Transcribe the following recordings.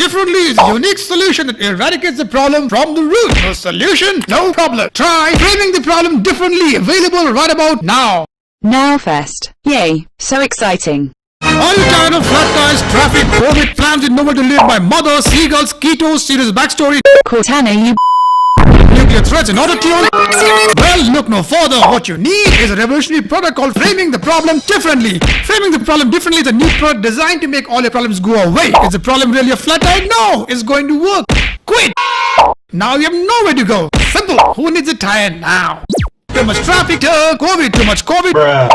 differently is a unique solution that eradicates the problem from the root. No solution, no problem. Try framing the problem differently. Available right about now. Now first. Yay, so exciting. Are you tired of flat tires, traffic, COVID, plans with nowhere to live, my mother, seagulls, ketos, serious backstory, Cortana, you nuclear threats and auto-tune? Well, look no further. What you need is a revolutionary product called framing the problem differently. Framing the problem differently is a new product designed to make all your problems go away. Is the problem really a flat tire? No, it's going to work. Quit. Now you have nowhere to go. Simple. Who needs a tire now? Too much traffic, COVID, too much COVID.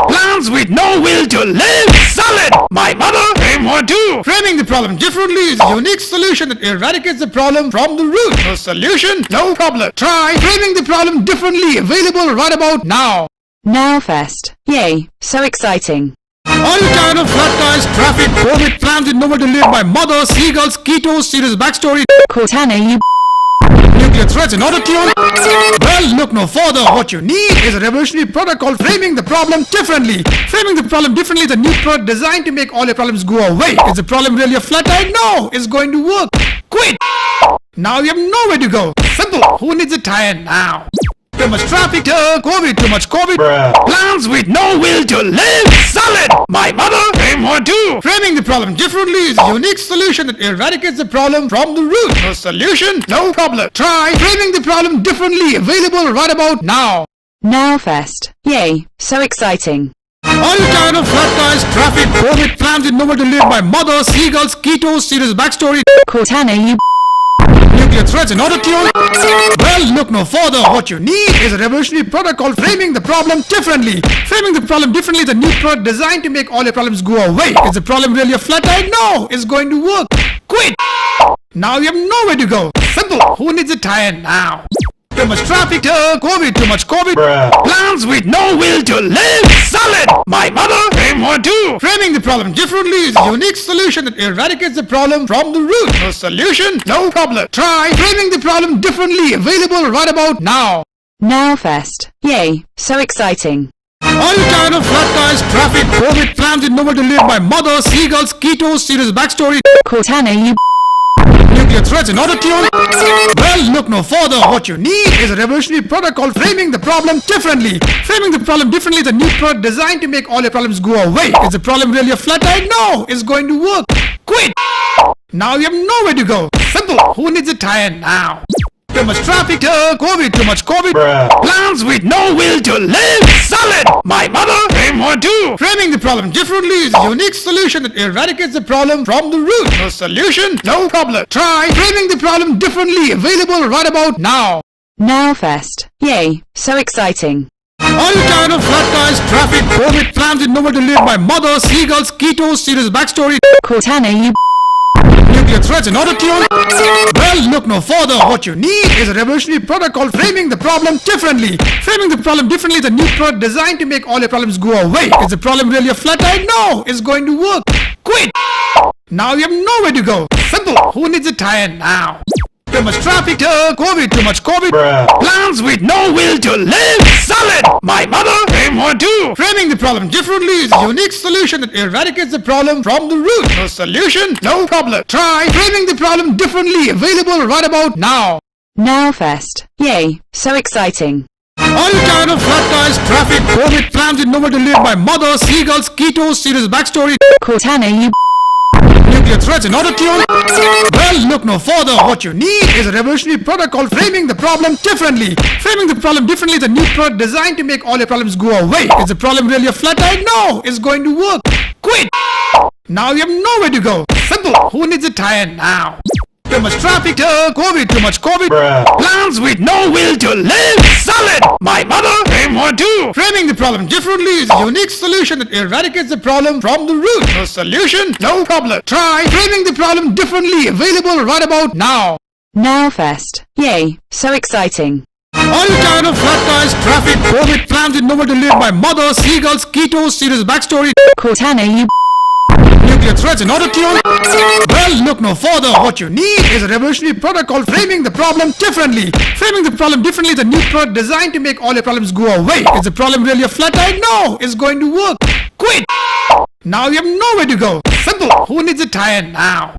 Plans with no will to live. Solid. My mother, frame 1, 2. Framing the problem differently is a unique solution that eradicates the problem from the root. No solution, no problem. Try framing the problem differently. Available right about now. Now first. Yay, so exciting. Are you tired of flat tires, traffic, COVID, plans with nowhere to live, my mother, seagulls, ketos, serious backstory, Cortana, you nuclear threats and auto-tune? Well, look no further. What you need is a revolutionary product called framing the problem differently. Framing the problem differently is a new product designed to make all your problems go away. Is the problem really a flat tire? No, it's going to work. Quit. Now you have nowhere to go. Simple. Who needs a tire now? Too much traffic, COVID, too much COVID. Plans with no will to live. Solid. My mother, frame 1, 2. Framing the problem differently is a unique solution that eradicates the problem from the root. No solution, no problem. Try framing the problem differently. Available right about now. Now first. Yay, so exciting. Are you tired of flat tires, traffic, COVID, plans with nowhere to live, my mother, seagulls, ketos, serious backstory, Cortana, you nuclear threats and auto-tune? Well, look no further. What you need is a revolutionary product called framing the problem differently. Framing the problem differently is a new product designed to make all your problems go away. Is the problem really a flat tire? No, it's going to work. Quit. Now you have nowhere to go. Simple. Who needs a tire now? Too much traffic, COVID, too much COVID. Plans with no will to live. Solid. My mother, frame 1, 2. Framing the problem differently is a unique solution that eradicates the problem from the root. No solution, no problem. Try framing the problem differently. Available right about now. Now first. Yay, so exciting. Are you tired of flat tires, traffic, COVID, plans with nowhere to live, my mother, seagulls, ketos, serious backstory, Cortana, you nuclear threats and auto-tune? Well, look no further. What you need is a revolutionary product called framing the problem differently. Framing the problem differently is a new product designed to make all your problems go away. Is the problem really a flat tire? No, it's going to work. Quit. Now you have nowhere to go. Simple. Who needs a tire now? Too much traffic, COVID, too much COVID. Plans with no will to live. Solid. My mother, frame 1, 2. Framing the problem differently is a unique solution that eradicates the problem from the root. No solution, no problem. Try framing the problem differently. Available right about now. Now first. Yay, so exciting. Are you tired of flat tires, traffic, COVID, plans with nowhere to live, my mother, seagulls, ketos, serious backstory, Cortana, you nuclear threats and auto-tune? Well, look no further. What you need is a revolutionary product called framing the problem differently. Framing the problem differently is a new product designed to make all your problems go away. Is the problem really a flat tire? No, it's going to work. Quit. Now you have nowhere to go. Simple. Who needs a tire now? Too much traffic, COVID, too much COVID. Plans with no will to live. Solid. My mother, frame 1, 2. Framing the problem differently is a unique solution that eradicates the problem from the root. No solution, no problem. Try framing the problem differently. Available right about now. Now first. Yay, so exciting. Are you tired of flat tires, traffic, COVID, plans with nowhere to live, my mother, seagulls, ketos, serious backstory, Cortana, you nuclear threats and auto-tune? Well, look no further. What you need is a revolutionary product called framing the problem differently. Framing the problem differently is a new product designed to make all your problems go away. Is the problem really a flat tire? No, it's going to work. Quit. Now you have nowhere to go. Simple. Who needs a tire now? Too much traffic, COVID, too much COVID. Plans with no will to live. Solid. My mother, frame 1, 2. Framing the problem differently is a unique solution that eradicates the problem from the root. No solution, no problem. Try framing the problem differently. Available right about now. Now first. Yay, so exciting. Are you tired of flat tires, traffic, COVID, plans with nowhere to live, my mother, seagulls, ketos, serious backstory, Cortana, you nuclear threats and auto-tune? Well, look no further. What you need is a revolutionary product called framing the problem differently. Framing the problem differently is a new product designed to make all your problems go away. Is the problem really a flat tire? No, it's going to work. Quit. Now you have nowhere to go. Simple. Who needs a tire now?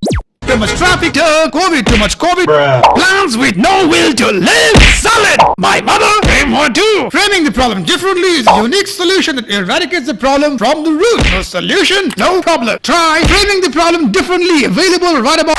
Too much traffic, COVID, too much COVID. Plans with no will to live. Solid. My mother came one too. Framing the problem differently is a unique solution that eradicates the problem from the root. No solution, no problem. Try framing the problem differently. Available right about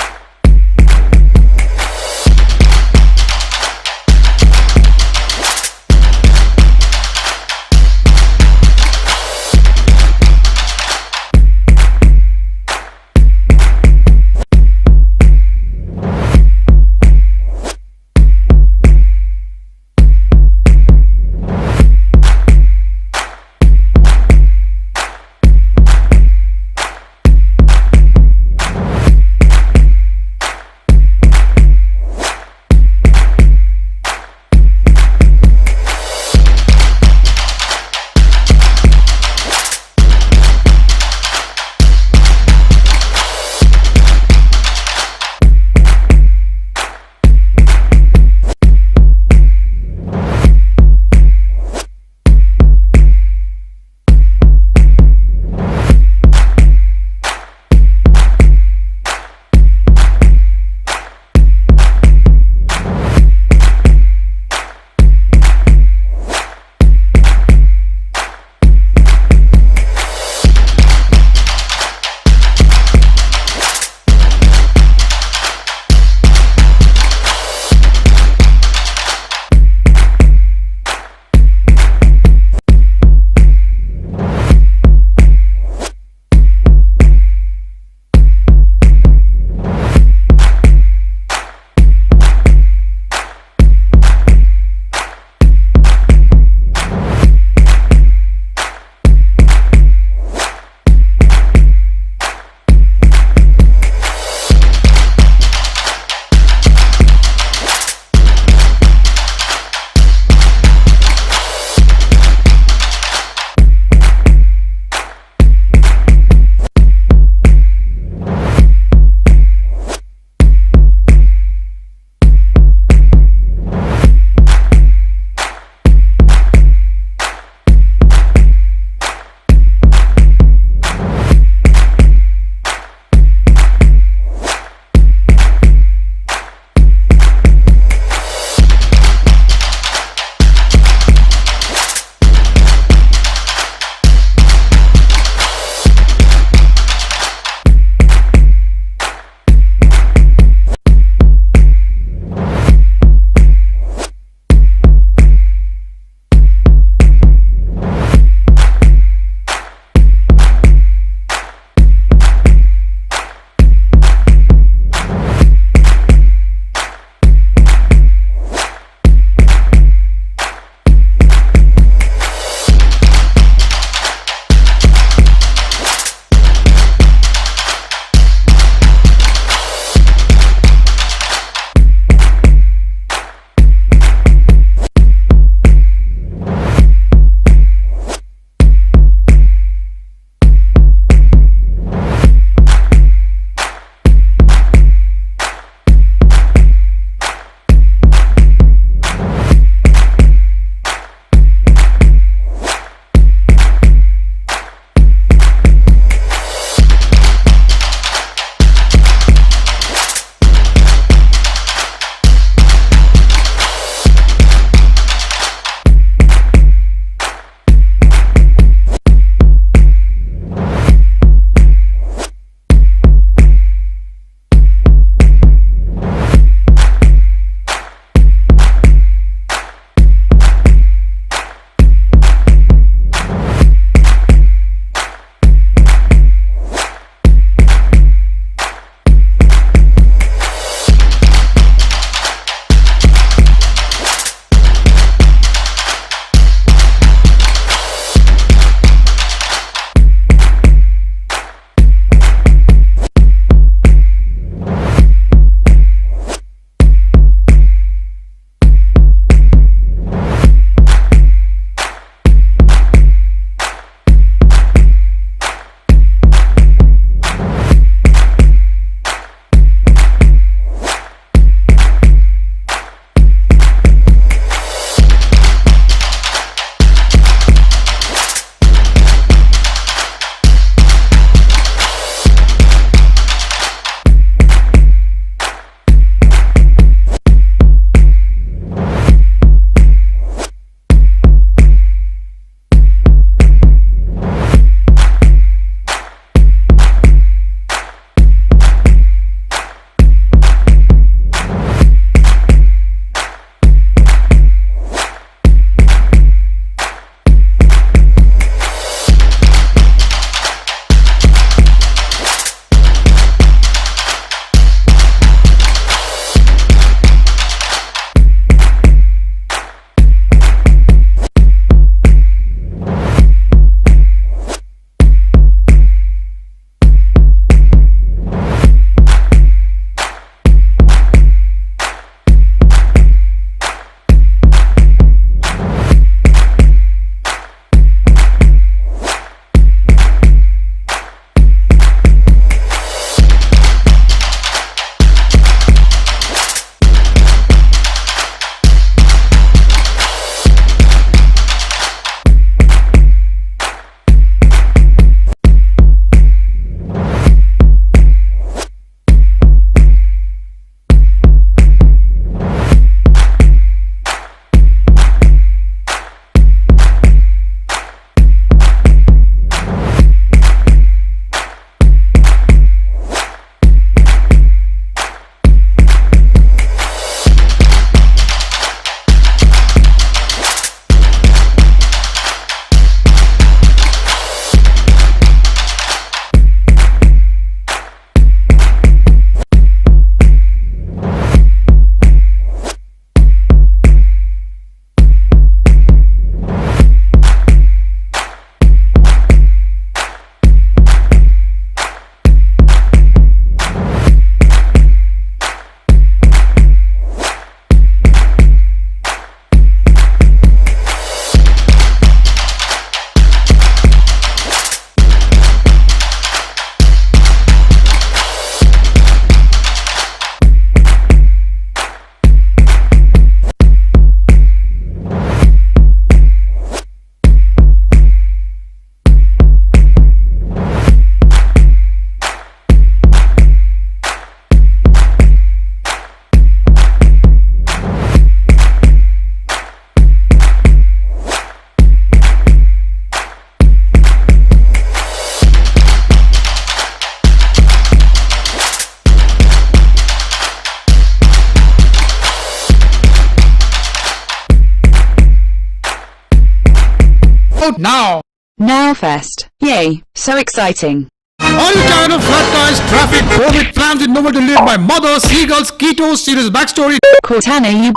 about now? Now fest. Yay, so exciting. Are you tired of flat tires, traffic, COVID, plans with nowhere to live, my mother, seagulls, ketos, serious backstory, Cortana, you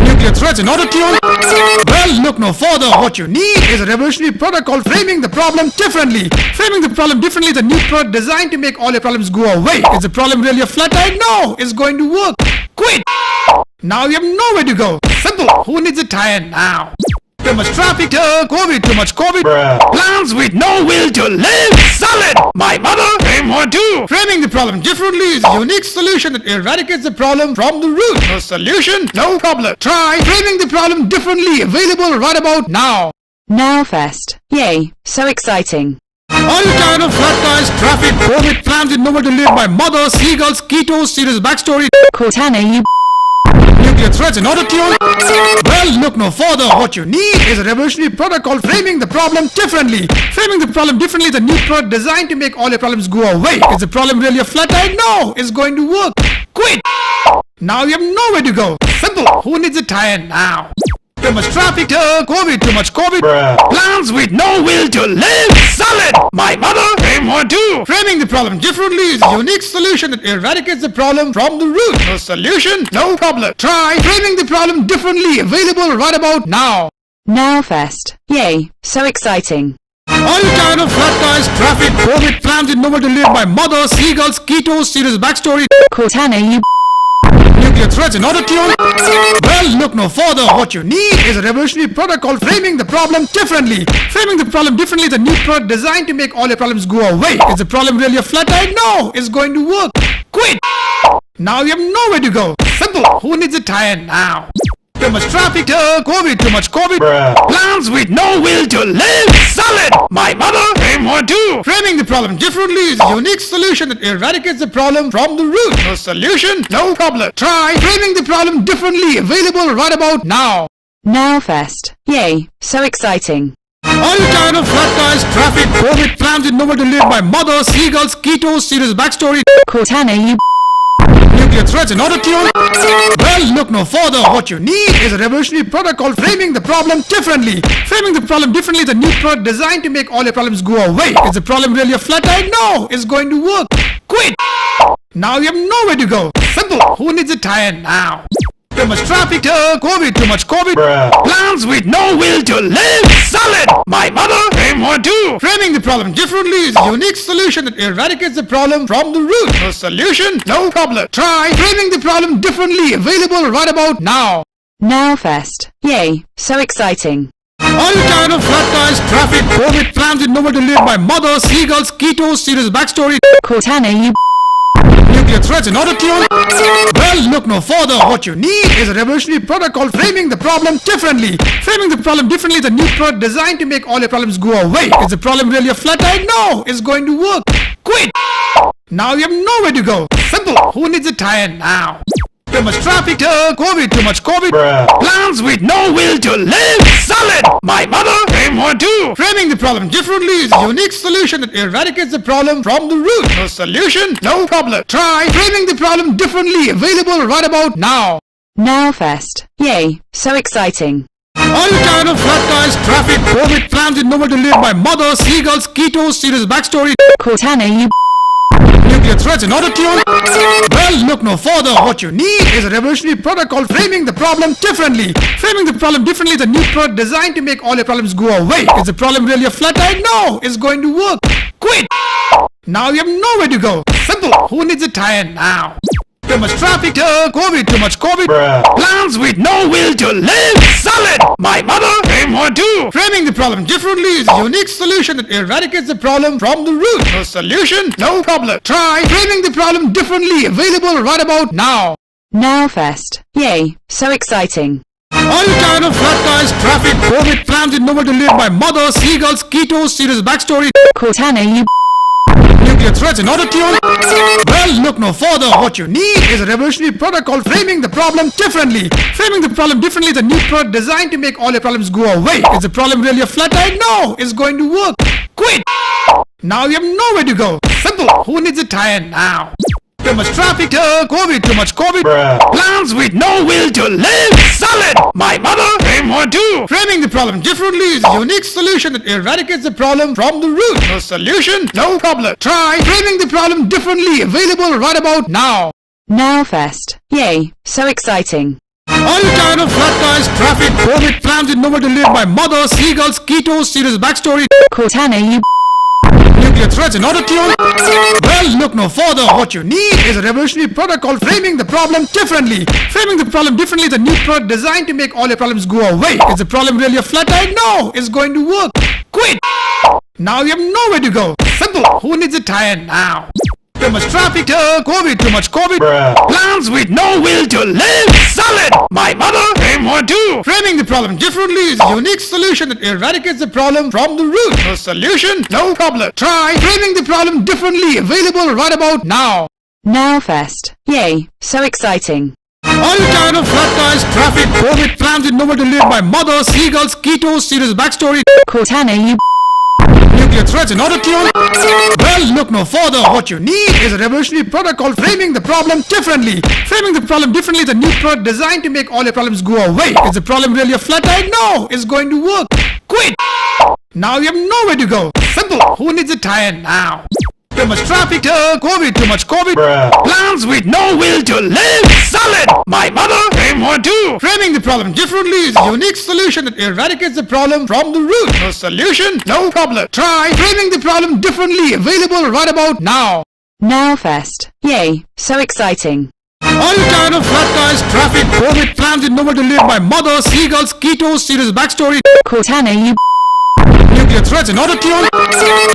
nuclear threats and autotune? Well, look no further. What you need is a revolutionary product called framing the problem differently. Framing the problem differently is a new product designed to make all your problems go away. Is the problem really a flat tire? No, it's going to work. Quit. Now you have nowhere to go. Simple. Who needs a tire now? Too much traffic, COVID, too much COVID. Plans with no will to live. Solid. My mother, frame one too. Framing the problem differently is a unique solution that eradicates the problem from the root. No solution, no problem. Try framing the problem differently. Available right about now. Now fest. Yay, so exciting. Are you tired of flat tires, traffic, COVID, plans with nowhere to live, my mother, seagulls, ketos, serious backstory, Cortana, you nuclear threats and autotune? Well, look no further. What you need is a revolutionary product called framing the problem differently. Framing the problem differently is a new product designed to make all your problems go away. Is the problem really a flat tire? No, it's going to work. Quit. Now you have nowhere to go. Simple. Who needs a tire now? Too much traffic, COVID, too much COVID. Plans with no will to live. Solid. My mother, frame one too. Framing the problem differently is a unique solution that eradicates the problem from the root. No solution, no problem. Try framing the problem differently. Available right about now. Now fest. Yay, so exciting. Are you tired of flat tires, traffic, COVID, plans with nowhere to live, my mother, seagulls, ketos, serious backstory, Cortana, you nuclear threats and autotune? Well, look no further. What you need is a revolutionary product called framing the problem differently. Framing the problem differently is a new product designed to make all your problems go away. Is the problem really a flat tire? No, it's going to work. Quit. Now you have nowhere to go. Simple. Who needs a tire now? Too much traffic, COVID, too much COVID. Plans with no will to live. Solid. My mother, frame one too. Framing the problem differently is a unique solution that eradicates the problem from the root. No solution, no problem. Try framing the problem differently. Available right about now. Now fest. Yay, so exciting. Are you tired of flat tires, traffic, COVID, plans with nowhere to live, my mother, seagulls, ketos, serious backstory, Cortana, you nuclear threats and autotune? Well, look no further. What you need is a revolutionary product called framing the problem differently. Framing the problem differently is a new product designed to make all your problems go away. Is the problem really a flat tire? No, it's going to work. Quit. Now you have nowhere to go. Simple. Who needs a tire now? Too much traffic, COVID, too much COVID. Plans with no will to live. Solid. My mother, frame one too. Framing the problem differently is a unique solution that eradicates the problem from the root. No solution, no problem. Try framing the problem differently. Available right about now. Now fest. Yay, so exciting. Are you tired of flat tires, traffic, COVID, plans with nowhere to live, my mother, seagulls, ketos, serious backstory, Cortana, you nuclear threats and autotune? Well, look no further. What you need is a revolutionary product called framing the problem differently. Framing the problem differently is a new product designed to make all your problems go away. Is the problem really a flat tire? No, it's going to work. Quit. Now you have nowhere to go. Simple. Who needs a tire now? Too much traffic, COVID, too much COVID. Plans with no will to live. Solid. My mother, frame one too. Framing the problem differently is a unique solution that eradicates the problem from the root. No solution, no problem. Try framing the problem differently. Available right about now. Now fest. Yay, so exciting. Are you tired of flat tires, traffic, COVID, plans with nowhere to live, my mother, seagulls, ketos, serious backstory, Cortana, you nuclear threats and autotune? Well, look no further. What you need is a revolutionary product called framing the problem differently. Framing the problem differently is a new product designed to make all your problems go away. Is the problem really a flat tire? No, it's going to work. Quit. Now you have nowhere to go. Simple. Who needs a tire now? Too much traffic, COVID, too much COVID. Plans with no will to live. Solid. My mother, frame one too. Framing the problem differently is a unique solution that eradicates the problem from the root. No solution, no problem. Try framing the problem differently. Available right about now. Now fest. Yay, so exciting. Are you tired of flat tires, traffic, COVID, plans with nowhere to live, my mother, seagulls, ketos, serious backstory, Cortana, you nuclear threats and autotune? Well, look no further. What you need is a revolutionary product called framing the problem differently. Framing the problem differently is a new product designed to make all your problems go away. Is the problem really a flat tire? No, it's going to work. Quit. Now you have nowhere to go. Simple. Who needs a tire now? Too much traffic, COVID, too much COVID. Plans with no will to live. Solid. My mother, frame or two. Framing the problem differently is a unique solution that eradicates the problem from the root. No solution, no problem. Try framing the problem differently. Available right about now. Now first. Yay, so exciting. Are you tired of flat tires, traffic, COVID, plans with nowhere to live, my mother, seagulls, keto, serious backstory, Cortana, you nuclear threats and autotune? Well, look no further. What you need is a revolutionary product called framing the problem differently. Framing the problem differently is a new product designed to make all your problems go away. Is the problem really a flat tire? No, it's going to work. Quit. Now you have nowhere to go. Simple. Who needs a tire now? Too much traffic, COVID, too much COVID. Plans with no will to live. Solid. My mother, aim or two. Framing the problem differently is a unique solution that eradicates the problem from the root. No solution, no problem. Try framing the problem differently. Available right about now. Now first. Yay, so exciting. Are you tired of flat tires, traffic, COVID, plans with nowhere to live, my mother, seagulls, keto, serious backstory, Cortana, you nuclear threats and autotune? Well, look no further. What you need is a revolutionary product called framing the problem differently. Framing the problem differently is a new product designed to make all your problems go away. Is the problem really a flat tire? No, it's going to work. Quit. Now you have nowhere to go. Simple. Who needs a tire now? Too much traffic, COVID, too much COVID. Plans with no will to live. Solid. My mother, aim or two. Framing the problem differently is a unique solution that eradicates the problem from the root. No solution, no problem. Try framing the problem differently. Available right about now. Now first. Yay, so exciting. Are you tired of flat tires, traffic, COVID, plans with nowhere to live, my mother, seagulls, keto, serious backstory, Cortana, you nuclear threats and autotune?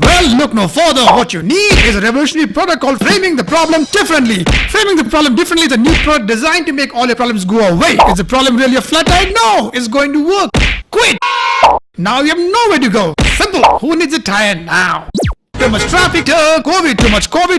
Well, look no further. What you need is a revolutionary product called framing the problem differently. Framing the problem differently is a new product designed to make all your problems go away. Is the problem really a flat tire? No, it's going to work. Quit. Now you have nowhere to go. Simple. Who needs a tire now? Too much traffic, COVID, too much COVID.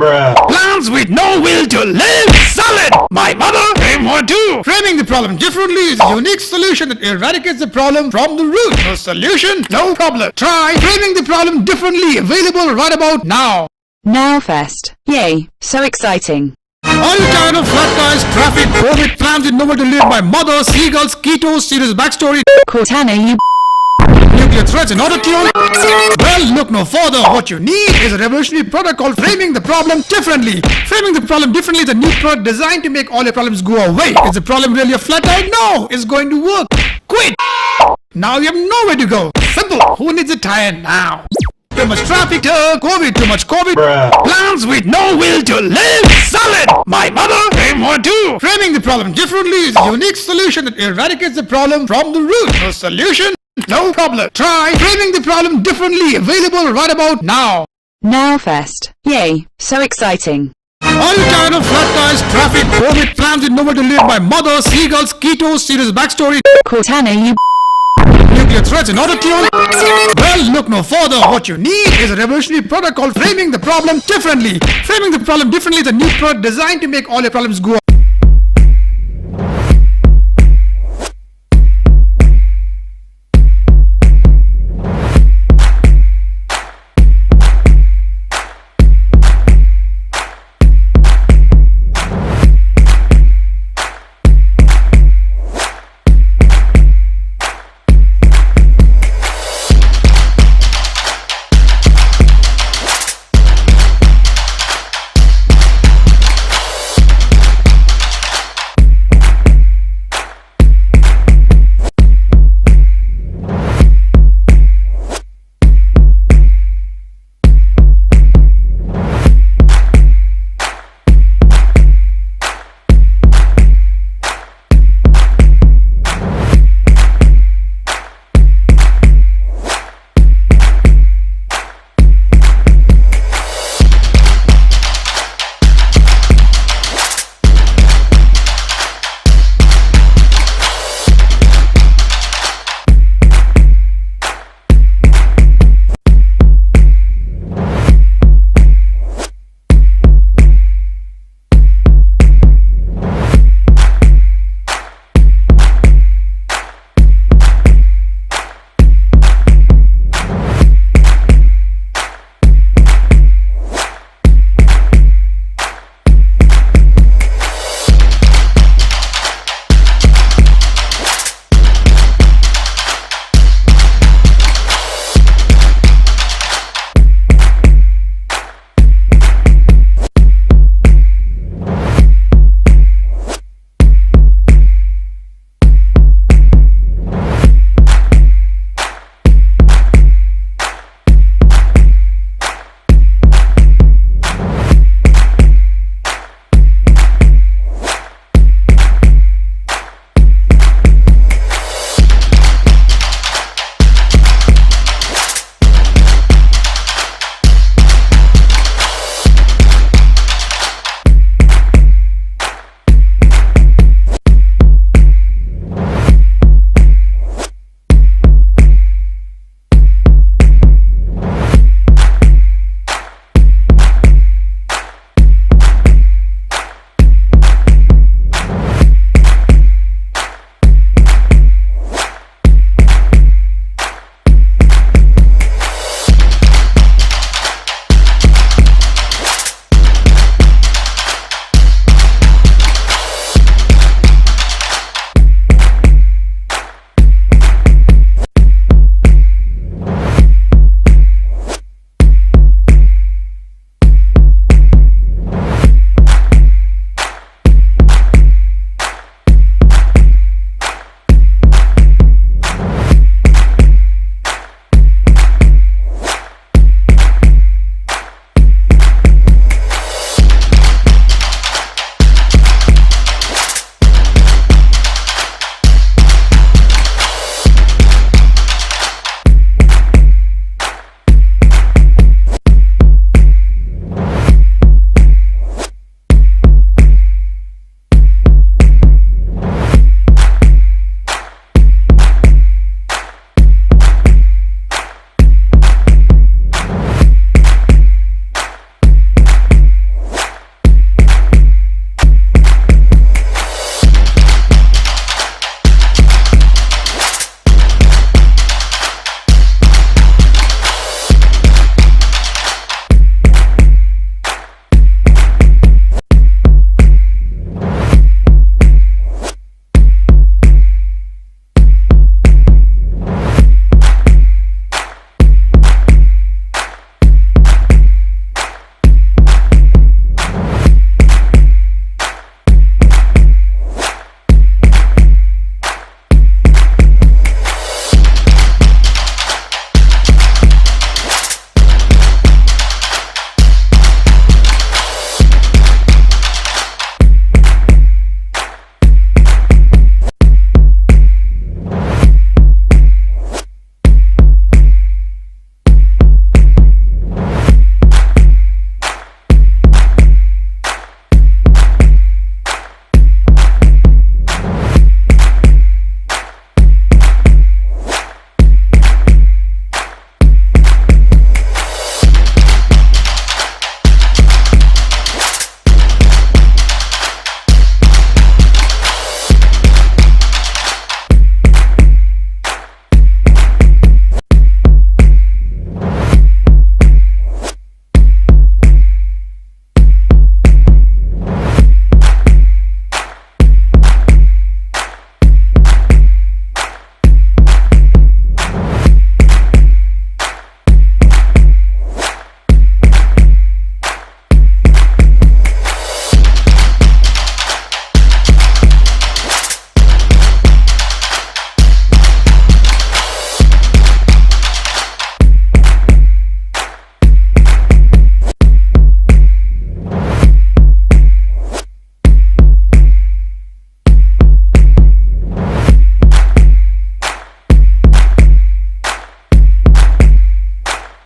Plans with no will to live. Solid. My mother, aim or two. Framing the problem differently is a unique solution that eradicates the problem from the root. No solution, no problem. Try framing the problem differently. Available right about now. Now first. Yay, so exciting. Are you tired of flat tires, traffic, COVID, plans with nowhere to live, my mother, seagulls, keto, serious backstory, Cortana, you nuclear threats and autotune? Well, look no further. What you need is a revolutionary product called framing the problem differently. Framing the problem differently is a new product designed to make all your problems go away. Is the problem really a flat tire? No, it's going to work. Quit. Now you have nowhere to go. Simple. Who needs a tire now? Too much traffic, COVID, too much COVID. Plans with no will to live. Solid. My mother, aim or two. Framing the problem differently is a unique solution that eradicates the problem from the root. No solution, no problem. Try framing the problem differently. Available right about now. Now first. Yay, so exciting. Are you tired of flat tires, traffic, COVID, plans with nowhere to live, my mother, seagulls, keto, serious backstory, Cortana, you nuclear threats and autotune? Well, look no further. What you need is a revolutionary product called framing the problem differently. Framing the problem differently is a new product designed to make all your problems go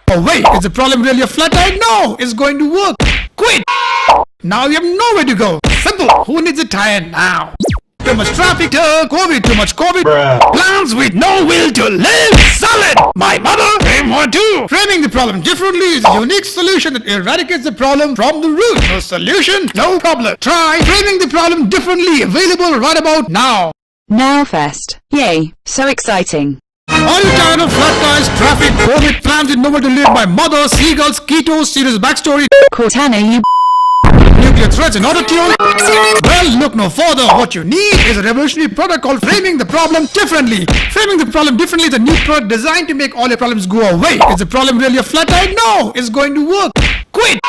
away. Is the problem really a flat tire? No, it's going to work. Quit. Now you have nowhere to go. Simple. Who needs a tire now? Too much traffic, COVID, too much COVID. Plans with no will to live. Solid. My mother came one too. Framing the problem differently is a unique solution that eradicates the problem from the root. No solution, no problem. Try framing the problem differently. Available right about now. Now first. Yay, so exciting. Are you tired of flat tires, traffic, COVID, plans with nowhere to live? My mother, seagulls, keto, serious backstory. Cortana, you Nuclear threats and auto-tune? Well, look no further. What you need is a revolutionary product called framing the problem differently. Framing the problem differently is a new product designed to make all your problems go away. Is the problem really a flat tire? No, it's going to work. Quit.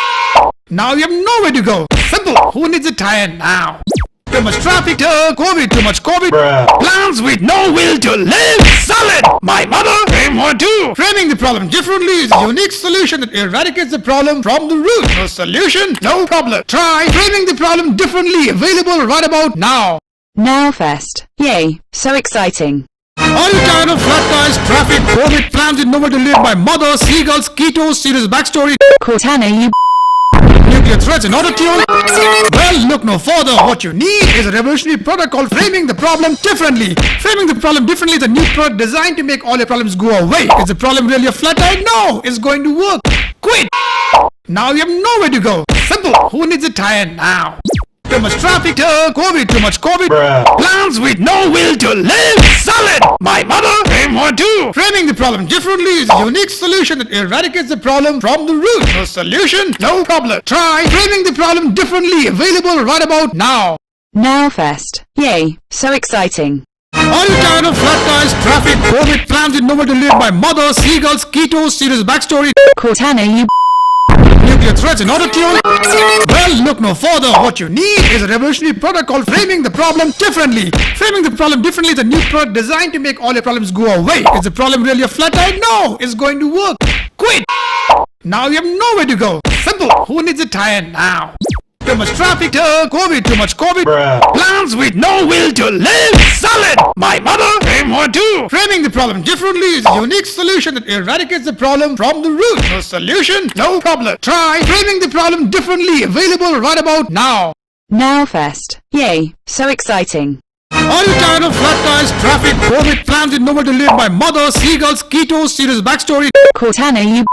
Now you have nowhere to go. Simple. Who needs a tire now? Too much traffic, COVID, too much COVID. Plans with no will to live. Solid. My mother came one too. Framing the problem differently is a unique solution that eradicates the problem from the root. No solution, no problem. Try framing the problem differently. Available right about now. now first. Yay, so exciting. Are you tired of flat tires, traffic, COVID, plans with nowhere to live? My mother, seagulls, keto, serious backstory. Cortana, you Nuclear threats and auto-tune? Well, look no further. What you need is a revolutionary product called framing the problem differently. Framing the problem differently is a new product designed to make all your problems go away. Is the problem really a flat tire? No, it's going to work. Quit. Now you have nowhere to go. Simple. Who needs a tire now? Too much traffic, COVID, too much COVID. Plans with no will to live. Solid. My mother came one too. Framing the problem differently is a unique solution that eradicates the problem from the root. No solution, no problem. Try framing the problem differently. Available right about now. now first. Yay, so exciting. Are you tired of flat tires, traffic, COVID, plans with nowhere to live? My mother, seagulls, keto, serious backstory. Cortana, you Nuclear threats and auto-tune? Well, look no further. What you need is a revolutionary product called framing the problem differently. Framing the problem differently is a new product designed to make all your problems go away. Is the problem really a flat tire? No, it's going to work. Quit. Now you have nowhere to go. Simple. Who needs a tire now? Too much traffic, COVID, too much COVID. Plans with no will to live. Solid. My mother came one too. Framing the problem differently is a unique solution that eradicates the problem from the root. No solution, no problem. Try framing the problem differently. Available right about now. now first. Yay, so exciting. Are you tired of flat tires, traffic, COVID, plans with nowhere to live? My mother, seagulls, keto, serious backstory. Cortana, you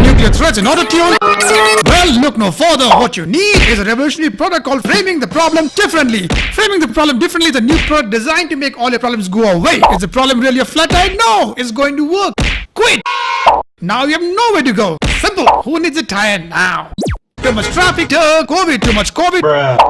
Nuclear threats and auto-tune? Well, look no further. What you need is a revolutionary product called framing the problem differently. Framing the problem differently is a new product designed to make all your problems go away. Is the problem really a flat tire? No, it's going to work. Quit. Now you have nowhere to go. Simple. Who needs a tire now? Too much traffic, COVID, too much COVID.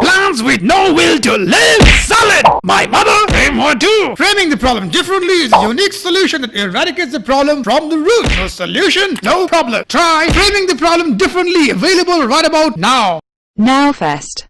Plans with no will to live. Solid. My mother came one too. Framing the problem differently is a unique solution that eradicates the problem from the root. No solution, no problem. Try framing the problem differently. Available right about now. now first.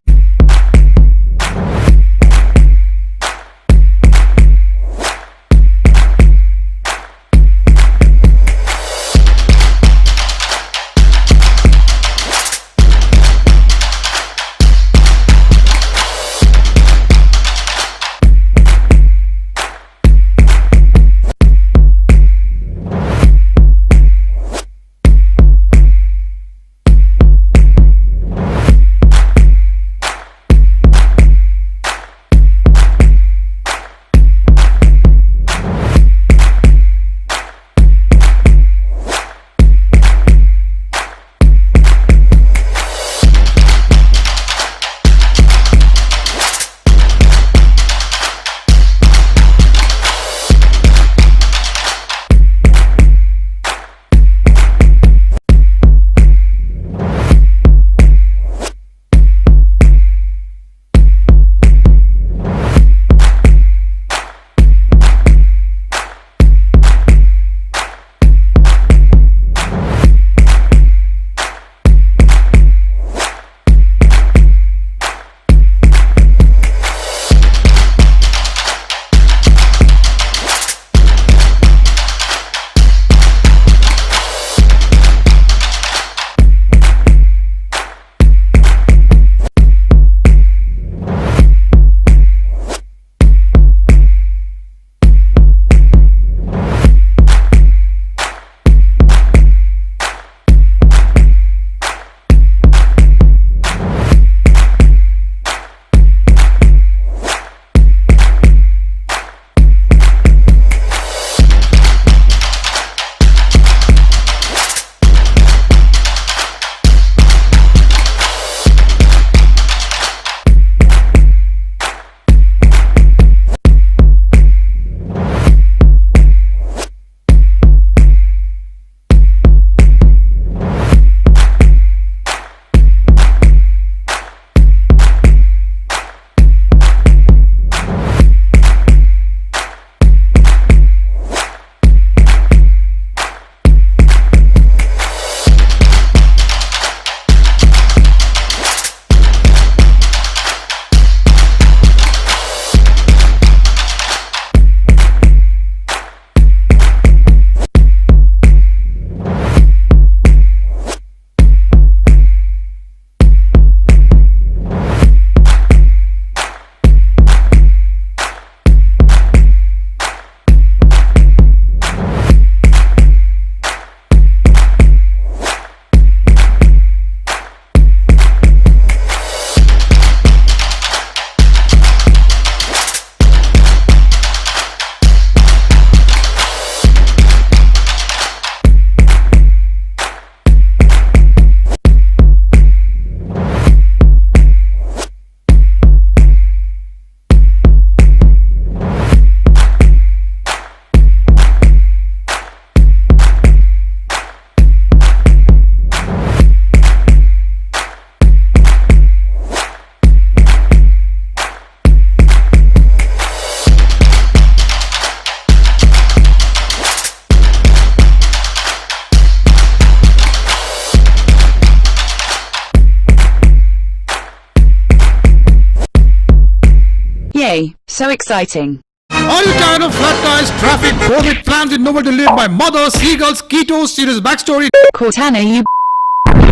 Yay, so exciting. Are you tired of flat tires, traffic, COVID, plans with nowhere to live by mother, seagulls, ketos, serious backstory, Cortana, you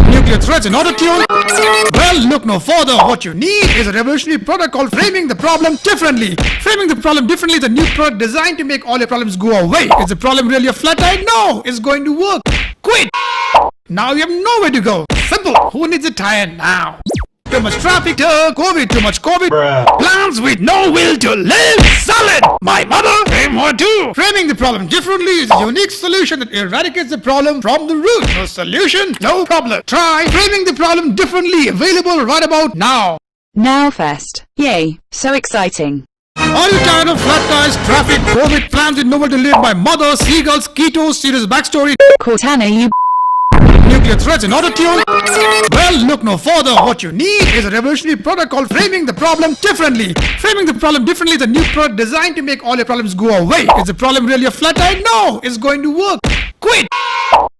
nuclear threats and auto-tune? Well, look no further. What you need is a revolutionary product called framing the problem differently. Framing the problem differently is a new product designed to make all your problems go away. Is the problem really a flat tire? No, it's going to work. Quit! Now you have nowhere to go. Simple. Who needs a tire now? Too much traffic, COVID, too much COVID. Bruh. Plans with no will to live. Solid. My mother, and more too. Framing the problem differently is a unique solution that eradicates the problem from the root. No solution, no problem. Try framing the problem differently. Available right about now. Now first. Yay, so exciting. Are you tired of flat tires, traffic, COVID, plans with nowhere to live by mother, seagulls, ketos, serious backstory, Cortana, you nuclear threats and auto-tune? Well, look no further. What you need is a revolutionary product called framing the problem differently. Framing the problem differently is a new product designed to make all your problems go away. Is the problem really a flat tire? No, it's going to work. Quit!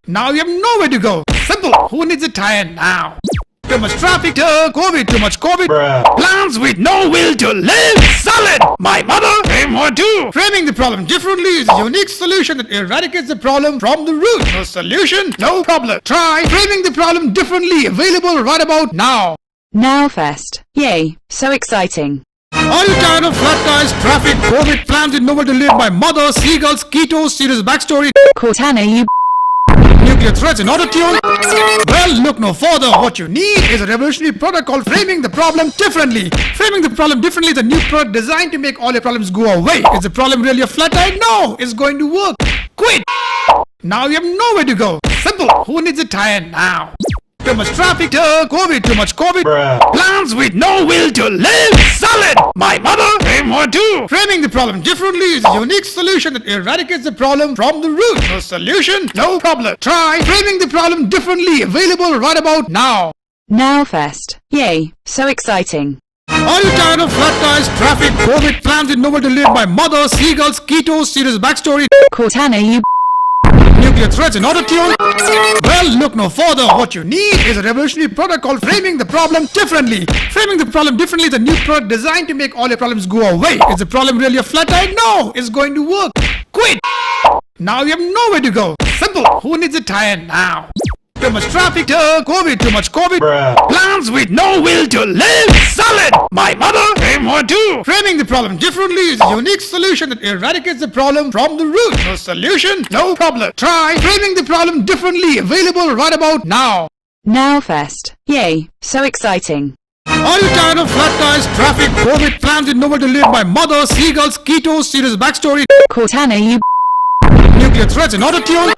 Now you have nowhere to go. Simple. Who needs a tire now? Too much traffic, COVID, too much COVID. Bruh. Plans with no will to live. Solid. My mother, and more too. Framing the problem differently is a unique solution that eradicates the problem from the root. No solution, no problem. Try framing the problem differently. Available right about now. Now first. Yay, so exciting. Are you tired of flat tires, traffic, COVID, plans with nowhere to live by mother, seagulls, ketos, serious backstory, Cortana, you nuclear threats and auto-tune? Well, look no further. What you need is a revolutionary product called framing the problem differently. Framing the problem differently is a new product designed to make all your problems go away. Is the problem really a flat tire? No, it's going to work. Quit! Now you have nowhere to go. Simple. Who needs a tire now? Too much traffic, COVID, too much COVID. Bruh. Plans with no will to live. Solid. My mother, and more too. Framing the problem differently is a unique solution that eradicates the problem from the root. No solution, no problem. Try framing the problem differently. Available right about now. Now first. Yay, so exciting. Are you tired of flat tires, traffic, COVID, plans with nowhere to live by mother, seagulls, ketos, serious backstory, Cortana, you nuclear threats and auto-tune? Well, look no further. What you need is a revolutionary product called framing the problem differently. Framing the problem differently is a new product designed to make all your problems go away. Is the problem really a flat tire? No, it's going to work. Quit! Now you have nowhere to go. Simple. Who needs a tire now? Too much traffic, COVID, too much COVID. Bruh. Plans with no will to live. Solid. My mother, and more too. Framing the problem differently is a unique solution that eradicates the problem from the root. No solution, no problem. Try framing the problem differently. Available right about now. Now first. Yay, so exciting. Are you tired of flat tires, traffic, COVID, plans with nowhere to live by mother, seagulls, ketos, serious backstory, Cortana, you nuclear threats and auto-tune?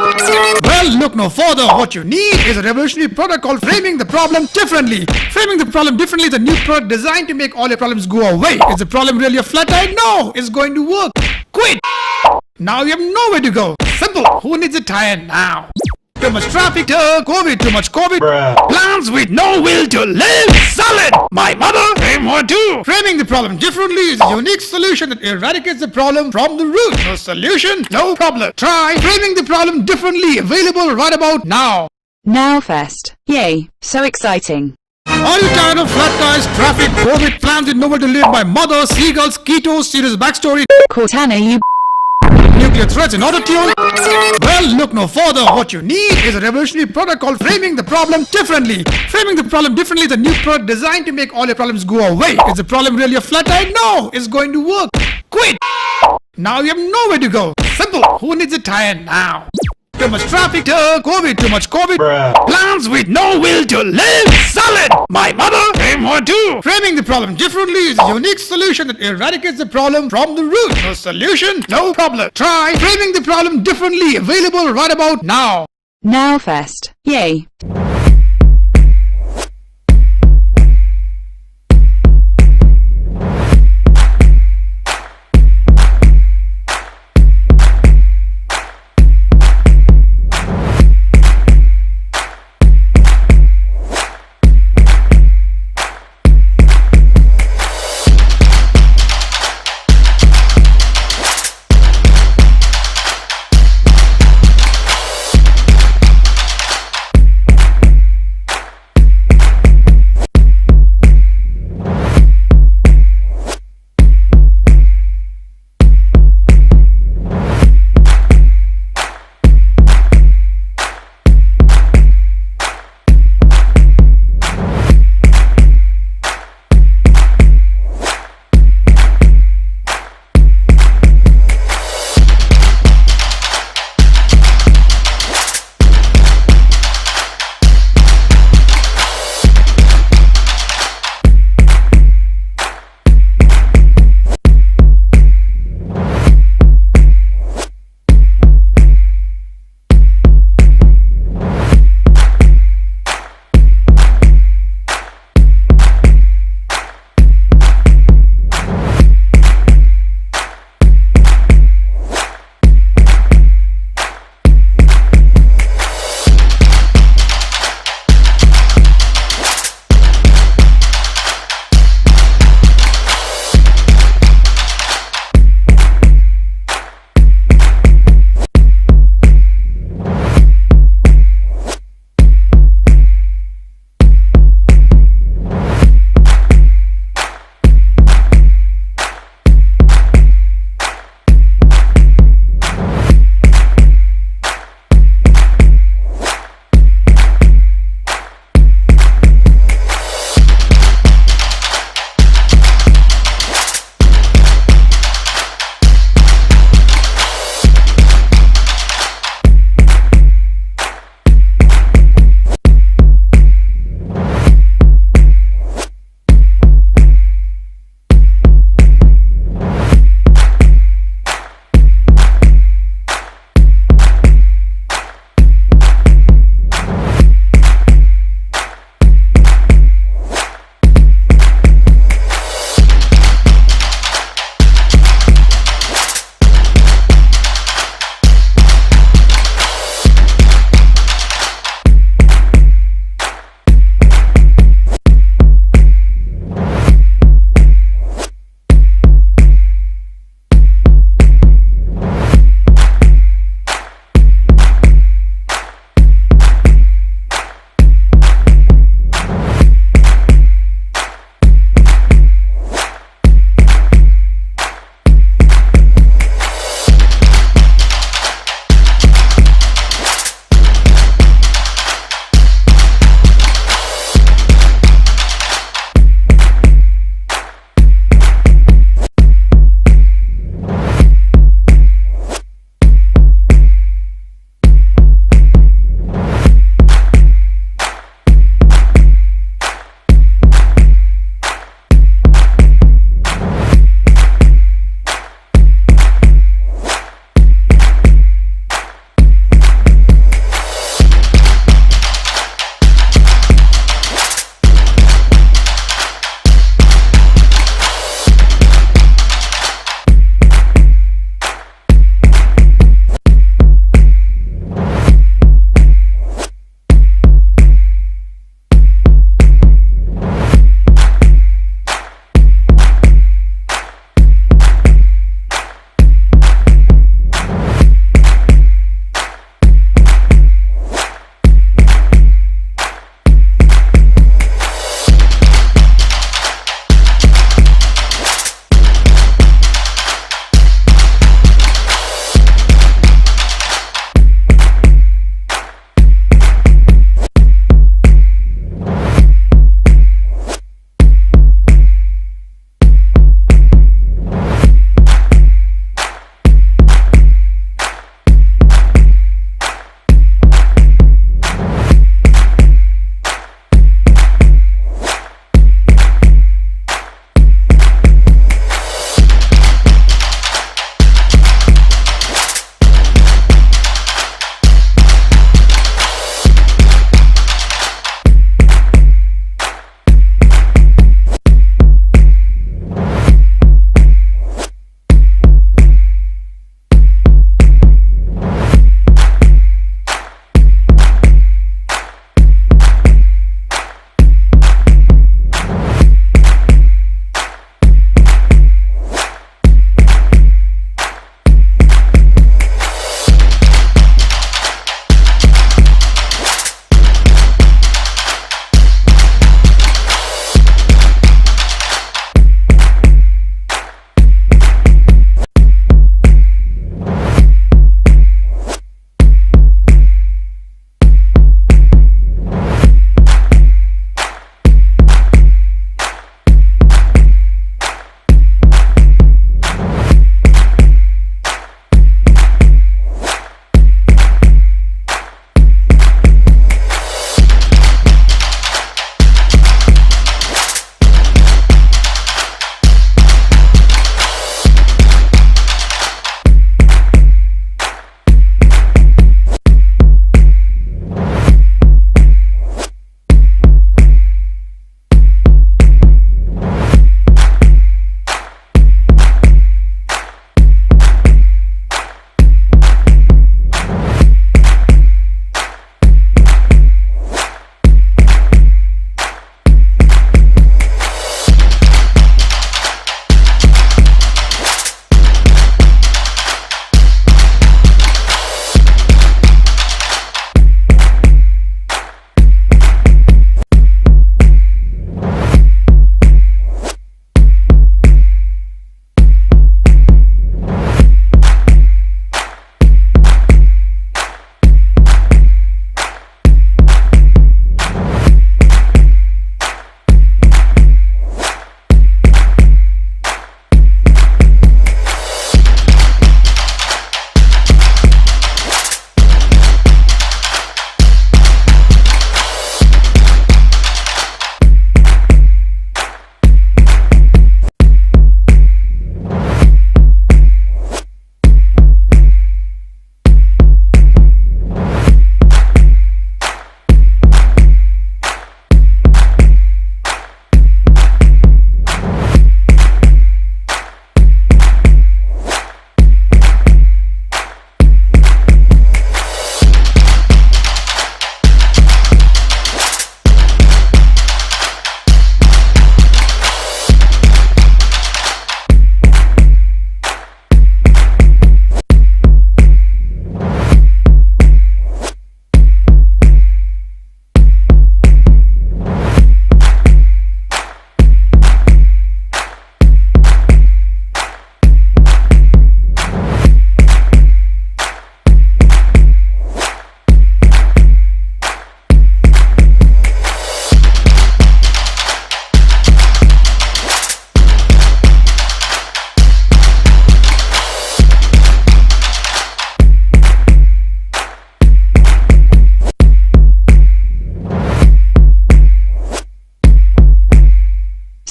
Well, look no further. What you need is a revolutionary product called framing the problem differently. Framing the problem differently is a new product designed to make all your problems go away. Is the problem really a flat tire? No, it's going to work. Quit! Now you have nowhere to go. Simple. Who needs a tire now? Too much traffic, COVID, too much COVID. Bruh. Plans with no will to live. Solid. My mother, and more too. Framing the problem differently is a unique solution that eradicates the problem from the root. No solution, no problem. Try framing the problem differently. Available right about now. Now first. Yay, so exciting. Are you tired of flat tires, traffic, COVID, plans with nowhere to live by mother, seagulls, ketos, serious backstory, Cortana, you nuclear threats and auto-tune? Well, look no further. What you need is a revolutionary product called framing the problem differently. Framing the problem differently is a new product designed to make all your problems go away. Is the problem really a flat tire? No, it's going to work. Quit! Now you have nowhere to go. Simple. Who needs a tire now? Too much traffic, COVID, too much COVID. Bruh. Plans with no will to live. Solid. My mother, and more too. Framing the problem differently is a unique solution that eradicates the problem from the root. No solution, no problem. Try framing the problem differently. Available right about now. Now first. Yay.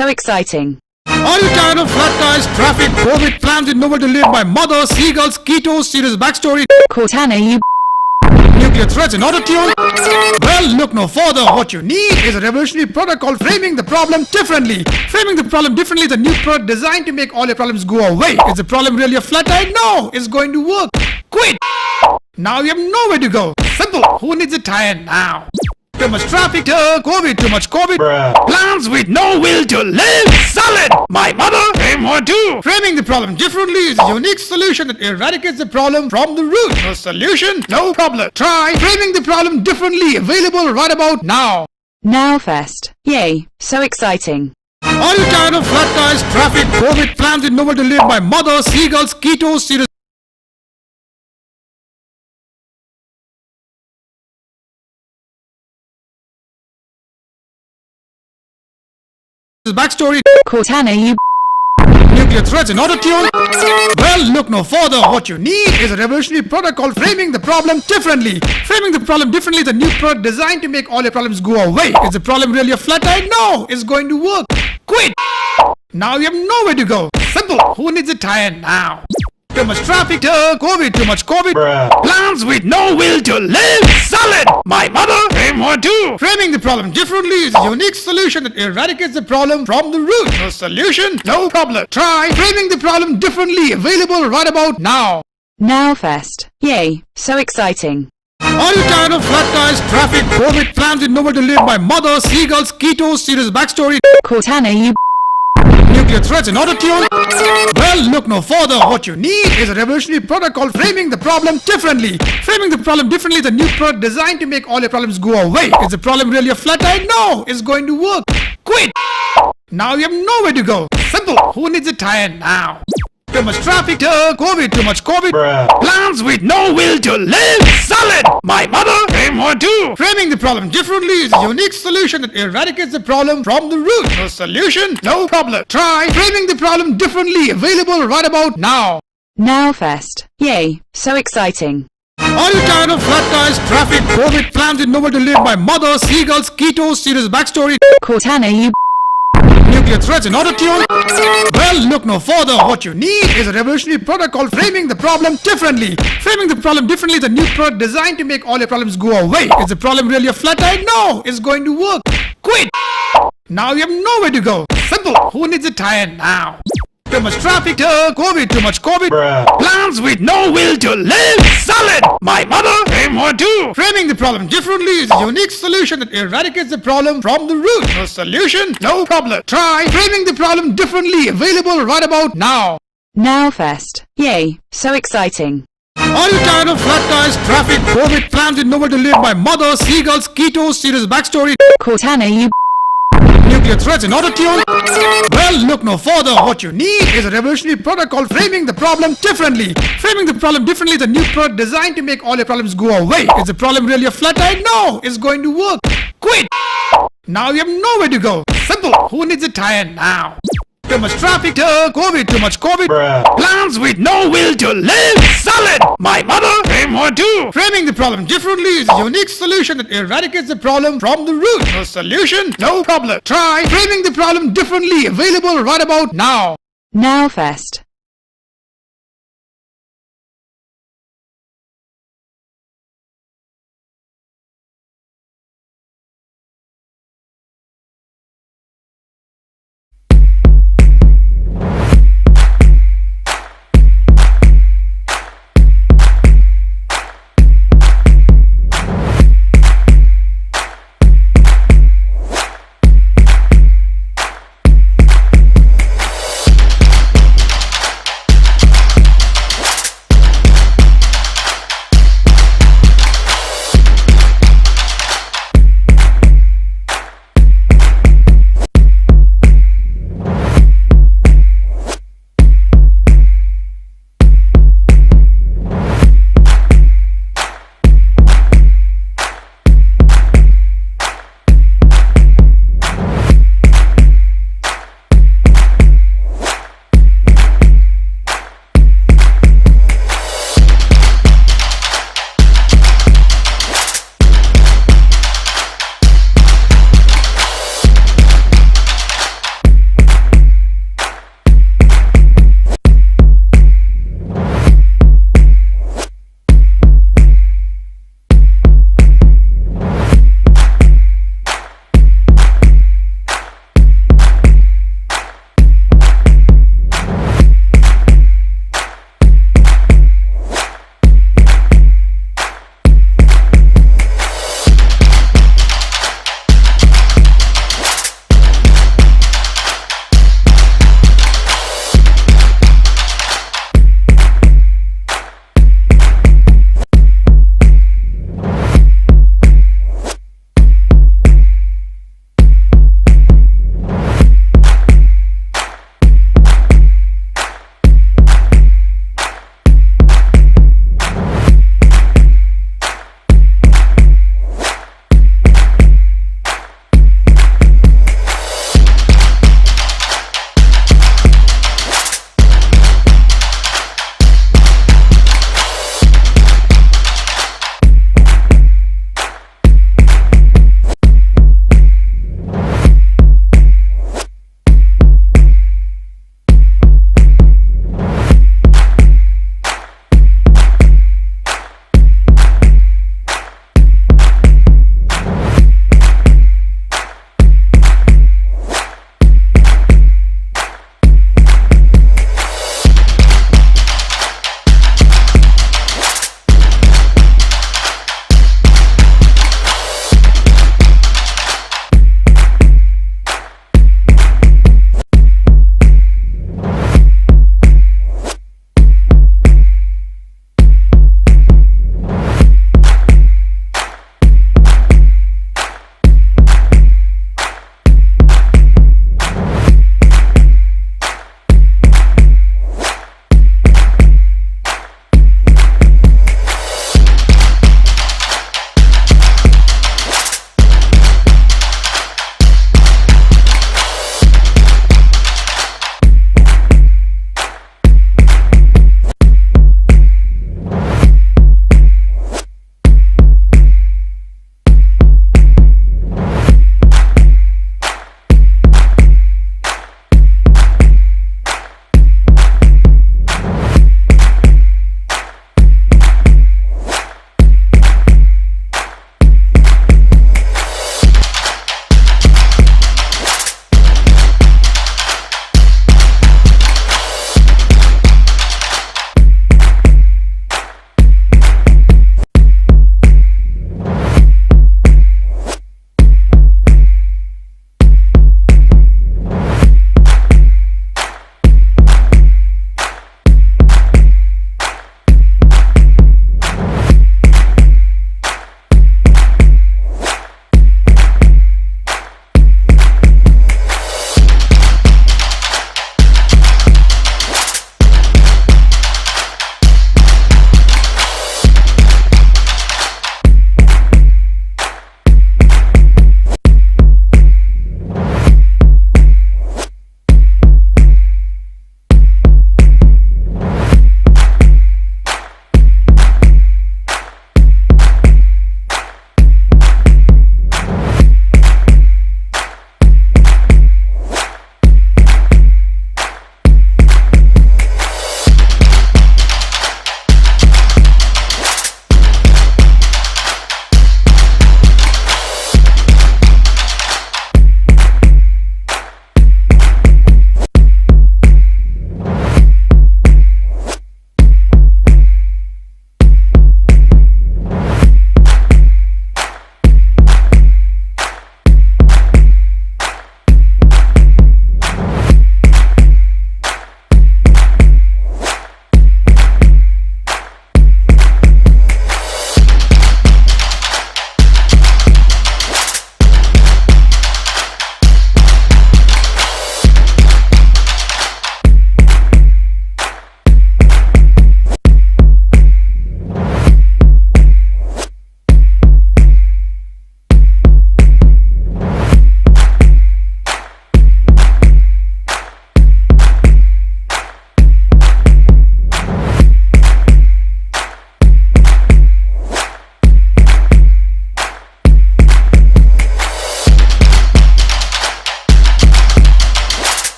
so exciting. Are you tired of flat tires, traffic, COVID, plans with nowhere to live, my mother, seagulls, keto, serious backstory, Cortana, you nuclear threats and auto-tune? Well, look no further. What you need is a revolutionary product called framing the problem differently. Framing the problem differently is a new product designed to make all your problems go away. Is the problem really a flat tire? No, it's going to work. Quit! Now you have nowhere to go. Simple. Who needs a tire now? Too much traffic, COVID, too much COVID. Bruh. Plans with no will to live. Solid. My mother, aim or do. Framing the problem differently is a unique solution that eradicates the problem from the root. No solution, no problem. Try framing the problem differently. Available right about now. Now Fest. Yay, so exciting. Are you tired of flat tires, traffic, COVID, plans with nowhere to live, my mother, seagulls, keto, serious backstory, Cortana, you nuclear threats and auto-tune? Well, look no further. What you need is a revolutionary product called framing the problem differently. Framing the problem differently is a new product designed to make all your problems go away. Is the problem really a flat tire? No, it's going to work. Quit! Now you have nowhere to go. Simple. Who needs a tire now? Too much traffic, COVID, too much COVID. Bruh. Plans with no will to live. Solid. My mother, aim or do. Framing the problem differently is a unique solution that eradicates the problem from the root. No solution, no problem. Try framing the problem differently. Available right about now. Now Fest. Yay, so exciting. Are you tired of flat tires, traffic, COVID, plans with nowhere to live, my mother, seagulls, keto, serious backstory, Cortana, you nuclear threats and auto-tune? Well, look no further. What you need is a revolutionary product called framing the problem differently. Framing the problem differently is a new product designed to make all your problems go away. Is the problem really a flat tire? No, it's going to work. Quit! Now you have nowhere to go. Simple. Who needs a tire now? Too much traffic, COVID, too much COVID. Bruh. Plans with no will to live. Solid. My mother, aim or do. Framing the problem differently is a unique solution that eradicates the problem from the root. No solution, no problem. Try framing the problem differently. Available right about now. Now Fest. Yay, so exciting. Are you tired of flat tires, traffic, COVID, plans with nowhere to live, my mother, seagulls, keto, serious backstory, Cortana, you nuclear threats and auto-tune? Well, look no further. What you need is a revolutionary product called framing the problem differently. Framing the problem differently is a new product designed to make all your problems go away. Is the problem really a flat tire? No, it's going to work. Quit! Now you have nowhere to go. Simple. Who needs a tire now? Too much traffic, COVID, too much COVID. Bruh. Plans with no will to live. Solid. My mother, aim or do. Framing the problem differently is a unique solution that eradicates the problem from the root. No solution, no problem. Try framing the problem differently. Available right about now. Now Fest. Yay, so exciting. Are you tired of flat tires, traffic, COVID, plans with nowhere to live, my mother, seagulls, keto, serious backstory, Cortana, you nuclear threats and auto-tune? Well, look no further. What you need is a revolutionary product called framing the problem differently. Framing the problem differently is a new product designed to make all your problems go away. Is the problem really a flat tire? No, it's going to work. Quit! Now you have nowhere to go. Simple. Who needs a tire now? Too much traffic, COVID, too much COVID. Bruh. Plans with no will to live. Solid. My mother, aim or do. Framing the problem differently is a unique solution that eradicates the problem from the root. No solution, no problem. Try framing the problem differently. Available right about now. Now Fest.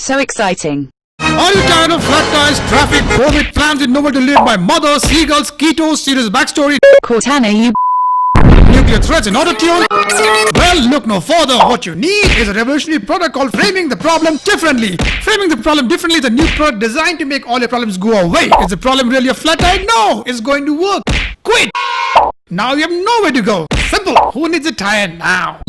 so exciting. Are you tired of flat tires, traffic, COVID, plans in nowhere to live by mother, seagulls, keto, serious backstory, Cortana, you nuclear threats in auto tune? Well, look no further. What you need is a revolutionary product called framing the problem differently. Framing the problem differently is a new product designed to make all your problems go away. Is the problem really a flat tire? No, it's going to work. Quit! Now you have nowhere to go. Simple. Who needs a tire now?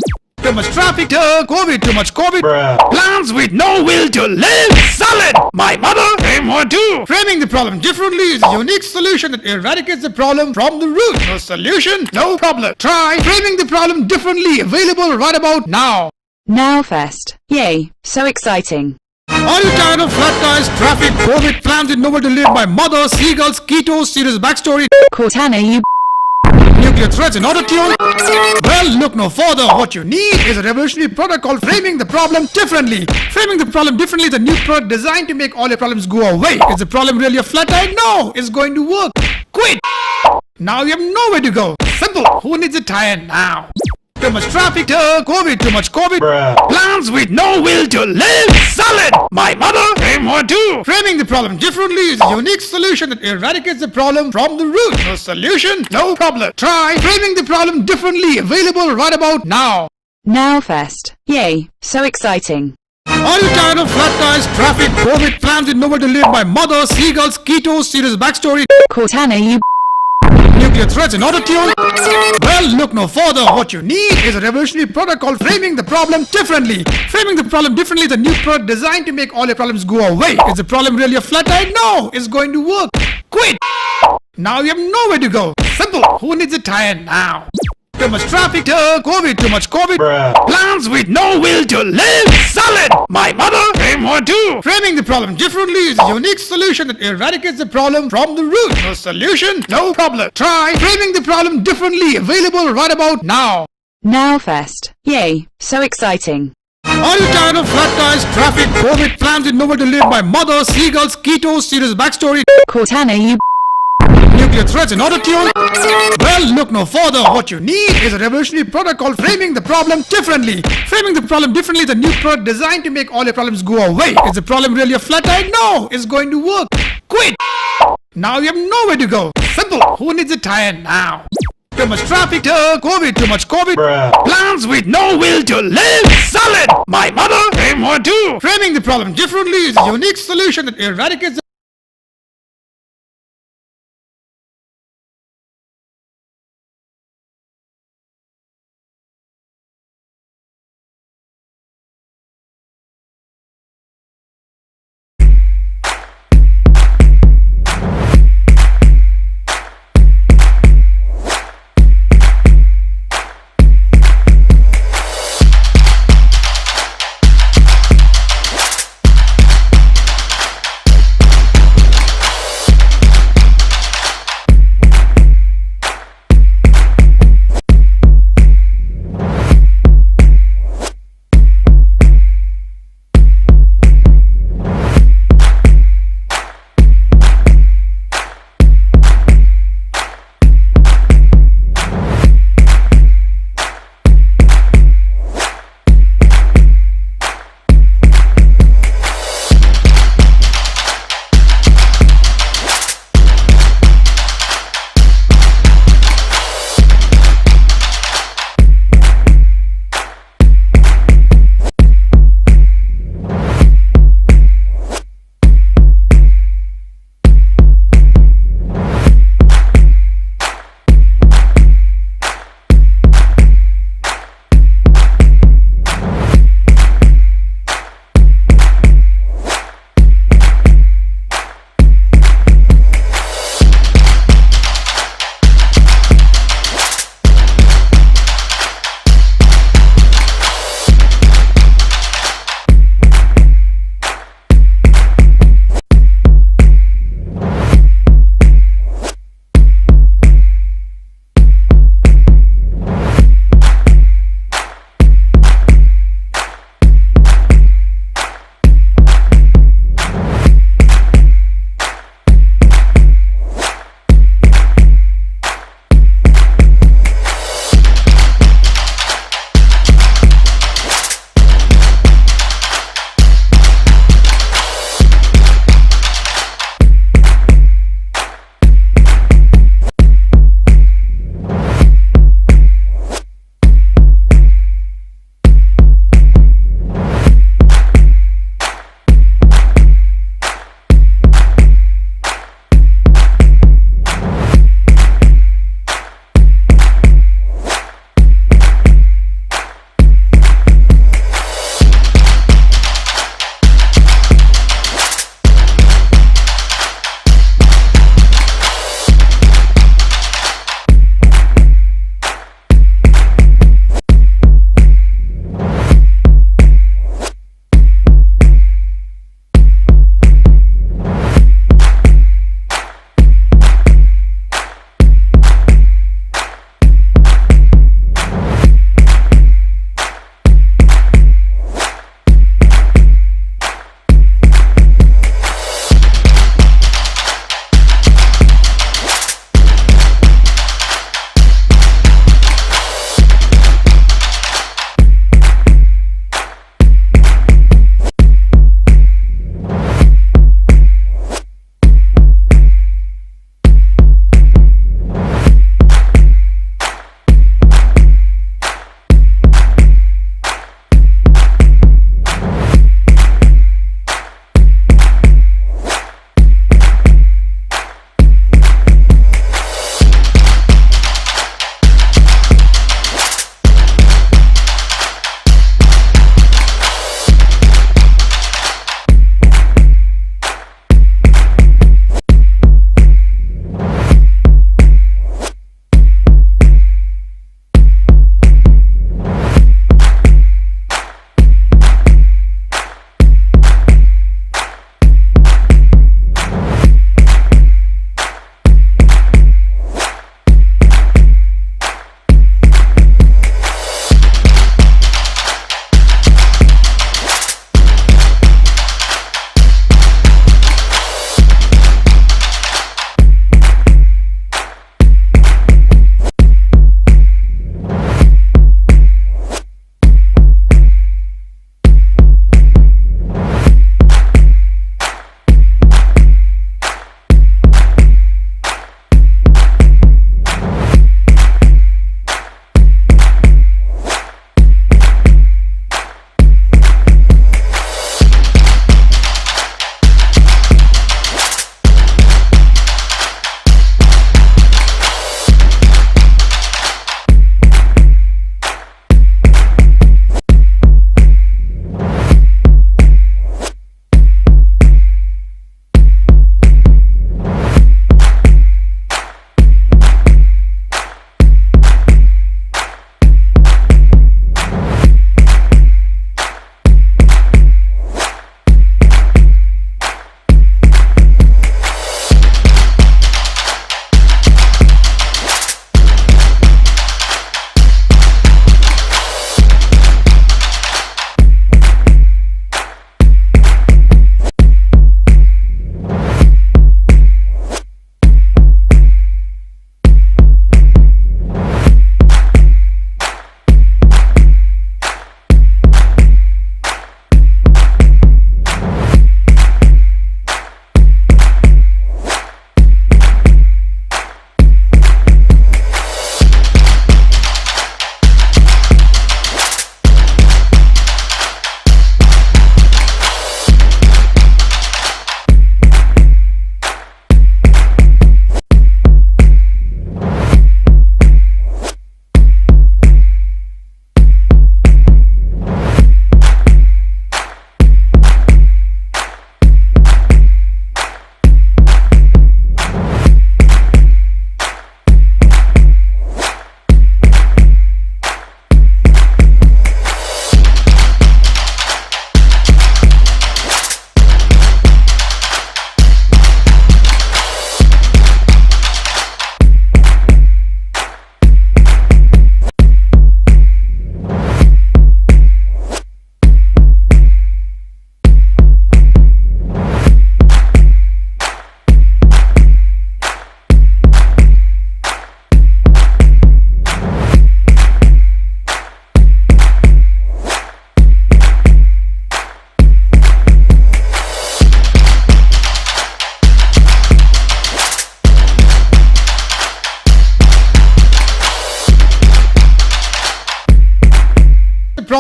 Too much traffic, COVID, too much COVID. Plans with no will to live. Solid. My mother, aim one too. Framing the problem differently is a unique solution that eradicates the problem from the root. No solution, no problem. Try framing the problem differently. Available right about now. Now Fest. Yay, so exciting. Are you tired of flat tires, traffic, COVID, plans in nowhere to live by mother, seagulls, keto, serious backstory, Cortana, you nuclear threats in auto tune? Well, look no further. What you need is a revolutionary product called framing the problem differently. Framing the problem differently is a new product designed to make all your problems go away. Is the problem really a flat tire? No, it's going to work. Quit! Now you have nowhere to go. Simple. Who needs a tire now? Too much traffic, COVID, too much COVID. Plans with no will to live. Solid. My mother, aim one too. Framing the problem differently is a unique solution that eradicates the problem from the root. No solution, no problem. Try framing the problem differently. Available right about now. Now Fest. Yay, so exciting. Are you tired of flat tires, traffic, COVID, plans with nowhere to live by mother, seagulls, keto, serious backstory, Cortana, you nuclear threats in auto tune? Well, look no further. What you need is a revolutionary product called framing the problem differently. Framing the problem differently is a new product designed to make all your problems go away. Is the problem really a flat tire? No, it's going to work. Quit! Now you have nowhere to go. Simple. Who needs a tire now? Too much traffic, COVID, too much COVID. Plans with no will to live. Solid. My mother, aim one too. Framing the problem differently is a unique solution that eradicates the problem from the root. No solution, no problem. Try framing the problem differently. Available right about now. Now Fest. Yay, so exciting. Are you tired of flat tires, traffic, COVID, plans with nowhere to live by mother, seagulls, keto, serious backstory, Cortana, you nuclear threats in auto tune? Well, look no further. What you need is a revolutionary product called framing the problem differently. Framing the problem differently is a new product designed to make all your problems go away. Is the problem really a flat tire? No, it's going to work. Quit! Now you have nowhere to go. Simple. Who needs a tire now? Too much traffic, COVID, too much COVID. Plans with no will to live. Solid. My mother, aim one too. Framing the problem differently is a unique solution that eradicates the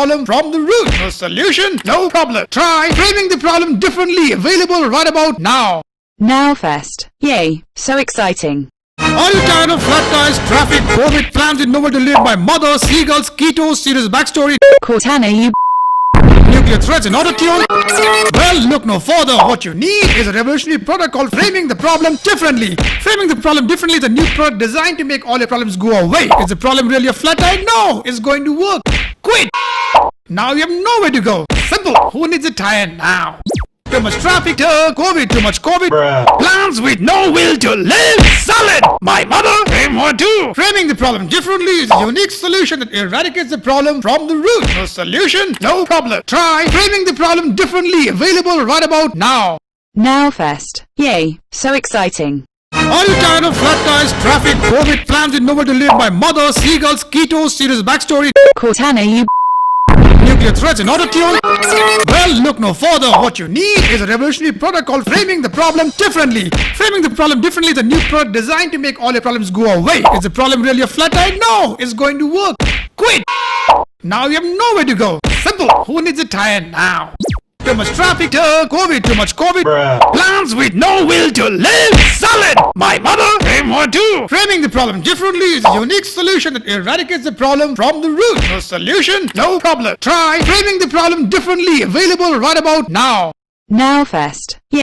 problem from the root. No solution, no problem. Try framing the problem differently. Available right about now. Now first. Yay, so exciting. Are you tired of flat tires, traffic, COVID, plans with nowhere to live, my mother, seagulls, ketos, serious backstory, Cortana, you nuclear threats and autotune? Well, look no further. What you need is a revolutionary product called framing the problem differently. Framing the problem differently is a new product designed to make all your problems go away. Is the problem really a flat tire? No, it's going to work. Quit. Now you have nowhere to go. Simple. Who needs a tire now? Too much traffic, COVID, too much COVID. Bruh. Plans with no will to live. Solid. My mother, frame one too. Framing the problem differently is a unique solution that eradicates the problem from the root. No solution, no problem. Try framing the problem differently. Available right about now. Now first. Yay, so exciting. Are you tired of flat tires, traffic, COVID, plans with nowhere to live, my mother, seagulls, ketos, serious backstory, Cortana, you nuclear threats and autotune? Well, look no further. What you need is a revolutionary product called framing the problem differently. Framing the problem differently is a new product designed to make all your problems go away. Is the problem really a flat tire? No, it's going to work. Quit. Now you have nowhere to go. Simple. Who needs a tire now? Too much traffic, COVID, too much COVID. Bruh. Plans with no will to live. Solid. My mother, frame one too. Framing the problem differently is a unique solution that eradicates the problem from the root. No solution, no problem. Try framing the problem differently. Available right about now. now first. Yay.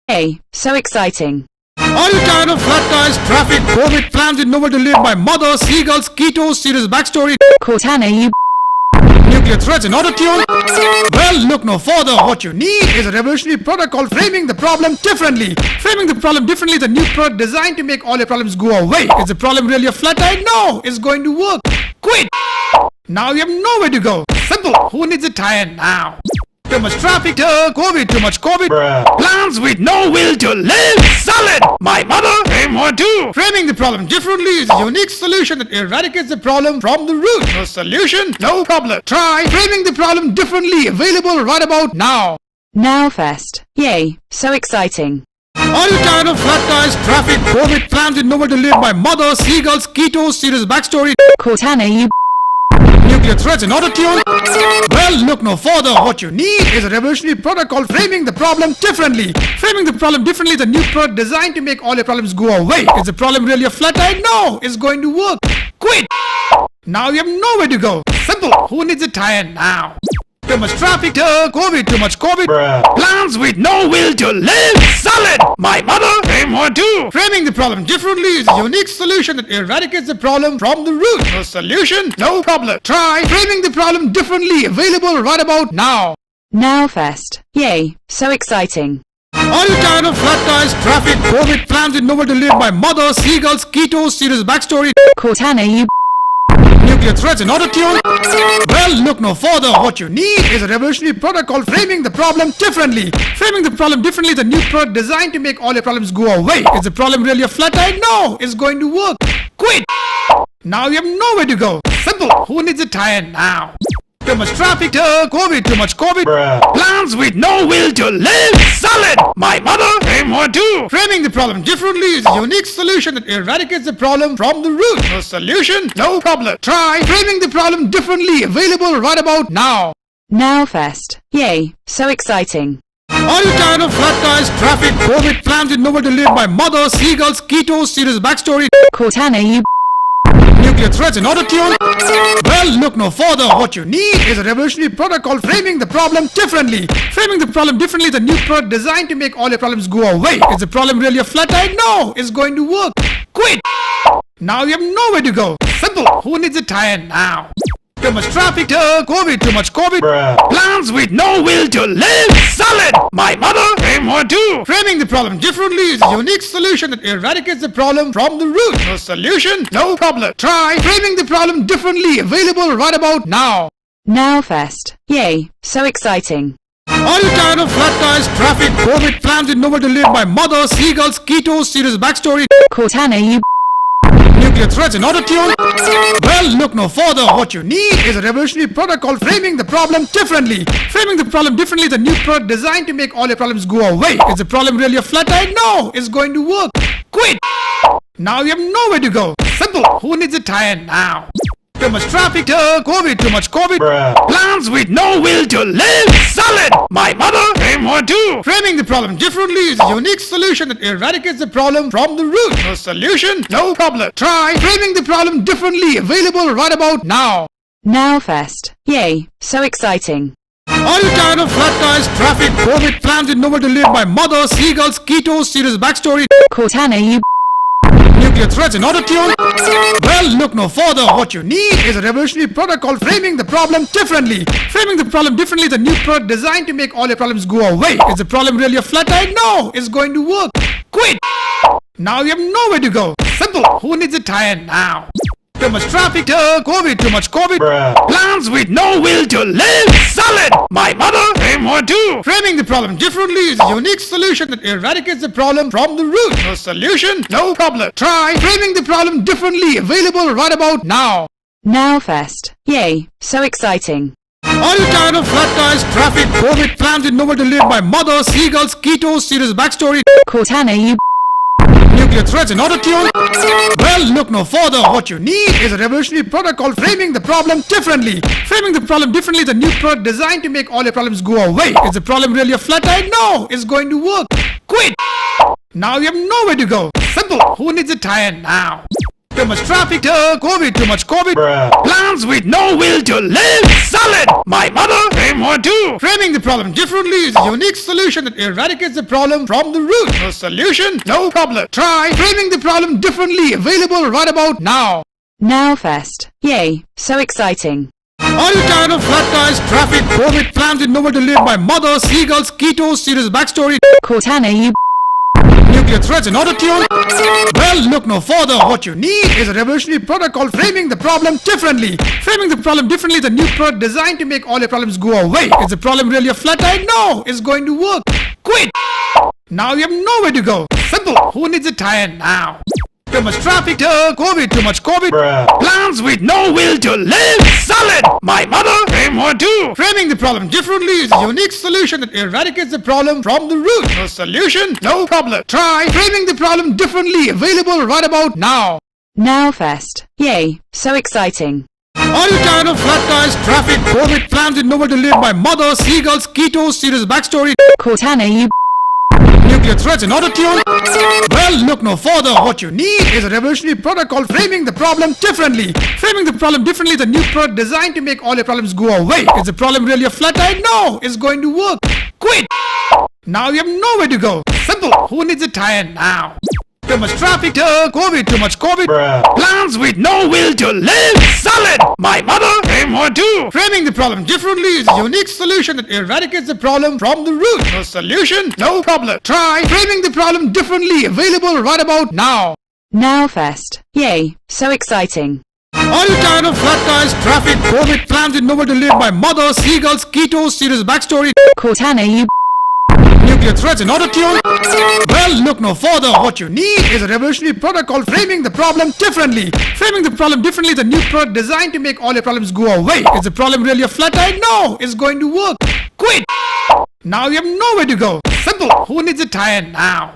Yay, so exciting. Are you tired of flat tires, traffic, COVID, plans with nowhere to live, my mother, seagulls, keto, serious backstory, Cortana, you nuclear threats and auto-tune? Well, look no further. What you need is a revolutionary product called framing the problem differently. Framing the problem differently is a new product designed to make all your problems go away. Is the problem really a flat tire? No, it's going to work. Quit! Now you have nowhere to go. Simple. Who needs a tire now? Too much traffic, COVID, too much COVID. Bruh. Plans with no will to live. Solid. My mother, aim or do. Framing the problem differently is a unique solution that eradicates the problem from the root. No solution, no problem. Try framing the problem differently. Available right about now. Now first. Yay, so exciting. Are you tired of flat tires, traffic, COVID, plans with nowhere to live, my mother, seagulls, keto, serious backstory, Cortana, you nuclear threats and auto-tune? Well, look no further. What you need is a revolutionary product called framing the problem differently. Framing the problem differently is a new product designed to make all your problems go away. Is the problem really a flat tire? No, it's going to work. Quit! Now you have nowhere to go. Simple. Who needs a tire now? Too much traffic, COVID, too much COVID. Bruh. Plans with no will to live. Solid. My mother, aim or do. Framing the problem differently is a unique solution that eradicates the problem from the root. No solution, no problem. Try framing the problem differently. Available right about now. Now first. Yay, so exciting. Are you tired of flat tires, traffic, COVID, plans with nowhere to live, my mother, seagulls, keto, serious backstory, Cortana, you nuclear threats and auto-tune? Well, look no further. What you need is a revolutionary product called framing the problem differently. Framing the problem differently is a new product designed to make all your problems go away. Is the problem really a flat tire? No, it's going to work. Quit! Now you have nowhere to go. Simple. Who needs a tire now? Too much traffic, COVID, too much COVID. Bruh. Plans with no will to live. Solid. My mother, aim or do. Framing the problem differently is a unique solution that eradicates the problem from the root. No solution, no problem. Try framing the problem differently. Available right about now. Now first. Yay, so exciting. Are you tired of flat tires, traffic, COVID, plans with nowhere to live, my mother, seagulls, keto, serious backstory, Cortana, you nuclear threats and auto-tune? Well, look no further. What you need is a revolutionary product called framing the problem differently. Framing the problem differently is a new product designed to make all your problems go away. Is the problem really a flat tire? No, it's going to work. Quit! Now you have nowhere to go. Simple. Who needs a tire now? Too much traffic, COVID, too much COVID. Bruh. Plans with no will to live. Solid. My mother, aim or do. Framing the problem differently is a unique solution that eradicates the problem from the root. No solution, no problem. Try framing the problem differently. Available right about now. Now first. Yay, so exciting. Are you tired of flat tires, traffic, COVID, plans with nowhere to live, my mother, seagulls, keto, serious backstory, Cortana, you nuclear threats and auto-tune? Well, look no further. What you need is a revolutionary product called framing the problem differently. Framing the problem differently is a new product designed to make all your problems go away. Is the problem really a flat tire? No, it's going to work. Quit! Now you have nowhere to go. Simple. Who needs a tire now? Too much traffic, COVID, too much COVID. Bruh. Plans with no will to live. Solid. My mother, aim or do. Framing the problem differently is a unique solution that eradicates the problem from the root. No solution, no problem. Try framing the problem differently. Available right about now. Now first. Yay, so exciting. Are you tired of flat tires, traffic, COVID, plans with nowhere to live, my mother, seagulls, keto, serious backstory, Cortana, you nuclear threats and auto-tune? Well, look no further. What you need is a revolutionary product called framing the problem differently. Framing the problem differently is a new product designed to make all your problems go away. Is the problem really a flat tire? No, it's going to work. Quit! Now you have nowhere to go. Simple. Who needs a tire now? Too much traffic, COVID, too much COVID. Bruh. Plans with no will to live. Solid. My mother, aim or do. Framing the problem differently is a unique solution that eradicates the problem from the root. No solution, no problem. Try framing the problem differently. Available right about now. Now first. Yay, so exciting. Are you tired of flat tires, traffic, COVID, plans with nowhere to live, my mother, seagulls, keto, serious backstory, Cortana, you nuclear threats and auto-tune? Well, look no further. What you need is a revolutionary product called framing the problem differently. Framing the problem differently is a new product designed to make all your problems go away. Is the problem really a flat tire? No, it's going to work. Quit! Now you have nowhere to go. Simple. Who needs a tire now? Too much traffic, COVID, too much COVID. Plans with no will to live. Solid. My mother, frame one too. Framing the problem differently is a unique solution that eradicates the problem from the root. No solution, no problem. Try framing the problem differently. Available right about now. Now first. Yay, so exciting. Are you tired of flat tires, traffic, COVID, plans with nowhere to live? My mother, seagulls, ketos, serious backstory. Cortana, you Nuclear threats and auto-tune? Well, look no further. What you need is a revolutionary product called framing the problem differently. Framing the problem differently is a new product designed to make all your problems go away. Is the problem really a flat tire? No, it's going to work. Quit. Now you have nowhere to go. Simple. Who needs a tire now? Too much traffic, COVID, too much COVID. Plans with no will to live. Solid. My mother, frame one too. Framing the problem differently is a unique solution that eradicates the problem from the root. No solution, no problem. Try framing the problem differently. Available right about now. Now first. Yay, so exciting. Are you tired of flat tires, traffic, COVID, plans with nowhere to live? My mother, seagulls, ketos, serious backstory. Cortana, you Nuclear threats and auto-tune? Well, look no further. What you need is a revolutionary product called framing the problem differently. Framing the problem differently is a new product designed to make all your problems go away. Is the problem really a flat tire? No, it's going to work. Quit. Now you have nowhere to go. Simple. Who needs a tire now? Too much traffic, COVID, too much COVID. Plans with no will to live. Solid. My mother, frame one too. Framing the problem differently is a unique solution that eradicates the problem from the root. No solution, no problem. Try framing the problem differently. Available right about now. Now first. Yay, so exciting. Are you tired of flat tires, traffic, COVID, plans with nowhere to live? My mother, seagulls, ketos, serious backstory. Cortana, you Nuclear threats and auto-tune? Well, look no further. What you need is a revolutionary product called framing the problem differently. Framing the problem differently is a new product designed to make all your problems go away. Is the problem really a flat tire? No, it's going to work. Quit. Now you have nowhere to go. Simple. Who needs a tire now?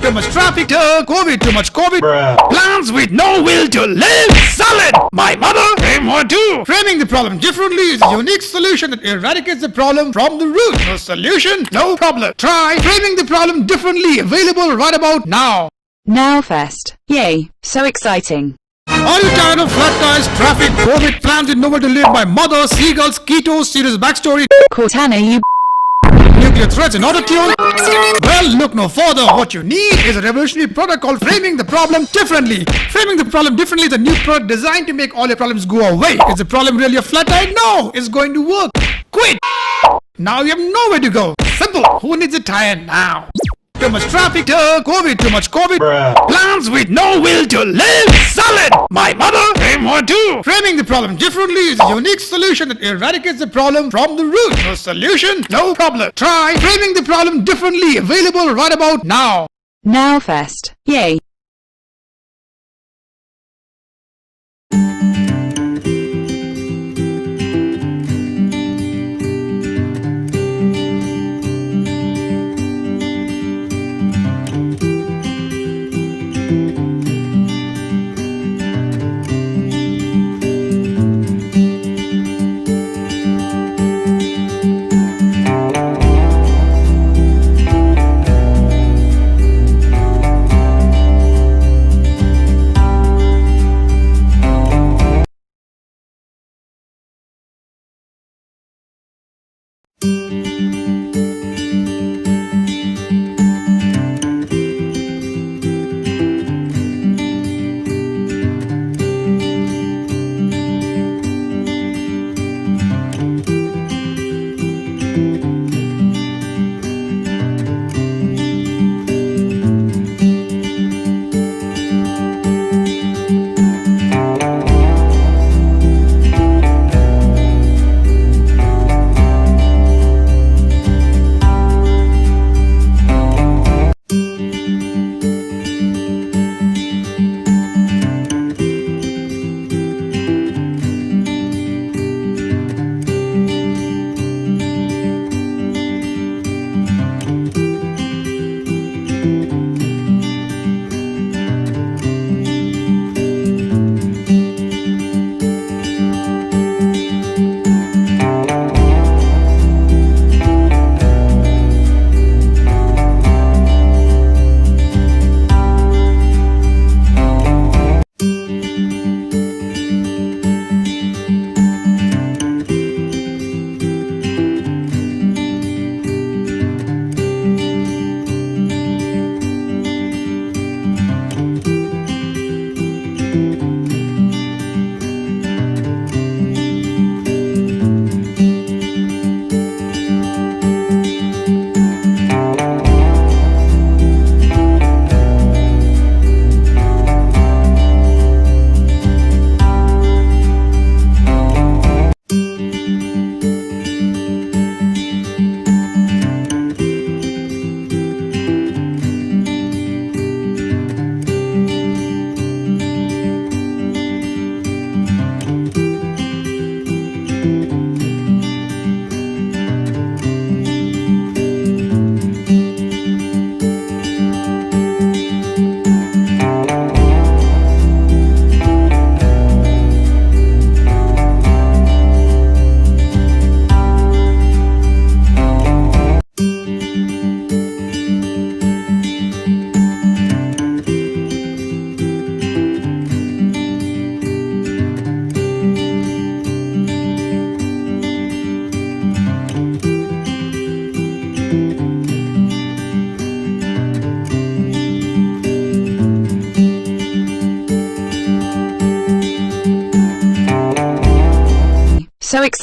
Too much traffic, COVID, too much COVID. Plans with no will to live. Solid. My mother, frame one too. Framing the problem differently is a unique solution that eradicates the problem from the root. No solution, no problem. Try framing the problem differently. Available right about now. Now first. Yay, so exciting. Are you tired of flat tires, traffic, COVID, plans with nowhere to live? My mother, seagulls, ketos, serious backstory. Cortana, you Nuclear threats and auto-tune? Well, look no further. What you need is a revolutionary product called framing the problem differently. Framing the problem differently is a new product designed to make all your problems go away. Is the problem really a flat tire? No, it's going to work. Quit. Now you have nowhere to go. Simple. Who needs a tire now? Too much traffic, COVID, too much COVID. Plans with no will to live. Solid. My mother, frame one too. Framing the problem differently is a unique solution that eradicates the problem from the root. No solution, no problem. Try framing the problem differently. Available right about now. Now first. Yay.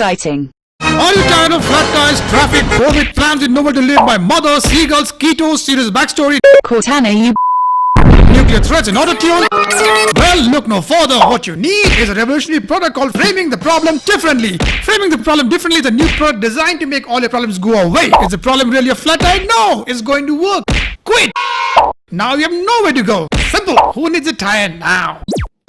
exciting. Are you tired of flat tires, traffic, COVID, plans with nowhere to live, my mother, seagulls, ketos, serious backstory, Cortana, you nuclear threats and auto-tune? Well, look no further. What you need is a revolutionary product called framing the problem differently. Framing the problem differently is a new product designed to make all your problems go away. Is the problem really a flat tire? No, it's going to work. Quit! Now you have nowhere to go. Simple. Who needs a tire now?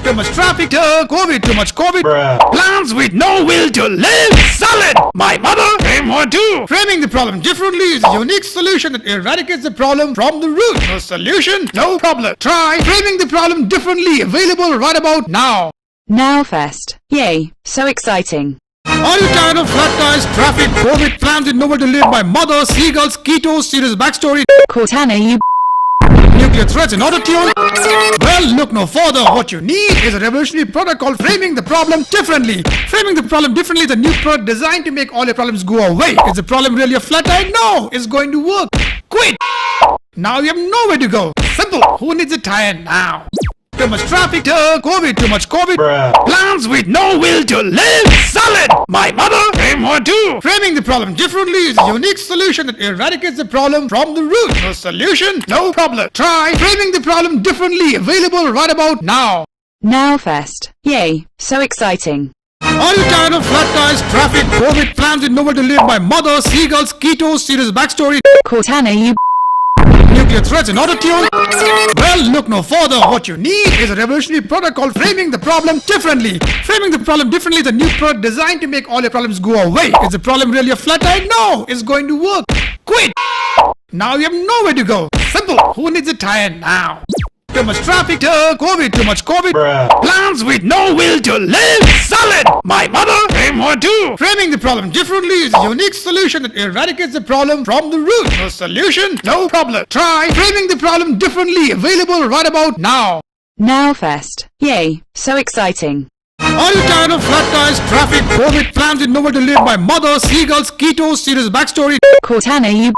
Too much traffic, COVID, too much COVID. Bruh. Plans with no will to live. Solid. My mother, frame or do. Framing the problem differently is a unique solution that eradicates the problem from the root. No solution, no problem. Try framing the problem differently. Available right about now. Now Fest. Yay, so exciting. Are you tired of flat tires, traffic, COVID, plans with nowhere to live, my mother, seagulls, ketos, serious backstory, Cortana, you nuclear threats and auto-tune? Well, look no further. What you need is a revolutionary product called framing the problem differently. Framing the problem differently is a new product designed to make all your problems go away. Is the problem really a flat tire? No, it's going to work. Quit! Now you have nowhere to go. Simple. Who needs a tire now? Too much traffic, COVID, too much COVID. Bruh. Plans with no will to live. Solid. My mother, frame or do. Framing the problem differently is a unique solution that eradicates the problem from the root. No solution, no problem. Try framing the problem differently. Available right about now. Now Fest. Yay, so exciting. Are you tired of flat tires, traffic, COVID, plans with nowhere to live, my mother, seagulls, ketos, serious backstory, Cortana, you nuclear threats and auto-tune? Well, look no further. What you need is a revolutionary product called framing the problem differently. Framing the problem differently is a new product designed to make all your problems go away. Is the problem really a flat tire? No, it's going to work. Quit! Now you have nowhere to go. Simple. Who needs a tire now? Too much traffic, COVID, too much COVID. Bruh. Plans with no will to live. Solid. My mother, frame or do. Framing the problem differently is a unique solution that eradicates the problem from the root. No solution, no problem. Try framing the problem differently. Available right about now. Now Fest. Yay, so exciting. Are you tired of flat tires, traffic, COVID, plans with nowhere to live, my mother, seagulls, ketos, serious backstory, Cortana, you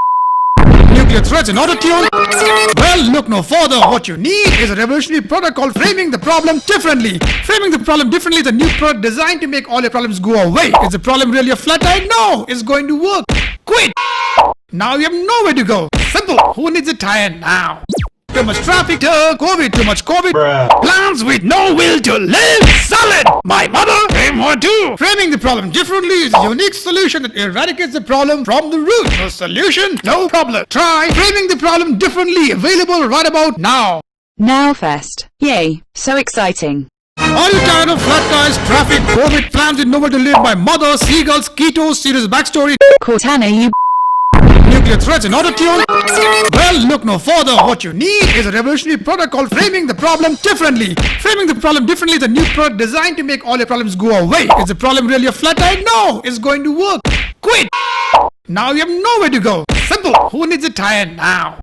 nuclear threats and auto-tune? Well, look no further. What you need is a revolutionary product called framing the problem differently. Framing the problem differently is a new product designed to make all your problems go away. Is the problem really a flat tire? No, it's going to work. Quit! Now you have nowhere to go. Simple. Who needs a tire now? Too much traffic, COVID, too much COVID. Bruh. Plans with no will to live. Solid. My mother, frame or do. Framing the problem differently is a unique solution that eradicates the problem from the root. No solution, no problem. Try framing the problem differently. Available right about now. Now Fest. Yay, so exciting. Are you tired of flat tires, traffic, COVID, plans with nowhere to live, my mother, seagulls, ketos, serious backstory, Cortana, you nuclear threats and auto-tune? Well, look no further. What you need is a revolutionary product called framing the problem differently. Framing the problem differently is a new product designed to make all your problems go away. Is the problem really a flat tire? No, it's going to work. Quit! Now you have nowhere to go. Simple. Who needs a tire now?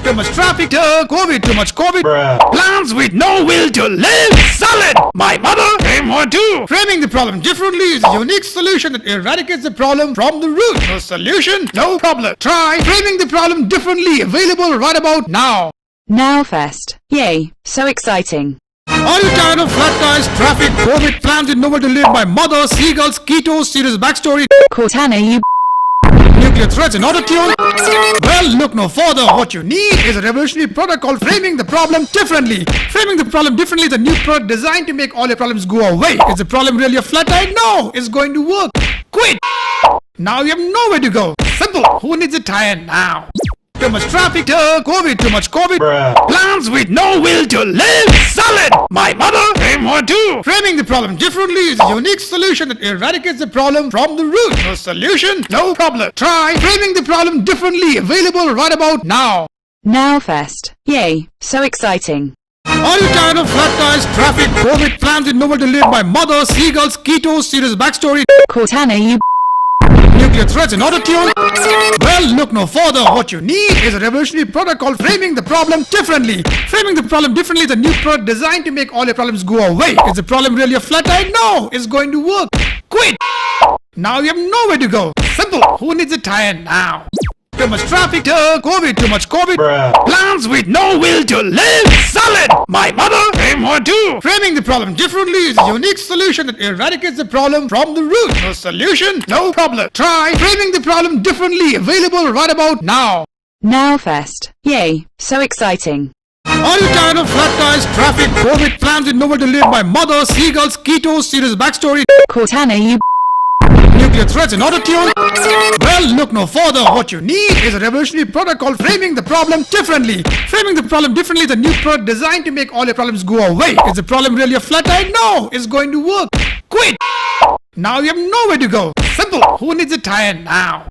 Too much traffic, COVID, too much COVID. Bruh. Plans with no will to live. Solid. My mother, frame or do. Framing the problem differently is a unique solution that eradicates the problem from the root. No solution, no problem. Try framing the problem differently. Available right about now. Now Fest. Yay, so exciting. Are you tired of flat tires, traffic, COVID, plans with nowhere to live, my mother, seagulls, ketos, serious backstory, Cortana, you nuclear threats and auto-tune? Well, look no further. What you need is a revolutionary product called framing the problem differently. Framing the problem differently is a new product designed to make all your problems go away. Is the problem really a flat tire? No, it's going to work. Quit! Now you have nowhere to go. Simple. Who needs a tire now? Too much traffic, COVID, too much COVID. Bruh. Plans with no will to live. Solid. My mother, frame or do. Framing the problem differently is a unique solution that eradicates the problem from the root. No solution, no problem. Try framing the problem differently. Available right about now. Now Fest. Yay, so exciting. Are you tired of flat tires, traffic, COVID, plans with nowhere to live, my mother, seagulls, ketos, serious backstory, Cortana, you nuclear threats and auto-tune? Well, look no further. What you need is a revolutionary product called framing the problem differently. Framing the problem differently is a new product designed to make all your problems go away. Is the problem really a flat tire? No, it's going to work. Quit! Now you have nowhere to go. Simple. Who needs a tire now? Too much traffic, COVID, too much COVID. Plans with no will to live. Solid. My mother, aim or do. Framing the problem differently is a unique solution that eradicates the problem from the root. No solution, no problem. Try framing the problem differently. Available right about now. Now first. Yay, so exciting. Are you tired of flat tires, traffic, COVID, plans with nowhere to live? My mother, seagulls, keto, serious backstory. Cortana, you Nuclear threats in auto tune? Well, look no further. What you need is a revolutionary product called framing the problem differently. Framing the problem differently is a new product designed to make all your problems go away. Is the problem really a flat tire? No, it's going to work. Quit. Now you have nowhere to go. Simple. Who needs a tire now?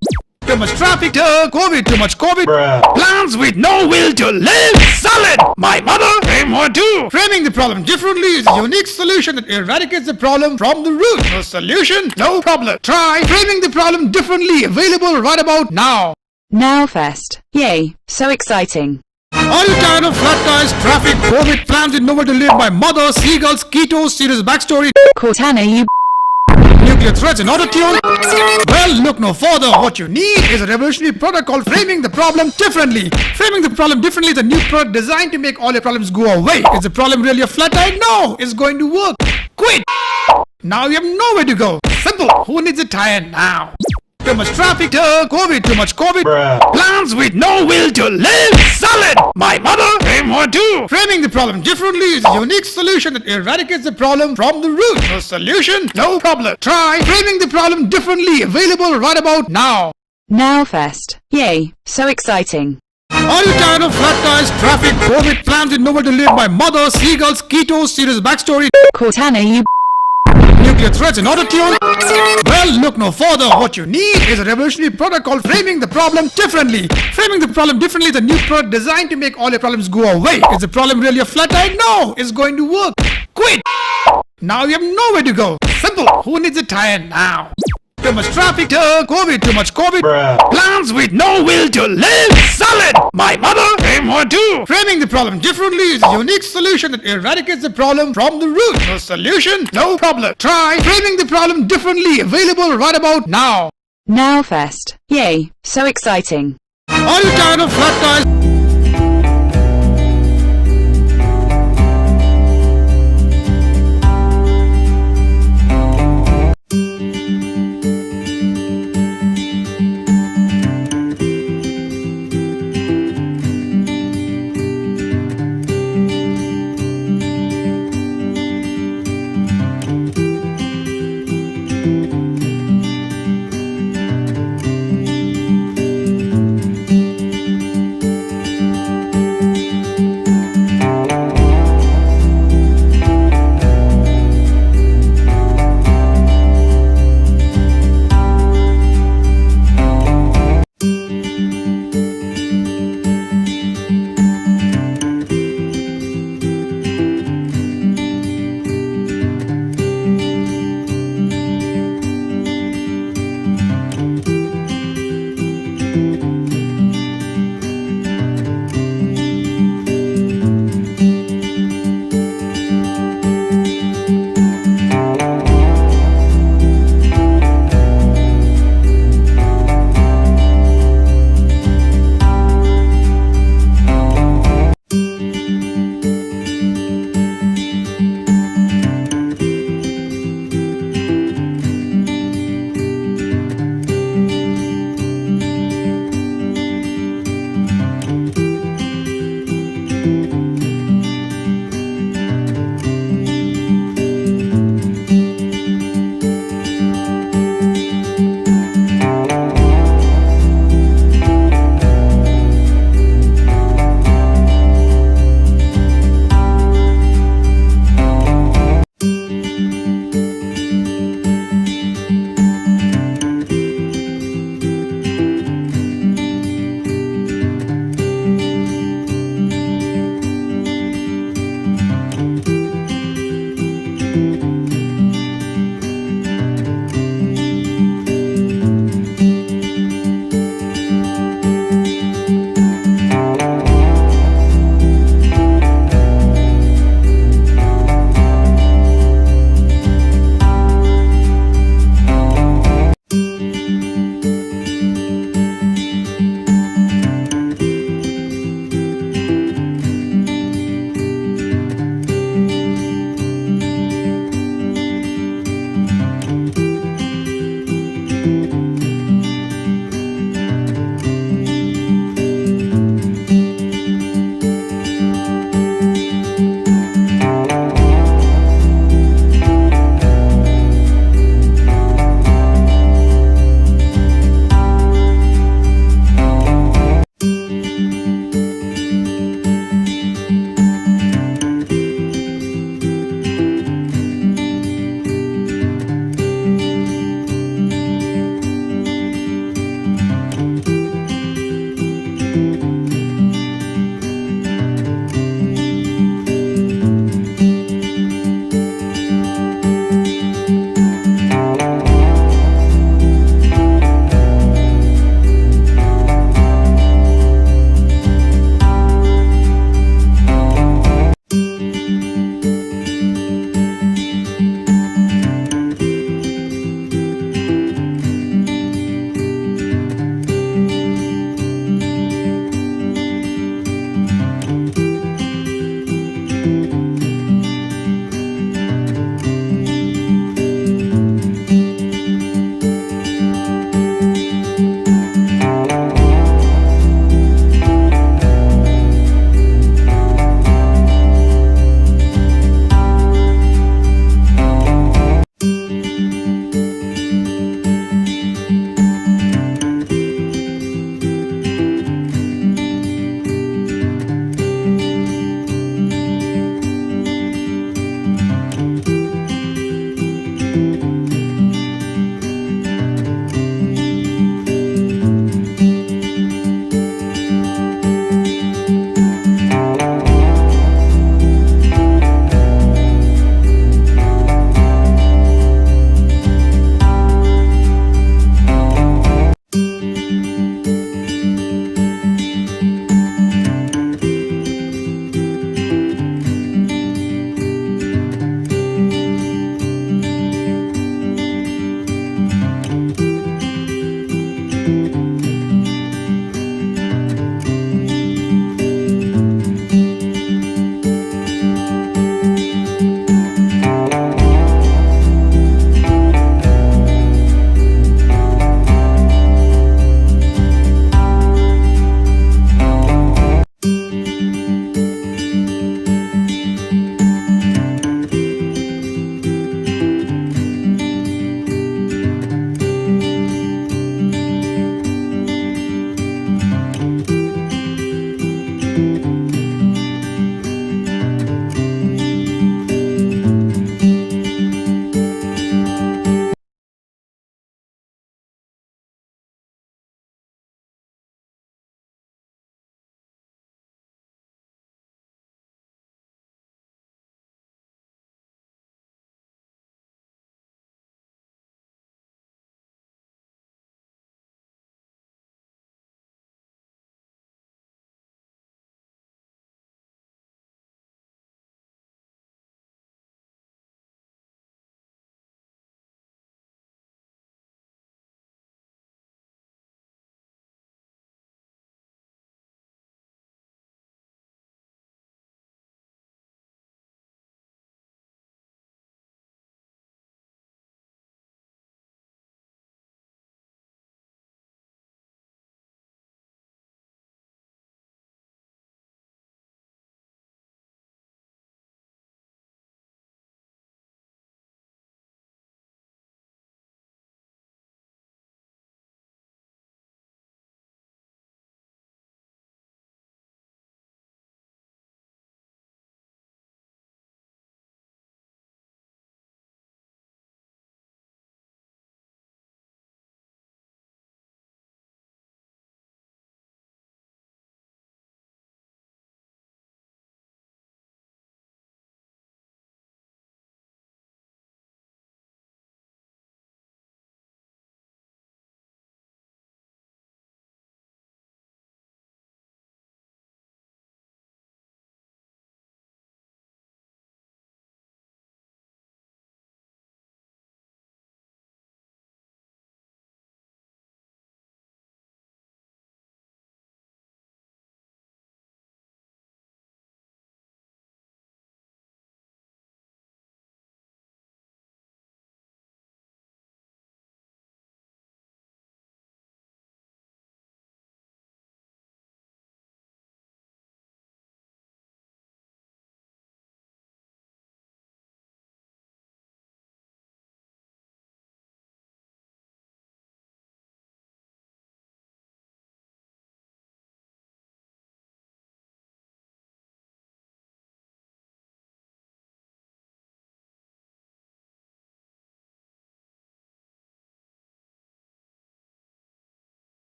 Too much traffic, COVID, too much COVID. Plans with no will to live. Solid. My mother, aim or do. Framing the problem differently is a unique solution that eradicates the problem from the root. No solution, no problem. Try framing the problem differently. Available right about now. now first. Yay, so exciting. Are you tired of flat tires, traffic, COVID, plans with nowhere to live? My mother, seagulls, keto, serious backstory. Cortana, you Nuclear threats in auto tune? Well, look no further. What you need is a revolutionary product called framing the problem differently. Framing the problem differently is a new product designed to make all your problems go away. Is the problem really a flat tire? No, it's going to work. Quit. Now you have nowhere to go. Simple. Who needs a tire now? Too much traffic, COVID, too much COVID. Plans with no will to live. Solid. My mother, aim or do. Framing the problem differently is a unique solution that eradicates the problem from the root. No solution, no problem. Try framing the problem differently. Available right about now. now first. Yay, so exciting. Are you tired of flat tires, traffic, COVID, plans with nowhere to live? My mother, seagulls, keto, serious backstory. Cortana, you Nuclear threats in auto tune? Well, look no further. What you need is a revolutionary product called framing the problem differently. Framing the problem differently is a new product designed to make all your problems go away. Is the problem really a flat tire? No, it's going to work. Quit. Now you have nowhere to go. Simple. Who needs a tire now? Too much traffic, COVID, too much COVID. Plans with no will to live. Solid. My mother, aim or do. Framing the problem differently is a unique solution that eradicates the problem from the root. No solution, no problem. Try framing the problem differently. Available right about now. now first. Yay, so exciting. Are you tired of flat tires?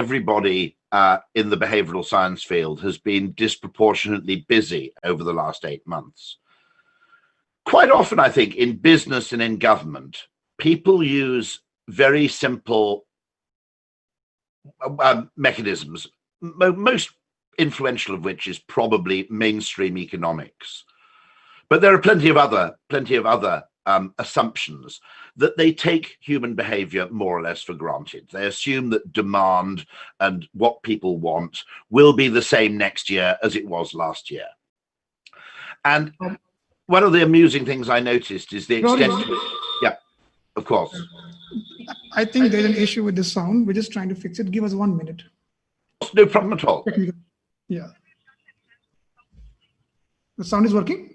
everybody in the behavioral science field has been disproportionately busy over the last 8 months. Quite often, I think, in business and in government, people use very simple mechanisms, most influential of which is probably mainstream economics. But there are plenty of other assumptions that they take human behavior more or less for granted. They assume that demand and what people want will be the same next year as it was last year. And one of the amusing things I noticed is the extent to which, yeah, of course. I think there's an issue with the sound. We're just trying to fix it. Give us 1 minute. No problem at all. Yeah. The sound is working?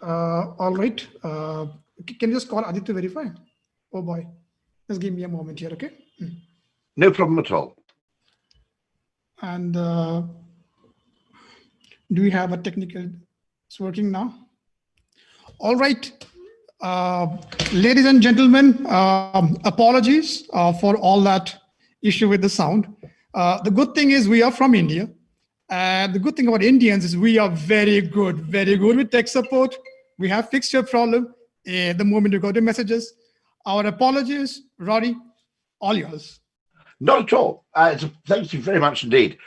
All right. Can you just call Adit to verify? Oh boy. Just give me a moment here, okay? No problem at all. And do we have a technical, it's working now? All right. Ladies and gentlemen, apologies for all that issue with the sound. The good thing is we are from India. And the good thing about Indians is we are very good with tech support. We have fixed your problem the moment you got the messages. Our apologies, Roddy, all yours. Not at all. Thank you very much indeed.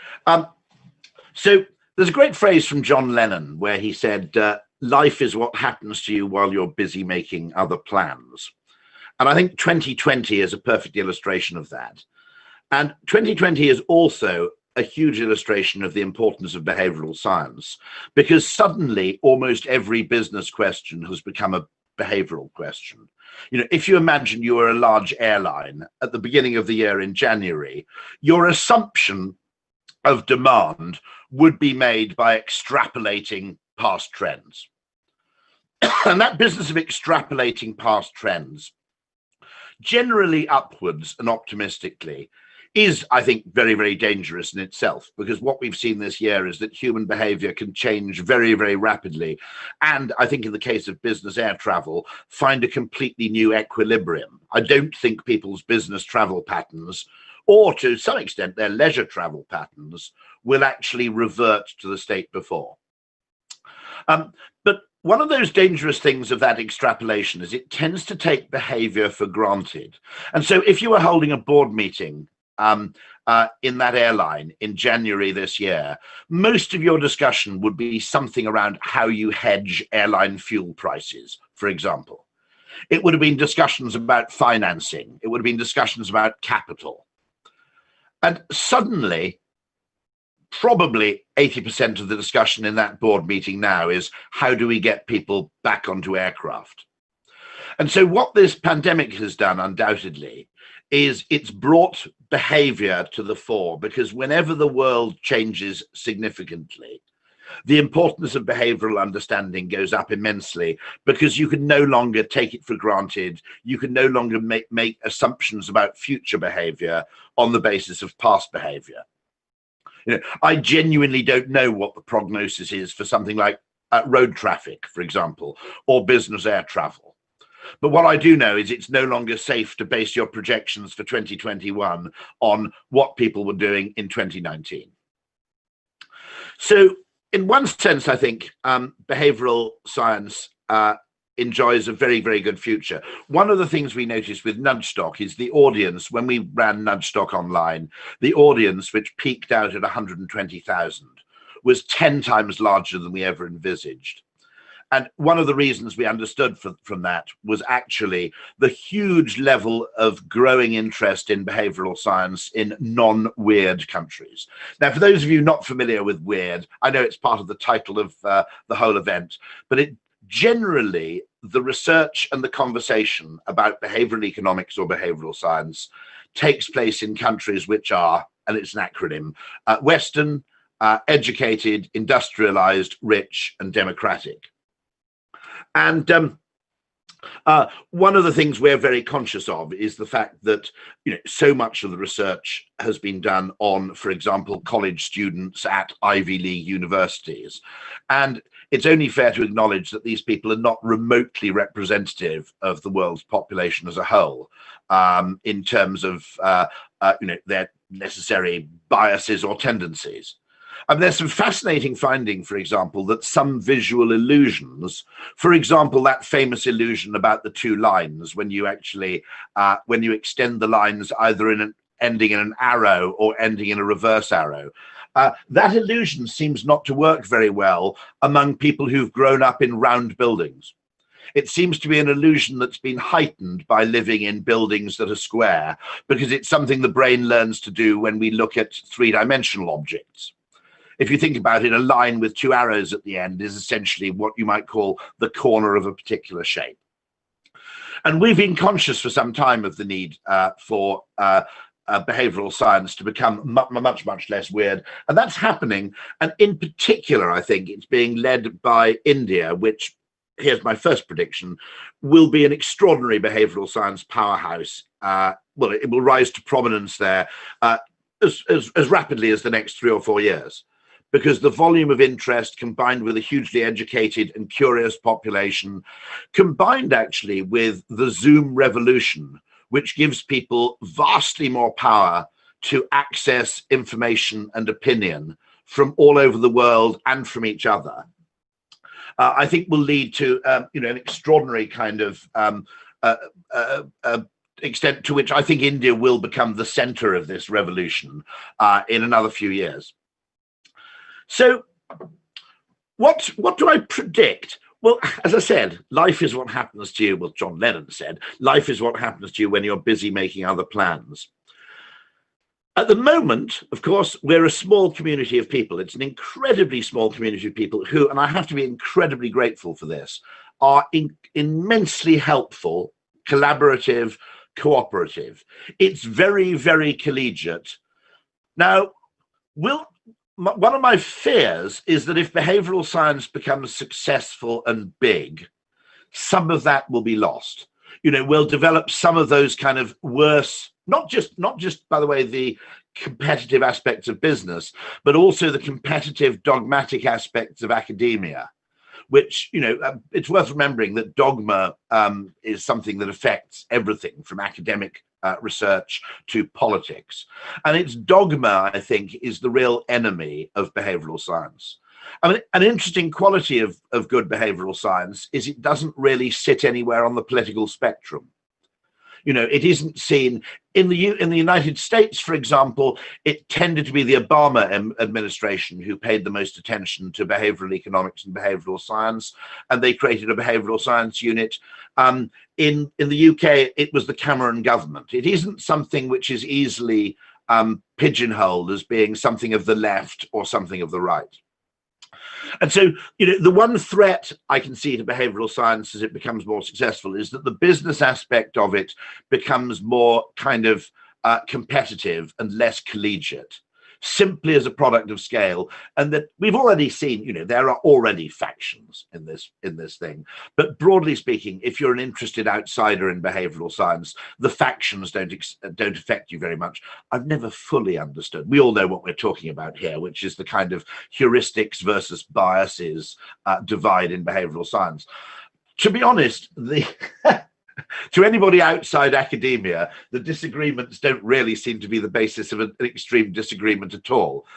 So there's a great phrase from John Lennon where he said, life is what happens to you while you're busy making other plans. And I think 2020 is a perfect illustration of that. And 2020 is also a huge illustration of the importance of behavioral science, because suddenly almost every business question has become a behavioral question. You know, if you imagine you were a large airline at the beginning of the year in January, your assumption of demand would be made by extrapolating past trends. And that business of extrapolating past trends, generally upwards and optimistically, is, I think, very, very dangerous in itself, because what we've seen this year is that human behavior can change very, very rapidly. And I think in the case of business air travel, find a completely new equilibrium. I don't think people's business travel patterns, or to some extent their leisure travel patterns, will actually revert to the state before. But one of those dangerous things of that extrapolation is it tends to take behavior for granted. And so if you were holding a board meeting in that airline in January this year, most of your discussion would be something around how you hedge airline fuel prices, for example. It would have been discussions about financing. It would have been discussions about capital. And suddenly, probably 80% of the discussion in that board meeting now is how do we get people back onto aircraft? And so what this pandemic has done, undoubtedly, is it's brought behavior to the fore, because whenever the world changes significantly, the importance of behavioral understanding goes up immensely, because you can no longer take it for granted. You can no longer make assumptions about future behavior on the basis of past behavior. You know, I genuinely don't know what the prognosis is for something like road traffic, for example, or business air travel. But what I do know is it's no longer safe to base your projections for 2021 on what people were doing in 2019. So in one sense, I think behavioral science enjoys a very, very good future. One of the things we noticed with Nudgestock is the audience, when we ran Nudgestock online, the audience, which peaked out at 120,000, was 10 times larger than we ever envisaged. And one of the reasons we understood from that was actually the huge level of growing interest in behavioral science in non-weird countries. Now, for those of you not familiar with weird, I know it's part of the title of the whole event, but it generally, the research and the conversation about behavioral economics or behavioral science takes place in countries which are, and it's an acronym, Western, educated, industrialized, rich, and democratic. And one of the things we're very conscious of is the fact that, you know, so much of the research has been done on, for example, college students at Ivy League universities. And it's only fair to acknowledge that these people are not remotely representative of the world's population as a whole, in terms of their necessary biases or tendencies. There's some fascinating finding, for example, that some visual illusions, for example, that famous illusion about the two lines, when you actually, when you extend the lines either ending in an arrow or ending in a reverse arrow, that illusion seems not to work very well among people who've grown up in round buildings. It seems to be an illusion that's been heightened by living in buildings that are square, because it's something the brain learns to do when we look at three-dimensional objects. If you think about it, a line with two arrows at the end is essentially what you might call the corner of a particular shape. And we've been conscious for some time of the need for behavioral science to become much less weird. And that's happening. And in particular, I think it's being led by India, which, here's my first prediction, will be an extraordinary behavioral science powerhouse. Well, it will rise to prominence there as rapidly as the next 3 or 4 years, because the volume of interest, combined with a hugely educated and curious population, combined actually with the Zoom revolution, which gives people vastly more power to access information and opinion from all over the world and from each other, I think will lead to an extraordinary kind of extent to which I think India will become the center of this revolution in another few years. So what do I predict? Well, as I said, life is what happens to you. Well, John Lennon said, life is what happens to you when you're busy making other plans. At the moment, of course, we're a small community of people. It's an incredibly small community of people who, and I have to be incredibly grateful for this, are immensely helpful, collaborative, cooperative. It's very, very collegiate. Now, one of my fears is that if behavioral science becomes successful and big, some of that will be lost. We'll develop some of those kind of worse, not just, by the way, the competitive aspects of business, but also the competitive dogmatic aspects of academia, which, it's worth remembering that dogma is something that affects everything from academic research to politics. And its dogma, I think, is the real enemy of behavioral science. I mean, an interesting quality of good behavioral science is it doesn't really sit anywhere on the political spectrum. It isn't seen in the United States, for example. It tended to be the Obama administration who paid the most attention to behavioral economics and behavioral science, and they created a behavioral science unit. In the UK, it was the Cameron government. It isn't something which is easily pigeonholed as being something of the left or something of the right. And so, the one threat I can see to behavioral science as it becomes more successful is that the business aspect of it becomes more kind of competitive and less collegiate, simply as a product of scale. And that we've already seen, there are already factions in this thing. But broadly speaking, if you're an interested outsider in behavioral science, the factions don't affect you very much. I've never fully understood. We all know what we're talking about here, which is the kind of heuristics versus biases divide in behavioral science. To be honest, to anybody outside academia, the disagreements don't really seem to be the basis of an extreme disagreement at all.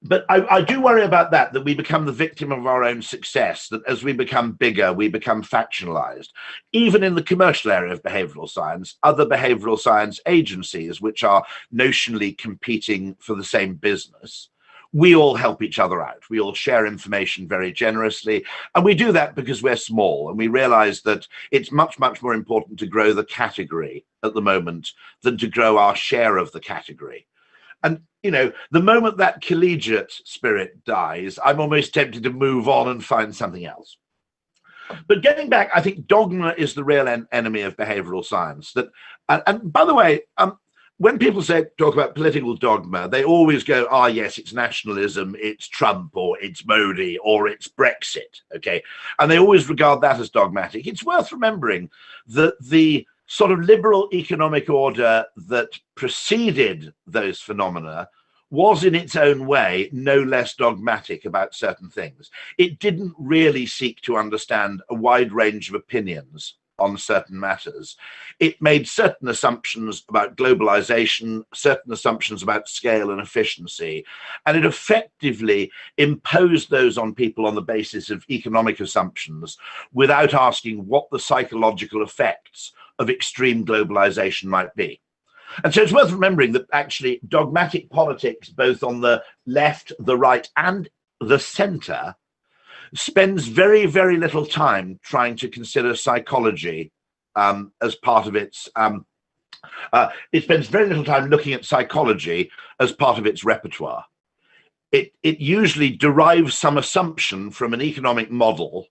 But I do worry about that we become the victim of our own success, that as we become bigger, we become factionalized. Even in the commercial area of behavioral science, other behavioral science agencies, which are notionally competing for the same business, we all help each other out. We all share information very generously. And we do that because we're small, and we realize that it's much more important to grow the category at the moment than to grow our share of the category. And, the moment that collegiate spirit dies, I'm almost tempted to move on and find something else. But getting back, I think dogma is the real enemy of behavioral science. And by the way, when people talk about political dogma, they always go, oh, yes, it's nationalism, it's Trump, or it's Modi, or it's Brexit, okay? And they always regard that as dogmatic. It's worth remembering that the sort of liberal economic order that preceded those phenomena was in its own way no less dogmatic about certain things. It didn't really seek to understand a wide range of opinions on certain matters. It made certain assumptions about globalization, certain assumptions about scale and efficiency, and it effectively imposed those on people on the basis of economic assumptions without asking what the psychological effects of extreme globalization might be. And so it's worth remembering that actually dogmatic politics, both on the left, the right, and the center, spends very, very little time trying to consider psychology as part of its. It spends very little time looking at psychology as part of its repertoire. It usually derives some assumption from an economic model,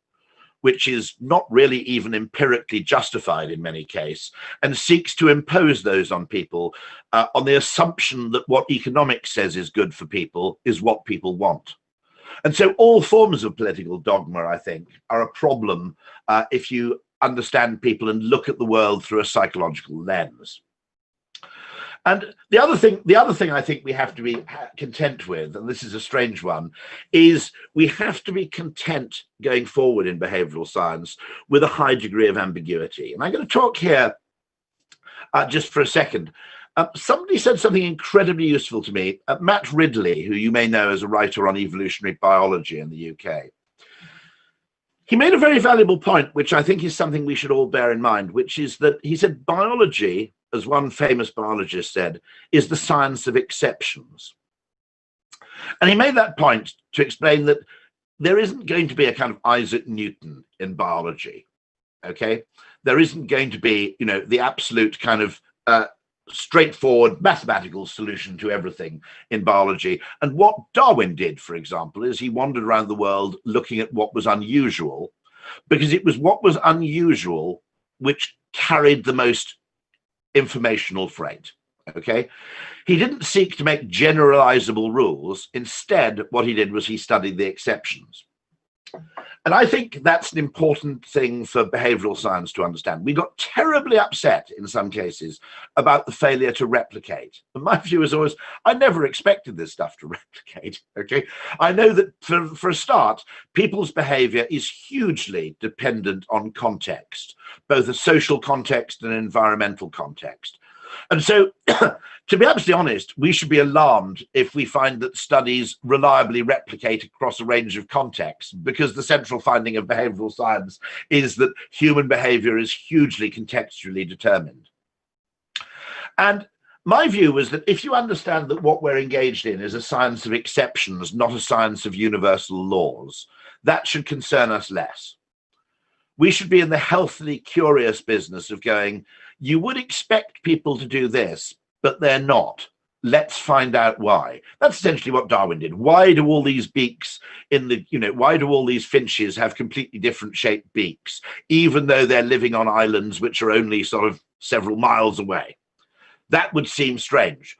which is not really even empirically justified in many cases, and seeks to impose those on people on the assumption that what economics says is good for people is what people want. And so all forms of political dogma, I think, are a problem if you understand people and look at the world through a psychological lens. And the other thing I think we have to be content with, and this is a strange one, is we have to be content going forward in behavioral science with a high degree of ambiguity. And I'm going to talk here just for a second. Somebody said something incredibly useful to me. Matt Ridley, who you may know as a writer on evolutionary biology in the UK, he made a very valuable point, which I think is something we should all bear in mind, which is that he said biology, as one famous biologist said, is the science of exceptions. And he made that point to explain that there isn't going to be a kind of Isaac Newton in biology, okay? There isn't going to be, you know, the absolute kind of straightforward mathematical solution to everything in biology. And what Darwin did, for example, is he wandered around the world looking at what was unusual, because it was what was unusual which carried the most informational freight. Okay, he didn't seek to make generalizable rules. Instead, what he did was he studied the exceptions. And I think that's an important thing for behavioral science to understand. We got terribly upset in some cases about the failure to replicate. And my view is always, I never expected this stuff to replicate. Okay, I know that for a start, people's behavior is hugely dependent on context, both a social context and an environmental context. And so, to be absolutely honest, we should be alarmed if we find that studies reliably replicate across a range of contexts, because the central finding of behavioral science is that human behavior is hugely contextually determined. And my view was that if you understand that what we're engaged in is a science of exceptions, not a science of universal laws, that should concern us less. We should be in the healthily curious business of going, you would expect people to do this, but they're not. Let's find out why. That's essentially what Darwin did. Why do all these beaks in the, why do all these finches have completely different shaped beaks, even though they're living on islands which are only sort of several miles away? That would seem strange.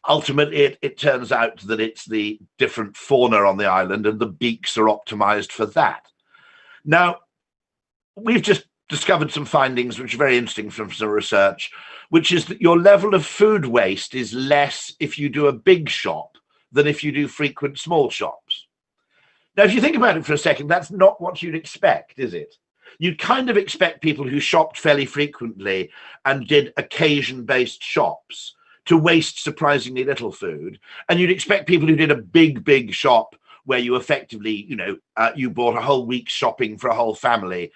Ultimately, it turns out that it's the different fauna on the island and the beaks are optimized for that. Now, we've just discovered some findings which are very interesting from some research, which is that your level of food waste is less if you do a big shop than if you do frequent small shops. Now, if you think about it for a second, that's not what you'd expect, is it? You'd kind of expect people who shopped fairly frequently and did occasion-based shops to waste surprisingly little food. And you'd expect people who did a big shop where you effectively, you bought a whole week's shopping for a whole family.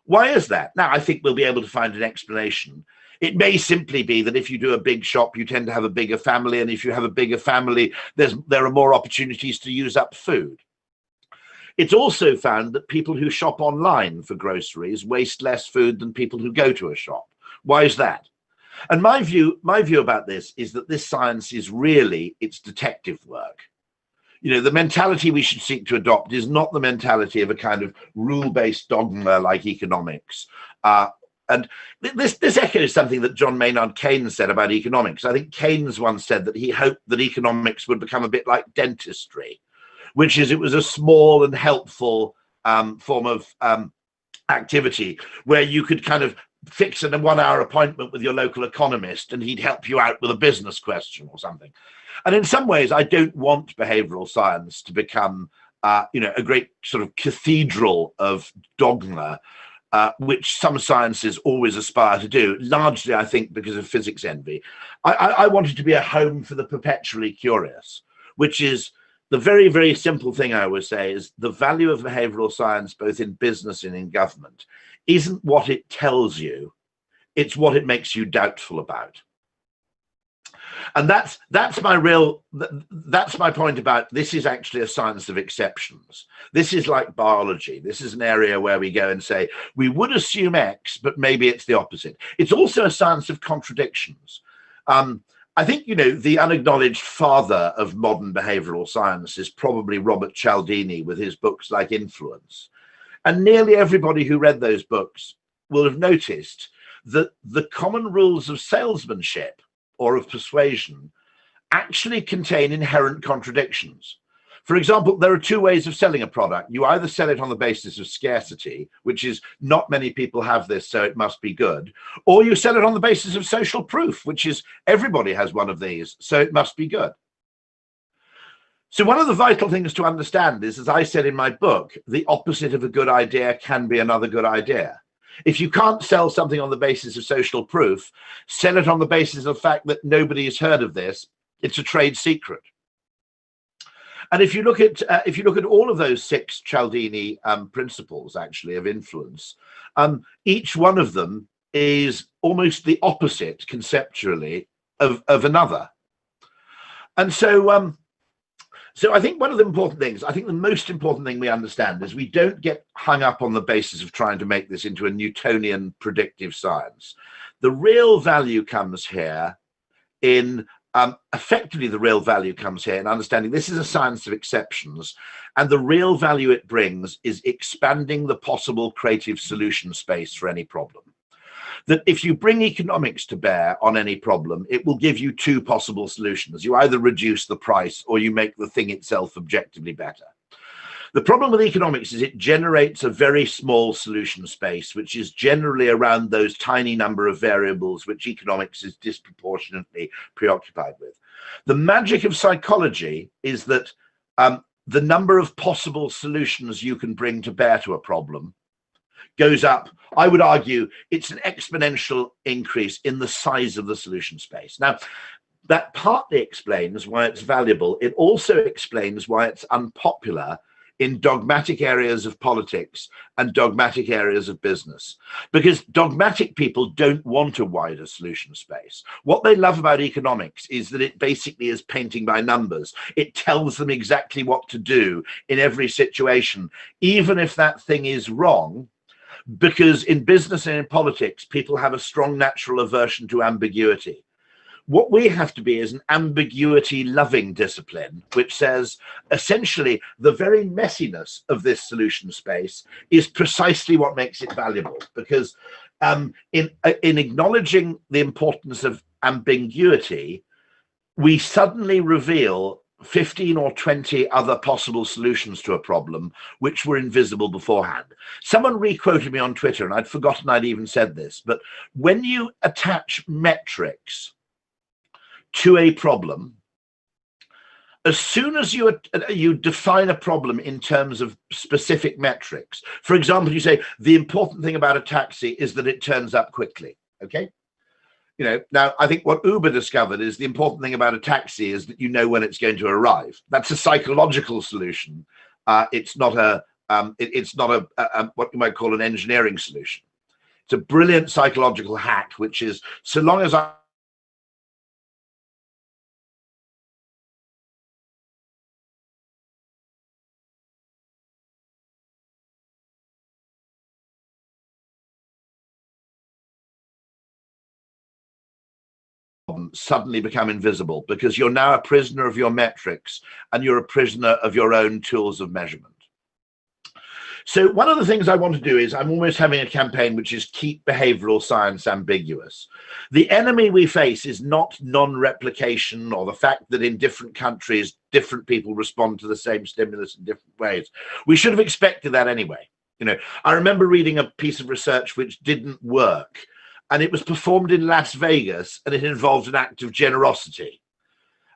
Why is that? Now, I think we'll be able to find an explanation. It may simply be that if you do a big shop, you tend to have a bigger family. And if you have a bigger family, there are more opportunities to use up food. It's also found that people who shop online for groceries waste less food than people who go to a shop. Why is that? And my view about this is that this science is really, it's detective work. The mentality we should seek to adopt is not the mentality of a kind of rule-based dogma like economics. And this echoes something that John Maynard Keynes said about economics. I think Keynes once said that he hoped that economics would become a bit like dentistry, which is it was a small and helpful form of activity where you could kind of fix a 1-hour appointment with your local economist and he'd help you out with a business question or something. And in some ways, I don't want behavioral science to become, a great sort of cathedral of dogma, which some sciences always aspire to do, largely, I think, because of physics envy. I want it to be a home for the perpetually curious, which is the very, very simple thing I always say is the value of behavioral science, both in business and in government, isn't what it tells you, it's what it makes you doubtful about. And that's my point about this is actually a science of exceptions. This is like biology. This is an area where we go and say, we would assume X, but maybe it's the opposite. It's also a science of contradictions. I think, the unacknowledged father of modern behavioral science is probably Robert Cialdini with his books like Influence. And nearly everybody who read those books will have noticed that the common rules of salesmanship or of persuasion actually contain inherent contradictions. For example, there are two ways of selling a product. You either sell it on the basis of scarcity, which is not many people have this, so it must be good, or you sell it on the basis of social proof, which is everybody has one of these, so it must be good. So one of the vital things to understand is, as I said in my book, the opposite of a good idea can be another good idea. If you can't sell something on the basis of social proof, sell it on the basis of the fact that nobody has heard of this. It's a trade secret. And if you look at all of those 6 Cialdini principles, actually, of influence, each one of them is almost the opposite conceptually of another. And so so I think one of the important things, I think the most important thing we understand is we don't get hung up on the basis of trying to make this into a Newtonian predictive science. The real value comes here in, effectively the real value comes here in understanding this is a science of exceptions, and the real value it brings is expanding the possible creative solution space for any problem. That if you bring economics to bear on any problem, it will give you 2 possible solutions. You either reduce the price or you make the thing itself objectively better. The problem with economics is it generates a very small solution space, which is generally around those tiny number of variables which economics is disproportionately preoccupied with. The magic of psychology is that the number of possible solutions you can bring to bear to a problem goes up. I would argue it's an exponential increase in the size of the solution space. Now, that partly explains why it's valuable. It also explains why it's unpopular in dogmatic areas of politics and dogmatic areas of business, because dogmatic people don't want a wider solution space. What they love about economics is that it basically is painting by numbers. It tells them exactly what to do in every situation, even if that thing is wrong. Because in business and in politics, people have a strong natural aversion to ambiguity. What we have to be is an ambiguity-loving discipline, which says, essentially, the very messiness of this solution space is precisely what makes it valuable. Because in acknowledging the importance of ambiguity, we suddenly reveal 15 or 20 other possible solutions to a problem which were invisible beforehand. Someone re-quoted me on Twitter, and I'd forgotten I'd even said this, but when you attach metrics to a problem, as soon as you define a problem in terms of specific metrics, for example, you say the important thing about a taxi is that it turns up quickly, okay? Now I think what Uber discovered is the important thing about a taxi is that you know when it's going to arrive. That's a psychological solution. It's not a what you might call an engineering solution. It's a brilliant psychological hack, which is so long as I suddenly become invisible, because you're now a prisoner of your metrics and you're a prisoner of your own tools of measurement. So one of the things I want to do is I'm almost having a campaign which is keep behavioral science ambiguous. The enemy we face is not non-replication or the fact that in different countries different people respond to the same stimulus in different ways. We should have expected that anyway. I remember reading a piece of research which didn't work, and it was performed in Las Vegas, and it involved an act of generosity.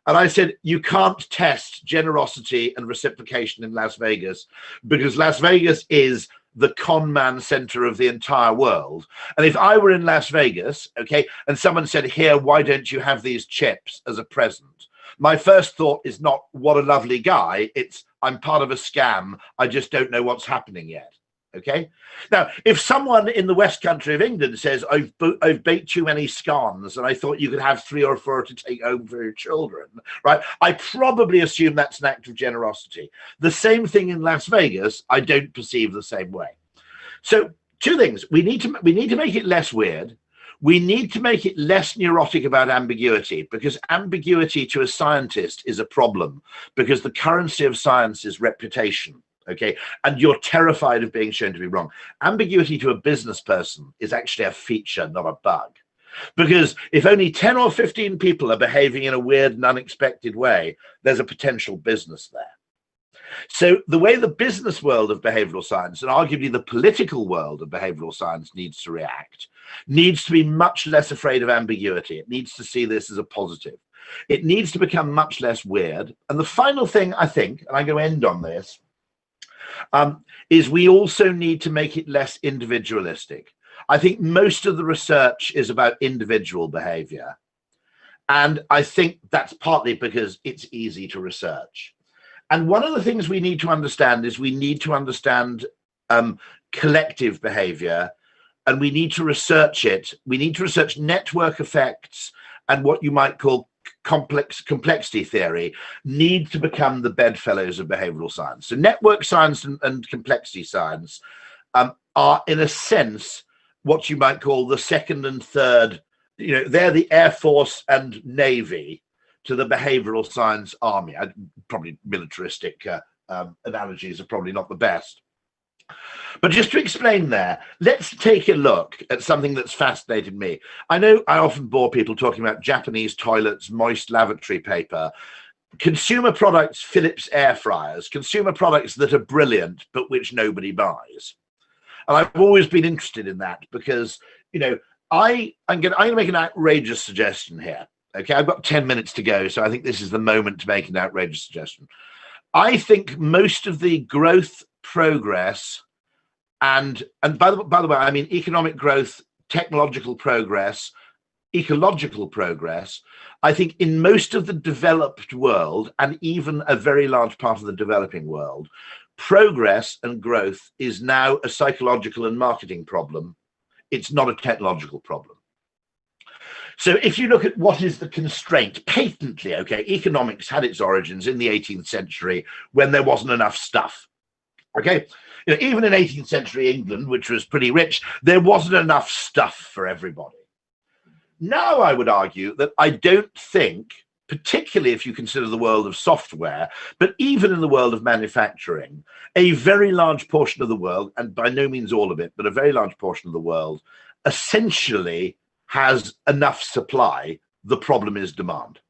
And I said, you can't test generosity and reciprocation in Las Vegas, because Las Vegas is the con man center of the entire world. And if I were in Las Vegas, okay, and someone said, here, why don't you have these chips as a present? My first thought is not, what a lovely guy. It's, I'm part of a scam. I just don't know what's happening yet. Okay. Now, if someone in the West Country of England says, I've baked too many scones and I thought you could have 3 or 4 to take home for your children, right? I probably assume that's an act of generosity. The same thing in Las Vegas, I don't perceive the same way. So 2 things. We need to make it less weird. We need to make it less neurotic about ambiguity, because ambiguity to a scientist is a problem, because the currency of science is reputation. Okay, and you're terrified of being shown to be wrong. Ambiguity to a business person is actually a feature, not a bug. Because if only 10 or 15 people are behaving in a weird and unexpected way, there's a potential business there. So the way the business world of behavioral science, and arguably the political world of behavioral science, needs to react, needs to be much less afraid of ambiguity. It needs to see this as a positive. It needs to become much less weird. And the final thing, I think, and I'm going to end on this, is we also need to make it less individualistic. I think most of the research is about individual behavior. And I think that's partly because it's easy to research. And one of the things we need to understand is we need to understand collective behavior, and we need to research it. We need to research network effects and what you might call complexity theory need to become the bedfellows of behavioral science. So network science and complexity science are, in a sense, what you might call the second and third, they're the Air Force and Navy to the behavioral science army. Probably militaristic analogies are probably not the best. But just to explain there, let's take a look at something that's fascinated me. I know I often bore people talking about Japanese toilets, moist lavatory paper, consumer products, Philips air fryers, consumer products that are brilliant, but which nobody buys. And I've always been interested in that because, I'm going to make an outrageous suggestion here. Okay, I've got 10 minutes to go, so I think this is the moment to make an outrageous suggestion. I think most of the growth, progress, and by the way, I mean economic growth, technological progress, ecological progress. I think in most of the developed world, and even a very large part of the developing world, progress and growth is now a psychological and marketing problem. It's not a technological problem. So if you look at what is the constraint, patently, okay, economics had its origins in the 18th century when there wasn't enough stuff. Okay, even in 18th century England, which was pretty rich, there wasn't enough stuff for everybody. Now I would argue that I don't think, particularly if you consider the world of software, but even in the world of manufacturing, a very large portion of the world, and by no means all of it, but a very large portion of the world, essentially has enough supply. The problem is demand.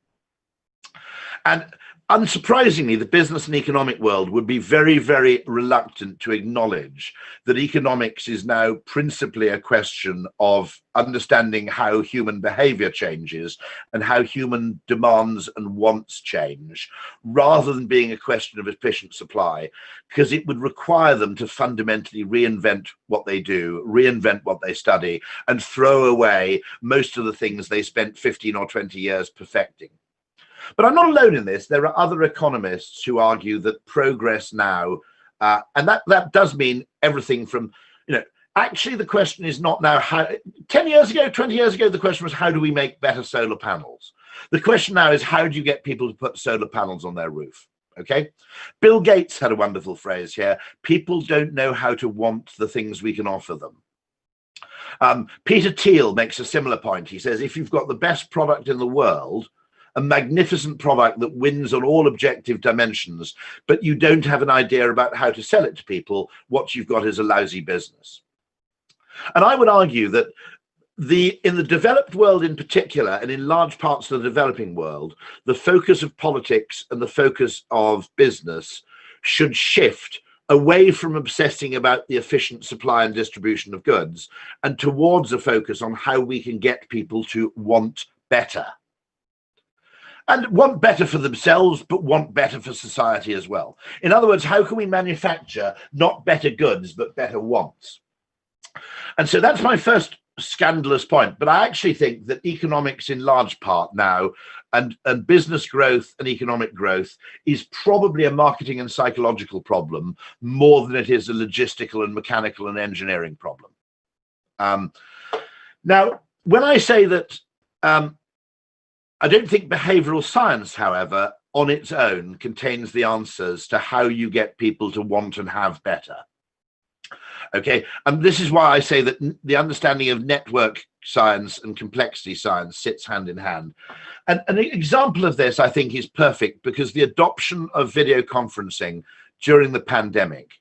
And unsurprisingly, the business and economic world would be very, very reluctant to acknowledge that economics is now principally a question of understanding how human behavior changes and how human demands and wants change, rather than being a question of efficient supply, because it would require them to fundamentally reinvent what they do, reinvent what they study, and throw away most of the things they spent 15 or 20 years perfecting. But I'm not alone in this. There are other economists who argue that progress now, and that does mean everything from, actually the question is not now how, 10 years ago, 20 years ago, the question was how do we make better solar panels? The question now is how do you get people to put solar panels on their roof? Okay. Bill Gates had a wonderful phrase here. People don't know how to want the things we can offer them. Peter Thiel makes a similar point. He says, if you've got the best product in the world, a magnificent product that wins on all objective dimensions, but you don't have an idea about how to sell it to people, what you've got is a lousy business. And I would argue that in the developed world in particular, and in large parts of the developing world, the focus of politics and the focus of business should shift away from obsessing about the efficient supply and distribution of goods and towards a focus on how we can get people to want better. And want better for themselves, but want better for society as well. In other words, how can we manufacture not better goods, but better wants? And so that's my first scandalous point. But I actually think that economics in large part now, and business growth and economic growth, is probably a marketing and psychological problem more than it is a logistical and mechanical and engineering problem. Now, when I say that, I don't think behavioral science, however, on its own contains the answers to how you get people to want and have better. Okay, and this is why I say that the understanding of network science and complexity science sits hand in hand. And an example of this, I think, is perfect because the adoption of video conferencing during the pandemic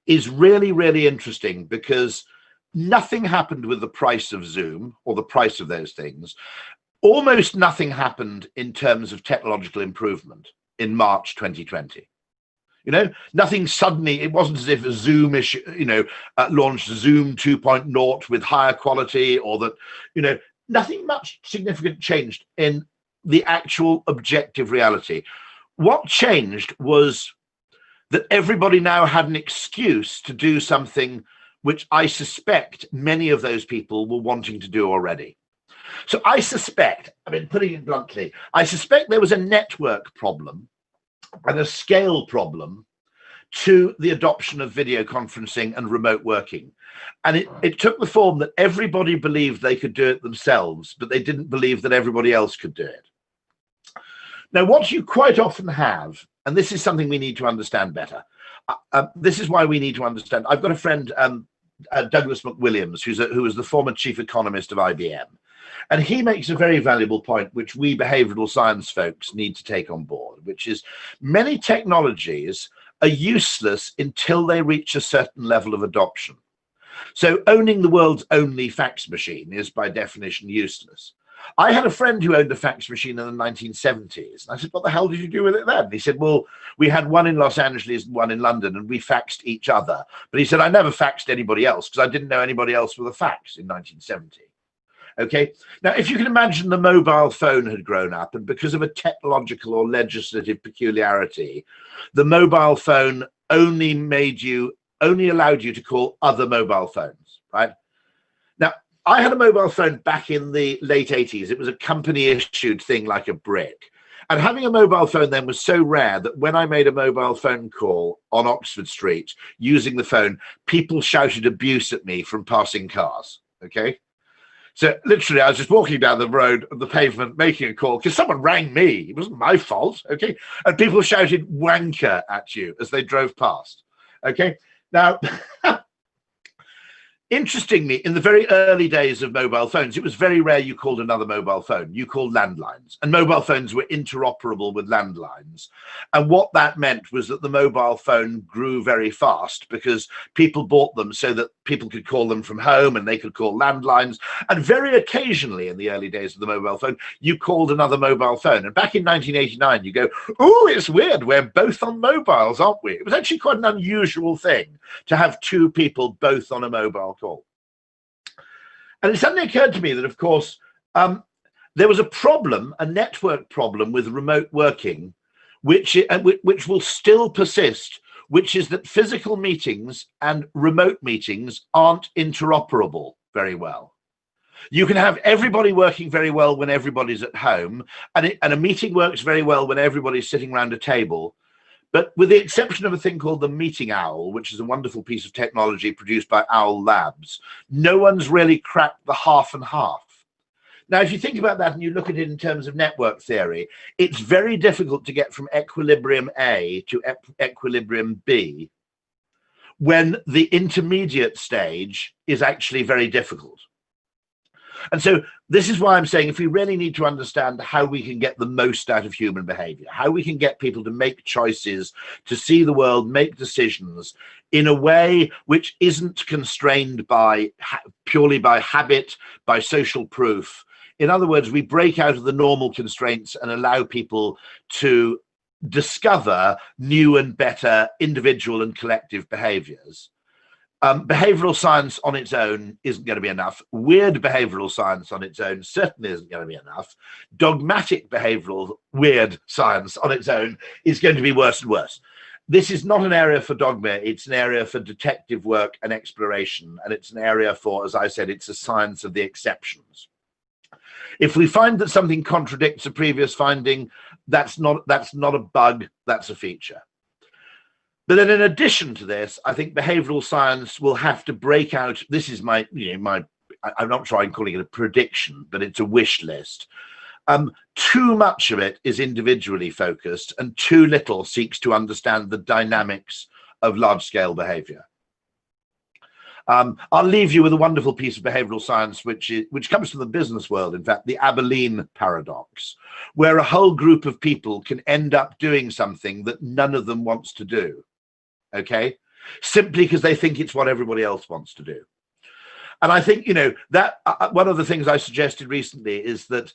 is really, really interesting because nothing happened with the price of Zoom or the price of those things. Almost nothing happened in terms of technological improvement in March 2020. You know, nothing suddenly, it wasn't as if a Zoom issue, launched Zoom 2.0 with higher quality, or that, nothing much significant changed in the actual objective reality. What changed was that everybody now had an excuse to do something which I suspect many of those people were wanting to do already. So I suspect, putting it bluntly, I suspect there was a network problem and a scale problem to the adoption of video conferencing and remote working. And it took the form that everybody believed they could do it themselves, but they didn't believe that everybody else could do it. Now, what you quite often have, and this is something we need to understand better, this is why we need to understand. I've got a friend, Douglas McWilliams, who was the former chief economist of IBM. And he makes a very valuable point, which we behavioral science folks need to take on board, which is many technologies are useless until they reach a certain level of adoption. So owning the world's only fax machine is by definition useless. I had a friend who owned a fax machine in the 1970s. And I said, what the hell did you do with it then? And he said, well, we had one in Los Angeles and one in London, and we faxed each other. But he said, I never faxed anybody else because I didn't know anybody else with a fax in 1970. Okay, now if you can imagine the mobile phone had grown up, and because of a technological or legislative peculiarity, the mobile phone only allowed you to call other mobile phones, right? Now, I had a mobile phone back in the late 80s. It was a company issued thing like a brick. And having a mobile phone then was so rare that when I made a mobile phone call on Oxford Street using the phone, people shouted abuse at me from passing cars, okay? So literally, I was just walking down the road, the pavement, making a call because someone rang me. It wasn't my fault, okay? And people shouted wanker at you as they drove past, okay? Now, interestingly, in the very early days of mobile phones, it was very rare you called another mobile phone. You called landlines, and mobile phones were interoperable with landlines. And what that meant was that the mobile phone grew very fast because people bought them so that people could call them from home and they could call landlines. And very occasionally in the early days of the mobile phone, you called another mobile phone. And back in 1989, you go, oh, it's weird. We're both on mobiles, aren't we? It was actually quite an unusual thing to have two people both on a mobile call. And it suddenly occurred to me that, of course, there was a problem, a network problem with remote working, which will still persist, which is that physical meetings and remote meetings aren't interoperable very well. You can have everybody working very well when everybody's at home, and a meeting works very well when everybody's sitting around a table. But with the exception of a thing called the Meeting Owl, which is a wonderful piece of technology produced by Owl Labs, no one's really cracked the half and half. Now, if you think about that and you look at it in terms of network theory, it's very difficult to get from equilibrium A to equilibrium B when the intermediate stage is actually very difficult. And so this is why I'm saying if we really need to understand how we can get the most out of human behavior, how we can get people to make choices, to see the world, make decisions in a way which isn't constrained by purely by habit, by social proof. In other words, we break out of the normal constraints and allow people to discover new and better individual and collective behaviors. Behavioral science on its own isn't going to be enough. Weird behavioral science on its own certainly isn't going to be enough. Dogmatic behavioral weird science on its own is going to be worse and worse. This is not an area for dogma. It's an area for detective work and exploration. And it's an area for, as I said, it's a science of the exceptions. If we find that something contradicts a previous finding, that's not a bug, that's a feature. But then in addition to this, I think behavioral science will have to break out. This is my, I'm not trying calling it a prediction, but it's a wish list. Too much of it is individually focused and too little seeks to understand the dynamics of large-scale behavior. I'll leave you with a wonderful piece of behavioral science, which comes from the business world, in fact, the Abilene paradox, where a whole group of people can end up doing something that none of them wants to do, okay? Simply because they think it's what everybody else wants to do. And I think, that one of the things I suggested recently is that,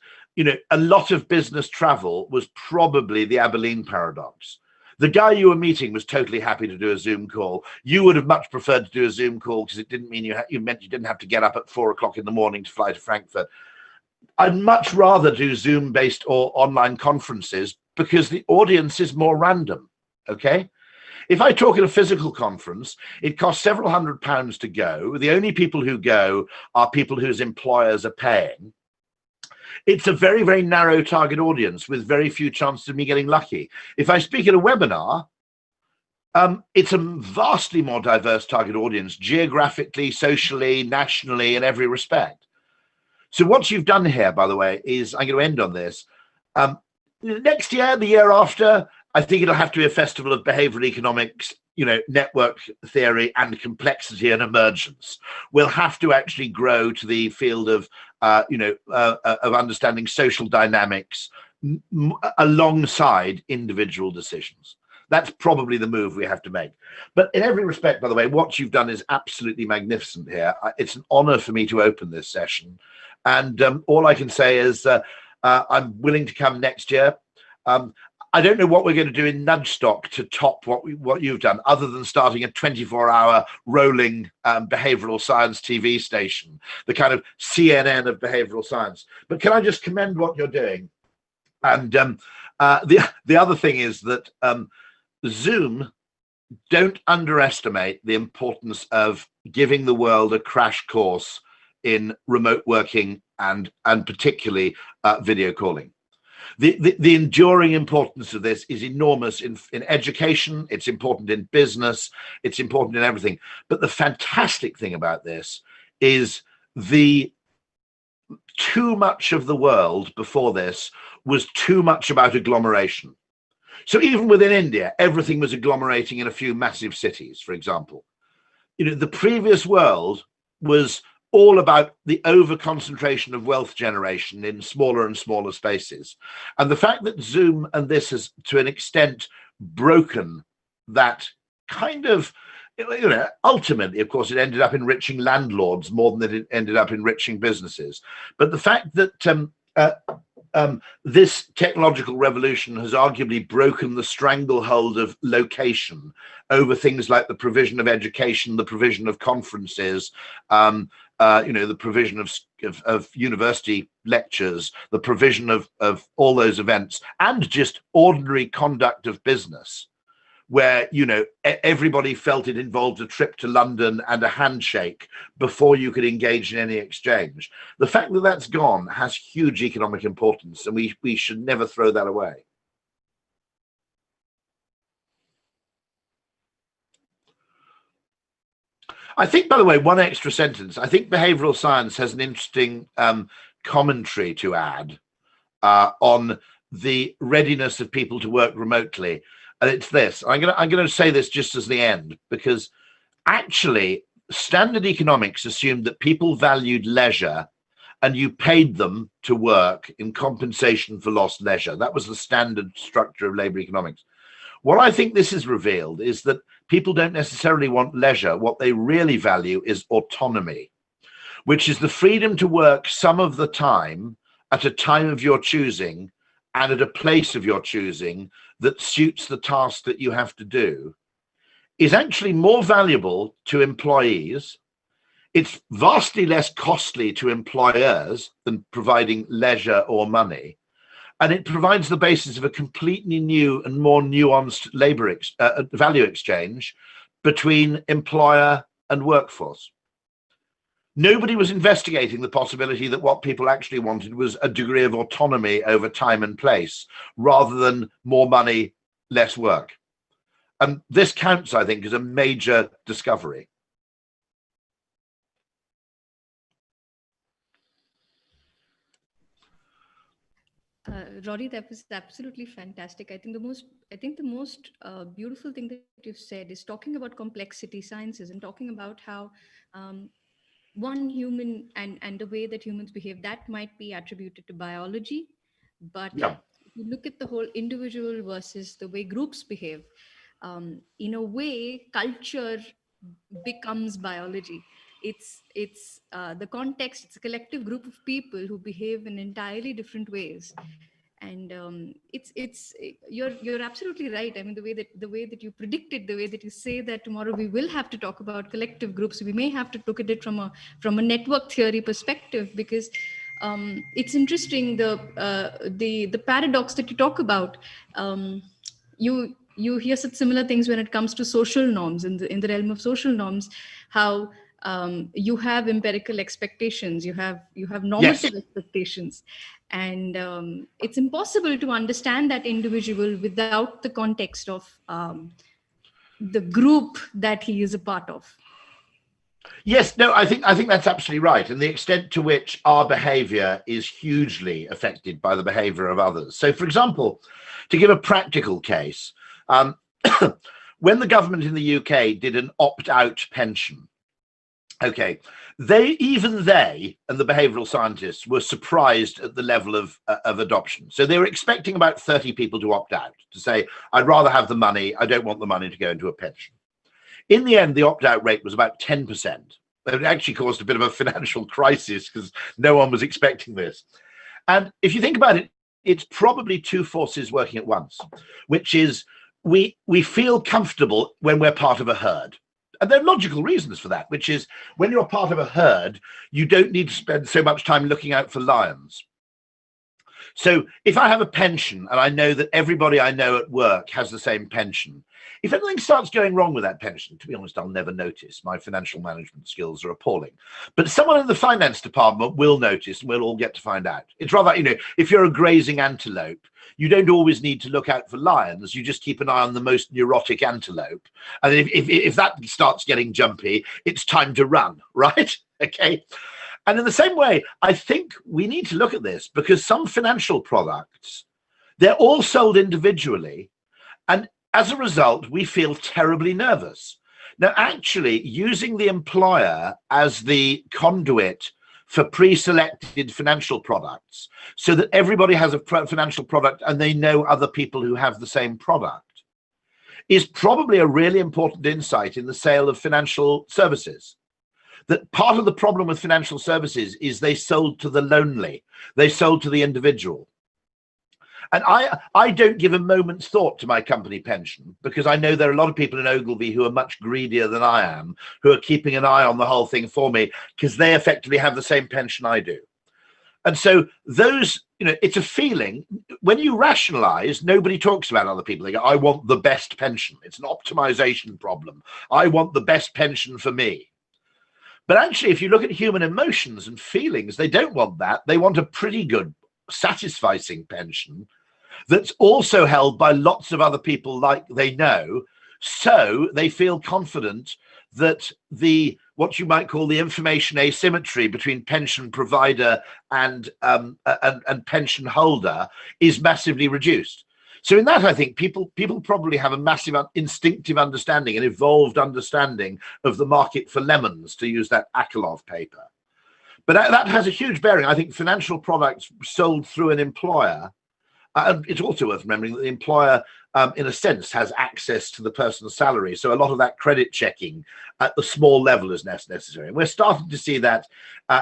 a lot of business travel was probably the Abilene paradox. The guy you were meeting was totally happy to do a Zoom call. You would have much preferred to do a Zoom call because it didn't mean you meant you didn't have to get up at 4 o'clock in the morning to fly to Frankfurt. I'd much rather do Zoom-based or online conferences because the audience is more random, okay? If I talk at a physical conference, it costs several £100s to go. The only people who go are people whose employers are paying. It's a very, very narrow target audience with very few chances of me getting lucky. If I speak at a webinar, it's a vastly more diverse target audience, geographically, socially, nationally, in every respect. So what you've done here, by the way, is I'm going to end on this. Next year, the year after, I think it'll have to be a festival of behavioral economics, network theory and complexity and emergence. We'll have to actually grow to the field of, of understanding social dynamics alongside individual decisions. That's probably the move we have to make. But in every respect, by the way, what you've done is absolutely magnificent here. It's an honor for me to open this session. And all I can say is I'm willing to come next year. I don't know what we're going to do in Nudgestock to top what you've done, other than starting a 24-hour rolling behavioral science TV station, the kind of CNN of behavioral science. But can I just commend what you're doing? And the other thing is that Zoom, don't underestimate the importance of giving the world a crash course in remote working and particularly video calling. The enduring importance of this is enormous in education. It's important in business. It's important in everything. But the fantastic thing about this is too much of the world before this was too much about agglomeration. So even within India, everything was agglomerating in a few massive cities, for example. The previous world was all about the over-concentration of wealth generation in smaller and smaller spaces. And the fact that Zoom and this has, to an extent, broken that kind of, ultimately, of course, it ended up enriching landlords more than it ended up enriching businesses. But the fact that this technological revolution has arguably broken the stranglehold of location over things like the provision of education, the provision of conferences, the provision of university lectures, the provision of all those events, and just ordinary conduct of business, where everybody felt it involved a trip to London and a handshake before you could engage in any exchange. The fact that that's gone has huge economic importance, and we should never throw that away. I think, by the way, one extra sentence. I think behavioral science has an interesting commentary to add on the readiness of people to work remotely. And it's this. I'm going to say this just as the end, because actually standard economics assumed that people valued leisure and you paid them to work in compensation for lost leisure. That was the standard structure of labor economics. What I think this has revealed is that people don't necessarily want leisure. What they really value is autonomy, which is the freedom to work some of the time at a time of your choosing and at a place of your choosing that suits the task that you have to do is actually more valuable to employees. It's vastly less costly to employers than providing leisure or money. And it provides the basis of a completely new and more nuanced value exchange between employer and workforce. Nobody was investigating the possibility that what people actually wanted was a degree of autonomy over time and place, rather than more money, less work. And this counts, I think, as a major discovery. Rory, that was absolutely fantastic. I think the most beautiful thing that you've said is talking about complexity sciences and talking about how one human and the way that humans behave, that might be attributed to biology, but Yeah. if you look at the whole individual versus the way groups behave, in a way, culture becomes biology. It's the context. It's a collective group of people who behave in entirely different ways, and you're absolutely right. I mean, the way that you predicted, the way that you say that tomorrow we will have to talk about collective groups, we may have to look at it from a network theory perspective, because it's interesting, the paradox that you talk about. You hear such similar things when it comes to social norms, in the realm of social norms, how you have empirical expectations, you have normative expectations, and it's impossible to understand that individual without the context of the group that he is a part of. Yes, no, I think that's absolutely right, and the extent to which our behavior is hugely affected by the behavior of others. So, for example, to give a practical case, when the government in the UK did an opt-out pension, okay, they and the behavioural scientists were surprised at the level of adoption. So they were expecting about 30 people to opt out, to say, I'd rather have the money, I don't want the money to go into a pension. In the end, the opt-out rate was about 10%. It actually caused a bit of a financial crisis because no one was expecting this. And if you think about it, it's probably two forces working at once, which is we feel comfortable when we're part of a herd. And there are logical reasons for that, which is when you're part of a herd, you don't need to spend so much time looking out for lions. So if I have a pension and I know that everybody I know at work has the same pension, if anything starts going wrong with that pension, to be honest, I'll never notice. My financial management skills are appalling. But someone in the finance department will notice, and we'll all get to find out. It's rather, if you're a grazing antelope, you don't always need to look out for lions. You just keep an eye on the most neurotic antelope. And if that starts getting jumpy, it's time to run, right? Okay. And in the same way, I think we need to look at this, because some financial products, they're all sold individually. And as a result, we feel terribly nervous. Now, actually, using the employer as the conduit for pre-selected financial products, so that everybody has a financial product and they know other people who have the same product, is probably a really important insight in the sale of financial services. That part of the problem with financial services is they sold to the lonely, they sold to the individual. And I don't give a moment's thought to my company pension, because I know there are a lot of people in Ogilvy who are much greedier than I am, who are keeping an eye on the whole thing for me, because they effectively have the same pension I do. And so those, it's a feeling. When you rationalize, nobody talks about other people. They go, I want the best pension. It's an optimization problem. I want the best pension for me. But actually, if you look at human emotions and feelings, they don't want that. They want a pretty good, satisfying pension that's also held by lots of other people like they know, so they feel confident that what you might call the information asymmetry between pension provider and pension holder is massively reduced. So in that, I think people probably have a massive instinctive understanding, an evolved understanding of the market for lemons, to use that Akerlof paper. But that has a huge bearing. I think financial products sold through an employer, and it's also worth remembering that the employer, in a sense, has access to the person's salary. So a lot of that credit checking at the small level is necessary. And we're starting to see that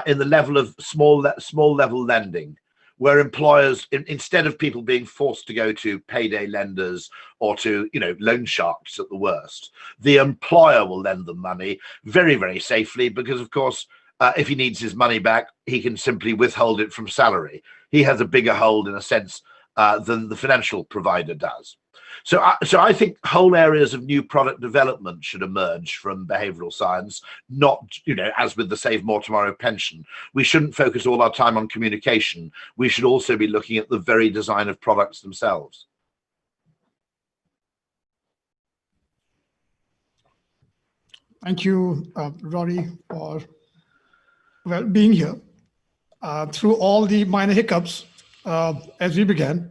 in the level of small level lending, where employers, instead of people being forced to go to payday lenders or to, loan sharks at the worst, the employer will lend them money very, very safely because, of course, if he needs his money back, he can simply withhold it from salary. He has a bigger hold, in a sense, than the financial provider does. So I think whole areas of new product development should emerge from behavioral science, not, as with the Save More Tomorrow pension. We shouldn't focus all our time on communication. We should also be looking at the very design of products themselves. Thank you, Rory, for being here. Through all the minor hiccups as we began,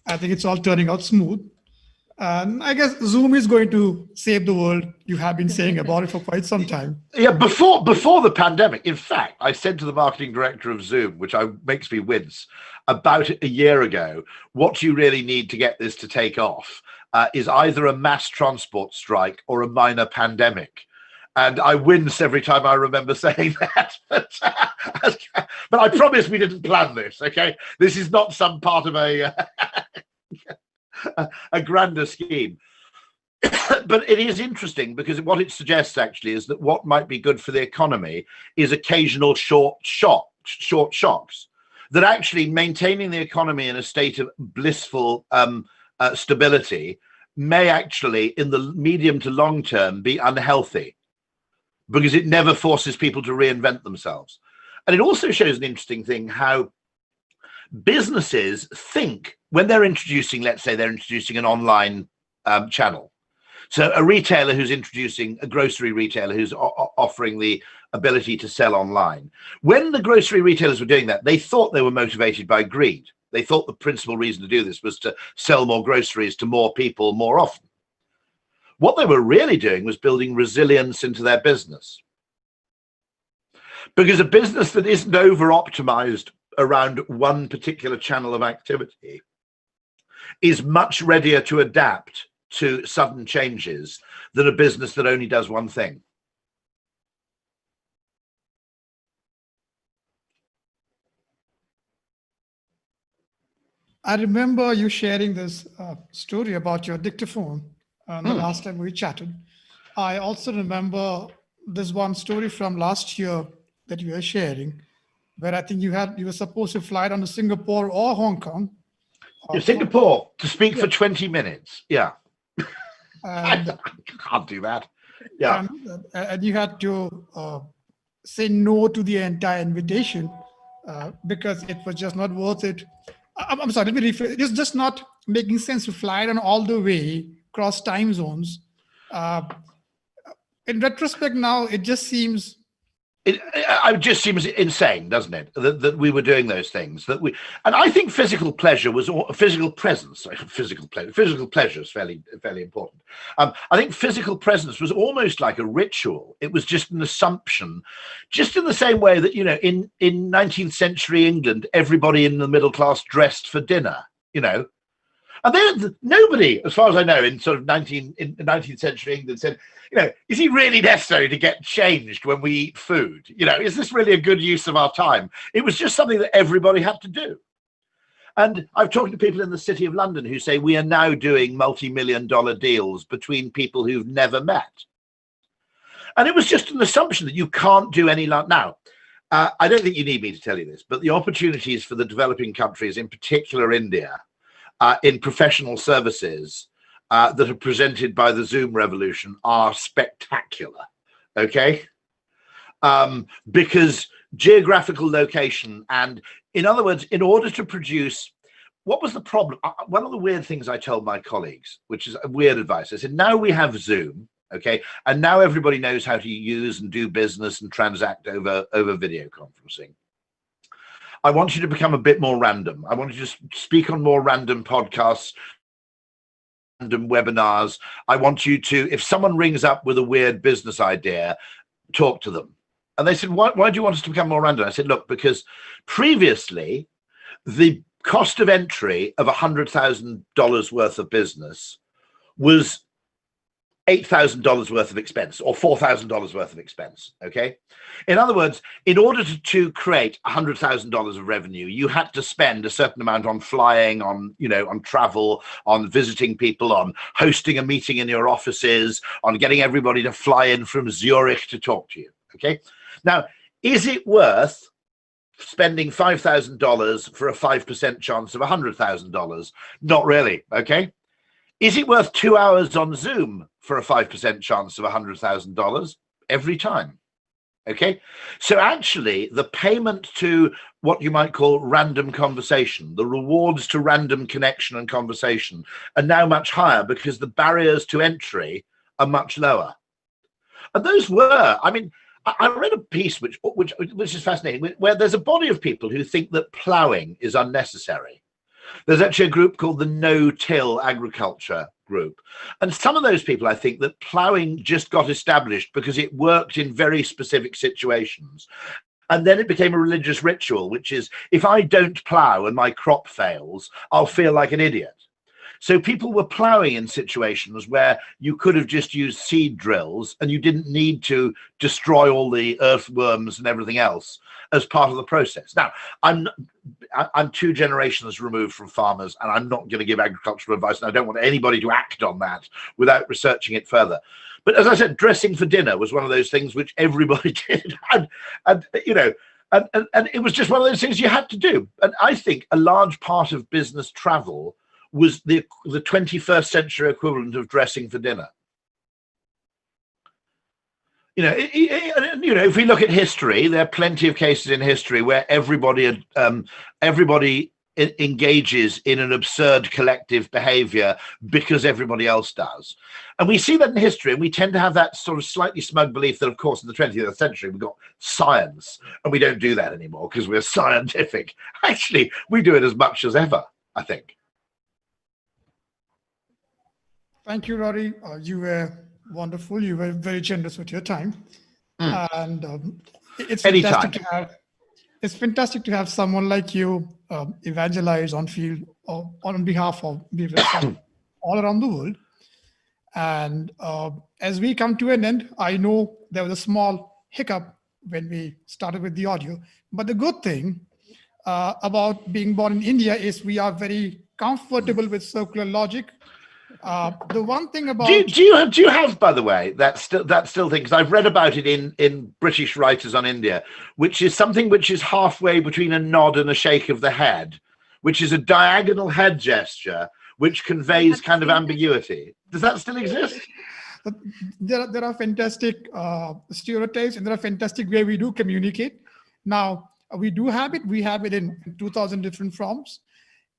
I think it's all turning out smooth. And I guess Zoom is going to save the world. You have been saying about it for quite some time. Yeah, before the pandemic, in fact, I said to the marketing director of Zoom, which makes me wince, about a year ago, what you really need to get this to take off is either a mass transport strike or a minor pandemic. And I wince every time I remember saying that. But I promise we didn't plan this, okay? This is not some part of a grander scheme. But it is interesting because what it suggests actually is that what might be good for the economy is occasional short shocks, that actually maintaining the economy in a state of blissful stability may actually, in the medium to long term, be unhealthy, because it never forces people to reinvent themselves. And it also shows an interesting thing, how businesses think when they're introducing, let's say they're introducing an online channel. So a retailer who's introducing, a grocery retailer who's offering the ability to sell online. When the grocery retailers were doing that, they thought they were motivated by greed. They thought the principal reason to do this was to sell more groceries to more people more often. What they were really doing was building resilience into their business. Because a business that isn't over-optimized around one particular channel of activity is much readier to adapt to sudden changes than a business that only does one thing. I remember you sharing this story about your dictaphone the last time we chatted. I also remember this one story from last year that you were sharing, where I think you were supposed to fly down to Singapore or Hong Kong. Singapore to speak for 20 minutes. Yeah. And, I can't do that. Yeah. And you had to say no to the entire invitation because it was just not worth it. I'm sorry, let me rephrase. It's just not making sense to fly down all the way across time zones. In retrospect now, it just seems... It just seems insane, doesn't it, that we were doing those things, and I think physical pleasure was physical presence. Physical pleasure is fairly important. I think physical presence was almost like a ritual. It was just an assumption, just in the same way that in 19th century England, everybody in the middle class dressed for dinner. And then nobody, as far as I know, in sort of 19th century England said, is it really necessary to get changed when we eat food? Is this really a good use of our time? It was just something that everybody had to do. And I've talked to people in the City of London who say we are now doing multi-million-dollar deals between people who've never met. And it was just an assumption that you can't do any now. I don't think you need me to tell you this, but the opportunities for the developing countries, in particular India, in professional services that are presented by the Zoom revolution are spectacular, okay? Because geographical location, and in other words, in order to produce, what was the problem? One of the weird things I told my colleagues, which is weird advice, I said, now we have Zoom, okay? And now everybody knows how to use and do business and transact over video conferencing. I want you to become a bit more random. I want you to speak on more random podcasts, random webinars. I want you to, if someone rings up with a weird business idea, talk to them. And they said, why do you want us to become more random? I said, look, because previously the cost of entry of $100,000 worth of business was $8,000 worth of expense or $4,000 worth of expense. Okay. In other words, in order to create $100,000 of revenue, you had to spend a certain amount on flying, on travel, on visiting people, on hosting a meeting in your offices, on getting everybody to fly in from Zurich to talk to you. Okay. Now, is it worth spending $5,000 for a 5% chance of $100,000? Not really. Okay. Is it worth 2 hours on Zoom for a 5% chance of $100,000? Every time. Okay. So actually the payment to what you might call random conversation, the rewards to random connection and conversation are now much higher because the barriers to entry are much lower. And those were, I mean, I read a piece which is fascinating, where there's a body of people who think that ploughing is unnecessary. There's actually a group called the no-till agriculture group. And some of those people, I think that ploughing just got established because it worked in very specific situations. And then it became a religious ritual, which is, if I don't plough and my crop fails, I'll feel like an idiot. So people were ploughing in situations where you could have just used seed drills and you didn't need to destroy all the earthworms and everything else as part of the process. Now, I'm 2 generations removed from farmers, and I'm not going to give agricultural advice, and I don't want anybody to act on that without researching it further. But as I said, dressing for dinner was one of those things which everybody did, and it was just one of those things you had to do. And I think a large part of business travel was the 21st century equivalent of dressing for dinner. If we look at history, there are plenty of cases in history where everybody engages in an absurd collective behavior because everybody else does. And we see that in history, and we tend to have that sort of slightly smug belief that, of course, in the 20th century, we've got science, and we don't do that anymore because we're scientific. Actually, we do it as much as ever, I think. Thank you, Rory. You were wonderful. You were very generous with your time. And it's fantastic to have someone like you evangelize on behalf of behavioral science all around the world. And as we come to an end, I know there was a small hiccup when we started with the audio, but the good thing about being born in India is we are very comfortable with circular logic. The one thing about do you have, by the way, that still thing, because I've read about it in British writers on India, which is something which is halfway between a nod and a shake of the head, which is a diagonal head gesture which conveys kind of ambiguity. Does that still exist? There are fantastic stereotypes, and there are fantastic way we do communicate. Now we do have it. We have it in 2,000 different forms.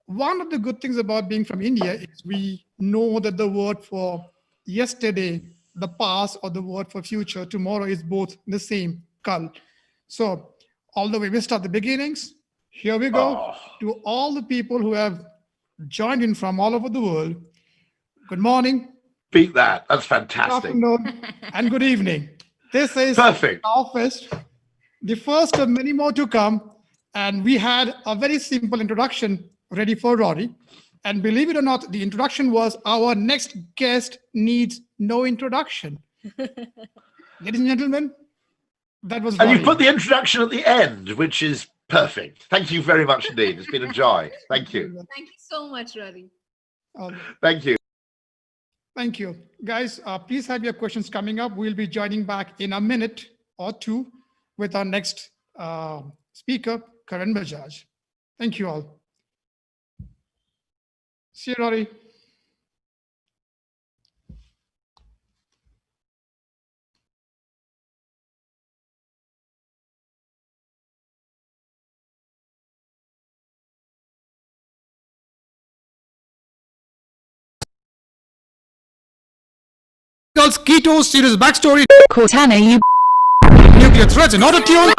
One of the good things about being from India is we know that the word for yesterday, the past, or the word for future, tomorrow, is both the same, kal. So although we missed out the beginnings, here we go. To all the people who have joined in from all over the world, good morning. Beat that. That's fantastic. Good afternoon and good evening. This is perfect. Our fest, the first of many more to come. And we had a very simple introduction ready for Rory. And believe it or not, the introduction was our next guest needs no introduction. Ladies and gentlemen, that was Rory. And you put the introduction at the end, which is perfect. Thank you very much indeed. It's been a joy. Thank you. Thank you so much, Rory. Thank you. Thank you. Guys, please have your questions coming up. We'll be joining back in a minute or two with our next speaker, Karan Bajaj. Thank you all. See you, Rory. Keto series backstory. Cortana, you Nuclear threats in auto tune.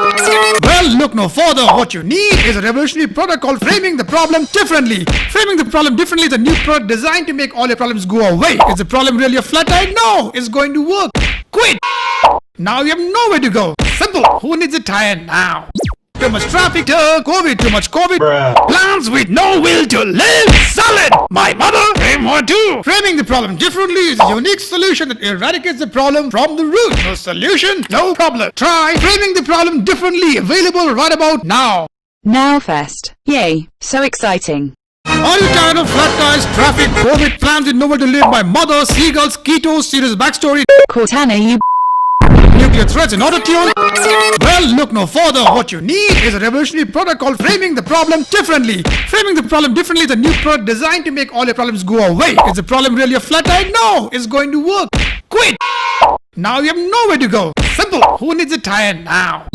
Well, look no further. What you need is a revolutionary product called framing the problem differently. Framing the problem differently is a new product designed to make all your problems go away. Is the problem really a flat tire? No, it's going to work. Quit. Now you have nowhere to go. Simple. Who needs a tire now? Too much traffic, COVID, too much COVID. Plans with no will to live. Solid. My mother, came one too. Framing the problem differently is a unique solution that eradicates the problem from the root. No solution, no problem. Try framing the problem differently. Available right about now. Now Fest. Yay, so exciting. Are you tired of flat tires, traffic, COVID, plans with nowhere to live? My mother, seagulls, keto, serious backstory. Cortana, you Nuclear threats in auto tune? Well, look no further. What you need is a revolutionary product called framing the problem differently. Framing the problem differently is a new product designed to make all your problems go away. Is the problem really a flat tire? No, it's going to work. Quit. Now you have nowhere to go. Simple. Who needs a tire now?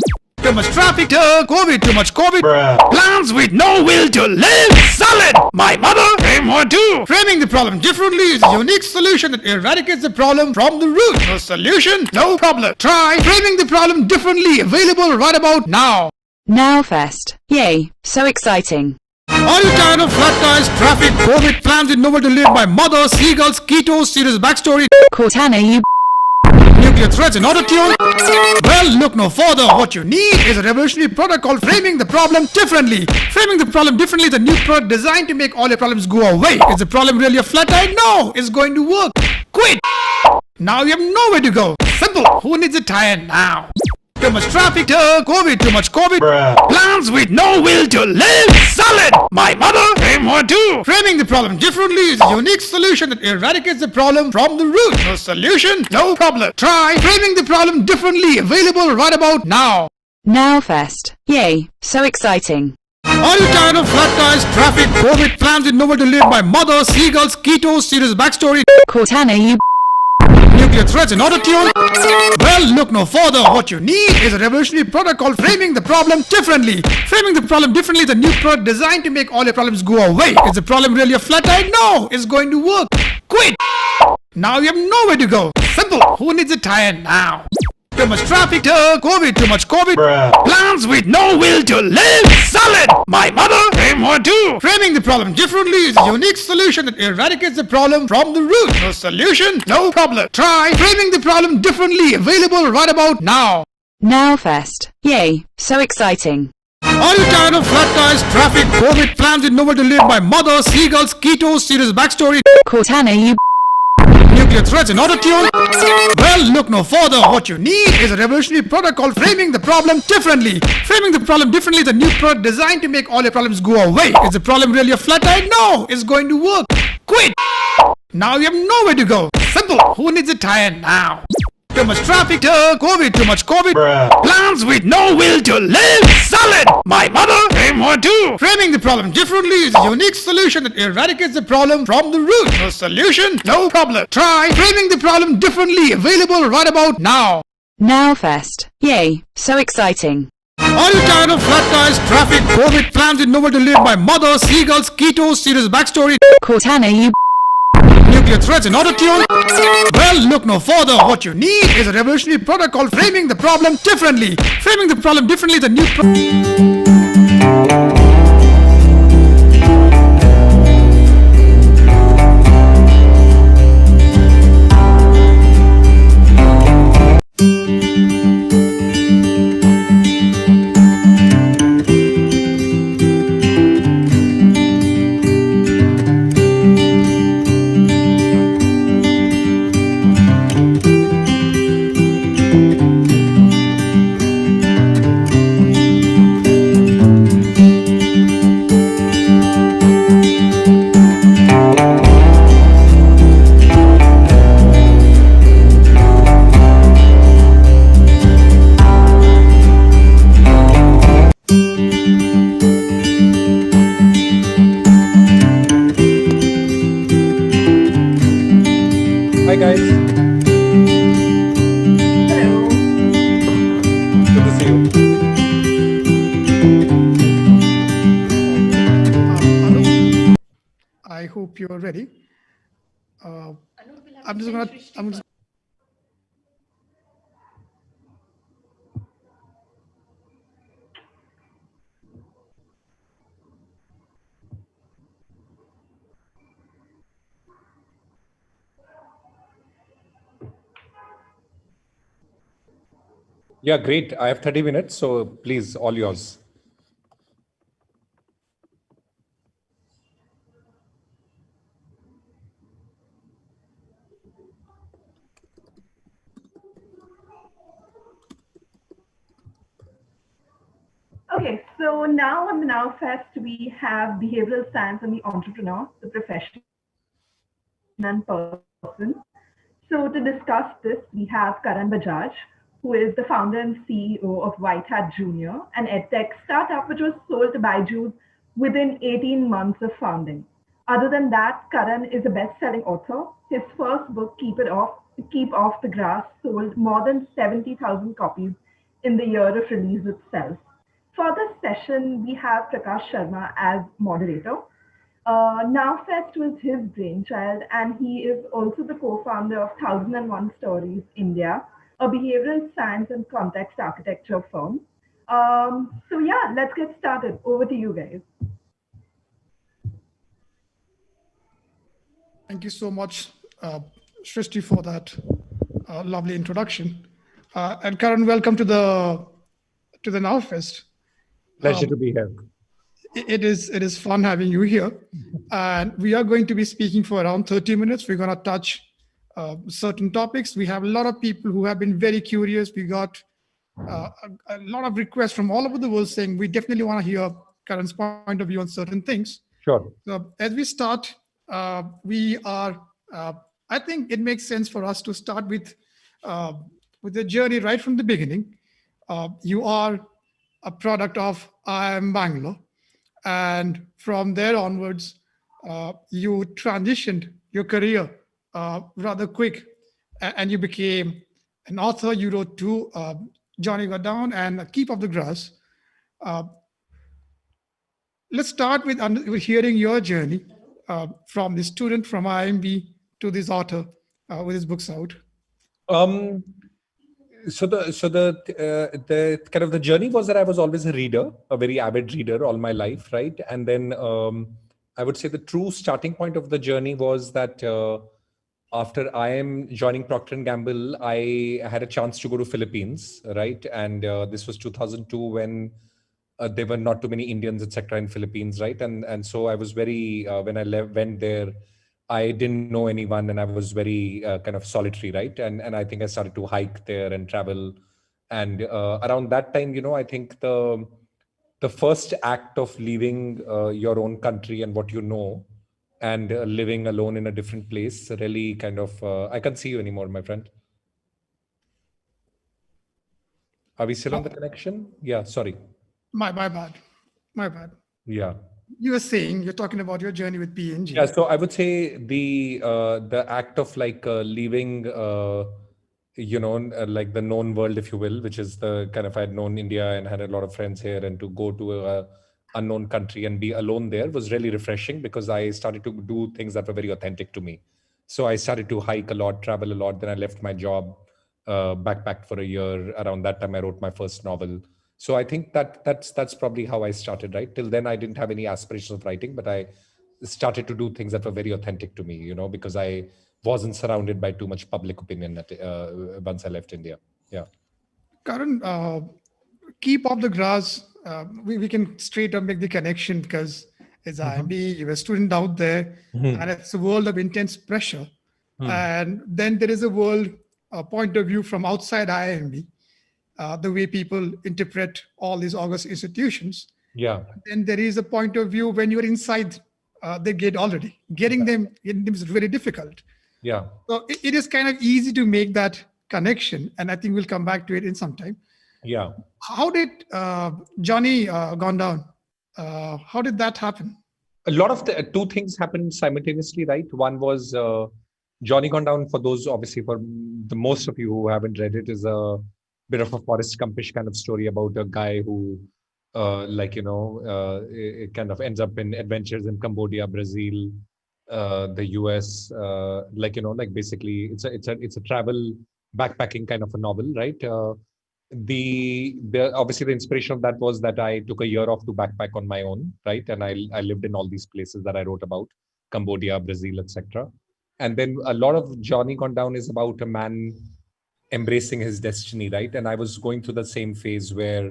Too much traffic, COVID, too much COVID. Plans with no will to live. Solid. My mother, came one too. Framing the problem differently is a unique solution that eradicates the problem from the root. No solution, no problem. Try framing the problem differently. Available right about now. Now Fest. Yay, so exciting. Are you tired of flat tires, traffic, COVID, plans with nowhere to live? My mother, seagulls, keto, serious backstory. Cortana, you Nuclear threats in auto tune? Well, look no further. What you need is a revolutionary product called framing the problem differently. Framing the problem differently is a new product designed to make all your problems go away. Is the problem really a flat tire? No, it's going to work. Quit. Now you have nowhere to go. Simple. Who needs a tire now? Too much traffic, COVID, too much COVID. Plans with no will to live. Solid. My mother, came one too. Framing the problem differently is a unique solution that eradicates the problem from the root. No solution, no problem. Try framing the problem differently. Available right about now. Now Fest. Yay, so exciting. Are you tired of flat tires, traffic, COVID, plans with nowhere to live? My mother, seagulls, keto, serious backstory. Cortana, you Nuclear threats in auto tune? Well, look no further. What you need is a revolutionary product called framing the problem differently. Framing the problem differently is a new product designed to make all your problems go away. Is the problem really a flat tire? No, it's going to work. Quit. Now you have nowhere to go. Simple. Who needs a tire now? Too much traffic, COVID, too much COVID. Plans with no will to live. Solid. My mother, came one too. Framing the problem differently is a unique solution that eradicates the problem from the root. No solution, no problem. Try framing the problem differently. Available right about now. Now Fest. Yay, so exciting. Are you tired of flat tires, traffic, COVID, plans with nowhere to live? My mother, seagulls, keto, serious backstory. Cortana, you Nuclear threats in auto tune? Well, look no further. What you need is a revolutionary product called framing the problem differently. Framing the problem differently is a new product designed to make all your problems go away. Is the problem really a flat tire? No, it's going to work. Quit. Now you have nowhere to go. Simple. Who needs a tire now? Too much traffic, COVID, too much COVID. Plans with no will to live. Solid. My mother, came one too. Framing the problem differently is a unique solution that eradicates the problem from the root. No solution, no problem. Try framing the problem differently. Available right about now. Now Fest. Yay, so exciting. Are you tired of flat tires, traffic, COVID, plans with nowhere to live? My mother, seagulls, keto, serious backstory. Cortana, you Nuclear threats in auto tune? Well, look no further. What you need is a revolutionary product called framing the problem differently. Framing the problem differently is a new Hi guys. Hello. Good to see you. Anu, I hope you are ready. I'm just gonna. Yeah, great. I have 30 minutes, so please, all yours. So now on the Now Fest, we have behavioral science and the entrepreneur, the profession and person. So to discuss this, we have Karan Bajaj, who is the founder and CEO of White Hat Junior, an edtech startup which was sold to Byju's within 18 months of founding. Other than that, Karan is a best-selling author. His first book, Keep Off the Grass, sold more than 70,000 copies in the year of release itself. For this session, we have Prakash Sharma as moderator. NowFest was his brainchild, and he is also the co-founder of 1001 Stories India, a behavioral science and context architecture firm. So yeah, let's get started. Over to you guys. Thank you so much, Shrishti, for that lovely introduction. And Karan, welcome to the NowFest. Pleasure to be here. It is fun having you here, and we are going to be speaking for around 30 minutes. We're going to touch certain topics. We have a lot of people who have been very curious. We got a lot of requests from all over the world saying we definitely want to hear Karan's point of view on certain things. Sure. So as we start, we are. I think it makes sense for us to start with the journey right from the beginning. You are a product of IIM Bangalore. And from there onwards, you transitioned your career rather quick, and you became an author. You wrote two, Johnny Got Down and Keep Off the Grass. Let's start with hearing your journey from the student from IMB to this author with his books out. So the kind of the journey was that I was always a reader, a very avid reader all my life, right? And then I would say the true starting point of the journey was that after I am joining Procter & Gamble, I had a chance to go to Philippines, right? And this was 2002 when there were not too many Indians, etc. in Philippines, right? And so I was very when I went there, I didn't know anyone, and I was very kind of solitary, right? And I think I started to hike there and travel. And around that time, I think the first act of leaving your own country and what you know, and living alone in a different place really kind of, I can't see you anymore, my friend. Are we still on the connection? Yeah, sorry. My bad. Yeah. You were saying, you're talking about your journey with P&G. Yeah, so I would say the act of like leaving, like the known world, if you will, which is the kind of, I had known India and had a lot of friends here, and to go to a unknown country and be alone there was really refreshing because I started to do things that were very authentic to me. So I started to hike a lot, travel a lot. Then I left my job, backpacked for a year. Around that time, I wrote my first novel. So I think that's probably how I started, right? Till then, I didn't have any aspirations of writing, but I started to do things that were very authentic to me, because I wasn't surrounded by too much public opinion once I left India. Yeah. Karan, Keep Off the Grass, we can straight up make the connection because as IMB, you're a student out there, and it's a world of intense pressure. And then there is a world point of view from outside IMB. The way people interpret all these august institutions. Yeah. Then there is a point of view when you're inside the gate already. Getting them is very difficult. Yeah. So it is kind of easy to make that connection, and I think we'll come back to it in some time. Yeah. How did Johnny Gone Down? How did that happen? A lot of the two things happened simultaneously, right? One was Johnny Gone Down, for those, obviously, for the most of you who haven't read it, is a bit of a Forrest Gumpish kind of story about a guy who, it kind of ends up in adventures in Cambodia, Brazil, the US, basically it's a travel backpacking kind of a novel, right? The obviously the inspiration of that was that I took a year off to backpack on my own, right? And I lived in all these places that I wrote about, Cambodia, Brazil, etc. And then a lot of Johnny Gone Down is about a man embracing his destiny, right? And I was going through the same phase where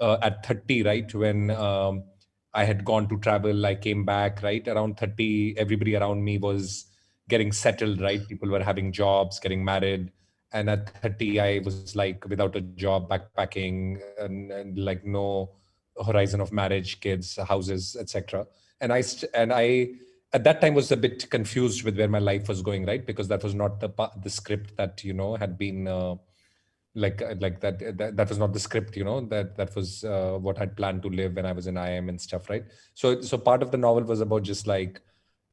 at 30, right, when I had gone to travel, I came back, right? Around 30, everybody around me was getting settled, right? People were having jobs, getting married. And at 30, I was like without a job, backpacking, and like no horizon of marriage, kids, houses, etc. And I at that time was a bit confused with where my life was going, right? Because that was not the script that had been that was not the script, that was what I'd planned to live when I was in IIM and stuff, right? So part of the novel was about just like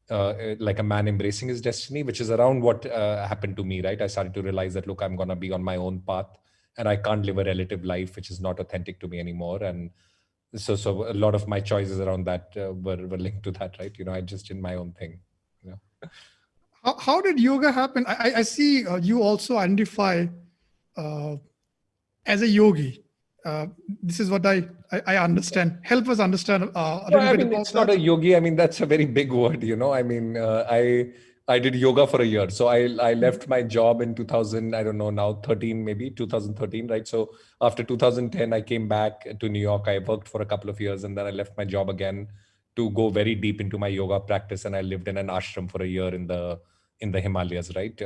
a man embracing his destiny, which is around what happened to me, right? I started to realize that, look, I'm gonna be on my own path, and I can't live a relative life which is not authentic to me anymore. And so a lot of my choices around that were linked to that, right? I just did my own thing. How did yoga happen? I see you also identify as a yogi. This is what I understand. Help us understand a little bit about it's not a yogi. I mean, that's a very big word, I mean, I did yoga for a year. So I left my job in 2000, I don't know now, 13, maybe 2013, right? So after 2010, I came back to New York. I worked for a couple of years, and then I left my job again to go very deep into my yoga practice. And I lived in an ashram for a year in the Himalayas, right?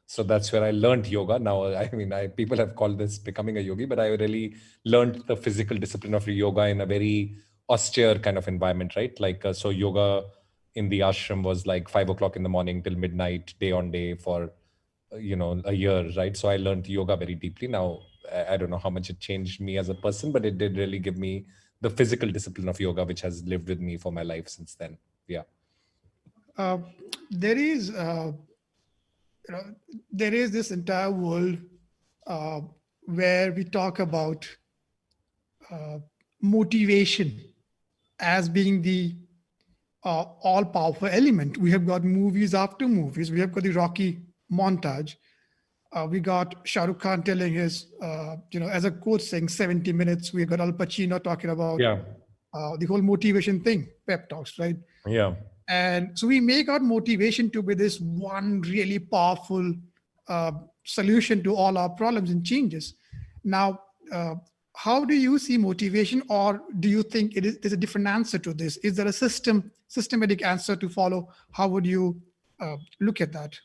So that's where I learned yoga. Now, I mean, people have called this becoming a yogi, but I really learned the physical discipline of yoga in a very austere kind of environment, right? Like, so yoga in the ashram was like 5 o'clock in the morning till midnight, day on day for, a year, right? So I learned yoga very deeply. Now, I don't know how much it changed me as a person, but it did really give me the physical discipline of yoga, which has lived with me for my life since then. Yeah. There is, there is this entire world where we talk about motivation as being the all-powerful element. We have got movies after movies. We have got the Rocky montage. We got Shah Rukh Khan telling his, as a coach saying 70 minutes. We got Al Pacino talking about the whole motivation thing, pep talks, right? Yeah. And so we make our motivation to be this one really powerful solution to all our problems and changes. Now, how do you see motivation, or do you think there's a different answer to this? Is there a systematic answer to follow? How would you look at that?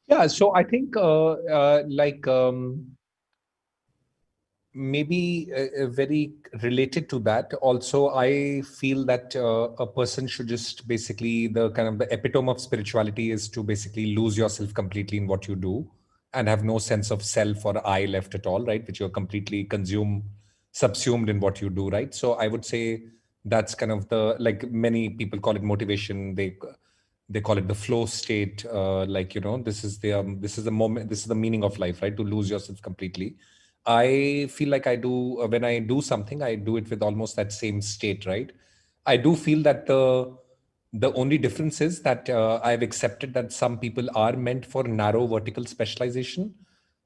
Yeah, so I think maybe very related to that. Also, I feel that a person should just basically, the kind of the epitome of spirituality is to basically lose yourself completely in what you do and have no sense of self or I left at all, right? Which you're completely subsumed in what you do, right? So I would say that's kind of like many people call it motivation. They call it the flow state. This is the moment, this is the meaning of life, right? To lose yourself completely. I feel like I do, when I do something, I do it with almost that same state, right? I do feel that the only difference is that I've accepted that some people are meant for narrow vertical specialization,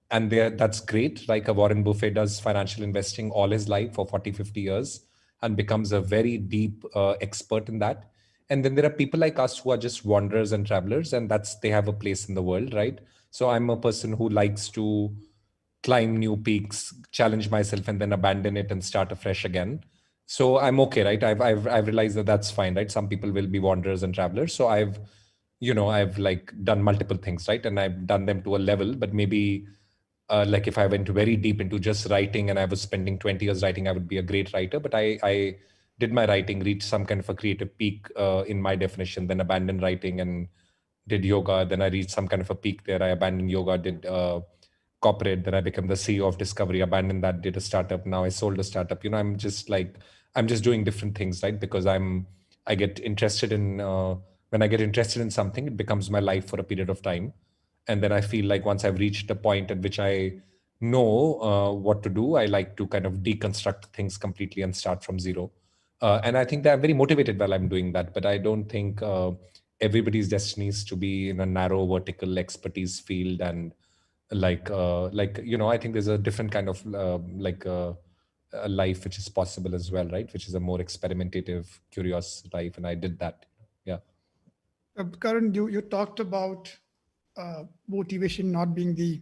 and that's great. Like a Warren Buffett does financial investing all his life for 40, 50 years and becomes a very deep expert in that. And then there are people like us who are just wanderers and travelers, and they have a place in the world, right? So I'm a person who likes to climb new peaks, challenge myself, and then abandon it and start afresh again. So I'm okay, right? I've realized that that's fine, right? Some people will be wanderers and travelers. So I've like done multiple things, right? And I've done them to a level, but maybe like if I went very deep into just writing and I was spending 20 years writing, I would be a great writer. But I did my writing, reached some kind of a creative peak in my definition, then abandoned writing and did yoga. Then I reached some kind of a peak there. I abandoned yoga, did corporate. Then I became the CEO of Discovery, abandoned that, did a startup. Now I sold a startup. I'm just doing different things, right? Because I get interested in, when I get interested in something, it becomes my life for a period of time. And then I feel like once I've reached a point at which I know what to do, I like to kind of deconstruct things completely and start from zero. And I think that I'm very motivated while I'm doing that. But I don't think everybody's destiny is to be in a narrow vertical expertise field. And I think there's a different kind of a life which is possible as well, right? Which is a more experimentative, curious life. And I did that. Yeah. Karan, you talked about motivation not being the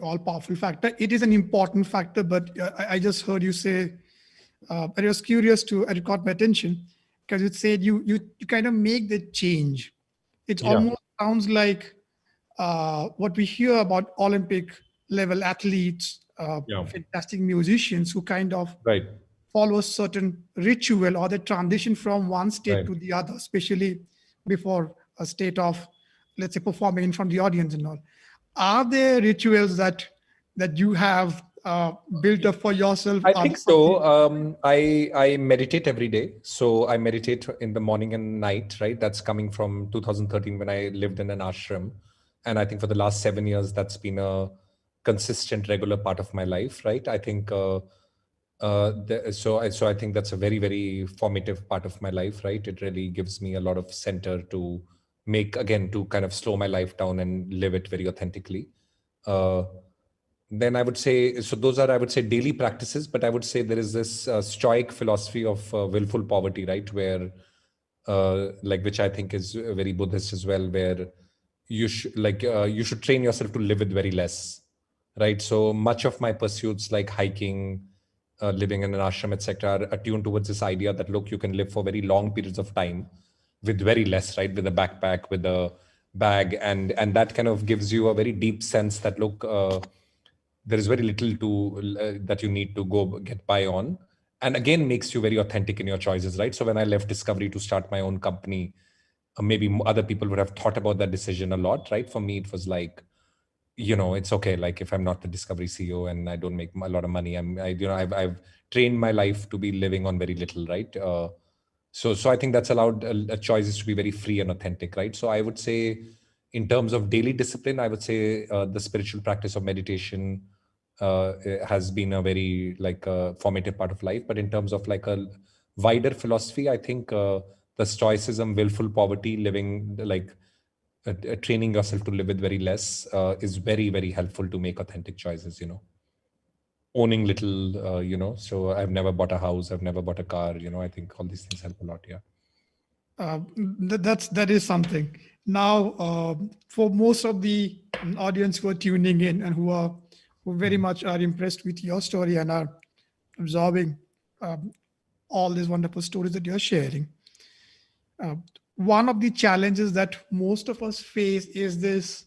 all-powerful factor. It is an important factor, but I just heard you say, and I was curious it caught my attention because it said you kind of make the change. It almost sounds like what we hear about Olympic level athletes, fantastic musicians who kind of follow a certain ritual, or they transition from one state Right. to the other, especially before a state of, let's say, performing in front of the audience and all. Are there rituals that you have built up for yourself? I Are think there something? so. I meditate every day. So I meditate in the morning and night, right? That's coming from 2013 when I lived in an ashram. And I think for the last 7 years, that's been a consistent, regular part of my life, right? I think so I think that's a very, very formative part of my life, right? It really gives me a lot of center to make, again, to kind of slow my life down and live it very authentically. Then I would say, so those are, I would say, daily practices, but I would say there is this stoic philosophy of willful poverty, right? Where, like, which I think is very Buddhist as well, where you should train yourself to live with very less, right? So much of my pursuits, like hiking, living in an ashram, etc., are attuned towards this idea that, look, you can live for very long periods of time with very less, right? With a backpack, with a bag, and that kind of gives you a very deep sense that, look, there is very little to that you need to go get by on, and again makes you very authentic in your choices, right? So when I left Discovery to start my own company, maybe other people would have thought about that decision a lot, right? For me, it was like, it's okay. Like, if I'm not the Discovery CEO and I don't make a lot of money, I've trained my life to be living on very little, right? So I think that's allowed choices to be very free and authentic, right? So I would say, in terms of daily discipline, I would say the spiritual practice of meditation has been a very formative part of life. But in terms of like a wider philosophy, I think the stoicism, willful poverty, living training yourself to live with very less is very, very helpful to make authentic choices. Owning little, so I've never bought a house, I've never bought a car. I think all these things help a lot. Yeah. That is something. Now, for most of the audience who are tuning in and who very much are impressed with your story and are absorbing all these wonderful stories that you're sharing, one of the challenges that most of us face is this,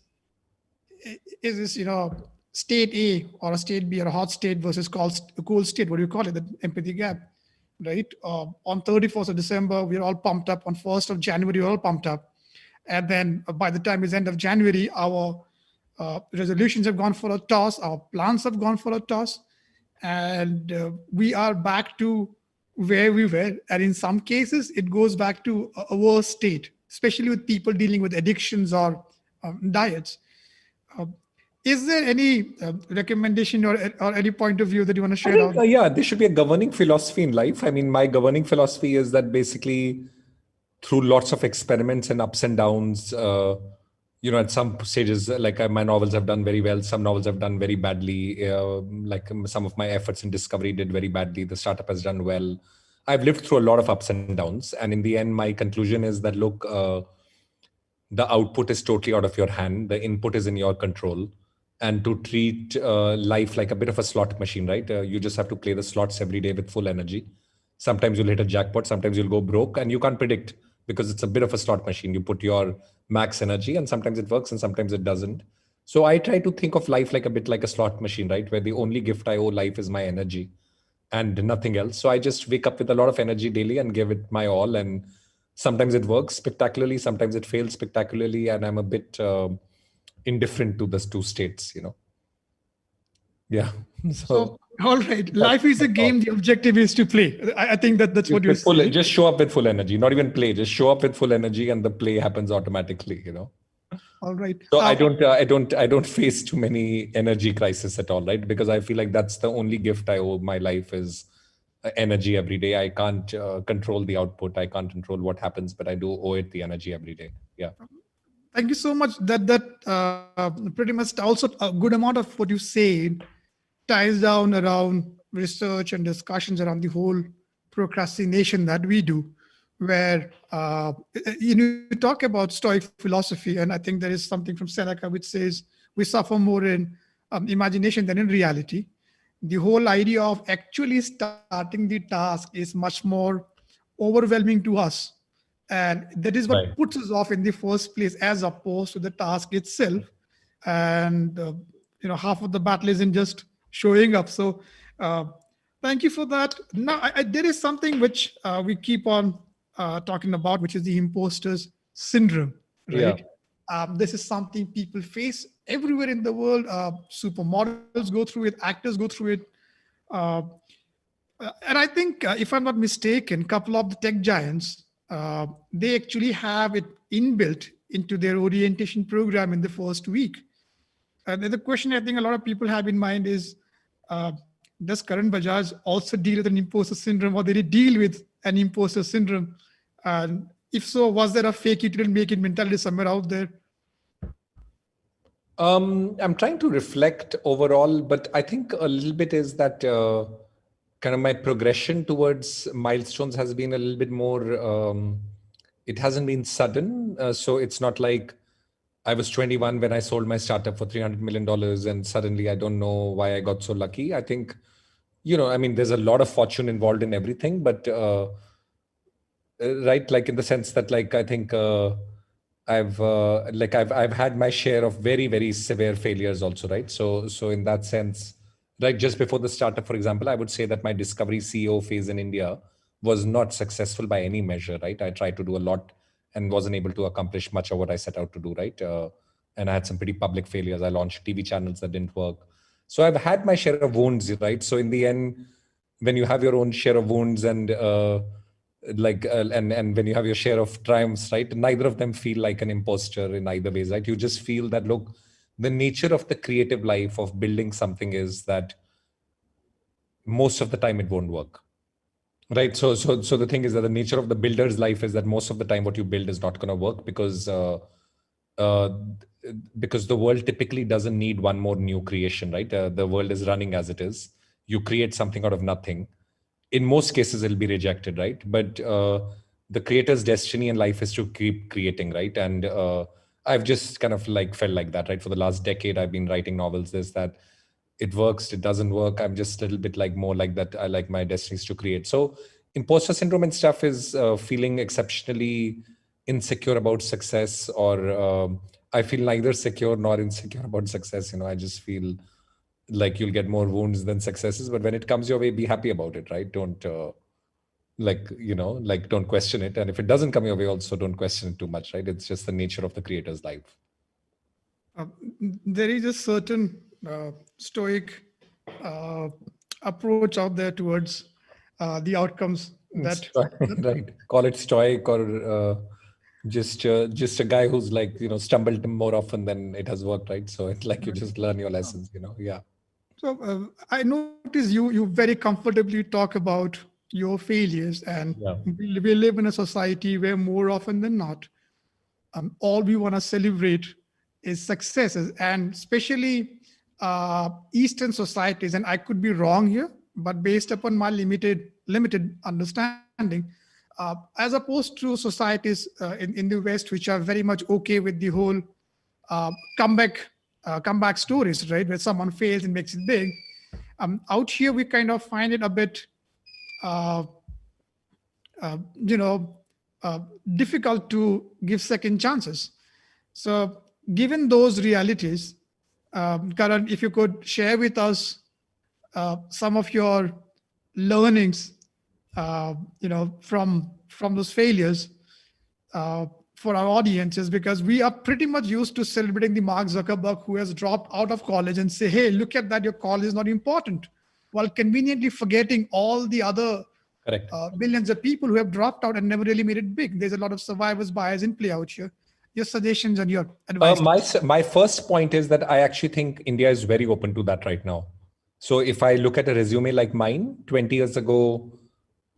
state A or a state B, or a hot state versus a cold state. What do you call it? The empathy gap, right? On 31st of December, we're all pumped up. On 1st of January, we're all pumped up. And then by the time it's end of January, our resolutions have gone for a toss, our plans have gone for a toss, and we are back to where we were. And in some cases, it goes back to a worse state, especially with people dealing with addictions or diets. Is there any recommendation or any point of view that you want to share out? Yeah, there should be a governing philosophy in life. I mean, my governing philosophy is that basically, through lots of experiments and ups and downs, at some stages, my novels have done very well. Some novels have done very badly. Some of my efforts in Discovery did very badly. The startup has done well. I've lived through a lot of ups and downs. And in the end, my conclusion is that, look, the output is totally out of your hand. The input is in your control. And to treat life like a bit of a slot machine, right? You just have to play the slots every day with full energy. Sometimes you'll hit a jackpot, sometimes you'll go broke, and you can't predict because it's a bit of a slot machine. You put your max energy and sometimes it works and sometimes it doesn't. So I try to think of life like a bit like a slot machine, right? Where the only gift I owe life is my energy and nothing else. So I just wake up with a lot of energy daily and give it my all. And sometimes it works spectacularly, sometimes it fails spectacularly. And I'm a bit indifferent to those two states, Yeah. So all right, life is a game. The objective is to play. I think that's what you're saying. Just show up with full energy, not even play. Just show up with full energy, and the play happens automatically. All right. So I don't face too many energy crises at all, right? Because I feel like that's the only gift I owe my life is energy every day. I can't control the output. I can't control what happens, but I do owe it the energy every day. Yeah. Thank you so much. That pretty much also a good amount of what you say ties down around research and discussions around the whole procrastination that we do, where you talk about Stoic philosophy, and I think there is something from Seneca which says we suffer more in imagination than in reality. The whole idea of actually starting the task is much more overwhelming to us, and that is what puts us off in the first place, as opposed to the task itself. And half of the battle is in just showing up. So Thank you for that. Now, there is something which we keep on talking about, which is the imposter's syndrome, right? This is something people face everywhere in the world. Supermodels go through it, actors go through it. Uh, and I think, if I'm not mistaken, a couple of the tech giants, they actually have it inbuilt into their orientation program in the first week. And the question I think a lot of people have in mind is, does Karan Bajaj also deal with an imposter syndrome, or did he deal with an imposter syndrome? And if so, was there a fake it till make it mentality somewhere out there? I'm trying to reflect overall, but I think a little bit is that kind of my progression towards milestones has been a little bit more, it hasn't been sudden. So it's not like I was 21 when I sold my startup for $300 million and suddenly I don't know why I got so lucky. I think, I mean, there's a lot of fortune involved in everything, but right, like in the sense that, like, I think I've had my share of very, very severe failures also, right? So in that sense, right, just before the startup, for example, I would say that my discovery CEO phase in India was not successful by any measure, right? I tried to do a lot and wasn't able to accomplish much of what I set out to do, right? And I had some pretty public failures. I launched TV channels that didn't work. So I've had my share of wounds, right? So in the end, when you have your own share of wounds and and when you have your share of triumphs, right, neither of them feel like an imposter in either ways, right? You just feel that, look, the nature of the creative life of building something is that most of the time it won't work, right? So the thing is that the nature of the builder's life is that most of the time what you build is not going to work because the world typically doesn't need one more new creation, right? The world is running as it is. You create something out of nothing. In most cases, it'll be rejected, right? But the creator's destiny in life is to keep creating, right? And I've just kind of like felt like that, right? For the last decade, I've been writing novels. There's that it works, it doesn't work. I'm just a little bit like more like that. I like my destinies to create. So imposter syndrome and stuff is feeling exceptionally insecure about success, or I feel neither secure nor insecure about success. I just feel like you'll get more wounds than successes, but when it comes your way, be happy about it, right? Don't don't question it. And if it doesn't come your way, also don't question it too much, right? It's just the nature of the creator's life. There is a certain stoic approach out there towards the outcomes that right, call it stoic, or just a guy who's like, stumbled more often than it has worked, right? So it's like you just learn your lessons, yeah. So I notice you very comfortably talk about your failures, and we live in a society where more often than not, all we want to celebrate is successes, and especially Eastern societies. And I could be wrong here, but based upon my limited understanding, as opposed to societies in the West, which are very much okay with the whole comeback stories, right, where someone fails and makes it big. Out here, we kind of find it a bit, difficult to give second chances. So, given those realities, Karan, if you could share with us some of your learnings, from those failures for our audiences, because we are pretty much used to celebrating the Mark Zuckerberg who has dropped out of college and say, hey, look at that, your college is not important, while conveniently forgetting all the other millions of people who have dropped out and never really made it big. There's a lot of survivor's bias in play out here. Your suggestions and your advice. My first point is that I actually think India is very open to that right now. So if I look at a resume like mine, 20 years ago,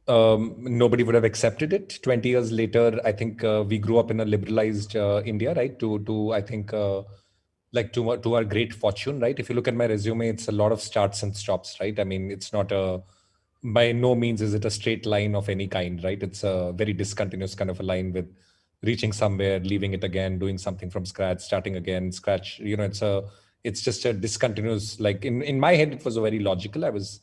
nobody would have accepted it. 20 years later, I think we grew up in a liberalized India, right? To I think to our great fortune, right? If you look at my resume, it's a lot of starts and stops, right? I mean, it's not by no means is it a straight line of any kind, right? It's a very discontinuous kind of a line with reaching somewhere, leaving it again, doing something from scratch, starting again, scratch. It's just a discontinuous, like in my head, it was a very logical. I was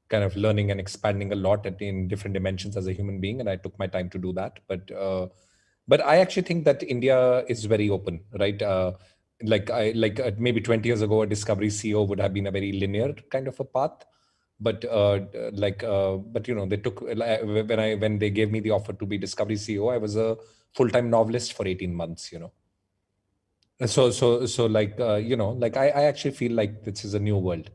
kind of learning and expanding a lot in different dimensions as a human being, and I took my time to do that. But I actually think that India is very open, right? Maybe 20 years ago, a discovery CEO would have been a very linear kind of a path. But but they took when they gave me the offer to be Discovery CEO, I was a full-time novelist for 18 months. So I actually feel like this is a new world.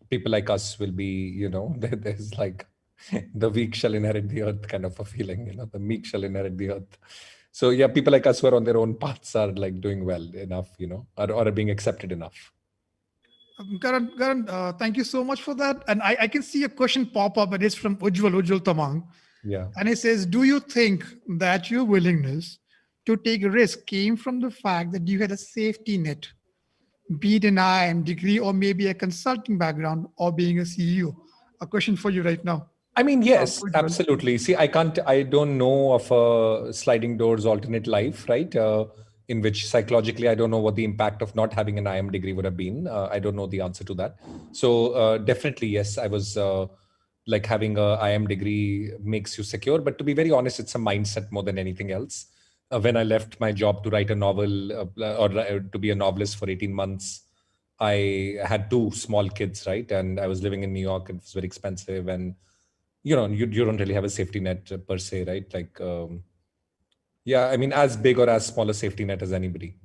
People like us will be, there's like the weak shall inherit the earth kind of a feeling, the meek shall inherit the earth. So yeah, people like us who are on their own paths are like doing well enough, or are being accepted enough. Karan, thank you so much for that. And I can see a question pop up, and it's from Ujjwal Tamang. Yeah. And it says, do you think that your willingness to take a risk came from the fact that you had a safety net, be it an IIM degree or maybe a consulting background or being a CEO? A question for you right now. I mean, yes, Ujjwal. absolutely. See, I don't know of a sliding doors alternate life, right? In which psychologically, I don't know what the impact of not having an IIM degree would have been. I don't know the answer to that. So definitely, yes, I was like having a IIM degree makes you secure. But to be very honest, it's a mindset more than anything else. When I left my job to write a novel or to be a novelist for 18 months, I had 2 small kids, right? And I was living in New York, and it was very expensive. And you don't really have a safety net per se, right? Like, yeah, I mean, as big or as small a safety net as anybody.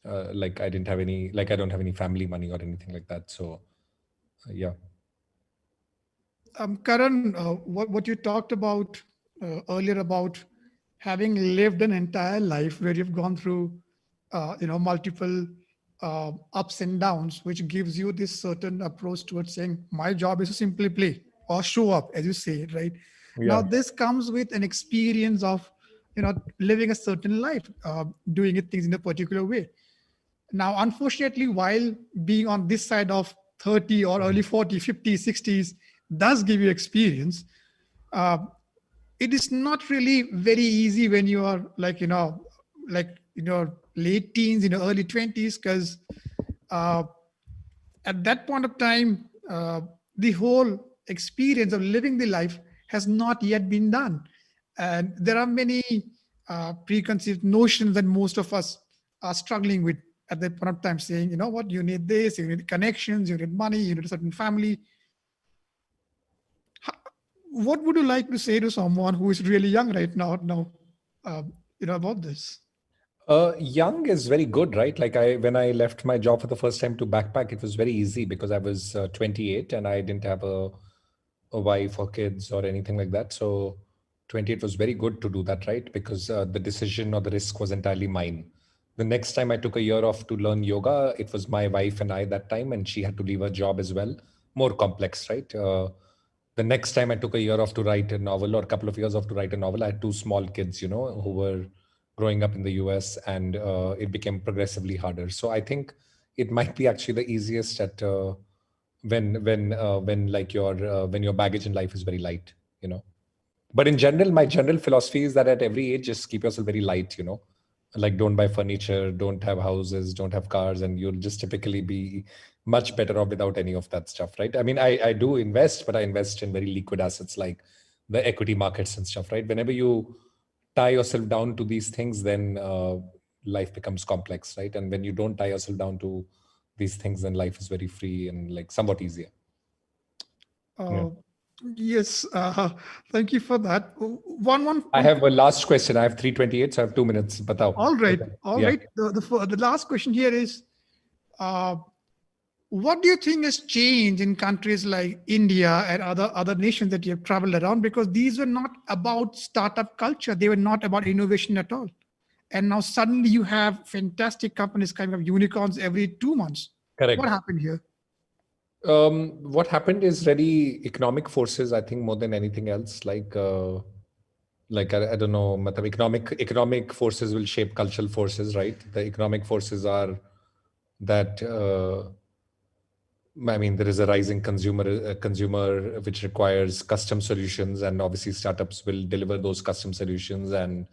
Like I don't have any family money or anything like that. So, yeah. Karan, what you talked about earlier about having lived an entire life where you've gone through, multiple ups and downs, which gives you this certain approach towards saying, my job is to simply play or show up, as you say, right? Now, this comes with an experience of, living a certain life, doing things in a particular way. Now, unfortunately, while being on this side of 30 or early 40, 50, 60s does give you experience, it is not really very easy when you are like late teens, early 20s, because at that point of time, the whole experience of living the life has not yet been done. And there are many preconceived notions that most of us are struggling with at that point of time, saying, you know what, you need this, you need connections, you need money, you need a certain family. What would you like to say to someone who is really young right now, about this? Young is very good, right? Like when I left my job for the first time to backpack, it was very easy because I was 28 and I didn't have a wife or kids or anything like that. So 28 was very good to do that, right? Because the decision or the risk was entirely mine. The next time I took a year off to learn yoga, it was my wife and I that time, and she had to leave her job as well. More complex, right? The next time I took a year off to write a novel, or a couple of years off to write a novel, I had 2 small kids, who were growing up in the US, and it became progressively harder. So I think it might be actually the easiest at when your baggage in life is very light, But in general, my general philosophy is that at every age, just keep yourself very light, Like don't buy furniture, don't have houses, don't have cars, and you'll just typically be much better off without any of that stuff, right? I mean, I do invest, but I invest in very liquid assets like the equity markets and stuff, right? Whenever you tie yourself down to these things, then life becomes complex, right? And when you don't tie yourself down to these things, then life is very free and like somewhat easier. Yes, thank you for that. One. I have a last question. I have 3:28, so I have 2 minutes. But all right. The last question here is, what do you think has changed in countries like India and other nations that you have traveled around? Because these were not about startup culture. They were not about innovation at all. And now suddenly you have fantastic companies coming up, unicorns every 2 months. Correct. What happened here? What happened is really economic forces, I think, more than anything else. Like I don't know, economic forces will shape cultural forces, right? The economic forces are that there is a rising consumer which requires custom solutions, and obviously startups will deliver those custom solutions. And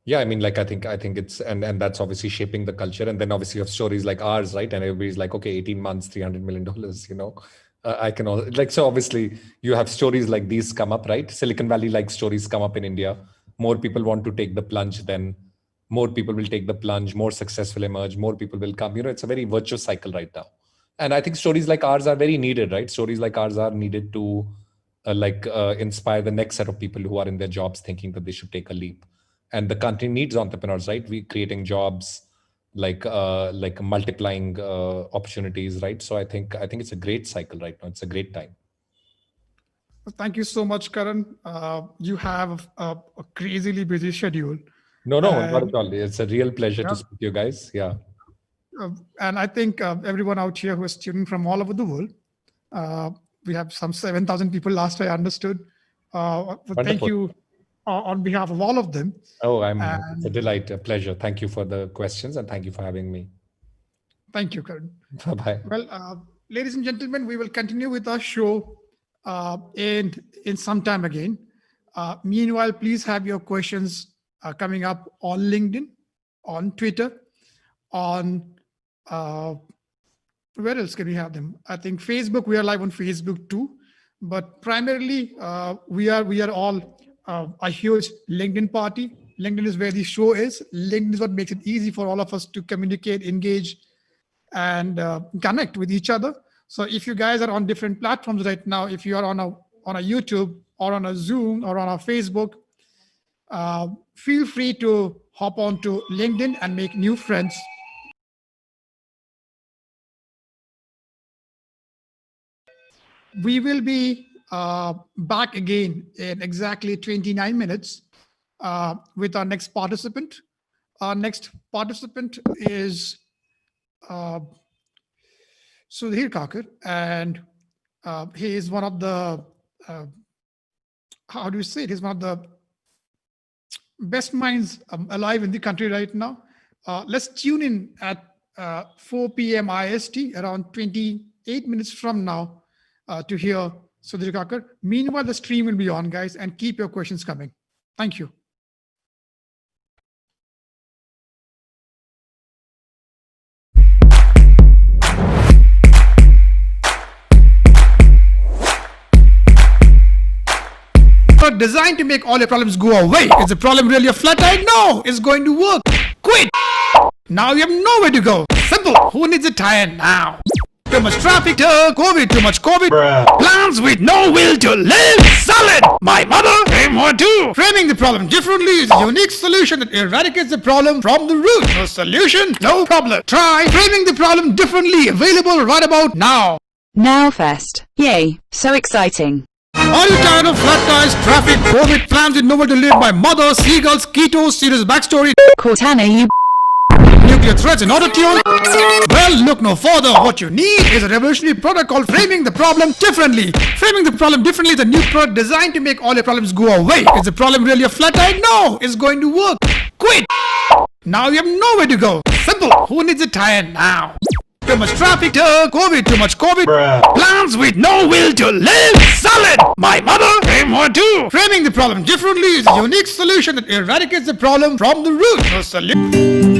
I think it's and that's obviously shaping the culture. And then obviously you have stories like ours, right? And everybody's like, okay, 18 months, $300 million, I can all so obviously you have stories like these come up, right? Silicon Valley like stories come up in India. More people want to take the plunge, then more people will take the plunge, more success will emerge, more people will come. It's a very virtuous cycle right now. And I think stories like ours are very needed, right? Stories like ours are needed to inspire the next set of people who are in their jobs thinking that they should take a leap. And the country needs entrepreneurs, right? We creating jobs, like multiplying opportunities, right? So I think it's a great cycle right now. It's a great time. Thank you so much, Karan. You have a crazily busy schedule. No, not at all. It's a real pleasure to speak to you guys. Yeah. And I think everyone out here who is tuning from all over the world, we have some 7,000 people last I understood. Thank you on behalf of all of them. Oh, it's a delight, a pleasure. Thank you for the questions and thank you for having me. Thank you, Karan. Bye-bye. Well, ladies and gentlemen, we will continue with our show in some time again. Meanwhile, please have your questions coming up on LinkedIn, on Twitter, on where else can we have them? I think Facebook. We are live on Facebook too, but primarily we are all a huge LinkedIn party. LinkedIn is where the show is. LinkedIn is what makes it easy for all of us to communicate, engage, and connect with each other. So if you guys are on different platforms right now, if you are on a YouTube or on a Zoom or on a Facebook, feel free to hop onto LinkedIn and make new friends. We will be back again in exactly 29 minutes with our next participant. Our next participant is Sudhir Kakar, and he is one of the, how do you say it? He's one of the best minds alive in the country right now. Let's tune in at 4 p.m. IST, around 28 minutes from now, to hear Sudhir Kakar. Meanwhile, the stream will be on, guys, and keep your questions coming. Thank you. Designed to make all your problems go away. Is the problem really a flat tire? No, it's going to work. Quit. Now you have nowhere to go. Simple. Who needs a tire now? Too much traffic, COVID, too much COVID. Bruh. Plans with no will to live. Solid. My mother, frame one too. Framing the problem differently is a unique solution that eradicates the problem from the root. No solution, no problem. Try framing the problem differently. Available right about now. Now Fest. Yay, so exciting. Are you tired of flat tires, traffic, COVID, plans with nowhere to live? My mother, seagulls, keto, serious backstory, Cortana, you nuclear threats and auto tune? Well, look no further. What you need is a revolutionary product called Framing the Problem Differently. Framing the Problem Differently is a new product designed to make all your problems go away. Is the problem really a flat tire? No, it's going to work. Quit. Now you have nowhere to go. Simple. Who needs a tire now? Too much traffic, COVID, too much COVID. Bruh. Plans with no will to live. Solid. My mother, frame one too. Framing the problem differently is a unique solution that eradicates the problem from the root. No solution.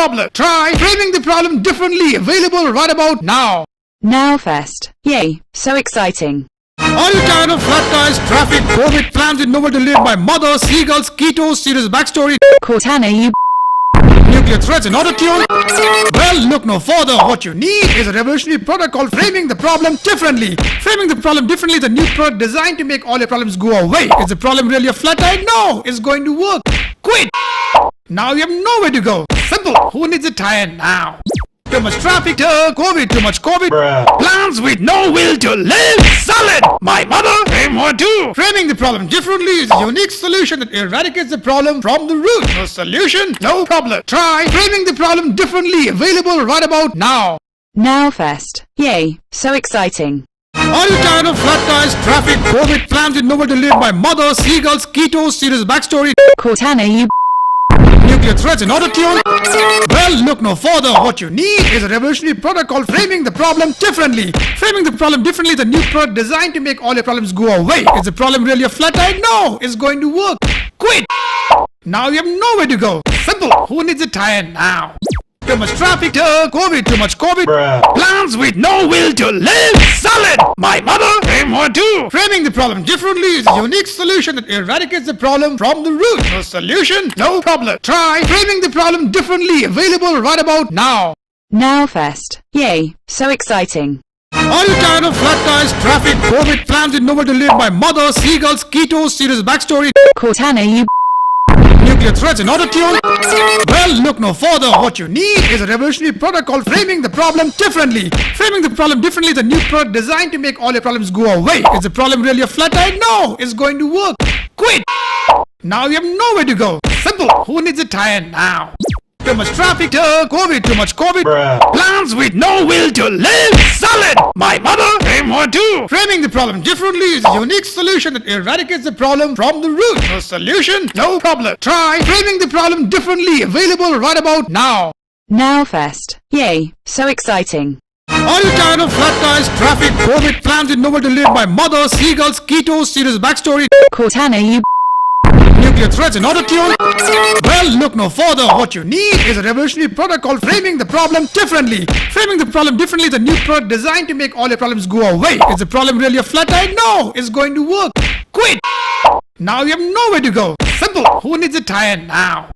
problem. Try framing the problem differently. Available right about now. Now Fest. Yay, so exciting. Are you tired of flat tires, traffic, COVID, plans with nowhere to live, my mother, seagulls, keto, serious backstory, Cortana, you nuclear threats and auto-tune? Well, look no further. What you need is a revolutionary product called framing the problem differently. Framing the problem differently is a new product designed to make all your problems go away. Is the problem really a flat tire? No, it's going to work. Quit. Now you have nowhere to go. Simple. Who needs a tire now? Too much traffic, COVID, too much COVID. Bruh. Plans with no will to live. Solid. My mother, aim more too. Framing the problem differently is a unique solution that eradicates the problem from the root. No solution, no problem. Try framing the problem differently. Available right about now. Now Fest. Yay, so exciting. Are you tired of flat tires, traffic, COVID, plans with nowhere to live, my mother, seagulls, keto, serious backstory, Cortana, you nuclear threats and auto-tune? Well, look no further. What you need is a revolutionary product called framing the problem differently. Framing the problem differently is a new product designed to make all your problems go away. Is the problem really a flat tire? No, it's going to work. Quit. Now you have nowhere to go. Simple. Who needs a tire now? Too much traffic, COVID, too much COVID. Bruh. Plans with no will to live. Solid. My mother, aim more too. Framing the problem differently is a unique solution that eradicates the problem from the root. No solution, no problem. Try framing the problem differently. Available right about now. Now Fest. Yay, so exciting. Are you tired of flat tires, traffic, COVID, plans with nowhere to live, my mother, seagulls, keto, serious backstory, Cortana, you nuclear threats and auto-tune? Well, look no further. What you need is a revolutionary product called framing the problem differently. Framing the problem differently is a new product designed to make all your problems go away. Is the problem really a flat tire? No, it's going to work. Quit. Now you have nowhere to go. Simple. Who needs a tire now? Too much traffic, COVID, too much COVID. Bruh. Plans with no will to live. Solid. My mother, aim more too. Framing the problem differently is a unique solution that eradicates the problem from the root. No solution, no problem. Try framing the problem differently. Available right about now. Now Fest. Yay, so exciting. Are you tired of flat tires, traffic, COVID, plans with nowhere to live, my mother, seagulls, keto, serious backstory, Cortana, you nuclear threats and auto-tune? Well, look no further. What you need is a revolutionary product called framing the problem differently. Framing the problem differently is a new product designed to make all your problems go away. Is the problem really a flat tire? No, it's going to work. Quit. Now you have nowhere to go. Simple. Who needs a tire now?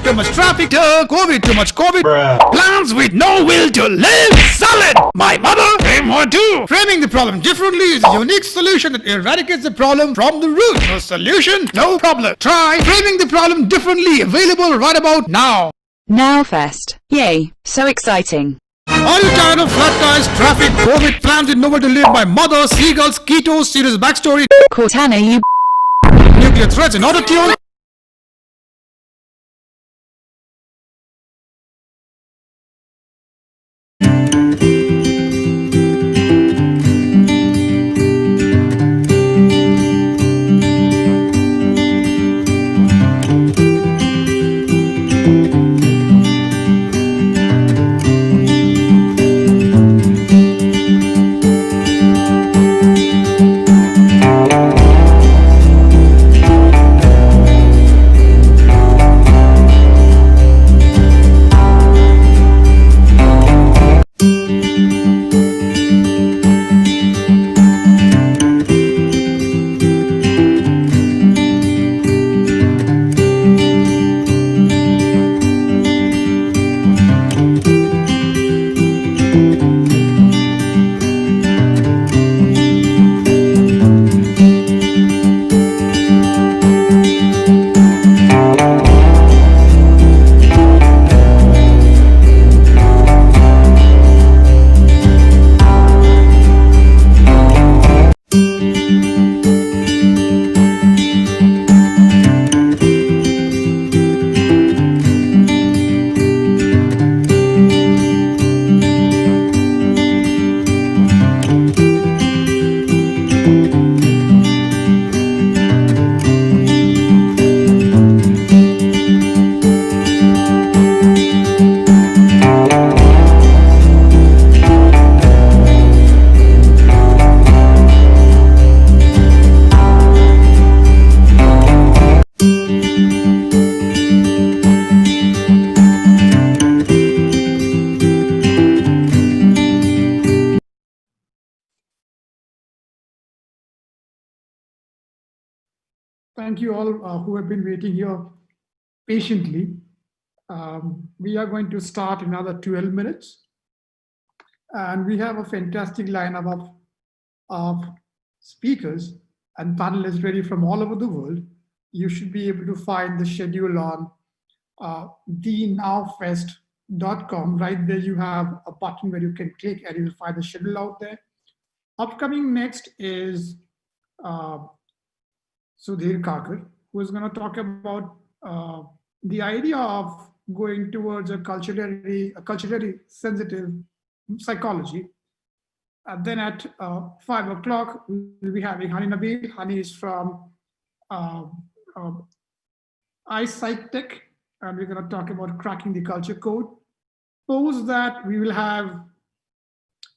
Too much traffic, COVID, too much COVID. Bruh. Plans with no will to live. Solid. My mother, aim more too. Framing the problem differently is a unique solution that eradicates the problem from the root. No solution, no problem. Try framing the problem differently. Available right about now. Now Fest. Yay, so exciting. Are you tired of flat tires, traffic, COVID, plans with nowhere to live, my mother, seagulls, keto, serious backstory, Cortana, you nuclear threats and auto-tune? Thank you all who have been waiting here patiently. We are going to start another 12 minutes. And we have a fantastic lineup of speakers and panelists ready from all over the world. You should be able to find the schedule on thenowfest.com. Right there, you have a button where you can click and you'll find the schedule out there. Upcoming next is Sudhir Kakar, who is going to talk about the idea of going towards a culturally sensitive psychology. Then at 5 o'clock, we'll be having Hani Nabil. Hani is from iPsych Tech, and we're going to talk about cracking the culture code. Post that, we will have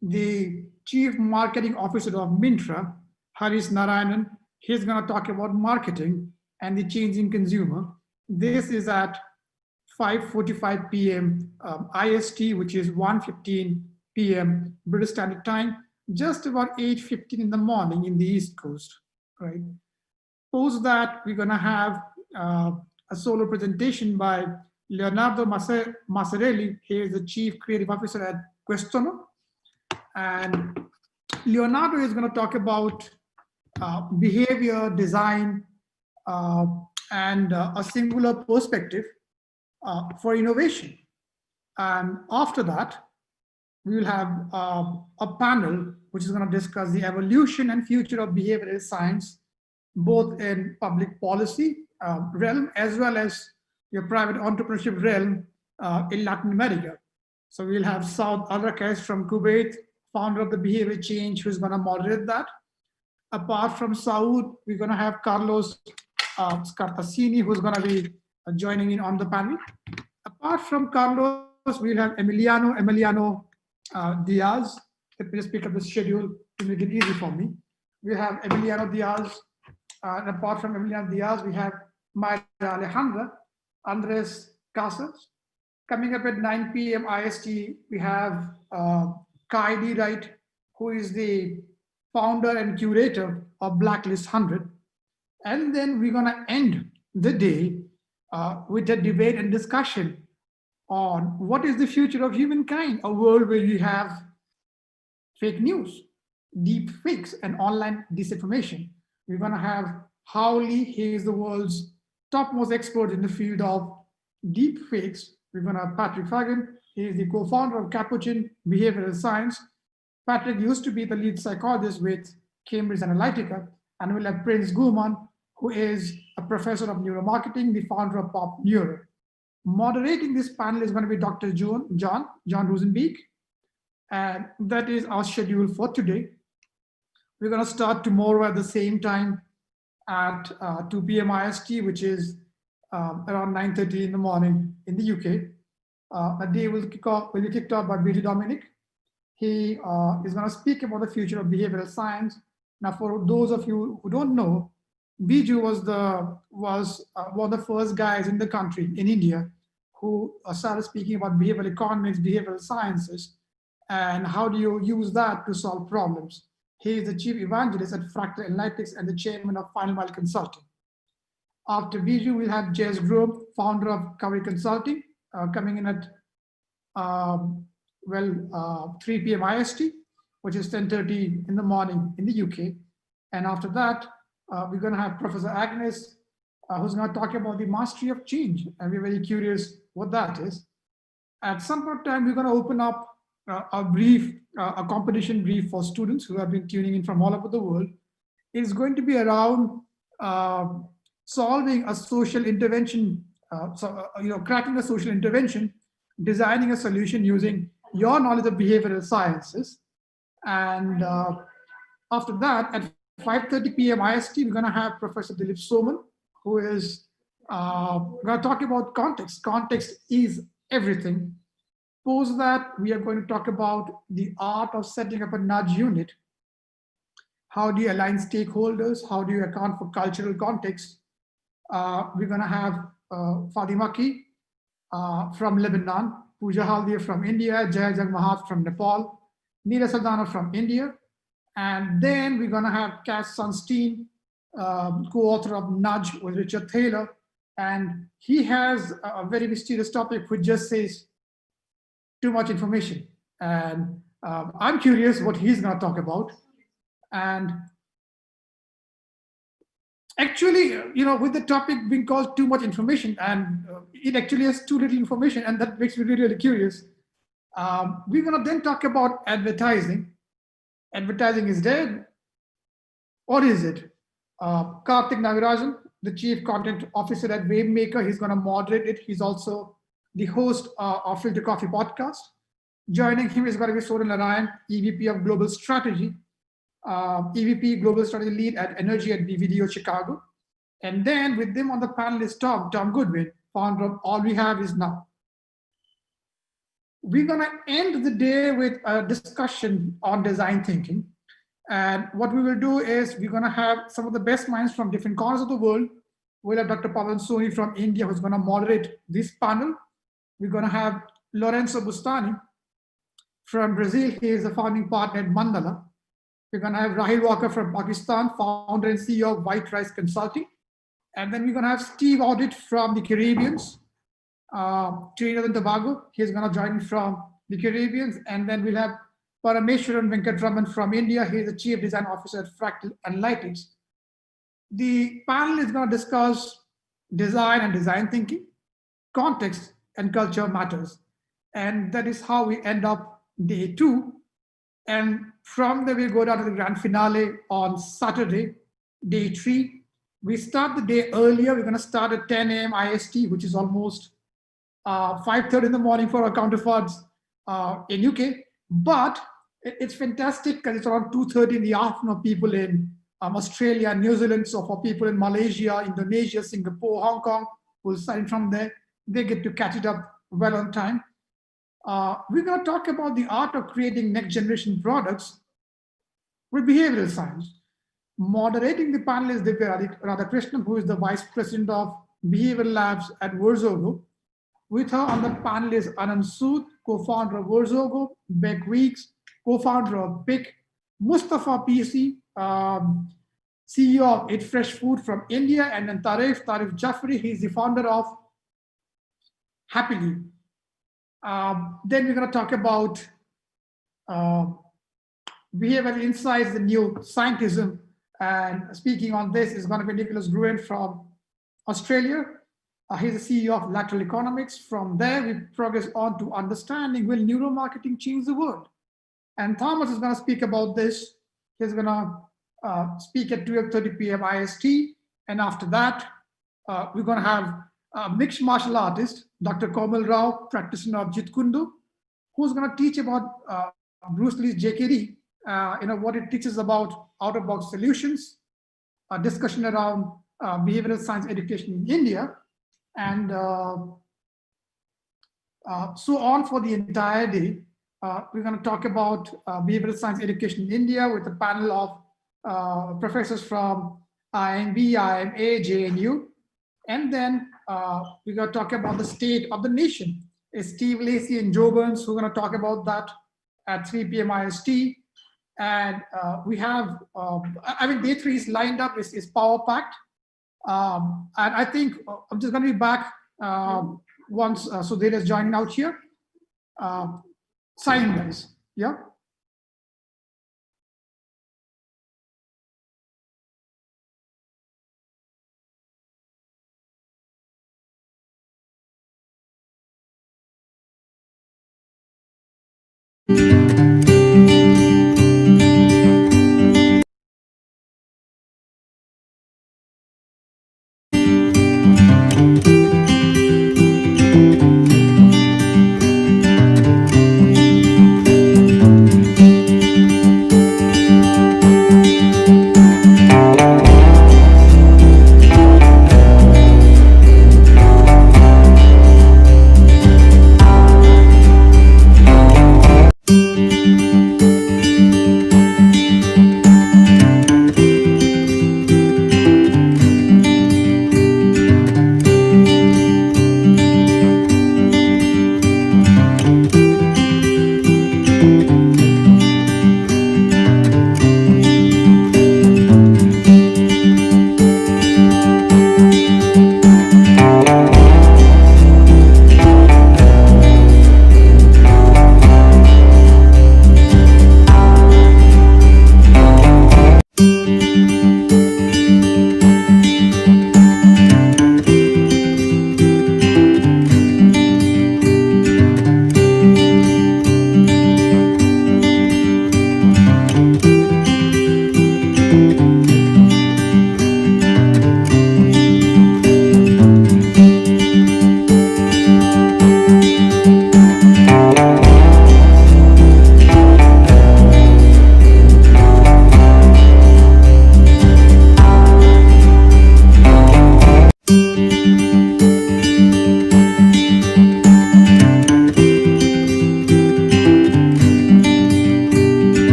the Chief Marketing Officer of Myntra, Haris Narayanan. He's going to talk about marketing and the changing consumer. This is at 5:45 p.m. IST, which is 1:15 p.m. British Standard Time, just about 8:15 in the morning in the East Coast, right? Post that, we're going to have a solo presentation by Leonardo Massarelli. He is the Chief Creative Officer at Questono. And Leonardo is going to talk about behavior, design, and a singular perspective for innovation. And after that, we will have a panel which is going to discuss the evolution and future of behavioral science, both in public policy realm as well as your private entrepreneurship realm in Latin America. So we'll have Saud Al-Rakesh from Kuwait, founder of the Behavior Change, who's going to moderate that. Apart from Saud, we're going to have Carlos Scartassini, who's going to be joining in on the panel. Apart from Carlos, we'll have Emiliano Diaz. Let me just pick up the schedule to make it easy for me. We have Emiliano Diaz. And apart from Emiliano Diaz, we have Mayra Alejandra, Andres Casas. Coming up at 9 p.m. IST, we have Kaidi Wright, who is the founder and curator of Blacklist 100. And then we're going to end the day with a debate and discussion on what is the future of humankind, a world where you have fake news, deep fakes, and online disinformation. We're going to have Howley. He is the world's topmost expert in the field of deep fakes. We're going to have Patrick Fagan. He is the co-founder of Capuchin Behavioural Science. Patrick used to be the lead psychologist with Cambridge Analytica. And we'll have Prince Guman, who is a professor of neuromarketing, the founder of Pop Neuro. Moderating this panel is going to be Dr. John Rosenbeek. And that is our schedule for today. We're going to start tomorrow at the same time at 2 p.m. IST, which is around 9:30 in the morning in the UK. A day will be kicked off by BJ Dominic. He is going to speak about the future of behavioral science. Now, for those of you who don't know, Biju was one of the first guys in the country, in India, who started speaking about behavioral economies, behavioral sciences, and how do you use that to solve problems. He is the chief evangelist at Fractal Analytics and the chairman of Final Mile Consulting. After Biju, we'll have Jez Grove, founder of Covery Consulting, coming in at 3 p.m. IST, which is 10:30 in the morning in the UK. And after that, we're going to have Professor Agnes, who's going to talk about the mastery of change. And we're very curious what that is. At some point in time, we're going to open up a competition brief for students who have been tuning in from all over the world. It's going to be around solving a social intervention, cracking a social intervention, designing a solution using your knowledge of behavioral sciences. And after that, at 5:30 p.m. IST, we're going to have Professor Dilip Soman, who is going to talk about context. Context is everything. Post that, we are going to talk about the art of setting up a nudge unit. How do you align stakeholders? How do you account for cultural context? We're going to have Fatima Ki from Lebanon, Pooja Haldia from India, Jaya Jagmahat from Nepal, Neera Saldana from India. And then we're going to have Cass Sunstein co-author of Nudge with Richard Thaler, and he has a very mysterious topic which just says too much information. And I'm curious what he's going to talk about. And actually, with the topic being called too much information, and it actually has too little information, and that makes me really, really curious. We're going to then talk about advertising. Advertising is dead. What is it? Karthik Nagarajan, the Chief Content Officer at Wavemaker, he's going to moderate it. He's also the host of Filter Coffee podcast. Joining him is going to be Soren Narayan, EVP of Global Strategy, EVP Global Strategy Lead at Energy at BVDO Chicago. And then with them on the panel is Tom Goodwin, founder of All We Have Is Now. We're going to end the day with a discussion on design thinking. And what we will do is we're going to have some of the best minds from different corners of the world. We'll have Dr. Pavan Soni from India, who's going to moderate this panel. We're going to have Lorenzo Bustani from Brazil. He is the founding partner at Mandala. We're going to have Rahil Walker from Pakistan, founder and CEO of White Rice Consulting. And then we're going to have Steve Audit from the Caribbeans, Trinidad and Tobago. He's going to join from the Caribbeans. And then we'll have Parameswaran Venkatraman from India. He's the Chief Design Officer at Fractal Analytics. The panel is going to discuss design and design thinking, context and culture matters. And that is how we end up day 2. And from there, we'll go down to the grand finale on Saturday, day 3. We start the day earlier. We're going to start at 10 a.m. IST, which is almost 5:30 in the morning for our counterparts in UK. But it's fantastic because it's around 2:30 in the afternoon of people in Australia, New Zealand. So for people in Malaysia, Indonesia, Singapore, Hong Kong, who'll sign from there, they get to catch it up well on time. We're going to talk about the art of creating next generation products with behavioral science. Moderating the panel is Divya Radhakrishnan, who is the Vice President of Behavioral Labs at Verzogo. With her on the panel is Anand Sood, co-founder of Verzogo, Beck Weeks, co-founder of PIC, Mustafa PC, CEO of Eat Fresh Food from India, and then Tarif Jafri, he's the founder of Happily. Then we're going to talk about behavioral insights, the new scientism. And speaking on this is going to be Nicholas Gruen from Australia. He's the CEO of Lateral Economics. From there, we progress on to understanding will neuromarketing change the world? And Thomas is going to speak about this. He's going to speak at 12:30 p.m. IST. And after that, we're going to have a mixed martial artist, Dr. Komal Rao, practitioner of Jeet Kune Do, who's going to teach about Bruce Lee's JKD, what it teaches about out-of-box solutions, a discussion around behavioral science education in India, and so on for the entire day. We're going to talk about behavioral science education in India with a panel of professors from IMB, IMA, JNU. And then we're going to talk about the state of the nation. It's Steve Lacey and Joe Burns who are going to talk about that at 3 p.m. IST. And we have, day 3 is lined up, is power packed. And I think I'm just going to be back once Sudhir is joining out here. Signing guys, yeah.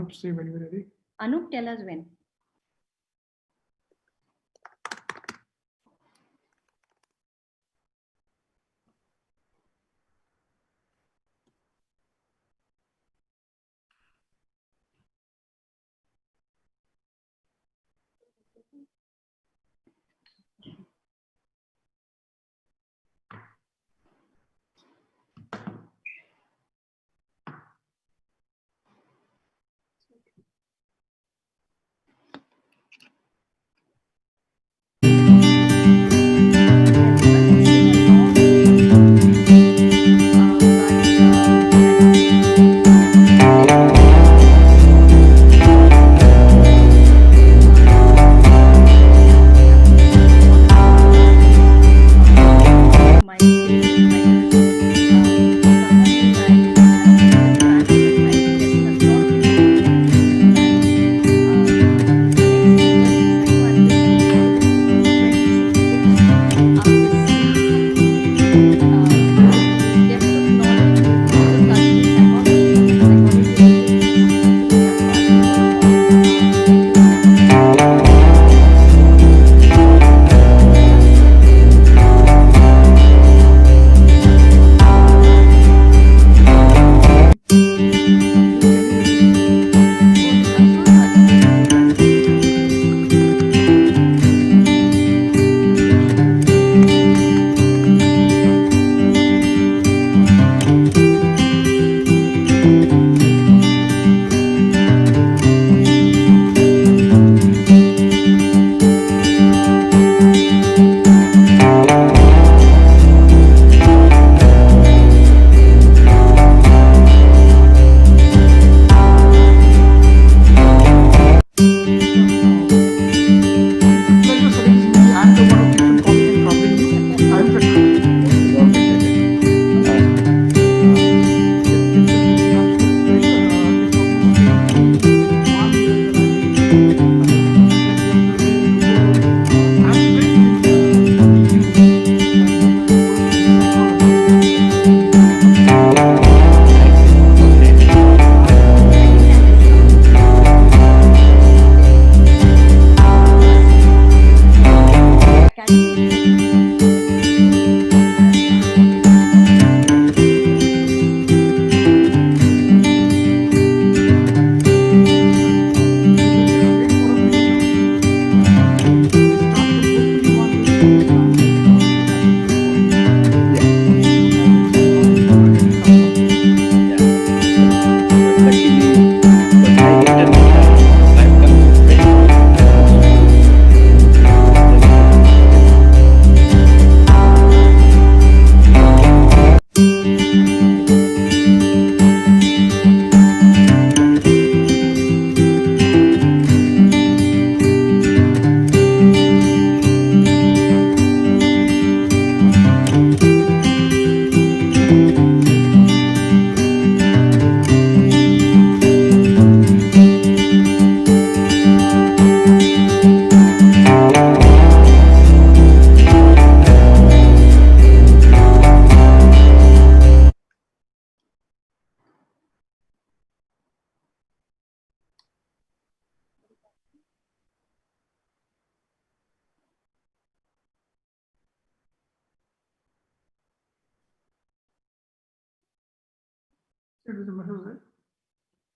Anup, say when you're ready. Anup, tell us when.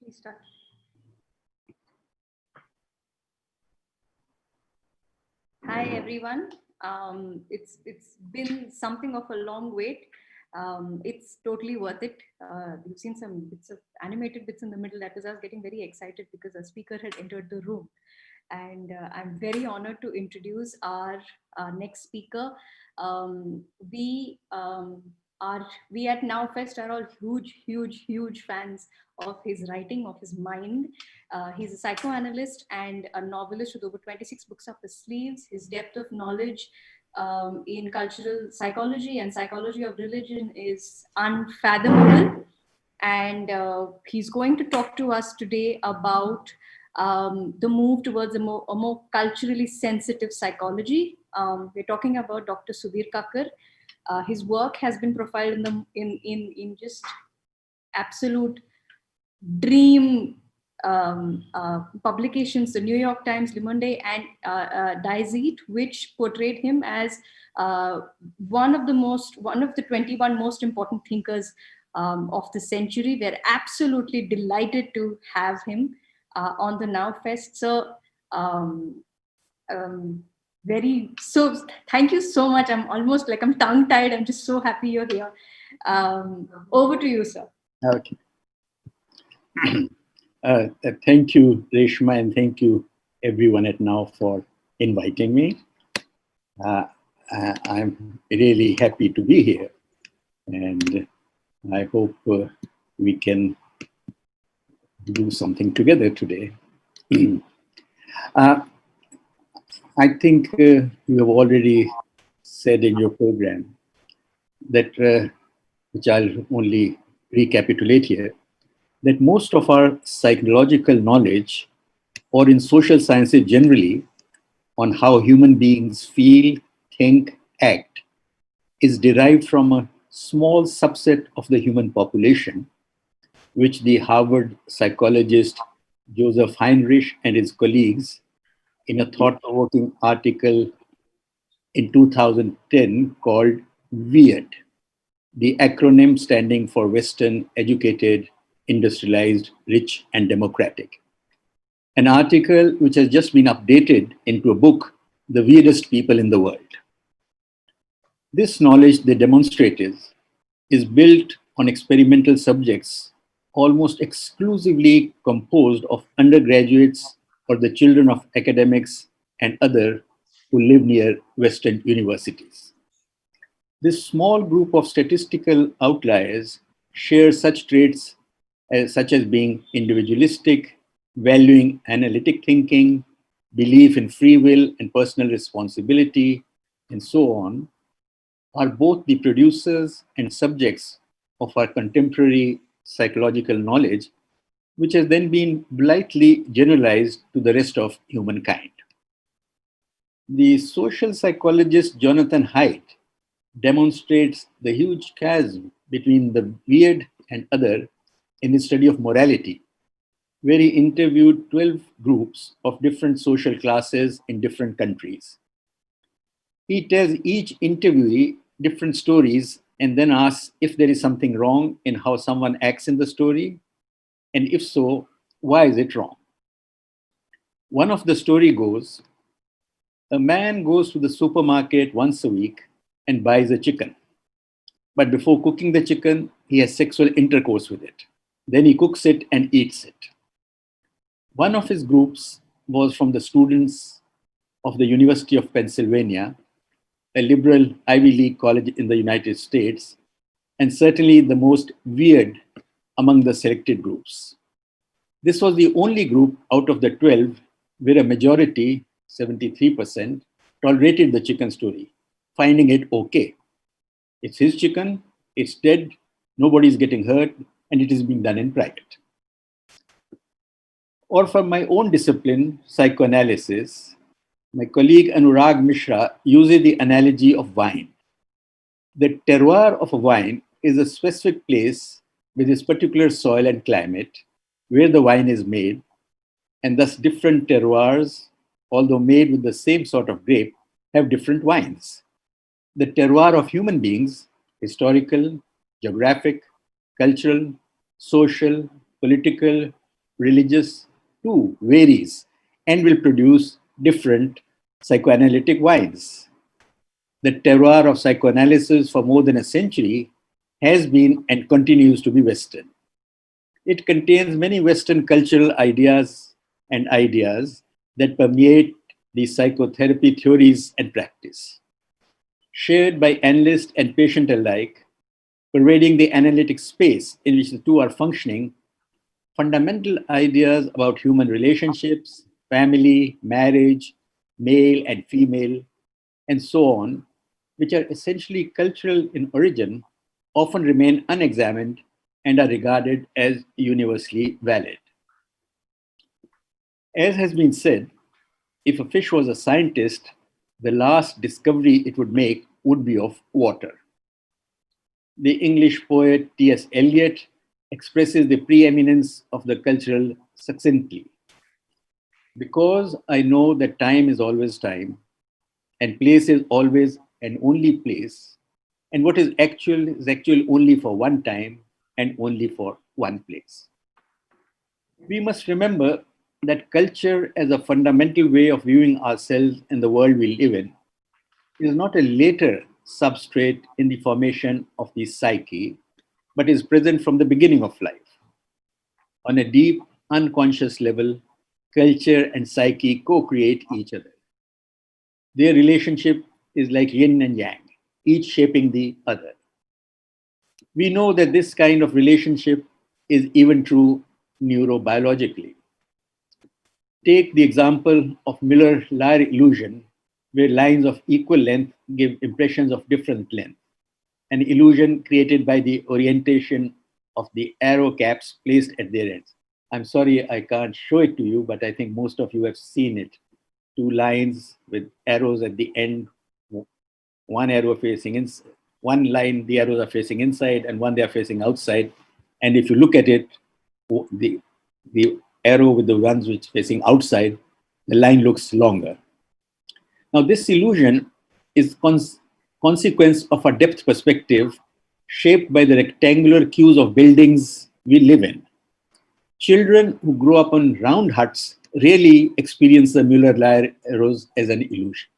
Please start. Hi everyone. It's been something of a long wait. It's totally worth it. You've seen some bits of animated bits in the middle. That was I was getting very excited because a speaker had entered the room, and I'm very honored to introduce our next speaker. We at NowFest are all huge fans of his writing, of his mind. He's a psychoanalyst and a novelist with over 26 books up his sleeves. His depth of knowledge in cultural psychology and psychology of religion is unfathomable. And he's going to talk to us today about the move towards a more culturally sensitive psychology. We're talking about Dr. Sudhir Kakar. His work has been profiled in just absolute dream publications, the New York Times, Le Monde, and Die Zeit, which portrayed him as one of the 21 most important thinkers of the century. We're absolutely delighted to have him on the Now Fest. So, thank you so much. I'm almost like I'm tongue tied. I'm just so happy you're here. Over to you, sir. Okay. Thank you, Reshma, and thank you everyone at Now for inviting me. I'm really happy to be here, and I hope we can do something together today. I think you have already said in your program that, which I'll only recapitulate here, that most of our psychological knowledge, or in social sciences generally, on how human beings feel, think, act, is derived from a small subset of the human population, which the Harvard psychologist Joseph Heinrich and his colleagues, in a thought-provoking article in 2010 called WEIRD, the acronym standing for Western, Educated, Industrialized, Rich, and Democratic. An article which has just been updated into a book, The Weirdest People in the World. This knowledge, they demonstrate, is built on experimental subjects almost exclusively composed of undergraduates or the children of academics and others who live near Western universities. This small group of statistical outliers share such traits such as being individualistic, valuing analytic thinking, belief in free will and personal responsibility, and so on, are both the producers and subjects of our contemporary psychological knowledge, which has then been blithely generalized to the rest of humankind. The social psychologist Jonathan Haidt demonstrates the huge chasm between the weird and other in his study of morality, where he interviewed 12 groups of different social classes in different countries. He tells each interviewee different stories and then asks if there is something wrong in how someone acts in the story, and if so, why is it wrong? One of the story goes, a man goes to the supermarket once a week and buys a chicken. But before cooking the chicken, he has sexual intercourse with it. Then he cooks it and eats it. One of his groups was from the students of the University of Pennsylvania, a liberal Ivy League college in the United States, and certainly the most weird among the selected groups. This was the only group out of the 12 where a majority, 73%, tolerated the chicken story, finding it okay. It's his chicken, it's dead, nobody's getting hurt, and it is being done in private. Or from my own discipline, psychoanalysis, my colleague Anurag Mishra uses the analogy of wine. The terroir of a wine is a specific place with its particular soil and climate where the wine is made, and thus different terroirs, although made with the same sort of grape, have different wines. The terroir of human beings, historical, geographic, cultural, social, political, religious, too, varies and will produce different psychoanalytic wines. The terroir of psychoanalysis for more than a century has been and continues to be Western. It contains many Western cultural ideas and ideas that permeate the psychotherapy theories and practice. Shared by analyst and patient alike, pervading the analytic space in which the two are functioning, fundamental ideas about human relationships, family, marriage, male and female, and so on, which are essentially cultural in origin, often remain unexamined and are regarded as universally valid. As has been said, if a fish was a scientist, the last discovery it would make would be of water. The English poet T.S. Eliot expresses the preeminence of the cultural succinctly. Because I know that time is always time, and place is always and only place, and what is actual only for one time and only for one place. We must remember that culture as a fundamental way of viewing ourselves and the world we live in is not a later substrate in the formation of the psyche, but is present from the beginning of life. On a deep, unconscious level, culture and psyche co create each other. Their relationship is like yin and yang, each shaping the other. We know that this kind of relationship is even true neurobiologically. Take the example of Miller-Lire illusion, where lines of equal length give impressions of different length, an illusion created by the orientation of the arrow caps placed at their ends. I'm sorry I can't show it to you, but I think most of you have seen it. Two lines with arrows at the end, one arrow facing inside, one line the arrows are facing inside and one they are facing outside. And if you look at it, the arrow with the ones which facing outside, the line looks longer. Now this illusion is consequence of a depth perspective shaped by the rectangular cues of buildings we live in. Children who grow up on round huts rarely experience the Muller-Lire arrows as an illusion.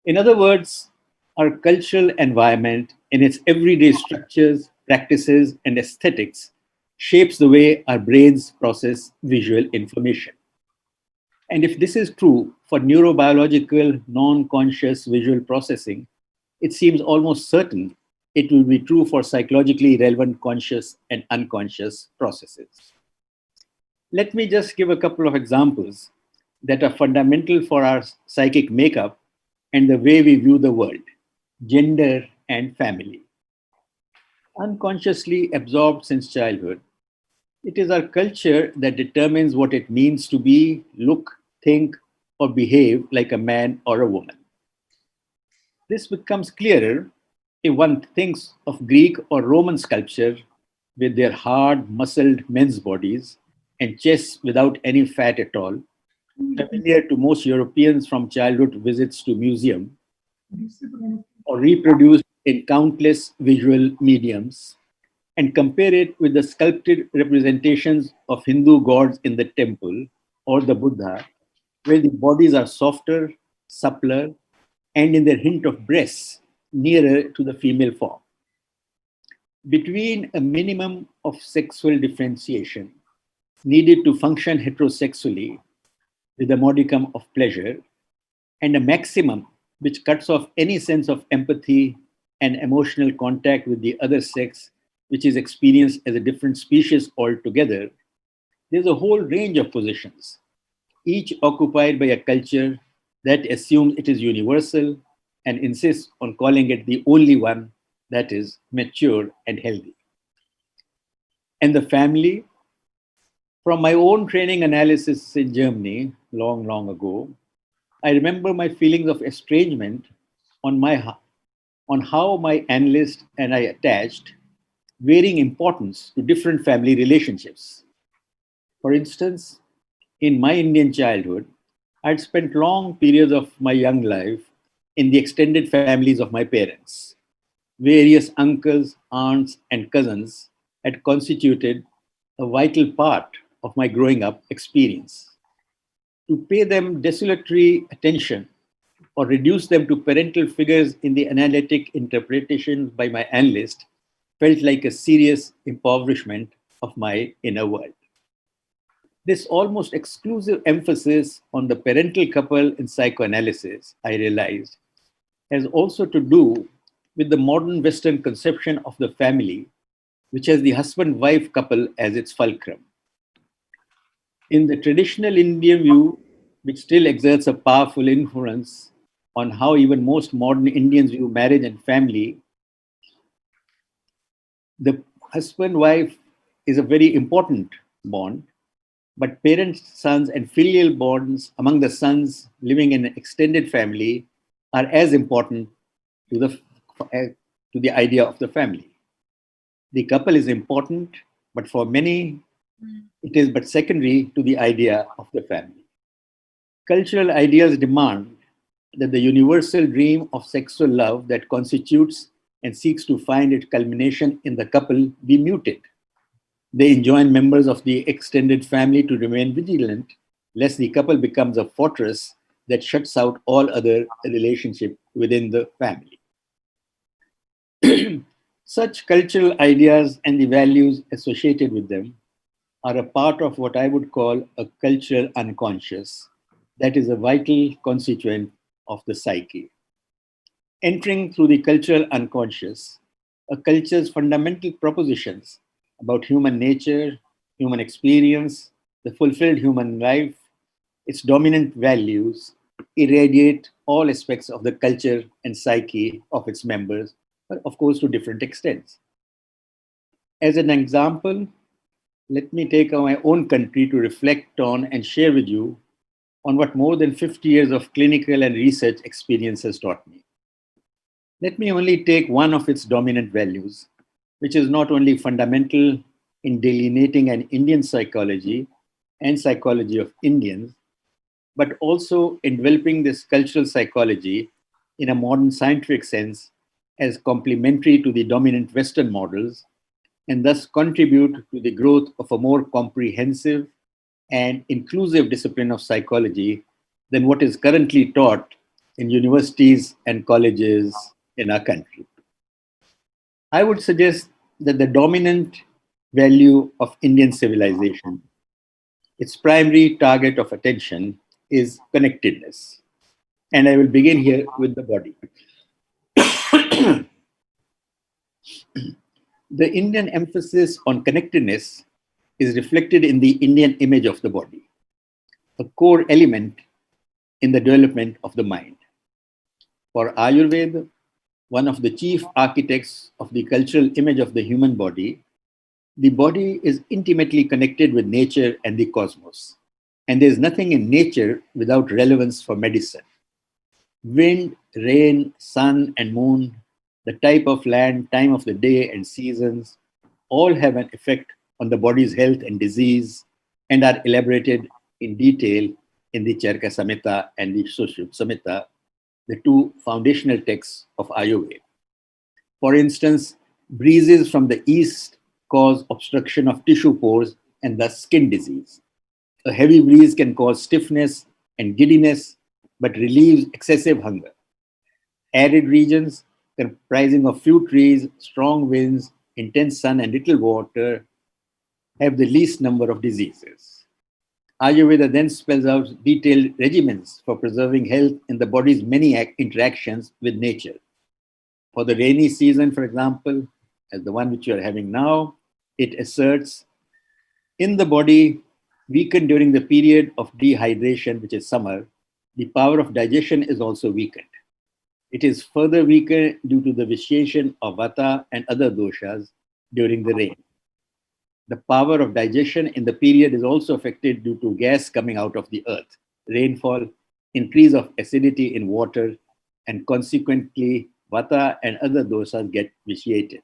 In other words, our cultural environment in its everyday structures, practices, and aesthetics shapes the way our brains process visual information. And if this is true for neurobiological, non-conscious visual processing, it seems almost certain it will be true for psychologically relevant conscious and unconscious processes. Let me just give a couple of examples that are fundamental for our psychic makeup and the way we view the world: gender and family. Unconsciously absorbed since childhood, it is our culture that determines what it means to be, look, think, or behave like a man or a woman. This becomes clearer if one thinks of Greek or Roman sculpture with their hard, muscled men's bodies and chests without any fat at all, familiar to most Europeans from childhood visits to museum, or reproduced in countless visual mediums, and compare it with the sculpted representations of Hindu gods in the temple or the Buddha, where the bodies are softer, suppler, and in their hint of breasts, nearer to the female form. Between a minimum of sexual differentiation needed to function heterosexually with a modicum of pleasure, and a maximum which cuts off any sense of empathy and emotional contact with the other sex, which is experienced as a different species altogether, there's a whole range of positions, each occupied by a culture that assumes it is universal and insists on calling it the only one that is mature and healthy. And the family, from my own training analysis in Germany long, long ago, I remember my feelings of estrangement on how my analyst and I attached varying importance to different family relationships. For instance, in my Indian childhood, I'd spent long periods of my young life in the extended families of my parents. Various uncles, aunts, and cousins had constituted a vital part of my growing up experience. To pay them desultory attention or reduce them to parental figures in the analytic interpretation by my analyst felt like a serious impoverishment of my inner world. This almost exclusive emphasis on the parental couple in psychoanalysis, I realized, has also to do with the modern Western conception of the family, which has the husband-wife couple as its fulcrum. In the traditional Indian view, which still exerts a powerful influence on how even most modern Indians view marriage and family, the husband-wife is a very important bond, but parents, sons, and filial bonds among the sons living in an extended family are as important to the idea of the family. The couple is important, but for many, It is but secondary to the idea of the family. Cultural ideas demand that the universal dream of sexual love that constitutes and seeks to find its culmination in the couple be muted. They enjoin members of the extended family to remain vigilant, lest the couple becomes a fortress that shuts out all other relationship within the family. Such cultural ideas and the values associated with them are a part of what I would call a cultural unconscious that is a vital constituent of the psyche. Entering through the cultural unconscious, a culture's fundamental propositions about human nature, human experience, the fulfilled human life, its dominant values irradiate all aspects of the culture and psyche of its members, but of course to different extents. As an example, let me take my own country to reflect on and share with you on what more than 50 years of clinical and research experience has taught me. Let me only take one of its dominant values, which is not only fundamental in delineating an Indian psychology and psychology of Indians, but also in developing this cultural psychology in a modern scientific sense as complementary to the dominant Western models, and thus contribute to the growth of a more comprehensive and inclusive discipline of psychology than what is currently taught in universities and colleges in our country. I would suggest that the dominant value of Indian civilization, its primary target of attention, is connectedness. And I will begin here with the body. The Indian emphasis on connectedness is reflected in the Indian image of the body, a core element in the development of the mind. For Ayurveda, one of the chief architects of the cultural image of the human body, the body is intimately connected with nature and the cosmos. And there is nothing in nature without relevance for medicine. Wind, rain, sun, and moon, the type of land, time of the day, and seasons all have an effect on the body's health and disease and are elaborated in detail in the Charaka Samhita and the Sushruta Samhita, the two foundational texts of Ayurveda. For instance, breezes from the east cause obstruction of tissue pores and thus skin disease. A heavy breeze can cause stiffness and giddiness, but relieves excessive hunger. Arid regions comprising of few trees, strong winds, intense sun, and little water have the least number of diseases. Ayurveda then spells out detailed regimens for preserving health in the body's many interactions with nature. For the rainy season, for example, as the one which you are having now, it asserts in the body weakened during the period of dehydration, which is summer, the power of digestion is also weakened. It is further weakened due to the vitiation of vata and other doshas during the rain. The power of digestion in the period is also affected due to gas coming out of the earth, rainfall, increase of acidity in water, and consequently vata and other dosas get vitiated.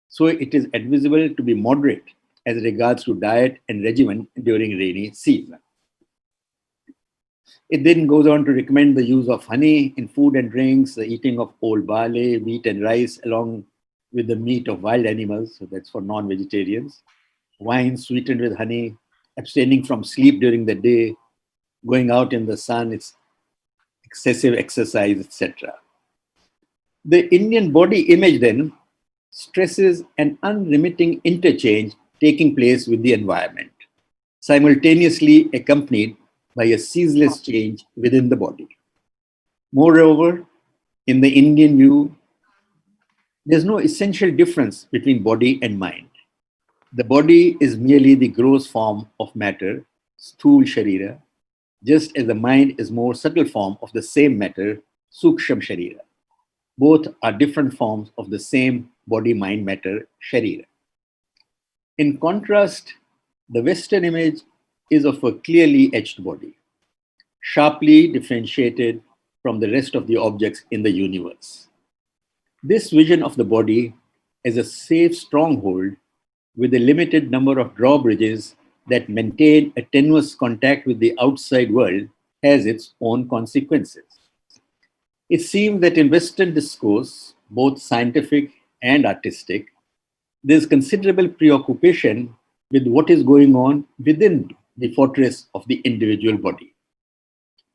So it is advisable to be moderate as regards to diet and regimen during rainy season. It then goes on to recommend the use of honey in food and drinks, the eating of old barley, wheat and rice, along with the meat of wild animals, so that's for non-vegetarians, wine sweetened with honey, abstaining from sleep during the day, going out in the sun, it's excessive exercise, etc. The Indian body image then stresses an unremitting interchange taking place with the environment, simultaneously accompanied by a ceaseless change within the body. Moreover, in the Indian view, there's no essential difference between body and mind. The body is merely the gross form of matter, sthul sharira, just as the mind is more subtle form of the same matter, suksham sharira. Both are different forms of the same body-mind matter, sharira. In contrast, the Western image is of a clearly etched body, sharply differentiated from the rest of the objects in the universe. This vision of the body as a safe stronghold with a limited number of drawbridges that maintain a tenuous contact with the outside world has its own consequences. It seems that in Western discourse, both scientific and artistic, there's considerable preoccupation with what is going on within the fortress of the individual body.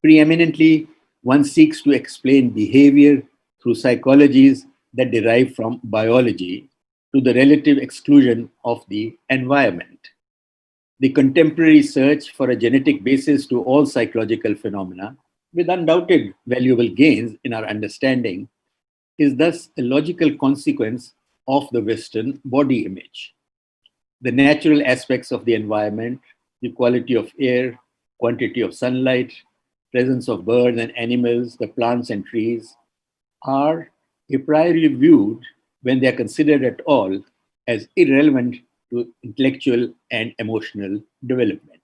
Preeminently, one seeks to explain behavior through psychologies that derive from biology to the relative exclusion of the environment. The contemporary search for a genetic basis to all psychological phenomena, with undoubted valuable gains in our understanding, is thus a logical consequence of the Western body image. The natural aspects of the environment, the quality of air, quantity of sunlight, presence of birds and animals, the plants and trees, are a priori viewed, when they are considered at all, as irrelevant to intellectual and emotional development.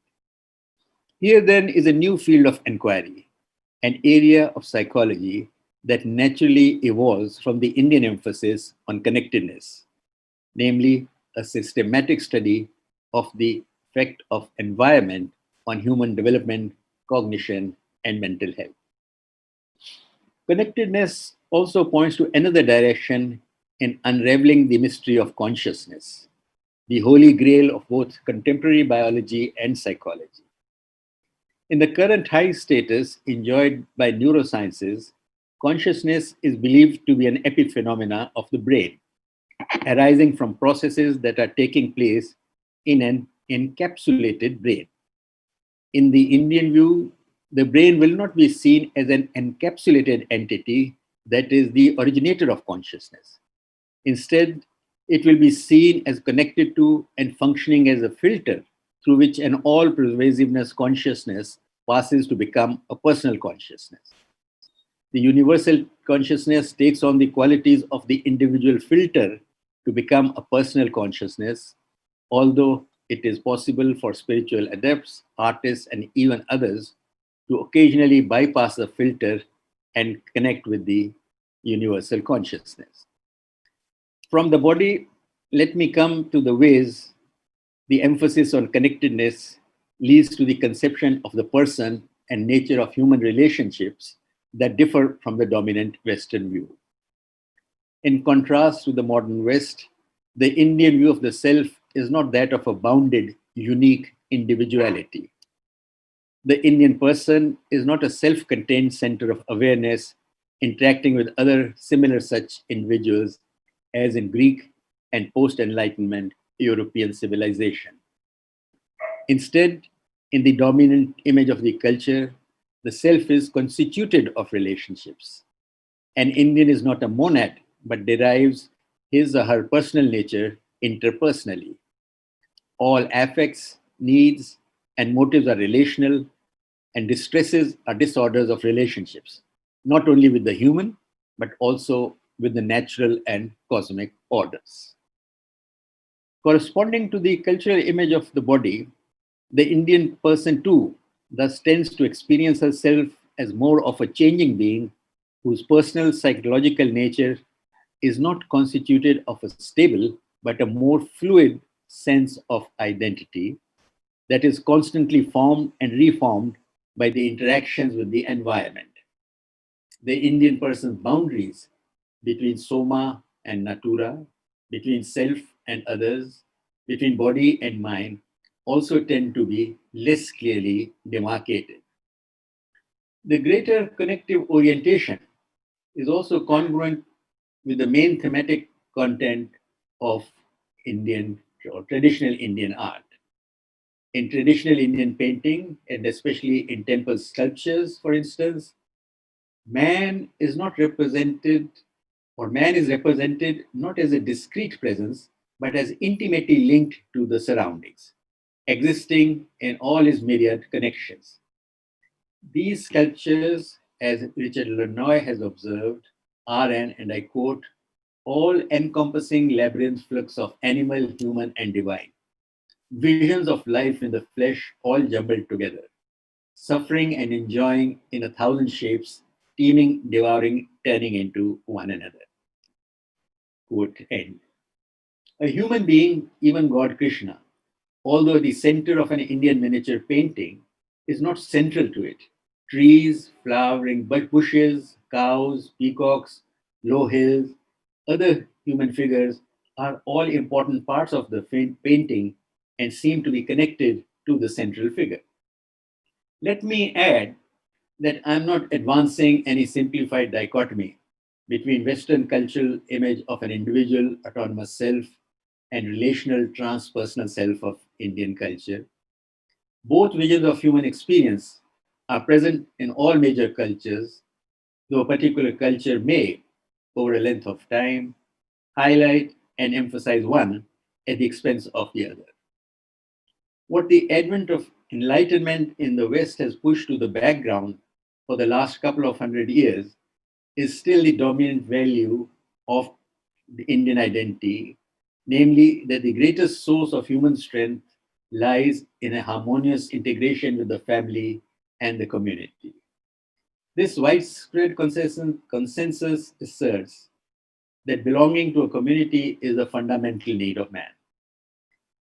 Here then is a new field of inquiry, an area of psychology that naturally evolves from the Indian emphasis on connectedness, namely a systematic study of the effect of environment on human development, cognition, and mental health. Connectedness also points to another direction in unraveling the mystery of consciousness, the holy grail of both contemporary biology and psychology. In the current high status enjoyed by neurosciences, consciousness is believed to be an epiphenomena of the brain, arising from processes that are taking place in an encapsulated brain. In the Indian view, the brain will not be seen as an encapsulated entity that is the originator of consciousness. Instead, it will be seen as connected to and functioning as a filter through which an all-pervasiveness consciousness passes to become a personal consciousness. The universal consciousness takes on the qualities of the individual filter to become a personal consciousness, although it is possible for spiritual adepts, artists, and even others to occasionally bypass the filter and connect with the universal consciousness. From the body, let me come to the ways the emphasis on connectedness leads to the conception of the person and nature of human relationships that differ from the dominant Western view. In contrast to the modern West, the Indian view of the self is not that of a bounded, unique individuality. The Indian person is not a self-contained center of awareness interacting with other similar such individuals as in Greek and post-Enlightenment European civilization. Instead, in the dominant image of the culture, the self is constituted of relationships. An Indian is not a monad, but derives his or her personal nature interpersonally. All affects, needs, and motives are relational, and distresses are disorders of relationships, not only with the human, but also with the natural and cosmic orders. Corresponding to the cultural image of the body, the Indian person too thus tends to experience herself as more of a changing being whose personal psychological nature is not constituted of a stable but a more fluid sense of identity that is constantly formed and reformed by the interactions with the environment. The Indian person's boundaries between soma and natura, between self and others, between body and mind, also tend to be less clearly demarcated. The greater connective orientation is also congruent with the main thematic content of Indian or traditional Indian art. In traditional Indian painting, and especially in temple sculptures, for instance, man is not represented, or man is represented not as a discrete presence, but as intimately linked to the surroundings, existing in all his myriad connections. These sculptures, as Richard Lenoy has observed, are an, and I quote, all-encompassing labyrinth flux of animal, human, and divine. Visions of life in the flesh all jumbled together, suffering and enjoying in 1,000 shapes, teeming, devouring, turning into one another. Quote end. A human being, even God Krishna, although the center of an Indian miniature painting is not central to it. Trees, flowering bushes, cows, peacocks, low hills, other human figures are all important parts of the painting and seem to be connected to the central figure. Let me add that I'm not advancing any simplified dichotomy between Western cultural image of an individual autonomous self and relational transpersonal self of Indian culture. Both visions of human experience are present in all major cultures, though a particular culture may, over a length of time, highlight and emphasize one at the expense of the other. What the advent of enlightenment in the West has pushed to the background for the last couple of hundred years is still the dominant value of the Indian identity, namely that the greatest source of human strength lies in a harmonious integration with the family and the community. This widespread consensus asserts that belonging to a community is a fundamental need of man.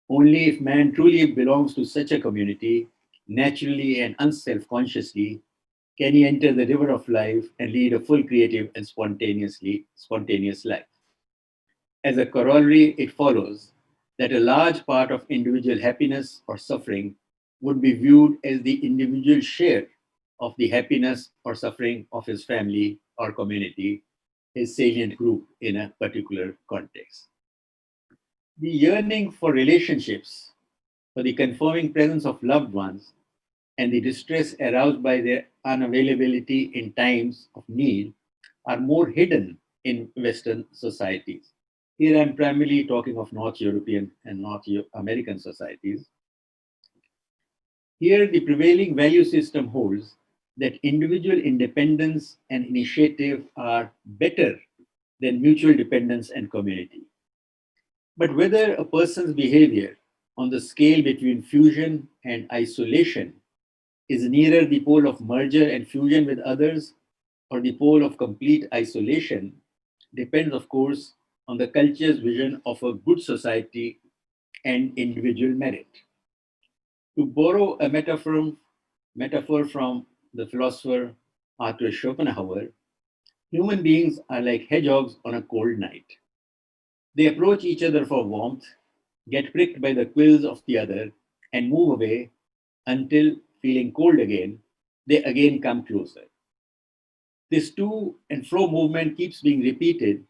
Only if man truly belongs to such a community, naturally and unself-consciously, can he enter the river of life and lead a full creative and spontaneous life. As a corollary, it follows that a large part of individual happiness or suffering would be viewed as the individual share of the happiness or suffering of his family or community, his salient group in a particular context. The yearning for relationships, for the confirming presence of loved ones, and the distress aroused by their unavailability in times of need are more hidden in Western societies. Here I'm primarily talking of North European and North American societies. Here the prevailing value system holds that individual independence and initiative are better than mutual dependence and community. But whether a person's behavior on the scale between fusion and isolation is nearer the pole of merger and fusion with others or the pole of complete isolation depends, of course, on the culture's vision of a good society and individual merit. To borrow a metaphor from the philosopher Arthur Schopenhauer, human beings are like hedgehogs on a cold night. They approach each other for warmth, get pricked by the quills of the other, and move away until, feeling cold again, they again come closer. This to and fro movement keeps being repeated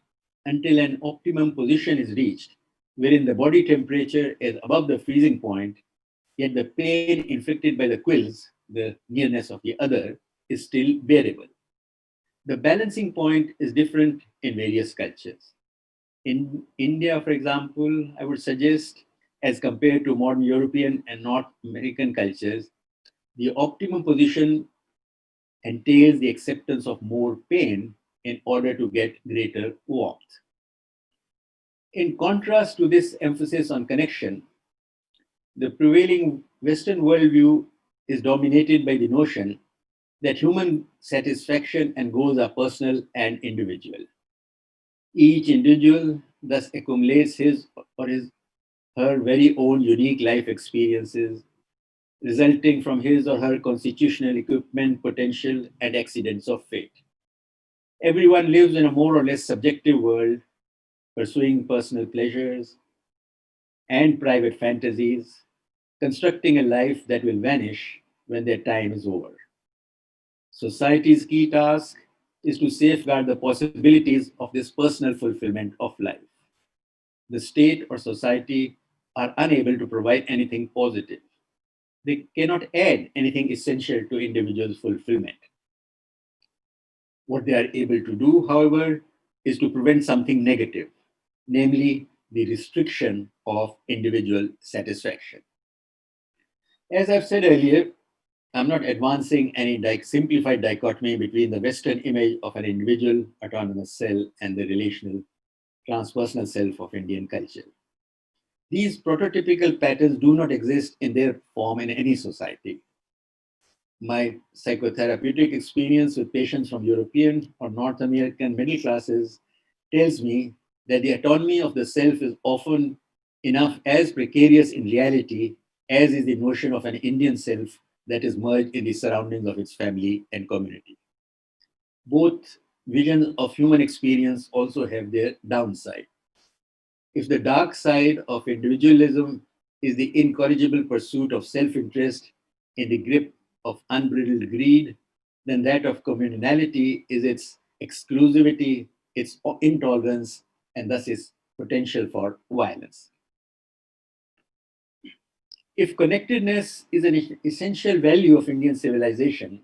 until an optimum position is reached, wherein the body temperature is above the freezing point, yet the pain inflicted by the quills, the nearness of the other, is still bearable. The balancing point is different in various cultures. In India, for example, I would suggest, as compared to modern European and North American cultures, the optimum position entails the acceptance of more pain in order to get greater warmth. In contrast to this emphasis on connection, the prevailing Western worldview is dominated by the notion that human satisfaction and goals are personal and individual. Each individual thus accumulates his or her very own unique life experiences, resulting from his or her constitutional equipment, potential, and accidents of fate. Everyone lives in a more or less subjective world, pursuing personal pleasures and private fantasies, constructing a life that will vanish when their time is over. Society's key task is to safeguard the possibilities of this personal fulfillment of life. The state or society are unable to provide anything positive. They cannot add anything essential to individuals' fulfillment. What they are able to do, however, is to prevent something negative, namely the restriction of individual satisfaction. As I've said earlier, I'm not advancing any simplified dichotomy between the Western image of an individual autonomous self and the relational transpersonal self of Indian culture. These prototypical patterns do not exist in their form in any society. My psychotherapeutic experience with patients from European or North American middle classes tells me that the autonomy of the self is often enough as precarious in reality as is the notion of an Indian self that is merged in the surroundings of its family and community. Both visions of human experience also have their downside. If the dark side of individualism is the incorrigible pursuit of self interest in the grip of unbridled greed, then that of communality is its exclusivity, its intolerance, and thus its potential for violence. If connectedness is an essential value of Indian civilization,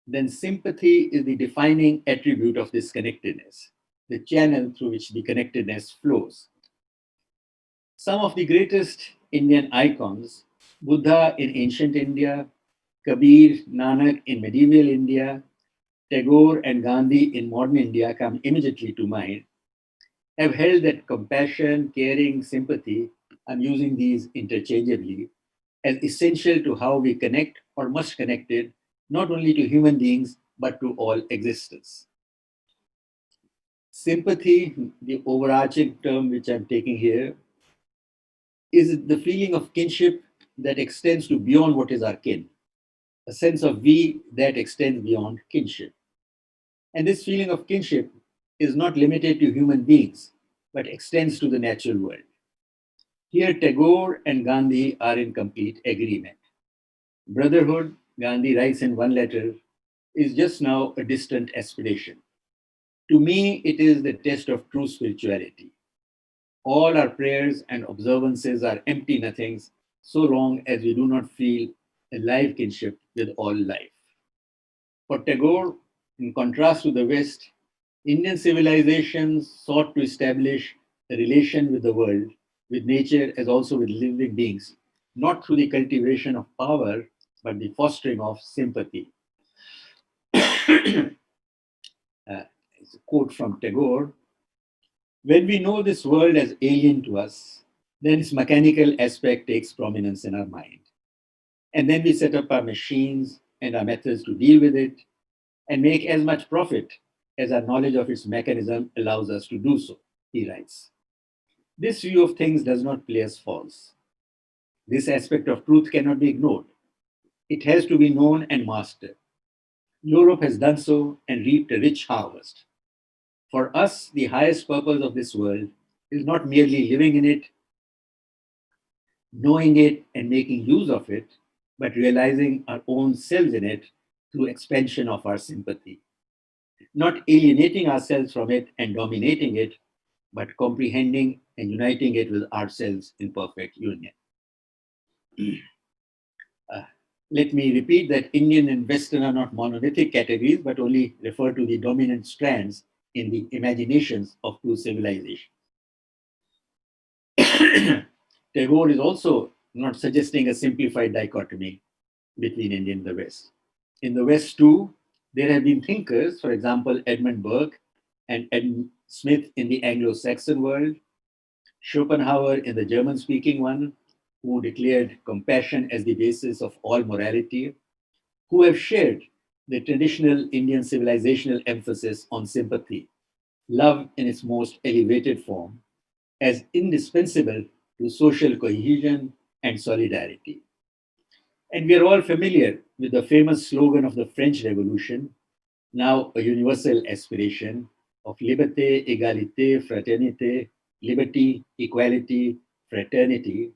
then sympathy is the defining attribute of this connectedness, the channel through which the connectedness flows. Some of the greatest Indian icons, Buddha in ancient India, Kabir, Nanak in medieval India, Tagore and Gandhi in modern India come immediately to mind, have held that compassion, caring, sympathy, I'm using these interchangeably, as essential to how we connect or must connect it, not only to human beings, but to all existence. Sympathy, the overarching term which I'm taking here, is the feeling of kinship that extends to beyond what is our kin, a sense of we that extends beyond kinship. And this feeling of kinship is not limited to human beings, but extends to the natural world. Here, Tagore and Gandhi are in complete agreement. Brotherhood, Gandhi writes in one letter, is just now a distant aspiration. To me, it is the test of true spirituality. All our prayers and observances are empty nothings so long as we do not feel a live kinship with all life. For Tagore, in contrast to the West, Indian civilization sought to establish a relation with the world, with nature as also with living beings, not through the cultivation of power, but the fostering of sympathy. It's a quote from Tagore. When we know this world as alien to us, then its mechanical aspect takes prominence in our mind. And then we set up our machines and our methods to deal with it and make as much profit as our knowledge of its mechanism allows us to do so, he writes. This view of things does not play us false. This aspect of truth cannot be ignored. It has to be known and mastered. Europe has done so and reaped a rich harvest. For us, the highest purpose of this world is not merely living in it, knowing it, and making use of it, but realizing our own selves in it through expansion of our sympathy. Not alienating ourselves from it and dominating it, but comprehending and uniting it with ourselves in perfect union. Let me repeat that Indian and Western are not monolithic categories, but only refer to the dominant strands in the imaginations of two civilizations. Tagore is also not suggesting a simplified dichotomy between India and the West. In the West, too, there have been thinkers, for example, Edmund Burke and Adam Smith in the Anglo-Saxon world, Schopenhauer in the German-speaking one, who declared compassion as the basis of all morality, who have shared the traditional Indian civilizational emphasis on sympathy, love in its most elevated form, as indispensable to social cohesion and solidarity. And we are all familiar with the famous slogan of the French Revolution, now a universal aspiration of liberté, égalité, fraternité, liberty, equality, fraternity.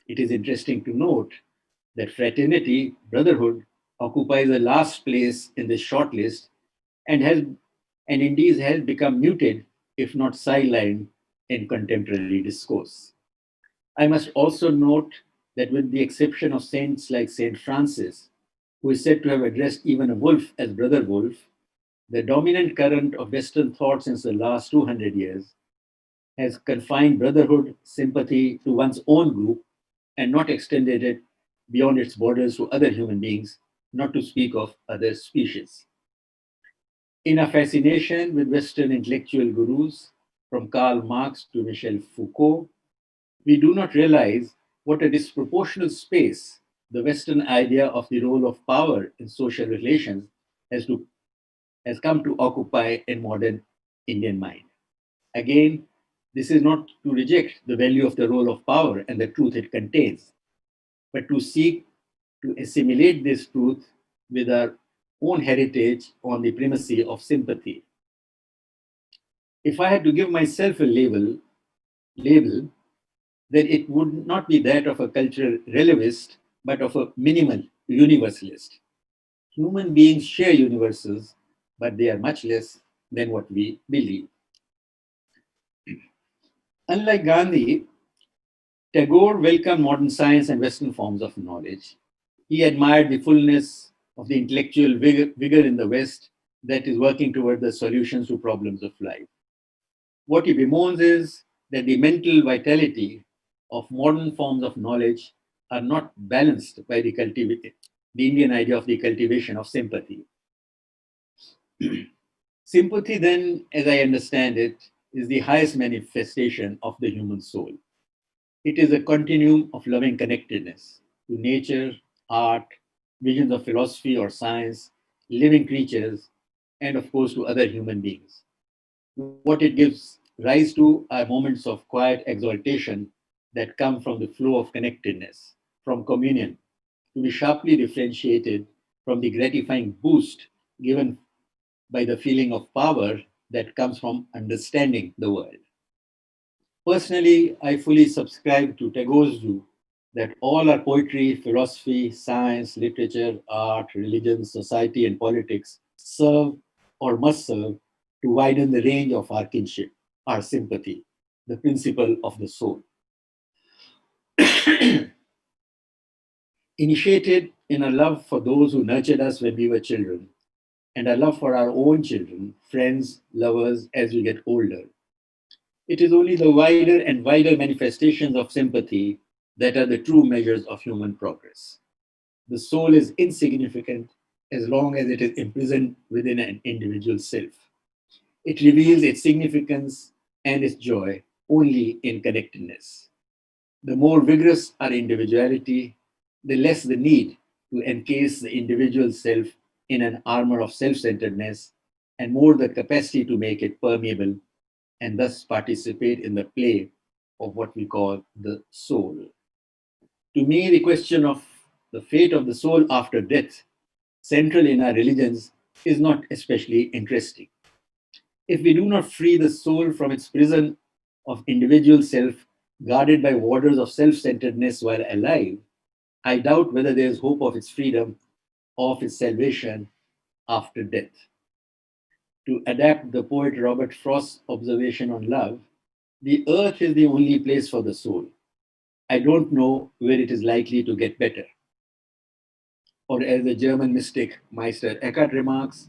It is interesting to note that fraternity, brotherhood, occupies the last place in this short list and indeed has become muted, if not sidelined, in contemporary discourse. I must also note that with the exception of saints like Saint Francis, who is said to have addressed even a wolf as brother wolf, the dominant current of Western thought since the last 200 years has confined brotherhood, sympathy to one's own group and not extended it beyond its borders to other human beings, not to speak of other species. In our fascination with Western intellectual gurus, from Karl Marx to Michel Foucault, we do not realize what a disproportionate space the Western idea of the role of power in social relations has come to occupy in modern Indian mind. Again, this is not to reject the value of the role of power and the truth it contains, but to seek to assimilate this truth with our own heritage on the primacy of sympathy. If I had to give myself a label, then it would not be that of a cultural relativist, but of a minimal universalist. Human beings share universes, but they are much less than what we believe. Unlike Gandhi, Tagore welcomed modern science and Western forms of knowledge. He admired the fullness of the intellectual vigor in the West that is working toward the solutions to problems of life. What he bemoans is that the mental vitality of modern forms of knowledge are not balanced by the Indian idea of the cultivation of sympathy. Sympathy, then, as I understand it, is the highest manifestation of the human soul. It is a continuum of loving connectedness to nature, art, visions of philosophy or science, living creatures, and of course to other human beings. What it gives rise to are moments of quiet exaltation that come from the flow of connectedness, from communion, to be sharply differentiated from the gratifying boost given by the feeling of power that comes from understanding the world. Personally, I fully subscribe to Tagore's view that all our poetry, philosophy, science, literature, art, religion, society, and politics serve or must serve to widen the range of our kinship, our sympathy, the principle of the soul. Initiated in a love for those who nurtured us when we were children, and a love for our own children, friends, lovers as we get older. It is only the wider and wider manifestations of sympathy that are the true measures of human progress. The soul is insignificant as long as it is imprisoned within an individual self. It reveals its significance and its joy only in connectedness. The more vigorous our individuality, the less the need to encase the individual self in an armor of self-centeredness, and more the capacity to make it permeable and thus participate in the play of what we call the soul. To me, the question of the fate of the soul after death, central in our religions, is not especially interesting. If we do not free the soul from its prison of individual self, guarded by warders of self-centeredness while alive, I doubt whether there is hope of its freedom, of its salvation after death. To adapt the poet Robert Frost's observation on love, the earth is the only place for the soul. I don't know where it is likely to get better. Or as the German mystic Meister Eckhart remarks,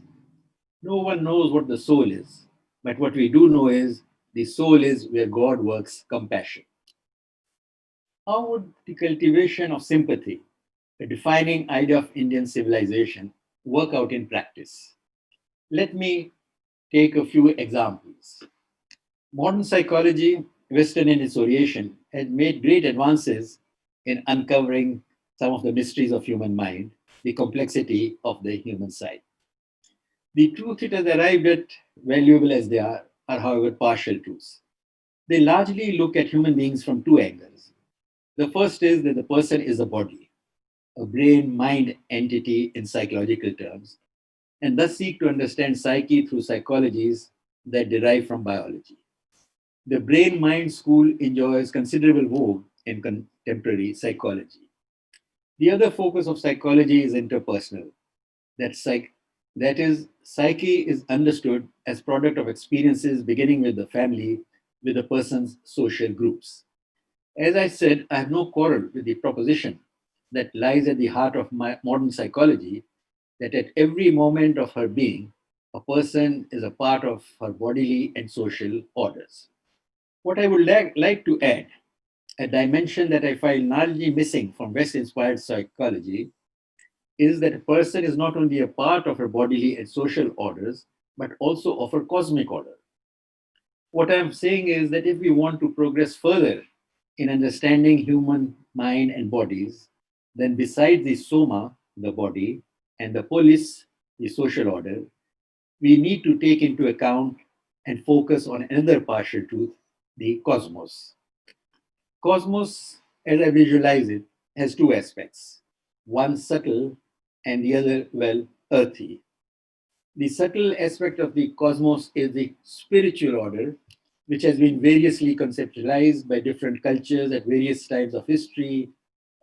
no one knows what the soul is, but what we do know is the soul is where God works compassion. How would the cultivation of sympathy, the defining idea of Indian civilization, work out in practice? Let me take a few examples. Modern psychology, Western in its orientation, has made great advances in uncovering some of the mysteries of human mind, the complexity of the human side. The truth it has arrived at, valuable as they are however partial truths. They largely look at human beings from two angles. The first is that the person is a body, a brain-mind entity in psychological terms, and thus seek to understand psyche through psychologies that derive from biology. The brain-mind school enjoys considerable vogue in contemporary psychology. The other focus of psychology is interpersonal. That is, psyche is understood as product of experiences beginning with the family, with a person's social groups. As I said, I have no quarrel with the proposition that lies at the heart of modern psychology, that at every moment of her being, a person is a part of her bodily and social orders. What I would like to add, a dimension that I find largely missing from West-inspired psychology, is that a person is not only a part of her bodily and social orders, but also of her cosmic order. What I'm saying is that if we want to progress further in understanding human mind and bodies, then besides the soma, the body, and the polis, the social order, we need to take into account and focus on another partial truth, the cosmos. Cosmos, as I visualize it, has two aspects, one subtle and the other, well, earthy. The subtle aspect of the cosmos is the spiritual order, which has been variously conceptualized by different cultures at various times of history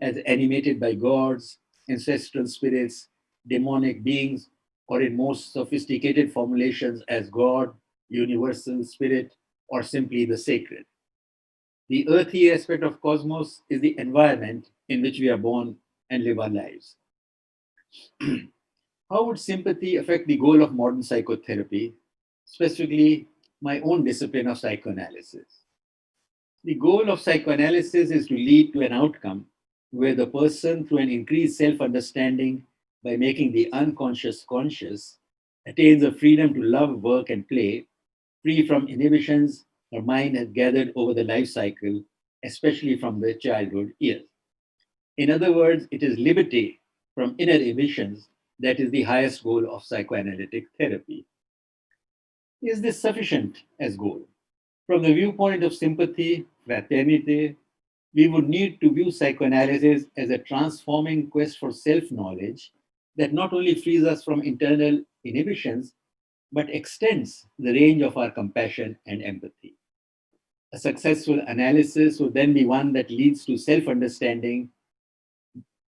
as animated by gods, ancestral spirits, demonic beings, or in most sophisticated formulations as God, universal spirit, or simply the sacred. The earthy aspect of cosmos is the environment in which we are born and live our lives. How would sympathy affect the goal of modern psychotherapy, specifically my own discipline of psychoanalysis? The goal of psychoanalysis is to lead to an outcome where the person, through an increased self understanding by making the unconscious conscious, attains a freedom to love, work, and play, free from inhibitions her mind has gathered over the life cycle, especially from the childhood years. In other words, it is liberty from inner emissions that is the highest goal of psychoanalytic therapy. Is this sufficient as goal? From the viewpoint of sympathy, fraternity, we would need to view psychoanalysis as a transforming quest for self knowledge that not only frees us from internal inhibitions, but extends the range of our compassion and empathy. A successful analysis would then be one that leads to self understanding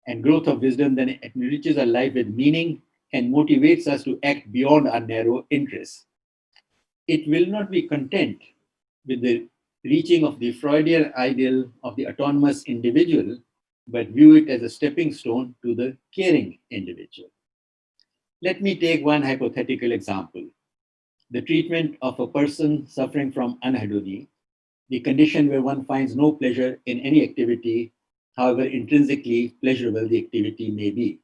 and growth of wisdom, then it enriches our life with meaning and motivates us to act beyond our narrow interests. It will not be content with the reaching of the Freudian ideal of the autonomous individual, but view it as a stepping stone to the caring individual. Let me take one hypothetical example. The treatment of a person suffering from anhedonia, the condition where one finds no pleasure in any activity, however intrinsically pleasurable the activity may be.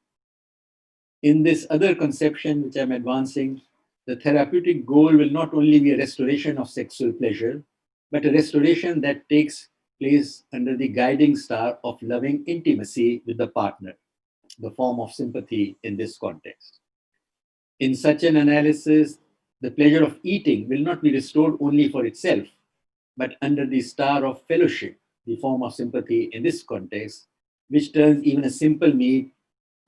In this other conception which I'm advancing, the therapeutic goal will not only be a restoration of sexual pleasure, but a restoration that takes place under the guiding star of loving intimacy with the partner, the form of sympathy in this context. In such an analysis, the pleasure of eating will not be restored only for itself, but under the star of fellowship, the form of sympathy in this context, which turns even a simple meal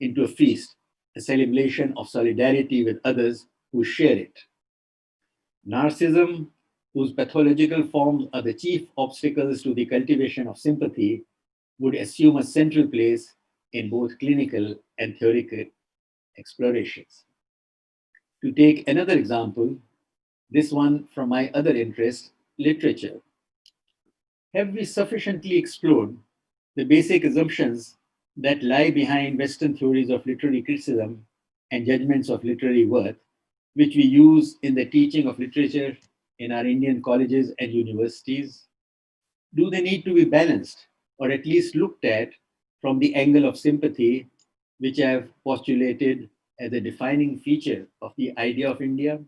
into a feast, a celebration of solidarity with others who share it. Narcissism, whose pathological forms are the chief obstacles to the cultivation of sympathy, would assume a central place in both clinical and theoretical explorations. To take another example, this one from my other interest, literature. Have we sufficiently explored the basic assumptions that lie behind Western theories of literary criticism and judgments of literary worth, which we use in the teaching of literature in our Indian colleges and universities? Do they need to be balanced or at least looked at from the angle of sympathy, which I have postulated as a defining feature of the idea of India?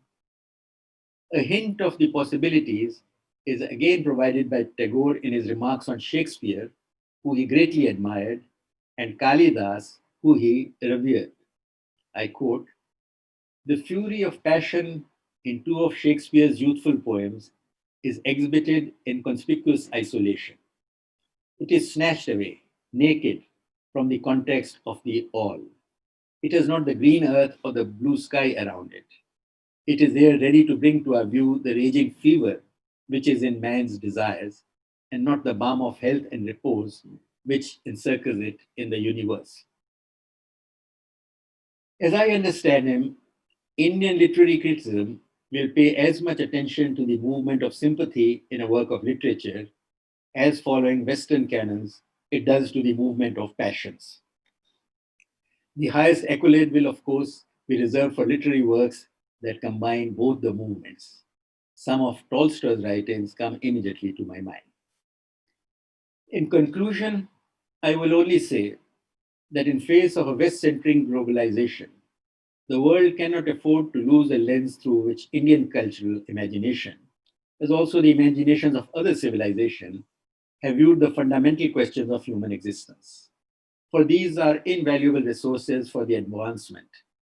A hint of the possibilities is again provided by Tagore in his remarks on Shakespeare, who he greatly admired, and Kalidas, who he revered. I quote, "The fury of passion in two of Shakespeare's youthful poems is exhibited in conspicuous isolation. It is snatched away, naked, from the context of the all. It is not the green earth or the blue sky around it. It is there ready to bring to our view the raging fever which is in man's desires, and not the balm of health and repose which encircles it in the universe." As I understand him, Indian literary criticism will pay as much attention to the movement of sympathy in a work of literature as, following Western canons, it does to the movement of passions. The highest accolade will, of course, be reserved for literary works that combine both the movements. Some of Tolstoy's writings come immediately to my mind. In conclusion, I will only say that in face of a West-centering globalization, the world cannot afford to lose a lens through which Indian cultural imagination, as also the imaginations of other civilizations, have viewed the fundamental questions of human existence. For these are invaluable resources for the advancement,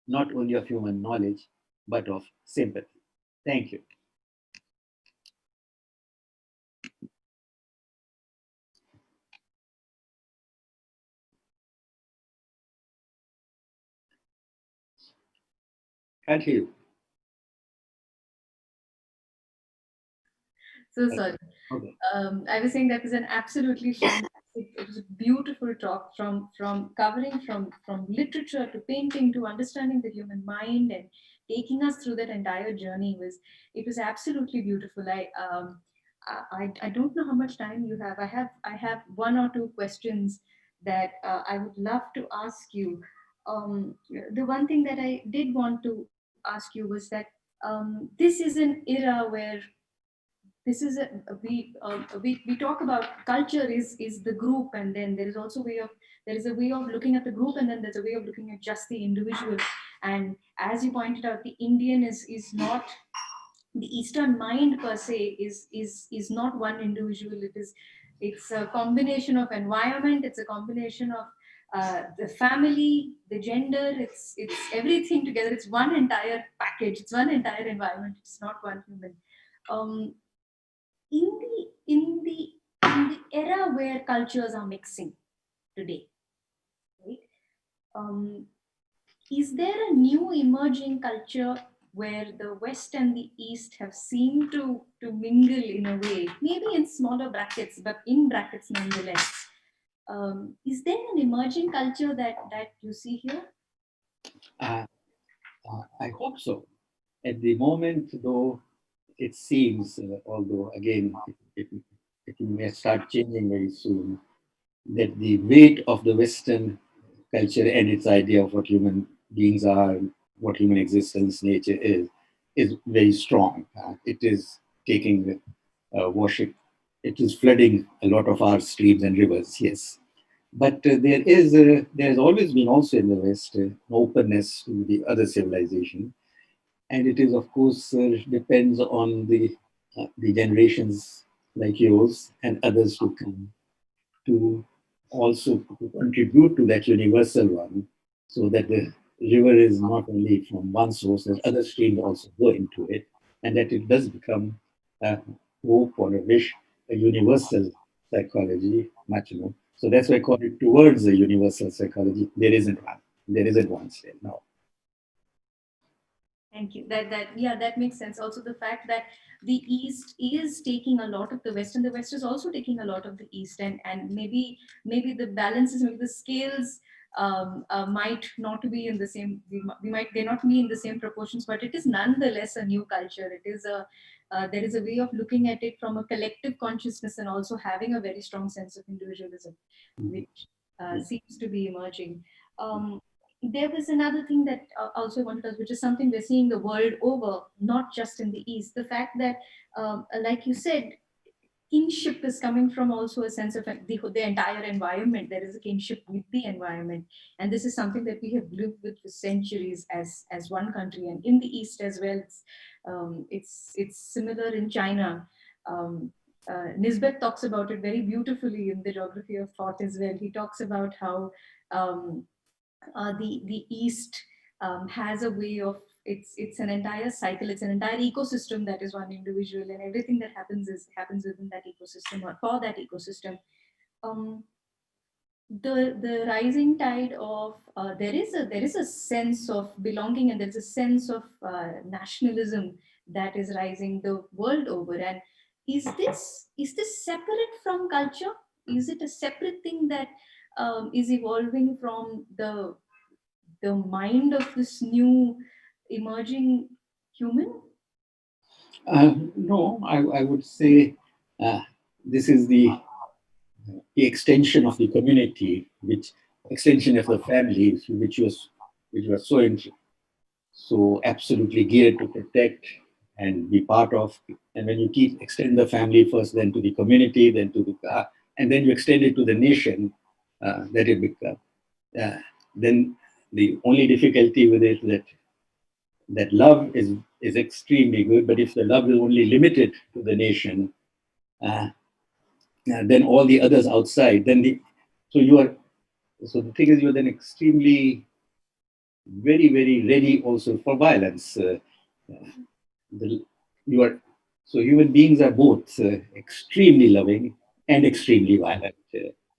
not only of human knowledge, but of sympathy. Thank you. Can't hear you. So sorry. Okay. I was saying that was an absolutely fantastic. It was a beautiful talk from covering from literature to painting to understanding the human mind and taking us through that entire journey. It was absolutely beautiful. I don't know how much time you have. I have one or two questions that I would love to ask you. The one thing that I did want to ask you was that this is an era where this is a we talk about culture is the group, and then there is also there is a way of looking at the group, and then there's a way of looking at just the individual. And as you pointed out, the Indian is not the Eastern mind per se is not one individual. It's a combination of environment, it's a combination of the family, the gender, it's everything together. It's one entire package, it's one entire environment, it's not one human. um, in the era where cultures are mixing today, right? Um, is there a new emerging culture where the West and the East have seemed to mingle in a way, maybe in smaller brackets, but in brackets nonetheless? Is there an emerging culture that you see here? Uh, I hope so. At the moment, though, it seems, although again, it may start changing very soon, that the weight of the Western culture and its idea of what human beings are, what human existence, nature is very strong. It is taking worship, it is flooding a lot of our streams and rivers, yes. But there's always been also in the West an openness to the other civilization, and it is of course depends on the generations like yours and others to come to also contribute to that universal one, so that the river is not only from one source, that other streams also go into it, and that it does become a hope or a wish, a universal psychology, much more. So that's why I call it towards a universal psychology. There isn't one. There isn't one still. No. Thank you. That makes sense. Also, the fact that the East is taking a lot of the West, and the West is also taking a lot of the East, and maybe the balances, maybe the scales might not be in the same. We might they not be in the same proportions, but it is nonetheless a new culture. It is a there is a way of looking at it from a collective consciousness, and also having a very strong sense of individualism, which seems to be emerging. There was another thing that also I wanted to, which is something we're seeing the world over, not just in the East. The fact that, like you said, kinship is coming from also a sense of the entire environment. There is a kinship with the environment, and this is something that we have lived with for centuries as one country, and in the East as well. It's similar in China. Nisbet talks about it very beautifully in the Geography of Thought as well. He talks about how um, the East has a way of it's an entire cycle, it's an entire ecosystem that is one individual, and everything that happens within that ecosystem or for that ecosystem. Um, the rising tide of there is a sense of belonging, and there's a sense of nationalism that is rising the world over. And is this separate from culture? Is it a separate thing that is evolving from the mind of this new emerging human? No, I would say uh, this is the extension of the community, which extension of the family, which was so absolutely geared to protect and be part of. And when you extend the family first, then to the community, then to the and then you extend it to the nation, that it becomes. Then the only difficulty with it that love is extremely good, but if the love is only limited to the nation, uh, then all the others outside, then so the thing is, you're then extremely very, very ready also for violence. The, you are so human beings are both extremely loving and extremely violent.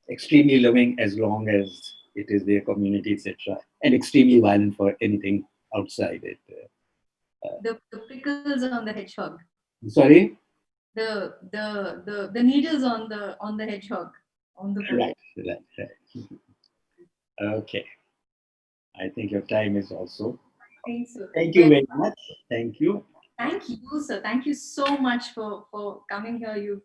Extremely loving as long as it is their community, etc., and extremely violent for anything outside it. The prickles on the hedgehog. Sorry? The needles on the hedgehog. On the board. Right. Okay. I think your time is also. Thank you very much. Thank you. Thank you, sir. Thank you so much for coming here.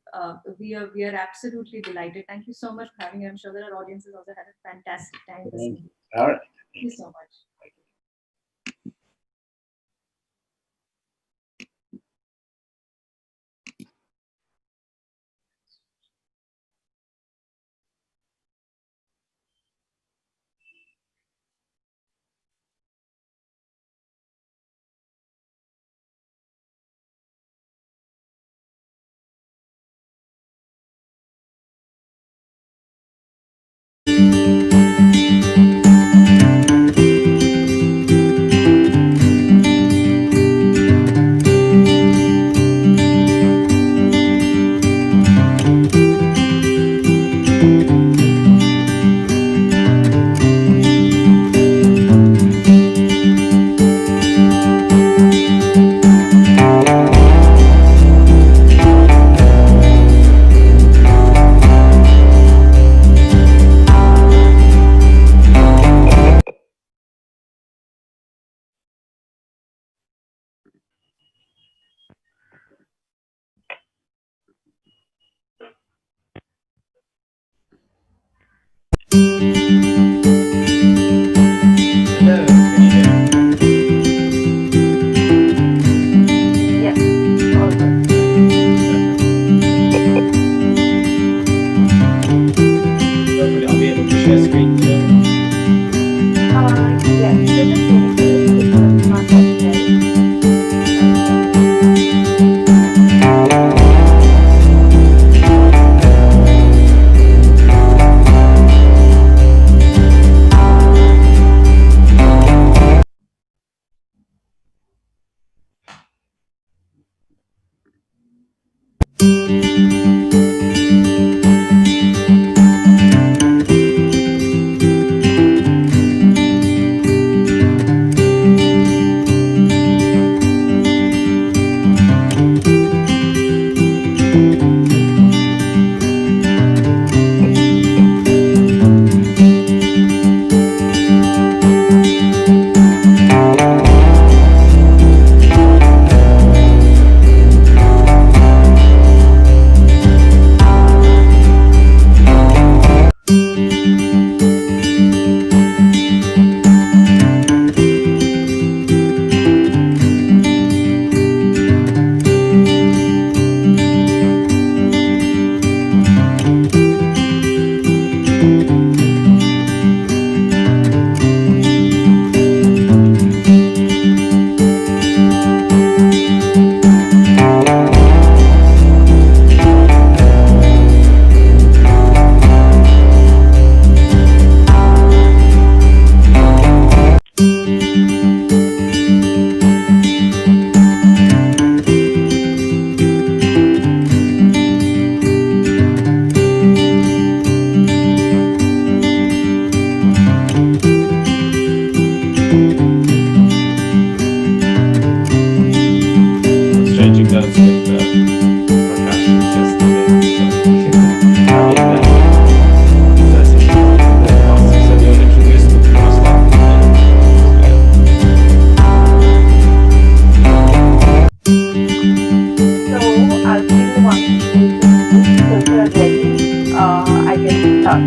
We are absolutely delighted. Thank you so much for having you. I'm sure that our audiences also had a fantastic time listening. All right. Thank you so much.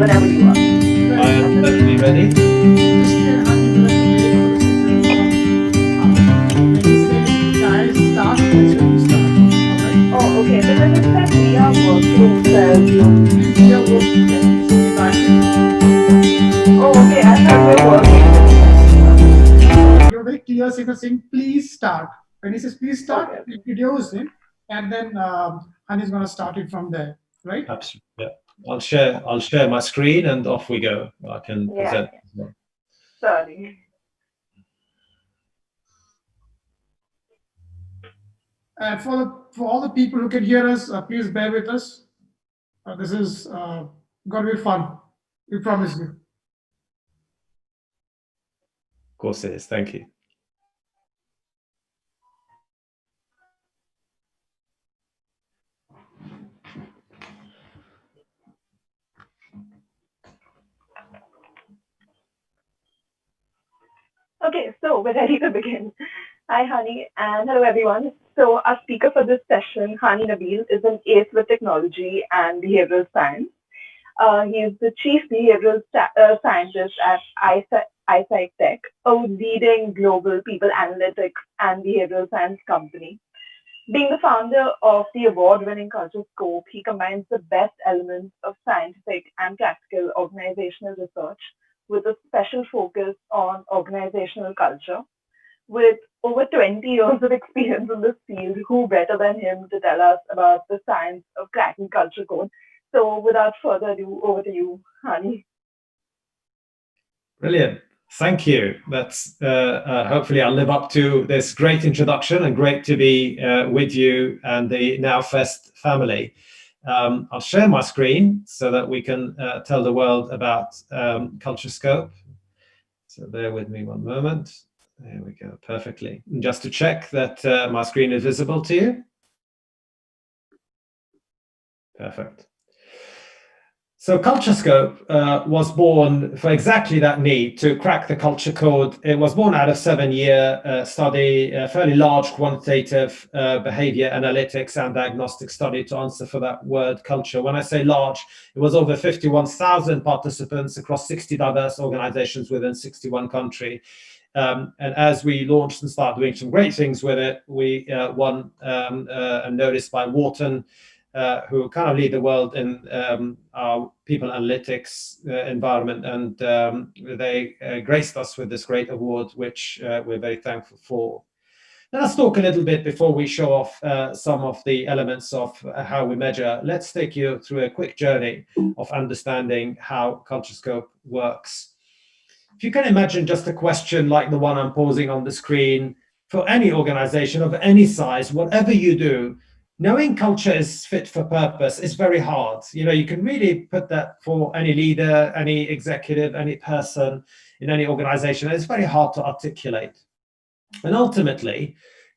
whenever you are. I am perfectly ready. Oh, okay. Because it said we are working, so oh, okay. I thought we were working. You're very clear saying, please start. When he says please start, it videos in, and then Hani is going to start it from there, right? Absolutely. Yeah. I'll share my screen and off we go. I can present. Sorry. And for all the people who can hear us, please bear with us. This is going to be fun. We promise you. Of course it is. Thank you. Okay, so we're ready to begin. Hi, Hani, and hello, everyone. So our speaker for this session, Hani Nabil, is an ace with technology and behavioral science. He is the chief behavioral scientist at Eyesight Tech, a leading global people analytics and behavioral science company. Being the founder of the award-winning Culture Scope, he combines the best elements of scientific and practical organizational research with a special focus on organizational culture. With over 20 years of experience in this field, who better than him to tell us about the science of cracking culture code? So without further ado, over to you, Hani. Brilliant. Thank you. That's hopefully I'll live up to this great introduction, and great to be with you and the NowFest family. I'll share my screen so that we can tell the world about Culture Scope. So bear with me one moment. There we go, perfectly. And just to check that my screen is visible to you. Perfect. So Culture Scope was born for exactly that need to crack the culture code. It was born out of 7-year study, a fairly large quantitative behavior analytics and diagnostic study to answer for that word culture. When I say large, it was over 51,000 participants across 60 diverse organizations within 61 countries. And as we launched and started doing some great things with it, we won a notice by Wharton, who kind of lead the world in our people analytics environment, and they graced us with this great award, which we're very thankful for. Now, let's talk a little bit before we show off some of the elements of how we measure. Let's take you through a quick journey of understanding how Culture Scope works. If you can imagine just a question like the one I'm posing on the screen, for any organization of any size, whatever you do, knowing culture is fit for purpose is very hard. You know, you can really put that for any leader, any executive, any person in any organization. It's very hard to articulate. And ultimately,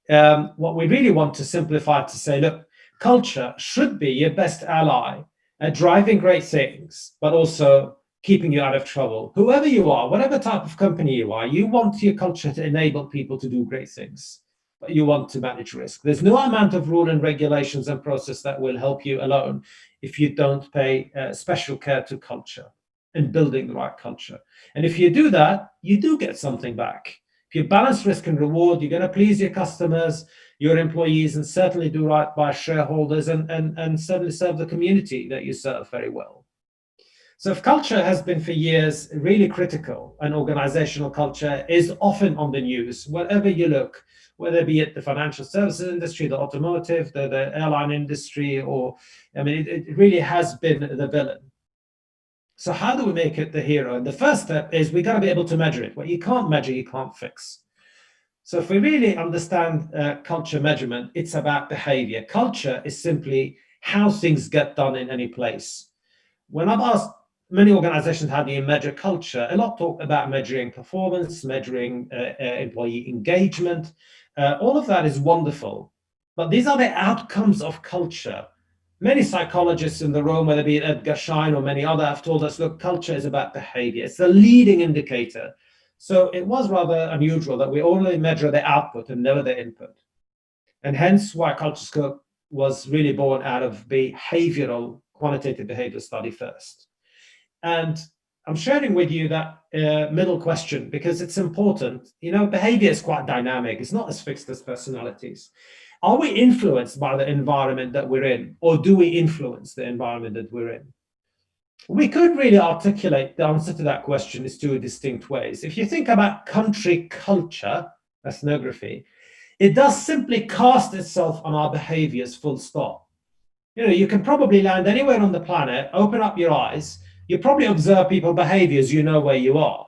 what we really want to simplify to say, look, culture should be your best ally at driving great things, but also keeping you out of trouble. Whoever you are, whatever type of company you are, you want your culture to enable people to do great things. But you want to manage risk. There's no amount of rule and regulations and process that will help you alone if you don't pay special care to culture and building the right culture. And if you do that, you do get something back. If you balance risk and reward, you're going to please your customers, your employees, and certainly do right by shareholders, and certainly serve the community that you serve very well. So if culture has been for years really critical, and organizational culture is often on the news, wherever you look, whether it be at the financial services industry, the automotive, the airline industry, or, I mean, it really has been the villain. So how do we make it the hero? And the first step is we got to be able to measure it. What you can't measure, you can't fix. So if we really understand culture measurement, it's about behavior. Culture is simply how things get done in any place. When I've asked many organizations how do you measure culture, a lot talk about measuring performance, measuring employee engagement. All of that is wonderful, but these are the outcomes of culture. Many psychologists in the room, whether it be Edgar Schein or many other, have told us, look, culture is about behavior. It's the leading indicator. So it was rather unusual that we only measure the output and never the input. And hence why Culture Scope was really born out of behavioral, quantitative behavior study first. And I'm sharing with you that middle question because it's important. You know, behavior is quite dynamic. It's not as fixed as personalities. Are we influenced by the environment that we're in, or do we influence the environment that we're in? We could really articulate the answer to that question in two distinct ways. If you think about country culture, ethnography, it does simply cast itself on our behaviors, full stop. You know, you can probably land anywhere on the planet, open up your eyes, you probably observe people's behaviors, you know where you are,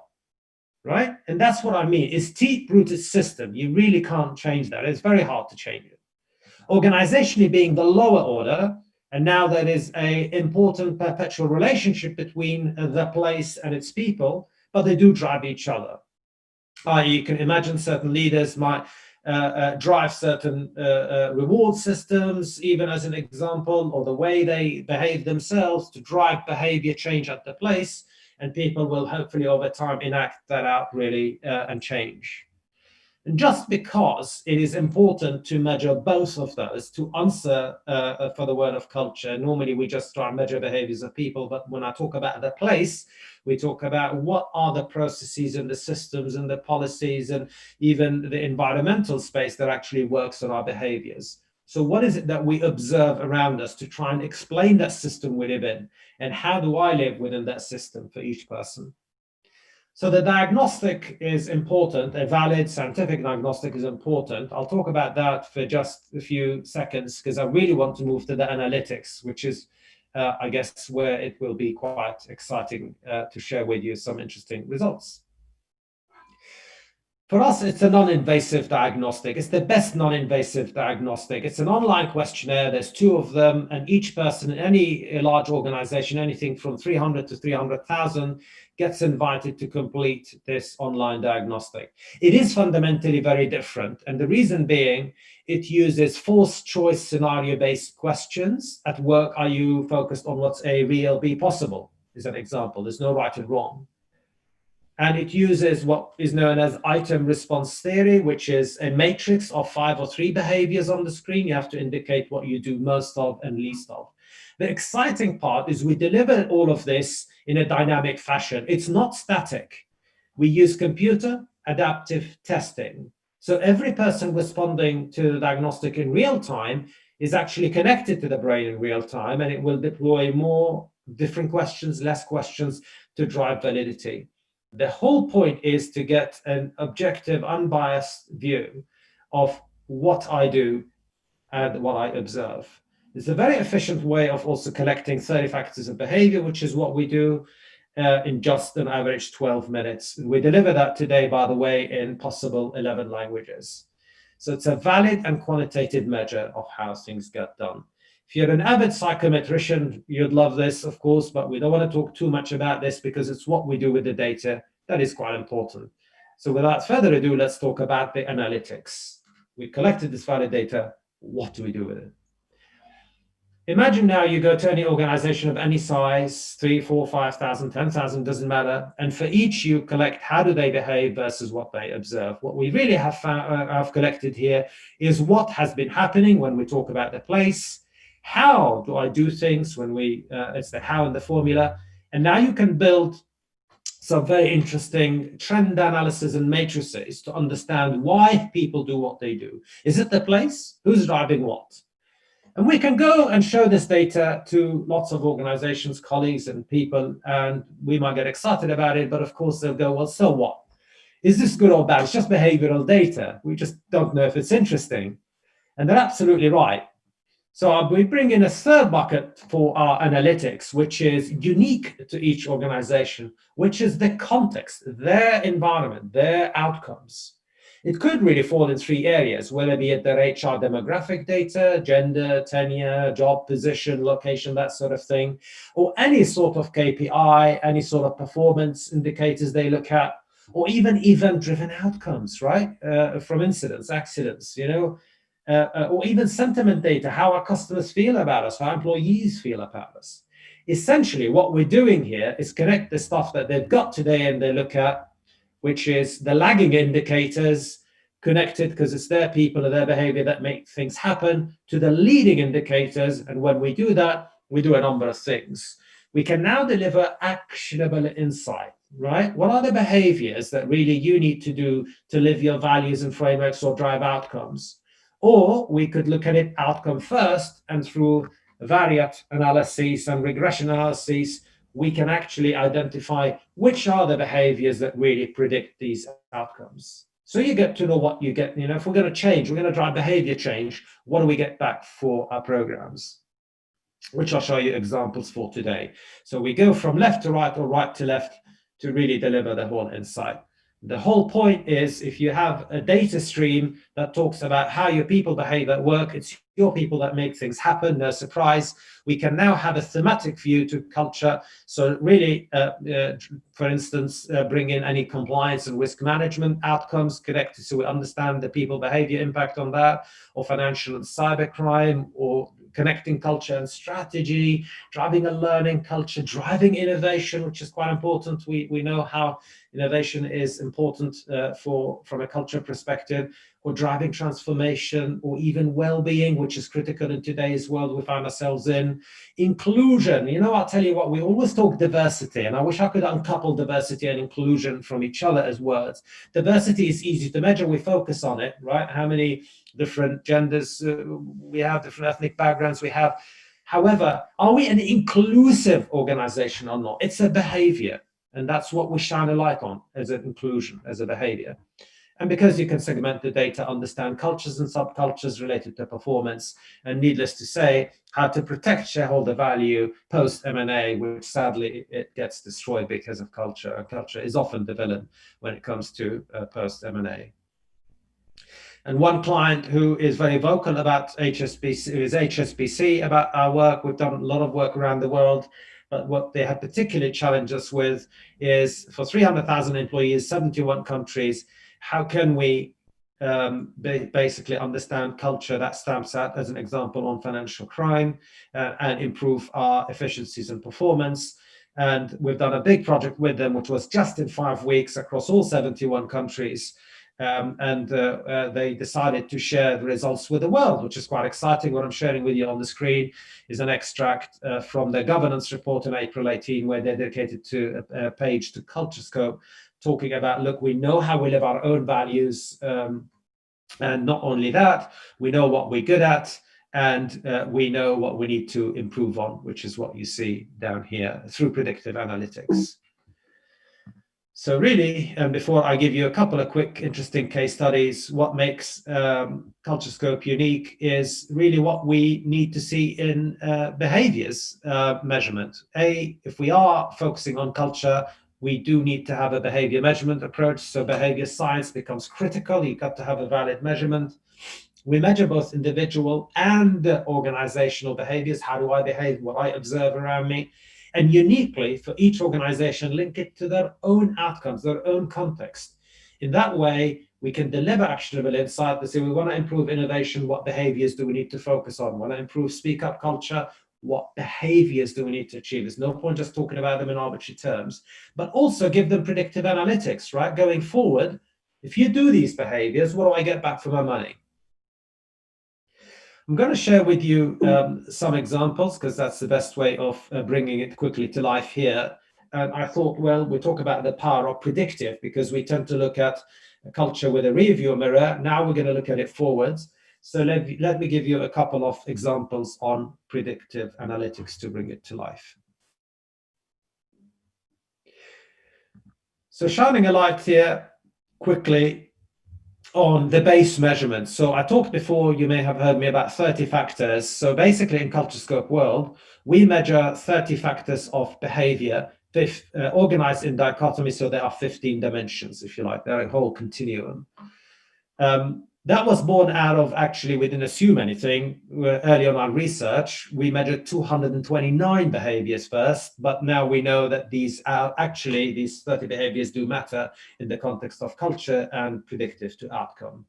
right? And that's what I mean. It's deep-rooted system. You really can't change that. It's very hard to change it. Organizationally being the lower order, and now there is an important perpetual relationship between the place and its people, but they do drive each other. You can imagine certain leaders might drive certain reward systems, even as an example, or the way they behave themselves to drive behavior change at the place. and people will hopefully over time enact that out really and change. And just because it is important to measure both of those, to answer for the word of culture, normally we just try and measure behaviors of people, but when I talk about the place, we talk about what are the processes and the systems and the policies and even the environmental space that actually works on our behaviors. So what is it that we observe around us to try and explain that system we live in? And how do I live within that system for each person? So the diagnostic is important. A valid scientific diagnostic is important. I'll talk about that for just a few seconds because I really want to move to the analytics, which is, I guess, where it will be quite exciting to share with you some interesting results. For us, it's a non-invasive diagnostic. It's the best non-invasive diagnostic. It's an online questionnaire. There's 2 of them, and each person in any large organization, anything from 300 to 300,000, gets invited to complete this online diagnostic. It is fundamentally very different, and the reason being, it uses forced choice scenario-based questions. At work, are you focused on what's A, real, B, possible? Is an example. There's no right and wrong. And it uses what is known as item response theory, which is a matrix of 5 or 3 behaviors on the screen. You have to indicate what you do most of and least of. The exciting part is we deliver all of this in a dynamic fashion. It's not static. We use computer adaptive testing. So every person responding to the diagnostic in real time is actually connected to the brain in real time, and it will deploy more different questions, less questions to drive validity. The whole point is to get an objective, unbiased view of what I do and what I observe. It's a very efficient way of also collecting 30 factors of behavior, which is what we do in just an average 12 minutes. We deliver that today, by the way, in possible 11 languages. So it's a valid and quantitative measure of how things get done. If you're an avid psychometrician, you'd love this, of course, but we don't want to talk too much about this because it's what we do with the data that is quite important. So without further ado, let's talk about the analytics. We collected this valid data. What do we do with it? Imagine now you go to any organization of any size, 3, 4, 5,000, 10,000, doesn't matter. And for each you collect how do they behave versus what they observe. What we really have collected here is what has been happening when we talk about the place. How do I do things when it's the how in the formula. And now you can build some very interesting trend analysis and matrices to understand why people do what they do. Is it the place? Who's driving what? And we can go and show this data to lots of organizations, colleagues, and people, and we might get excited about it, but of course they'll go, well, so what? Is this good or bad? It's just behavioral data. We just don't know if it's interesting. And they're absolutely right. So we bring in a third bucket for our analytics, which is unique to each organization, which is the context, their environment, their outcomes. It could really fall in 3 areas, whether it be at their HR demographic data, gender, tenure, job position, location, that sort of thing, or any sort of KPI, any sort of performance indicators they look at, or even event-driven outcomes, right? From incidents, accidents, or even sentiment data, how our customers feel about us, how employees feel about us. Essentially, what we're doing here is connect the stuff that they've got today and they look at, which is the lagging indicators connected because it's their people and their behavior that make things happen, to the leading indicators. And when we do that, we do a number of things. We can now deliver actionable insight, right? What are the behaviors that really you need to do to live your values and frameworks or drive outcomes? Or we could look at it outcome first, and through variate analyses and regression analyses, we can actually identify which are the behaviors that really predict these outcomes. So you get to know what you get, if we're going to change, we're going to drive behavior change, what do we get back for our programs? Which I'll show you examples for today. So we go from left to right or right to left to really deliver the whole insight. The whole point is, if you have a data stream that talks about how your people behave at work, it's your people that make things happen, no surprise. We can now have a thematic view to culture. So really, for instance, bring in any compliance and risk management outcomes connected, so we understand the people behavior impact on that, or financial and cybercrime, or connecting culture and strategy, driving a learning culture, driving innovation, which is quite important. We know how innovation is important from a culture perspective, or driving transformation, or even well-being, which is critical in today's world we find ourselves in. Inclusion, I'll tell you what, we always talk diversity, and I wish I could uncouple diversity and inclusion from each other as words. Diversity is easy to measure, we focus on it, right? How many different genders we have, different ethnic backgrounds we have. However, are we an inclusive organization or not? It's a behavior, and that's what we shine a light on as an inclusion, as a behavior. And because you can segment the data, understand cultures and subcultures related to performance, and needless to say, how to protect shareholder value post M&A, which sadly it gets destroyed because of culture. And culture is often the villain when it comes to post M&A. And one client who is very vocal about HSBC is HSBC, about our work. We've done a lot of work around the world, but what they have particularly challenged us with is for 300,000 employees, 71 countries, how can we basically understand culture that stamps out as an example on financial crime and improve our efficiencies and performance. And we've done a big project with them, which was just in 5 weeks across all 71 countries. They decided to share the results with the world, which is quite exciting. What I'm sharing with you on the screen is an extract from their governance report in April 18, where they dedicated to a page to Culture Scope, talking about, look, we know how we live our own values, and not only that, we know what we're good at, and we know what we need to improve on, which is what you see down here through predictive analytics. So really, and before I give you a couple of quick, interesting case studies, what makes Culture Scope unique is really what we need to see in behaviors measurement. If we are focusing on culture, we do need to have a behavior measurement approach. So behavior science becomes critical. You've got to have a valid measurement. We measure both individual and organizational behaviors. How do I behave? What I observe around me. And uniquely for each organization, link it to their own outcomes, their own context. In that way, we can deliver actionable insight to say, we want to improve innovation. What behaviors do we need to focus on? We want to improve speak up culture. What behaviors do we need to achieve? There's no point just talking about them in arbitrary terms, but also give them predictive analytics, right? Going forward, if you do these behaviors, what do I get back for my money? I'm going to share with you some examples, because that's the best way of bringing it quickly to life here. And I thought, well, we'll talk about the power of predictive, because we tend to look at culture with a rear view mirror. Now we're going to look at it forwards. So let me give you a couple of examples on predictive analytics to bring it to life. So shining a light here quickly on the base measurements. So I talked before, you may have heard me, about 30 factors. So basically in Culture Scope world, we measure 30 factors of behavior, organized in dichotomy. So there are 15 dimensions, if you like, they're a whole continuum. That was born out of, actually, we didn't assume anything. Early on our research, we measured 229 behaviors first, but now we know that these 30 behaviors do matter in the context of culture and predictive to outcome.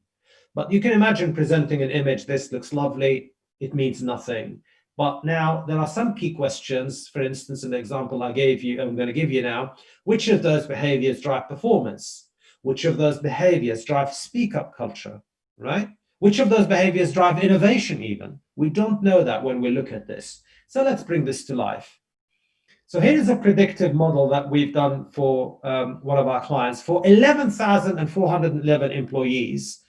But you can imagine presenting an image, this looks lovely, it means nothing. But now there are some key questions. For instance, in the example I gave you, I'm going to give you now, which of those behaviors drive performance? Which of those behaviors drive speak up culture? Right? Which of those behaviors drive innovation even? We don't know that when we look at this. So let's bring this to life. So here is a predictive model that we've done for one of our clients. For 11,411 employees,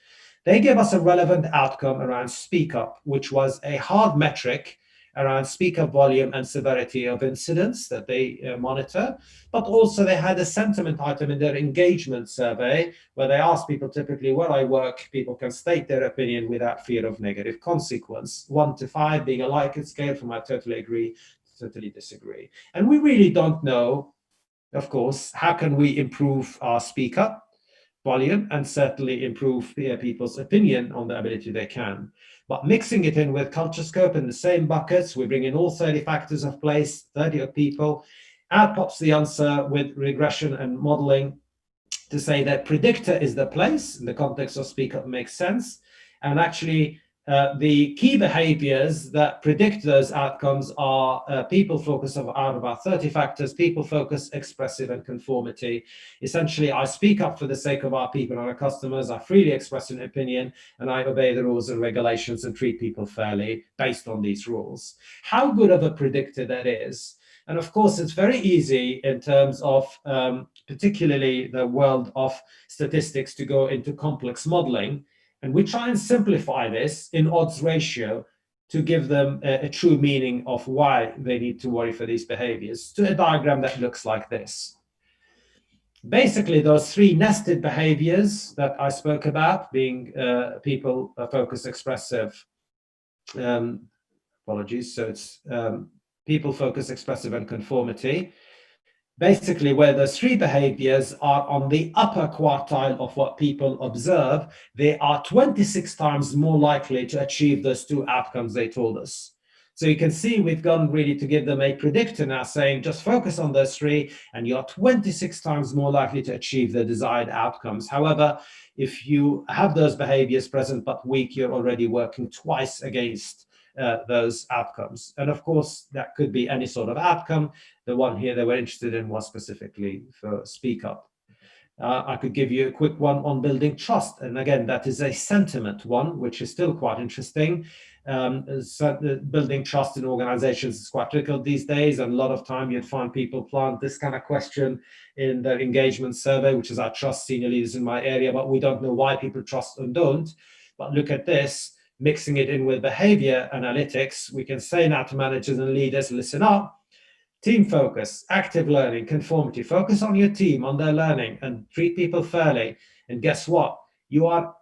they gave us a relevant outcome around speak up, which was a hard metric around speak up volume and severity of incidents that they monitor. But also they had a sentiment item in their engagement survey where they asked people, typically where I work, people can state their opinion without fear of negative consequence. 1 to 5 being a Likert scale from I totally agree, totally disagree. And we really don't know, of course, how can we improve our speak up volume and certainly improve people's opinion on the ability they can. But mixing it in with Culture Scope in the same buckets, we bring in all 30 factors of place, 30 of people, out pops the answer with regression and modeling to say that predictor is the place in the context of speak up makes sense. And actually The key behaviors that predict those outcomes are people focus out of about 30 factors: people focus, expressive, and conformity. Essentially, I speak up for the sake of our people and our customers, I freely express an opinion, and I obey the rules and regulations and treat people fairly based on these rules. How good of a predictor that is. And of course, it's very easy in terms of particularly the world of statistics to go into complex modeling. And we try and simplify this in odds ratio to give them a true meaning of why they need to worry for these behaviors, to a diagram that looks like this. Basically, those three nested behaviors that I spoke about, being people focus, expressive, apologies, so it's people focus, expressive, and conformity. Basically, where those three behaviors are on the upper quartile of what people observe, they are 26 times more likely to achieve those two outcomes they told us. So you can see we've gone really to give them a predictor now, saying just focus on those three and you're 26 times more likely to achieve the desired outcomes. However, if you have those behaviors present but weak, you're already working twice against those outcomes. And of course, that could be any sort of outcome. The one here they were interested in was specifically for speak up. I could give you a quick one on building trust. And again, that is a sentiment one, which is still quite interesting. Building trust in organizations is quite critical these days. And a lot of time you'd find people plant this kind of question in their engagement survey, which is I trust senior leaders in my area, but we don't know why people trust and don't. But look at this. Mixing it in with behavior analytics, we can say now to managers and leaders, listen up, team focus, active learning, conformity, focus on your team, on their learning, and treat people fairly. And guess what? You are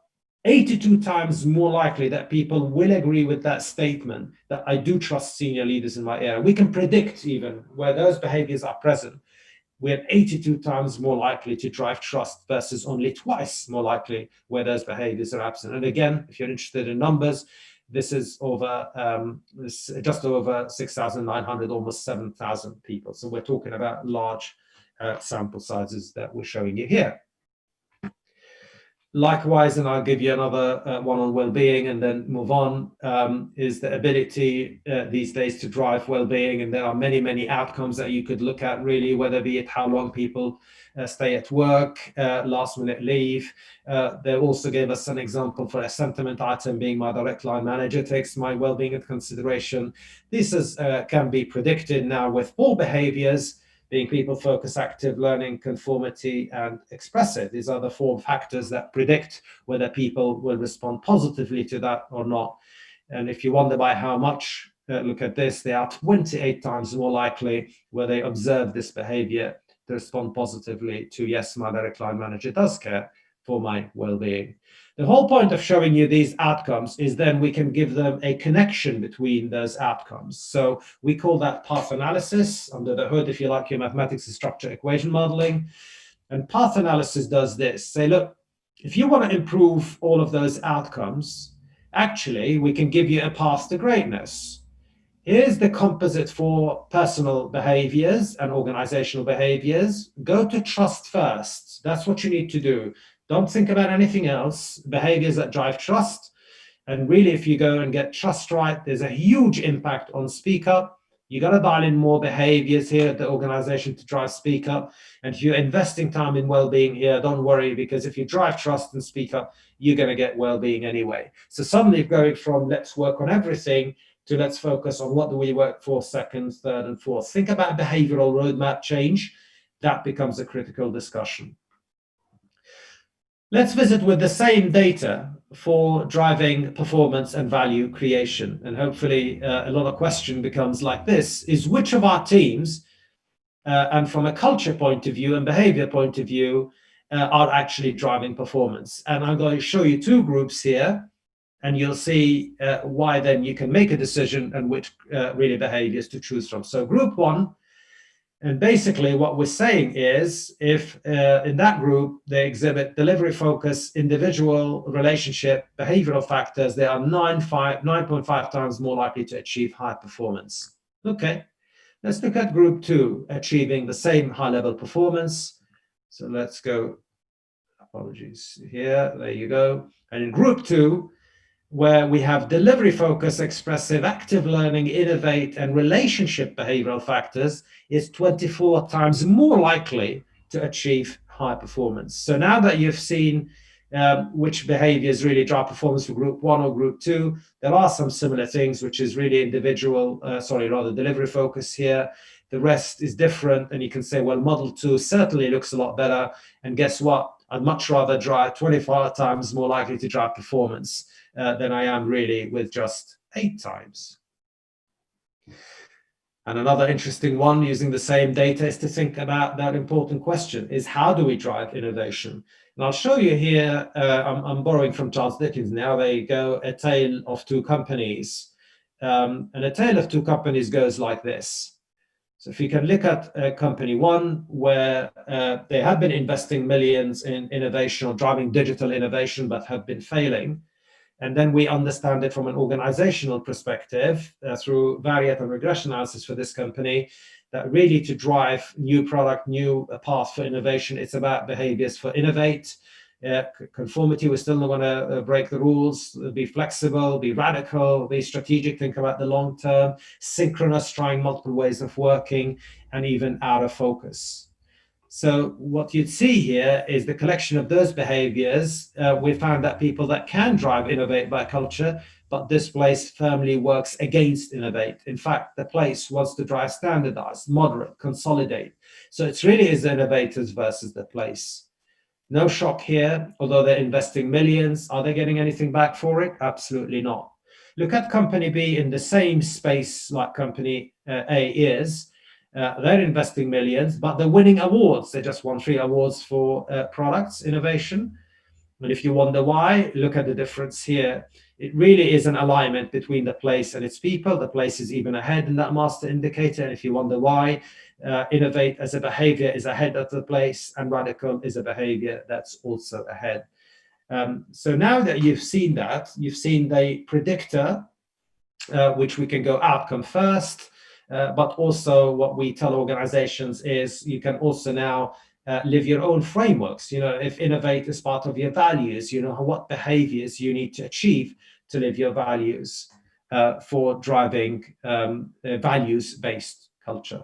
82 times more likely that people will agree with that statement, that I do trust senior leaders in my area. We can predict even where those behaviors are present. We're 82 times more likely to drive trust versus only twice more likely where those behaviors are absent. And again, if you're interested in numbers, this is over just over 6,900, almost 7,000 people. So we're talking about large sample sizes that we're showing you here. Likewise, and I'll give you another one on well-being and then move on, is the ability these days to drive well-being. And there are many, many outcomes that you could look at really, whether be it how long people stay at work, last minute leave. They also gave us an example for a sentiment item being my direct line manager takes my well-being into consideration. This is, can be predicted now with all behaviors, being people focus, active learning, conformity, and expressive. These are the 4 factors that predict whether people will respond positively to that or not. And if you wonder by how much, look at this, they are 28 times more likely where they observe this behavior to respond positively to, yes, my direct line manager does care for my well-being. The whole point of showing you these outcomes is then we can give them a connection between those outcomes. So we call that path analysis. Under the hood, if you like, your mathematics and structure equation modeling. And path analysis does this. Say, look, if you want to improve all of those outcomes, actually, we can give you a path to greatness. Here's the composite for personal behaviors and organizational behaviors. Go to trust first. That's what you need to do. Don't think about anything else. Behaviors that drive trust. And really, if you go and get trust right, there's a huge impact on speak up. You got to dial in more behaviors here at the organization to drive speak up. And if you're investing time in well-being here, don't worry, because if you drive trust and speak up, you're going to get well-being anyway. So suddenly going from let's work on everything to let's focus on what do we work for second, third, and fourth. Think about behavioral roadmap change. That becomes a critical discussion. Let's visit with the same data for driving performance and value creation. And hopefully a lot of question becomes like this, is which of our teams, and from a culture point of view and behavior point of view, are actually driving performance? And I'm going to show you 2 groups here, and you'll see why then you can make a decision and which really behaviors to choose from. So group 1, and basically what we're saying is if in that group they exhibit delivery focus, individual relationship, behavioral factors, they are 9.5 times more likely to achieve high performance. Okay, let's look at group 2, achieving the same high level performance. So let's go, apologies here, there you go. And in group 2, where we have delivery focus, expressive, active learning, innovate, and relationship behavioral factors, is 24 times more likely to achieve high performance. So now that you've seen which behaviors really drive performance for group 1 or group 2, there are some similar things, which is really delivery focus here. The rest is different, and you can say, well, model 2 certainly looks a lot better, and guess what? I'd much rather drive 25 times more likely to drive performance than I am really with just 8 times. And another interesting one using the same data is to think about that important question, is how do we drive innovation? And I'll show you here, I'm borrowing from Charles Dickens now, there you go, A Tale of Two Companies. And A Tale of Two Companies goes like this. So if you can look at company 1, where they have been investing millions in innovation or driving digital innovation, but have been failing. And then we understand it from an organizational perspective through variate and regression analysis for this company, that really to drive new product, new path for innovation, it's about behaviors for innovate. Conformity, we're still not going to break the rules, be flexible, be radical, be strategic, think about the long term, synchronous, trying multiple ways of working, and even out of focus. So what you'd see here is the collection of those behaviors. We found that people that can drive innovate by culture, but this place firmly works against innovate. In fact, the place wants to drive standardize, moderate, consolidate. So it's really is the innovators versus the place. No shock here, although they're investing millions. Are they getting anything back for it? Absolutely not. Look at company B in the same space like company A is. They're investing millions, but they're winning awards. They just won 3 awards for products innovation. And if you wonder why, look at the difference here. It really is an alignment between the place and its people. The place is even ahead in that master indicator. And if you wonder why, innovate as a behavior is ahead of the place, and radical is a behavior that's also ahead. So now that you've seen that, you've seen the predictor, which we can go outcome first. But also what we tell organizations is you can also now live your own frameworks. You know, if innovate is part of your values, you know what behaviors you need to achieve to live your values for driving values-based culture.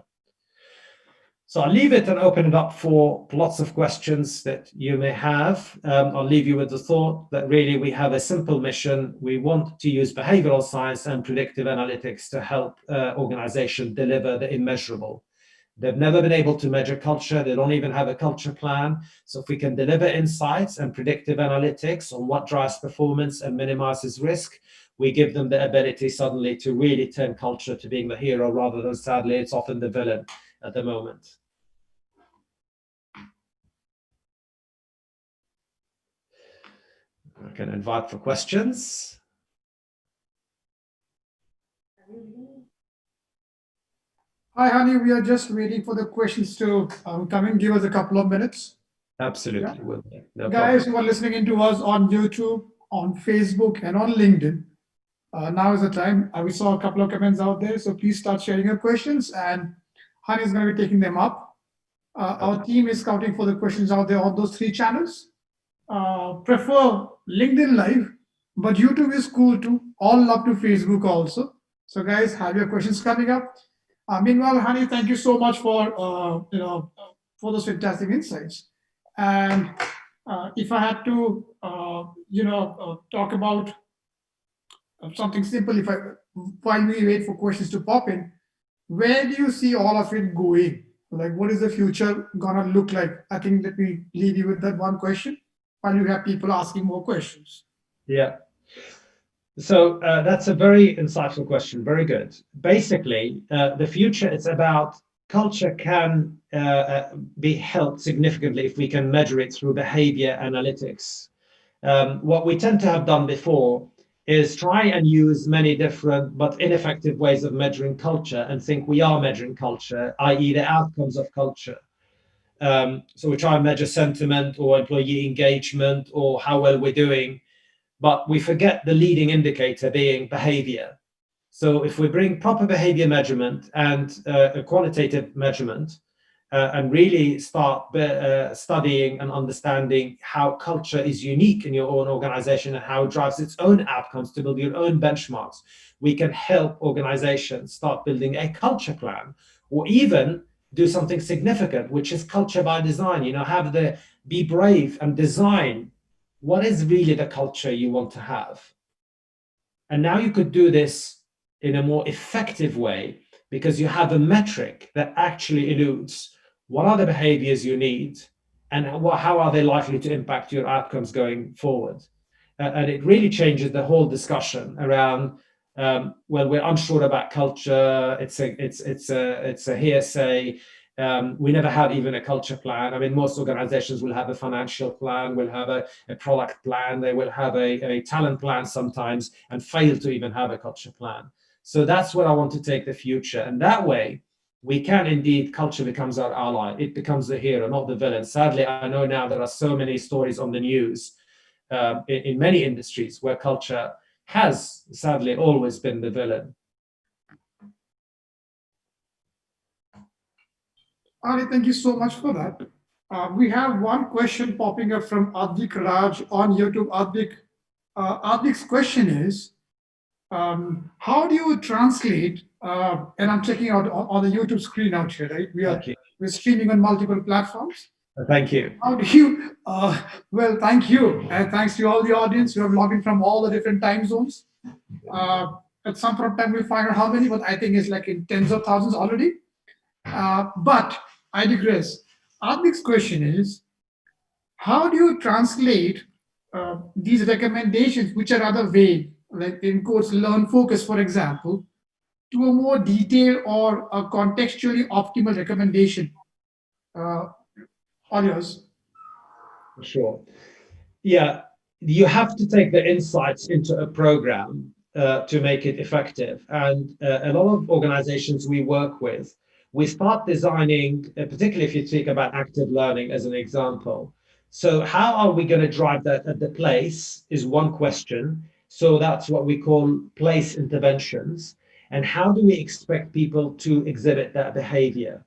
So I'll leave it and open it up for lots of questions that you may have. I'll leave you with the thought that really we have a simple mission. We want to use behavioral science and predictive analytics to help organizations deliver the immeasurable. They've never been able to measure culture. They don't even have a culture plan. So if we can deliver insights and predictive analytics on what drives performance and minimizes risk, we give them the ability suddenly to really turn culture to being the hero, rather than, sadly, it's often the villain at the moment. I can invite for questions. Hi, Hani. We are just waiting for the questions to come in. Give us a couple of minutes. Absolutely. Yeah. No Guys problem. who are listening into us on YouTube, on Facebook, and on LinkedIn, now is the time. We saw a couple of comments out there, so please start sharing your questions, and Hani is going to be taking them up. Our team is scouting for the questions out there on those 3 channels. Prefer LinkedIn Live, but YouTube is cool too. All love to Facebook also. So guys, have your questions coming up. Meanwhile, Hani, thank you so much for for those fantastic insights. And if I had to talk about something simple, while we wait for questions to pop in, where do you see all of it going? Like, what is the future gonna look like? I think let me leave you with that one question while you have people asking more questions. Yeah. So that's a very insightful question. Very good. Basically, the future is about culture can be helped significantly if we can measure it through behavior analytics. What we tend to have done before is try and use many different but ineffective ways of measuring culture and think we are measuring culture, i.e. the outcomes of culture. So we try and measure sentiment or employee engagement or how well we're doing, but we forget the leading indicator being behavior. So if we bring proper behavior measurement and a qualitative measurement, and really start studying and understanding how culture is unique in your own organization and how it drives its own outcomes to build your own benchmarks, we can help organizations start building a culture plan, or even do something significant, which is culture by design. Be brave and design what is really the culture you want to have. And now you could do this in a more effective way because you have a metric that actually eludes what are the behaviors you need and how are they likely to impact your outcomes going forward. And it really changes the whole discussion around, well, we're unsure about culture. It's a hearsay. We never had even a culture plan. I mean, most organizations will have a financial plan, will have a product plan, they will have a talent plan sometimes, and fail to even have a culture plan. So that's where I want to take the future. And that way, we can indeed, culture becomes our ally. It becomes the hero, not the villain. Sadly, I know now there are so many stories on the news in many industries where culture has sadly always been the villain. Ali, thank you so much for that. We have one question popping up from Advik Raj on YouTube. Advik's question is, how do you translate, and I'm checking out on the YouTube screen out here, right? We're streaming on multiple platforms. Thank you. How do you, well, thank you. And thanks to all the audience who have logged in from all the different time zones. At some point in time, we'll find out how many, but I think it's like in tens of thousands already. But I digress. Advik's question is, how do you translate these recommendations, which are rather vague, like in quotes, learn focus, for example, to a more detailed or a contextually optimal recommendation? All yours. Sure. Yeah, you have to take the insights into a program to make it effective. And a lot of organizations we work with, we start designing, particularly if you think about active learning as an example. So how are we going to drive that at the place is one question. So that's what we call place interventions. And how do we expect people to exhibit that behavior?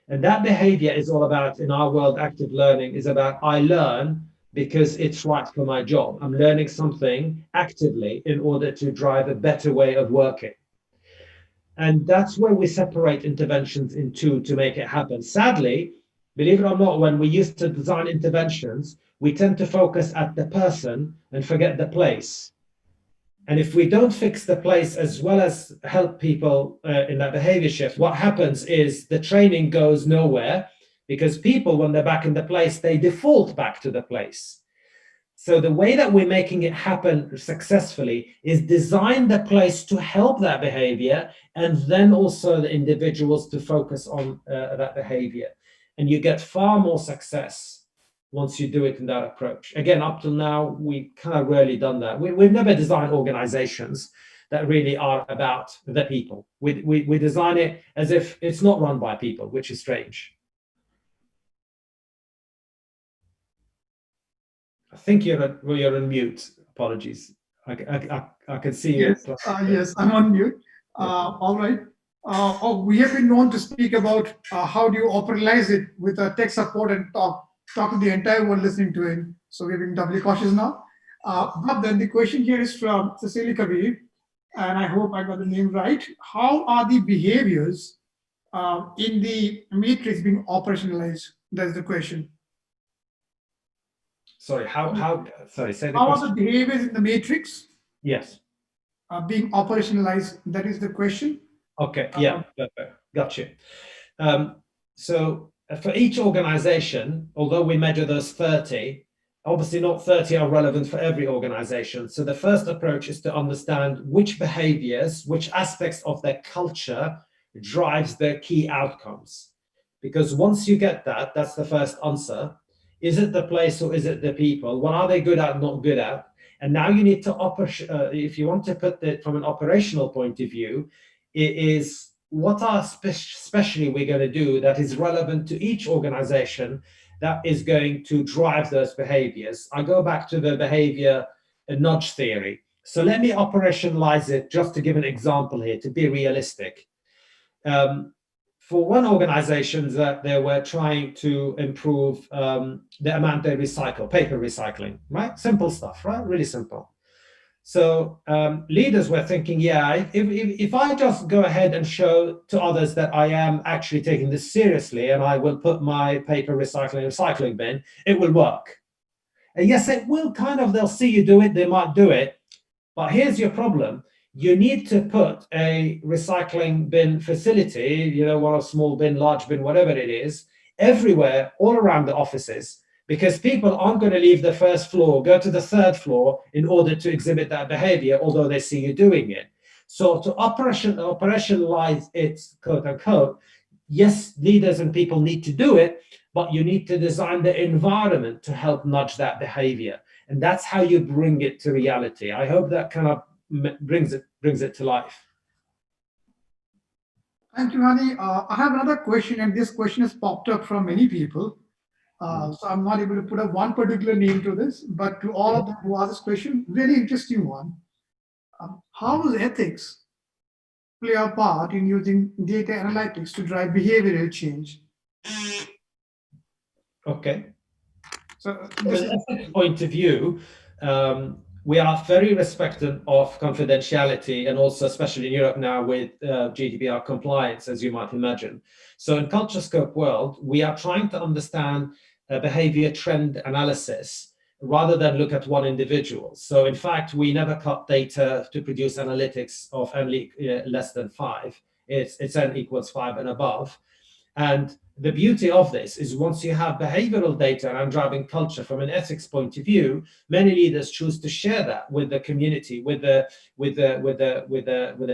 And that behavior is all about, in our world, active learning is about, I learn because it's right for my job. I'm learning something actively in order to drive a better way of working. And that's where we separate interventions in two to make it happen. Sadly, believe it or not, when we used to design interventions, we tend to focus at the person and forget the place. And if we don't fix the place as well as help people in that behavior shift, what happens is the training goes nowhere because people, when they're back in the place, they default back to the place. So the way that we're making it happen successfully is design the place to help that behavior and then also the individuals to focus on that behavior. And you get far more success once you do it in that approach. Again, up till now, we kind of rarely done that. We've never designed organizations that really are about the people. We design it as if it's not run by people, which is strange. I think you're on mute. Apologies. I can see you. Yes, yes, I'm on mute. All right. We have been known to speak about how do you operationalize it with a tech support and talk to the entire world listening to it. So we're being doubly cautious now. But then the question here is from Cecilia Kabir, and I hope I got the name right. How are the behaviors in the matrix being operationalized? That's the question. Sorry, sorry, say the how question. Are the behaviors in the matrix Yes. Being operationalized? That is the question. Okay, yeah, perfect. Got you. So for each organization, although we measure those 30, obviously not 30 are relevant for every organization. So the first approach is to understand which behaviors, which aspects of their culture drives their key outcomes. Because once you get that, that's the first answer. Is it the place or is it the people? What are they good at, not good at? And now you need to, if you want to put it from an operational point of view, it is what are especially we're going to do that is relevant to each organization that is going to drive those behaviors. I go back to the behavior nudge theory. So let me operationalize it just to give an example here, to be realistic. for one organization that they were trying to improve the amount they recycle, paper recycling, right? Simple stuff, right? Really simple. So leaders were thinking, yeah, if I just go ahead and show to others that I am actually taking this seriously and I will put my paper recycling bin, it will work. And yes, it will kind of, they'll see you do it, they might do it. But here's your problem. You need to put a recycling bin facility, you know, or a small bin, large bin, whatever it is, everywhere, all around the offices, because people aren't going to leave the first floor, go to the third floor in order to exhibit that behavior, although they see you doing it. So to operationalize it, quote unquote, yes, leaders and people need to do it, but you need to design the environment to help nudge that behavior. And that's how you bring it to reality. I hope that kind of brings it to life. Thank you, Hani. I have another question, and this question has popped up from many people. So I'm not able to put up one particular name to this, but to all of them who asked this question, really interesting one. How does ethics play a part in using data analytics to drive behavioral change? Okay. So From an ethics point of view, we are very respectful of confidentiality, and also especially in Europe now with GDPR compliance, as you might imagine. So in Culture Scope world, we are trying to understand behavior trend analysis rather than look at one individual. So in fact, we never cut data to produce analytics of only less than 5. It's n equals 5 and above. And the beauty of this is once you have behavioral data and driving culture from an ethics point of view, many leaders choose to share that with the community, with the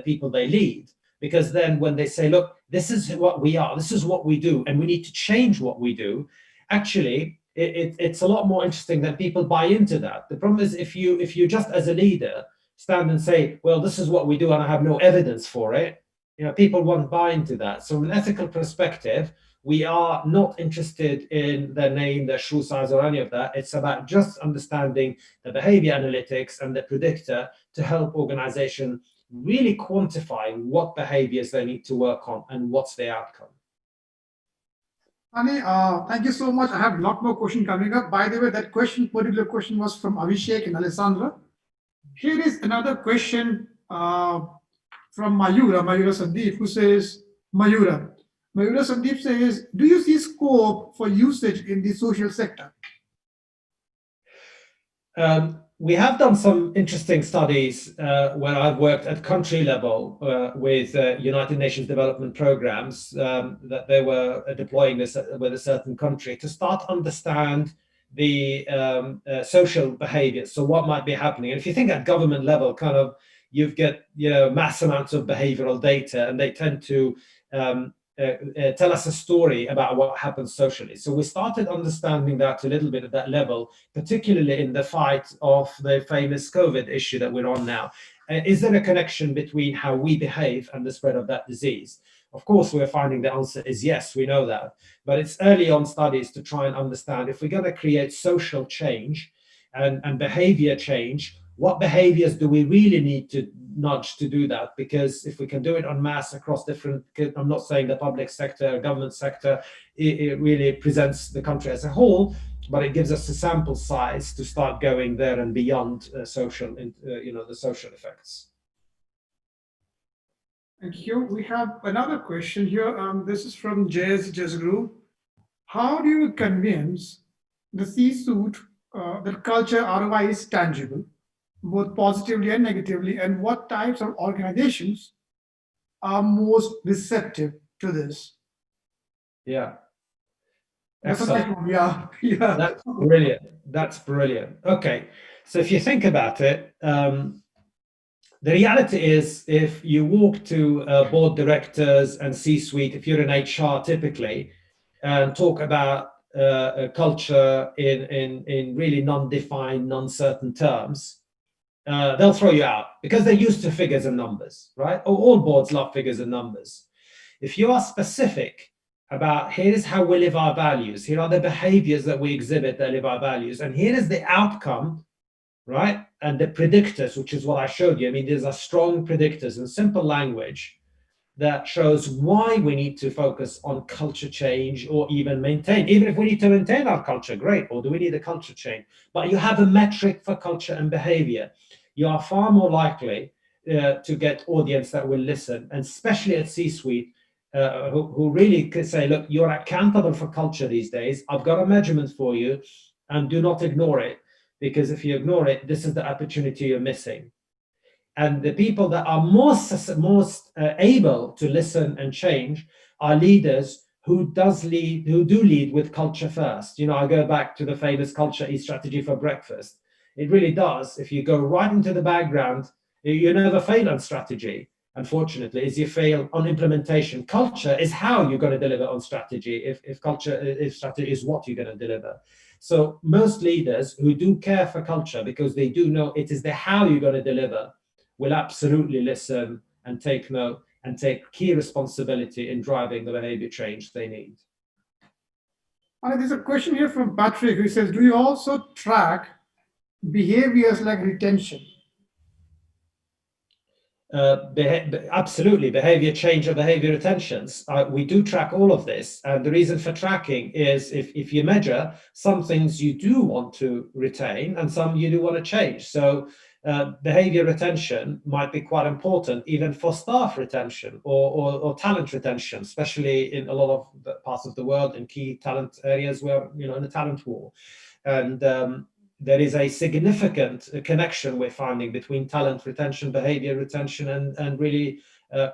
people they lead. Because then when they say, look, this is what we are, this is what we do, and we need to change what we do, actually, it's a lot more interesting that people buy into that. The problem is if you just as a leader stand and say, well, this is what we do and I have no evidence for it, you know, people won't buy into that. So from an ethical perspective, we are not interested in their name, their shoe size, or any of that. It's about just understanding the behavior analytics and the predictor to help organization really quantify what behaviors they need to work on and what's the outcome. Ani, thank you so much. I have a lot more questions coming up. By the way, that particular question was from Abhishek and Alessandra. Here is another question from Mayura Sandeep, who says, Mayura Sandeep says, do you see scope for usage in the social sector? We have done some interesting studies where I've worked at country level with United Nations development programs that they were deploying this with a certain country to start understand the social behaviors. So what might be happening? And if you think at government level, kind of, you've got, you know, mass amounts of behavioral data, and they tend to tell us a story about what happens socially. So we started understanding that a little bit at that level, particularly in the fight of the famous COVID issue that we're on now. Is there a connection between how we behave and the spread of that disease? Of course, we're finding the answer is yes, we know that. But it's early on studies to try and understand if we're going to create social change and behavior change, what behaviors do we really need to nudge to do that? Because if we can do it en masse across different, I'm not saying the public sector, government sector, it really presents the country as a whole, but it gives us a sample size to start going there and beyond social, the social effects. Thank you. We have another question here. This is from Jazguru. How do you convince the C-suite that culture ROI is tangible, both positively and negatively, and what types of organizations are most receptive to this? Yeah. Excellent. Yeah. That's brilliant. That's brilliant. Okay. So if you think about it, the reality is if you walk to board directors and C-suite, if you're in HR typically, and talk about a culture in really non-defined, non-certain terms, they'll throw you out because they're used to figures and numbers, right? All boards love figures and numbers. If you are specific about here is how we live our values, here are the behaviors that we exhibit that live our values, and here is the outcome, right? And the predictors, which is what I showed you. I mean, these are strong predictors in simple language. that shows why we need to focus on culture change, or even maintain. Even if we need to maintain our culture, great, or do we need a culture change? But you have a metric for culture and behavior. You are far more likely to get audience that will listen, and especially at C-suite, who really could say, look, you're accountable for culture these days. I've got a measurement for you, and do not ignore it, because if you ignore it, this is the opportunity you're missing. And the people that are most able to listen and change are leaders who do lead with culture first. You know, I go back to the famous culture eat strategy for breakfast. It really does. If you go right into the background, you never fail on strategy. Unfortunately, is you fail on implementation. Culture is how you're going to deliver on strategy. If strategy is what you're going to deliver. So most leaders who do care for culture, because they do know it is the how you're going to deliver, will absolutely listen and take note and take key responsibility in driving the behavior change they need. There's a question here from Patrick who says, do you also track behaviors like retention? Absolutely, behavior change or behavior retentions. We do track all of this, and the reason for tracking is if you measure, some things you do want to retain and some you do want to change. So behavior retention might be quite important even for staff retention or talent retention, especially in a lot of the parts of the world in key talent areas where, you know, in the talent war. And there is a significant connection we're finding between talent retention, behavior retention, and really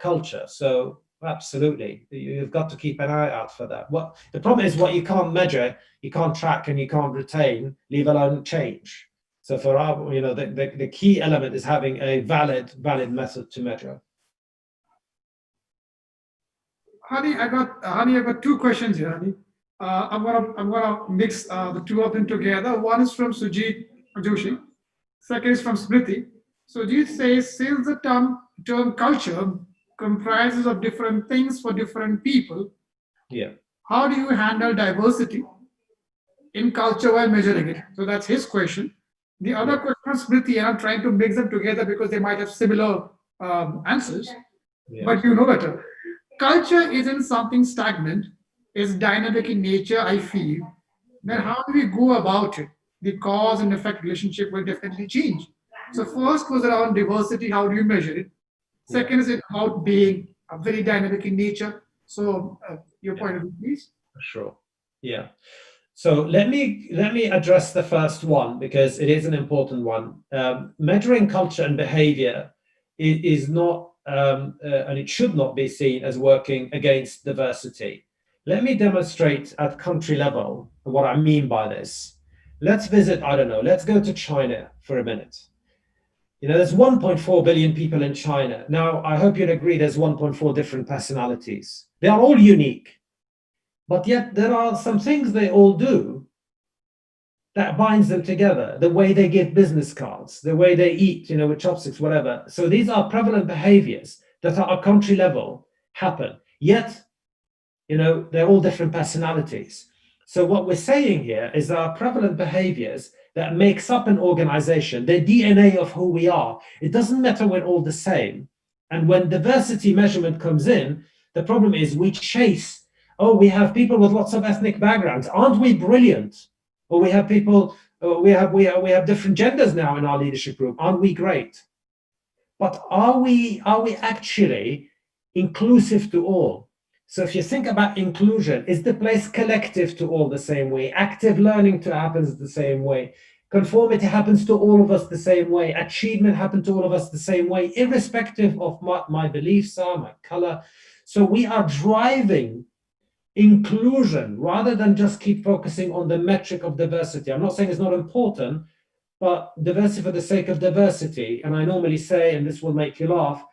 culture. So absolutely, you've got to keep an eye out for that. What the problem is, what you can't measure, you can't track, and you can't retain, leave alone change. So for our, you know, the key element is having a valid method to measure. Hani, I got two questions here, Hani. I'm gonna mix the two of them together. One is from Sujit Joshi. Second is from Smriti. Sujit says, since the term culture comprises of different things for different people, yeah, how do you handle diversity in culture while measuring it? So that's his question. The other question from Smriti, and I'm trying to mix them together because they might have similar answers, but you know better. Culture isn't something stagnant. Is dynamic in nature, I feel. Then how do we go about it? The cause and effect relationship will definitely change. So first was around diversity, how do you measure it? Second is it about being very dynamic in nature. So your point of view, please. Sure. Yeah. So let me address the first one, because it is an important one. Measuring culture and behavior is not, and it should not be seen as working against diversity. Let me demonstrate at country level what I mean by this. Let's visit, I don't know, let's go to China for a minute. You know, there's 1.4 billion people in China. Now, I hope you'd agree there's 1.4 different personalities. They are all unique, but yet there are some things they all do that binds them together. The way they give business cards, the way they eat, you know, with chopsticks, whatever. So these are prevalent behaviors that at a country level happen. Yet, you know, they're all different personalities. So what we're saying here is there are prevalent behaviors that makes up an organization, the DNA of who we are. It doesn't matter we're all the same. And when diversity measurement comes in, the problem is we chase, oh, we have people with lots of ethnic backgrounds. Aren't we brilliant? Or we have people, we have different genders now in our leadership group. Aren't we great? But are we actually inclusive to all? So if you think about inclusion, is the place collective to all the same way? Active learning to happens the same way. Conformity happens to all of us the same way. Achievement happens to all of us the same way, irrespective of what my beliefs are, my color. So we are driving inclusion rather than just keep focusing on the metric of diversity. I'm not saying it's not important, but diversity for the sake of diversity. And I normally say, and this will make you laugh,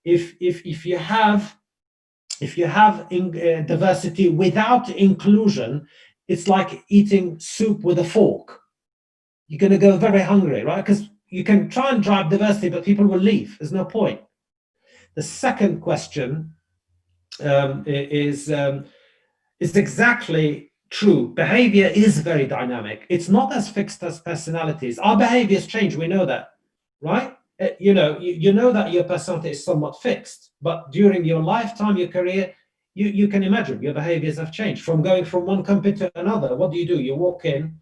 if you have diversity without inclusion, it's like eating soup with a fork. You're going to go very hungry, right? Because you can try and drive diversity, but people will leave. There's no point. The second question is exactly true. Behavior is very dynamic. It's not as fixed as personalities. Our behaviors change. We know that, right? You know that your personality is somewhat fixed, but during your lifetime, your career, you can imagine your behaviors have changed from going from one company to another. What do? You walk in,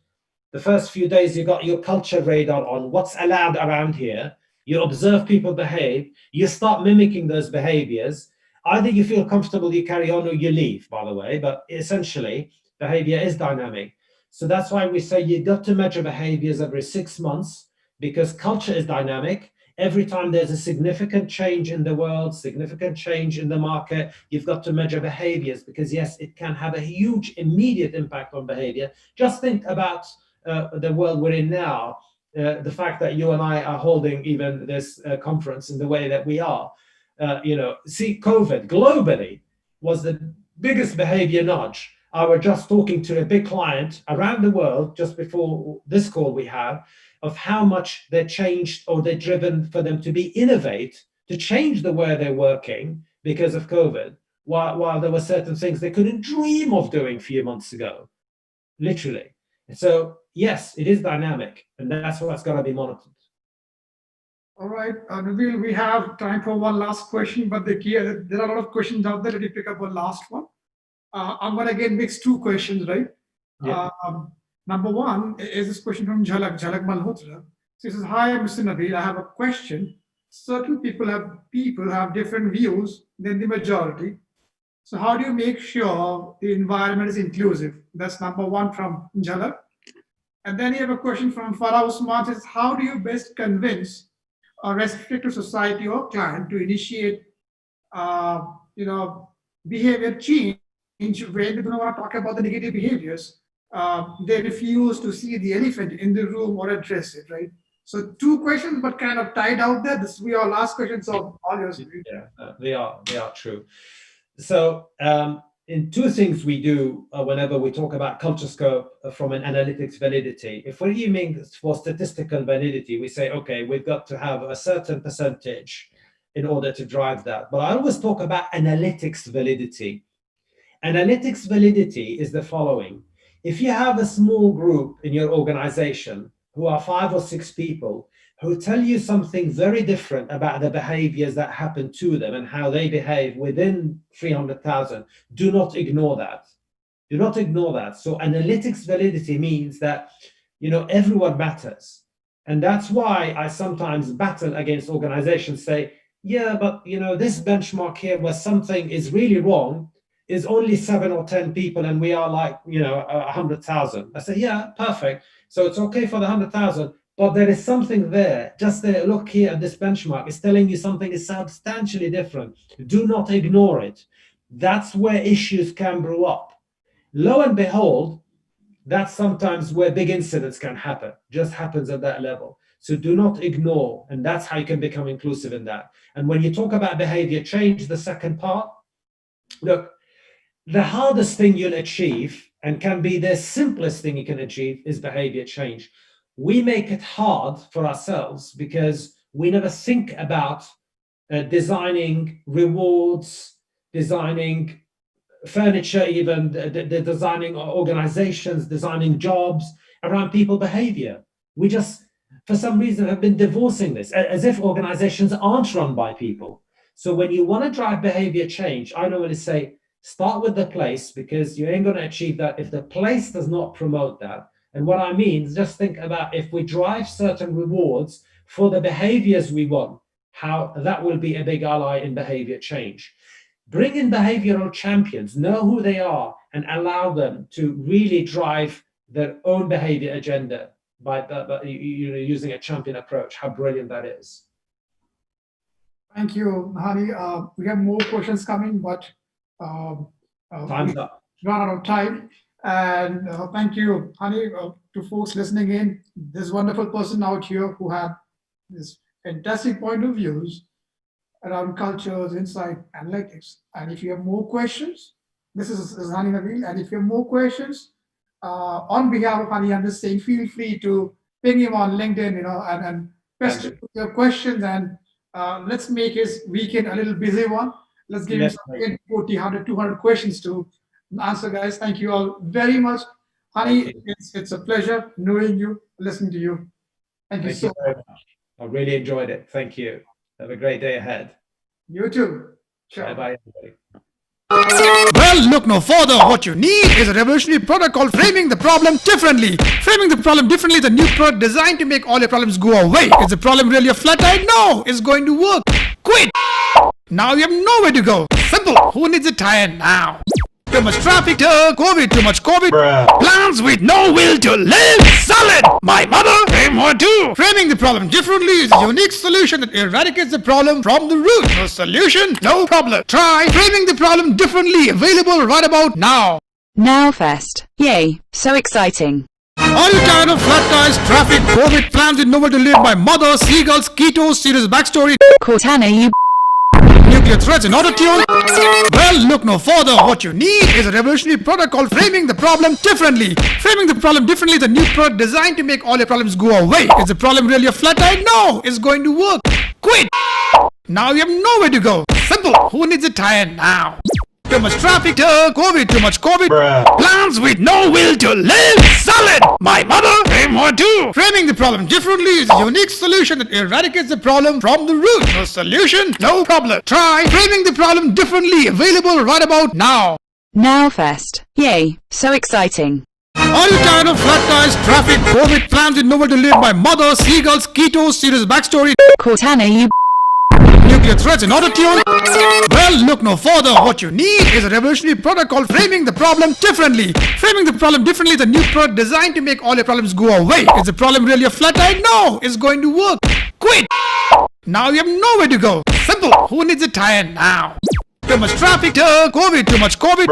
the first few days you got your culture radar on, what's allowed around here. You observe people behave, you start mimicking those behaviors. Either you feel comfortable, you carry on, or you leave, by the way, but essentially behavior is dynamic. So that's why we say you got to measure behaviors every 6 months, because culture is dynamic. Every time there's a significant change in the world, significant change in the market, you've got to measure behaviors, because yes, it can have a huge immediate impact on behavior. Just think about the world we're in now, the fact that you and I are holding even this conference in the way that we are. See, COVID globally was the biggest behavior nudge. I was just talking to a big client around the world just before this call we had, of how much they changed, or they're driven for them to innovate, to change the way they're working because of COVID, while there were certain things they couldn't dream of doing a few months ago, literally. So yes, it is dynamic, and that's what's got to be monitored. All right, Nabil, we have time for one last question, but there are a lot of questions out there. Let me pick up one last one. I'm going to again mix two questions, right? Yeah. Number one is this question from Jhalak Malhotra. She says, "Hi, Mr. Nabil, I have a question. Certain people have different views than the majority. So how do you make sure the environment is inclusive?" That's number one from Jhalak. And then you have a question from Farah Usman. Says, "How do you best convince a restrictive society or client to initiate, behavior change when they don't want to talk about the negative behaviors? They refuse to see the elephant in the room or address it, right?" So two questions, but kind of tied out there. This will be our last questions of all yours. Yeah, they are true. So in two things we do whenever we talk about culture scope from an analytics validity. If we're aiming for statistical validity, we say, okay, we've got to have a certain percentage in order to drive that. But I always talk about analytics validity. Analytics validity is the following. If you have a small group in your organization who are 5 or 6 people who tell you something very different about the behaviors that happen to them and how they behave within 300,000, do not ignore that. Do not ignore that. So analytics validity means that, everyone matters. And that's why I sometimes battle against organizations say, yeah, but this benchmark here where something is really wrong is only 7 or 10 people and we are like, 100,000. I say, yeah, perfect. So it's okay for the 100,000, but there is something there. Just there, look here at this benchmark. It's telling you something is substantially different. Do not ignore it. That's where issues can brew up. Lo and behold, that's sometimes where big incidents can happen. Just happens at that level. So do not ignore, and that's how you can become inclusive in that. And when you talk about behavior change, the second part, look, the hardest thing you'll achieve, and can be the simplest thing you can achieve, is behavior change. We make it hard for ourselves because we never think about designing rewards, designing furniture, even designing organizations, designing jobs around people behavior. We just, for some reason, have been divorcing this, as if organizations aren't run by people. So when you want to drive behavior change, I normally say, start with the place, because you ain't going to achieve that if the place does not promote that. And what I mean is, just think about if we drive certain rewards for the behaviors we want, how that will be a big ally in behavior change. Bring in behavioral champions, know who they are, and allow them to really drive their own behavior agenda by using a champion approach. How brilliant that is. Thank you, Hani. We have more questions coming, but Time's up. Run out of time. And thank you, Hani, to folks listening in. This wonderful person out here who had this fantastic point of views around cultures, insight, analytics. And if you have more questions, this is Hani Nabil. And if you have more questions, on behalf of Hani, I'm just saying, feel free to ping him on LinkedIn, and pester your questions, and let's make his weekend a little busy one. Let's give him some 40, 100, 200 questions to answer, guys. Thank you all very much. Hani, it's a pleasure knowing you, listening to you. Thank you so much. I really enjoyed it. Thank you. Have a great day ahead. You too. Bye bye, everybody. Well, look no further. What you need is a revolutionary product called Framing the Problem Differently. Framing the problem differently is a new product designed to make all your problems go away. Is the problem really a flat tire? No, it's going to work. Quit. Now you have nowhere to go. Simple. Who needs a tire now? Too much traffic, COVID, too much COVID. Plans with no will to live. Solid. My mother, him or two. Framing the problem differently is a unique solution that eradicates the problem from the root. No solution, no problem. Try framing the problem differently. Available right about now. Nowfest. Yay, so exciting. Are you tired of flat tires, traffic, COVID, plans with nowhere to live? My mother, seagulls, keto, serious backstory. Cortana, you Nuclear threats in auto-tune? Well, look no further. What you need is a revolutionary product called Framing the Problem Differently. Framing the problem differently is a new product designed to make all your problems go away. Is the problem really a flat tire? No, it's going to work. Quit. Now you have nowhere to go. Simple. Who needs a tire now? Too much traffic, COVID, too much COVID. Plans with no will to live. Solid. My mother, him or two. Framing the problem differently is a unique solution that eradicates the problem from the root. No solution, no problem. Try framing the problem differently. Available right about now. Nowfest. Yay, so exciting. Are you tired of flat tires, traffic, COVID, plans with nowhere to live? My mother, seagulls, keto, serious backstory. Cortana, you Nuclear threats in auto-tune? Well, look no further. What you need is a revolutionary product called Framing the Problem Differently. Framing the problem differently is a new product designed to make all your problems go away. Is the problem really a flat tire? No, it's going to work. Quit. Now you have nowhere to go. Simple. Who needs a tire now? Too much traffic, COVID, too much COVID.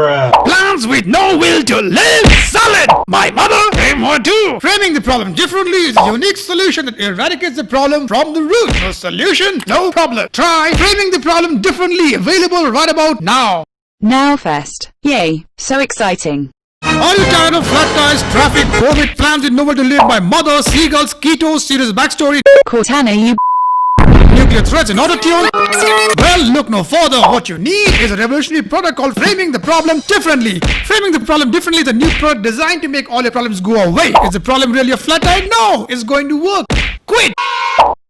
Plans with no will to live. Solid. My mother, him or two. Framing the problem differently is a unique solution that eradicates the problem from the root. No solution, no problem. Try framing the problem differently. Available right about now. Nowfest. Yay, so exciting. Are you tired of flat tires, traffic, COVID, plans with nowhere to live? My mother, seagulls, keto, serious backstory. Cortana, you Nuclear threats in auto-tune? Well, look no further. What you need is a revolutionary product called Framing the Problem Differently. Framing the problem differently is a new product designed to make all your problems go away. Is the problem really a flat tire? No, it's going to work. Quit.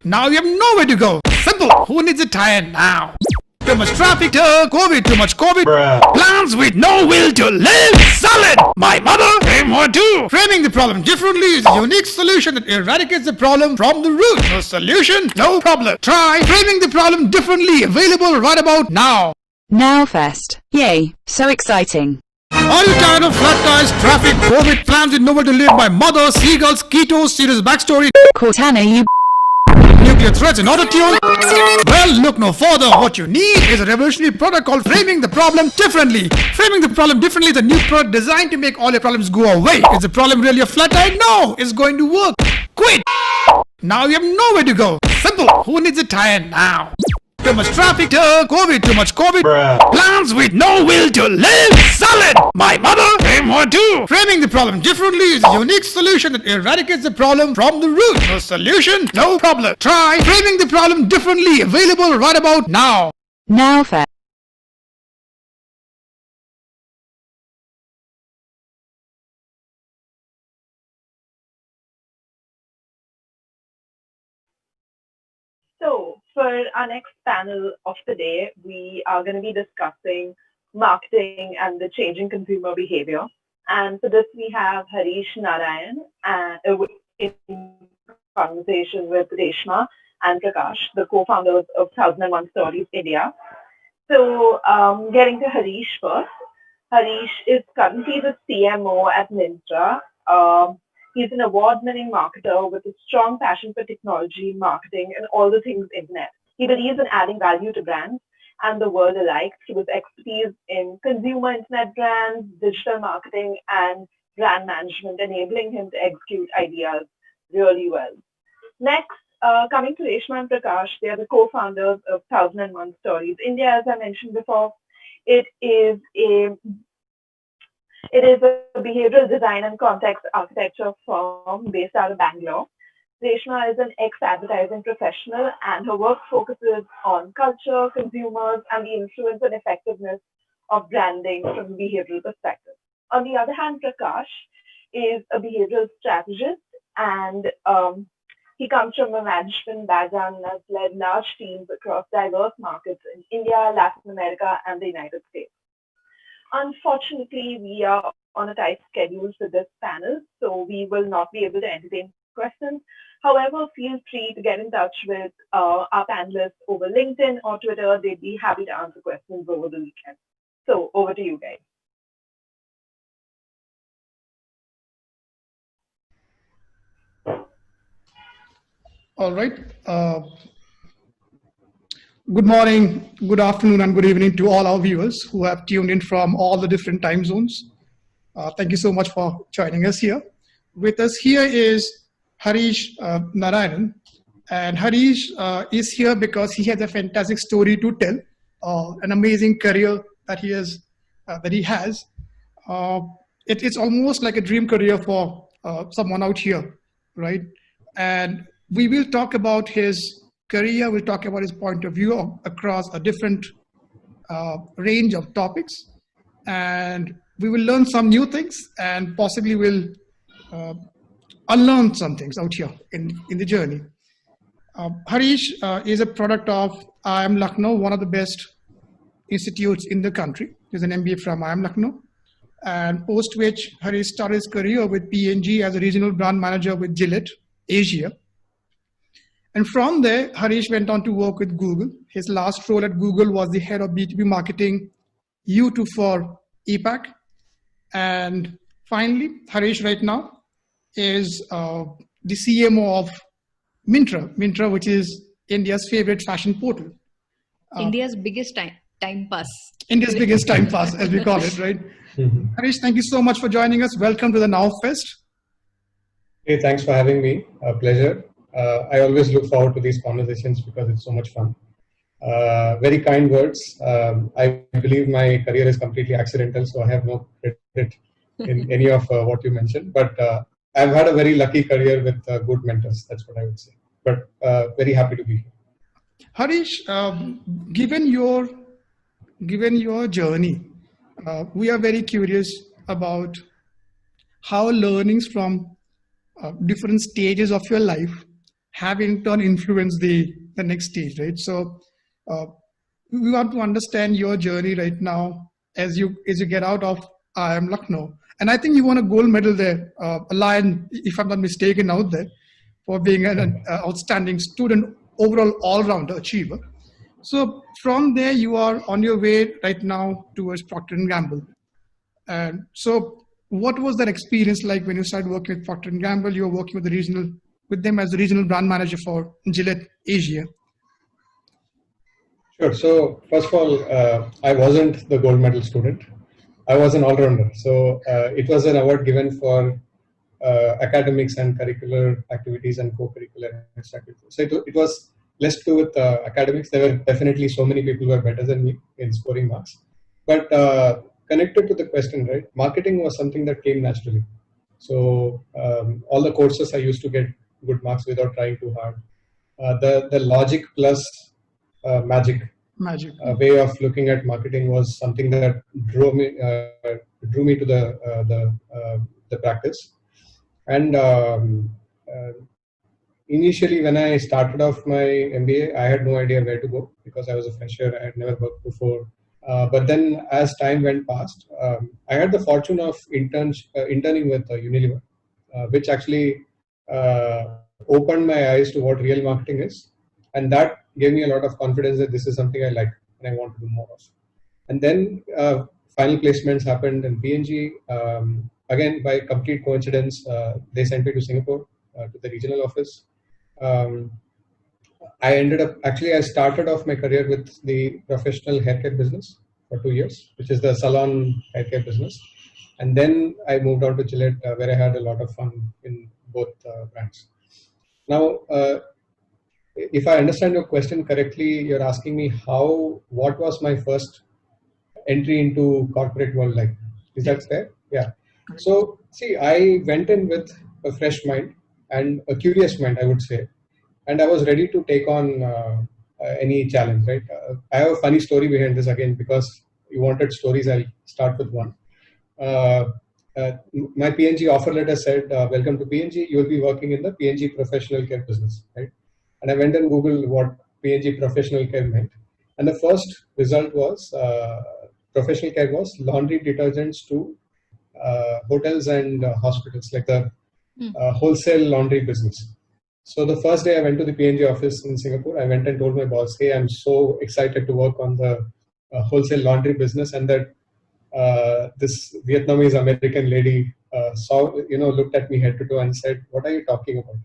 Now you have nowhere to go. Simple. Who needs a tire now? Too much traffic, COVID, too much COVID. Plans with no will to live. Solid. My mother, him or two. Framing the problem differently is a unique solution that eradicates the problem from the root. No solution, no problem. Try framing the problem differently. Available right about now. Nowfest. Yay, so exciting. Are you tired of flat tires, traffic, COVID, plans with nowhere to live? My mother, seagulls, keto, serious backstory. Cortana, you Nuclear threats in auto-tune? Well, look no further. What you need is a revolutionary product called Framing the Problem Differently. Framing the problem differently is a new product designed to make all your problems go away. Is the problem really a flat tire? No, it's going to work. Quit. Now you have nowhere to go. Simple. Who needs a tire now? Too much traffic, COVID, too much COVID. Plans with no will to live. Solid. My mother, him or two. Framing the problem differently is a unique solution that eradicates the problem from the root. No solution, no problem. Try framing the problem differently. Available right about now. Nowfest. So for our next panel of the day, we are going to be discussing marketing and the changing consumer behavior. And for this, we have Harish Narayan in conversation with Reshma and Prakash, the co-founders of 1001 Stories India. So getting to Harish first. Harish is currently the CMO at Myntra. He's an award-winning marketer with a strong passion for technology, marketing, and all the things internet. He believes in adding value to brands and the world alike through his expertise in consumer internet brands, digital marketing, and brand management, enabling him to execute ideas really well. Next, coming to Reshma and Prakash, they are the co-founders of 1001 Stories India, as I mentioned before. It is a behavioral design and context architecture firm based out of Bangalore. Reshma is an ex-advertising professional, and her work focuses on culture, consumers, and the influence and effectiveness of branding from a behavioral perspective. On the other hand, Prakash is a behavioral strategist, and He comes from a management background and has led large teams across diverse markets in India, Latin America, and the United States. Unfortunately, we are on a tight schedule for this panel, so we will not be able to entertain questions. However, feel free to get in touch with our panelists over LinkedIn or Twitter. They'd be happy to answer questions over the weekend. So over to you guys. All right. Good morning, good afternoon, and good evening to all our viewers who have tuned in from all the different time zones. Thank you so much for joining us here. With us here is Harish Narayanan. And Harish is here because he has a fantastic story to tell, an amazing career that he has. It's almost like a dream career for someone out here, right? And we will talk about his career, we'll talk about his point of view across a different range of topics. And we will learn some new things and possibly will unlearn some things out here in the journey. Harish is a product of IIM Lucknow, one of the best institutes in the country. He's an MBA from IIM Lucknow. And post which Harish started his career with P&G as a regional brand manager with Gillette Asia. And from there, Harish went on to work with Google. His last role at Google was the head of B2B marketing U2 for APAC. And finally, Harish right now is the CMO of Myntra, which is India's favorite fashion portal. India's biggest time pass. India's biggest time pass, as we call it, right? Harish, thank you so much for joining us. Welcome to the Now Fest. Hey, thanks for having me. A pleasure. I always look forward to these conversations because it's so much fun. Very kind words. I believe my career is completely accidental, so I have no credit in any of what you mentioned. But I've had a very lucky career with good mentors. That's what I would say. But very happy to be here. Harish, given your journey, we are very curious about how learnings from different stages of your life have in turn influenced the next stage, right? So we want to understand your journey right now as you get out of IIM Lucknow. And I think you won a gold medal there, a lion, if I'm not mistaken, out there, for being an outstanding student, overall all-rounder achiever. So from there, you are on your way right now towards Procter & Gamble. And so what was that experience like when you started working with Procter & Gamble? You were working with them as the regional brand manager for Gillette Asia. Sure. So first of all, I wasn't the gold medal student. I was an all-rounder. So it was an award given for academics and curricular activities and co-curricular activities. So it was less to do with academics. There were definitely so many people who were better than me in scoring marks. But connected to the question, right? Marketing was something that came naturally. So all the courses I used to get good marks without trying too hard. The logic plus magic way of looking at marketing was something that drew me to the practice. And initially, when I started off my MBA, I had no idea where to go because I was a fresher. I had never worked before. But then as time went past, I had the fortune of interning with Unilever, which actually opened my eyes to what real marketing is. And that gave me a lot of confidence that this is something I like and I want to do more of. And then final placements happened in P&G. Again, by complete coincidence, they sent me to Singapore, to the regional office. I started off my career with the professional haircare business for 2 years, which is the salon haircare business. And then I moved on to Gillette, where I had a lot of fun in both brands. Now, if I understand your question correctly, you're asking me what was my first entry into corporate world like? Is that fair? Yeah. So, see, I went in with a fresh mind and a curious mind, I would say. And I was ready to take on any challenge, right? I have a funny story behind this again, because you wanted stories, I'll start with one. my PNG offer letter said, welcome to PNG, you will be working in the PNG professional care business, right? And I went and Googled what PNG professional care meant. And the first result was, professional care was laundry detergents to hotels and hospitals, like the wholesale laundry business. So the first day I went to the PNG office in Singapore, I went and told my boss, hey, I'm so excited to work on the wholesale laundry business, and that this Vietnamese American lady looked at me head to toe and said, what are you talking about?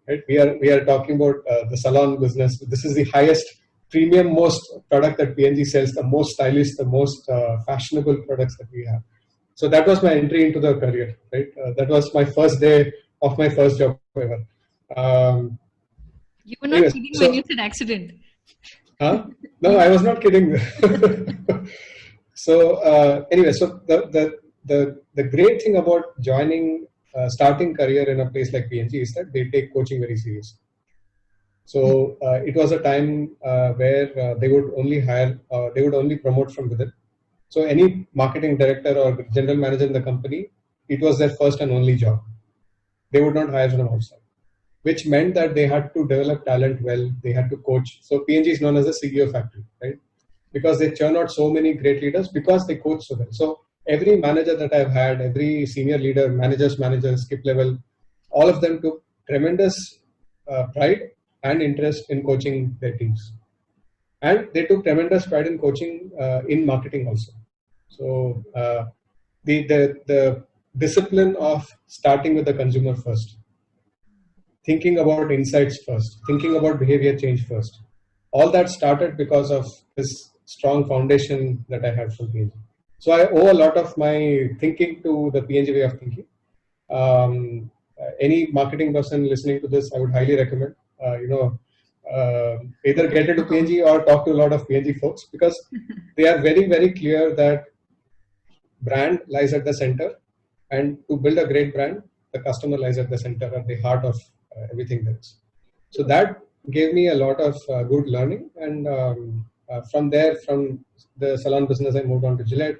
Right? We are talking about the salon business. This is the highest premium, most product that PNG sells, the most stylish, the most fashionable products that we have. So that was my entry into the career, right? That was my first day of my first job ever. You were not kidding when you said accident. Huh? No, I was not kidding. So anyway, so the great thing about starting career in a place like PNG is that they take coaching very seriously. So it was a time where they would only hire, they would only promote from within. So any marketing director or general manager in the company, it was their first and only job. They would not hire from outside, which meant that they had to develop talent well. They had to coach. So PNG is known as a CEO factory, right? Because they churn out so many great leaders because they coach so well. So every manager that I've had, every senior leader, managers, skip level, all of them took tremendous pride and interest in coaching their teams. And they took tremendous pride in coaching in marketing also. So the discipline of starting with the consumer first, thinking about insights first, thinking about behavior change first, all that started because of this strong foundation that I had from PNG. So I owe a lot of my thinking to the PNG way of thinking. Any marketing person listening to this, I would highly recommend, either get into PNG or talk to a lot of PNG folks, because they are very, very clear that brand lies at the center, and to build a great brand, the customer lies at the center, at the heart of everything else. So that gave me a lot of good learning, and from there, from the salon business, I moved on to Gillette.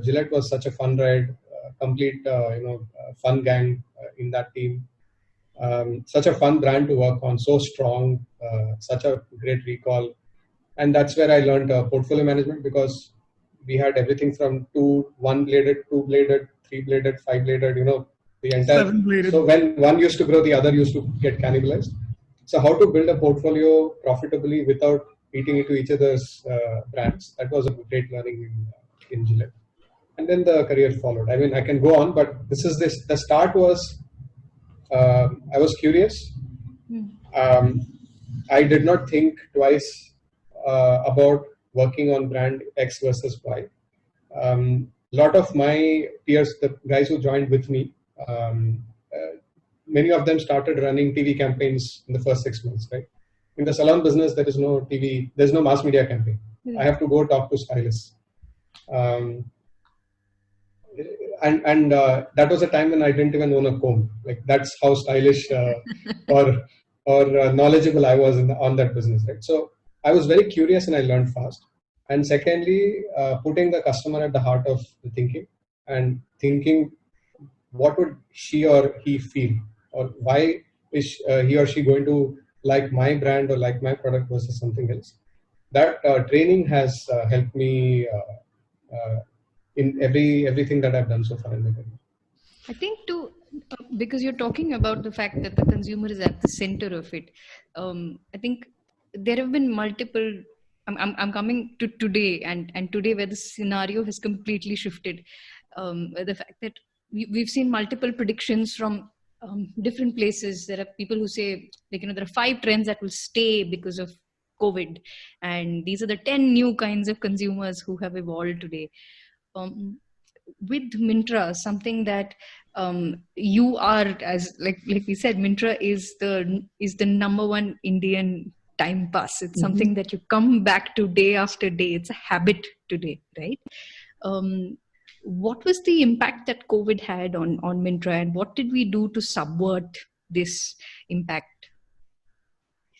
Gillette was such a fun ride, complete fun gang in that team. Such a fun brand to work on, so strong, such a great recall. And that's where I learned portfolio management, because we had everything from one-bladed, two-bladed, three-bladed, five-bladed, the entire. Seven-bladed. So when one used to grow, the other used to get cannibalized. So how to build a portfolio profitably without eating into each other's brands, that was a great learning in Gillette. And then the career followed. I mean, I can go on, but the start was, I was curious. I did not think twice about working on brand X versus Y. Lot of my peers, the guys who joined with me, many of them started running TV campaigns in the first 6 months, right? In the salon business, there is no TV, there's no mass media campaign. I have to go talk to stylists. And that was a time when I didn't even own a comb. Like, that's how stylish or knowledgeable I was on that business, right? So I was very curious and I learned fast. And secondly, putting the customer at the heart of the thinking, and thinking what would she or he feel, or why is he or she going to like my brand or like my product versus something else. That training has helped me in everything that I've done so far in my career. I think because you're talking about the fact that the consumer is at the center of it. I think there have been multiple. I'm coming to today, and today where the scenario has completely shifted. The fact that we've seen multiple predictions from different places. There are people who say, there are 5 trends that will stay because of COVID, and these are the 10 new kinds of consumers who have evolved today. With Myntra, something that you are, as like we said, Myntra is the number one Indian time pass. It's something that you come back to day after day. It's a habit today, right? What was the impact that COVID had on Myntra, and what did we do to subvert this impact?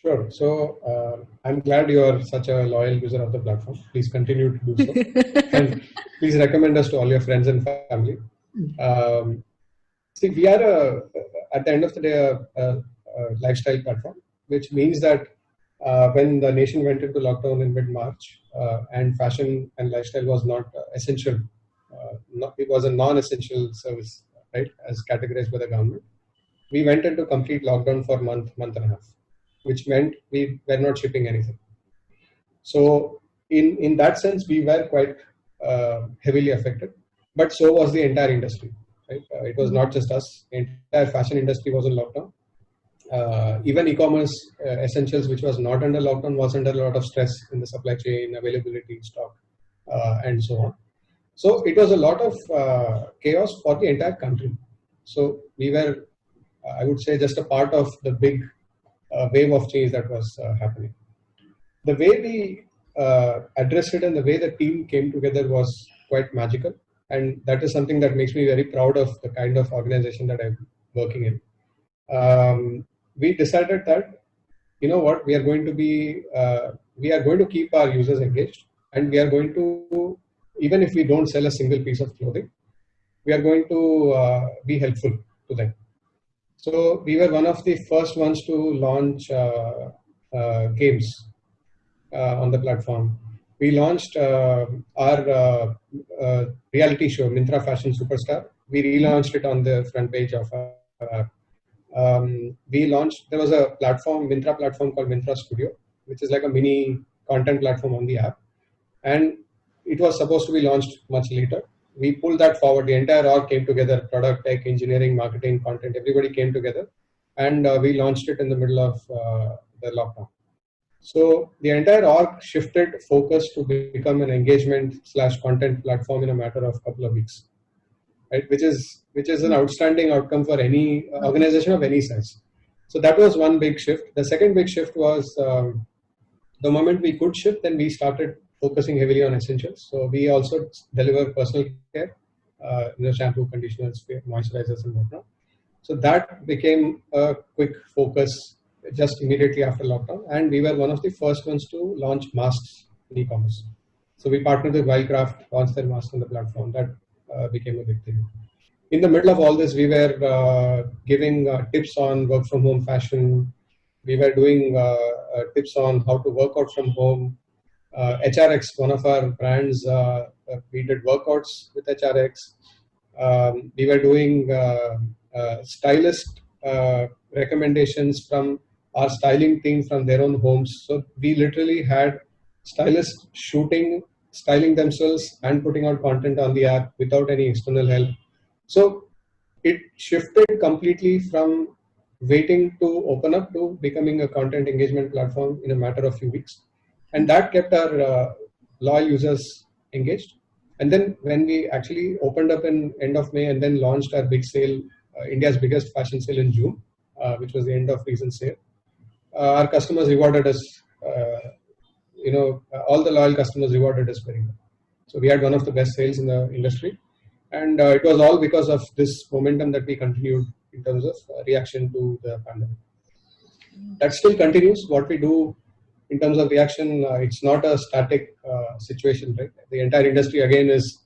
Sure. So I'm glad you are such a loyal user of the platform. Please continue to do so. And please recommend us to all your friends and family. See, we are at the end of the day a lifestyle platform, which means that when the nation went into lockdown in mid-March and fashion and lifestyle was not essential, it was a non-essential service, right, as categorized by the government. We went into complete lockdown for month and a half, which meant we were not shipping anything. So in that sense, we were quite heavily affected, but so was the entire industry. Right? It was not just us. The entire fashion industry was in lockdown. Even e-commerce essentials, which was not under lockdown, was under a lot of stress in the supply chain, availability, stock, and so on. So it was a lot of chaos for the entire country. So we were, I would say, just a part of the big wave of change that was happening. The way we addressed it and the way the team came together was quite magical. And that is something that makes me very proud of the kind of organization that I'm working in. We decided that, you know what, we are going to keep our users engaged, and we are going to, even if we don't sell a single piece of clothing, we are going to be helpful to them. So we were one of the first ones to launch games on the platform. We launched our reality show, Myntra Fashion Superstar. We relaunched it on the front page of our app. There was a platform, Myntra platform called Myntra Studio, which is like a mini content platform on the app. And it was supposed to be launched much later. We pulled that forward. The entire org came together, product, tech, engineering, marketing, content, everybody came together. And we launched it in the middle of the lockdown. So the entire org shifted focus to become an engagement/content platform in a matter of a couple of weeks, right? Which is an outstanding outcome for any organization of any size. So that was one big shift. The second big shift was the moment we could shift, then we started focusing heavily on essentials. So we also deliver personal care, shampoo, conditioners, moisturizers, and whatnot. So that became a quick focus just immediately after lockdown, and we were one of the first ones to launch masks in e-commerce. So we partnered with Wildcraft, launched their masks on the platform. That became a big thing. In the middle of all this, we were giving tips on work from home fashion. We were doing tips on how to work out from home. HRX, one of our brands, we did workouts with HRX. We were doing stylist recommendations from our styling team from their own homes. So we literally had stylists styling themselves and putting out content on the app without any external help. So it shifted completely from waiting to open up to becoming a content engagement platform in a matter of a few weeks. And that kept our loyal users engaged. And then when we actually opened up in end of May and then launched our big sale, India's biggest fashion sale in June, which was the end of recent sale, our customers rewarded us, all the loyal customers rewarded us very well. So we had one of the best sales in the industry. And it was all because of this momentum that we continued in terms of reaction to the pandemic. That still continues. What we do in terms of reaction, it's not a static situation, right? The entire industry, again, is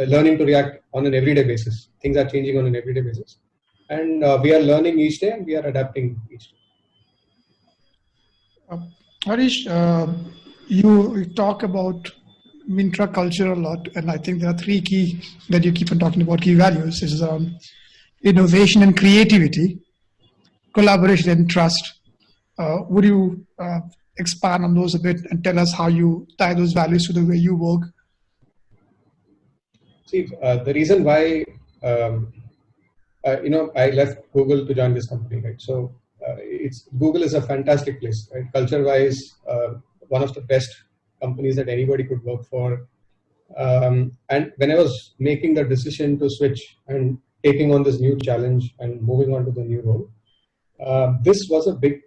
learning to react on an everyday basis. Things are changing on an everyday basis. And we are learning each day and we are adapting each day. Harish, you talk about Myntra culture a lot, and I think there are three key that you keep on talking about, key values. This is innovation and creativity, collaboration and trust. Would you expand on those a bit and tell us how you tie those values to the way you work? See, the reason why I left Google to join this company, right? So Google is a fantastic place, right? Culture-wise, one of the best companies that anybody could work for. And when I was making the decision to switch and taking on this new challenge and moving on to the new role, this was a big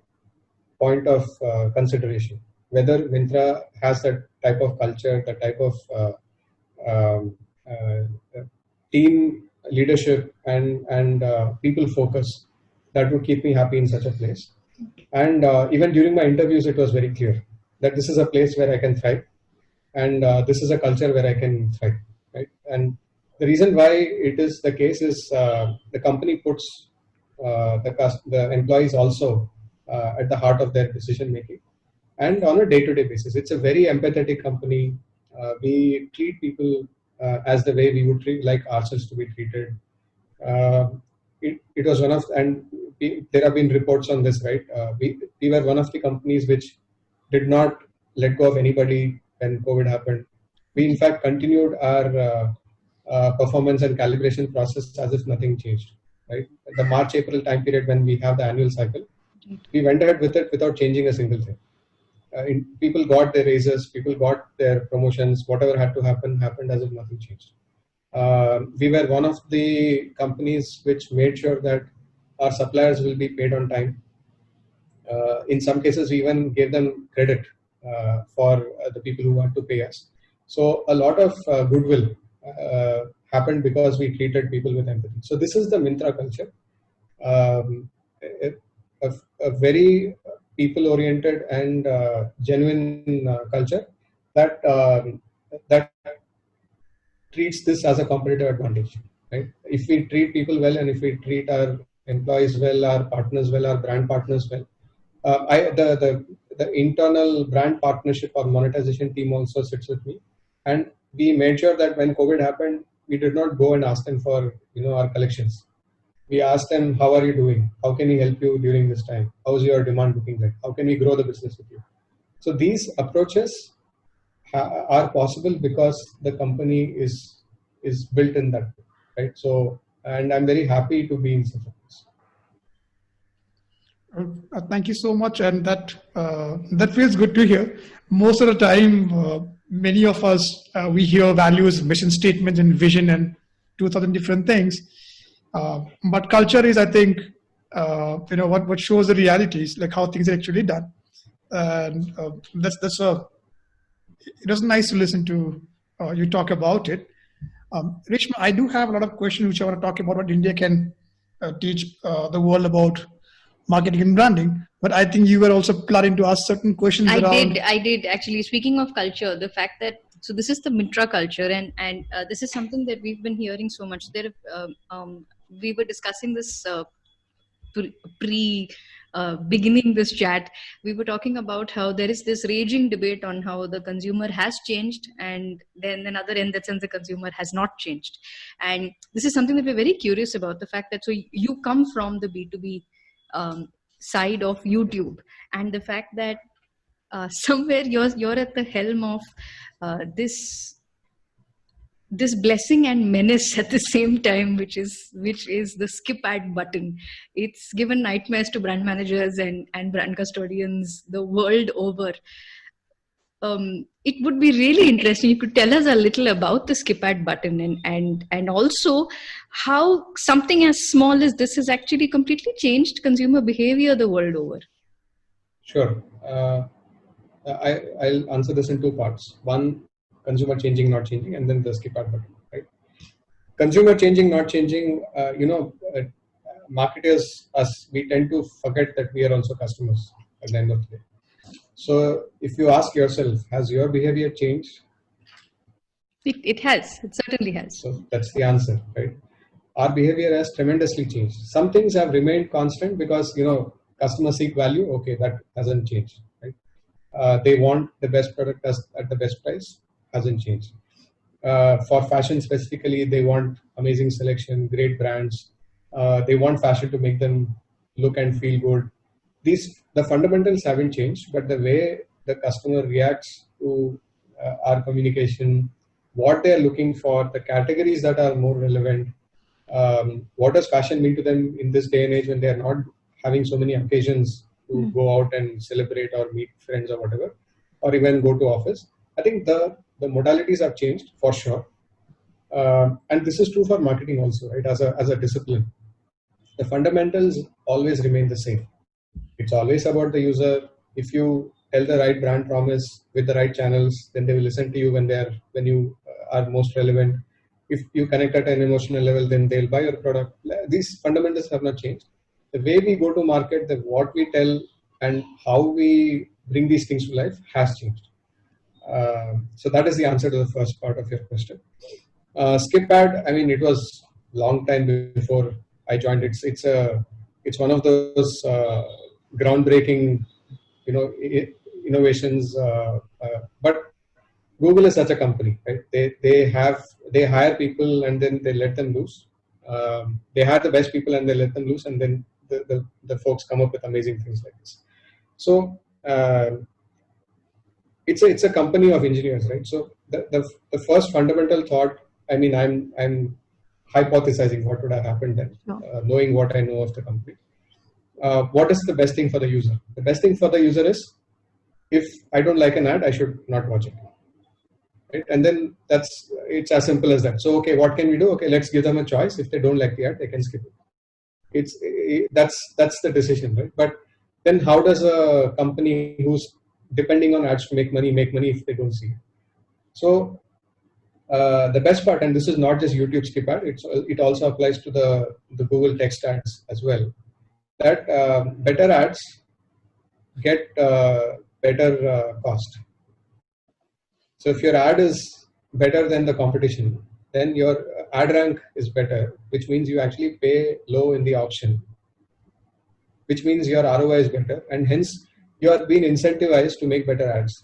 point of consideration. Whether Myntra has that type of culture, that type of team leadership and people focus that would keep me happy in such a place. And even during my interviews, it was very clear that this is a place where I can thrive, and this is a culture where I can thrive. Right? And The reason why it is the case is the company puts the employees also at the heart of their decision making, and on a day-to-day basis. It's a very empathetic company. We treat people as the way we would like ourselves to be treated. It was one of, and there have been reports on this, right? We were one of the companies which did not let go of anybody when COVID happened. We in fact continued our performance and calibration process as if nothing changed, right? The March-April time period when we have the annual cycle, we went ahead with it without changing a single thing. People got their raises, people got their promotions, whatever had to happen, happened as if nothing changed. We were one of the companies which made sure that our suppliers will be paid on time. In some cases, we even gave them credit for the people who had to pay us. So a lot of goodwill happened because we treated people with empathy. So this is the Myntra culture, a very people-oriented and genuine culture that that treats this as a competitive advantage. Right? If we treat people well, and if we treat our employees well, our partners well, our brand partners well, the internal brand partnership or monetization team also sits with me, and we made sure that when COVID happened, we did not go and ask them for our collections. We asked them, how are you doing? How can we help you during this time? How's your demand looking like? How can we grow the business with you? So these approaches are possible because the company is built in that way, right? So, and I'm very happy to be in such a place. Thank you so much, and that feels good to hear. Most of the time, many of us we hear values, mission statements, and vision, and 2,000 different things. But culture is, I think, what shows the realities, like how things are actually done. And it was nice to listen to you talk about it. Rishma, I do have a lot of questions which I want to talk about what India can teach the world about marketing and branding, but I think you were also planning to ask certain questions. I did actually. Speaking of culture, the fact that, so this is the Myntra culture, and this is something that we've been hearing so much. We were discussing this beginning this chat. We were talking about how there is this raging debate on how the consumer has changed, and then another in that sense the consumer has not changed. And this is something that we're very curious about, the fact that, so you come from the B2B side of YouTube, and the fact that somewhere you're at the helm of this blessing and menace at the same time, which is the skip ad button. It's given nightmares to brand managers and brand custodians the world over. It would be really interesting. You could tell us a little about the skip ad button, and also how something as small as this has actually completely changed consumer behavior the world over. Sure. I'll answer this in two parts. One, consumer changing, not changing, and then the skip ad button. Right? Consumer changing, not changing. Marketers, us, we tend to forget that we are also customers at the end of the day. So if you ask yourself, has your behavior changed? It has. It certainly has. So that's the answer, right? Our behavior has tremendously changed. Some things have remained constant because, customers seek value. Okay, that hasn't changed, right? They want the best product at the best price. Hasn't changed. For fashion specifically, they want amazing selection, great brands. They want fashion to make them look and feel good. The fundamentals haven't changed, but the way the customer reacts to our communication, what they're looking for, the categories that are more relevant, what does fashion mean to them in this day and age when they're not having so many occasions to go out and celebrate or meet friends or whatever, or even go to office. I think the modalities have changed for sure. And this is true for marketing also, right? As a discipline. The fundamentals always remain the same. It's always about the user. If you tell the right brand promise with the right channels, then they will listen to you when you are most relevant. If you connect at an emotional level, then they'll buy your product. These fundamentals have not changed. The way we go to market, what we tell, and how we bring these things to life has changed. So that is the answer to the first part of your question. Skip ad, I mean, it was long time before I joined. It's one of those groundbreaking, innovations. But Google is such a company, right? They hire people and then they let them loose. They hire the best people and they let them loose, and then the folks come up with amazing things like this. So it's a company of engineers, right? So the first fundamental thought, I mean, I'm hypothesizing what would have happened then, knowing what I know of the company. What is the best thing for the user? The best thing for the user is, if I don't like an ad, I should not watch it. Right? And then it's as simple as that. So, okay, what can we do? Okay, let's give them a choice. If they don't like the ad, they can skip it. That's the decision, right? But then how does a company who's depending on ads to make money if they don't see it? So the best part, and this is not just YouTube skip ad, it also applies to the Google text ads as well, that better ads get better cost. So if your ad is better than the competition, then your ad rank is better, which means you actually pay low in the auction, which means your ROI is better, and hence you are being incentivized to make better ads.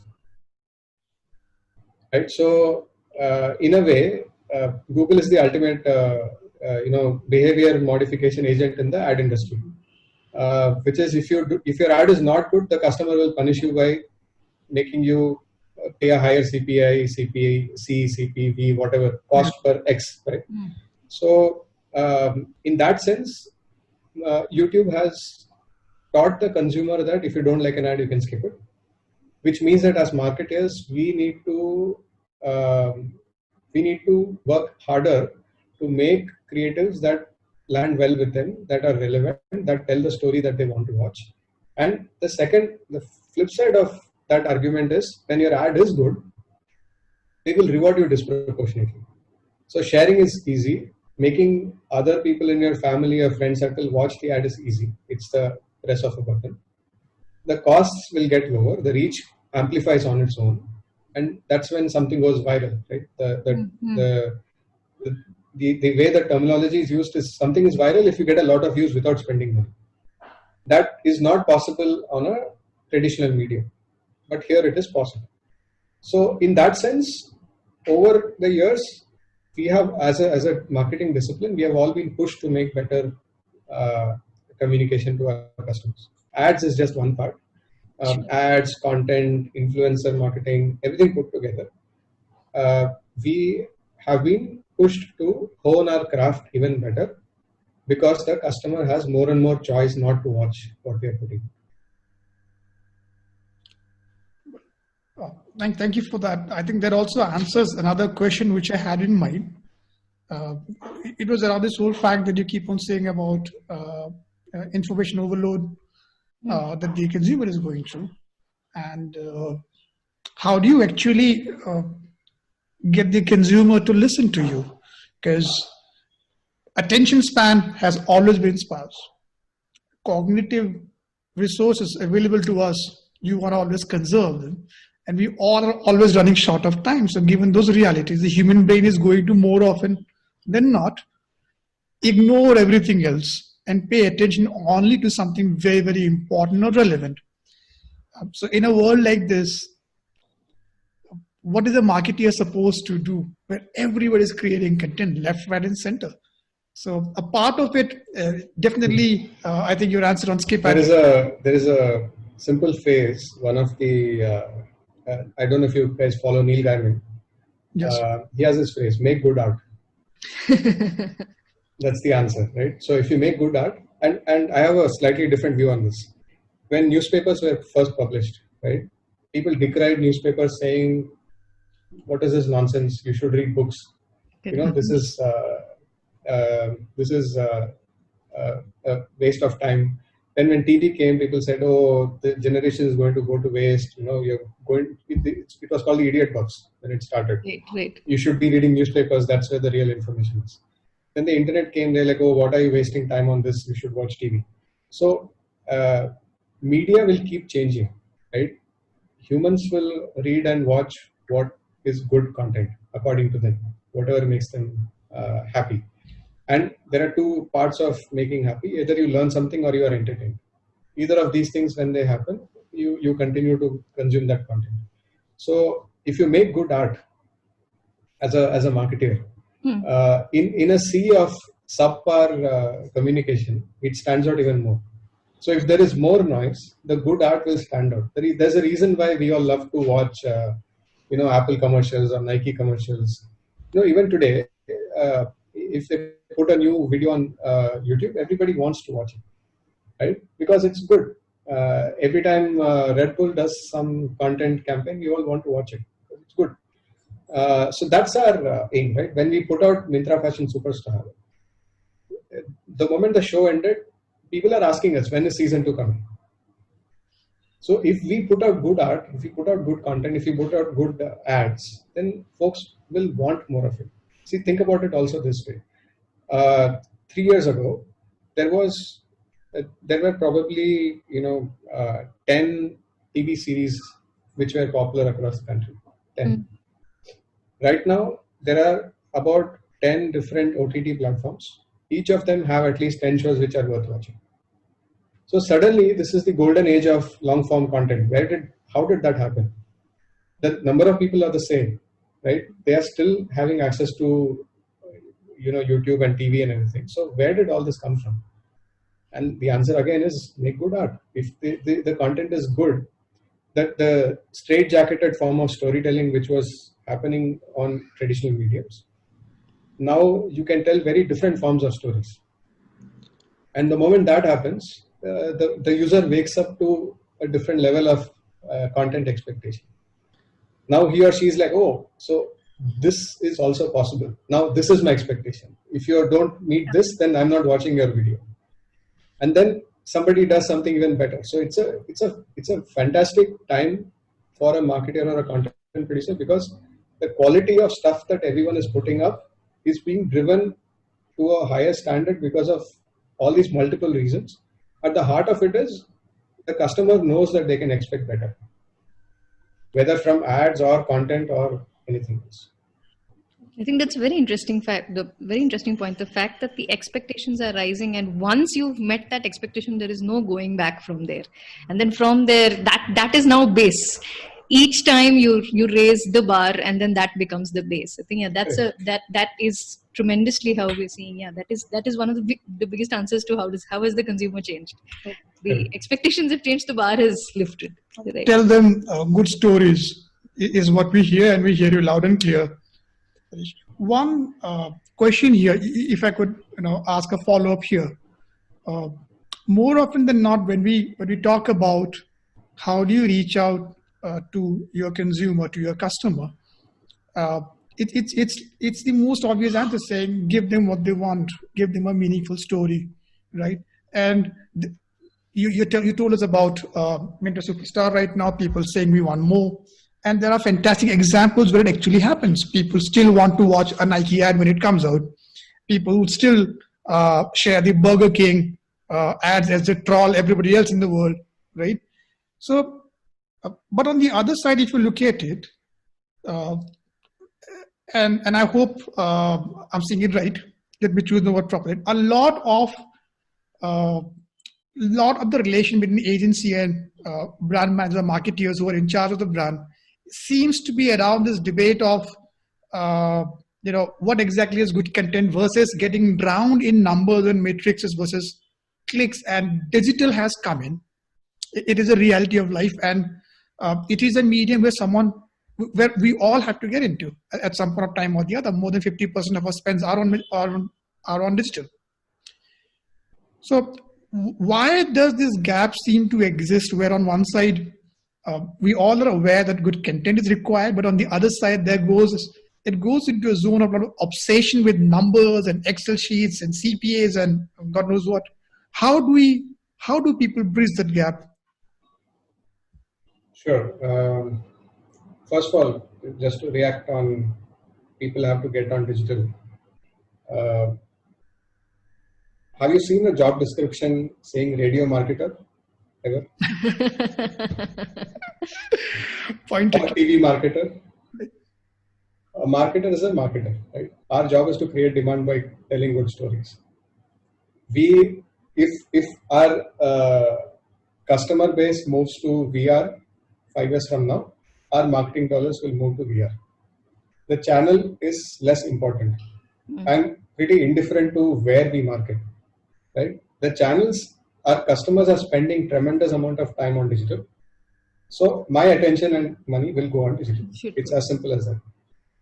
Right? So in a way, Google is the ultimate behavior modification agent in the ad industry, which is if your ad is not good, the customer will punish you by making you pay a higher CPI, CPV, whatever, cost per X, right? So in that sense, YouTube has taught the consumer that if you don't like an ad, you can skip it, which means that as marketers, we need to work harder to make creatives that land well with them, that are relevant, that tell the story that they want to watch. And the flip side of that argument is, when your ad is good, they will reward you disproportionately. So sharing is easy. Making other people in your family or friend circle watch the ad is easy. It's the press of a button. The costs will get lower. The reach amplifies on its own, and that's when something goes viral, right? The way the terminology is used is, something is viral if you get a lot of views without spending money. That is not possible on a traditional medium, but here it is possible. So in that sense, over the years, we have, as a marketing discipline, we have all been pushed to make better communication to our customers. Ads is just one part. Ads, content, influencer marketing, everything put together. We have been pushed to hone our craft even better, because the customer has more and more choice not to watch what we are putting. Thank you for that. I think that also answers another question which I had in mind. It was around this whole fact that you keep on saying about information overload that the consumer is going through, and how do you actually get the consumer to listen to you? Because attention span has always been sparse. Cognitive resources available to us, you want to always conserve them. And we all are always running short of time. So given those realities, the human brain is going to more often than not ignore everything else and pay attention only to something very, very important or relevant. So in a world like this, what is a marketer supposed to do where everybody is creating content left, right, and center? So a part of it, definitely, I think your answer on skip. There is a simple phrase. One of the I don't know if you guys follow Neil Gaiman. Yes. He has this phrase: "Make good art." That's the answer, right? So if you make good art, and I have a slightly different view on this. When newspapers were first published, right, people decried newspapers, saying, "What is this nonsense? You should read books." This is a waste of time. Then when TV came, people said, "Oh, the generation is going to go to waste." You're going. It was called the idiot box when it started. Right. You should be reading newspapers. That's where the real information is. Then the internet came. They're like, "Oh, what are you wasting time on this? You should watch TV." So media will keep changing, right? Humans will read and watch what is good content according to them. whatever makes them happy. And there are two parts of making happy. Either you learn something or you are entertained. Either of these things, when they happen, you continue to consume that content. So if you make good art as a marketer, in a sea of subpar communication, it stands out even more. So if there is more noise, the good art will stand out. There's a reason why we all love to watch, Apple commercials or Nike commercials. Even today, if they put a new video on YouTube, everybody wants to watch it, right? Because it's good. Every time Red Bull does some content campaign, we all want to watch it. It's good. So that's our aim, right? When we put out Myntra Fashion Superstar, the moment the show ended, people are asking us, when is season 2 coming? So if we put out good art, if we put out good content, if we put out good ads, then folks will want more of it. See, think about it also this way. 3 years ago, there were probably 10 TV series which were popular across the country. 10. Right now, there are about 10 different OTT platforms. Each of them have at least 10 shows which are worth watching. So suddenly, this is the golden age of long-form content. How did that happen? The number of people are the same, right? They are still having access to, YouTube and TV and everything. So where did all this come from? And the answer again is make good art. If the content is good, that the straight-jacketed form of storytelling which was happening on traditional mediums, now you can tell very different forms of stories. And the moment that happens, the user wakes up to a different level of content expectation. Now he or she is like, oh, so this is also possible. Now this is my expectation. If you don't meet this, then I'm not watching your video. And then somebody does something even better. So it's a fantastic time for a marketer or a content producer, because the quality of stuff that everyone is putting up is being driven to a higher standard because of all these multiple reasons. At the heart of it is the customer knows that they can expect better, whether from ads or content or anything else. I think that's a very interesting fact. The very interesting point, the fact that the expectations are rising, and once you've met that expectation, there is no going back from there. And then from there, that is now base. Each time you raise the bar, and then that becomes the base. I think that is tremendously how we're seeing. Yeah, that is one of the biggest answers to how has the consumer changed. The expectations have changed. The bar has lifted. Right? Tell them good stories is what we hear, and we hear you loud and clear. One question here, if I could, ask a follow-up here. More often than not, when we talk about how do you reach out to your consumer, to your customer, it's the most obvious answer, saying give them what they want, give them a meaningful story, right? And you told us about Myntra Superstar right now. People saying we want more. And there are fantastic examples where it actually happens. People still want to watch a Nike ad when it comes out. People would still share the Burger King ads as they troll everybody else in the world, right? So, but on the other side, if you look at it, and I hope I'm saying it right, let me choose the word properly. A lot of the relation between agency and brand manager, marketeers who are in charge of the brand, seems to be around this debate of what exactly is good content versus getting drowned in numbers and matrices versus clicks. And digital has come in. It is a reality of life, and it is a medium where we all have to get into at some point of time or the other. More than 50% of our spends are on digital. So why does this gap seem to exist, where on one side we all are aware that good content is required, but on the other side it goes into a zone of obsession with numbers and Excel sheets and CPAs and God knows what. How do people bridge that gap? Sure. First of all, just to react on people have to get on digital. Have you seen a job description saying radio marketer ever? Point or TV marketer? a marketer is a marketer, right? Our job is to create demand by telling good stories. If our customer base moves to VR 5 years from now, our marketing dollars will move to VR. The channel is less important. I'm pretty indifferent to where we market, right? The channels, our customers are spending tremendous amount of time on digital. So my attention and money will go on digital. It's as simple as that.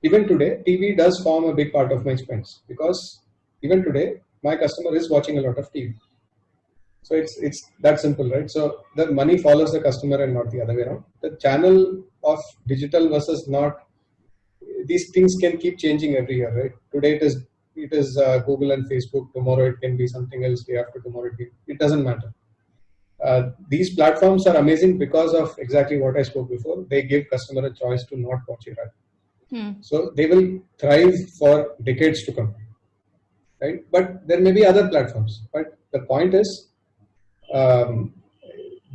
Even today, TV does form a big part of my spends because even today, my customer is watching a lot of TV. So it's that simple, right? So the money follows the customer and not the other way around. The channel of digital versus not, these things can keep changing every year, right? Today it is Google and Facebook. Tomorrow it can be something else. Day after tomorrow it doesn't matter. These platforms are amazing because of exactly what I spoke before. They give customer a choice to not watch it. So they will thrive for decades to come, right? But there may be other platforms. But the point is,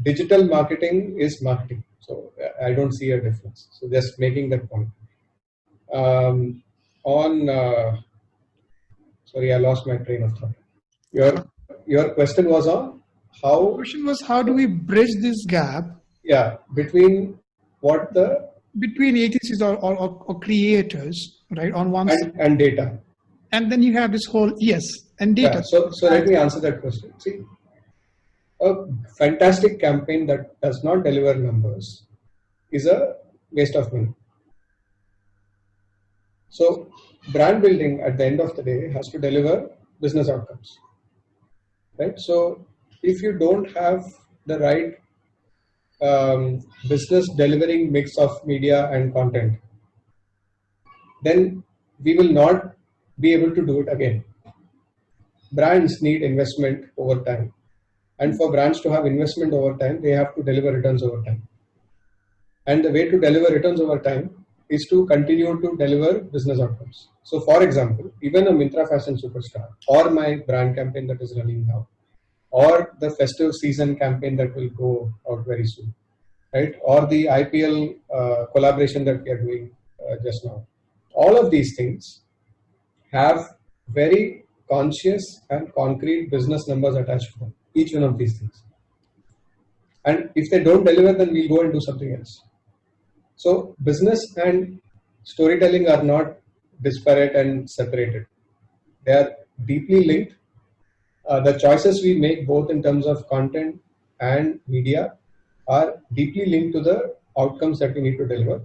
digital marketing is marketing. So I don't see a difference. So just making that point. Sorry, I lost my train of thought. Your question was on how. The question was, how do we bridge this gap? Yeah, between what the between agencies or creators, right, on one side, and data, and then you have this whole and data. Yeah, so let me answer that question. See, a fantastic campaign that does not deliver numbers is a waste of money. So brand building at the end of the day has to deliver business outcomes, right? So if you don't have the right business delivering mix of media and content, then we will not be able to do it again. Brands need investment over time. And for brands to have investment over time, they have to deliver returns over time. And the way to deliver returns over time is to continue to deliver business outcomes. So for example, even a Myntra Fashion Superstar or my brand campaign that is running now, or the festive season campaign that will go out very soon, right? Or the IPL collaboration that we are doing just now. All of these things have very conscious and concrete business numbers attached to them, each one of these things. And if they don't deliver, then we'll go and do something else. So business and storytelling are not disparate and separated. They are deeply linked. The choices we make both in terms of content and media are deeply linked to the outcomes that we need to deliver.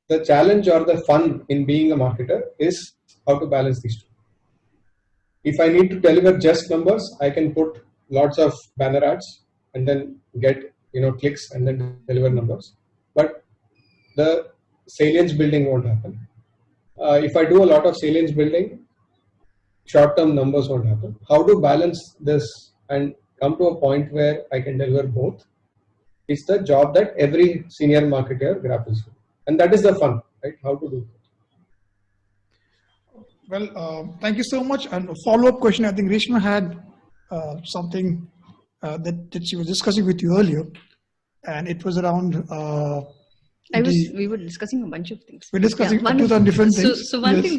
The challenge or the fun in being a marketer is how to balance these two. If I need to deliver just numbers, I can put lots of banner ads and then get clicks and then deliver numbers. But the salience building won't happen. If I do a lot of salience building, short-term numbers won't happen. How to balance this and come to a point where I can deliver both is the job that every senior marketer grapples with. And that is the fun, right? How to do it. Well, thank you so much. And a follow-up question, I think Reshma had something that she was discussing with you earlier, and it was around we were discussing a bunch of things. We're discussing different things. So one thing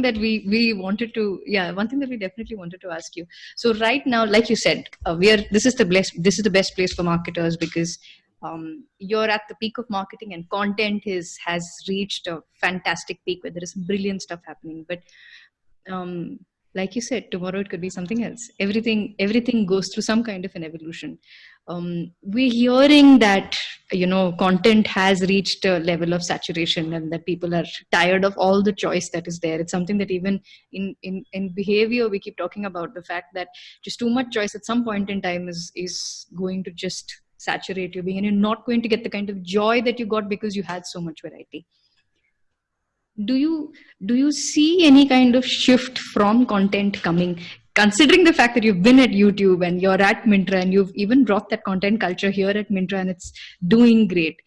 that we wanted to, one thing that we definitely wanted to ask you. So right now, like you said, this is the best place for marketers because you're at the peak of marketing and content has reached a fantastic peak where there is brilliant stuff happening. But like you said, tomorrow it could be something else. Everything goes through some kind of an evolution. We're hearing that content has reached a level of saturation and that people are tired of all the choice that is there. It's something that even in behavior we keep talking about, the fact that just too much choice at some point in time is going to just saturate your being, and you're not going to get the kind of joy that you got because you had so much variety. Do you see any kind of shift from content coming, considering the fact that you've been at YouTube and you're at Myntra and you've even brought that content culture here at Myntra and it's doing great?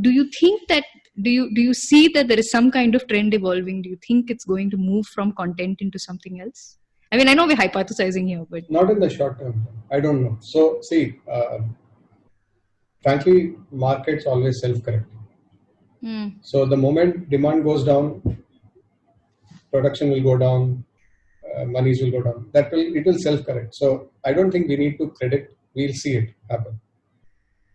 Do you think that, do you see that there is some kind of trend evolving? Do you think it's going to move from content into something else? I mean, I know we're hypothesizing here, but... Not in the short term. I don't know. So see, frankly, markets always self-correct. So the moment demand goes down, production will go down, monies will go down. It will self-correct. So I don't think we need to predict. We'll see it happen.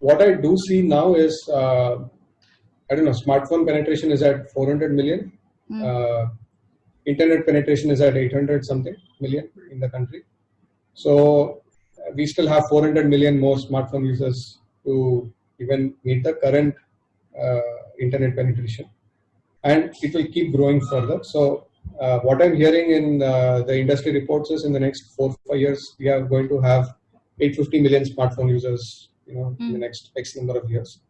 What I do see now is, I don't know, smartphone penetration is at 400 million. Internet penetration is at 800 something million in the country. So we still have 400 million more smartphone users to even meet the current internet penetration. And it will keep growing further. So what I'm hearing in the industry reports is in the next 4-5 years, we are going to have 850 million smartphone users, in the next X number of years.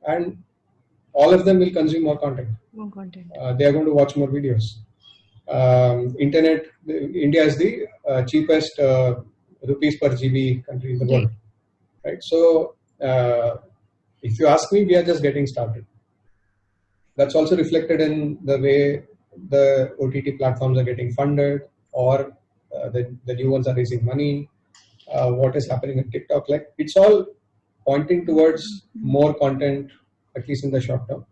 And all of them will consume more content. More content. They are going to watch more videos. Internet, India is the cheapest rupees per GB country in the world. Right? So if you ask me, we are just getting started. That's also reflected in the way the OTT platforms are getting funded, or the new ones are raising money. What is happening in TikTok? Like, it's all pointing towards more content, at least in the short term.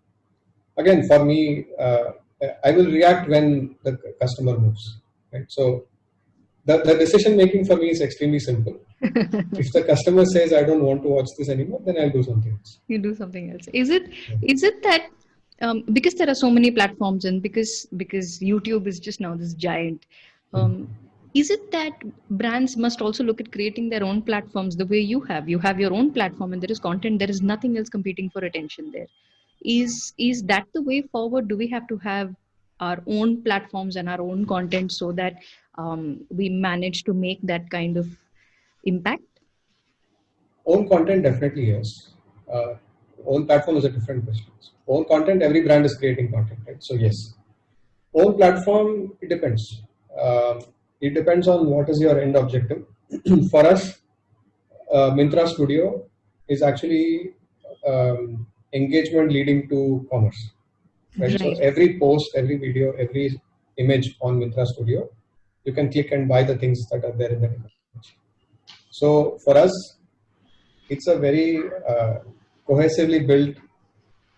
Again, for me, I will react when the customer moves. Right? So the decision making for me is extremely simple. If the customer says, I don't want to watch this anymore, then I'll do something else. You do something else. Is it that because there are so many platforms, and because YouTube is just now this giant, is it that brands must also look at creating their own platforms the way you have your own platform, and there is content, there is nothing else competing for attention there? Is that the way forward? Do we have to have our own platforms and our own content so that we manage to make that kind of impact? Own content, definitely yes. Own platform is a different question. Own content, every brand is creating content, right? So yes. Own platform, it depends. It depends on what is your end objective. For us, Myntra Studio is actually engagement leading to commerce. Right? So every post, every video, every image on Myntra Studio, you can click and buy the things that are there in that image. So for us, it's a very cohesively built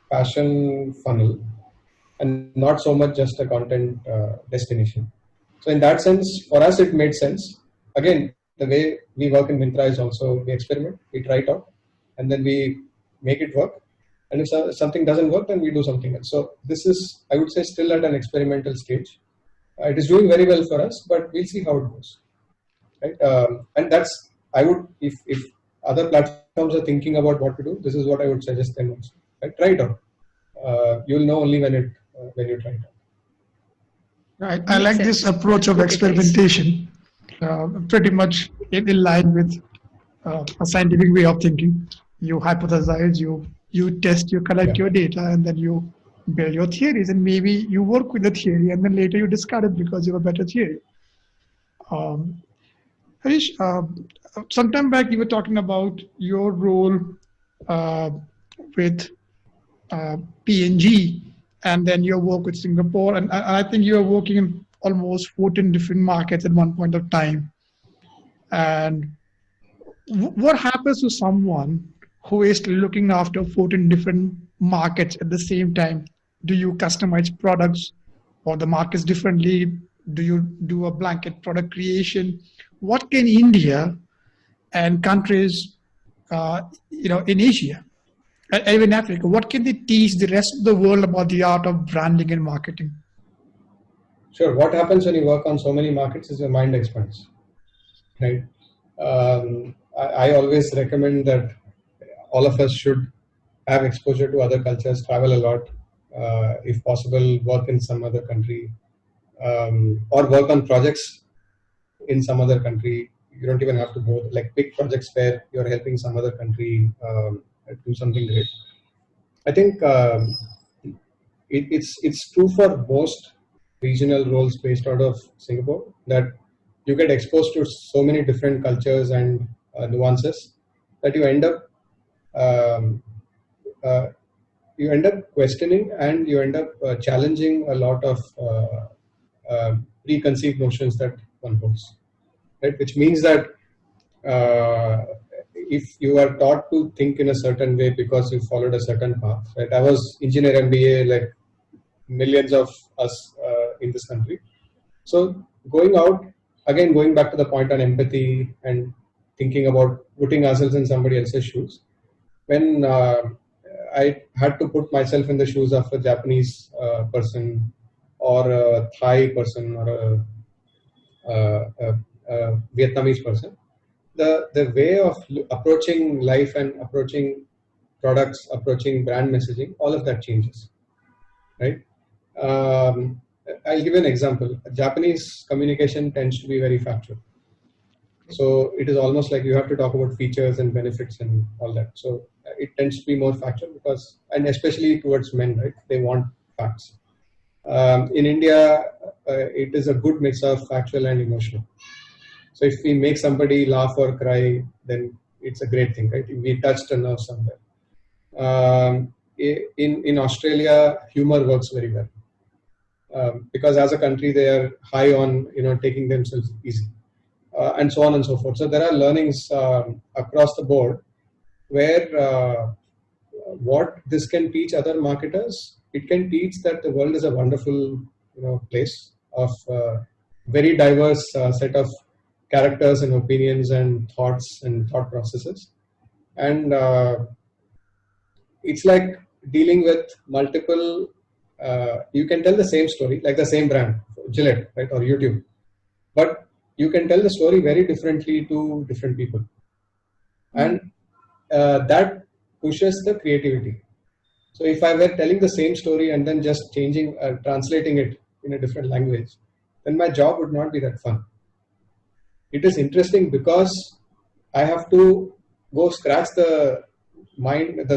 fashion funnel, and not so much just a content destination. So in that sense, for us, it made sense. Again, the way we work in Myntra is also, we experiment, we try it out, and then we make it work. And if something doesn't work, then we do something else. So this is, I would say, still at an experimental stage. It is doing very well for us, but we'll see how it goes. Right? And that's, I would, if other platforms are thinking about what to do, this is what I would suggest them also. Right? Try it out. You'll know only when you try it out. Right. I like this approach of experimentation, pretty much in line with a scientific way of thinking. You hypothesize, you test, you collect your data, and then you build your theories, and maybe you work with the theory, and then later you discard it because you have a better theory. Harish, sometime back you were talking about your role with P&G, and then your work with Singapore, and I think you are working in almost 14 different markets at one point of time. And what happens to someone who is looking after 14 different markets at the same time? Do you customize products for the markets differently? Do you do a blanket product creation? What can India and countries, in Asia, and even Africa, what can they teach the rest of the world about the art of branding and marketing? Sure. What happens when you work on so many markets is your mind expands. Right. I always recommend that all of us should have exposure to other cultures, travel a lot, if possible, work in some other country, or work on projects in some other country. You don't even have to go, like, big projects where you're helping some other country do something great. I think it's true for most regional roles based out of Singapore, that you get exposed to so many different cultures and nuances that you end up questioning, and you end up challenging a lot of preconceived notions that one holds. Right? Which means that if you are taught to think in a certain way because you followed a certain path, right? I was engineer MBA like millions of us in this country. So going out, again, going back to the point on empathy and thinking about putting ourselves in somebody else's shoes. When I had to put myself in the shoes of a Japanese person or a Thai person or a Vietnamese person, the way of approaching life and approaching products, approaching brand messaging, all of that changes, right? I'll give you an example. Japanese communication tends to be very factual. So it is almost like you have to talk about features and benefits and all that. So it tends to be more factual because, and especially towards men, right? They want facts. In India, it is a good mix of factual and emotional. So if we make somebody laugh or cry, then it's a great thing, right? We touched a nerve somewhere. In Australia, humor works very well because as a country they are high on taking themselves easy, and so on and so forth. So there are learnings across the board where what this can teach other marketers. It can teach that the world is a wonderful place of very diverse set of characters and opinions and thoughts and thought processes, and it's like dealing with multiple. You can tell the same story, like the same brand, Gillette, right, or YouTube, but you can tell the story very differently to different people, and that pushes the creativity. So if I were telling the same story and then just changing, translating it in a different language, then my job would not be that fun. It is interesting because I have to go scratch the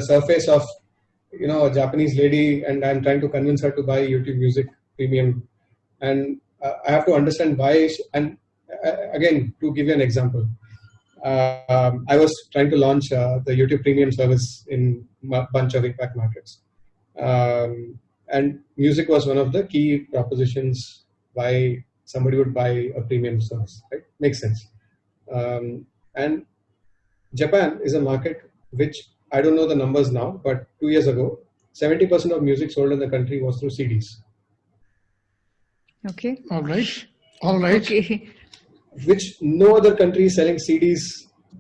surface of a Japanese lady, and I'm trying to convince her to buy YouTube Music Premium, and I have to understand why. And again, to give you an example, I was trying to launch the YouTube Premium service in a bunch of APAC markets, and music was one of the key propositions why somebody would buy a premium service. Right? Makes sense. And Japan is a market which I don't know the numbers now, but 2 years ago, 70% of music sold in the country was through CDs. Okay. All right. Okay. Which no other country is selling CDs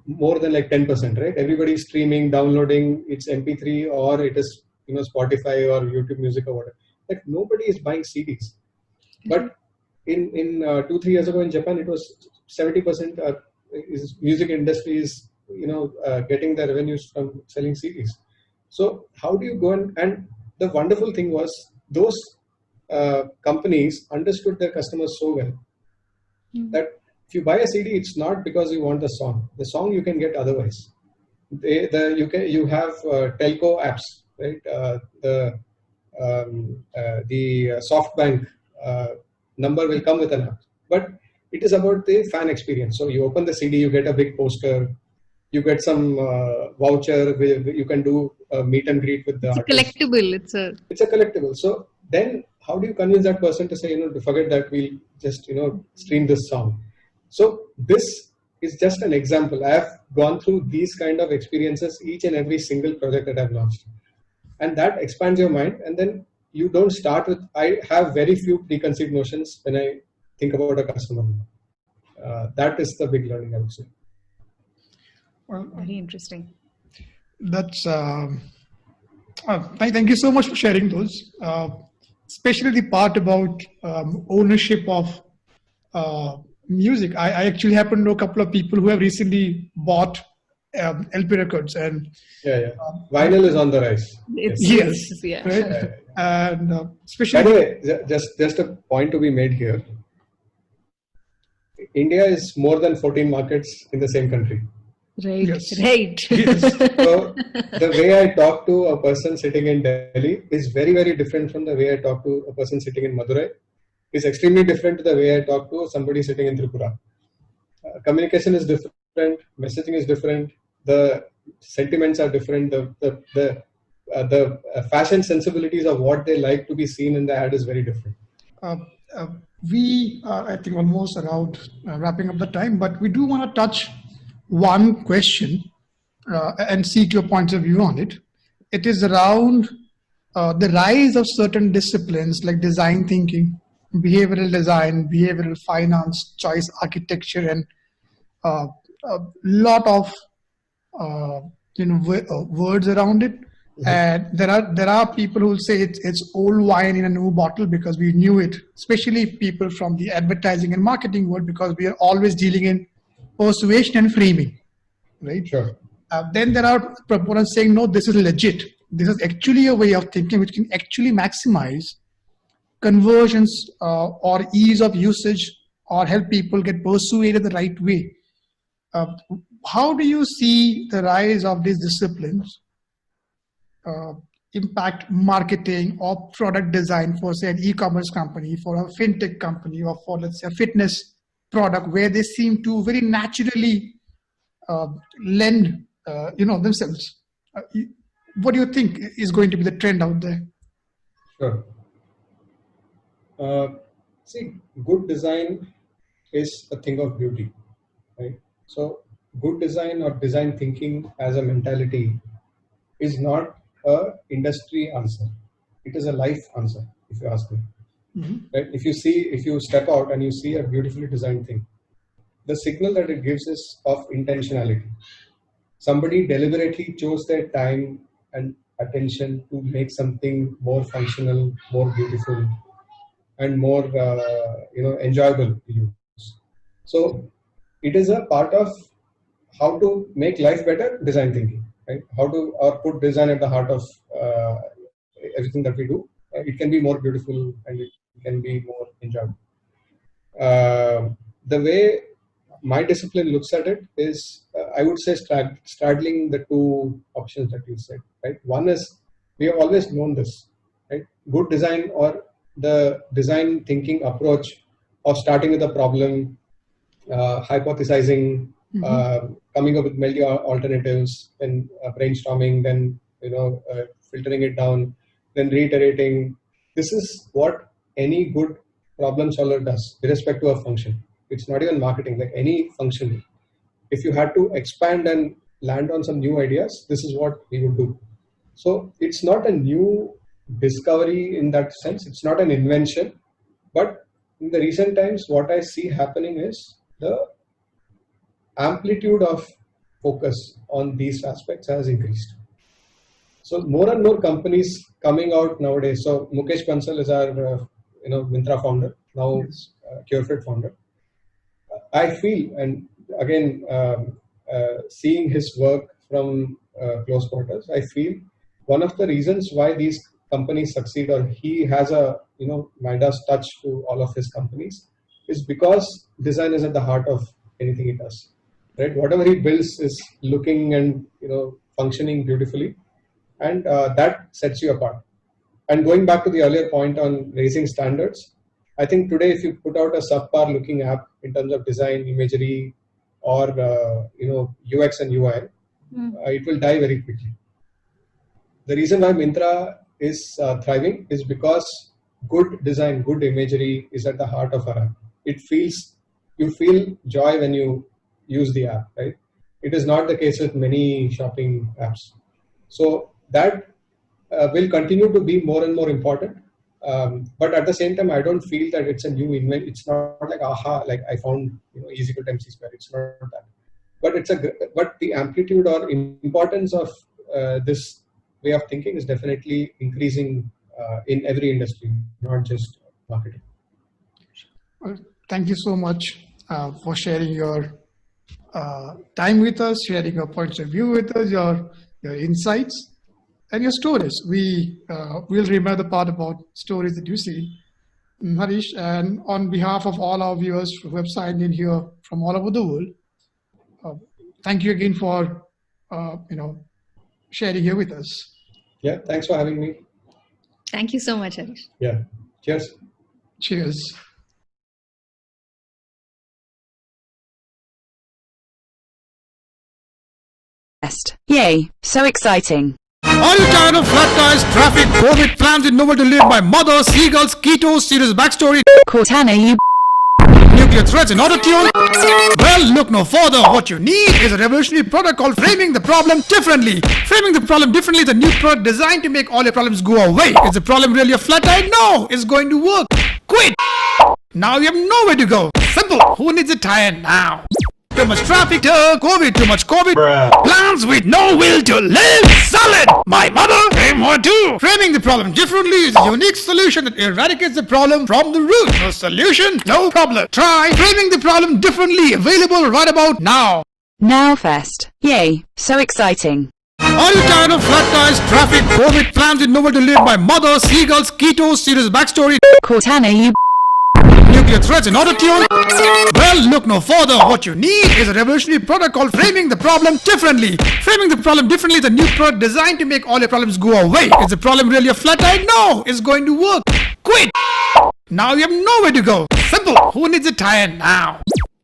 more than like 10%, right? Everybody is streaming, downloading, it's MP3 or it is Spotify or YouTube Music or whatever. Like nobody is buying CDs. But in 2-3 years ago in Japan, it was 70% is music industry is getting the revenues from selling CDs. So how do you go and the wonderful thing was those companies understood their customers so well that if you buy a CD, it's not because you want the song. The song you can get otherwise. You have telco apps, right? The SoftBank number will come with an app, but it is about the fan experience. So you open the CD, you get a big poster, you get some voucher, you can do a meet and greet with the artist. Collectible. It's a collectible. So then how do you convince that person to say, to forget that, we'll just, stream this song? So this is just an example. I have gone through these kind of experiences each and every single project that I've launched. And that expands your mind. And then you don't start with, I have very few preconceived notions when I think about a customer. That is the big learning, I would say. Well, very interesting. That's thank you so much for sharing those, especially the part about ownership of music. I actually happen to know a couple of people who have recently bought LP records, and vinyl is on the rise. Yes. Yeah. Right? And especially. By the way, just a point to be made here. India is more than 14 markets in the same country. Right. Yes. Right. Yes. So the way I talk to a person sitting in Delhi is very, very different from the way I talk to a person sitting in Madurai. It's extremely different to the way I talk to somebody sitting in Tripura. Communication is different, messaging is different, the sentiments are different, the fashion sensibilities of what they like to be seen in the ad is very different. We are, I think, almost around wrapping up the time, but we do want to touch one question and seek your points of view on it. It is around the rise of certain disciplines like design thinking, behavioral design, behavioral finance, choice architecture, and a lot of words around it. And there are people who say it's old wine in a new bottle because we knew it, especially people from the advertising and marketing world, because we are always dealing in persuasion and framing, right? Sure. Then there are proponents saying, no, this is legit. This is actually a way of thinking which can actually maximize conversions or ease of usage or help people get persuaded the right way. How do you see the rise of these disciplines impact marketing or product design for, say, an e-commerce company, for a fintech company, or for, let's say, a fitness product, where they seem to very naturally lend themselves? What do you think is going to be the trend out there? Sure. See, good design is a thing of beauty, right? So good design or design thinking as a mentality is not a industry answer. It is a life answer, if you ask me. Right? If you step out and you see a beautifully designed thing, the signal that it gives is of intentionality. Somebody deliberately chose their time and attention to make something more functional, more beautiful, and more enjoyable to use. So it is a part of how to make life better, design thinking, right? How to put design at the heart of everything that we do. It can be more beautiful and it can be more enjoyable. The way my discipline looks at it is, I would say, straddling the two options that you said, right? One is, we have always known this, right? Good design, or the design thinking approach of starting with a problem, hypothesizing, coming up with multi alternatives, then brainstorming, then filtering it down, then reiterating. This is what any good problem solver does, irrespective of function. It's not even marketing, like any function. If you had to expand and land on some new ideas, this is what we would do. So it's not a new discovery in that sense. It's not an invention. But in the recent times, what I see happening is the amplitude of focus on these aspects has increased. So more and more companies coming out nowadays. So Mukesh Bansal is our Myntra founder, now CureFit founder. I feel, and again, seeing his work from close quarters, I feel one of the reasons why these companies succeed, or he has a Midas touch to all of his companies, is because design is at the heart of anything he does. Right? Whatever he builds is looking and functioning beautifully, and that sets you apart. And going back to the earlier point on raising standards, I think today if you put out a subpar looking app in terms of design, imagery, or UX and UI, it will die very quickly. The reason why Myntra is thriving is because good design, good imagery is at the heart of our app. You feel joy when you use the app, right? It is not the case with many shopping apps. So that will continue to be more and more important. But at the same time, I don't feel that it's a new invention. It's not like aha, like I found E = MC square. It's not that. But the amplitude or importance of this way of thinking is definitely increasing in every industry, not just marketing. Well, thank you so much for sharing your time with us, sharing your points of view with us, your insights, and your stories. We will remember the part about stories that you see, Harish. And on behalf of all our viewers who have signed in here from all over the world, thank you again for sharing here with us. Yeah, thanks for having me. Thank you so much, Harish. Yeah, cheers. Cheers. Yay, so exciting. Are you tired of flat tires, traffic, COVID, plans with nowhere to live, my mother, seagulls, keto, serious backstory? Cortana, you Nuclear threats in auto-tune? Well, look no further. What you need is a revolutionary product called framing the problem differently. Framing the problem differently is a new product designed to make all your problems go away. Is the problem really a flat tire? No, it's going to work. Quit! Now you have nowhere to go. Simple. Who needs a tire now? Too much traffic, COVID, too much COVID. Bruh. Plans with no will to live. Solid. My mother came here too. Framing the problem differently is a unique solution that eradicates the problem from the root. No solution, no problem. Try framing the problem differently. Available right about now. Now Fest. Yay, so exciting. Are you tired of flat tires, traffic, COVID, plans with nowhere to live? My mother, seagulls, keto, serious backstory. Cortana, you Nuclear threats in auto-tune? Well, look no further. What you need is a revolutionary product called framing the problem differently. Framing the problem differently is a new product designed to make all your problems go away. Is the problem really a flat tire? No, it's going to work. Quit! Now you have nowhere to go. Simple. Who needs a tire now?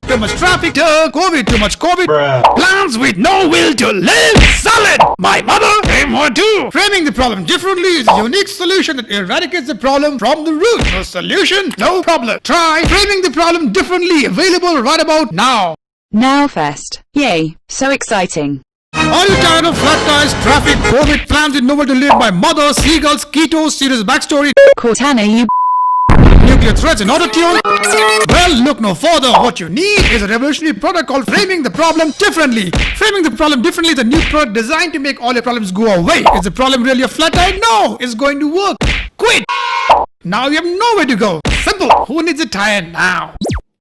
Too much traffic, COVID, too much COVID. Bruh. Plans with no will to live. Solid. My mother came here too. Framing the problem differently is a unique solution that eradicates the problem from the root. No solution, no problem. Try framing the problem differently. Available right about now. Now Fest. Yay, so exciting. Are you tired of flat tires, traffic, COVID, plans with nowhere to live? My mother, seagulls, keto, serious backstory. Cortana, you Nuclear threats in auto-tune? Well, look no further. What you need is a revolutionary product called framing the problem differently. Framing the problem differently is a new product designed to make all your problems go away. Is the problem really a flat tire? No, it's going to work. Quit! Now you have nowhere to go. Simple. Who needs a tire now?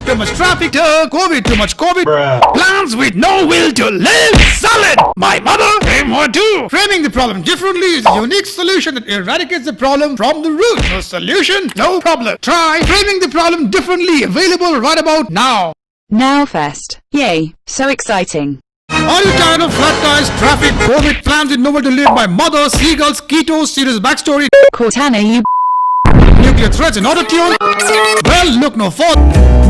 Too much traffic, COVID, too much COVID. Bruh. Plans with no will to live. Solid. My mother came here too. Framing the problem differently is a unique solution that eradicates the problem from the root. No solution, no problem. Try framing the problem differently. Available right about now. Now Fest. Yay, so exciting. Are you tired of flat tires, traffic, COVID, plans with nowhere to live? My mother, seagulls, keto, serious backstory. Cortana, you Nuclear threats in auto-tune? Well, look no further.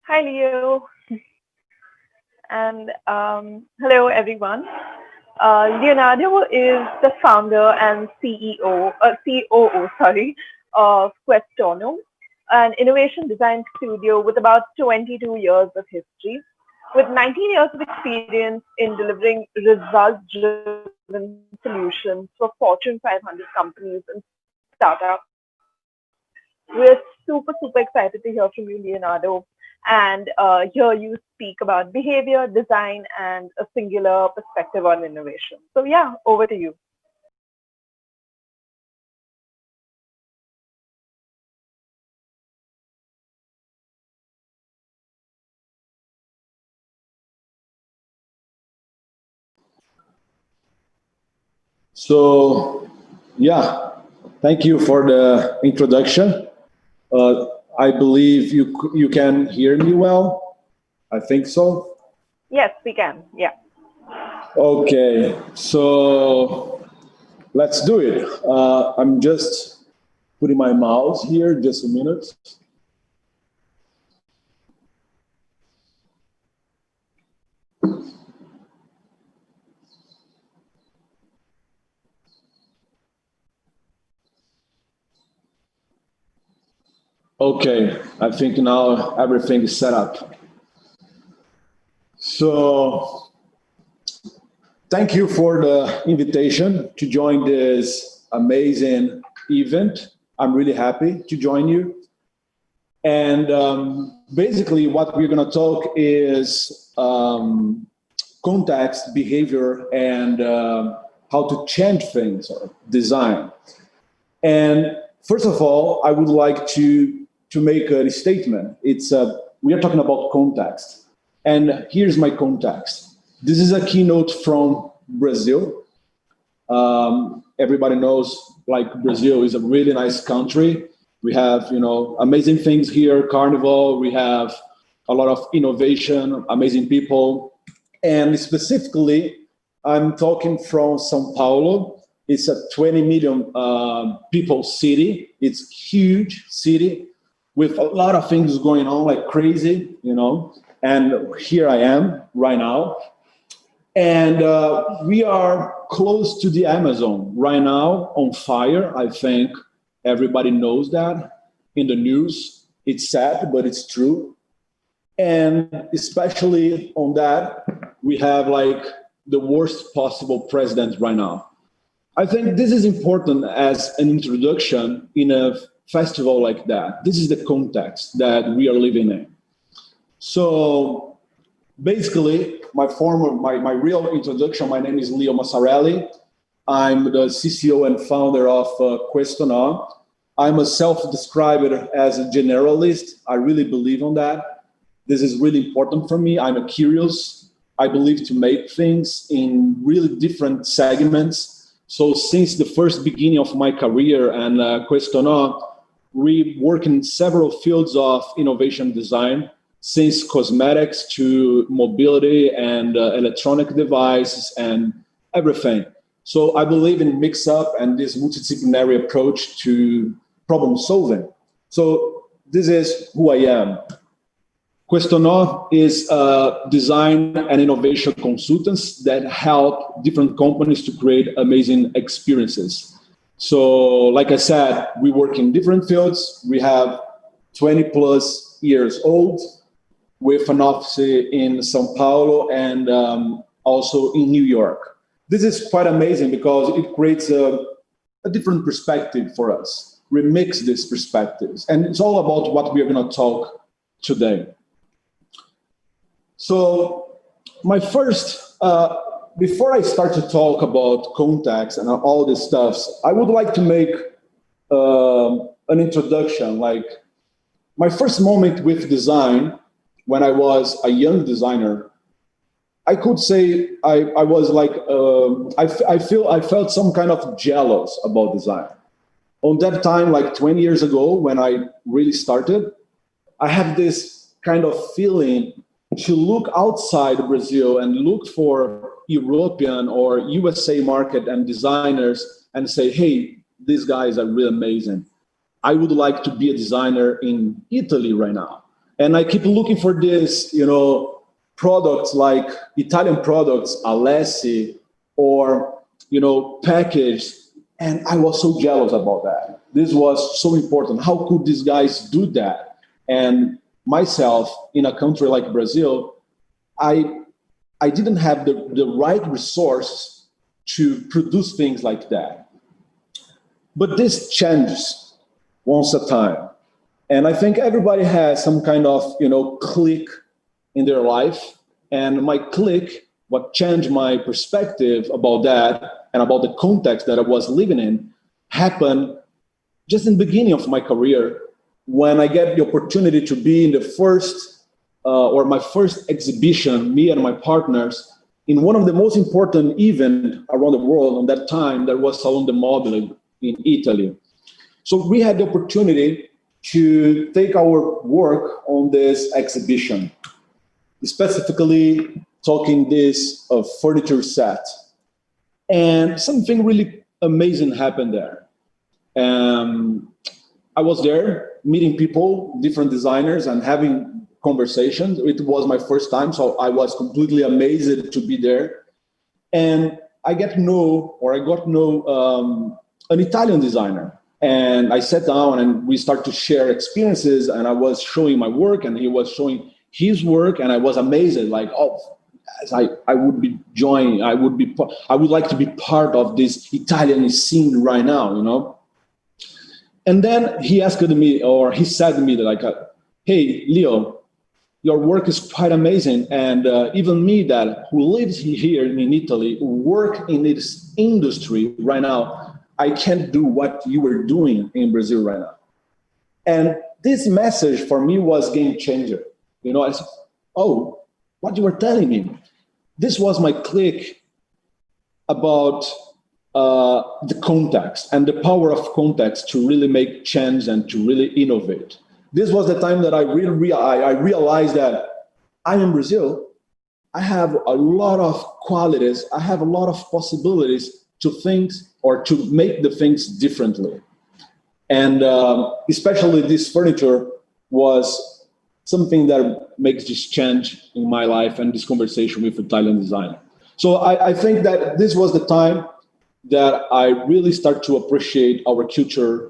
Hi, Leo. And hello, everyone. Leonardo is the founder and COO, of Questono, an innovation design studio with about 22 years of history, with 19 years of experience in delivering results-driven solutions for Fortune 500 companies and startups. We're super excited to hear from you, Leonardo, and hear you speak about behavior, design, and a singular perspective on innovation. So yeah, over to you. So, yeah, thank you for the introduction. I believe you can hear me well. I think so. Yes, we can. Yeah. Okay, so let's do it. I'm just putting my mouse here, just a minute. Okay, I think now everything is set up. So, thank you for the invitation to join this amazing event. I'm really happy to join you. And basically what we're gonna talk is context, behavior, and how to change things, or design. And first of all, I would like to make a statement. We are talking about context. And here's my context. This is a keynote from Brazil. Everybody knows, like, Brazil is a really nice country. We have, amazing things here, carnival. We have a lot of innovation, amazing people. And specifically, I'm talking from São Paulo. It's a 20 million people city. It's a huge city with a lot of things going on like crazy, And here I am right now. And we are close to the Amazon right now, on fire. I think everybody knows that in the news. It's sad, but it's true. And especially on that, we have like the worst possible president right now. I think this is important as an introduction in a festival like that. This is the context that we are living in. So basically, my real introduction, my name is Leo Massarelli. I'm the CCO and founder of Questono. I'm a self-described as a generalist. I really believe on that. This is really important for me. I'm a curious. I believe to make things in really different segments. So since the first beginning of my career and Questono, we work in several fields of innovation design, since cosmetics to mobility and electronic devices and everything. So I believe in mix-up and this multidisciplinary approach to problem solving. So this is who I am. Questono is design and innovation consultants that help different companies to create amazing experiences. So like I said, we work in different fields. We have 20 plus years old with an office in São Paulo and also in New York. This is quite amazing because it creates a different perspective for us. We mix these perspectives, and it's all about what we are going to talk today. So my first, before I start to talk about context and all this stuff, I would like to make an introduction. Like my first moment with design, when I was a young designer, I could say I was like, I felt some kind of jealous about design. On that time, like 20 years ago, when I really started, I have this kind of feeling to look outside Brazil and look for European or USA market and designers and say, hey, these guys are really amazing. I would like to be a designer in Italy right now. And I keep looking for this, products like Italian products, Alessi, or, packaged. And I was so jealous about that. This was so important. How could these guys do that? And myself, in a country like Brazil, I didn't have the right resource to produce things like that. But this changes once a time. And I think everybody has some kind of, click in their life. And my click, what changed my perspective about that and about the context that I was living in, happened just in the beginning of my career, when I get the opportunity to be in the first, my first exhibition, me and my partners, in one of the most important events around the world on that time, that was Salone del Mobile in Italy. So we had the opportunity to take our work on this exhibition, specifically talking this furniture set. And something really amazing happened there. I was there meeting people, different designers, and having conversations. It was my first time, so I was completely amazed to be there. And I got to know an Italian designer. And I sat down and we started to share experiences, and I was showing my work and he was showing his work, and I was amazed, like, oh, I would like to be part of this Italian scene right now, And then he asked me, or he said to me, like, hey, Leo, your work is quite amazing. And even me, that who lives here in Italy, who work in this industry right now, I can't do what you were doing in Brazil right now. And this message for me was game changer. I said, oh, what you were telling me. This was my click about the context and the power of context to really make change and to really innovate. This was the time that I realized that I'm in Brazil. I have a lot of qualities. I have a lot of possibilities to think or to make the things differently. And especially this furniture was something that makes this change in my life and this conversation with Italian designer. So I think that this was the time that I really start to appreciate our culture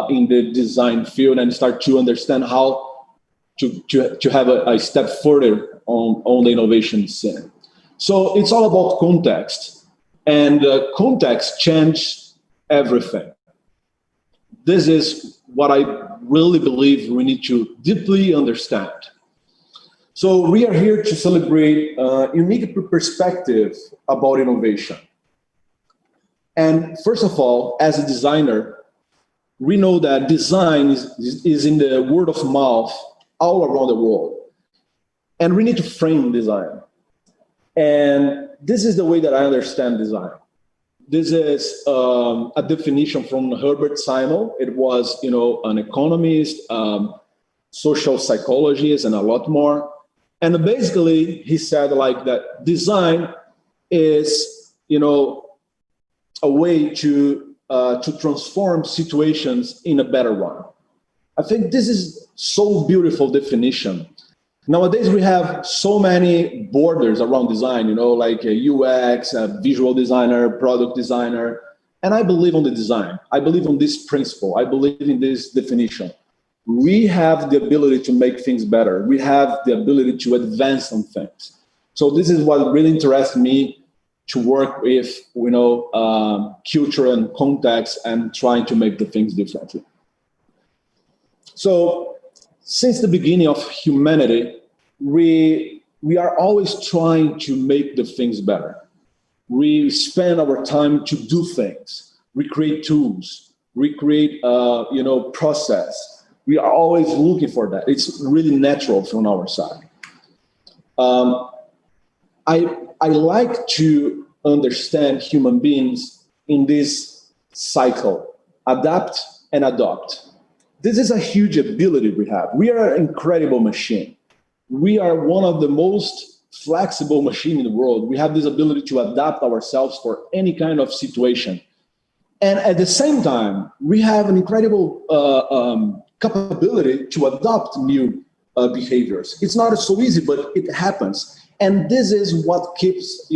in the design field and start to understand how to have a step further on the innovation scene. So it's all about context, and context changed everything. This is what I really believe we need to deeply understand. So we are here to celebrate a unique perspective about innovation. And first of all, as a designer, we know that design is in the word of mouth all around the world. And we need to frame design. And this is the way that I understand design. This is a definition from Herbert Simon. It was, an economist, social psychologist, and a lot more. And basically, he said like that design is, a way to transform situations in a better one. I think this is so beautiful definition. Nowadays, we have so many borders around design, like a UX, a visual designer, product designer. And I believe on the design. I believe on this principle. I believe in this definition. We have the ability to make things better. We have the ability to advance on things. So this is what really interests me, to work with, culture and context and trying to make the things differently. So since the beginning of humanity, we are always trying to make the things better. We spend our time to do things. We create tools. We create, process. We are always looking for that. It's really natural from our side. I like to understand human beings in this cycle, adapt and adopt. This is a huge ability we have. We are an incredible machine. We are one of the most flexible machines in the world. We have this ability to adapt ourselves for any kind of situation. And at the same time, we have an incredible capability to adopt new behaviors. It's not so easy, but it happens. And this is what keeps,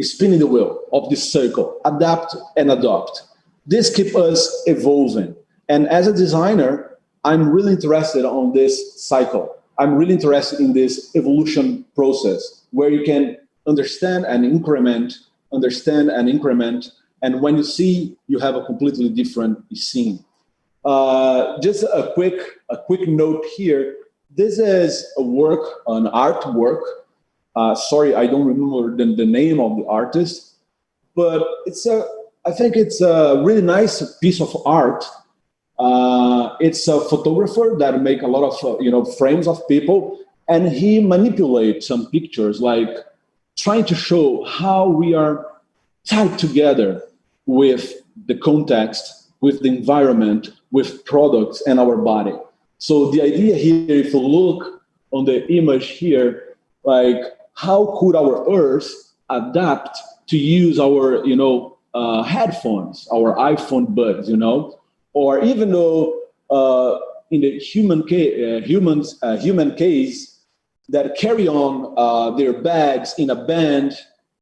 spinning the wheel of this circle, adapt and adopt. This keeps us evolving. And as a designer, I'm really interested on this cycle. I'm really interested in this evolution process where you can understand and increment, and when you see, you have a completely different scene. Just a quick note here. This is a work, an artwork. Sorry, I don't remember the name of the artist, but I think it's a really nice piece of art. It's a photographer that make a lot of frames of people, and he manipulates some pictures, like trying to show how we are tied together with the context, with the environment, with products and our body. So the idea here, if you look on the image here, like how could our Earth adapt to use our headphones, our iPhone buds, or even though in the human case that carry on their bags in a band,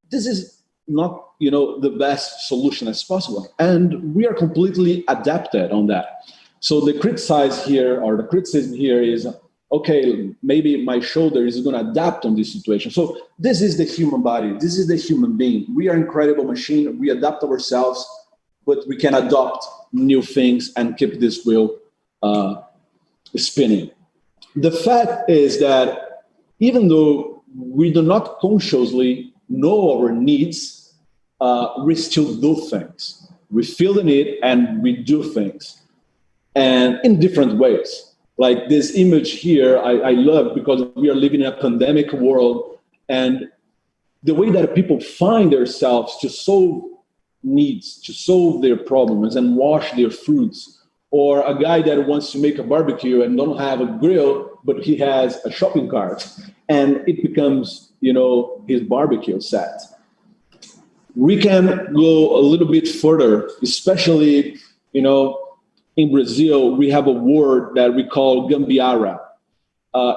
this is not the best solution as possible, and we are completely adapted on that. So the criticism here is, okay, maybe my shoulder is going to adapt on this situation. So this is the human body, this is the human being. We are an incredible machine, we adapt ourselves, but we can adopt new things and keep this wheel spinning. The fact is that even though we do not consciously know our needs, we still do things. We feel the need and we do things, and in different ways. Like this image here, I love, because we are living in a pandemic world, and the way that people find themselves to solve needs, to solve their problems and wash their foods, or a guy that wants to make a barbecue and don't have a grill, but he has a shopping cart, and it becomes, his barbecue set. We can go a little bit further, especially, in Brazil, we have a word that we call gambiarra.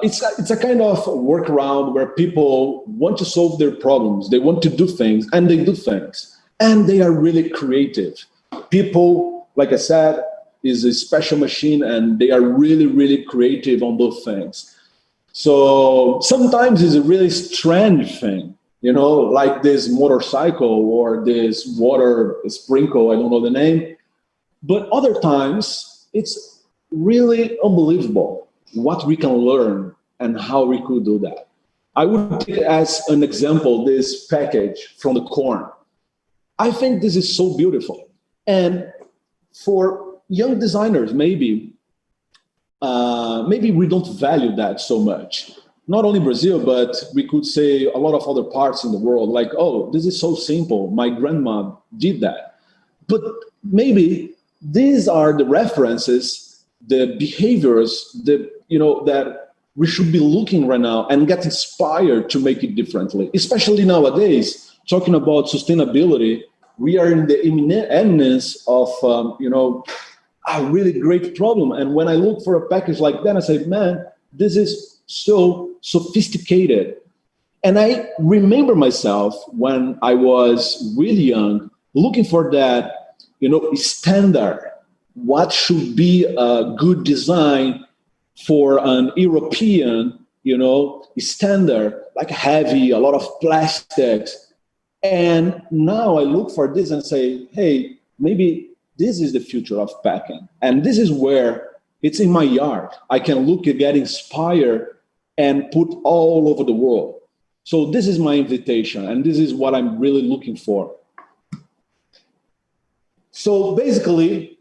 It's a kind of workaround where people want to solve their problems. They want to do things, and they do things, and they are really creative. People, like I said, is a special machine, and they are really, really creative on those things. So sometimes it's a really strange thing, like this motorcycle or this water sprinkle, I don't know the name. But other times, it's really unbelievable what we can learn and how we could do that. I would take as an example this package from the corn. I think this is so beautiful. And for young designers, maybe we don't value that so much. Not only Brazil, but we could say a lot of other parts in the world, like, oh, this is so simple. My grandma did that. But maybe these are the references, the behaviors that we should be looking right now and get inspired to make it differently. Especially nowadays, talking about sustainability, we are in the eminence of, a really great problem. And when I look for a package like that, I say, man, this is so sophisticated. And I remember myself when I was really young, looking for that, standard. What should be a good design for an European, standard, like heavy, a lot of plastics. And now I look for this and say, hey, maybe this is the future of packing. And this is where it's in my yard. I can look and get inspired and put all over the world. So this is my invitation, and this is what I'm really looking for. So basically,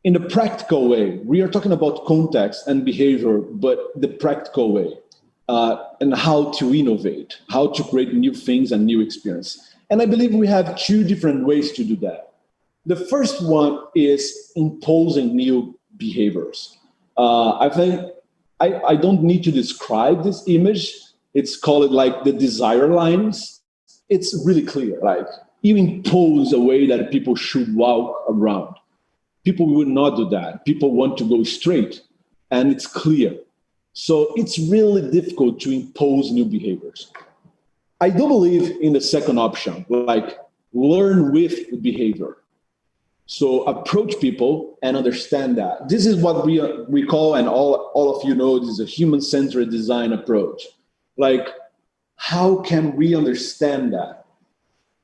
in the practical way, we are talking about context and behavior, but the practical way, and how to innovate, how to create new things and new experience. And I believe we have two different ways to do that. The first one is imposing new behaviors. I think I don't need to describe this image. It's called like the desire lines. It's really clear, like you impose a way that people should walk around. People will not do that. People want to go straight, and it's clear. So it's really difficult to impose new behaviors. I do believe in the second option, like learn with behavior. So approach people and understand that. This is what we call, and all of you know, this is a human-centered design approach. Like, how can we understand that?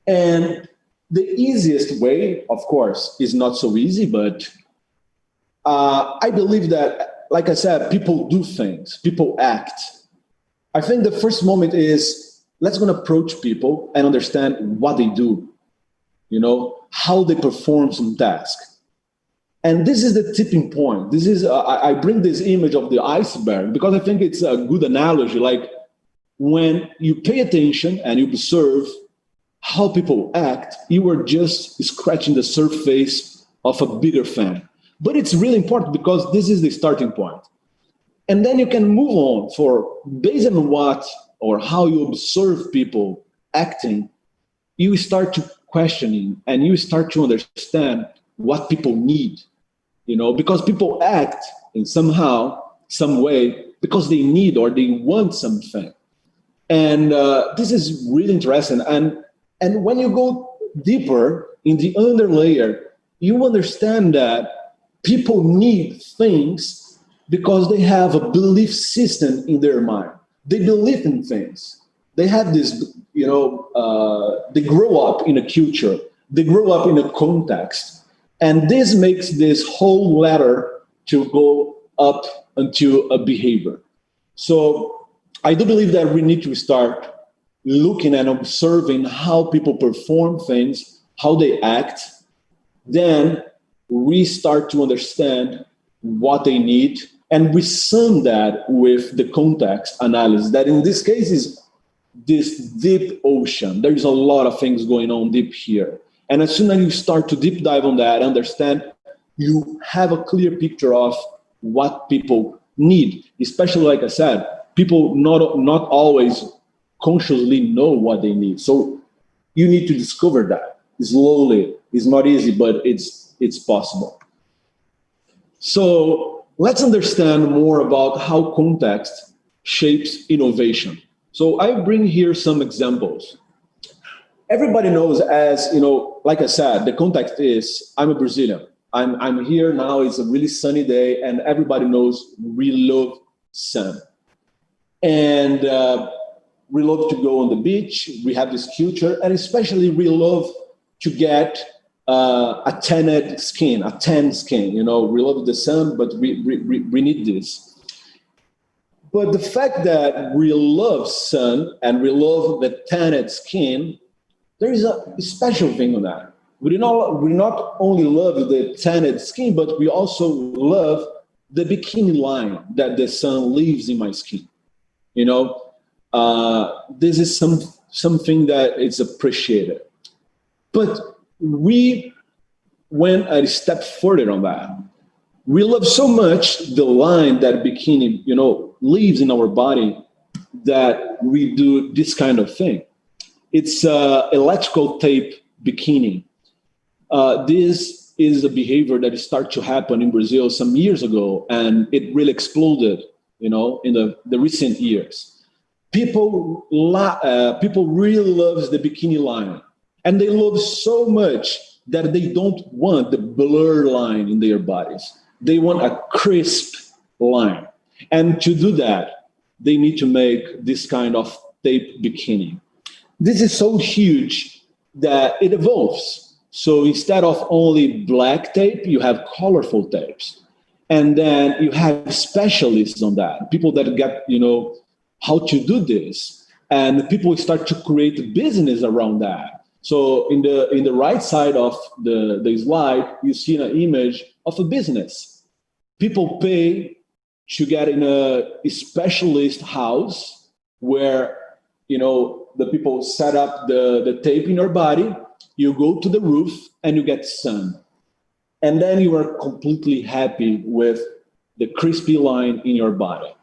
And the easiest way, of course, is not so easy, but I believe that, like I said, people do things, people act. I think the first moment is, let's go and approach people and understand what they do, you know, how they perform some task. And this is the tipping point. This is, I bring this image of the iceberg because I think it's a good analogy. Like when you pay attention and you observe how people act, you are just scratching the surface of a bigger fan. But it's really important because this is the starting point. And then you can move on for, based on what or how you observe people acting, you start to questioning and you start to understand what people need, you know, because people act in somehow, some way, because they need or they want something. And this is really interesting. And when you go deeper in the underlayer, you understand that people need things because they have a belief system in their mind. They believe in things. They have this, you know, they grow up in a culture. They grow up in a context. And this makes this whole ladder to go up into a behavior. So I do believe that we need to start looking and observing how people perform things, how they act. Then we start to understand what they need. And we sum that with the context analysis, that in this case is this deep ocean. There is a lot of things going on deep here. And as soon as you start to deep dive on that, understand, you have a clear picture of what people need. Especially, like I said, people not always consciously know what they need. So you need to discover that slowly. It's not easy, but it's possible. So let's understand more about how context shapes innovation. So I bring here some examples. Everybody knows, as you know, like I said, the context is I'm a Brazilian. I'm here now, it's a really sunny day, and everybody knows we love sun. And we love to go on the beach, we have this culture, and especially we love to get a tanned skin, a tan skin. You know, we love the sun, but we need this. But the fact that we love sun and we love the tanned skin, there is a special thing on that. We not only love the tanned skin, but we also love the bikini line that the sun leaves in my skin. You know, this is something that is appreciated. But we went a step further on that. We love so much the line that bikini, you know, leaves in our body that we do this kind of thing. It's electrical tape bikini. This is a behavior that started to happen in Brazil some years ago, and it really exploded, you know, in the recent years. People really love the bikini line, and they love so much that they don't want the blur line in their bodies. They want a crisp line. And to do that, they need to make this kind of tape bikini. This is so huge that it evolves. So instead of only black tape, you have colorful tapes. And then you have specialists on that, people that get, you know, how to do this. And people start to create a business around that. So in the right side of the slide, you see an image of a business. People pay to get in a specialist house where, you know, the people set up the tape in your body, you go to the roof and you get sun. And then you are completely happy with the crispy line in your body.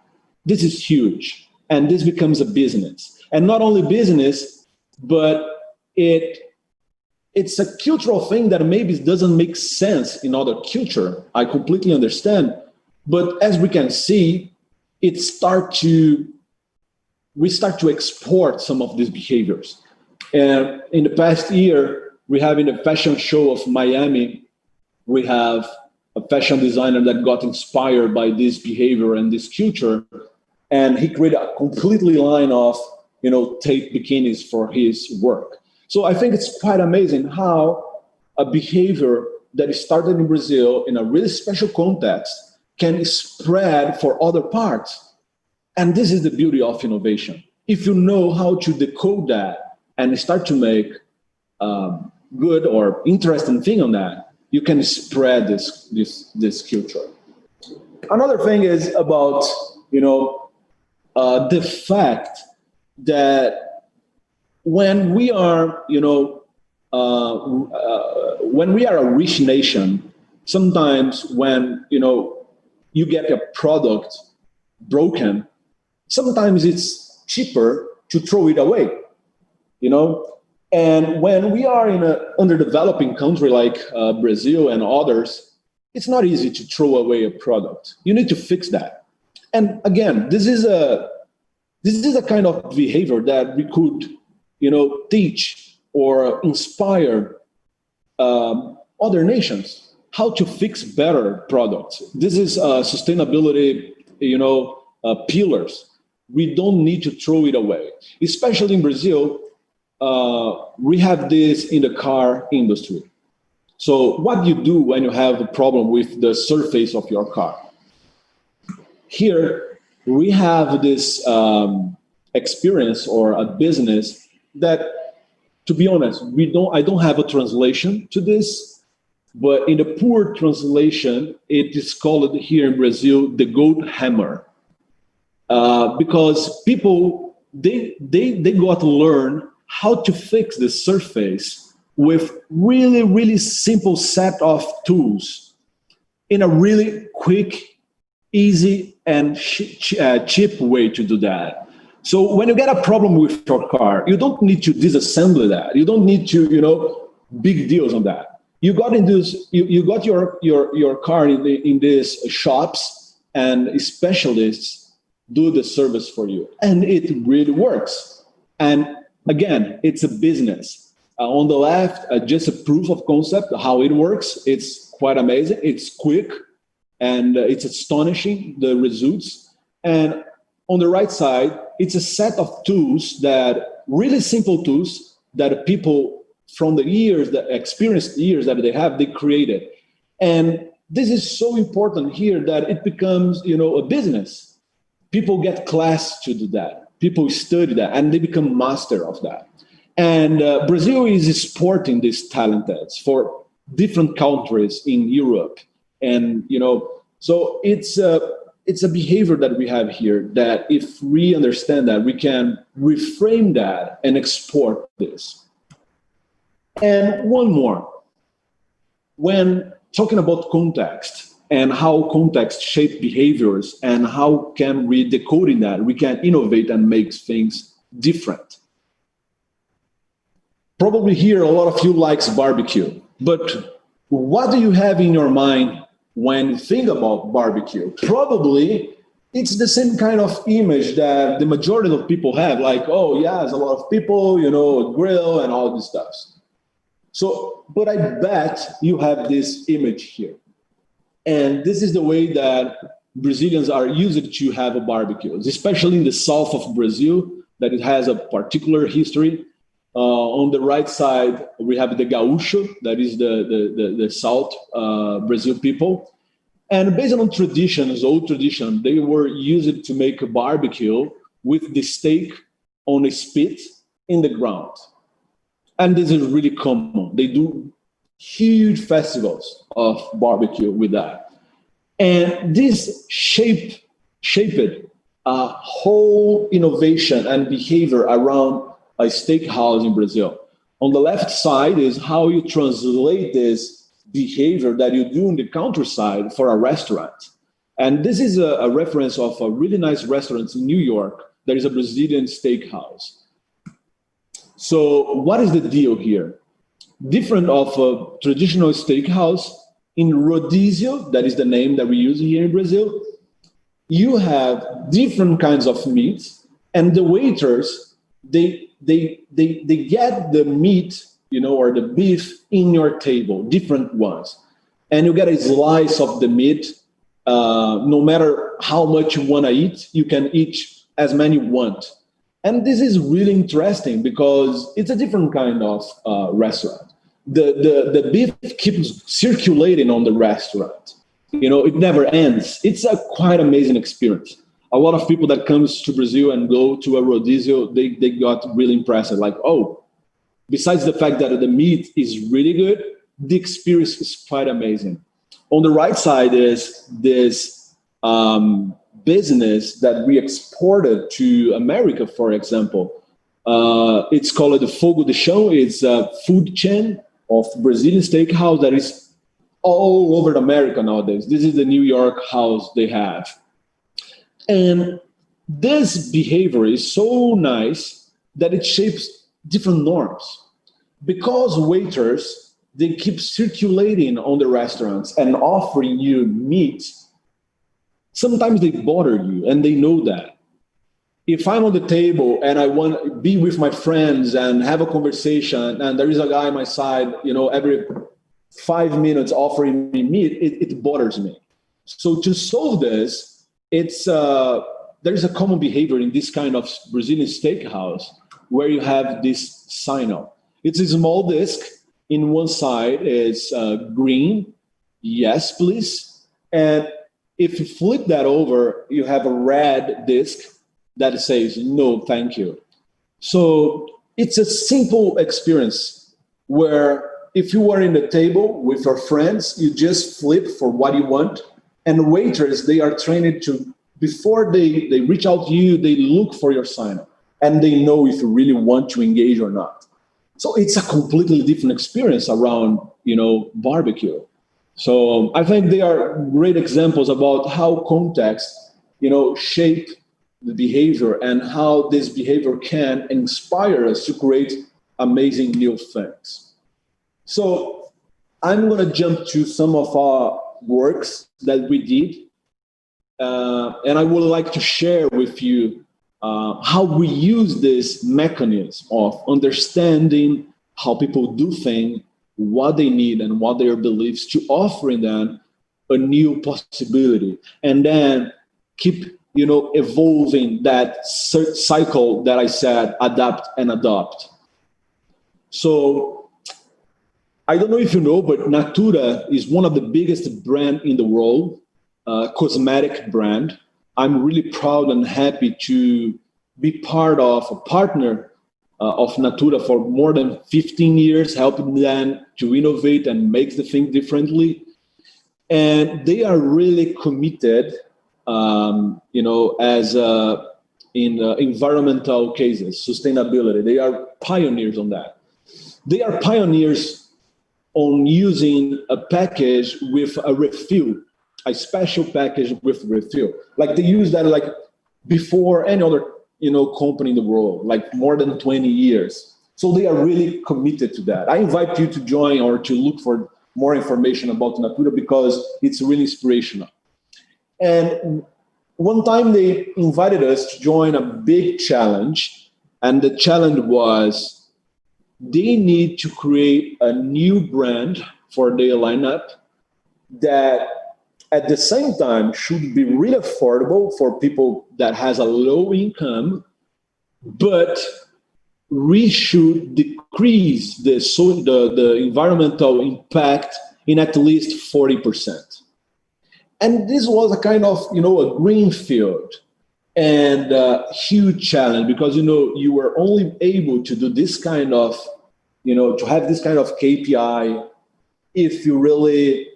This is huge. And this becomes a business. And not only business, but it's a cultural thing that maybe doesn't make sense in other culture. I completely understand. But as we can see, we start to export some of these behaviors. And in the past year, we have in the fashion show of Miami, we have a fashion designer that got inspired by this behavior and this culture, and he created a completely line of, tape bikinis for his work. So I think it's quite amazing how a behavior that started in Brazil in a really special context can spread for other parts. And this is the beauty of innovation. If you know how to decode that and start to make good or interesting thing on that, you can spread this culture. Another thing is about the fact that when we are when we are a rich nation, sometimes when you get a product broken, sometimes it's cheaper to throw it away, And when we are in an underdeveloping country like Brazil and others, it's not easy to throw away a product. You need to fix that. And again, this is a kind of behavior that we could, teach or inspire other nations how to fix better products. This is sustainability, pillars. We don't need to throw it away, especially in Brazil. We have this in the car industry. So what do you do when you have a problem with the surface of your car? Here, we have this experience or a business that, to be honest, I don't have a translation to this, but in the poor translation, it is called here in Brazil, the gold hammer. Because people, they got to learn how to fix the surface with really, really simple set of tools in a really quick, easy, and cheap way to do that. So when you get a problem with your car, you don't need to disassemble that. You don't need to, big deals on that. You got you got your car in these shops, and specialists do the service for you, and it really works. And again, it's a business. On the left, just a proof of concept, how it works. It's quite amazing. It's quick, and it's astonishing, the results. And on the right side, it's a set of tools really simple tools that people from the years, the experienced years that they created. And this is so important here that it becomes, a business. People get class to do that. People study that, and they become master of that. And Brazil is exporting these talents for different countries in Europe. And, so it's a behavior that we have here that if we understand that, we can reframe that and export this. And one more. When talking about context and how context shape behaviors and how can we decoding that, we can innovate and make things different. Probably here, a lot of you likes barbecue, but what do you have in your mind when you think about barbecue? Probably it's the same kind of image that the majority of people have, like, oh yeah, there's a lot of people, a grill and all this stuff. So, but I bet you have this image here. And this is the way that Brazilians are used to have a barbecue, especially in the south of Brazil, that it has a particular history. On the right side, we have the Gaúcho, that is the South Brazil people. And based on traditions, old tradition, they were used to make a barbecue with the steak on a spit in the ground. And this is really common. They do huge festivals of barbecue with that. And this shaped a whole innovation and behavior around a steakhouse in Brazil. On the left side is how you translate this behavior that you do in the countryside for a restaurant. And this is a reference of a really nice restaurant in New York. There is a Brazilian steakhouse. So what is the deal here? Different of a traditional steakhouse, in rodizio, that is the name that we use here in Brazil, you have different kinds of meats, and the waiters, they get the meat, or the beef in your table, different ones. And you get a slice of the meat. No matter how much you want to eat, you can eat as many you want. And this is really interesting because it's a different kind of restaurant. The beef keeps circulating on the restaurant. It never ends. It's a quite amazing experience. A lot of people that comes to Brazil and go to a rodizio, they got really impressed. Like, oh, besides the fact that the meat is really good, the experience is quite amazing. On the right side is this business that we exported to America, for example. It's called the Fogo de Chão. It's a food chain of Brazilian steakhouse that is all over America nowadays. This is the New York house they have. And this behavior is so nice that it shapes different norms. Because waiters, they keep circulating on the restaurants and offering you meat, sometimes they bother you, and they know that. If I'm on the table and I want to be with my friends and have a conversation, and there is a guy on my side, every 5 minutes offering me meat, it bothers me. So to solve this, there is a common behavior in this kind of Brazilian steakhouse where you have this sign-up. It's a small disc. In one side is green, yes, please. And if you flip that over, you have a red disc that says, no, thank you. So it's a simple experience where if you are in the table with your friends, you just flip for what you want. And waiters, they are trained to, before they reach out to you, they look for your sign-up. And they know if you really want to engage or not. So it's a completely different experience around, barbecue. So I think they are great examples about how context, shape the behavior and how this behavior can inspire us to create amazing new things. So I'm going to jump to some of our works that we did. And I would like to share with you how we use this mechanism of understanding how people do things, what they need and what their beliefs, to offering them a new possibility, and then keep evolving that cycle that I said, adapt and adopt. So I don't know if you know, but Natura is one of the biggest brands in the world, cosmetic brand. I'm really proud and happy to be part of a partner of Natura for more than 15 years, helping them to innovate and make the thing differently. And they are really committed, as in environmental cases, sustainability. They are pioneers on that. They are pioneers on using a package with a refill, a special package with refill. Like they use that like before any other company in the world, like more than 20 years. So they are really committed to that. I invite you to join or to look for more information about Natura because it's really inspirational. And one time they invited us to join a big challenge, and the challenge was they need to create a new brand for their lineup that at the same time should be really affordable for people that has a low income, but we should decrease the environmental impact in at least 40%. And this was a kind of, a green field and a huge challenge because, you were only able to do this kind of, to have this kind of KPI if you really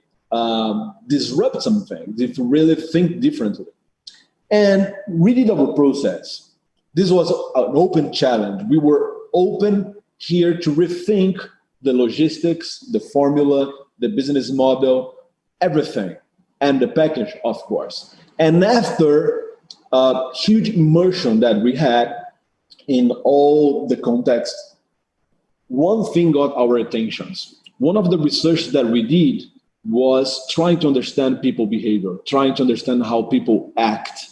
disrupt some things, if you really think differently. And we did our process. This was an open challenge. We were open here to rethink the logistics, the formula, the business model, everything, and the package, of course. And after a huge immersion that we had in all the context, one thing got our attentions. One of the research that we did was trying to understand people behavior, trying to understand how people act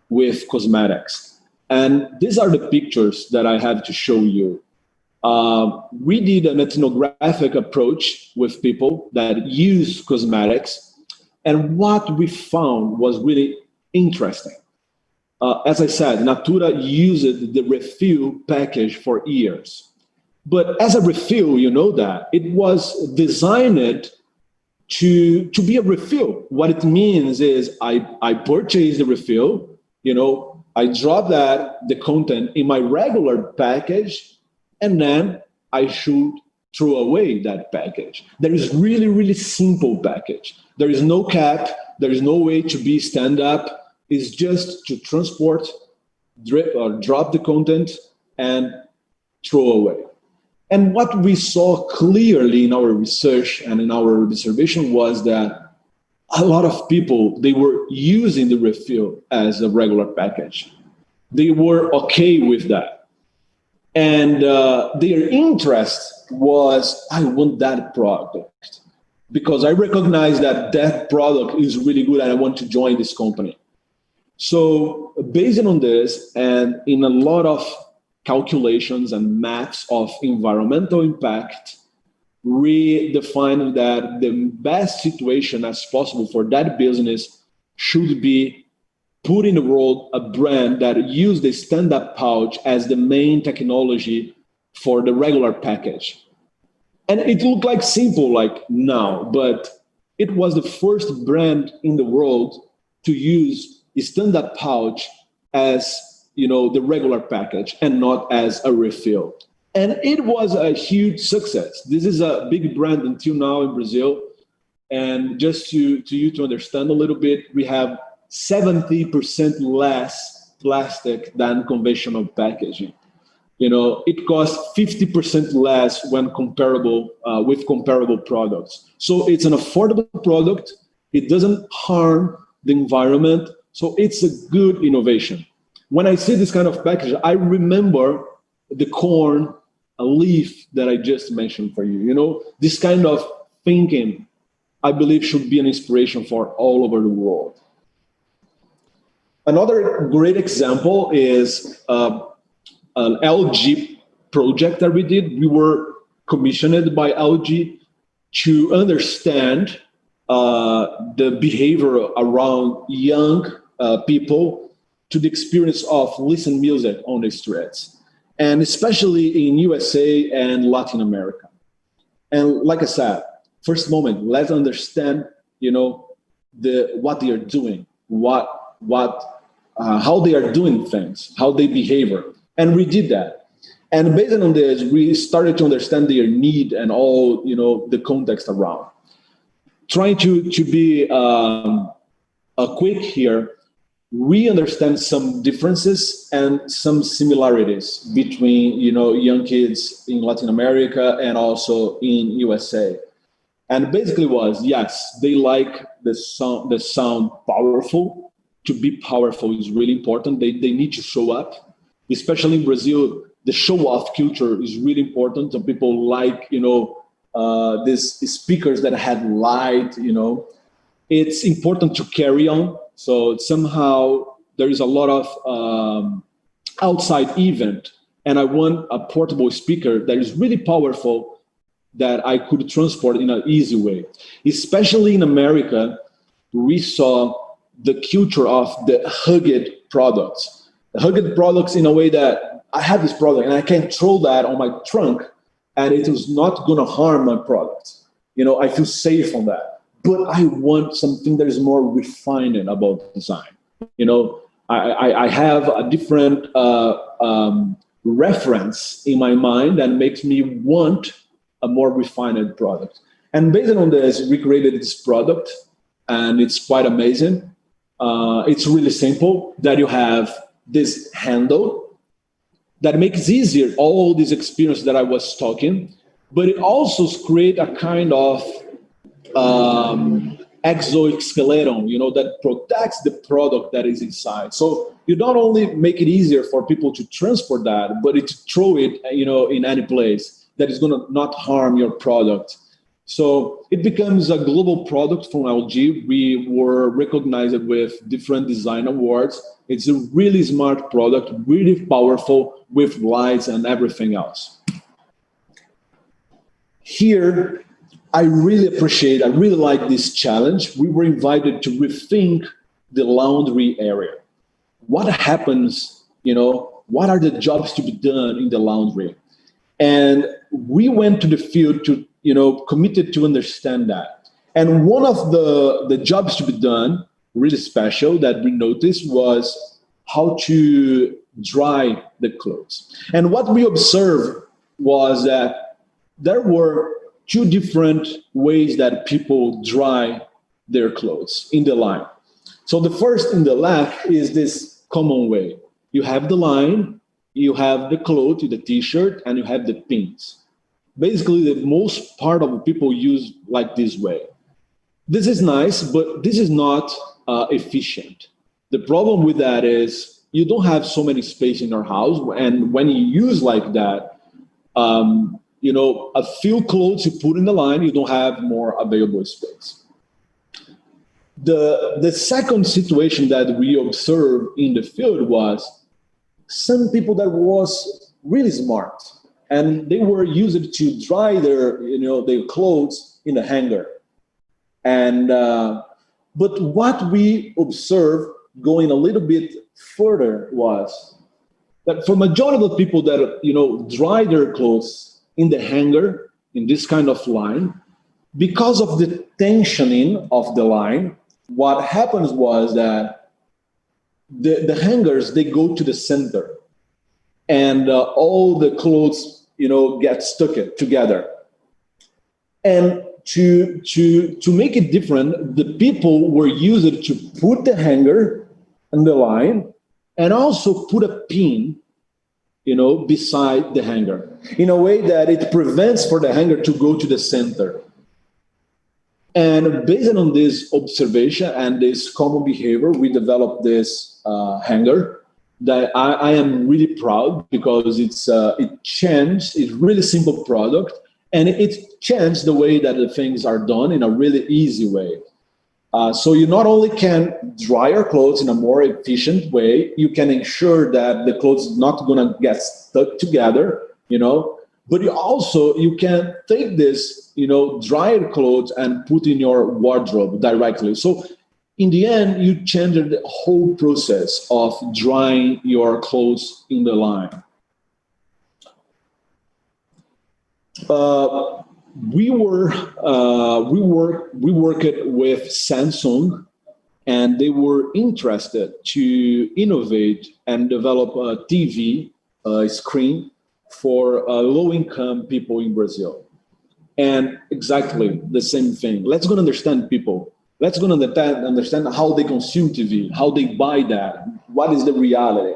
with cosmetics. And these are the pictures that I have to show you. We did an ethnographic approach with people that use cosmetics. And what we found was really interesting. As I said, Natura used the refill package for years. But as a refill, you know that, it was designed to be a refill. What it means is I purchase the refill, I drop the content in my regular package, and then I should throw away that package. There is really, really simple package. There is no cap. There is no way to be stand up. It's just to transport, drip or drop the content and throw away. And what we saw clearly in our research and in our observation was that a lot of people, they were using the refill as a regular package. They were okay with that. And their interest was, I want that product because I recognize that that product is really good and I want to join this company. So based on this and in a lot of calculations and maps of environmental impact, we defined that the best situation as possible for that business should be put in the world a brand that used the stand-up pouch as the main technology for the regular package. And it looked like simple like now, but it was the first brand in the world to use a stand-up pouch as the regular package and not as a refill. And it was a huge success. This is a big brand until now in Brazil. And just to you to understand a little bit, we have 70% less plastic than conventional packaging. It costs 50% less when comparable with comparable products. So it's an affordable product. It doesn't harm the environment. So it's a good innovation. When I see this kind of package, I remember the corn leaf that I just mentioned for you. This kind of thinking, I believe, should be an inspiration for all over the world. Another great example is an LG project that we did. We were commissioned by LG to understand the behavior around young people to the experience of listen music on the streets, and especially in USA and Latin America. And like I said, first moment, let's understand, what they are doing, how they are doing things, how they behave. And we did that. And based on this, we started to understand their need and all, the context around. Trying to be quick here, we understand some differences and some similarities between, young kids in Latin America and also in USA. And basically was, yes, they like the sound powerful. To be powerful is really important. They need to show up, especially in Brazil. The show-off culture is really important. Some people like, these speakers that had light, It's important to carry on. So somehow there is a lot of outside event, and I want a portable speaker that is really powerful that I could transport in an easy way. Especially in America, we saw the culture of the hugged products. The hugged products in a way that I have this product and I can throw that on my trunk and it is not going to harm my product. I feel safe on that. But I want something that is more refined about design. I have a different reference in my mind that makes me want a more refined product. And based on this, we created this product, and it's quite amazing. It's really simple that you have this handle that makes easier all this experience that I was talking, but it also creates a kind of exoskeleton, that protects the product that is inside. So you not only make it easier for people to transport that, but to throw it, in any place that is going to not harm your product. So it becomes a global product from LG. We were recognized with different design awards. It's a really smart product, really powerful with lights and everything else. Here, I really like this challenge. We were invited to rethink the laundry area. What happens, what are the jobs to be done in the laundry? And we went to the field to, committed to understand that. And one of the jobs to be done, really special, that we noticed was how to dry the clothes. And what we observed was that there were two different ways that people dry their clothes in the line. So the first in the left is this common way. You have the line, you have the cloth, the t-shirt, and you have the pins. Basically, the most part of people use like this way. This is nice, but this is not efficient. The problem with that is you don't have so many space in your house, and when you use like that, a few clothes you put in the line, you don't have more available space. The second situation that we observed in the field was some people that was really smart, and they were used to dry their clothes in the hanger. And but what we observed going a little bit further was that for majority of the people that dry their clothes in the hanger in this kind of line, because of the tensioning of the line, what happens was that the hangers, they go to the center, and all the clothes get stuck together. And to make it different, the people were used to put the hanger in the line and also put a pin beside the hanger, in a way that it prevents for the hanger to go to the center. And based on this observation and this common behavior, we developed this hanger that I am really proud, because it changed. It's really simple product, and it changed the way that the things are done in a really easy way. So you not only can dry your clothes in a more efficient way, you can ensure that the clothes is not gonna get stuck together, but you can take this, dried clothes and put in your wardrobe directly. So in the end, you change the whole process of drying your clothes in the line. We worked with Samsung, and they were interested to innovate and develop a TV screen for low-income people in Brazil. And exactly the same thing. Let's go understand people. Let's go understand how they consume TV, how they buy that, what is the reality.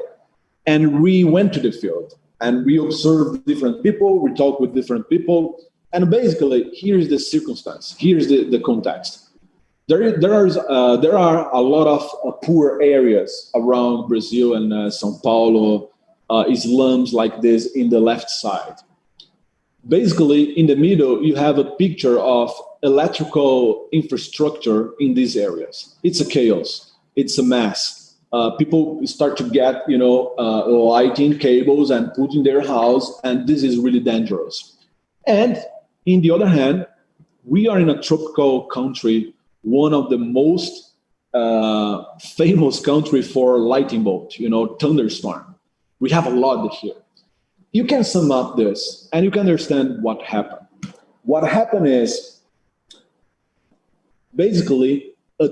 And we went to the field, and we observed different people, we talked with different people, and basically, here's the circumstance, here's the context. There are a lot of poor areas around Brazil and São Paulo, slums like this in the left side. Basically, in the middle, you have a picture of electrical infrastructure in these areas. It's a chaos. It's a mess. People start to get, lighting cables and put in their house, and this is really dangerous. And in the other hand, we are in a tropical country, one of the most famous country for lightning bolt, thunderstorm. We have a lot here. You can sum up this, and you can understand what happened. What happened is, basically, a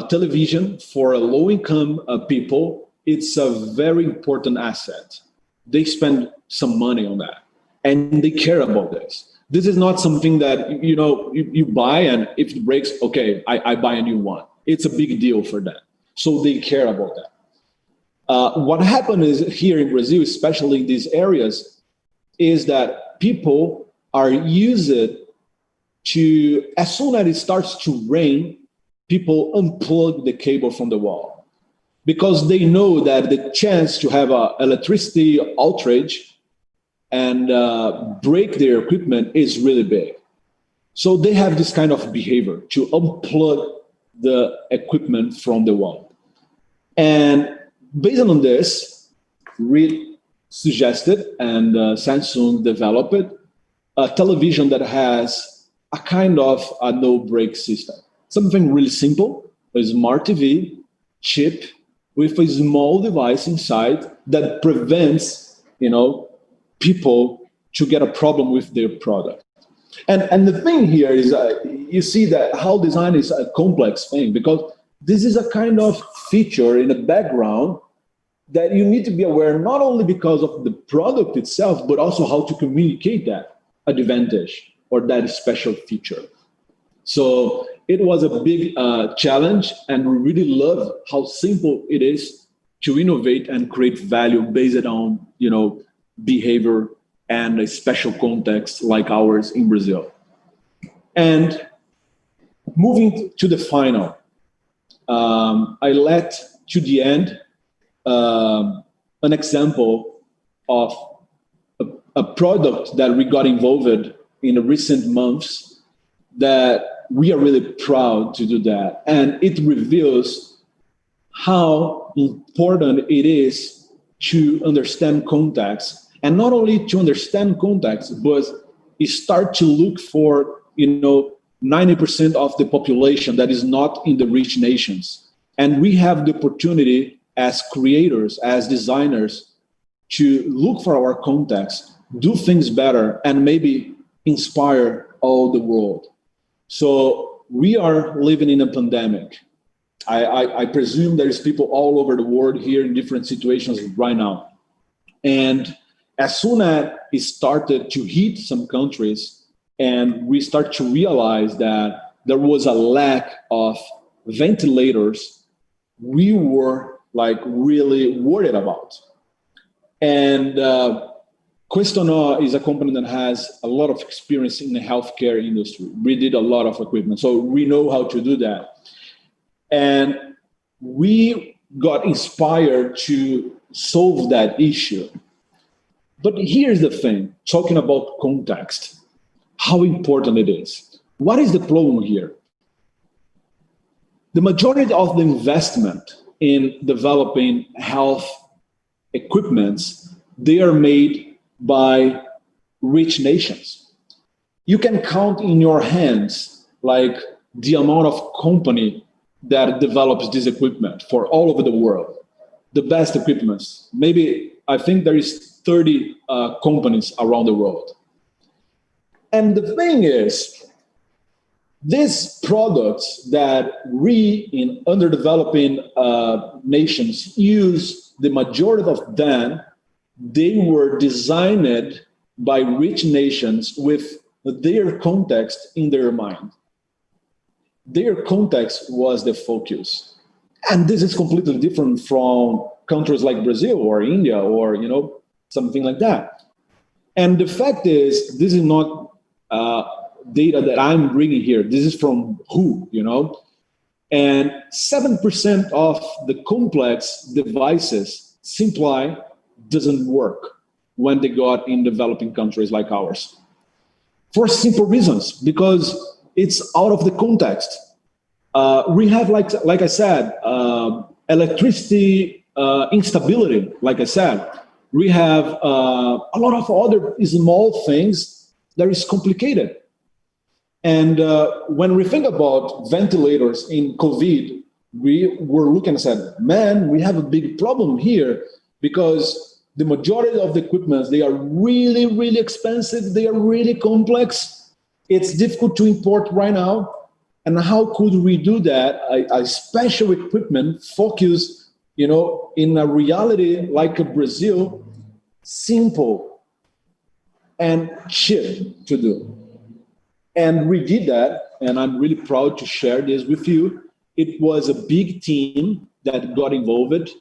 television for low-income people, it's a very important asset. They spend some money on that, and they care about this. This is not something that you buy, and if it breaks, okay, I buy a new one. It's a big deal for them, so they care about that. What happened is here in Brazil, especially in these areas, is that people are used to, as soon as it starts to rain, people unplug the cable from the wall, because they know that the chance to have an electricity outage and break their equipment is really big. So they have this kind of behavior to unplug the equipment from the wall. And based on this, Reed suggested and Samsung developed a television that has a kind of a no-break system. Something really simple, a smart TV chip with a small device inside that prevents, people to get a problem with their product. And the thing here is, you see that how design is a complex thing, because this is a kind of feature in the background that you need to be aware, not only because of the product itself, but also how to communicate that advantage or that special feature. So it was a big challenge, and we really love how simple it is to innovate and create value based on, behavior and a special context like ours in Brazil. And moving to the final, I let to the end an example of a product that we got involved in the recent months that we are really proud to do that. And it reveals how important it is to understand context. And not only to understand context, but start to look for, 90% of the population that is not in the rich nations. And we have the opportunity as creators, as designers, to look for our context, do things better, and maybe inspire all the world. So we are living in a pandemic. I presume there's people all over the world here in different situations right now. And as soon as it started to hit some countries and we start to realize that there was a lack of ventilators, we were really worried about. And Questonor is a company that has a lot of experience in the healthcare industry. We did a lot of equipment, so we know how to do that. And we got inspired to solve that issue. But here's the thing, talking about context, how important it is. What is the problem here? The majority of the investment in developing health equipments, they are made by rich nations. You can count in your hands the amount of company that develops this equipment for all over the world. The best equipments, maybe I think there is 30 companies around the world. And the thing is, these products that we in underdeveloping nations use, the majority of them, they were designed by rich nations with their context in their mind. Their context was the focus. And this is completely different from countries like Brazil or India or, something like that. And the fact is, this is not data that I'm bringing here. This is from WHO, And 7% of the complex devices simply doesn't work when they got in developing countries like ours. For simple reasons, because it's out of the context. We have, like I said, electricity instability, like I said. We have a lot of other small things that is complicated. And when we think about ventilators in COVID, we were looking and said, man, we have a big problem here because the majority of the equipment, they are really, really expensive. They are really complex. It's difficult to import right now. And how could we do that? A special equipment focused, in a reality like Brazil, simple and cheap to do. And we did that, and I'm really proud to share this with you. It was a big team that got involved.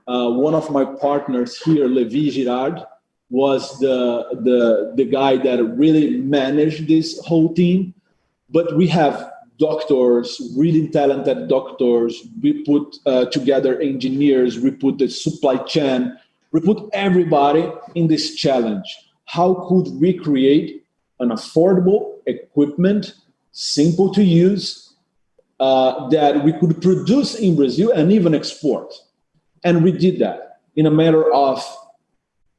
One of my partners here, Levi Girard, was the guy that really managed this whole team. But we have doctors, really talented doctors. We put together engineers. We put the supply chain. We put everybody in this challenge. How could we create an affordable equipment simple to use, that we could produce in Brazil and even export. And we did that in a matter of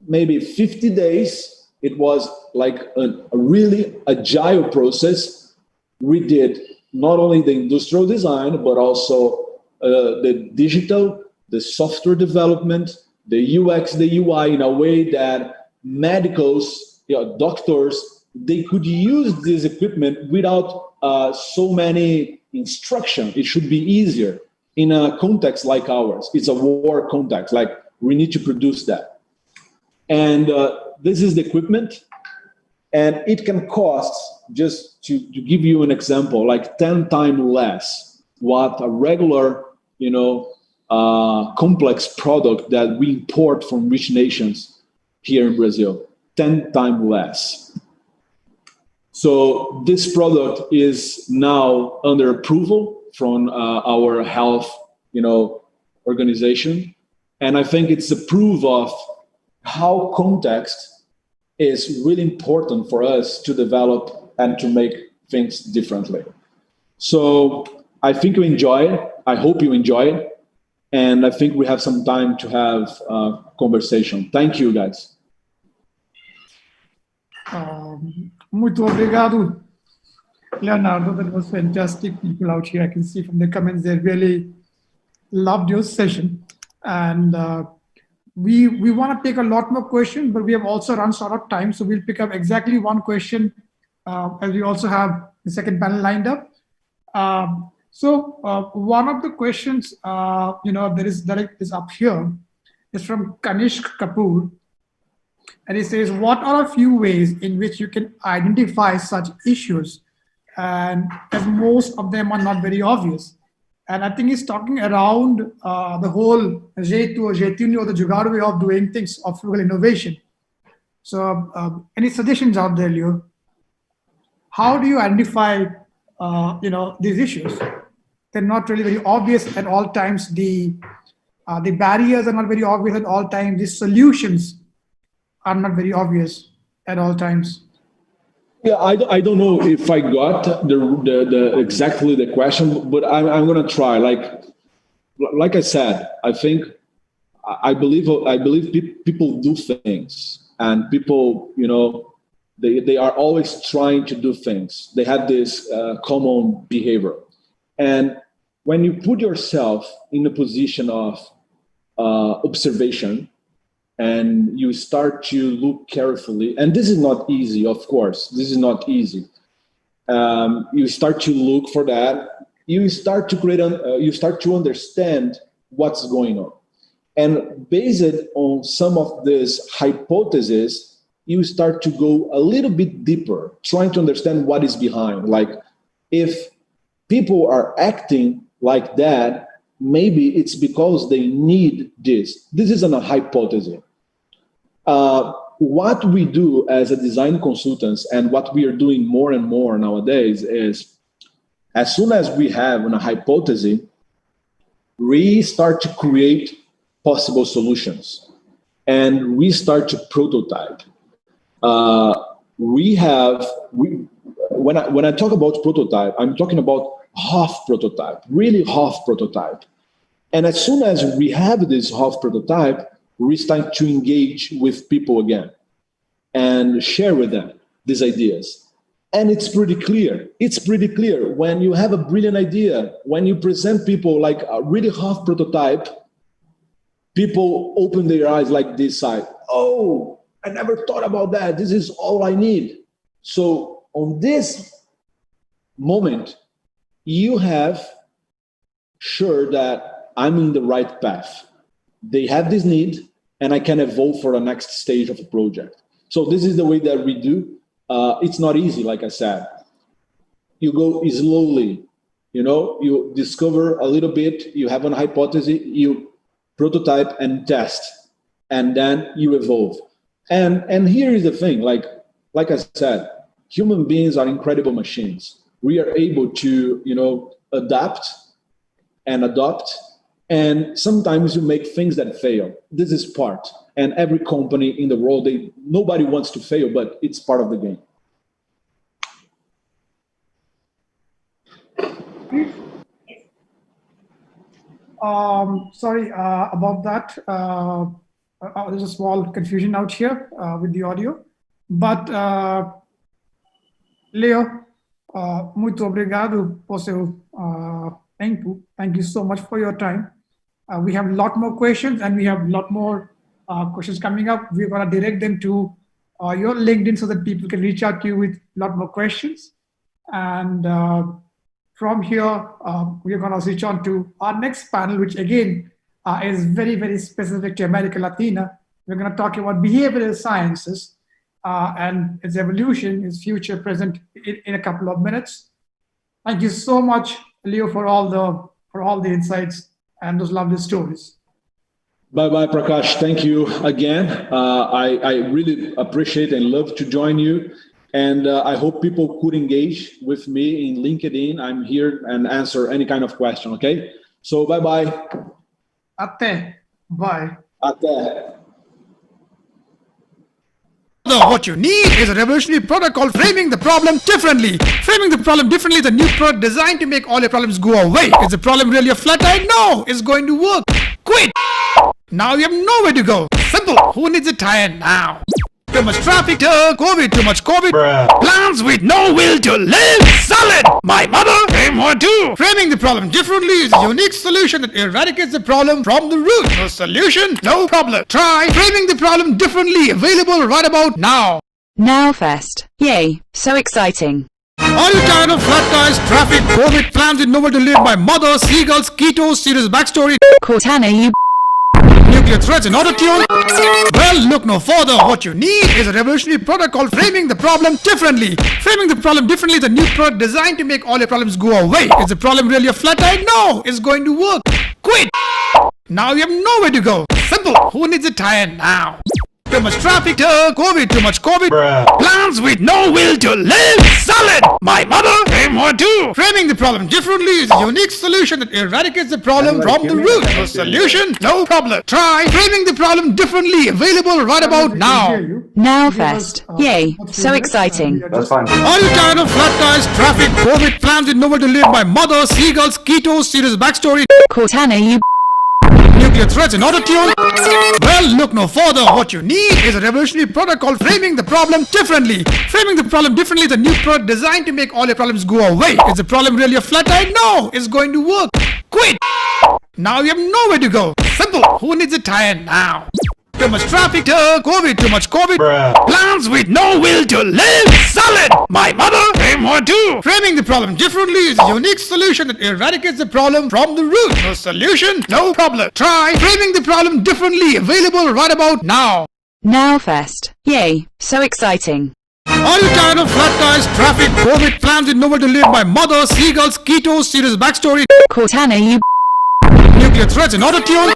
maybe 50 days. It was like a really agile process. We did not only the industrial design, but also the digital, the software development, the UX, the UI, in a way that medicals, doctors, they could use this equipment without so many instructions. It should be easier in a context like ours. It's a war context, like we need to produce that. And this is the equipment, and it can cost, just to give you an example, like 10 times less what a regular, complex product that we import from rich nations here in Brazil, 10 times less. So this product is now under approval from our health, organization. And I think it's a proof of how context is really important for us to develop and to make things differently. So I think you enjoy it. I hope you enjoy it. And I think we have some time to have a conversation. Thank you, guys. Muito obrigado, Leonardo. That was fantastic. People out here, I can see from the comments, they really loved your session. And we want to take a lot more questions, but we have also run short of time. So we'll pick up exactly one question as we also have the second panel lined up. So one of the questions, that is up here is from Kanishk Kapoor. And he says, what are a few ways in which you can identify such issues? And as most of them are not very obvious. And I think he's talking around the whole jeito or jeitinho, or the Jugaad way of doing things, of frugal innovation. So any suggestions out there, Leo? How do you identify, these issues? They're not really very obvious at all times. The barriers are not very obvious at all times. The solutions are not very obvious at all times. Yeah, I don't know if I got the exactly the question, but I'm gonna try. Like I said, I believe people do things, and people, they are always trying to do things. They have this common behavior, and when you put yourself in a position of observation, and you start to look carefully, and this is not easy, of course, this is not easy. You start to look for that, you start to understand what's going on. And based on some of this hypotheses, you start to go a little bit deeper, trying to understand what is behind. Like, if people are acting like that, maybe it's because they need this. This isn't a hypothesis. What we do as a design consultants, and what we are doing more and more nowadays, is as soon as we have a hypothesis, we start to create possible solutions, and we start to prototype. When I talk about prototype, I'm talking about half prototype, really half prototype. And as soon as we have this half prototype, we start to engage with people again and share with them these ideas. And it's pretty clear. It's pretty clear when you have a brilliant idea, when you present people like a really half prototype, people open their eyes like this side. Oh, I never thought about that. This is all I need. So on this moment, you have sure that I'm in the right path. They have this need, and I can evolve for the next stage of a project. So this is the way that we do. It's not easy, like I said. You go slowly, you discover a little bit, you have a hypothesis, you prototype and test, and then you evolve. And here is the thing, like I said, human beings are incredible machines. We are able to, adapt and adopt. And sometimes you make things that fail. This is part. And every company in the world, nobody wants to fail, but it's part of the game. Sorry about that. There's a small confusion out here with the audio. But, Leo, muito obrigado por seu tempo. Thank you so much for your time. We have a lot more questions, and we have a lot more questions coming up. We're going to direct them to your LinkedIn so that people can reach out to you with a lot more questions. And from here, we're going to switch on to our next panel, which again is very, very specific to America Latina. We're going to talk about behavioral sciences and its evolution, its future, present in a couple of minutes. Thank you so much, Leo, for all the insights and those lovely stories. Bye-bye, Prakash. Thank you again. I really appreciate and love to join you. And I hope people could engage with me in LinkedIn. I'm here and answer any kind of question, okay? So bye-bye. Até. Bye. Até. What you need is a revolutionary product called Framing the Problem Differently. Framing the Problem Differently is a new product designed to make all your problems go away. Is the problem really a flat tire? No, it's going to work. Quit. Now you have nowhere to go. Simple. Who needs a tire now? Too much traffic, COVID, too much COVID. Bruh. Plans with no will to live. Solid. My mother came more too. Framing the problem differently is a unique solution that eradicates the problem from the root. No solution, no problem. Try framing the problem differently. Available right about now. Nowfest. Yay, so exciting. Are you tired of flat tires, traffic, COVID, plans with nowhere to live? My mother, seagulls, keto, serious backstory. Cortana, you nuclear threats and auto-tune? Well, look no further. What you need is a revolutionary product called Framing the Problem Differently. Framing the Problem Differently is a new product designed to make all your problems go away. Is the problem really a flat tire? No, it's going to work. Quit. Now you have nowhere to go. Simple. Who needs a tire now? Too much traffic, COVID, too much COVID. Bruh. Plans with no will to live. Solid. My mother came more too. Framing the problem differently is a unique solution that eradicates the problem from the root. No solution, no problem. Try framing the problem differently. Available right about now. Nowfest. Yay, so exciting. That's fine. Are you tired of flat tires, traffic, COVID, plans with nowhere to live? My mother, seagulls, keto, serious backstory. Cortana, you nuclear threats and auto-tune? Well, look no further. What you need is a revolutionary product called Framing the Problem Differently. Framing the Problem Differently is a new product designed to make all your problems go away. Is the problem really a flat tire? No, it's going to work. Quit. Now you have nowhere to go. Simple. Who needs a tire now? Too much traffic, COVID, too much COVID. Bruh. Plans with no will to live. Solid. My mother came more too. Framing the problem differently is a unique solution that eradicates the problem from the root. No solution, no problem. Try framing the problem differently. Available right about now. Nowfest. Yay, so exciting. Are you tired of flat tires, traffic, COVID, plans with nowhere to live? My mother, seagulls, keto, serious backstory. Cortana, you nuclear threats and auto-tune?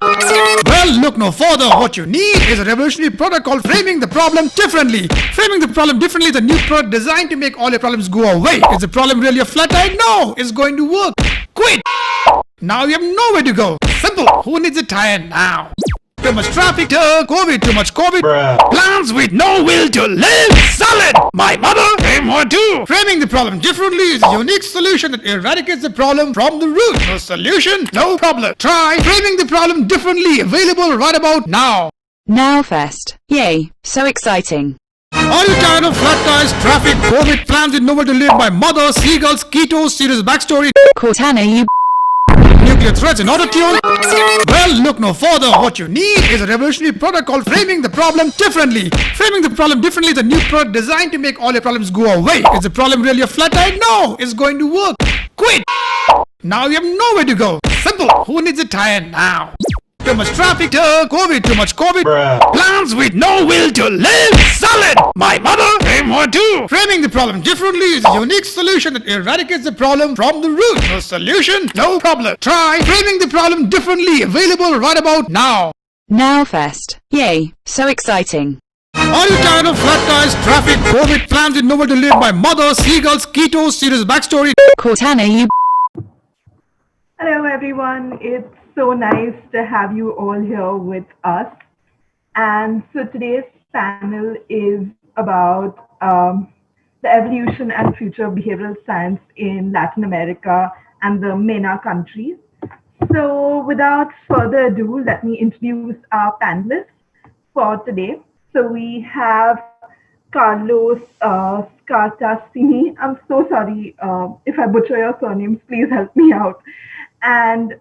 Well, look no further. What you need is a revolutionary product called Framing the Problem Differently. Framing the Problem Differently is a new product designed to make all your problems go away. Is the problem really a flat tire? No, it's going to work. Quit. Now you have nowhere to go. Simple. Who needs a tire now? Too much traffic, COVID, too much COVID. Bruh. Plans with no will to live. Solid. My mother came more too. Framing the problem differently is a unique solution that eradicates the problem from the root. No solution, no problem. Try framing the problem differently. Available right about now. Nowfest. Yay, so exciting. Are you tired of flat tires, traffic, COVID, plans with nowhere to live? My mother, seagulls, keto, serious backstory. Cortana, you nuclear threats and auto-tune? Well, look no further. What you need is a revolutionary product called Framing the Problem Differently. Framing the Problem Differently is a new product designed to make all your problems go away. Is the problem really a flat tire? No, it's going to work. Quit. Now you have nowhere to go. Simple. Who needs a tire now? Too much traffic, COVID, too much COVID. Bruh. Plans with no will to live. Solid. My mother came more too. Framing the problem differently is a unique solution that eradicates the problem from the root. No solution, no problem. Try framing the problem differently. Available right about now. Nowfest. Yay, so exciting. Are you tired of flat tires, traffic, COVID, plans with nowhere to live? My mother, seagulls, keto, serious backstory. Cortana, you Hello everyone, it's so nice to have you all here with us. And so today's panel is about the evolution and future of behavioral science in Latin America and the MENA countries. So without further ado, let me introduce our panelists for today. So we have Carlos Scartassini. I'm so sorry if I butcher your surnames. Please help me out. And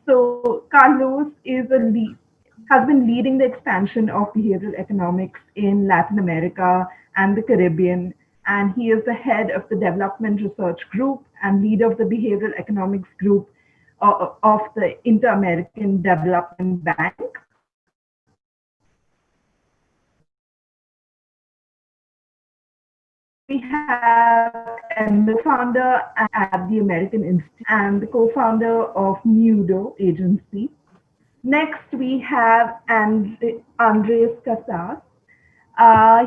so Carlos has been leading the expansion of behavioral economics in Latin America and the Caribbean. And he is the head of the Development Research Group and leader of the Behavioral Economics Group of the Inter-American Development Bank. We have the founder at the American Institute and the co-founder of Mudo Agency. Next, we have Andres Casas.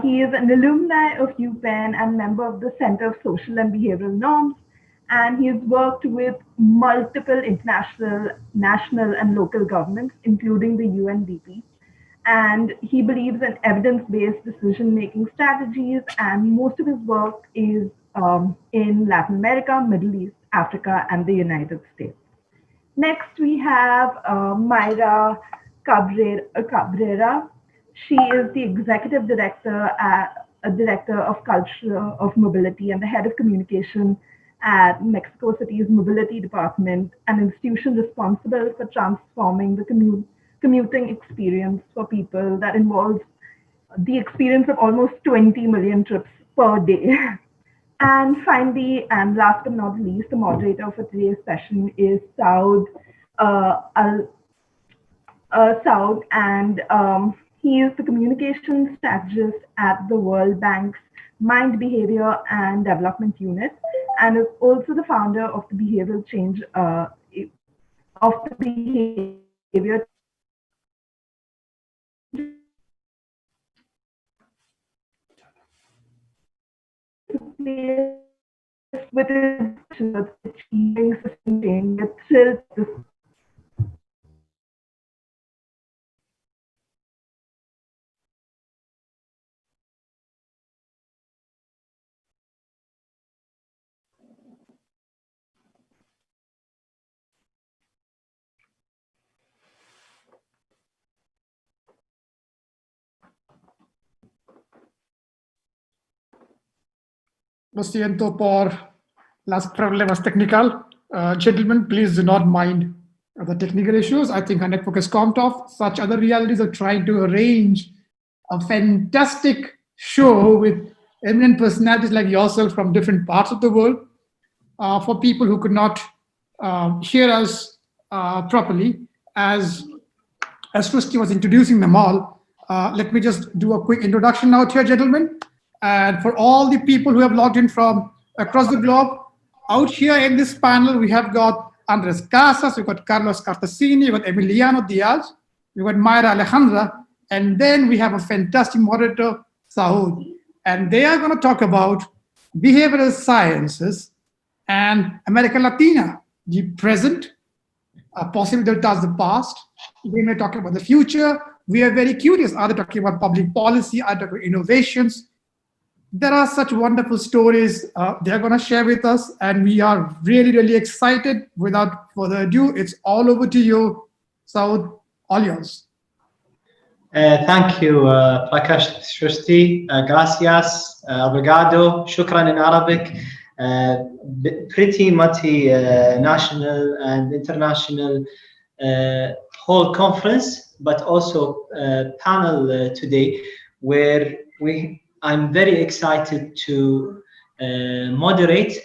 He is an alumni of UPenn and member of the Center of Social and Behavioral Norms, and he has worked with multiple international, national, and local governments, including the UNDP. And he believes in evidence-based decision-making strategies, and most of his work is in Latin America, Middle East, Africa, and the United States. Next, we have Mayra Cabrera. She is the executive director of Culture of Mobility and the head of communication at Mexico City's Mobility Department, an institution responsible for transforming the commuting experience for people that involves the experience of almost 20 million trips per day. And finally, and last but not least, the moderator for today's session is Saud, and he is the communication strategist at the World Bank's Mind, Behavior, and Development Unit, and is also the founder of the behavioral change of the behavior with his achieving sustained thrill. Lo siento por las problemas technical. Gentlemen, please do not mind the technical issues. I think our network has comped off. Such other realities of trying to arrange a fantastic show with eminent personalities like yourself from different parts of the world. For people who could not hear us properly, as Srishti was introducing them all, let me just do a quick introduction out here, gentlemen. And for all the people who have logged in from across the globe, out here in this panel, we have got Andres Casas, we've got Carlos Cartassini, we've got Emiliano Diaz, we've got Mayra Alejandra, and then we have a fantastic moderator, Saud. And they are going to talk about behavioral sciences and America Latina, the present, possibly they'll touch the past, they may talk about the future. We are very curious, are they talking about public policy, are they talking about innovations? There are such wonderful stories they're going to share with us, and we are really, really excited. Without further ado, it's all over to you, Saud, all yours. Thank you, Prakash Srishti. Gracias, obrigado, shukran in Arabic. Pretty multi-national and international whole conference, but also panel today, where I'm very excited to moderate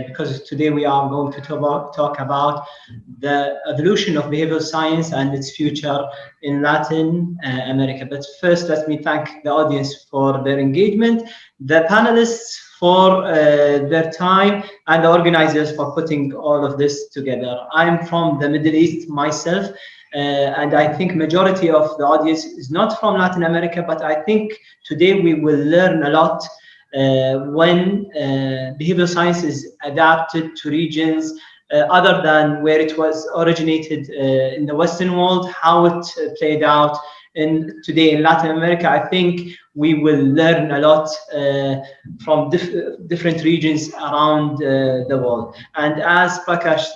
because today we are going to talk about the evolution of behavioral science and its future in Latin America. But first, let me thank the audience for their engagement, the panelists for their time, and the organizers for putting all of this together. I'm from the Middle East myself, and I think majority of the audience is not from Latin America, but I think today we will learn a lot when behavioral science is adapted to regions other than where it was originated in the Western world, how it played out today in Latin America, I think we will learn a lot from different regions around the world. And as Prakash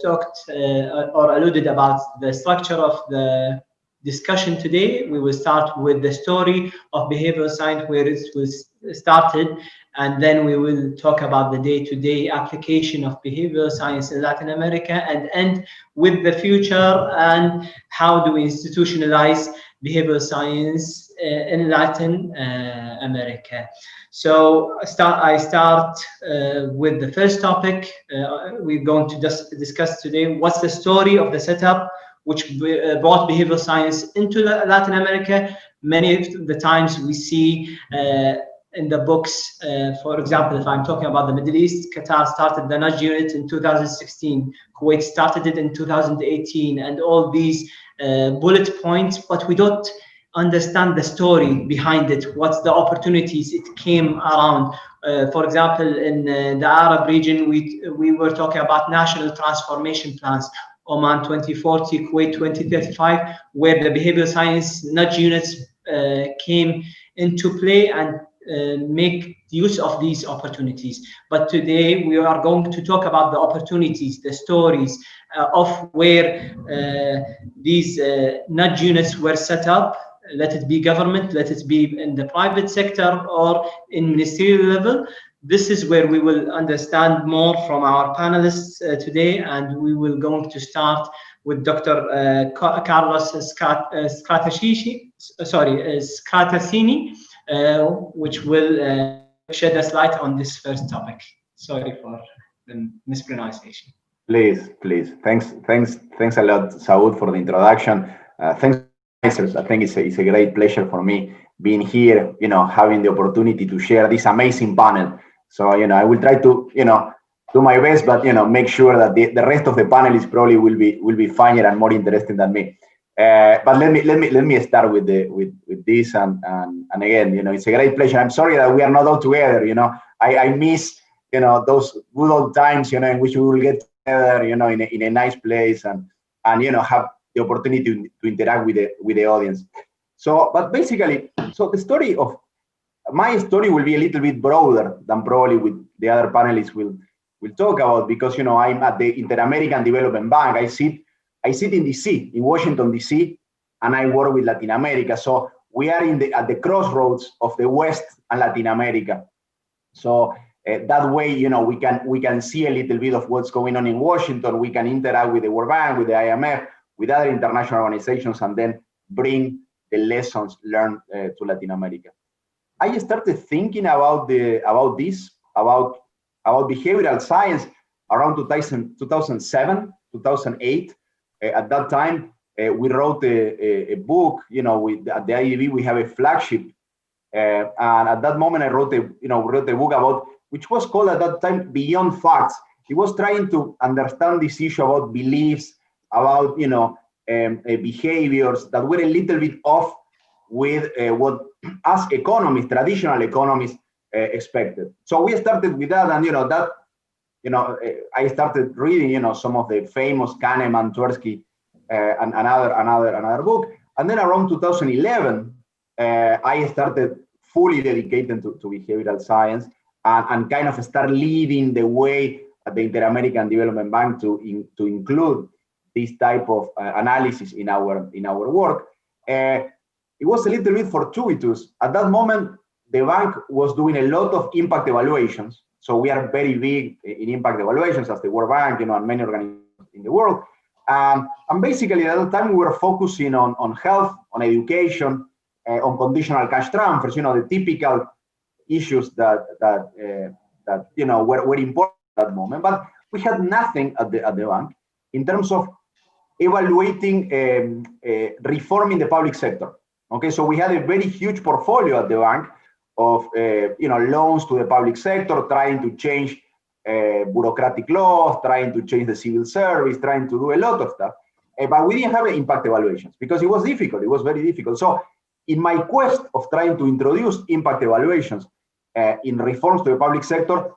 talked or alluded about the structure of the discussion today, we will start with the story of behavioral science, where it was started, and then we will talk about the day-to-day application of behavioral science in Latin America, and end with the future and how do we institutionalize behavioral science in Latin America. So I start with the first topic. We're going to just discuss today what's the story of the setup which brought behavioral science into Latin America. Many of the times we see in the books, for example, if I'm talking about the Middle East, Qatar started the Nudge Unit in 2016, Kuwait started it in 2018, and all these bullet points, but we don't understand the story behind it. What's the opportunities it came around? For example, in the Arab region, we were talking about national transformation plans, Oman 2040, Kuwait 2035, where the behavioral science nudge units came into play and make use of these opportunities. But today we are going to talk about the opportunities, the stories of where these nudge units were set up, let it be government, let it be in the private sector or in ministerial level. This is where we will understand more from our panelists today, and we will going to start with Dr. Carlos Scatassini, which will shed us light on this first topic. Sorry for the mispronunciation. Please. Thanks a lot, Saud, for the introduction. Thanks. I think it's a great pleasure for me being here, having the opportunity to share this amazing panel. So, I will try to, do my best, but, make sure that the rest of the panelists probably will be funnier and more interesting than me. But let me start with this, and again, it's a great pleasure. I'm sorry that we are not all together. I miss, those good old times, in which we will get together, in a nice place and have the opportunity to interact with the audience. So, but basically, the story of my story will be a little bit broader than probably with the other panelists will talk about, because I'm at the Inter-American Development Bank. I sit in DC, in Washington DC, and I work with Latin America. So we are at the crossroads of the West and Latin America. So that way, we can see a little bit of what's going on in Washington. We can interact with the World Bank, with the IMF, with other international organizations, and then bring the lessons learned to Latin America. I started thinking about behavioral science around 2007, 2008. At that time, we wrote a book. At the IDB we have a flagship, and at that moment I wrote a book about, which was called at that time Beyond Facts. It was trying to understand this issue about beliefs, about behaviors that were a little bit off with what us economists, traditional economists, expected. So we started with that, and I started reading some of the famous Kahneman, Tversky, and another book. And then around 2011, I started fully dedicated to behavioral science and kind of start leading the way at the Inter-American Development Bank to include this type of analysis in our work. It was a little bit fortuitous. At that moment, the bank was doing a lot of impact evaluations. So we are very big in impact evaluations as the World Bank, and many organizations in the world. And basically at that time we were focusing on health, on education, on conditional cash transfers, the typical issues that were important at that moment. But we had nothing at the bank in terms of evaluating reforming the public sector. Okay, so we had a very huge portfolio at the bank of loans to the public sector, trying to change bureaucratic laws, trying to change the civil service, trying to do a lot of stuff. But we didn't have impact evaluations because it was difficult. It was very difficult. So in my quest of trying to introduce impact evaluations in reforms to the public sector,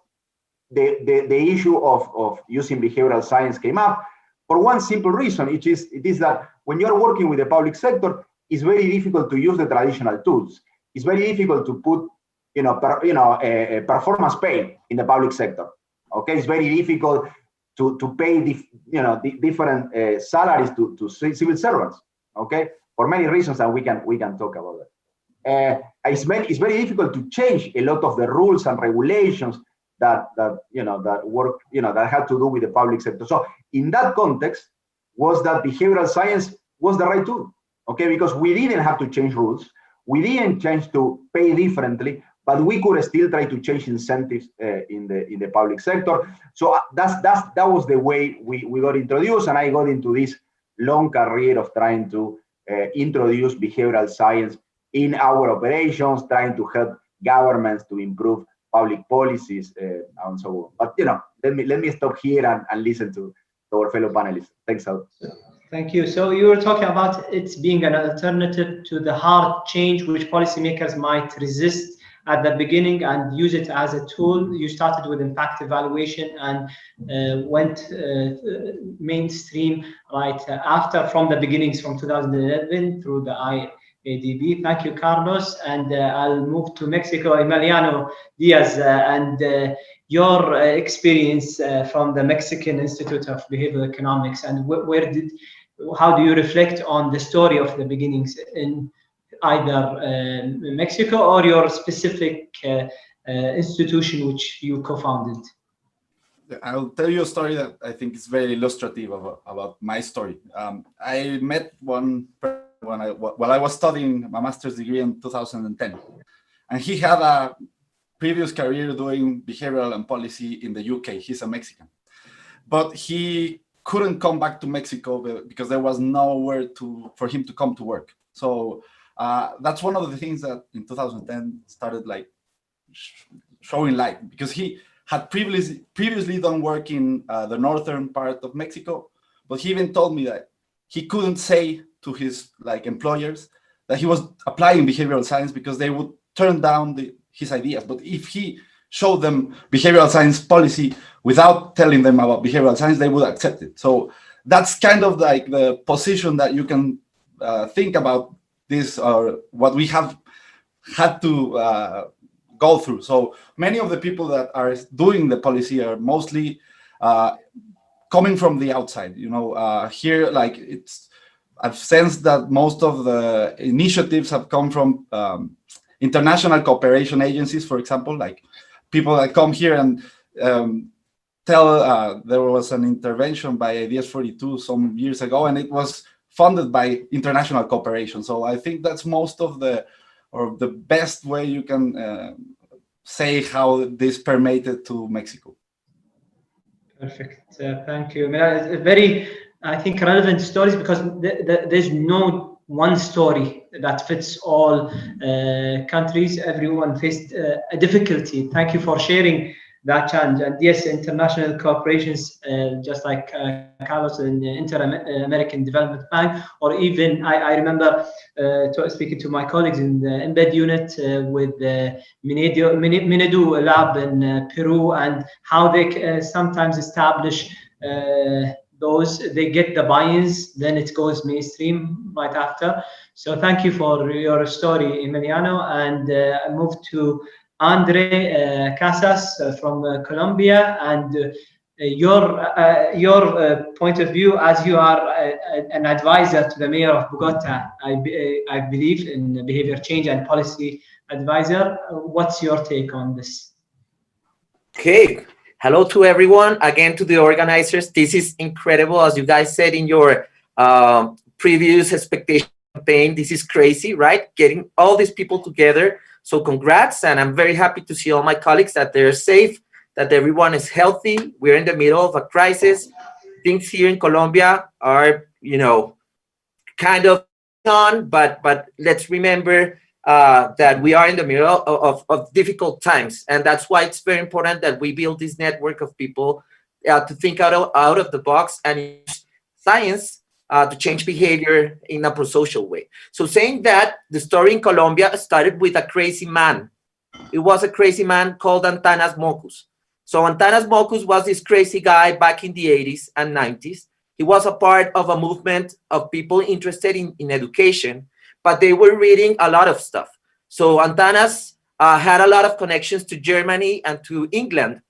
the issue of using behavioral science came up for one simple reason. It is that when you're working with the public sector, it's very difficult to use the traditional tools. It's very difficult to put, a performance pay in the public sector. Okay, it's very difficult to pay different salaries to civil servants. Okay, for many reasons, and we can talk about it. It's very difficult to change a lot of the rules and regulations that had to do with the public sector. So in that context, was that behavioral science was the right tool. Okay, because we didn't have to change rules, we didn't change to pay differently, but we could still try to change incentives in the public sector. So that was the way we got introduced, and I got into this long career of trying to introduce behavioral science in our operations, trying to help governments to improve public policies and so on. But let me stop here and listen to our fellow panelists. Thanks, Saul. Thank you. So you were talking about it being an alternative to the hard change which policymakers might resist at the beginning and use it as a tool. You started with impact evaluation and went mainstream right after, from the beginnings from 2011 through the IADB. Thank you, Carlos. And I'll move to Mexico. Emiliano Diaz, and your experience from the Mexican Institute of Behavioral Economics, and how do you reflect on the story of the beginnings in either Mexico or your specific institution which you co-founded? I'll tell you a story that I think is very illustrative about my story. I met one person while I was studying my master's degree in 2010, and he had a previous career doing behavioral and policy in the UK. He's a Mexican, but he couldn't come back to Mexico because there was nowhere for him to come to work. So that's one of the things that in 2010 started like showing light, because he had previously done work in the northern part of Mexico, but he even told me that he couldn't say to his employers that he was applying behavioral science because they would turn down his ideas. But if he showed them behavioral science policy without telling them about behavioral science, they would accept it. So that's kind of like the position that you can think about this, or what we have had to go through. So many of the people that are doing the policy are mostly coming from the outside. Here, I've sensed that most of the initiatives have come from international cooperation agencies, for example, like people that come here and tell there was an intervention by Ideas 42 some years ago, and it was funded by international cooperation. So I think that's most of the best way you can say how this permeated to Mexico. Perfect. Thank you. I mean, it's very, I think, relevant stories, because there's no one story that fits all countries. Everyone faced a difficulty. Thank you for sharing that challenge. And yes, international corporations, just like Carlos in the Inter-American Development Bank, or even I remember speaking to my colleagues in the Embed unit with the Minedu lab in Peru, and how they sometimes establish they get the buy-ins, then it goes mainstream right after. So thank you for your story, Emiliano. And I move to Andre Casas from Colombia, and your point of view, as you are an advisor to the mayor of Bogota, I believe, in behavior change and policy advisor. What's your take on this? Okay. Hello to everyone. Again, to the organizers. This is incredible. As you guys said in your previous expectation campaign, this is crazy, right? Getting all these people together. So congrats. And I'm very happy to see all my colleagues that they're safe, that everyone is healthy. We're in the middle of a crisis. Things here in Colombia are, kind of on, but let's remember that we are in the middle of difficult times, and that's why it's very important that we build this network of people to think out of the box and use science to change behavior in a pro-social way. So saying that, the story in Colombia started with a crazy man. It was a crazy man called Antanas Mockus. So Antanas Mockus was this crazy guy back in the 80s and 90s. He was a part of a movement of people interested in education, but they were reading a lot of stuff. So Antanas had a lot of connections to Germany and to England,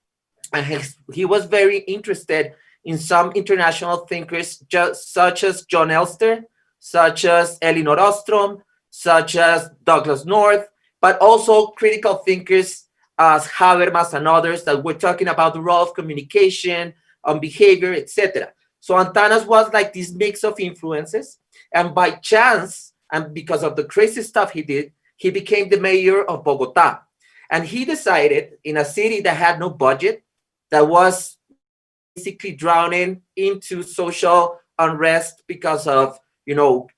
and he was very interested in some international thinkers, such as John Elster, such as Elinor Ostrom, such as Douglas North, but also critical thinkers as Habermas and others that were talking about the role of communication, on behavior, etc. So Antanas was like this mix of influences, and by chance, and because of the crazy stuff he did, he became the mayor of Bogota. And he decided, in a city that had no budget, that was basically drowning into social unrest because of, you know,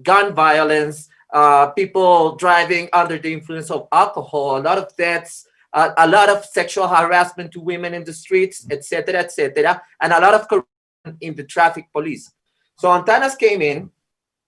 gun violence, people driving under the influence of alcohol, a lot of deaths, a lot of sexual harassment to women in the streets, etc., and a lot of corruption in the traffic police. So Antanas came in.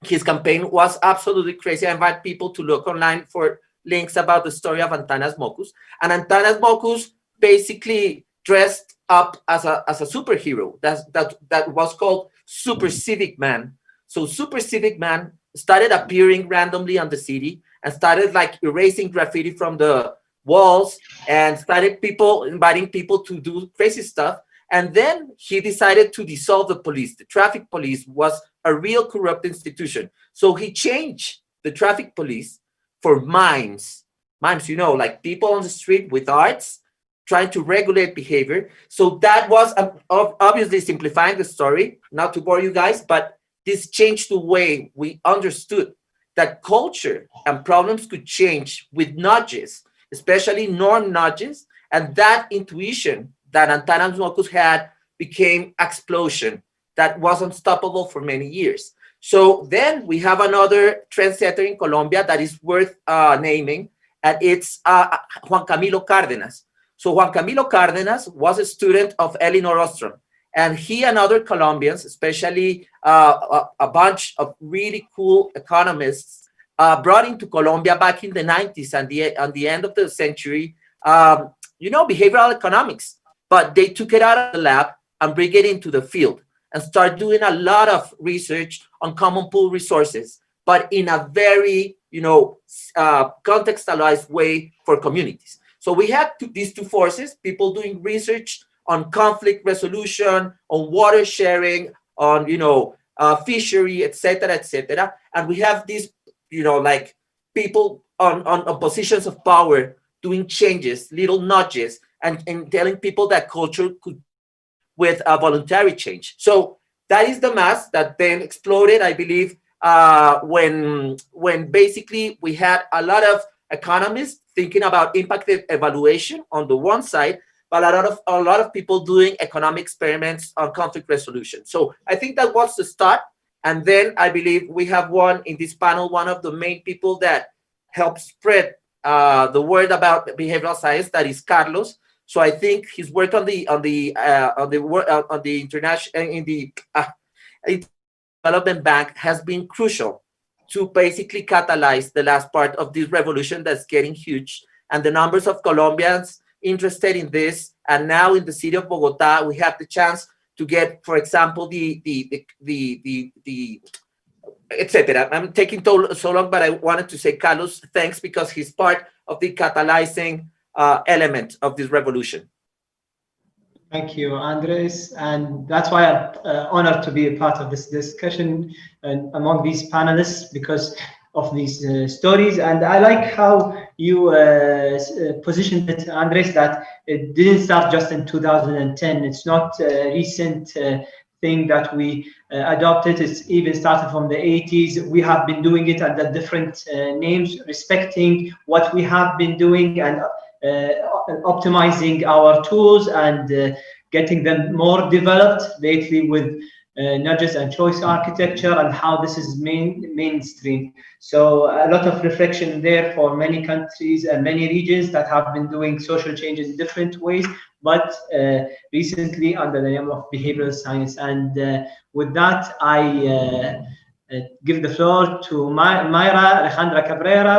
His campaign was absolutely crazy. I invite people to look online for links about the story of Antanas Mockus. And Antanas Mockus basically dressed up as a superhero that was called Super Civic Man. So Super Civic Man started appearing randomly on the city and started like erasing graffiti from the walls and started inviting people to do crazy stuff. And then he decided to dissolve the police. The traffic police was a real corrupt institution. So he changed the traffic police for mimes. Mimes, you know, like people on the street with arts trying to regulate behavior. So that was obviously simplifying the story, not to bore you guys, but this changed the way we understood that culture and problems could change with nudges, especially norm nudges, and that intuition that Antanas Mockus had became explosion that was unstoppable for many years. So then we have another trendsetter in Colombia that is worth naming, and it's Juan Camilo Cárdenas. So Juan Camilo Cárdenas was a student of Elinor Ostrom, and he and other Colombians, especially a bunch of really cool economists, brought into Colombia back in the 90s and the end of the century, you know, behavioral economics. But they took it out of the lab and bring it into the field and start doing a lot of research on common pool resources, but in a very, you know, contextualized way for communities. So we had these two forces, people doing research on conflict resolution, on water sharing, on, you know, fishery, etc., and we have these, you know, like people on positions of power doing changes, little nudges, and telling people that culture could with a voluntary change. So that is the mass that then exploded, I believe, when basically we had a lot of economists thinking about impact evaluation on the one side, but a lot of people doing economic experiments on conflict resolution. So I think that was the start. And then I believe we have one in this panel, one of the main people that helped spread the word about behavioral science, that is Carlos. So I think his work on the international in the development bank has been crucial to basically catalyze the last part of this revolution that's getting huge, and the numbers of Colombians interested in this. And now in the city of Bogota, we have the chance to get, for example, etc. I'm taking so long, but I wanted to say, Carlos, thanks, because he's part of the catalyzing element of this revolution. Thank you, Andres, and that's why I'm honored to be a part of this discussion and among these panelists because of these stories. And I like how you positioned it, Andres, that it didn't start just in 2010. It's not a recent thing that we adopted. It's even started from the 80s. We have been doing it under different names, respecting what we have been doing and optimizing our tools and getting them more developed lately with nudges and choice architecture and how this is mainstream. So a lot of reflection there for many countries and many regions that have been doing social change in different ways, but recently under the name of behavioral science. And with that, I give the floor to Mayra Alejandra Cabrera,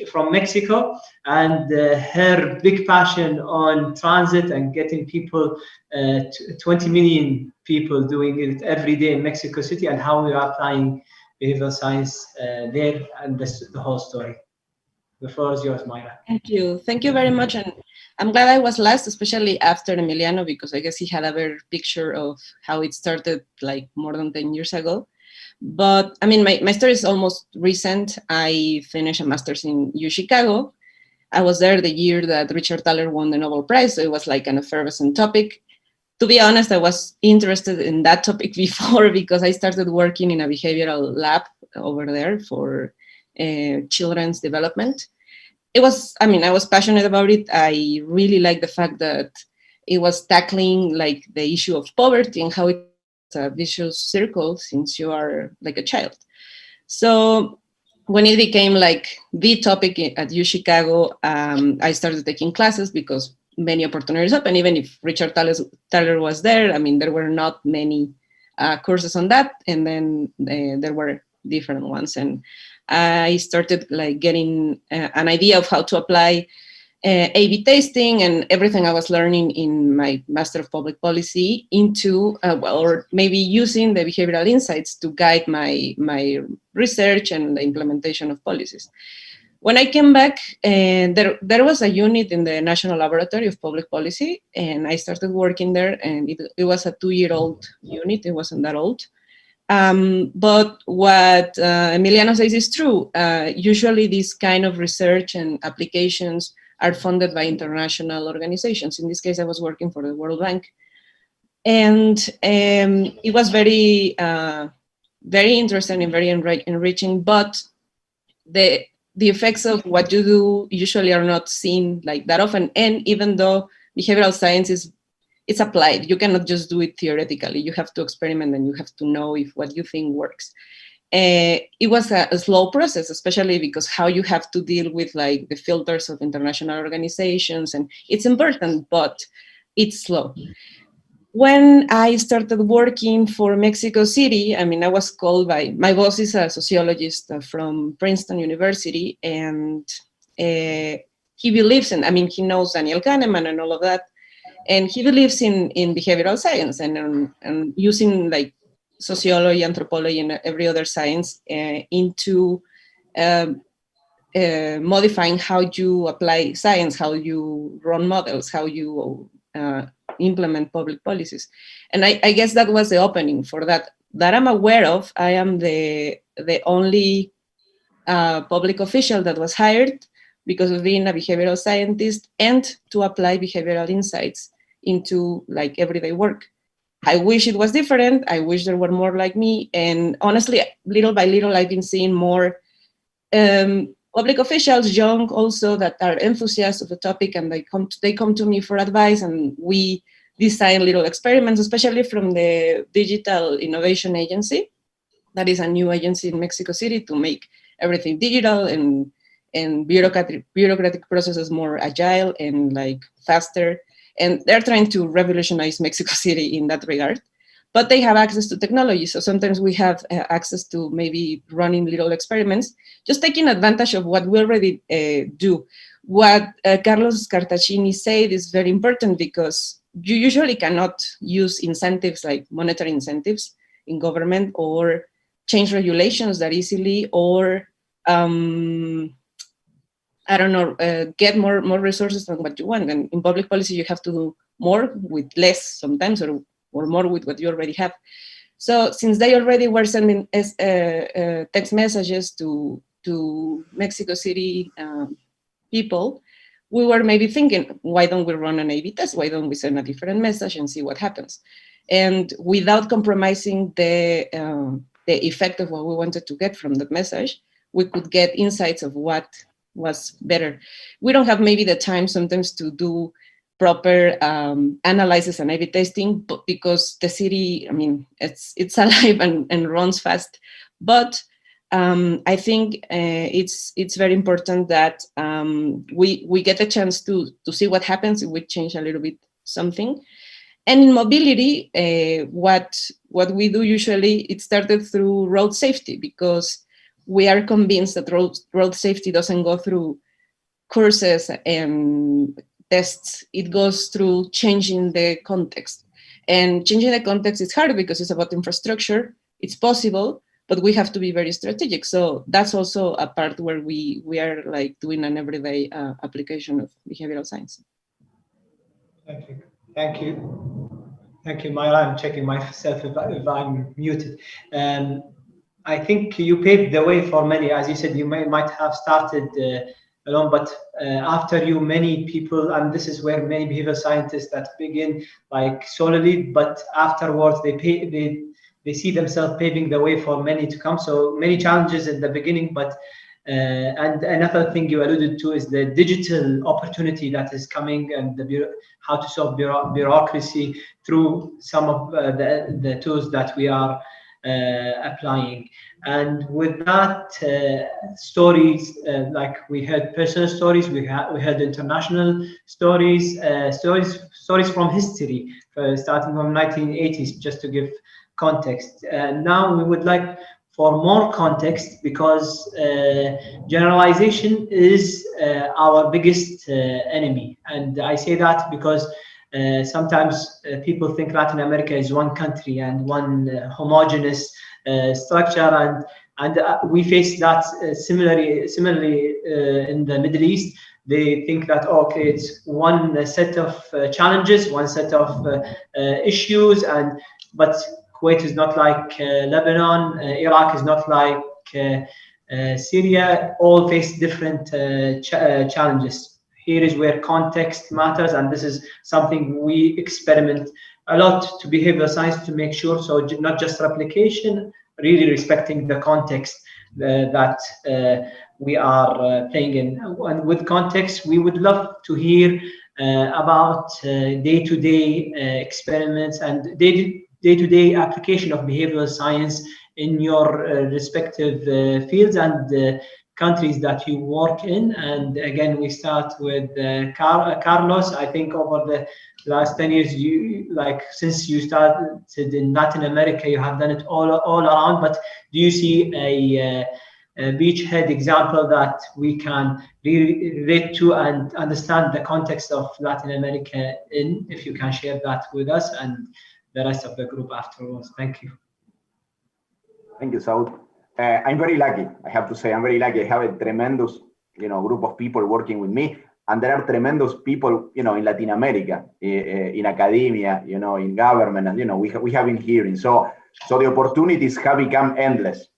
from Mexico, and her big passion on transit and getting people, 20 million people doing it every day in Mexico City, and how we are applying behavioral science there and the whole story. The floor is yours, Mayra. Thank you. Thank you very much. And I'm glad I was last, especially after Emiliano, because I guess he had a better picture of how it started like more than 10 years ago. But I mean, my story is almost recent. I finished a master's in Chicago. I was there the year that Richard Thaler won the Nobel Prize. So it was like an effervescent topic. To be honest, I was interested in that topic before because I started working in a behavioral lab over there for children's development. It was, I mean, I was passionate about it. I really liked the fact that it was tackling like the issue of poverty and how it's a vicious circle since you are like a child. So when it became like the topic at Chicago, I started taking classes because many opportunities open. Even if Richard Thaler was there, I mean, there were not many courses on that. And then there were different ones. And I started like getting an idea of how to apply A/B testing and everything I was learning in my Master of Public Policy into, or maybe using the behavioral insights to guide my research and the implementation of policies. When I came back, there was a unit in the National Laboratory of Public Policy, and I started working there, and it was a 2-year-old unit. It wasn't that old. But what Emiliano says is true. Usually these kind of research and applications are funded by international organizations. In this case, I was working for the World Bank. And it was very, very interesting and very enriching, but the effects of what you do usually are not seen like that often. And even though behavioral science it's applied, you cannot just do it theoretically. You have to experiment and you have to know if what you think works. It was a slow process, especially because how you have to deal with like the filters of international organizations, and it's important, but it's slow. When I started working for Mexico City, I mean, I was called by, my boss is a sociologist from Princeton University, and he believes in, I mean, he knows Daniel Kahneman and all of that, and he believes in behavioral science and using like sociology, anthropology, and every other science into modifying how you apply science, how you run models, how you implement public policies. And I guess that was the opening for that I'm aware of. I am the only public official that was hired because of being a behavioral scientist and to apply behavioral insights into like everyday work. I wish it was different. I wish there were more like me. And honestly, little by little, I've been seeing more public officials, young also, that are enthusiasts of the topic, and they come to me for advice, and we design little experiments, especially from the Digital Innovation Agency. That is a new agency in Mexico City to make everything digital and bureaucratic processes more agile and like faster. And they're trying to revolutionize Mexico City in that regard. But they have access to technology. So sometimes we have access to maybe running little experiments, just taking advantage of what we already do. What Carlos Cartacini said is very important because you usually cannot use incentives like monetary incentives in government or change regulations that easily, or I don't know, get more resources than what you want. And in public policy, you have to do more with less sometimes, or more with what you already have. So since they already were sending text messages to Mexico City people, we were maybe thinking, why don't we run an A/B test? Why don't we send a different message and see what happens? And without compromising the effect of what we wanted to get from that message, we could get insights of what was better. We don't have maybe the time sometimes to do proper analysis and A/B testing, but because the city, I mean, it's alive and runs fast. But I think it's very important that we get a chance to see what happens if we change a little bit something. And in mobility, what we do usually, it started through road safety, because we are convinced that road safety doesn't go through courses and tests. It goes through changing the context. And changing the context is hard because it's about infrastructure. It's possible, but we have to be very strategic. So that's also a part where we are like doing an everyday application of behavioral science. Thank you. Thank you. Thank you, Myra. I'm checking myself if I'm muted. I think you paved the way for many. As you said, you might have started alone, but after you, many people, and this is where many behavioral scientists that begin like solely, but afterwards they see themselves paving the way for many to come. So many challenges in the beginning, but and another thing you alluded to is the digital opportunity that is coming, and how to solve bureaucracy through some of the tools that we are applying. And with that, stories like we heard personal stories, we heard international stories, stories from history, starting from 1980s, just to give context. Now we would like for more context, because generalization is our biggest enemy. And I say that because sometimes people think Latin America is one country and one homogeneous structure, and we face that similarly in the Middle East. They think that, okay, it's one set of challenges, one set of issues, but Kuwait is not like Lebanon, Iraq is not like Syria, all face different challenges. Here is where context matters, and this is something we experiment a lot to behavioral science to make sure, so not just replication, really respecting the context that we are playing in. And with context, we would love to hear about day-to-day experiments and day-to-day application of behavioral science in your respective fields and countries that you work in. And again, we start with Carlos. I think over the last 10 years, since you started in Latin America, you have done it all around, but do you see a beachhead example that we can relate to and understand the context of Latin America in, if you can share that with us and the rest of the group afterwards? Thank you. Thank you, Saud. I'm very lucky. I have to say, I'm very lucky. I have a tremendous, group of people working with me, and there are tremendous people, in Latin America, in academia, in government, and we have been hearing. So the opportunities have become endless.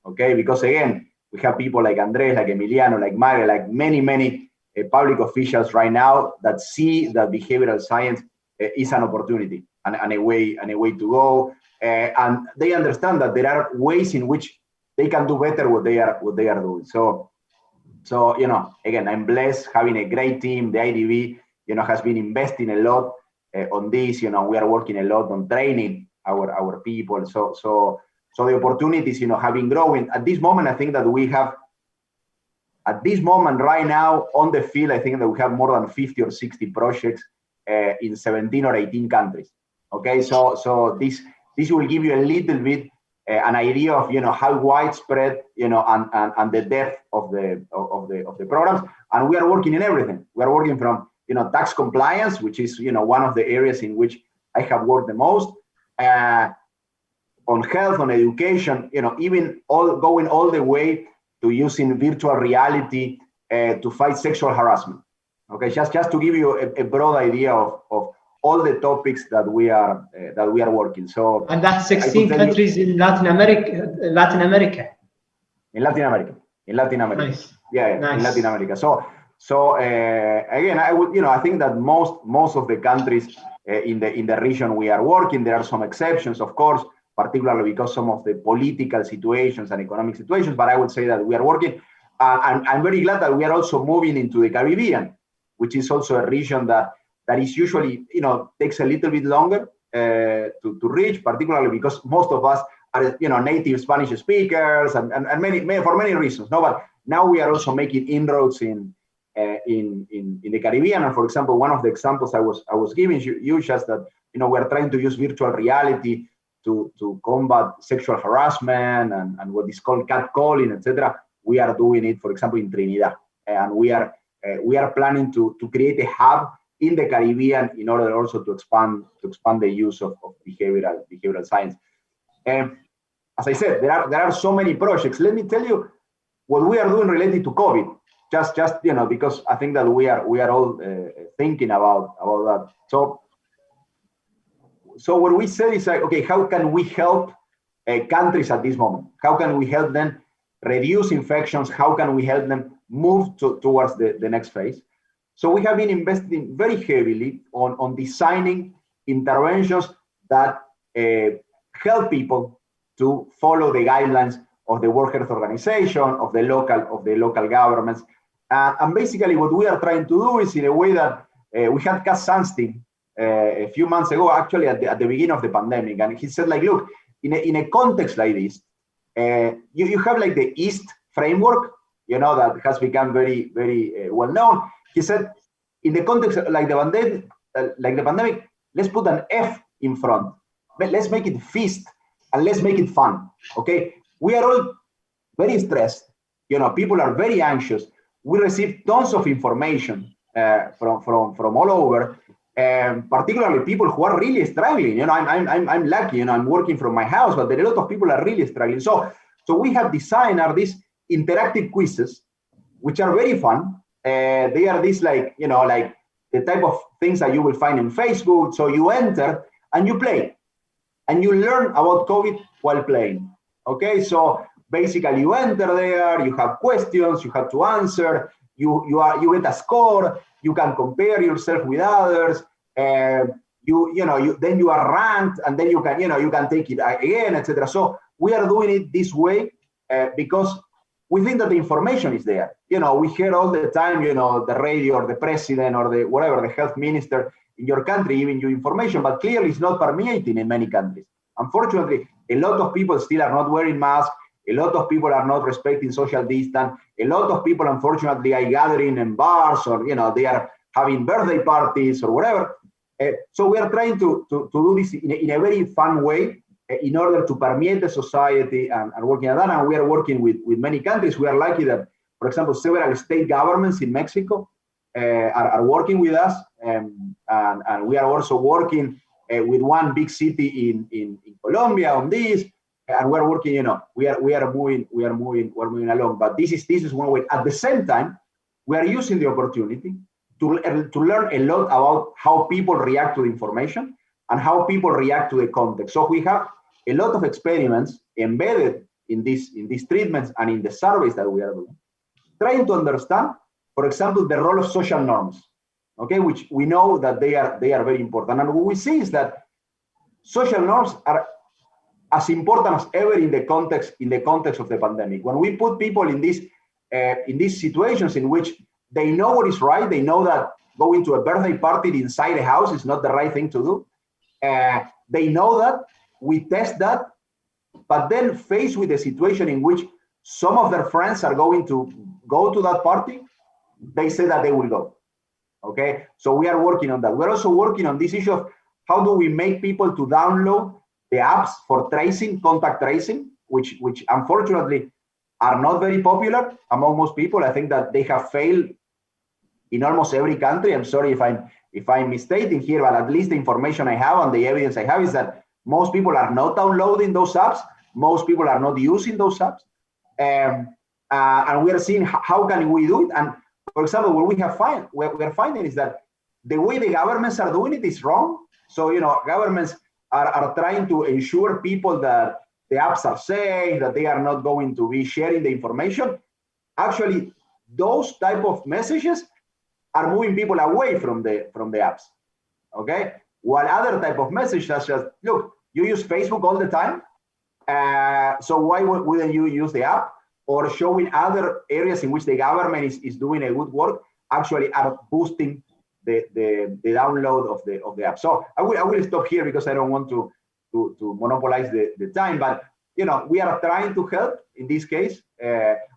Okay, because again, we have people like Andres, like Emiliano, like Mario, like many public officials right now that see that behavioral science is an opportunity and a way to go, and they understand that there are ways in which they can do better what they are doing. So again, I'm blessed having a great team. The IDB, has been investing a lot on this. We are working a lot on training our people. So the opportunities, have been growing. At this moment, I think that we have, at this moment right now on the field, I think that we have more than 50 or 60 projects in 17 or 18 countries. Okay, so this will give you a little bit an idea of how widespread and the depth of the programs. And we are working in everything. We are working from tax compliance, which is one of the areas in which I have worked the most. On health, on education, even going all the way to using virtual reality to fight sexual harassment. Okay, just to give you a broad idea of all the topics that we are working. So, and that's 16 countries in Latin America. In Latin America. Nice. Yeah, nice. In Latin America. So again, I think that most of the countries in the region we are working. There are some exceptions, of course, particularly because some of the political situations and economic situations. But I would say that we are working. I'm very glad that we are also moving into the Caribbean, which is also a region that is usually, takes a little bit longer to reach, particularly because most of us are, native Spanish speakers and for many reasons. No, but now we are also making inroads in the Caribbean. And for example, one of the examples I was giving you just that, we're trying to use virtual reality to combat sexual harassment and what is called catcalling, etc. We are doing it, for example, in Trinidad, and we are planning to create a hub in the Caribbean in order also to expand the use of behavioral science. as I said, there are so many projects. Let me tell you what we are doing related to COVID. Just because I think that we are all thinking about that. So what we said is like, okay, how can we help countries at this moment? How can we help them reduce infections? How can we help them move towards the next phase? So we have been investing very heavily on designing interventions that help people to follow the guidelines of the World Health Organization, of the local governments. And basically what we are trying to do is in a way that we had Cass Sunstein a few months ago, actually at the beginning of the pandemic. And he said, like, look, in a context like this, you have like the East framework, that has become very, very well known. He said, in the context like the pandemic, let's put an F in front. Let's make it feast and let's make it fun. Okay, we are all very stressed. People are very anxious. We receive tons of information from all over, particularly people who are really struggling. I'm lucky. I'm working from my house, but there are a lot of people are really struggling. So we have designed these interactive quizzes, which are very fun. They are these like the type of things that you will find in Facebook. So you enter and you play, and you learn about COVID while playing. Okay, so basically you enter there, you have questions, you have to answer, you get a score, you can compare yourself with others, then you are ranked, and then you can take it again, etc. So we are doing it this way because we think that the information is there. We hear all the time, the radio or the president or the whatever, the health minister in your country giving you information, but clearly it's not permeating in many countries. Unfortunately, a lot of people still are not wearing masks. A lot of people are not respecting social distance. A lot of people, unfortunately, are gathering in bars, or they are having birthday parties or whatever. So we are trying to do this in a very fun way in order to permeate the society and working on that. And we are working with many countries. We are lucky that, for example, several state governments in Mexico are working with us, and we are also working with one big city in Colombia on this. And we're working, we are moving along. But this is one way. At the same time, we are using the opportunity to learn a lot about how people react to the information and how people react to the context. So we have a lot of experiments embedded in these treatments and in the surveys that we are doing, trying to understand, for example, the role of social norms, okay, which we know that they are very important. And what we see is that social norms are as important as ever in the context of the pandemic. When we put people in these situations in which they know what is right, they know that going to a birthday party inside a house is not the right thing to do. They know that, we test that, but then faced with a situation in which some of their friends are going to go to that party, they say that they will go. Okay, so we are working on that. We're also working on this issue of how do we make people to download the apps for tracing, contact tracing, which unfortunately are not very popular among most people. I think that they have failed in almost every country. I'm sorry if I'm misstating here, but at least the information I have and the evidence I have is that most people are not downloading those apps. Most people are not using those apps. And we are seeing how can we do it. And for example, what we are finding is that the way the governments are doing it is wrong. So, governments are trying to ensure people that the apps are safe, that they are not going to be sharing the information. Actually, those type of messages are moving people away from the apps, okay? While other type of messages such as, look, you use Facebook all the time, so why wouldn't you use the app? Or showing other areas in which the government is doing a good work, actually are boosting the download of the app. So I will stop here because I don't want to monopolize the time, but we are trying to help in this case.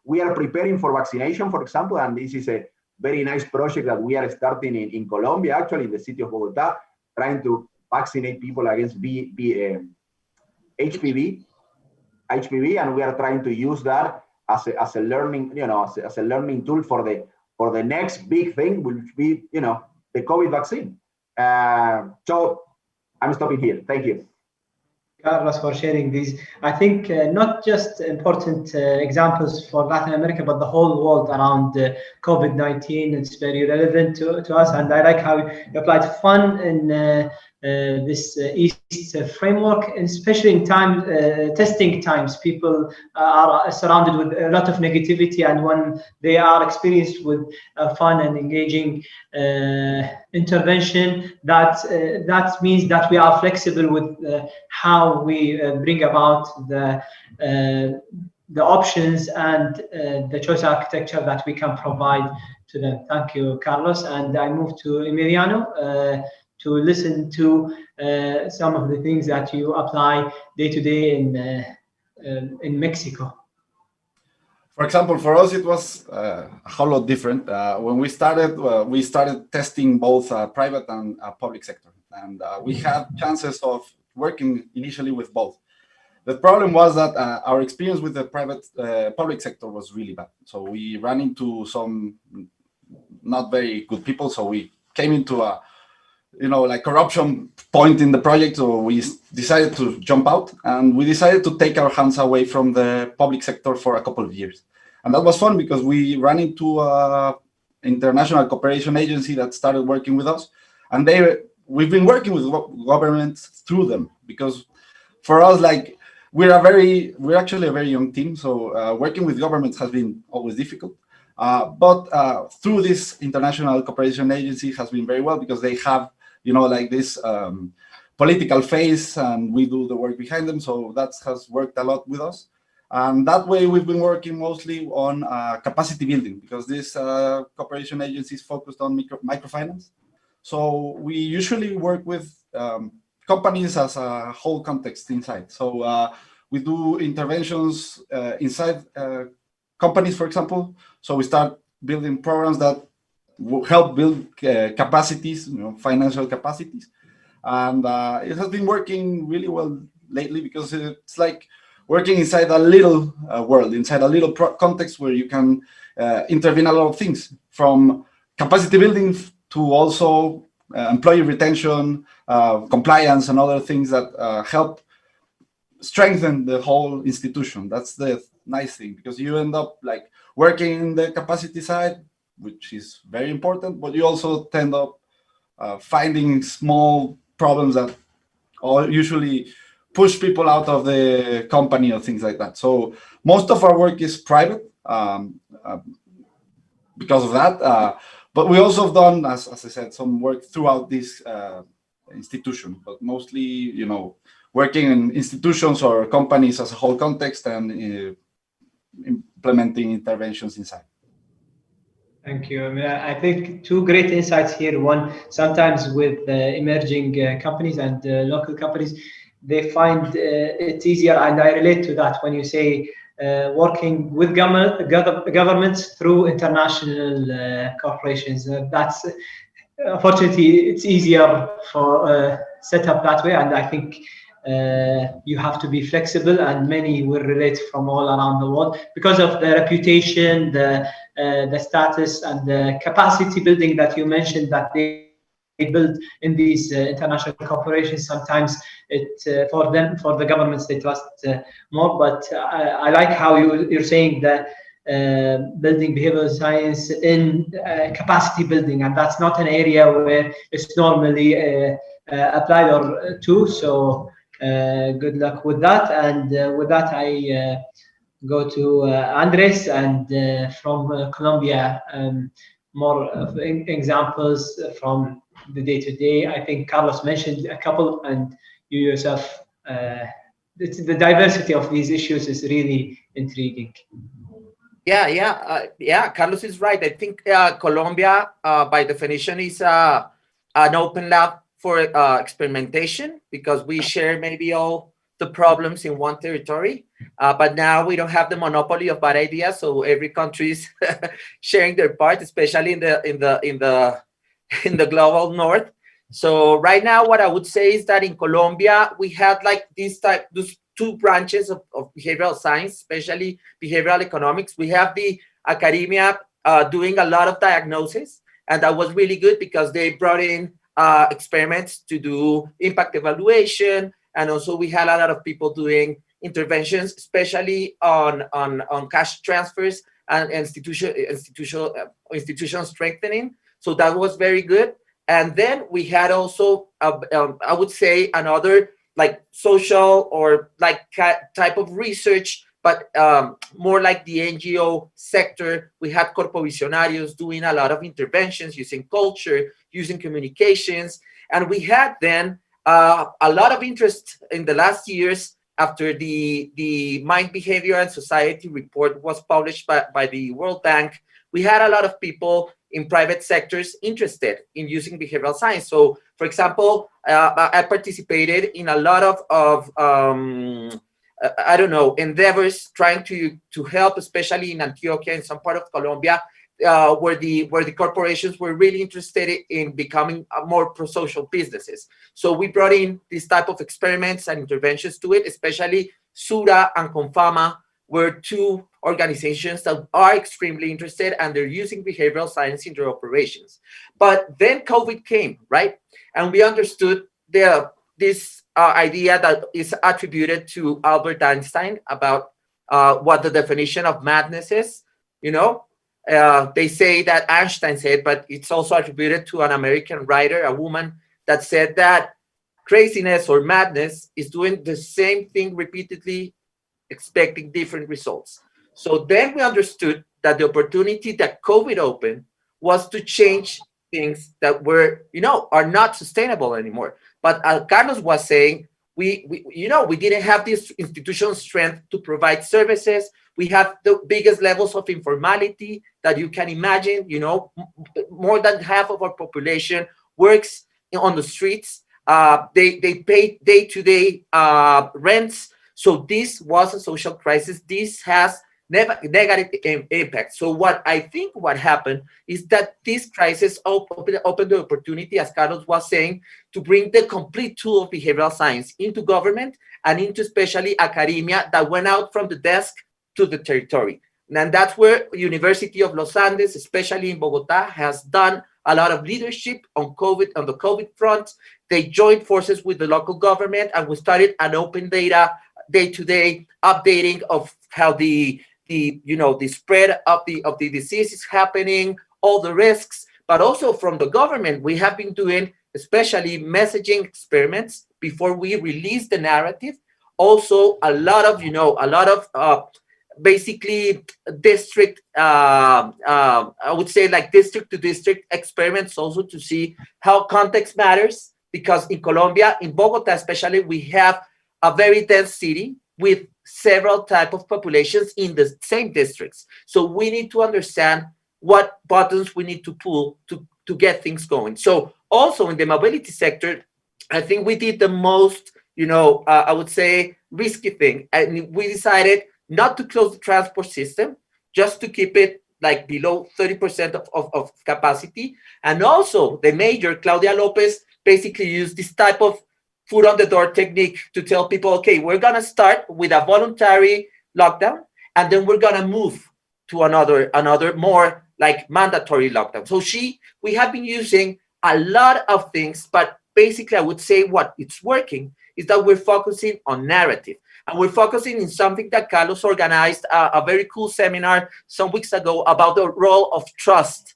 We are preparing for vaccination, for example, and this is a very nice project that we are starting in Colombia, actually in the city of Bogota, trying to vaccinate people against HPV, and we are trying to use that as a learning, as a learning tool for the next big thing, which will be, the COVID vaccine. So I'm stopping here. Thank you. Carlos, for sharing these. I think not just important examples for Latin America, but the whole world around COVID-19. It's very relevant to us, and I like how you applied fun in this East framework, especially in testing times. People are surrounded with a lot of negativity, and when they are experienced with fun and engaging intervention, that means that we are flexible with how we bring about the options and the choice architecture that we can provide to them. Thank you, Carlos. And I move to Emiliano to listen to some of the things that you apply day to day in Mexico. For example, for us, it was a whole lot different. When we started testing both private and public sector, and we had chances of working initially with both. The problem was that our experience with the public sector was really bad. So we ran into some not very good people. So we came into a like corruption point in the project. So we decided to jump out, and we decided to take our hands away from the public sector for a couple of years. And that was fun because we ran into an international cooperation agency that started working with us, and we've been working with governments through them, because for us, like, we're actually a very young team. So working with governments has been always difficult. But through this international cooperation agency has been very well, because they have, like this political face, and we do the work behind them. So that has worked a lot with us. And that way we've been working mostly on capacity building, because this cooperation agency is focused on microfinance. So we usually work with companies as a whole context inside. So we do interventions inside companies, for example. So we start building programs that will help build capacities, financial capacities. And it has been working really well lately, because it's like working inside a little world, inside a little context where you can intervene a lot of things, from capacity building to also employee retention, compliance, and other things that help strengthen the whole institution. That's the nice thing, because you end up like working in the capacity side, which is very important, but you also tend up finding small problems that usually push people out of the company or things like that. So most of our work is private because of that. But we also have done, as I said, some work throughout this institution, but mostly, working in institutions or companies as a whole context, and implementing interventions inside. Thank you. I mean, I think two great insights here. One, sometimes with emerging companies and local companies, they find it's easier, and I relate to that when you say working with governments through international corporations. That's unfortunately it's easier for set up that way, and I think you have to be flexible, and many will relate from all around the world because of the reputation, the status, and the capacity building that you mentioned that they build in these international corporations. Sometimes for the governments, they trust more. But I like how you're saying that building behavioral science in capacity building, and that's not an area where it's normally applied or to. So good luck with that. And with that, I go to Andres, and from Colombia, more of examples from the day-to-day. I think Carlos mentioned a couple, and you yourself, the diversity of these issues is really intriguing. Yeah, Carlos is right. I think Colombia, by definition, is an open lab for experimentation, because we share maybe all the problems in one territory, but now we don't have the monopoly of bad ideas, so every country is sharing their part, especially in the global north. So right now, what I would say is that in Colombia, we had like those two branches of behavioral science, especially behavioral economics. We have the academia doing a lot of diagnosis, and that was really good because they brought in experiments to do impact evaluation And also we had a lot of people doing interventions, especially on cash transfers and institutional strengthening. So that was very good. And then we had also, I would say, another like social or like type of research, but more like the NGO sector. We had corpovisionarios doing a lot of interventions using culture, using communications. And we had then a lot of interest in the last years after the Mind, Behavior, and Society report was published by the World Bank. We had a lot of people in private sectors interested in using behavioral science. So, for example, I participated in a lot of I don't know, endeavors trying to help, especially in Antioquia, in some part of Colombia, where the corporations were really interested in becoming more pro-social businesses. So we brought in this type of experiments and interventions to it, especially Sura and Confama were two organizations that are extremely interested, and they're using behavioral science in their operations. But then COVID came, right? And we understood this idea that is attributed to Albert Einstein about what the definition of madness is. You know, they say that Einstein said, but it's also attributed to an American writer, a woman, that said that craziness or madness is doing the same thing repeatedly, expecting different results. So then we understood that the opportunity that COVID opened was to change things that were, are not sustainable anymore. But as Carlos was saying, we didn't have this institutional strength to provide services. We have the biggest levels of informality that you can imagine. More than half of our population works on the streets. They pay day-to-day rents. So this was a social crisis. This has negative impact. So what happened is that this crisis opened the opportunity, as Carlos was saying, to bring the complete tool of behavioral science into government and into especially academia that went out from the desk to the territory. And that's where University of Los Andes, especially in Bogota, has done a lot of leadership on the COVID front. They joined forces with the local government, and we started an open data day-to-day updating of how the spread of the disease is happening, all the risks. But also from the government, we have been doing especially messaging experiments before we release the narrative. Also, a lot of basically district, I would say like district to district experiments, also to see how context matters. Because in Colombia, in Bogota especially, we have a very dense city with several types of populations in the same districts. So we need to understand what buttons we need to pull to get things going. So also in the mobility sector, I think we did the most, I would say, risky thing. And we decided not to close the transport system, just to keep it like below 30% of capacity. And also the mayor, Claudia Lopez, basically used this type of foot on the door technique to tell people, okay, we're going to start with a voluntary lockdown, and then we're going to move to another more like mandatory lockdown. So we have been using a lot of things, but basically I would say what it's working is that we're focusing on narrative. And we're focusing in something that Carlos organized a very cool seminar some weeks ago about the role of trust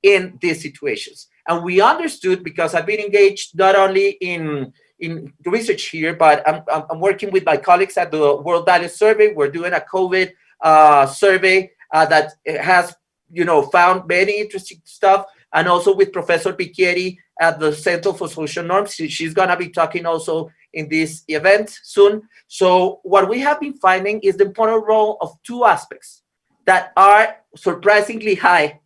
in these situations. And we understood, because I've been engaged not only in research here, but I'm working with my colleagues at the World Values Survey. We're doing a COVID survey that has, found many interesting stuff. And also with Professor Bicchieri at the Center for Social Norms. She's going to be talking also in this event soon. So what we have been finding is the important role of two aspects that are surprisingly high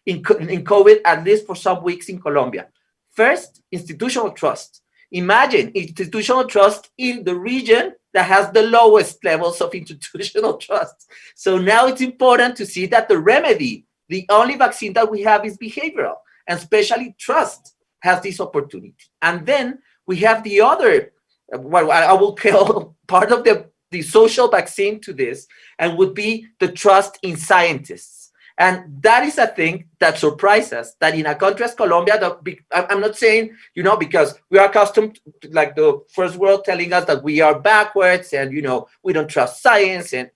in COVID, at least for some weeks in Colombia. First, institutional trust. Imagine institutional trust in the region that has the lowest levels of institutional trust. So now it's important to see that the remedy, the only vaccine that we have, is behavioral, and especially trust has this opportunity. And then we have the other, what I will call part of the social vaccine to this, and would be the trust in scientists. And that is a thing that surprised us, that in a country as Colombia, I'm not saying, you know, because we are accustomed to, like, the first world telling us that we are backwards and, you know, we don't trust science. And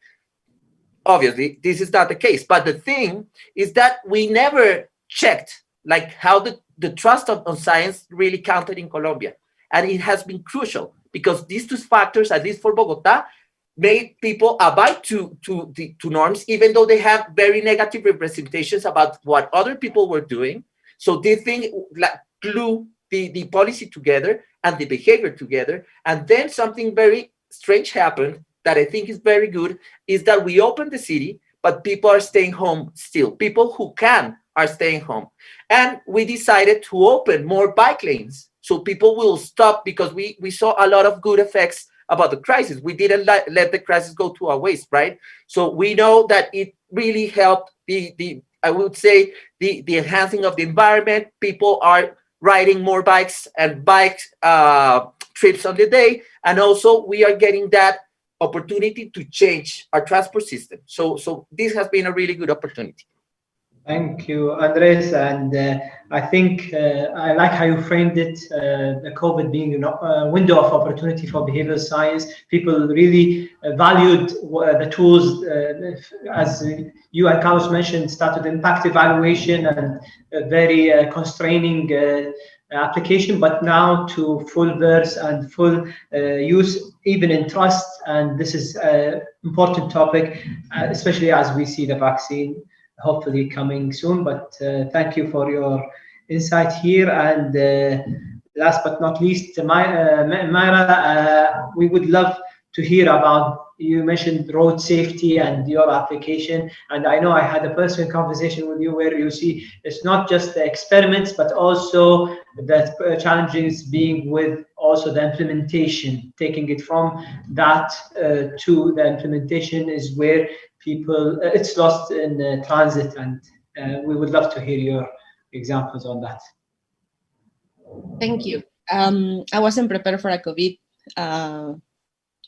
obviously, this is not the case. But the thing is that we never checked, like, how the trust on science really counted in Colombia. And it has been crucial because these two factors, at least for Bogota, made people abide to norms, even though they have very negative representations about what other people were doing. So they think, like, glue the policy together and the behavior together. And then something very strange happened that I think is very good, is that we opened the city, but people are staying home still. People who can are staying home. And we decided to open more bike lanes so people will stop, because we saw a lot of good effects about the crisis. We didn't let the crisis go to our waste, right? So we know that it really helped I would say, the enhancing of the environment. People are riding more bikes and bike trips on the day. And also we are getting that opportunity to change our transport system. So this has been a really good opportunity. Thank you, Andres. And I think I like how you framed it, the COVID being a window of opportunity for behavioral science. People really valued the tools, as you and Carlos mentioned, started impact evaluation and a very constraining application, but now to full verse and full use, even in trust. And this is an important topic, especially as we see the vaccine hopefully coming soon. But thank you for your insight here. And last but not least, Myra, we would love to hear about, you mentioned road safety and your application. And I know I had a personal conversation with you where you see it's not just the experiments, but also the challenges being with also the implementation, taking it from that to the implementation is where people, it's lost in transit. And we would love to hear your examples on that. Thank you. I wasn't prepared for a COVID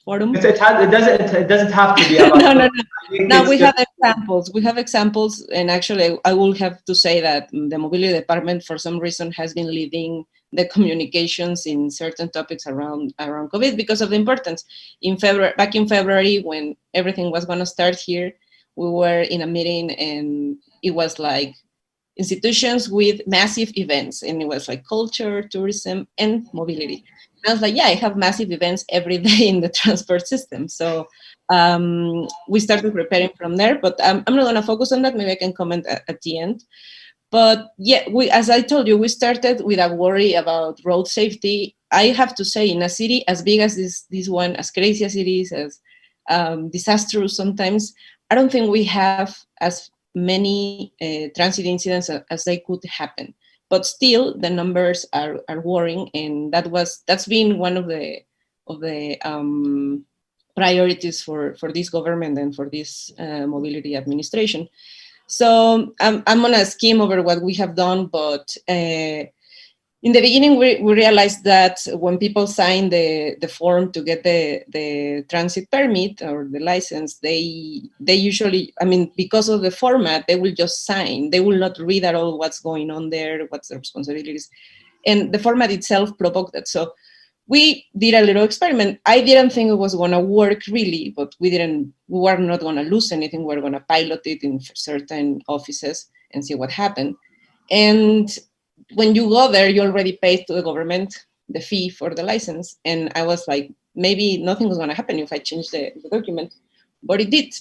forum. It doesn't have to be about no. No, we have examples. We have examples, and actually, I will have to say that the mobility department, for some reason, has been leading the communications in certain topics around COVID because of the importance. Back in February, when everything was going to start here, we were in a meeting, and it was like institutions with massive events, and it was like culture, tourism, and mobility. And I was like, yeah, I have massive events every day in the transport system. So we started preparing from there, but I'm not going to focus on that. Maybe I can comment at the end. But yeah, as I told you, we started with a worry about road safety. I have to say, in a city as big as this one, as crazy as it is, as disastrous sometimes, I don't think we have as many transit incidents as they could happen. But still, the numbers are worrying, and that's been one of the priorities for this government and for this mobility administration. So I'm gonna skim over what we have done, but in the beginning we realized that when people sign the form to get the transit permit or the license, they usually, I mean, because of the format, they will just sign. They will not read at all what's going on there, what's the responsibilities, and the format itself provoked that. So we did a little experiment. I didn't think it was gonna work really, but we were not gonna lose anything. We were gonna pilot it in certain offices and see what happened. And when you go there, you already paid to the government the fee for the license. And I was like, maybe nothing was gonna happen if I changed the document, but it did.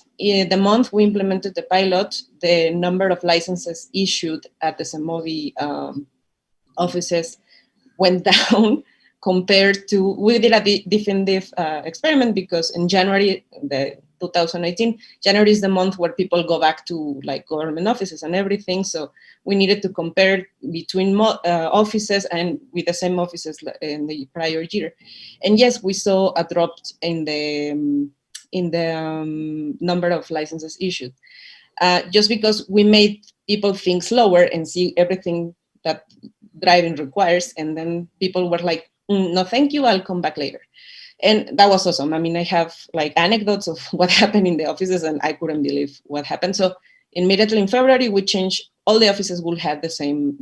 The month we implemented the pilot, the number of licenses issued at the CEMOVI offices went down. Compared to, we did a definitive experiment because in January, 2018, January is the month where people go back to like government offices and everything. So we needed to compare between offices and with the same offices in the prior year. And yes, we saw a drop in the number of licenses issued, just because we made people think slower and see everything that driving requires. And then people were like, no, thank you, I'll come back later. And that was awesome. I mean, I have like anecdotes of what happened in the offices and I couldn't believe what happened. So immediately in February, we changed, all the offices will have the same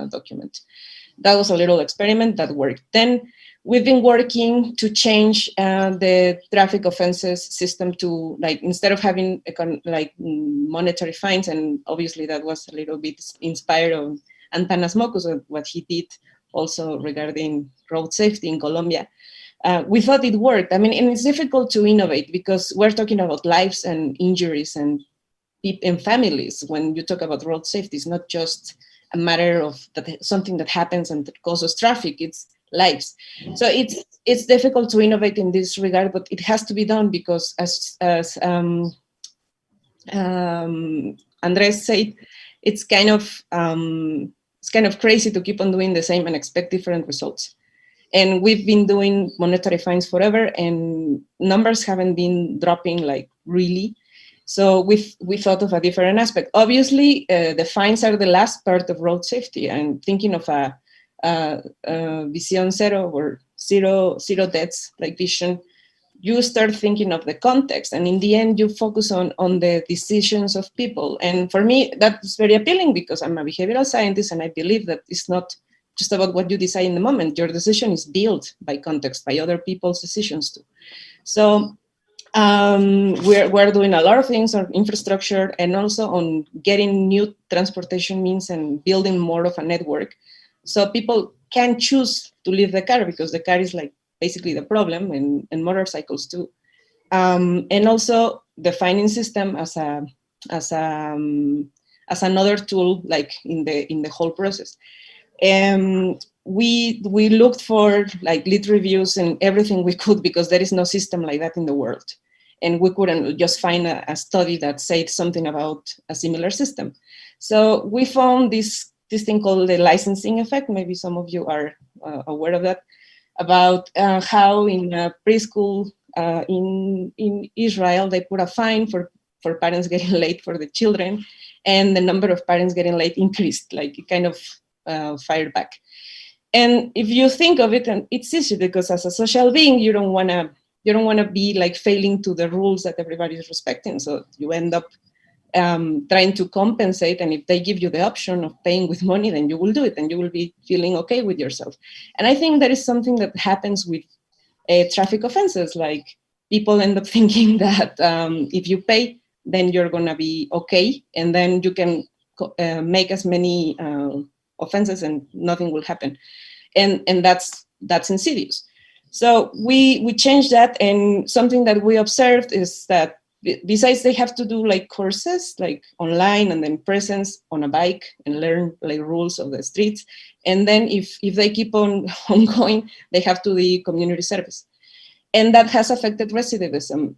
document. That was a little experiment that worked. Then we've been working to change the traffic offenses system to, like, instead of having monetary fines, and obviously that was a little bit inspired on Antanas Mocus, what he did also regarding road safety in Colombia. We thought it worked. I mean, and it's difficult to innovate because we're talking about lives and injuries and families. When you talk about road safety, it's not just a matter of something that happens and that causes traffic, it's lives. So it's difficult to innovate in this regard, but it has to be done because as Andres said, it's kind of crazy to keep on doing the same and expect different results. And we've been doing monetary fines forever, and numbers haven't been dropping like really. So we thought of a different aspect. Obviously, the fines are the last part of road safety. And thinking of a Visión Cero or zero deaths, like vision, you start thinking of the context. And in the end, you focus on the decisions of people. And for me, that's very appealing because I'm a behavioral scientist, and I believe that it's not just about what you decide in the moment. Your decision is built by context, by other people's decisions too. So we're doing a lot of things on infrastructure and also on getting new transportation means and building more of a network. So people can choose to leave the car because the car is like basically the problem, and motorcycles too. And also the fining system as another tool, like in the whole process. We looked for like lit reviews and everything we could because there is no system like that in the world. And we couldn't just find a study that said something about a similar system. So we found this thing called the licensing effect. Maybe some of you are aware of that, about how in preschool in Israel, they put a fine for parents getting late for the children, and the number of parents getting late increased, like it kind of fired back. And if you think of it, and it's easy because as a social being, you don't want to be like failing to the rules that everybody is respecting. So you end up trying to compensate, and if they give you the option of paying with money, then you will do it, and you will be feeling okay with yourself. And I think that is something that happens with traffic offenses. Like people end up thinking that if you pay, then you're gonna be okay, and then you can make as many offenses and nothing will happen, and that's insidious. So we changed that, and something that we observed is that besides they have to do like courses like online and then presence on a bike and learn like rules of the streets, and then if they keep on going, they have to do community service. And that has affected recidivism.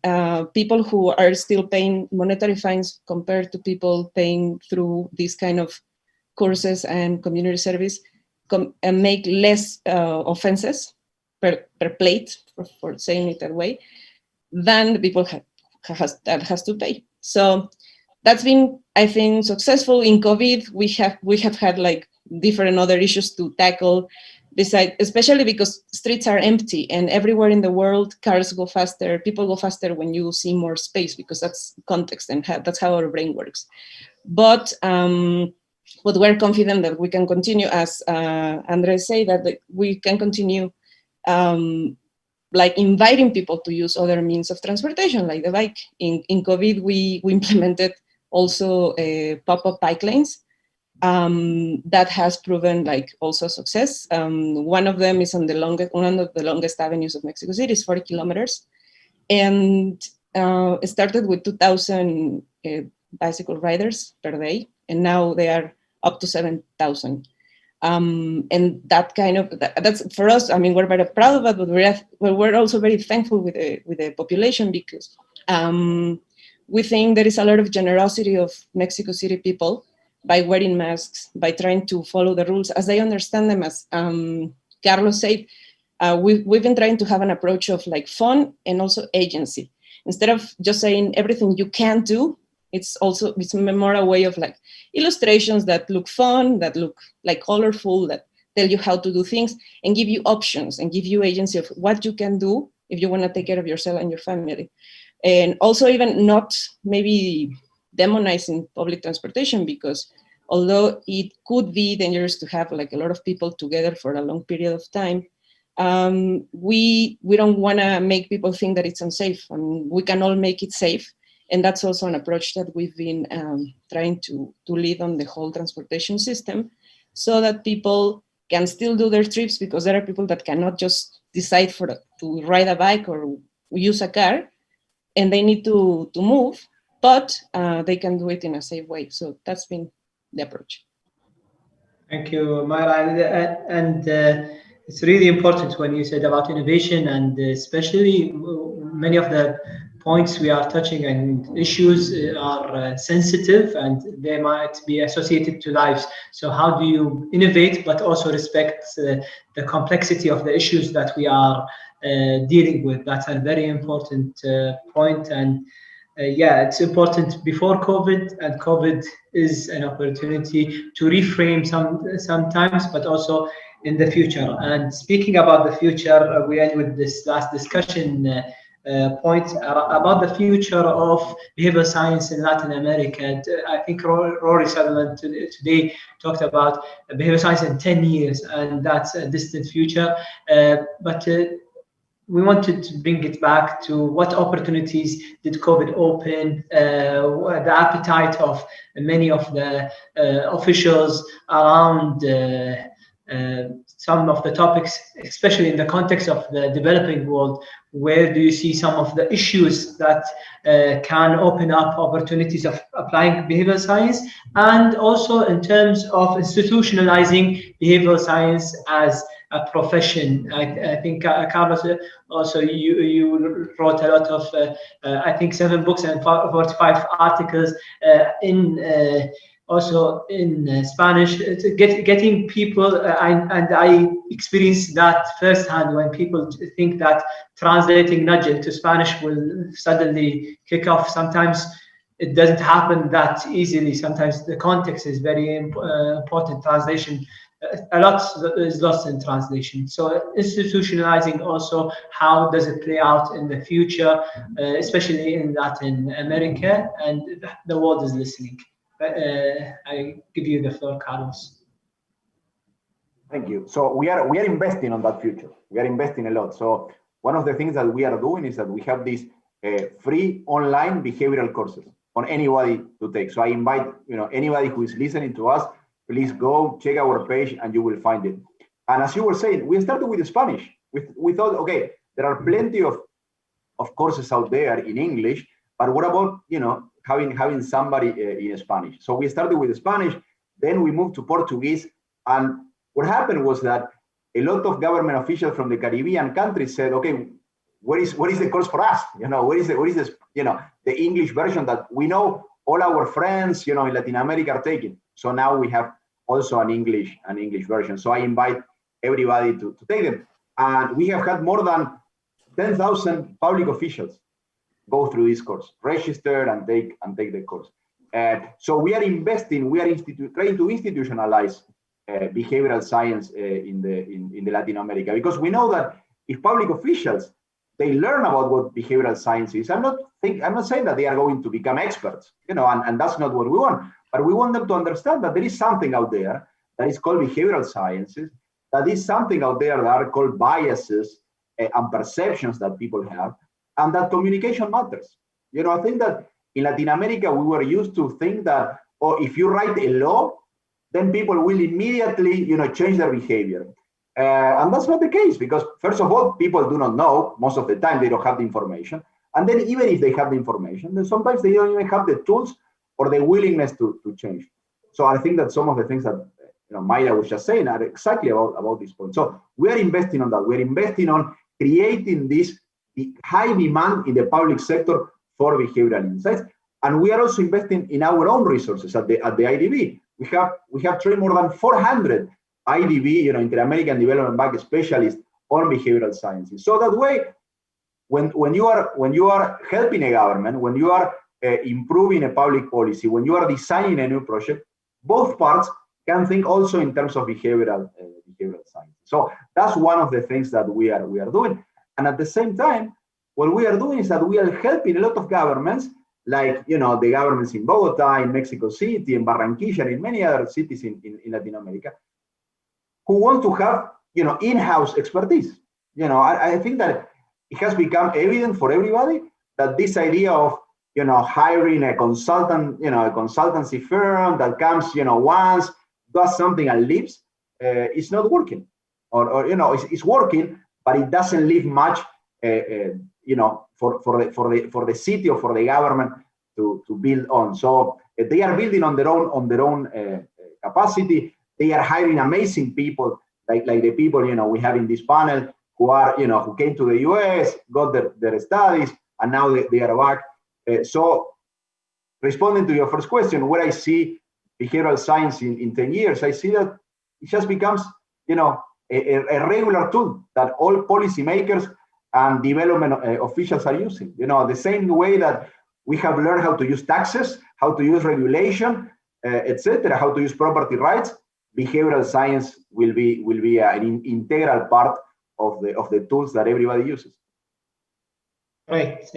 People who are still paying monetary fines compared to people paying through these kind of courses and community service and make less offenses per plate, for saying it that way, than the people that has to pay. So that's been, I think, successful. In COVID, we have had like different other issues to tackle, besides, especially because streets are empty, and everywhere in the world, cars go faster, people go faster when you see more space, because that's context and that's how our brain works. But we're confident that we can continue, as Andres said, that we can continue like inviting people to use other means of transportation, like the bike. In COVID, we implemented also pop-up bike lanes. That has proven like also success. One of them is on one of the longest avenues of Mexico City, is 40 kilometers. And it started with 2,000 bicycle riders per day, and now they are up to 7,000. And that kind of, that's for us, I mean, we're very proud of it, but we're also very thankful with the population, because we think there is a lot of generosity of Mexico City people by wearing masks, by trying to follow the rules as they understand them. As Carlos said, we've been trying to have an approach of like fun and also agency. Instead of just saying everything you can't do, it's more a way of like illustrations that look fun, that look like colorful, that tell you how to do things and give you options and give you agency of what you can do if you want to take care of yourself and your family. And also even not maybe demonizing public transportation, because although it could be dangerous to have like a lot of people together for a long period of time, we don't want to make people think that it's unsafe. I mean, we can all make it safe. And that's also an approach that we've been trying to lead on the whole transportation system, so that people can still do their trips, because there are people that cannot just decide to ride a bike or use a car, and they need to move, but they can do it in a safe way. So that's been the approach. Thank you, Myra. And it's really important when you said about innovation, and especially many of the points we are touching and issues are sensitive, and they might be associated to lives. So how do you innovate but also respect the complexity of the issues that we are dealing with? That's a very important point. And yeah, it's important before COVID, and COVID is an opportunity to reframe sometimes, but also in the future. And speaking about the future, we end with this last discussion point about the future of behavioral science in Latin America. I think Rory Sutherland today talked about behavioral science in 10 years, and that's a distant future. But we wanted to bring it back to what opportunities did COVID open, the appetite of many of the officials around some of the topics, especially in the context of the developing world. Where do you see some of the issues that can open up opportunities of applying behavioral science, and also in terms of institutionalizing behavioral science as a profession? I think Carlos, also you wrote a lot of I think 7 books and 45 articles in also in Spanish, getting people, and I experienced that firsthand when people think that translating nudge into Spanish will suddenly kick off. Sometimes it doesn't happen that easily. Sometimes the context is very important. Translation, a lot is lost in translation. So institutionalizing also, how does it play out in the future, especially in Latin America, and the world is listening. I give you the floor, Carlos. Thank you. So we are investing on that future. We are investing a lot. So one of the things that we are doing is that we have these free online behavioral courses on anybody to take. So I invite anybody who is listening to us, please go check our page and you will find it. And as you were saying, we started with Spanish. We thought, okay, there are plenty of courses out there in English, but what about having somebody in Spanish? So we started with Spanish, then we moved to Portuguese, and what happened was that a lot of government officials from the Caribbean countries said, okay, what is the course for us? What is this, the English version that we know all our friends, in Latin America are taking. So now we have also an English version. So I invite everybody to take them. And we have had more than 10,000 public officials go through this course, register and take the course. So we are investing, we are trying to institutionalize behavioral science in the Latin America, because we know that if public officials, they learn about what behavioral science is, I'm not saying that they are going to become experts, and that's not what we want, but we want them to understand that there is something out there that is called behavioral sciences, that is something out there that are called biases and perceptions that people have, and that communication matters. I think that in Latin America, we were used to think that, if you write a law, then people will immediately, change their behavior. And that's not the case, because first of all, people do not know. Most of the time, they don't have the information. And then even if they have the information, then sometimes they don't even have the tools or the willingness to change. So I think that some of the things that Mayra was just saying are exactly about this point. So we are investing on that. We're investing on creating this high demand in the public sector for behavioral insights. And we are also investing in our own resources at the IDB. We have trained more than 400 IDB, Inter-American Development Bank specialists on behavioral sciences. So that way, when you are helping a government, when you are improving a public policy, when you are designing a new project, both parts can think also in terms of behavioral science. So that's one of the things that we are doing. And at the same time, what we are doing is that we are helping a lot of governments like, you know, the governments in Bogota, in Mexico City, in Barranquilla, and in many other cities in Latin America, who want to have, you know, in-house expertise. You know, I think that it has become evident for everybody that this idea of, you know, hiring a consultant, you know, a consultancy firm that comes, you know, once, does something and leaves, it's not working. Or you know, it's working, but it doesn't leave much, you know, for the city or for the government to build on. So they are building on their own capacity. They are hiring amazing people, like the people, you know, we have in this panel, who are, you know, who came to the US, got their studies, and now they are back. So responding to your first question, where I see behavioral science in 10 years, I see that it just becomes, you know, a regular tool that all policymakers and development officials are using. You know, the same way that we have learned how to use taxes, how to use regulation, etc., how to use property rights. Behavioral science will be an integral part of the tools that everybody uses. Great,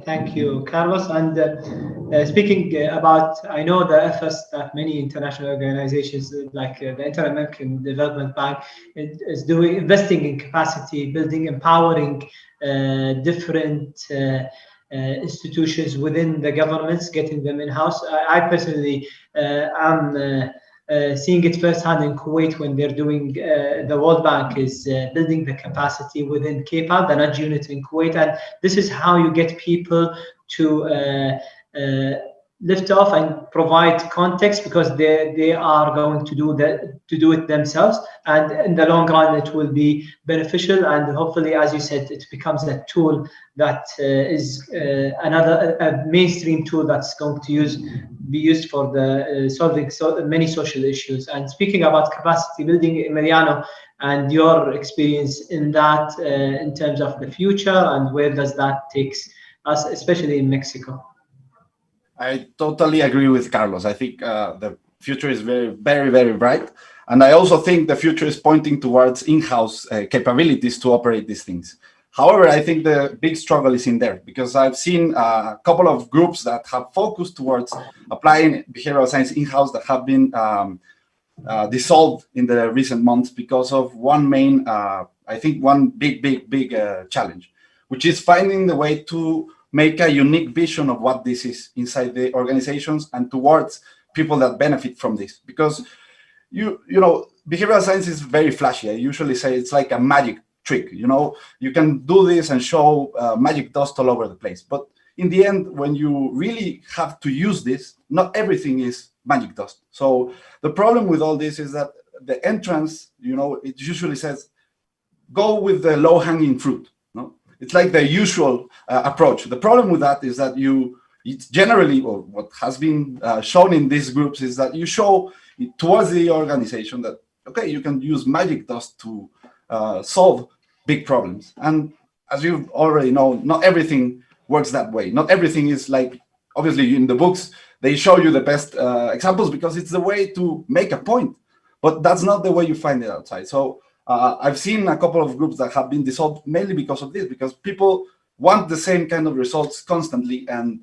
thank you, Carlos. And speaking about, I know the efforts that many international organizations like the Inter-American Development Bank is doing, investing in capacity building, empowering different institutions within the governments, getting them in-house. I personally am seeing it firsthand in Kuwait when they're doing, the World Bank is building the capacity within KPAL, the nudge unit in Kuwait. And this is how you get people to lift off and provide context, because they are going to do it themselves, and in the long run it will be beneficial, and hopefully, as you said, it becomes a tool that is a mainstream tool that's going to be used for the solving many social issues. And speaking about capacity building, Emiliano, and your experience in that, in terms of the future, and where does that take us, especially in Mexico? I totally agree with Carlos. I think the future is very, very, very bright. And I also think the future is pointing towards in-house capabilities to operate these things. However, I think the big struggle is in there, because I've seen a couple of groups that have focused towards applying behavioral science in-house that have been dissolved in the recent months because of one main, I think one big challenge, which is finding the way to make a unique vision of what this is inside the organizations and towards people that benefit from this. Because you know, behavioral science is very flashy. I usually say it's like a magic trick. You know, you can do this and show magic dust all over the place. But in the end, when you really have to use this, not everything is magic dust. So the problem with all this is that the entrance, you know, it usually says, go with the low-hanging fruit. It's like the usual approach. The problem with that is that it's generally, or what has been shown in these groups, is that you show towards the organization that, okay, you can use magic dust to solve big problems. And as you already know, not everything works that way. Not everything is like, obviously in the books, they show you the best examples because it's the way to make a point. But that's not the way you find it outside. So I've seen a couple of groups that have been dissolved mainly because of this, because people want the same kind of results constantly. And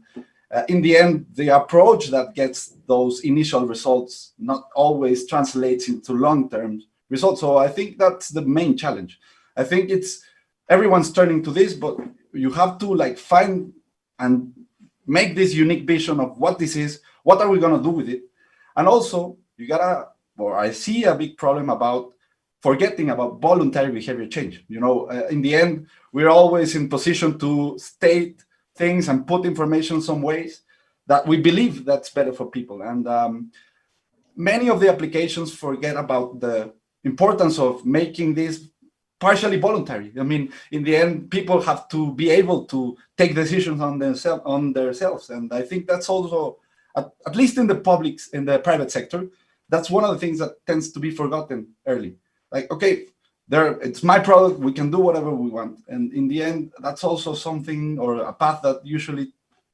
in the end, the approach that gets those initial results not always translates into long-term results. So I think that's the main challenge. I think everyone's turning to this, but you have to like find and make this unique vision of what this is, what are we going to do with it? And also, I see a big problem about forgetting about voluntary behavior change. You know, in the end, we're always in position to state things and put information some ways that we believe that's better for people. And many of the applications forget about the importance of making this partially voluntary. I mean, in the end, people have to be able to take decisions on themselves. And I think that's also, at least in the private sector, that's one of the things that tends to be forgotten early. Like, okay, it's my product, we can do whatever we want. And in the end, that's also something, or a path that usually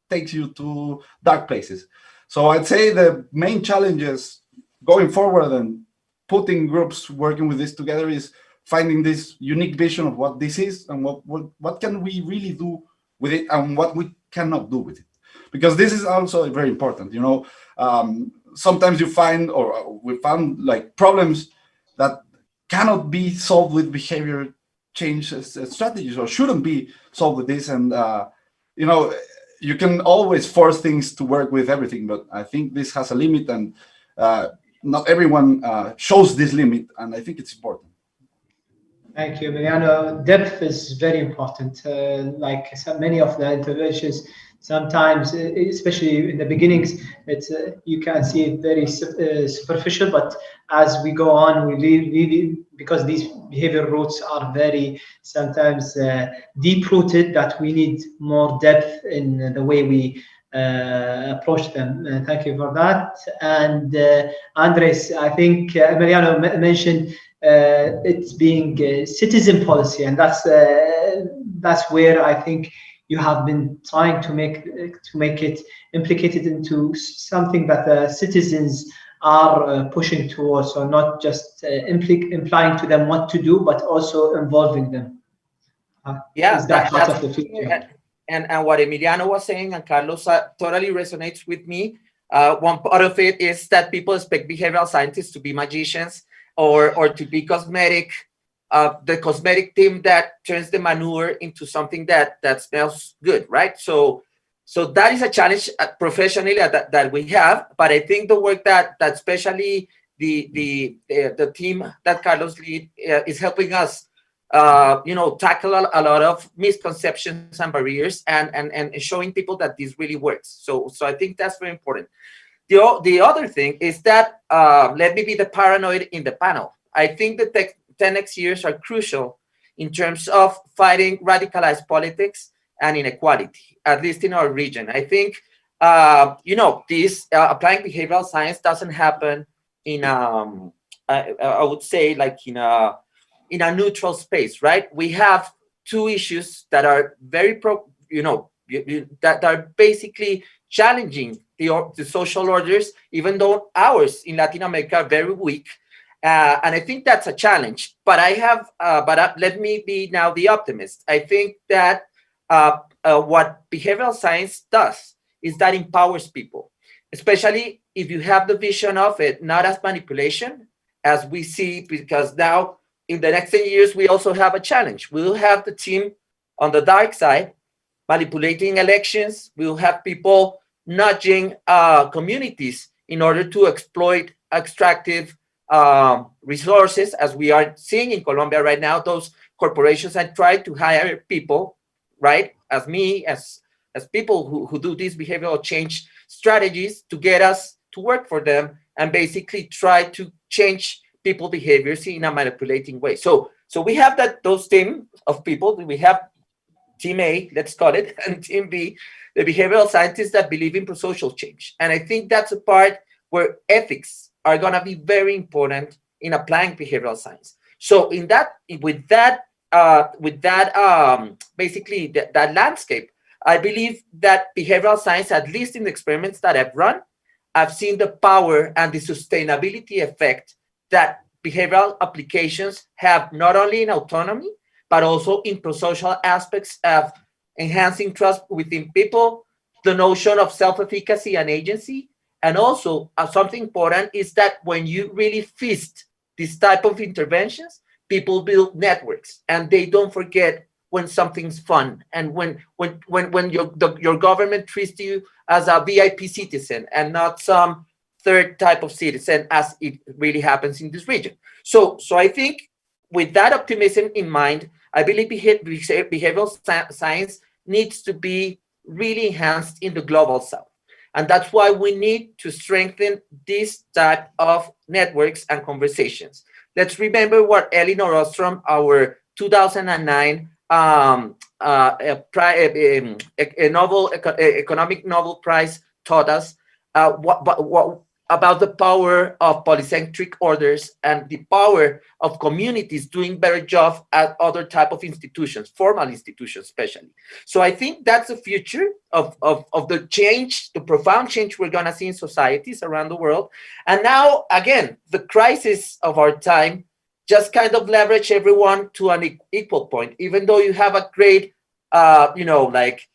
takes you to dark places. So I'd say the main challenges going forward and putting groups working with this together is finding this unique vision of what this is and what can we really do with it and what we cannot do with it. because this is also very important. Sometimes you find, or we found, like problems that cannot be solved with behavior change strategies, or shouldn't be solved with this. And you can always force things to work with everything, but I think this has a limit, and not everyone shows this limit, and I think it's important. Thank you, Emiliano. Depth is very important. Like so many of the interventions, sometimes, especially in the beginnings, it's you can see it very superficial. But as we go on, we really, because these behavior roots are very sometimes deep-rooted, that we need more depth in the way we approach them. Thank you for that. And Andres, I think Emiliano mentioned it's being citizen policy, and that's where I think you have been trying to make it implicated into something that the citizens are pushing towards, so not just implying to them what to do, but also involving them. Yeah, is that part that's of the future? And what Emiliano was saying, and Carlos totally resonates with me. One part of it is that people expect behavioral scientists to be magicians, or to be cosmetic, the cosmetic team that turns the manure into something that smells good, right? So that is a challenge professionally that we have. But I think the work that especially the team that Carlos lead is helping us, tackle a lot of misconceptions and barriers, and showing people that this really works. So I think that's very important. The other thing is that, let me be the paranoid in the panel. I think the 10 next years are crucial in terms of fighting radicalized politics and inequality, at least in our region. I think, this applying behavioral science doesn't happen in, I would say, like in a neutral space, right? We have two issues that are very that are basically challenging the social orders, even though ours in Latin America are very weak. And I think that's a challenge. But let me be now the optimist. I think that what behavioral science does is that empowers people, especially if you have the vision of it, not as manipulation, as we see, because now in the next 10 years, we also have a challenge. We'll have the team on the dark side manipulating elections. We'll have people nudging communities in order to exploit extractive resources, as we are seeing in Colombia right now. Those corporations and try to hire people, right, as me, as people who do these behavioral change strategies to get us to work for them, and basically try to change people behaviors in a manipulating way. So we have those team of people. We have Team A, let's call it, and Team B, the behavioral scientists that believe in pro-social change. And I think that's a part where ethics are going to be very important in applying behavioral science. So with that landscape, I believe that behavioral science, at least in the experiments that I've run, I've seen the power and the sustainability effect that behavioral applications have, not only in autonomy, but also in pro-social aspects of enhancing trust within people, the notion of self-efficacy and agency. And also something important is that when you really feast this type of interventions, people build networks, and they don't forget when something's fun, and when your government treats you as a VIP citizen and not some third type of citizen, as it really happens in this region. So I think with that optimism in mind, I believe behavioral science needs to be really enhanced in the global south. And that's why we need to strengthen this type of networks and conversations. Let's remember what Elinor Ostrom, our 2009 economic Nobel Prize, taught us about the power of polycentric orders and the power of communities doing better job at other type of institutions, formal institutions especially. So I think that's the future of the change, the profound change we're gonna see in societies around the world. And now, again, the crisis of our time just kind of leverage everyone to an equal point, even though you have a great, like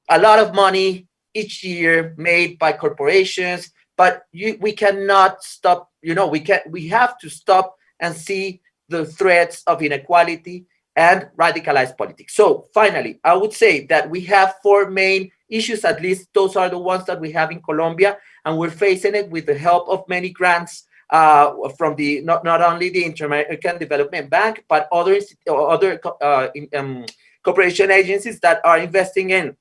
a lot of money, each year made by corporations, but we cannot stop, we have to stop and see the threats of inequality and radicalized politics. So finally, I would say that we have 4 main issues, at least those are the ones that we have in Colombia, and we're facing it with the help of many grants from the not only the Inter-American Development Bank, but other cooperation agencies that are investing in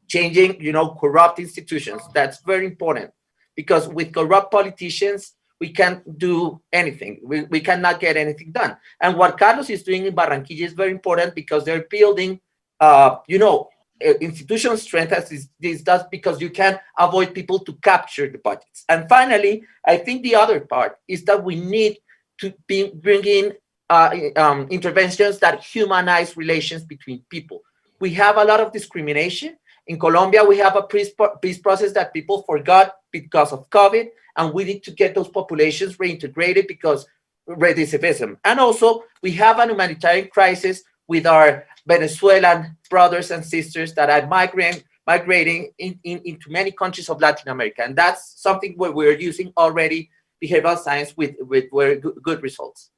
changing, corrupt institutions. That's very important, because with corrupt politicians, we can't do anything. We cannot get anything done. And what Carlos is doing in Barranquilla is very important, because they're building, institutional strength as this does, because you can avoid people to capture the budgets. And finally, I think the other part is that we need to bring in interventions that humanize relations between people. We have a lot of discrimination. In Colombia, we have a peace process that people forgot because of COVID, and we need to get those populations reintegrated because recidivism. And also, we have an humanitarian crisis with our Venezuelan brothers and sisters that are migrating into many countries of Latin America. And that's something where we're using already behavioral science with very good results.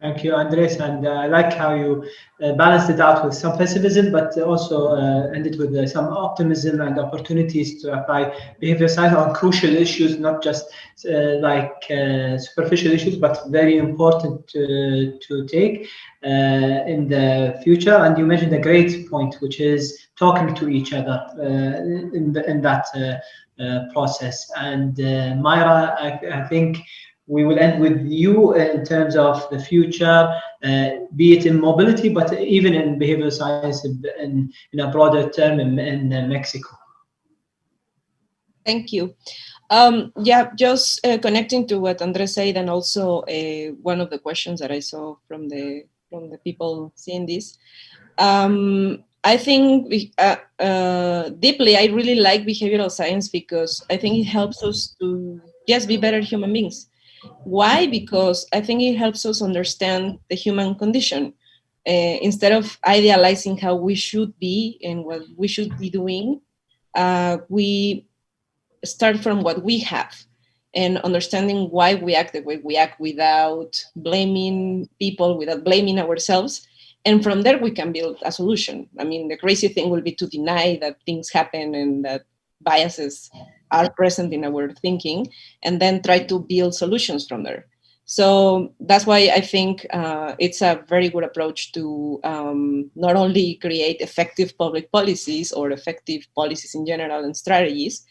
Thank you, Andres, and I like how you balanced it out with some pessimism, but also ended with some optimism and opportunities to apply behavior science on crucial issues, not just superficial issues, but very important to take in the future. And you mentioned a great point, which is talking to each other in that process. And Myra, I think we will end with you in terms of the future, be it in mobility, but even in behavioral science in a broader term in Mexico. Thank you. Just connecting to what Andres said, and also one of the questions that I saw from the people seeing this. I think deeply, I really like behavioral science, because I think it helps us to just be better human beings. Why? Because I think it helps us understand the human condition. Instead of idealizing how we should be and what we should be doing, we start from what we have and understanding why we act the way we act, without blaming people, without blaming ourselves. And from there, we can build a solution. I mean, the crazy thing will be to deny that things happen and that biases are present in our thinking, and then try to build solutions from there. So that's why I think it's a very good approach to not only create effective public policies or effective policies in general and strategies,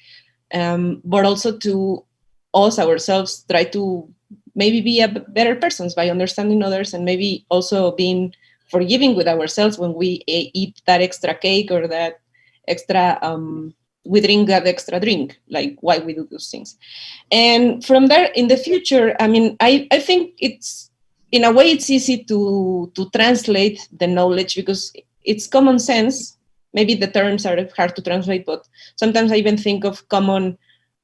but also to us ourselves try to maybe be a better persons by understanding others, and maybe also being forgiving with ourselves when we eat that extra cake or that extra we drink that extra drink, like why we do those things. And from there, in the future, I mean, I think it's, in a way, it's easy to translate the knowledge, because it's common sense. Maybe the terms are hard to translate, but sometimes I even think of common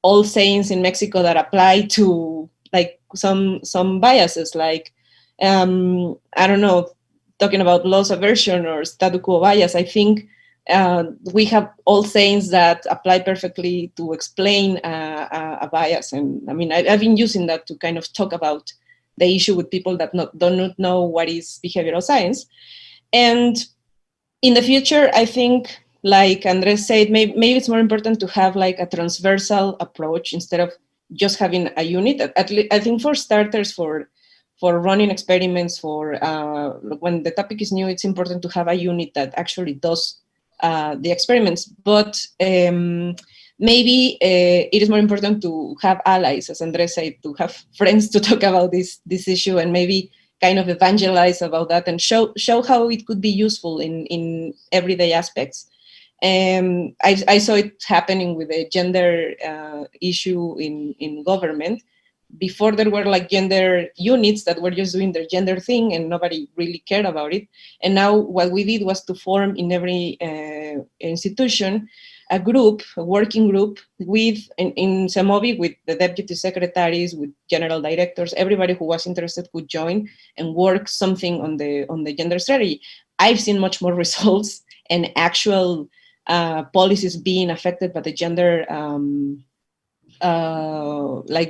old sayings in Mexico that apply to like some biases, like, I don't know, talking about loss aversion or statu quo bias. I think we have all sayings that apply perfectly to explain a bias. And I mean, I've been using that to kind of talk about the issue with people that don't know what is behavioral science. And in the future, I think, like Andres said, maybe it's more important to have like a transversal approach instead of just having a unit. At least, I think for starters, for running experiments, for when the topic is new, it's important to have a unit that actually does the experiments. But maybe it is more important to have allies, as Andres said, to have friends to talk about this issue, and maybe kind of evangelize about that and show how it could be useful in everyday aspects. I saw it happening with the gender issue in government. Before, there were like gender units that were just doing their gender thing and nobody really cared about it. And now what we did was to form in every institution a group, a working group with, in Semovi, with the deputy secretaries, with general directors. Everybody who was interested could join and work something on the gender strategy. I've seen much more results and actual policies being affected by the gender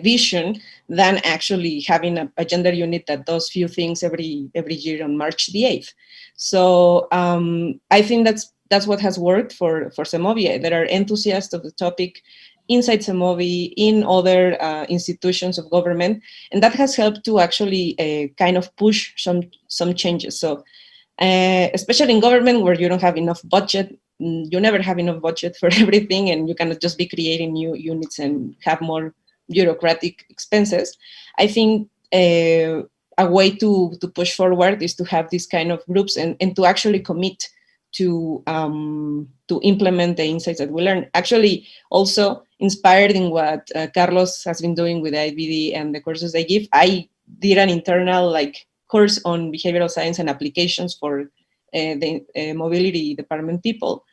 vision than actually having a gender unit that does few things every year on March the 8th. So I think that's what has worked for Semovia. There are enthusiasts of the topic inside Semovi, in other institutions of government, and that has helped to actually kind of push some changes. So especially in government where you don't have enough budget, you never have enough budget for everything, and you cannot just be creating new units and have more bureaucratic expenses. I think a way to push forward is to have these kind of groups and to actually commit to implement the insights that we learn. Actually, also inspired in what Carlos has been doing with IBD and the courses they give, I did an internal course on behavioral science and applications for the mobility department people.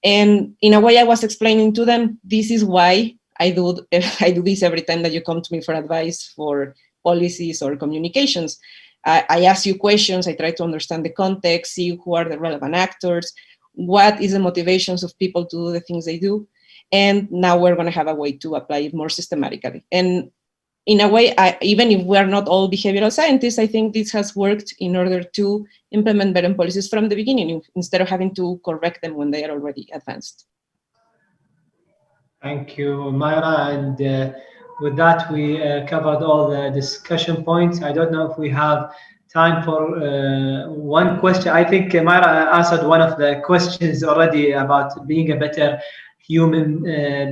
And in a way, I was explaining to them, this is why I do this every time that you come to me for advice for policies or communications. I ask you questions, I try to understand the context, see who are the relevant actors, what is the motivations of people to do the things they do, and now we're going to have a way to apply it more systematically. And in a way, even if we're not all behavioral scientists, I think this has worked in order to implement better policies from the beginning, instead of having to correct them when they are already advanced. Thank you, Myra. And with that, we covered all the discussion points. I don't know if we have time for one question. I think Myra answered one of the questions already about being a better human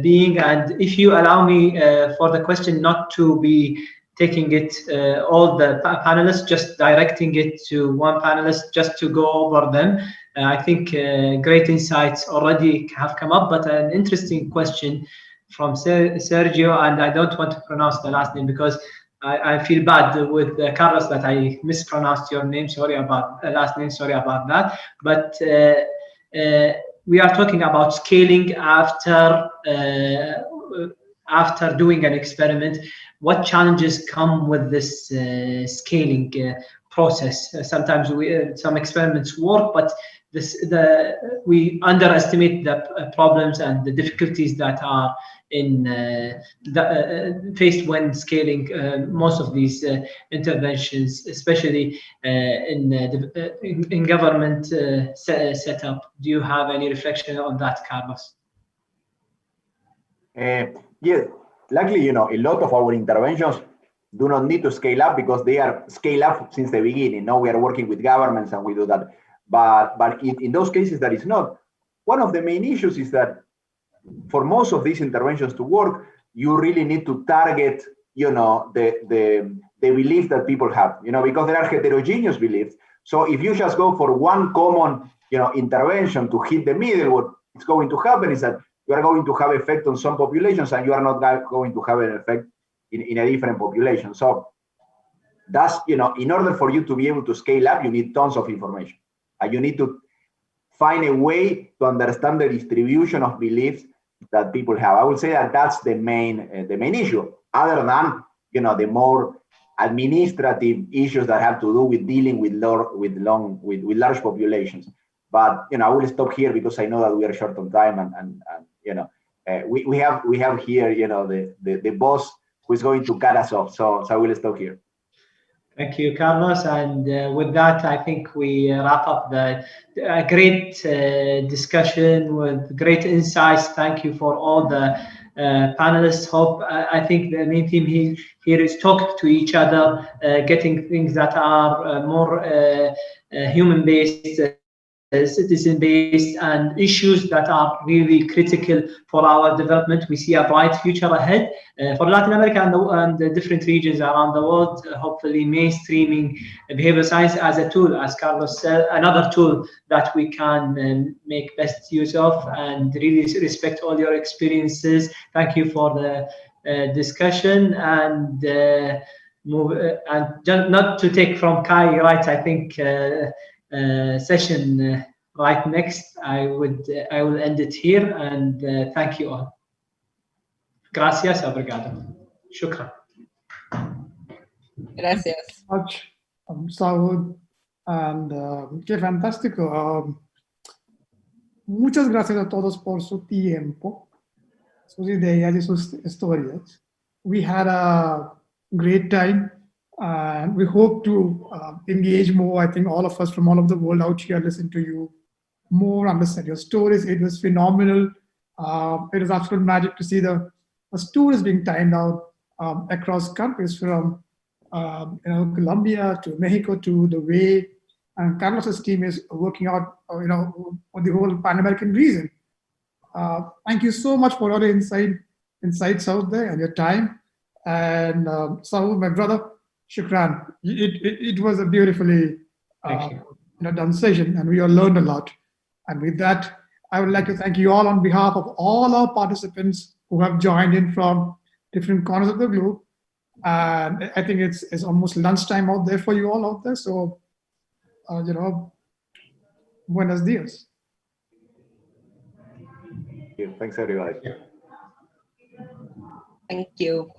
being. And if you allow me for the question not to be taking it all the panelists, just directing it to one panelist just to go over them. I think great insights already have come up, but an interesting question from Sergio, and I don't want to pronounce the last name because I feel bad with Carlos that I mispronounced your name. Sorry about last name. Sorry about that. But we are talking about scaling after doing an experiment. What challenges come with this scaling process? Sometimes some experiments work, but we underestimate the problems and the difficulties that are faced when scaling most of these interventions, especially in government setup. Do you have any reflection on that, Carlos? Yes, luckily, a lot of our interventions do not need to scale up because they are scale up since the beginning. Now we are working with governments and we do that. But in those cases that is not, one of the main issues is that for most of these interventions to work, you really need to target, the belief that people have, because there are heterogeneous beliefs. So if you just go for one common, intervention to hit the middle, what is going to happen is that you are going to have effect on some populations and you are not going to have an effect in a different population. So that's, in order for you to be able to scale up, you need tons of information. You need to find a way to understand the distribution of beliefs that people have. I would say that that's the main issue, other than, the more administrative issues that have to do with dealing with large populations. But, I will stop here because I know that we are short on time and we have here, the boss who is going to cut us off. So I will stop here. Thank you, Carlos. And with that, I think we wrap up a great discussion with great insights. Thank you for all the panelists. I think the main theme here is talk to each other, getting things that are more human-based, citizen-based, and issues that are really critical for our development. We see a bright future ahead for Latin America and the different regions around the world, hopefully mainstreaming behavioral science as a tool, as Carlos said, another tool that we can make best use of, and really respect all your experiences. Thank you for the discussion, and not to take from Kai, right? I think session right next. I will end it here, and thank you all. Gracias, obrigado. Shukran. Gracias. Much, Saud, and fantastic. Muchas gracias a todos por su tiempo, sus ideas y sus historias. We had a great time, and we hope to engage more. I think all of us from all over the world out here listen to you more, understand your stories. It was phenomenal. It was absolute magic to see the stories being timed out across countries from Colombia to Mexico to the way and Carlos's team is working out, for the whole Pan American region. Thank you so much for all the insights out there and your time. And Saul, my brother, Shukran. It was a beautifully done session, and we all learned a lot. And with that, I would like to thank you all on behalf of all our participants who have joined in from different corners of the globe. And I think it's almost lunchtime out there for you all out there. So, buenos dias. Thanks, everybody. Thank you.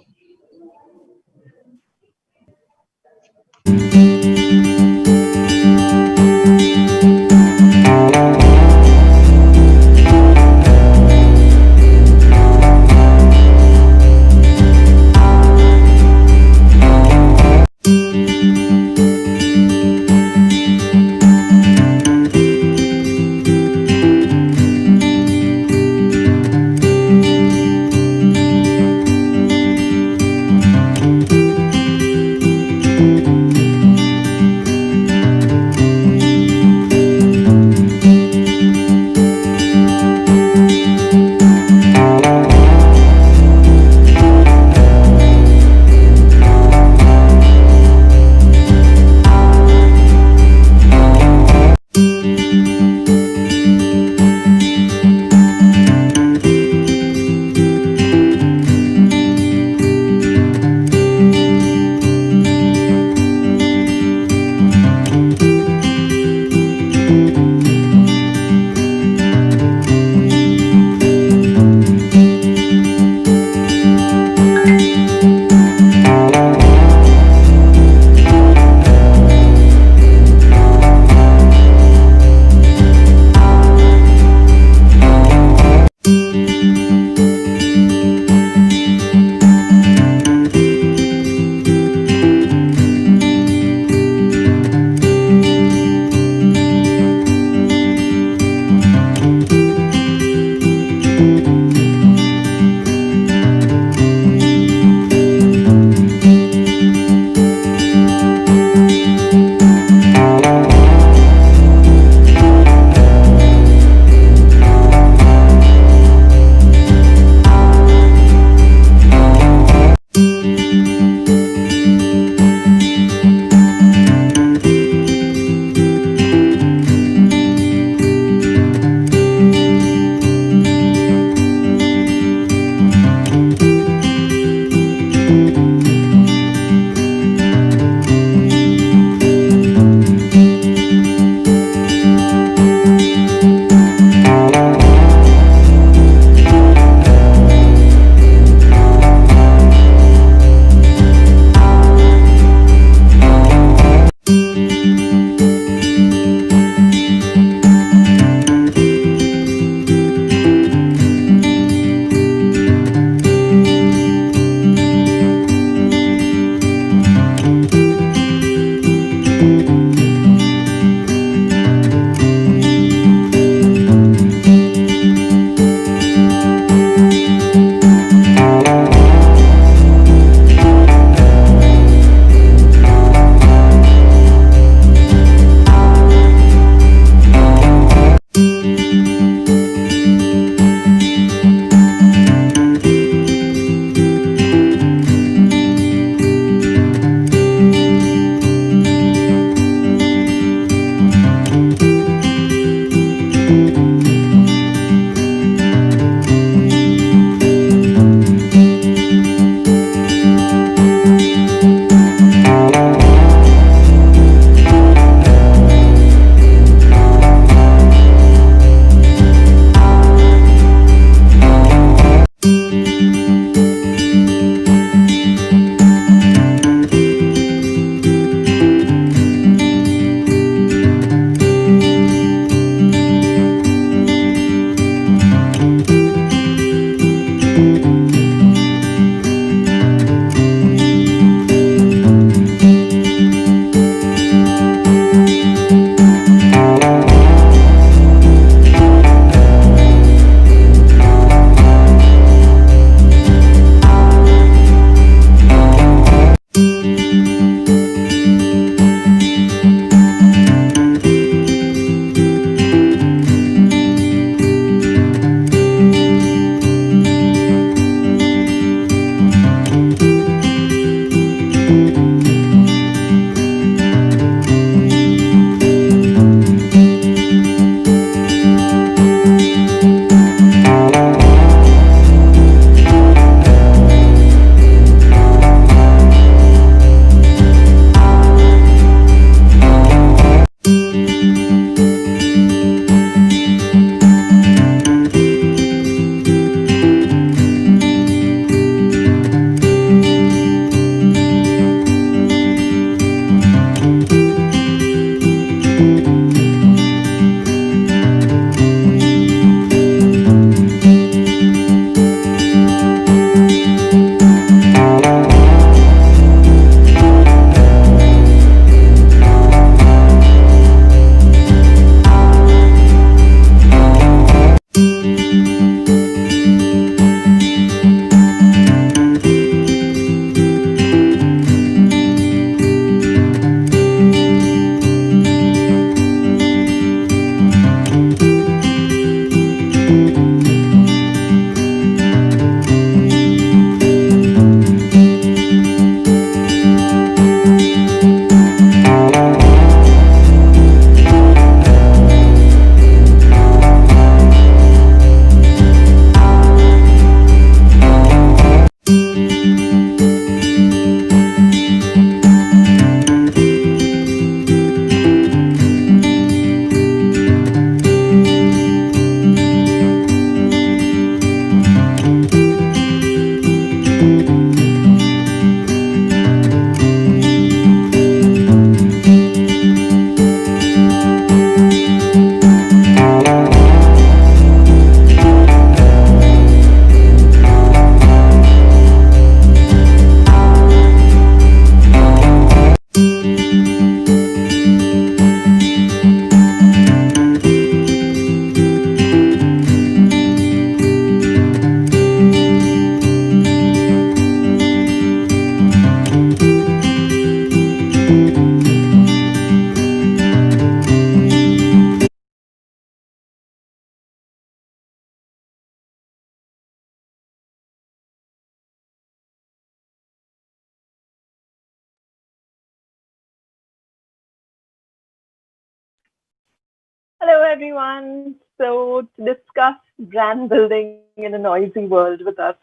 Hello, everyone. So, to discuss brand building in a noisy world with us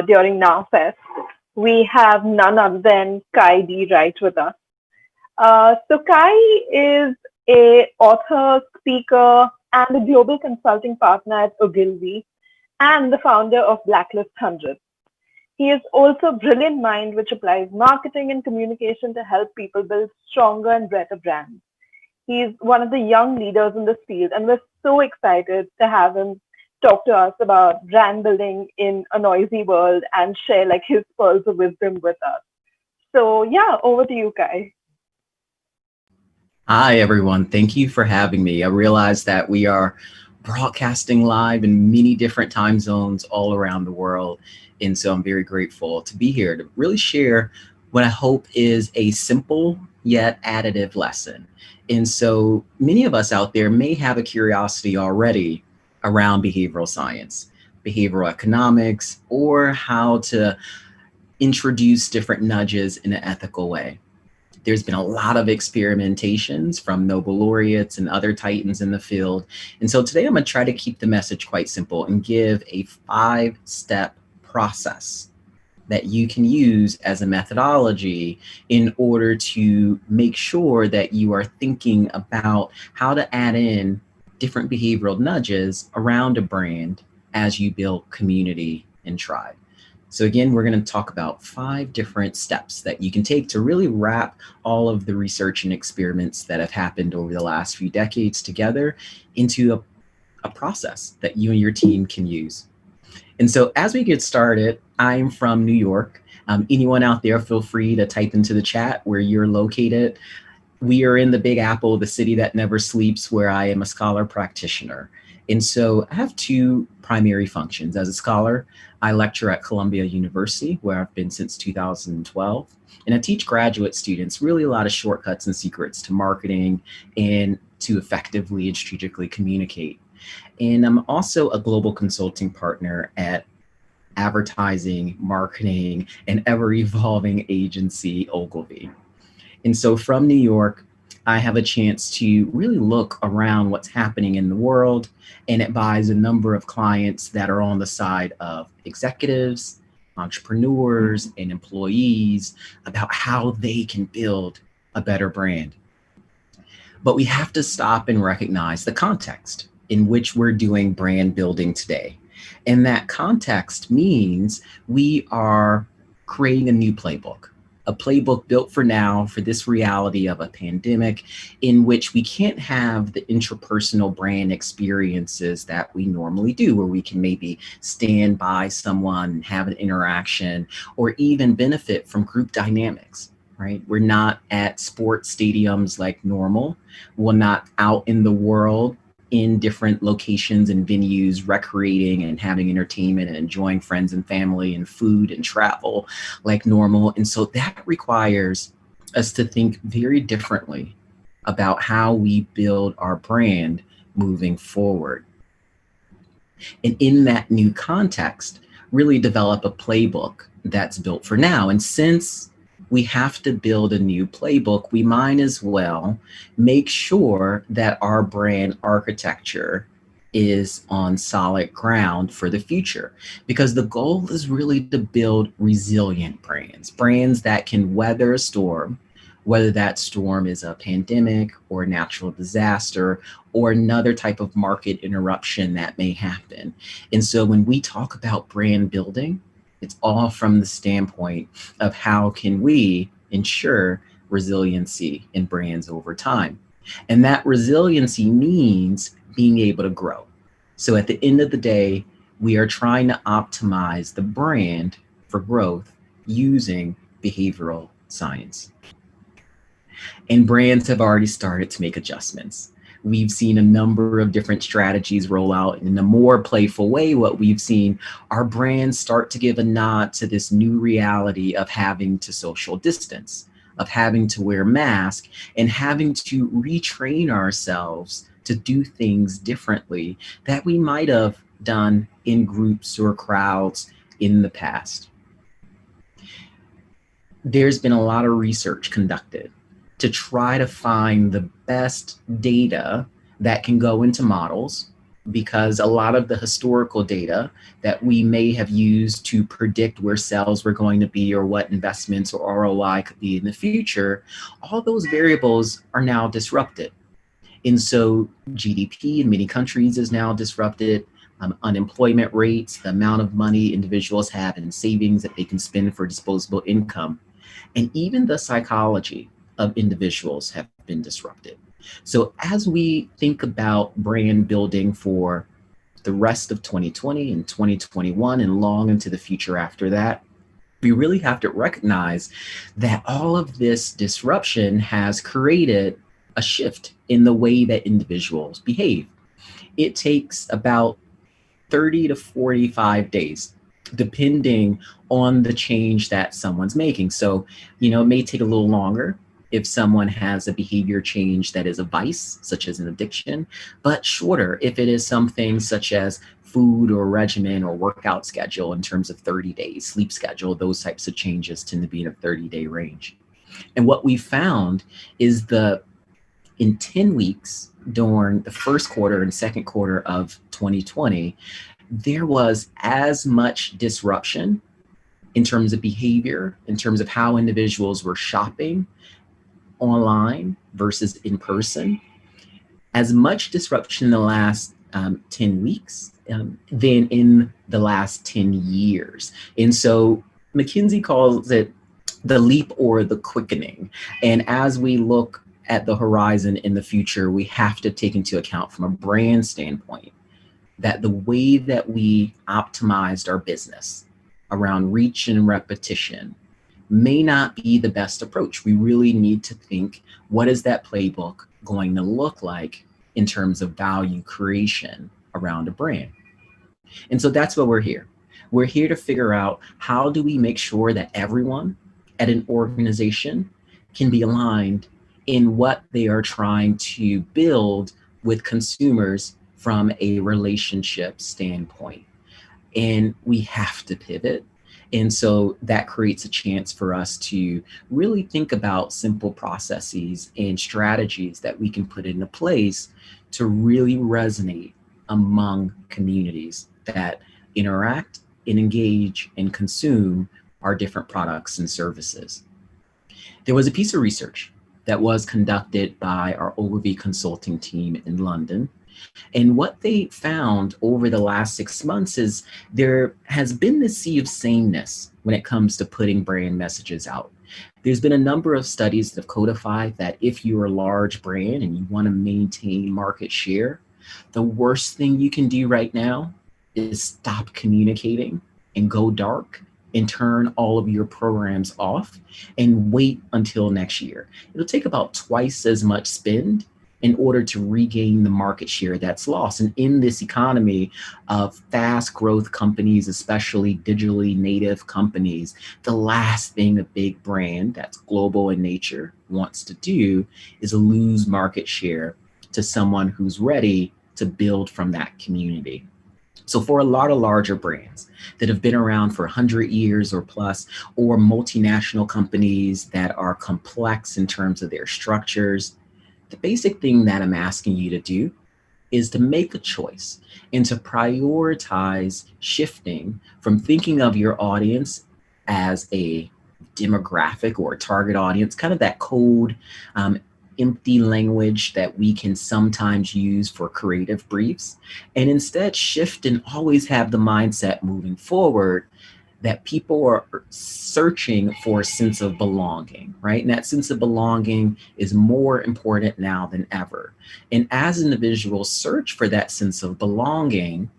during Now Fest, we have none other than Kai D. Wright with us. So, Kai is a author, speaker, and a global consulting partner at Ogilvy, and the founder of Blacklist 100. He is also a brilliant mind which applies marketing and communication to help people build stronger and better brands. He's one of the young leaders in this field, and we're so excited to have him talk to us about brand building in a noisy world and share like his pearls of wisdom with us. So yeah, over to you, Kai. Hi, everyone. Thank you for having me. I realize that we are broadcasting live in many different time zones all around the world. And so I'm very grateful to be here to really share what I hope is a simple yet additive lesson. And so many of us out there may have a curiosity already around behavioral science, behavioral economics, or how to introduce different nudges in an ethical way. There's been a lot of experimentations from Nobel laureates and other titans in the field. And so today I'm going to try to keep the message quite simple and give a 5-step process that you can use as a methodology in order to make sure that you are thinking about how to add in different behavioral nudges around a brand as you build community and tribe. So again, we're going to talk about 5 different steps that you can take to really wrap all of the research and experiments that have happened over the last few decades together into a process that you and your team can use. And so as we get started, I'm from New York. Anyone out there, feel free to type into the chat where you're located. We are in the Big Apple, the city that never sleeps, where I am a scholar practitioner. And so I have 2 primary functions. As a scholar, I lecture at Columbia University, where I've been since 2012. And I teach graduate students really a lot of shortcuts and secrets to marketing and to effectively and strategically communicate. And I'm also a global consulting partner at advertising, marketing, and ever-evolving agency Ogilvy. And so from New York, I have a chance to really look around what's happening in the world and advise a number of clients that are on the side of executives, entrepreneurs, and employees about how they can build a better brand. But we have to stop and recognize the context in which we're doing brand building today. And that context means we are creating a new playbook, a playbook built for now, for this reality of a pandemic in which we can't have the intrapersonal brand experiences that we normally do, where we can maybe stand by someone and have an interaction or even benefit from group dynamics, right? We're not at sports stadiums like normal. We're not out in the world in different locations and venues, recreating and having entertainment and enjoying friends and family and food and travel like normal. And so that requires us to think very differently about how we build our brand moving forward. And in that new context, really develop a playbook that's built for now. And since we have to build a new playbook, we might as well make sure that our brand architecture is on solid ground for the future. Because the goal is really to build resilient brands, brands that can weather a storm, whether that storm is a pandemic or a natural disaster or another type of market interruption that may happen. And so when we talk about brand building, it's all from the standpoint of how can we ensure resiliency in brands over time. And that resiliency means being able to grow. So at the end of the day, we are trying to optimize the brand for growth using behavioral science. And brands have already started to make adjustments. We've seen a number of different strategies roll out in a more playful way. What we've seen are brands start to give a nod to this new reality of having to social distance, of having to wear masks, and having to retrain ourselves to do things differently that we might have done in groups or crowds in the past. There's been a lot of research conducted to try to find the best data that can go into models, because a lot of the historical data that we may have used to predict where sales were going to be or what investments or ROI could be in the future, all those variables are now disrupted. And so GDP in many countries is now disrupted. Unemployment rates, the amount of money individuals have in savings that they can spend for disposable income, and even the psychology of individuals have been disrupted. So as we think about brand building for the rest of 2020 and 2021 and long into the future after that, we really have to recognize that all of this disruption has created a shift in the way that individuals behave. It takes about 30 to 45 days, depending on the change that someone's making. So, it may take a little longer if someone has a behavior change that is a vice, such as an addiction, but shorter if it is something such as food or regimen or workout schedule in terms of 30 days, sleep schedule. Those types of changes tend to be in a 30-day range. And what we found is in 10 weeks during the first quarter and second quarter of 2020, there was as much disruption in terms of behavior, in terms of how individuals were shopping online versus in person, as much disruption in the last 10 weeks than in the last 10 years. And so McKinsey calls it the leap or the quickening. And as we look at the horizon in the future, we have to take into account from a brand standpoint that the way that we optimized our business around reach and repetition may not be the best approach. We really need to think, what is that playbook going to look like in terms of value creation around a brand? And so that's why we're here. We're here to figure out, how do we make sure that everyone at an organization can be aligned in what they are trying to build with consumers from a relationship standpoint. And we have to pivot. And so that creates a chance for us to really think about simple processes and strategies that we can put into place to really resonate among communities that interact and engage and consume our different products and services. There was a piece of research that was conducted by our Ogilvy consulting team in London. And what they found over the last 6 months is there has been this sea of sameness when it comes to putting brand messages out. There's been a number of studies that have codified that if you're a large brand and you want to maintain market share, the worst thing you can do right now is stop communicating and go dark and turn all of your programs off and wait until next year. It'll take about twice as much spend in order to regain the market share that's lost. And in this economy of fast growth companies, especially digitally native companies, the last thing a big brand that's global in nature wants to do is lose market share to someone who's ready to build from that community. So for a lot of larger brands that have been around for 100 years or plus, or multinational companies that are complex in terms of their structures, the basic thing that I'm asking you to do is to make a choice and to prioritize shifting from thinking of your audience as a demographic or a target audience, kind of that cold, empty language that we can sometimes use for creative briefs, and instead shift and always have the mindset moving forward that people are searching for a sense of belonging, right? And that sense of belonging is more important now than ever. And as individuals search for that sense of belonging,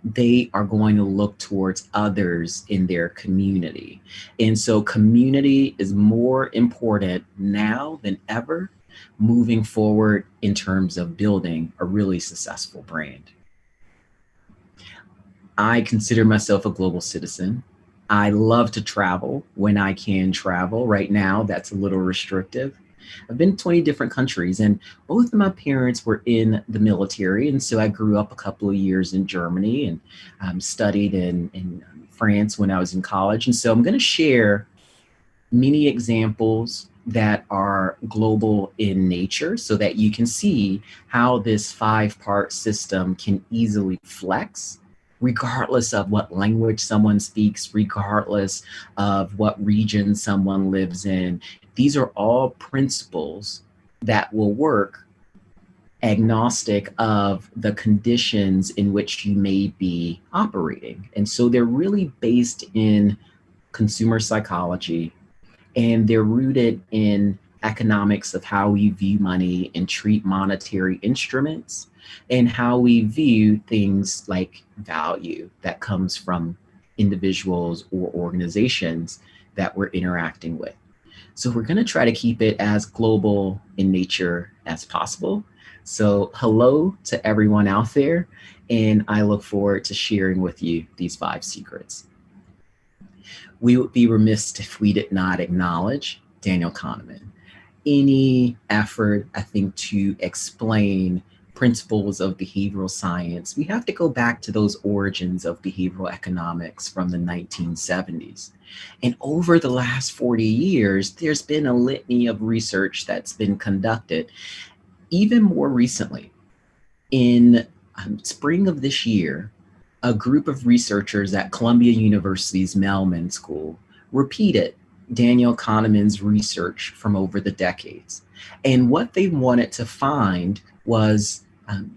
they are going to look towards others in their community. And so community is more important now than ever moving forward in terms of building a really successful brand. I consider myself a global citizen. I love to travel when I can travel. Right now, that's a little restrictive. I've been to 20 different countries, and both of my parents were in the military. And so I grew up a couple of years in Germany and studied in France when I was in college. And so I'm going to share many examples that are global in nature so that you can see how this 5-part system can easily flex regardless of what language someone speaks, regardless of what region someone lives in. These are all principles that will work agnostic of the conditions in which you may be operating. And so they're really based in consumer psychology, and they're rooted in economics of how we view money and treat monetary instruments, and how we view things like value that comes from individuals or organizations that we're interacting with. So we're going to try to keep it as global in nature as possible. So hello to everyone out there, and I look forward to sharing with you these 5 secrets. We would be remiss if we did not acknowledge Daniel Kahneman. Any effort, I think, to explain principles of behavioral science, we have to go back to those origins of behavioral economics from the 1970s. And over the last 40 years, there's been a litany of research that's been conducted. Even more recently, in spring of this year, a group of researchers at Columbia University's Mailman School repeated Daniel Kahneman's research from over the decades. And what they wanted to find was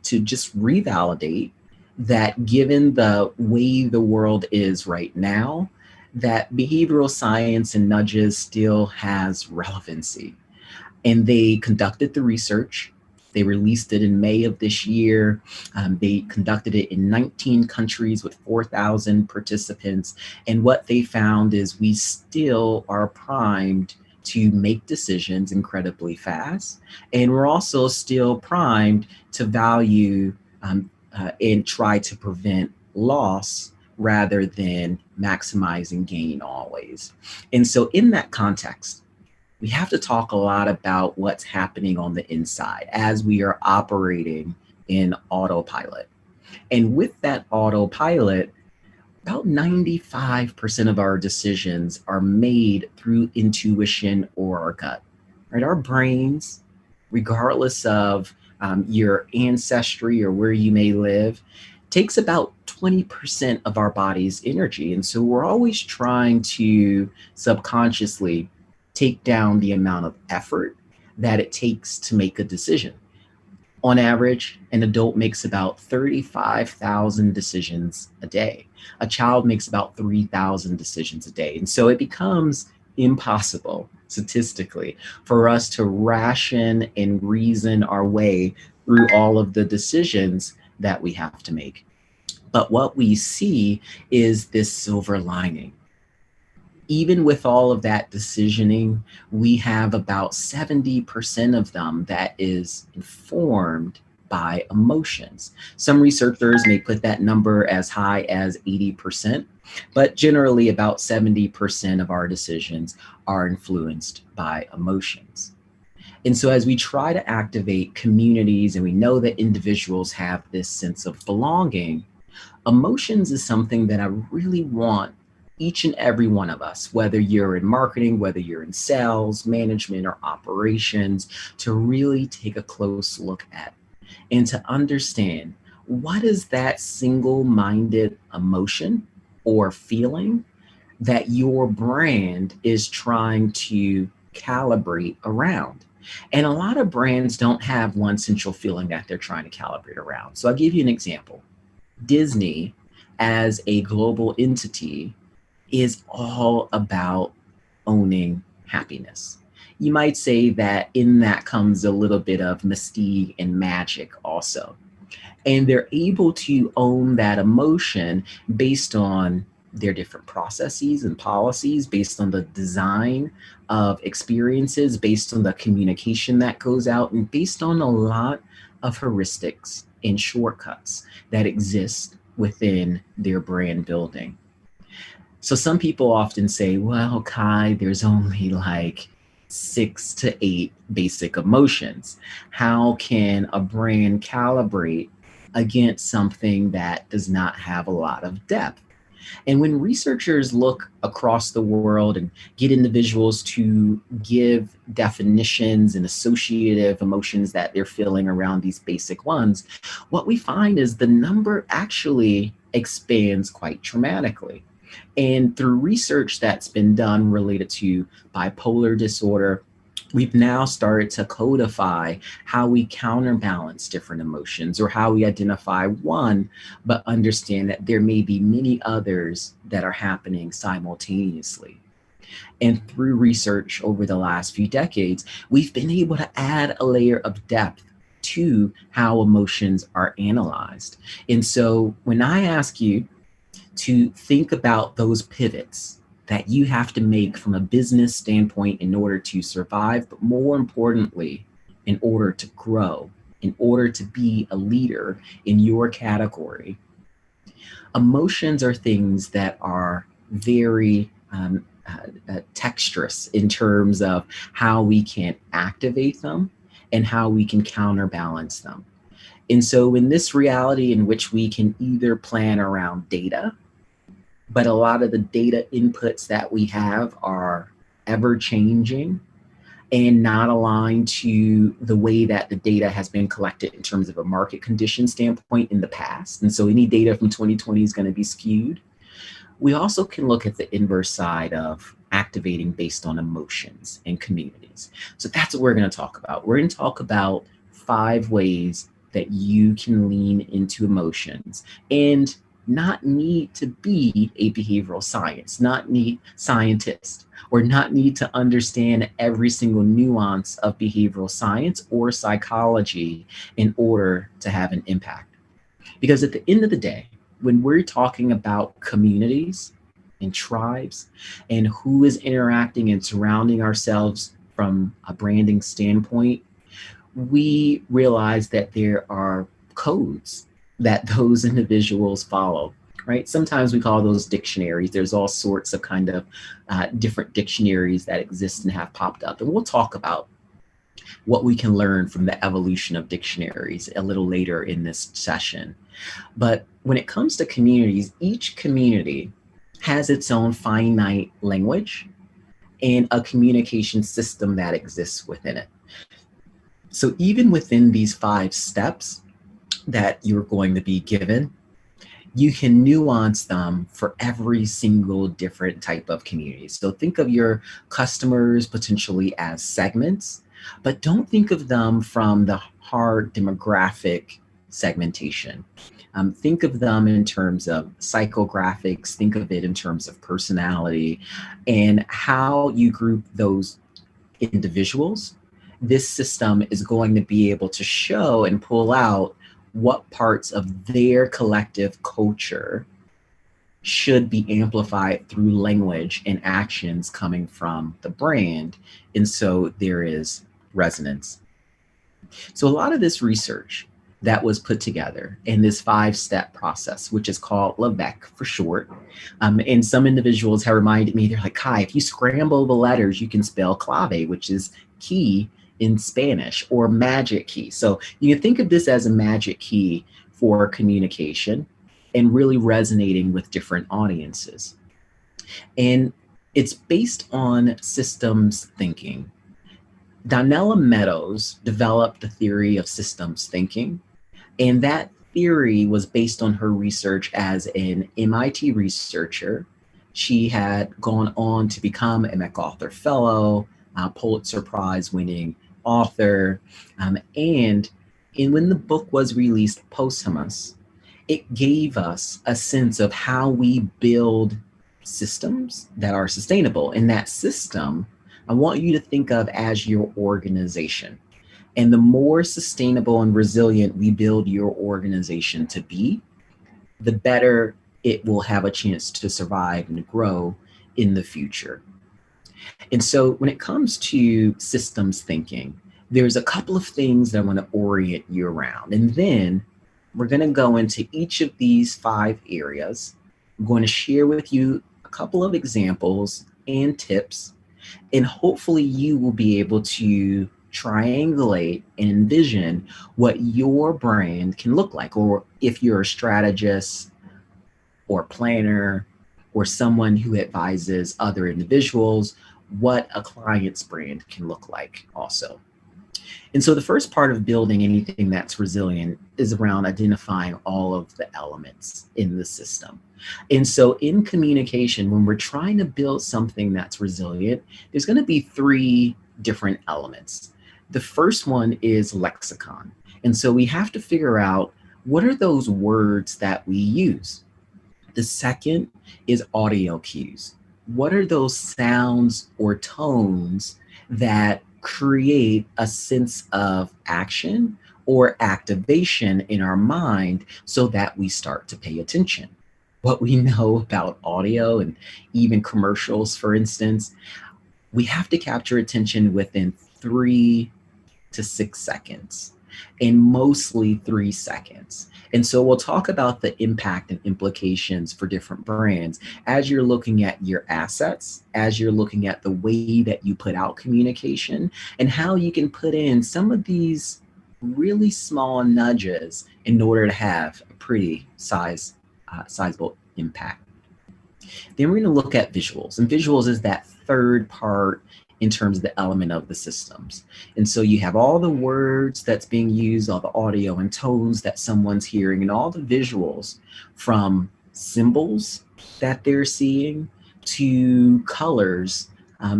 to just revalidate that given the way the world is right now, that behavioral science and nudges still has relevancy. And they conducted the research. They released it in May of this year. They conducted it in 19 countries with 4,000 participants. And what they found is we still are primed to make decisions incredibly fast. And we're also still primed to value and try to prevent loss rather than maximizing gain always. And so in that context, we have to talk a lot about what's happening on the inside as we are operating in autopilot. And with that autopilot, about 95% of our decisions are made through intuition or our gut, right? Our brains, regardless of your ancestry or where you may live, takes about 20% of our body's energy. And so we're always trying to subconsciously take down the amount of effort that it takes to make a decision. On average, an adult makes about 35,000 decisions a day. A child makes about 3,000 decisions a day. And so it becomes impossible statistically for us to ration and reason our way through all of the decisions that we have to make. But what we see is this silver lining. Even with all of that decisioning, we have about 70% of them that is informed by emotions. Some researchers may put that number as high as 80%, but generally about 70% of our decisions are influenced by emotions. And so as we try to activate communities, and we know that individuals have this sense of belonging, emotions is something that I really want each and every one of us, whether you're in marketing, whether you're in sales, management, or operations, to really take a close look at and to understand what is that single-minded emotion or feeling that your brand is trying to calibrate around. And a lot of brands don't have one central feeling that they're trying to calibrate around. So I'll give you an example. Disney, as a global entity, is all about owning happiness. You might say that in that comes a little bit of mystique and magic also. And they're able to own that emotion based on their different processes and policies, based on the design of experiences, based on the communication that goes out, and based on a lot of heuristics and shortcuts that exist within their brand building. So some people often say, well, Kai, there's only like 6 to 8 basic emotions. How can a brand calibrate against something that does not have a lot of depth? And when researchers look across the world and get individuals to give definitions and associative emotions that they're feeling around these basic ones, what we find is the number actually expands quite dramatically. And through research that's been done related to bipolar disorder, we've now started to codify how we counterbalance different emotions, or how we identify one, but understand that there may be many others that are happening simultaneously. And through research over the last few decades, we've been able to add a layer of depth to how emotions are analyzed. And so when I ask you to think about those pivots that you have to make from a business standpoint in order to survive, but more importantly, in order to grow, in order to be a leader in your category, emotions are things that are very texturous in terms of how we can activate them and how we can counterbalance them. And so in this reality in which we can either plan around data, but a lot of the data inputs that we have are ever changing and not aligned to the way that the data has been collected in terms of a market condition standpoint in the past. And so any data from 2020 is going to be skewed. We also can look at the inverse side of activating based on emotions and communities. So that's what we're going to talk about. We're going to talk about 5 ways that you can lean into emotions and not need to be a behavioral scientist, or not need to understand every single nuance of behavioral science or psychology in order to have an impact. Because at the end of the day, when we're talking about communities and tribes and who is interacting and surrounding ourselves from a branding standpoint, we realize that there are codes that those individuals follow, right? Sometimes we call those dictionaries. There's all sorts of kind of different dictionaries that exist and have popped up. And we'll talk about what we can learn from the evolution of dictionaries a little later in this session. But when it comes to communities, each community has its own finite language and a communication system that exists within it. So even within these 5 steps that you're going to be given, you can nuance them for every single different type of community. So think of your customers potentially as segments, but don't think of them from the hard demographic segmentation. Think of them in terms of psychographics, think of it in terms of personality, and how you group those individuals. This system is going to be able to show and pull out what parts of their collective culture should be amplified through language and actions coming from the brand. And so there is resonance. So a lot of this research that was put together in this 5-step process, which is called LAVEC for short. And some individuals have reminded me, they're like, Kai, if you scramble the letters, you can spell clave, which is key in Spanish, or magic key. So you can think of this as a magic key for communication and really resonating with different audiences. And it's based on systems thinking. Donella Meadows developed the theory of systems thinking, and that theory was based on her research as an MIT researcher. She had gone on to become a MacArthur Fellow, Pulitzer Prize winning author, and when the book was released posthumous, it gave us a sense of how we build systems that are sustainable. And that system, I want you to think of as your organization. And the more sustainable and resilient we build your organization to be, the better it will have a chance to survive and grow in the future. And so when it comes to systems thinking, there's a couple of things that I want to orient you around. And then we're going to go into each of these 5 areas. I'm going to share with you a couple of examples and tips, and hopefully you will be able to triangulate and envision what your brand can look like, or if you're a strategist or planner or someone who advises other individuals what a client's brand can look like also. And so the first part of building anything that's resilient is around identifying all of the elements in the system. And so in communication, when we're trying to build something that's resilient, there's going to be three different elements. The first one is lexicon. And so we have to figure out what are those words that we use. The second is audio cues. What are those sounds or tones that create a sense of action or activation in our mind so that we start to pay attention? What we know about audio and even commercials, for instance, we have to capture attention within 3 to 6 seconds, and mostly 3 seconds. And so we'll talk about the impact and implications for different brands as you're looking at your assets, as you're looking at the way that you put out communication, and how you can put in some of these really small nudges in order to have a pretty sizable impact. Then we're going to look at visuals, and visuals is that third part in terms of the element of the systems. And so you have all the words that's being used, all the audio and tones that someone's hearing, and all the visuals, from symbols that they're seeing to colors,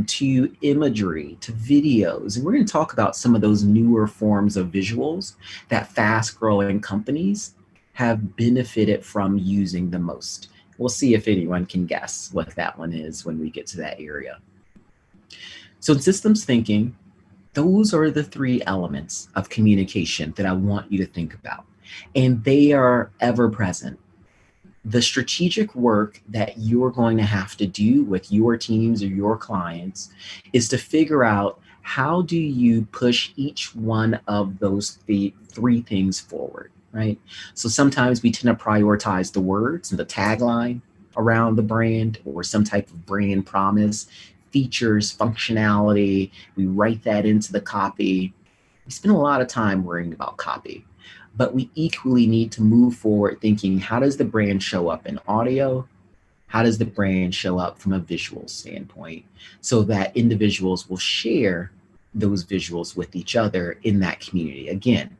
to imagery, to videos. And we're going to talk about some of those newer forms of visuals that fast-growing companies have benefited from using the most. We'll see if anyone can guess what that one is when we get to that area. So in systems thinking, those are the three elements of communication that I want you to think about. And they are ever present. The strategic work that you're going to have to do with your teams or your clients is to figure out, how do you push each one of those three things forward, right? So sometimes we tend to prioritize the words and the tagline around the brand, or some type of brand promise, features, functionality. We write that into the copy. We spend a lot of time worrying about copy, but we equally need to move forward thinking, how does the brand show up in audio? How does the brand show up from a visual standpoint, so that individuals will share those visuals with each other in that community? Again,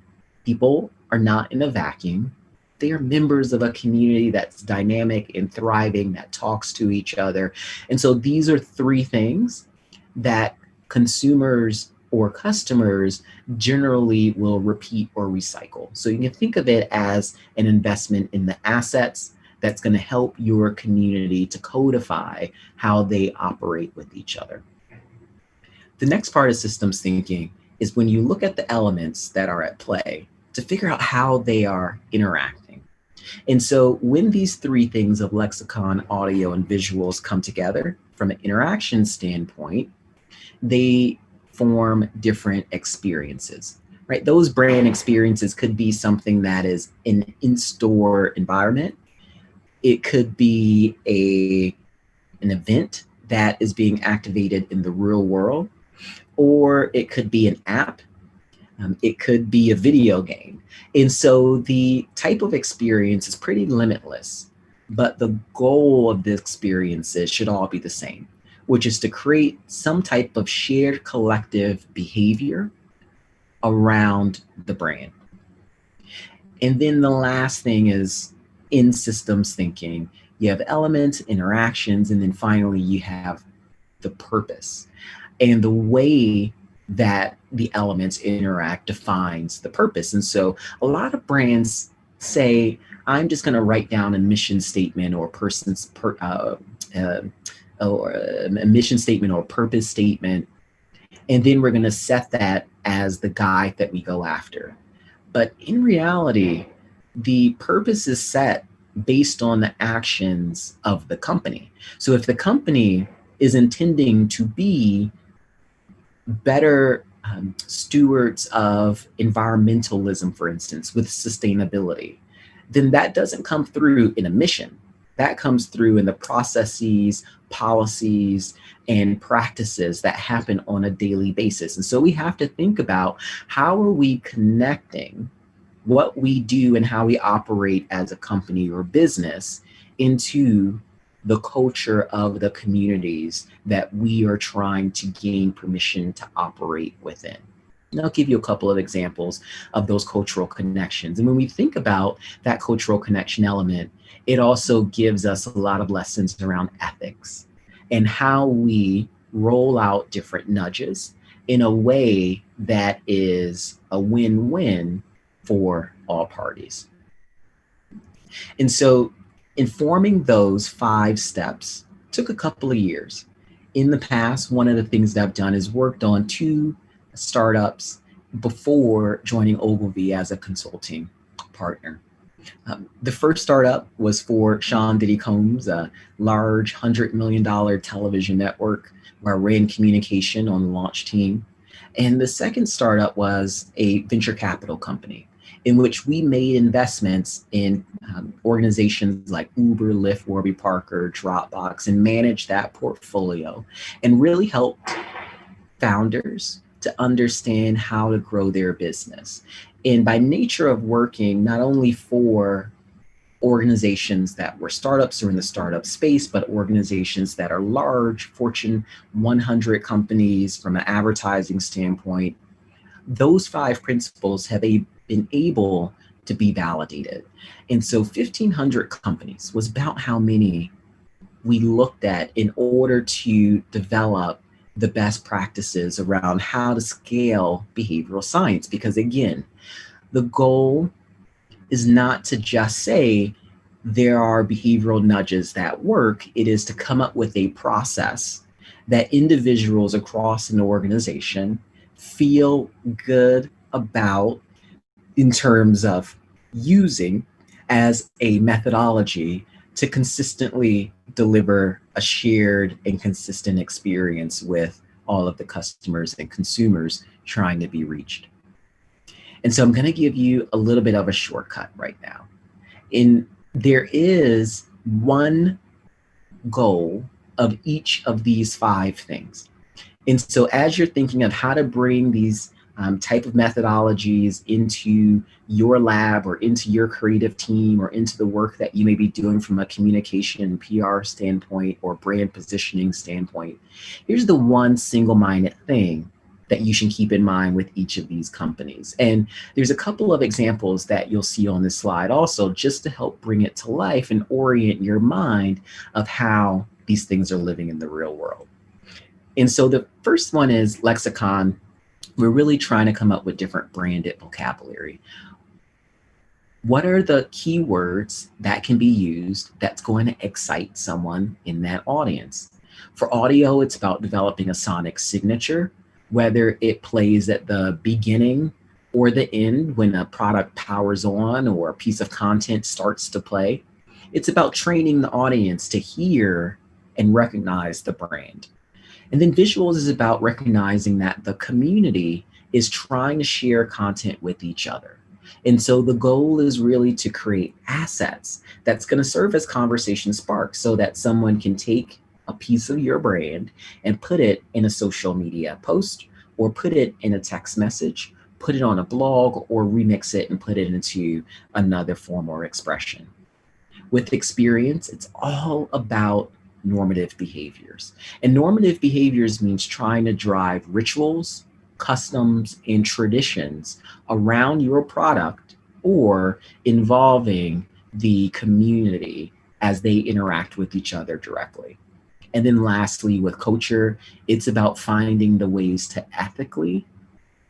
people are not in a vacuum. They are members of a community that's dynamic and thriving, that talks to each other. And so these are three things that consumers or customers generally will repeat or recycle. So you can think of it as an investment in the assets that's going to help your community to codify how they operate with each other. The next part of systems thinking is when you look at the elements that are at play, to figure out how they are interacting. And so when these three things of lexicon, audio, and visuals come together from an interaction standpoint, they form different experiences, right? Those brand experiences could be something that is an in-store environment. It could be an event that is being activated in the real world, or it could be an app. It could be a video game. And so the type of experience is pretty limitless, but the goal of the experiences should all be the same, which is to create some type of shared collective behavior around the brand. And then the last thing is, in systems thinking, you have elements, interactions, and then finally you have the purpose. And the way that the elements interact defines the purpose. And so a lot of brands say, I'm just going to write down a mission statement or a mission statement or purpose statement, and then we're going to set that as the guide that we go after. But in reality, the purpose is set based on the actions of the company. So if the company is intending to be better stewards of environmentalism, for instance, with sustainability, then that doesn't come through in a mission. That comes through in the processes, policies, and practices that happen on a daily basis. And so we have to think about, how are we connecting what we do and how we operate as a company or business into the culture of the communities that we are trying to gain permission to operate within. And I'll give you a couple of examples of those cultural connections. And when we think about that cultural connection element, it also gives us a lot of lessons around ethics and how we roll out different nudges in a way that is a win-win for all parties. And so informing those 5 steps took a couple of years. In the past, one of the things that I've done is worked on 2 startups before joining Ogilvy as a consulting partner. The first startup was for Sean Diddy Combs, a large $100 million television network where I ran communication on the launch team. And the second startup was a venture capital company in which we made investments in organizations like Uber, Lyft, Warby Parker, Dropbox, and managed that portfolio and really helped founders to understand how to grow their business. And by nature of working not only for organizations that were startups or in the startup space, but organizations that are large, Fortune 100 companies from an advertising standpoint, those 5 principles have been able to be validated. And so 1,500 companies was about how many we looked at in order to develop the best practices around how to scale behavioral science. Because again, the goal is not to just say there are behavioral nudges that work. It is to come up with a process that individuals across an organization feel good about in terms of using as a methodology to consistently deliver a shared and consistent experience with all of the customers and consumers trying to be reached. And so I'm going to give you a little bit of a shortcut right now. There is one goal of each of these 5 things. And so as you're thinking of how to bring these type of methodologies into your lab or into your creative team or into the work that you may be doing from a communication and PR standpoint or brand positioning standpoint, here's the one single-minded thing that you should keep in mind with each of these companies. And there's a couple of examples that you'll see on this slide also, just to help bring it to life and orient your mind of how these things are living in the real world. And so the first one is lexicon. We're really trying to come up with different branded vocabulary. What are the keywords that can be used that's going to excite someone in that audience? For audio, it's about developing a sonic signature, whether it plays at the beginning or the end when a product powers on or a piece of content starts to play. It's about training the audience to hear and recognize the brand. And then visuals is about recognizing that the community is trying to share content with each other. And so the goal is really to create assets that's going to serve as conversation sparks so that someone can take a piece of your brand and put it in a social media post or put it in a text message, put it on a blog, or remix it and put it into another form or expression. With experience, it's all about normative behaviors. And normative behaviors means trying to drive rituals, customs, and traditions around your product or involving the community as they interact with each other directly. And then lastly, with culture, it's about finding the ways to ethically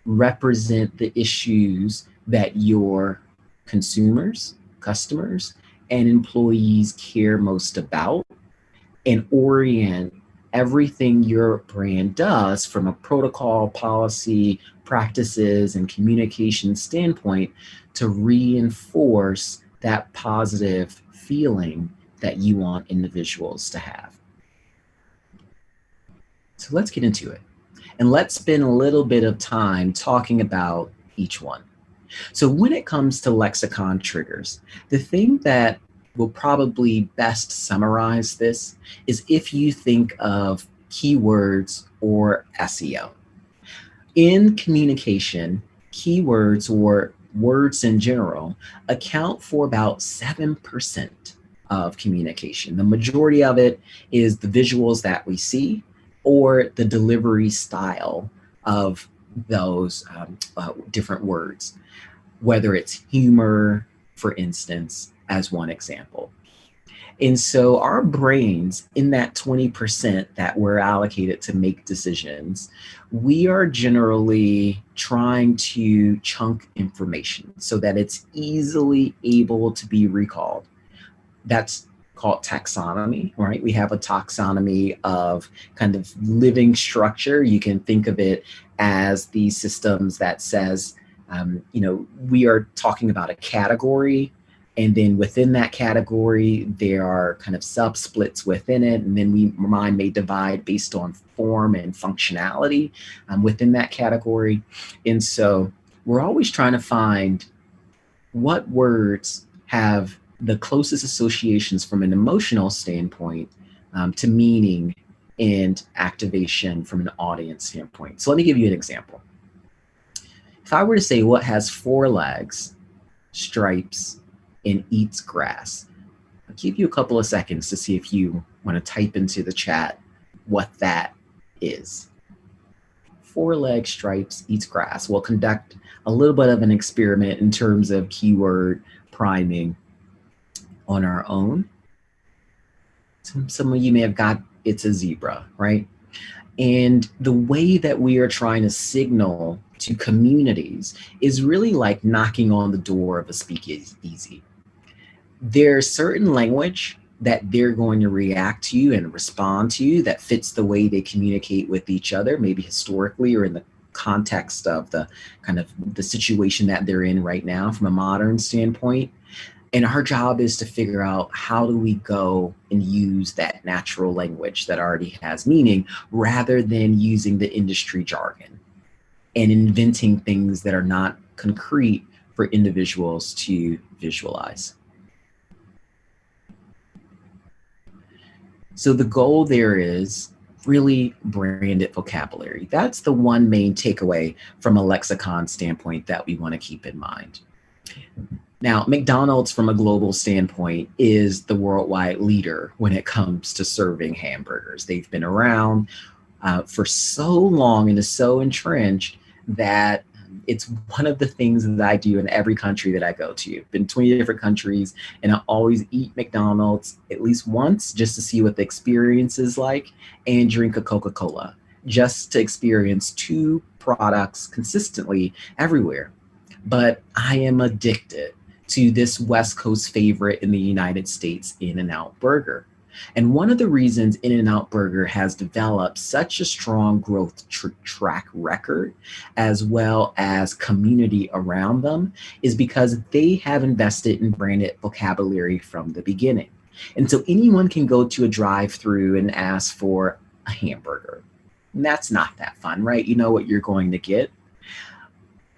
represent the issues that your consumers, customers, and employees care most about and orient everything your brand does from a protocol, policy, practices, and communication standpoint to reinforce that positive feeling that you want individuals to have. So let's get into it. And let's spend a little bit of time talking about each one. So when it comes to lexicon triggers, the thing that will probably best summarize this is if you think of keywords or SEO. In communication, keywords or words in general account for about 7% of communication. The majority of it is the visuals that we see or the delivery style of those different words, whether it's humor, for instance, as one example. And so our brains, in that 20% that we're allocated to make decisions, we are generally trying to chunk information so that it's easily able to be recalled. That's called taxonomy, right? We have a taxonomy of kind of living structure. You can think of it as these systems that says, we are talking about a category, and then within that category, there are kind of sub-splits within it, and then mind may divide based on form and functionality within that category. And so we're always trying to find what words have the closest associations from an emotional standpoint to meaning and activation from an audience standpoint. So let me give you an example. If I were to say what has 4 legs, stripes, and eats grass, I'll give you a couple of seconds to see if you want to type into the chat what that is. 4 legs, stripes, eats grass. We'll conduct a little bit of an experiment in terms of keyword priming on our own. Some of you may have got it's a zebra, right? And the way that we are trying to signal to communities is really like knocking on the door of a speakeasy. There's certain language that they're going to react to you and respond to you that fits the way they communicate with each other, maybe historically or in the context of the kind of the situation that they're in right now from a modern standpoint. And our job is to figure out how do we go and use that natural language that already has meaning rather than using the industry jargon and inventing things that are not concrete for individuals to visualize. So the goal there is really branded vocabulary. That's the one main takeaway from a lexicon standpoint that we want to keep in mind. Now, McDonald's from a global standpoint is the worldwide leader when it comes to serving hamburgers. They've been around for so long and is so entrenched that it's one of the things that I do in every country that I go to. I've been 20 different countries, and I always eat McDonald's at least once just to see what the experience is like and drink a Coca-Cola just to experience 2 products consistently everywhere. But I am addicted to this West Coast favorite in the United States, In-N-Out Burger. And one of the reasons In-N-Out Burger has developed such a strong growth track record, as well as community around them, is because they have invested in branded vocabulary from the beginning. And so anyone can go to a drive-through and ask for a hamburger. And that's not that fun, right? You know what you're going to get.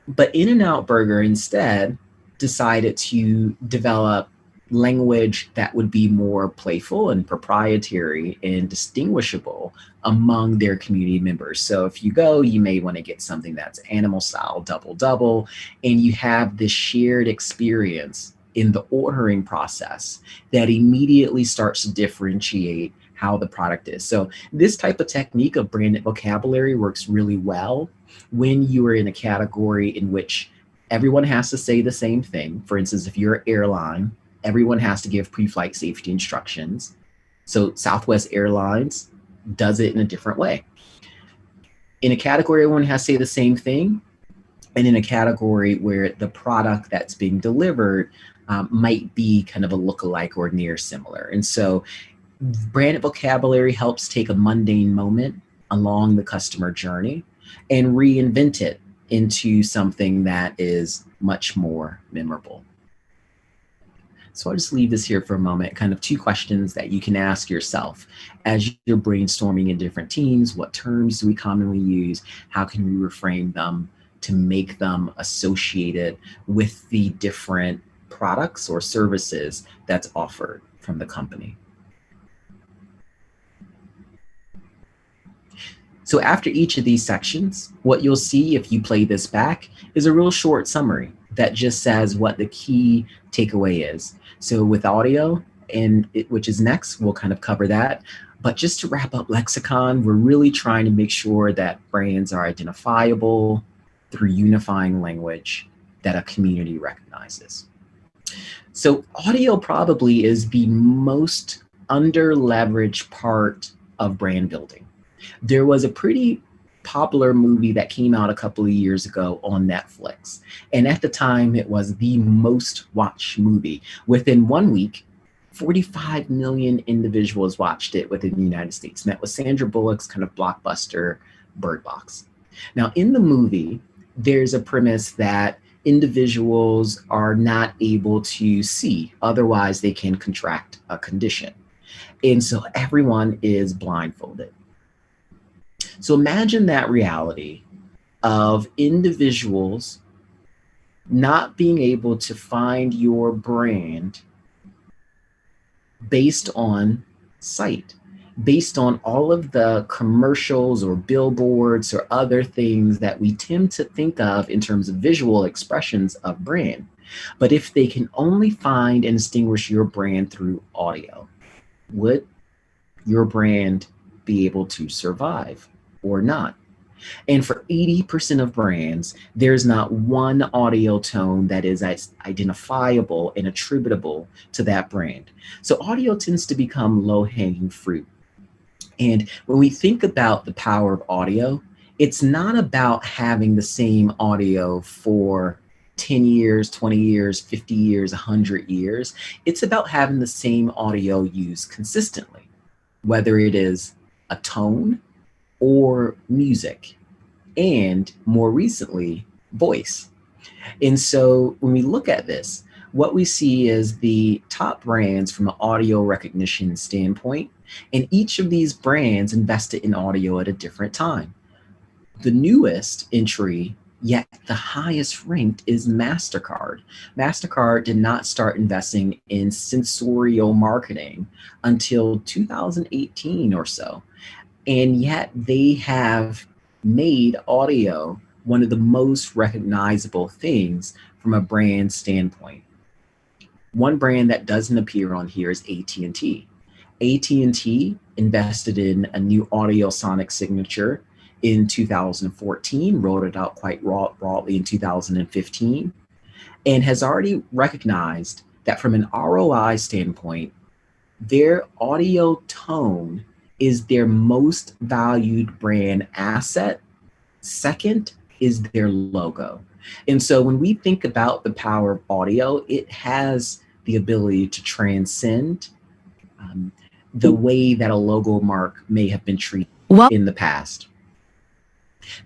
But In-N-Out Burger instead decided to develop language that would be more playful and proprietary and distinguishable among their community members. So if you go, you may want to get something that's animal style double, and you have this shared experience in the ordering process that immediately starts to differentiate how the product is. So this type of technique of branded vocabulary works really well when you are in a category in which everyone has to say the same thing. For instance, if you're an airline, everyone has to give pre-flight safety instructions. So Southwest Airlines does it in a different way. In a category, everyone has to say the same thing. And in a category where the product that's being delivered might be kind of a lookalike or near similar. And so branded vocabulary helps take a mundane moment along the customer journey and reinvent it into something that is much more memorable. So I'll just leave this here for a moment, kind of 2 questions that you can ask yourself as you're brainstorming in different teams. What terms do we commonly use? How can we reframe them to make them associated with the different products or services that's offered from the company? So after each of these sections, what you'll see if you play this back is a real short summary that just says what the key takeaway is. So with audio, which is next, we'll kind of cover that. But just to wrap up lexicon, we're really trying to make sure that brands are identifiable through unifying language that a community recognizes. So audio probably is the most under-leveraged part of brand building. There was a pretty popular movie that came out a couple of years ago on Netflix. And at the time, it was the most watched movie. Within 1 week, 45 million individuals watched it within the United States. And that was Sandra Bullock's kind of blockbuster Bird Box. Now, in the movie, there's a premise that individuals are not able to see, otherwise they can contract a condition. And so everyone is blindfolded. So imagine that reality of individuals not being able to find your brand based on sight, based on all of the commercials or billboards or other things that we tend to think of in terms of visual expressions of brand. But if they can only find and distinguish your brand through audio, would your brand be able to survive or not? And for 80% of brands, there's not one audio tone that is identifiable and attributable to that brand. So audio tends to become low-hanging fruit. And when we think about the power of audio, it's not about having the same audio for 10 years, 20 years, 50 years, 100 years. It's about having the same audio used consistently, whether it is a tone or music, and more recently, voice. And so when we look at this, what we see is the top brands from an audio recognition standpoint, and each of these brands invested in audio at a different time. The newest entry, yet the highest ranked, is MasterCard. MasterCard did not start investing in sensorial marketing until 2018 or so. And yet they have made audio one of the most recognizable things from a brand standpoint. One brand that doesn't appear on here is AT&T. AT&T invested in a new audio sonic signature in 2014, rolled it out quite broadly in 2015, and has already recognized that from an ROI standpoint, their audio tone is their most valued brand asset. Second is their logo. And so when we think about the power of audio, it has the ability to transcend the way that a logo mark may have been treated in the past.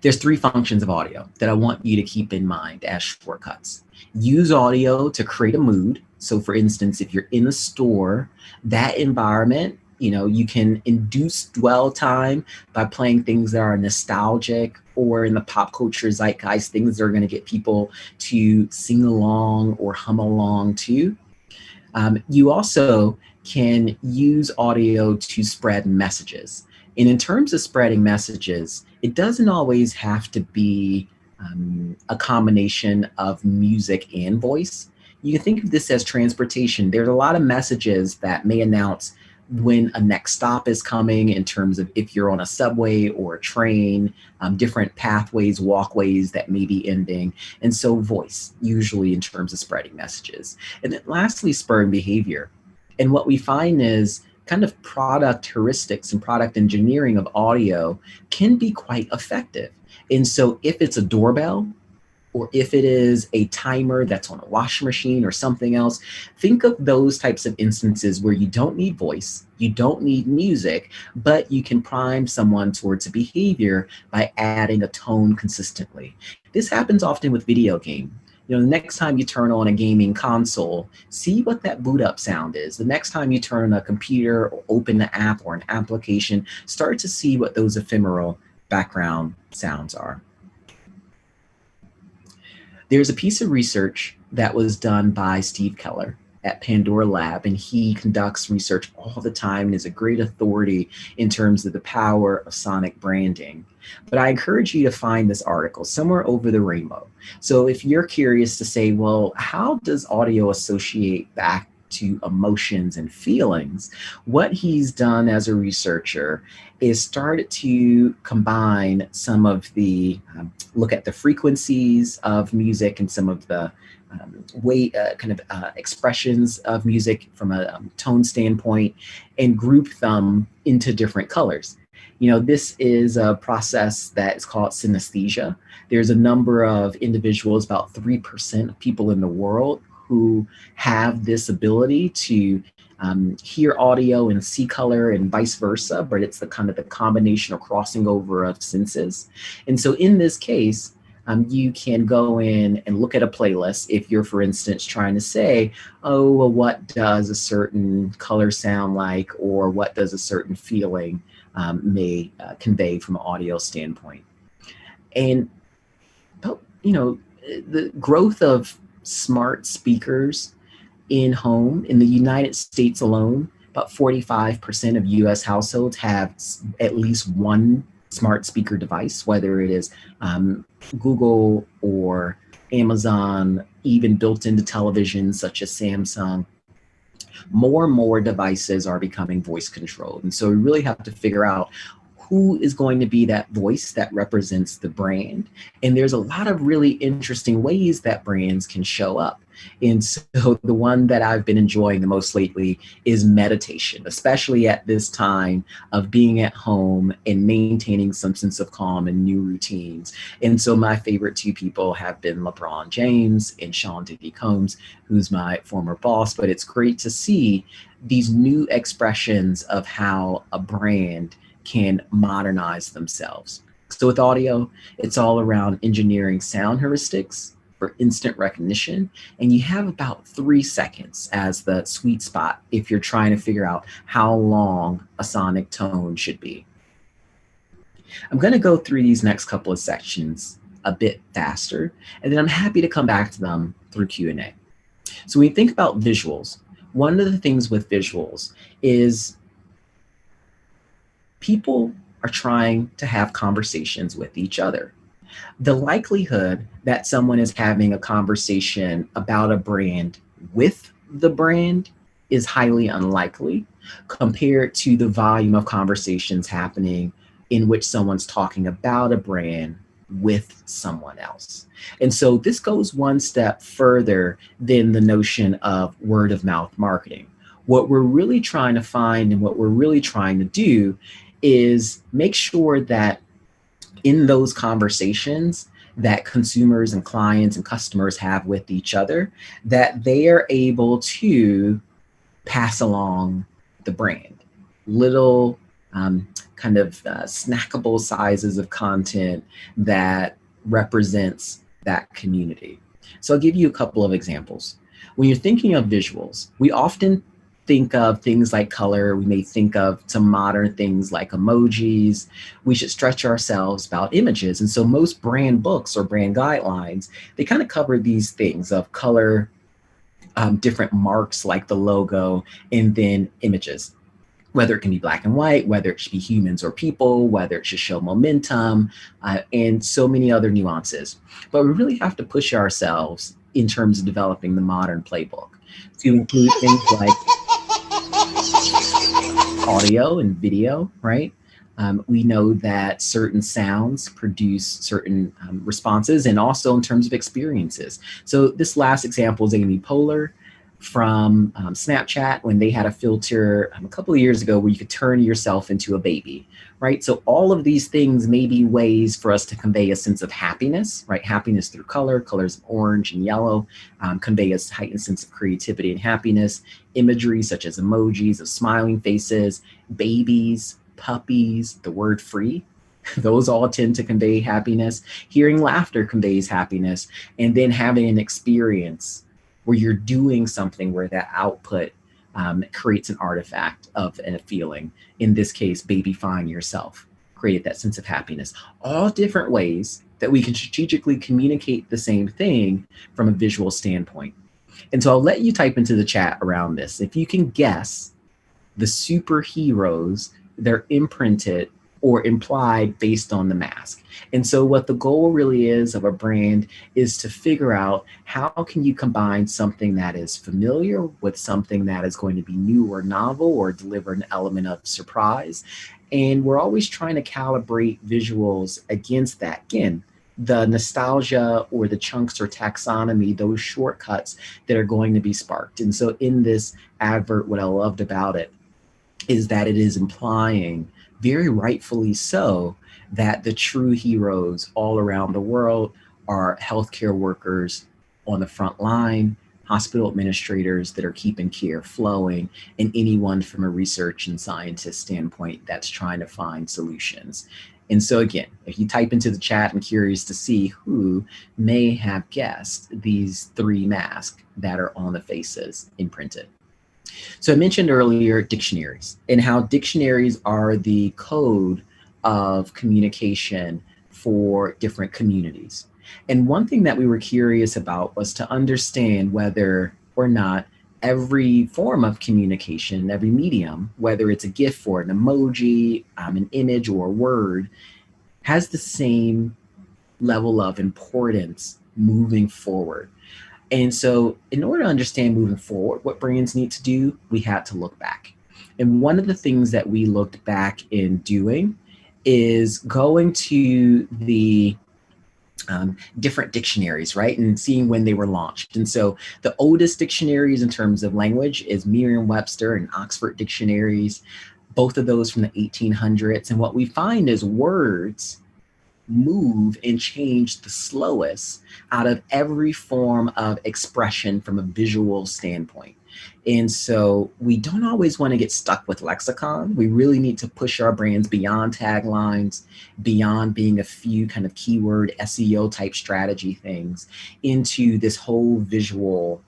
There's 3 functions of audio that I want you to keep in mind as shortcuts. Use audio to create a mood. So for instance, if you're in a store, that environment, you can induce dwell time by playing things that are nostalgic or in the pop culture zeitgeist, things that are going to get people to sing along or hum along to. You also can use audio to spread messages. And in terms of spreading messages, it doesn't always have to be a combination of music and voice. You can think of this as transportation. There's a lot of messages that may announce when a next stop is coming in terms of if you're on a subway or a train, different pathways, walkways that may be ending. And so voice, usually in terms of spreading messages. And then lastly, spurring behavior. And what we find is kind of product heuristics and product engineering of audio can be quite effective. And so if it's a doorbell, or if it is a timer that's on a washing machine or something else, think of those types of instances where you don't need voice, you don't need music, but you can prime someone towards a behavior by adding a tone consistently. This happens often with video game. The next time you turn on a gaming console, see what that boot up sound is. The next time you turn on a computer or open an app or an application, start to see what those ephemeral background sounds are. There's a piece of research that was done by Steve Keller at Pandora Lab, and he conducts research all the time and is a great authority in terms of the power of sonic branding. But I encourage you to find this article somewhere over the rainbow. So if you're curious to say, well, how does audio associate back to emotions and feelings, what he's done as a researcher is started to combine some of the, look at the frequencies of music and some of the expressions of music from a tone standpoint, and group them into different colors. You know, this is a process that is called synesthesia. There's a number of individuals, about 3% of people in the world, who have this ability to hear audio and see color and vice versa, but it's the kind of the combination or crossing over of senses. And so in this case, you can go in and look at a playlist if you're, for instance, trying to say, oh, well, what does a certain color sound like, or what does a certain feeling may convey from an audio standpoint. And, you know, the growth of smart speakers in home, in the United States alone, about 45% of US households have at least one smart speaker device, whether it is Google or Amazon, even built into televisions such as Samsung. More and more devices are becoming voice controlled. And so we really have to figure out who is going to be that voice that represents the brand. And there's a lot of really interesting ways that brands can show up. And so the one that I've been enjoying the most lately is meditation, especially at this time of being at home and maintaining some sense of calm and new routines. And so my favorite two people have been LeBron James and Sean Diddy Combs, who's my former boss. But it's great to see these new expressions of how a brand can modernize themselves. So with audio, it's all around engineering sound heuristics for instant recognition. And you have about 3 seconds as the sweet spot if you're trying to figure out how long a sonic tone should be. I'm going to go through these next couple of sections a bit faster, and then I'm happy to come back to them through Q&A. So when you think about visuals, one of the things with visuals is people are trying to have conversations with each other. The likelihood that someone is having a conversation about a brand with the brand is highly unlikely compared to the volume of conversations happening in which someone's talking about a brand with someone else. And so this goes one step further than the notion of word of mouth marketing. What we're really trying to find and what we're really trying to do is make sure that in those conversations that consumers and clients and customers have with each other, that they are able to pass along the brand. Little snackable sizes of content that represents that community. So I'll give you a couple of examples. When you're thinking of visuals, we often think of things like color. We may think of some modern things like emojis. We should stretch ourselves about images. And so most brand books or brand guidelines, they kind of cover these things of color, different marks like the logo, and then images. Whether it can be black and white, whether it should be humans or people, whether it should show momentum, and so many other nuances. But we really have to push ourselves in terms of developing the modern playbook to include things like audio and video, right? We know that certain sounds produce certain responses, and also in terms of experiences. So this last example is Amy Poehler from Snapchat, when they had a filter a couple of years ago where you could turn yourself into a baby, right? So all of these things may be ways for us to convey a sense of happiness, right? Happiness through color, colors of orange and yellow, convey a heightened sense of creativity and happiness. Imagery such as emojis of smiling faces, babies, puppies, the word free, those all tend to convey happiness. Hearing laughter conveys happiness, and then having an experience where you're doing something where that output creates an artifact of a feeling. In this case, babyfying yourself created that sense of happiness. All different ways that we can strategically communicate the same thing from a visual standpoint. And so I'll let you type into the chat around this. If you can guess the superheroes, they're imprinted or implied based on the mask. And so what the goal really is of a brand is to figure out how can you combine something that is familiar with something that is going to be new or novel or deliver an element of surprise. And we're always trying to calibrate visuals against that. Again, the nostalgia or the chunks or taxonomy, those shortcuts that are going to be sparked. And so in this advert, what I loved about it is that it is implying, very rightfully so, that the true heroes all around the world are healthcare workers on the front line, hospital administrators that are keeping care flowing, and anyone from a research and scientist standpoint that's trying to find solutions. And so again, if you type into the chat, I'm curious to see who may have guessed these three masks that are on the faces imprinted. So I mentioned earlier dictionaries and how dictionaries are the code of communication for different communities. And one thing that we were curious about was to understand whether or not every form of communication, every medium, whether it's a GIF or an emoji, an image or a word, has the same level of importance moving forward. And so in order to understand moving forward what brands need to do, we had to look back. And one of the things that we looked back in doing is going to the different dictionaries, right? And seeing when they were launched. And so the oldest dictionaries in terms of language is Merriam-Webster and Oxford dictionaries, both of those from the 1800s. And what we find is words move and change the slowest out of every form of expression from a visual standpoint. And so we don't always want to get stuck with lexicon. We really need to push our brands beyond taglines, beyond being a few kind of keyword SEO type strategy things, into this whole visual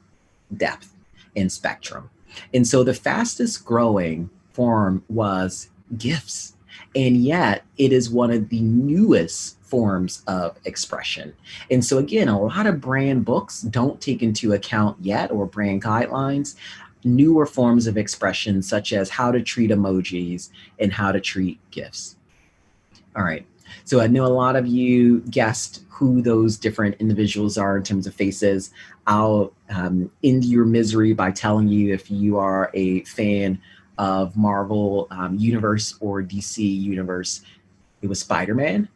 depth and spectrum. And so the fastest growing form was GIFs. And yet it is one of the newest forms of expression. And so again, a lot of brand books don't take into account yet, or brand guidelines, newer forms of expression such as how to treat emojis and how to treat GIFs. All right, so I know a lot of you guessed who those different individuals are in terms of faces. I'll end your misery by telling you, if you are a fan of Marvel Universe or DC Universe, it was Spider-Man,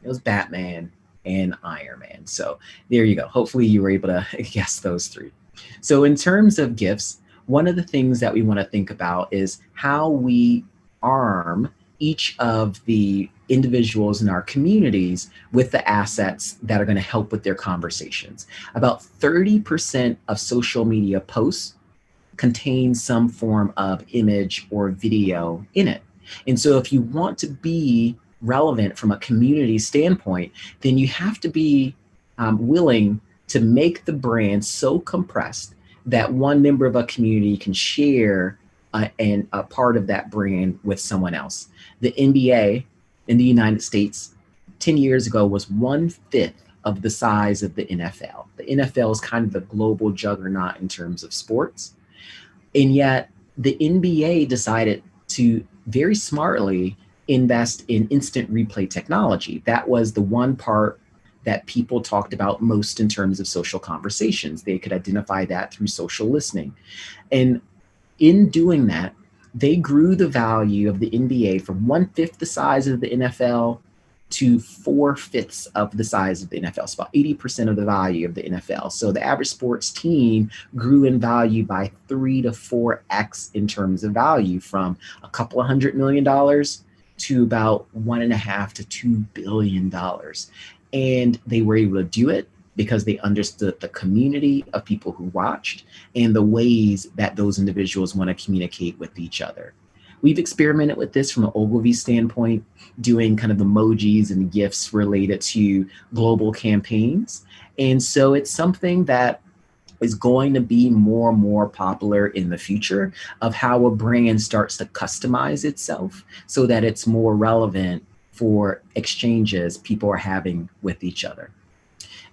it was Batman, and Iron Man. So there you go. Hopefully you were able to guess those three. So in terms of GIFs, one of the things that we want to think about is how we arm each of the individuals in our communities with the assets that are going to help with their conversations. About 30% of social media posts contain some form of image or video in it. And so if you want to be relevant from a community standpoint, then you have to be willing to make the brand so compressed that one member of a community can share a part of that brand with someone else. The NBA in the United States 10 years ago was 1/5 of the size of the NFL. The NFL is kind of the global juggernaut in terms of sports. And yet the NBA decided to very smartly invest in instant replay technology. That was the one part that people talked about most in terms of social conversations. They could identify that through social listening. And in doing that, they grew the value of the NBA from 1/5 the size of the NFL to 4/5 of the size of the NFL. So about 80% of the value of the NFL. So the average sports team grew in value by 3 to 4x in terms of value, from a couple of $100 million to about $1.5 to $2 billion. And they were able to do it because they understood the community of people who watched and the ways that those individuals want to communicate with each other. We've experimented with this from an Ogilvy standpoint, doing kind of emojis and GIFs related to global campaigns. And so it's something that is going to be more and more popular in the future, of how a brand starts to customize itself so that it's more relevant for exchanges people are having with each other.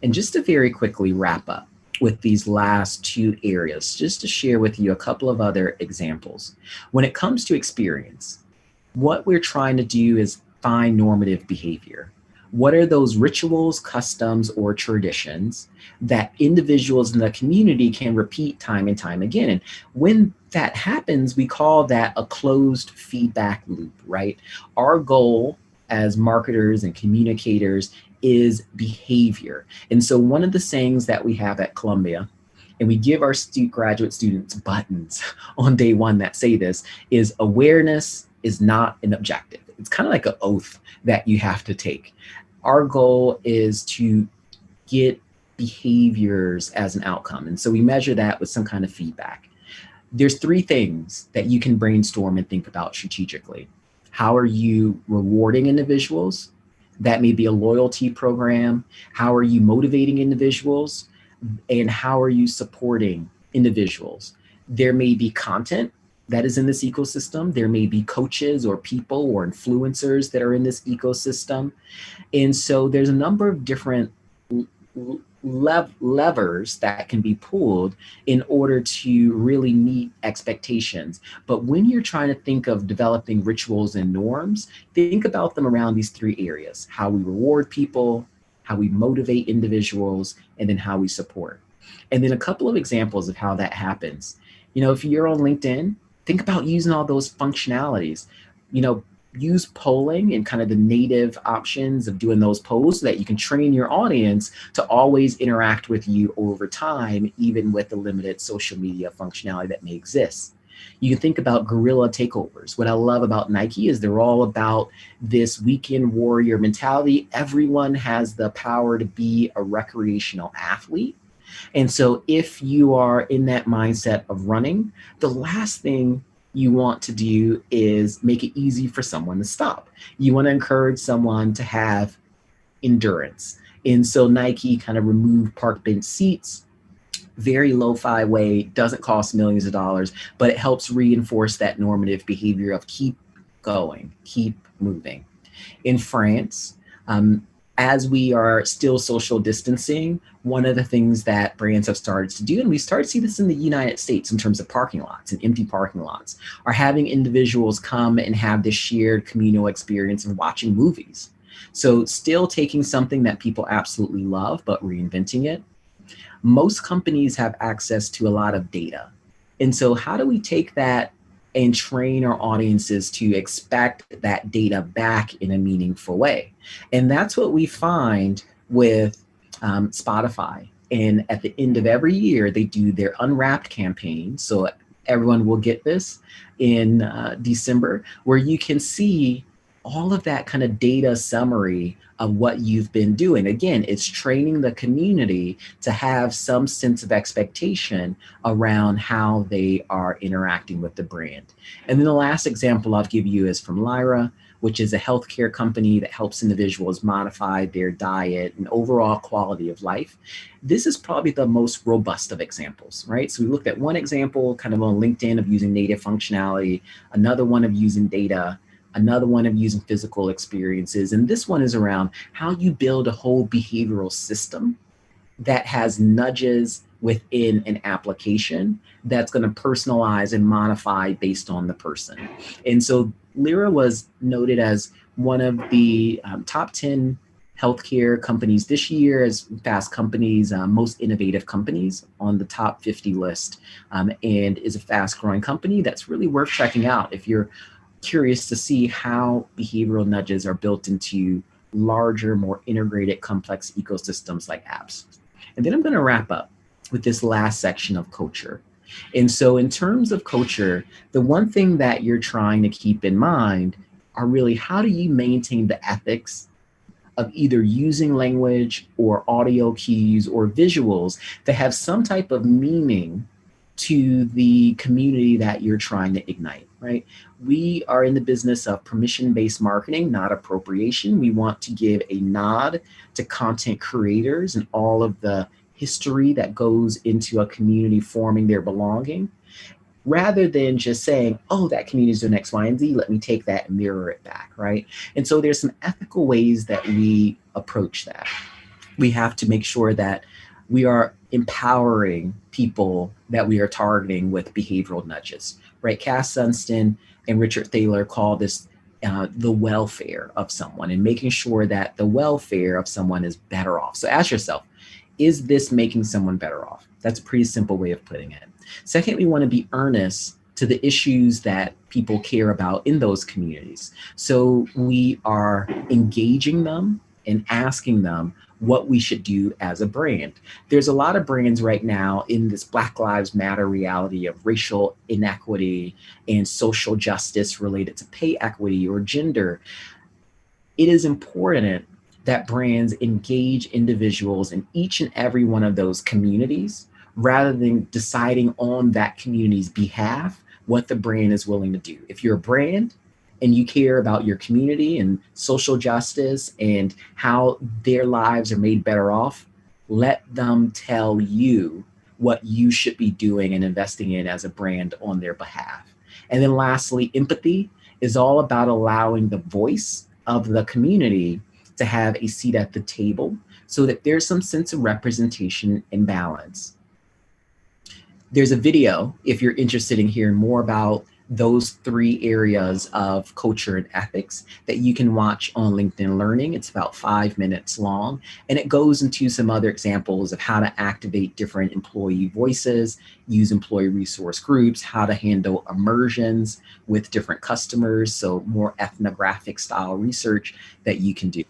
And just to very quickly wrap up with these last two areas, just to share with you a couple of other examples. When it comes to experience, what we're trying to do is define normative behavior? What are those rituals, customs, or traditions that individuals in the community can repeat time and time again? And when that happens, we call that a closed feedback loop, right? Our goal as marketers and communicators is behavior. And so one of the sayings that we have at Columbia, and we give our graduate students buttons on day one that say this, is awareness is not an objective. It's kind of like an oath that you have to take. Our goal is to get behaviors as an outcome. And so we measure that with some kind of feedback. There's three things that you can brainstorm and think about strategically. How are you rewarding individuals? That may be a loyalty program. How are you motivating individuals? And how are you supporting individuals? There may be content that is in this ecosystem. There may be coaches or people or influencers that are in this ecosystem. And so there's a number of different levers that can be pulled in order to really meet expectations. But when you're trying to think of developing rituals and norms, think about them around these three areas: how we reward people, how we motivate individuals, and then how we support. And then a couple of examples of how that happens. You know, if you're on LinkedIn, think about using all those functionalities. You know, use polling and kind of the native options of doing those polls so that you can train your audience to always interact with you over time, even with the limited social media functionality that may exist. You can think about guerrilla takeovers. What I love about Nike is they're all about this weekend warrior mentality. Everyone has the power to be a recreational athlete. And so if you are in that mindset of running, the last thing you want to do is make it easy for someone to stop. You want to encourage someone to have endurance. And so Nike kind of removed park bench seats, very lo-fi way, doesn't cost millions of dollars, but it helps reinforce that normative behavior of keep going, keep moving. In France, as we are still social distancing, one of the things that brands have started to do, and we started to see this in the United States in terms of parking lots and empty parking lots, are having individuals come and have this shared communal experience of watching movies. So still taking something that people absolutely love, but reinventing it. Most companies have access to a lot of data. And so how do we take that and train our audiences to expect that data back in a meaningful way? And that's what we find with Spotify. And at the end of every year, they do their Unwrapped campaign. So everyone will get this in December, where you can see all of that kind of data summary of what you've been doing. Again, it's training the community to have some sense of expectation around how they are interacting with the brand. And then the last example I'll give you is from Lyra, which is a healthcare company that helps individuals modify their diet and overall quality of life. This is probably the most robust of examples, right? So we looked at one example kind of on LinkedIn of using native functionality, another one of using data, another one of using physical experiences. And this one is around how you build a whole behavioral system that has nudges within an application that's going to personalize and modify based on the person. And so Lyra was noted as one of the top 10 healthcare companies this year as Fast Company's most innovative companies on the top 50 list, and is a fast growing company that's really worth checking out if you're curious to see how behavioral nudges are built into larger, more integrated, complex ecosystems like apps. And then I'm going to wrap up with this last section of culture. And so in terms of culture, the one thing that you're trying to keep in mind are really how do you maintain the ethics of either using language or audio cues or visuals that have some type of meaning to the community that you're trying to ignite, right? We are in the business of permission-based marketing, not appropriation. We want to give a nod to content creators and all of the history that goes into a community forming their belonging, rather than just saying, oh, that community is doing X, Y, and Z, let me take that and mirror it back, right? And so there's some ethical ways that we approach that. We have to make sure that we are empowering people that we are targeting with behavioral nudges, right? Cass Sunstein and Richard Thaler call this the welfare of someone and making sure that the welfare of someone is better off. So ask yourself, is this making someone better off? That's a pretty simple way of putting it. Second, we want to be earnest to the issues that people care about in those communities. So we are engaging them and asking them what we should do as a brand. There's a lot of brands right now in this Black Lives Matter reality of racial inequity and social justice related to pay equity or gender. It is important that brands engage individuals in each and every one of those communities rather than deciding on that community's behalf what the brand is willing to do. If you're a brand and you care about your community and social justice and how their lives are made better off, let them tell you what you should be doing and investing in as a brand on their behalf. And then lastly, empathy is all about allowing the voice of the community to have a seat at the table so that there's some sense of representation and balance. There's a video, if you're interested in hearing more about those 3 areas of culture and ethics, that you can watch on LinkedIn Learning. It's about 5 minutes long, and it goes into some other examples of how to activate different employee voices, use employee resource groups, how to handle immersions with different customers, so more ethnographic style research that you can do.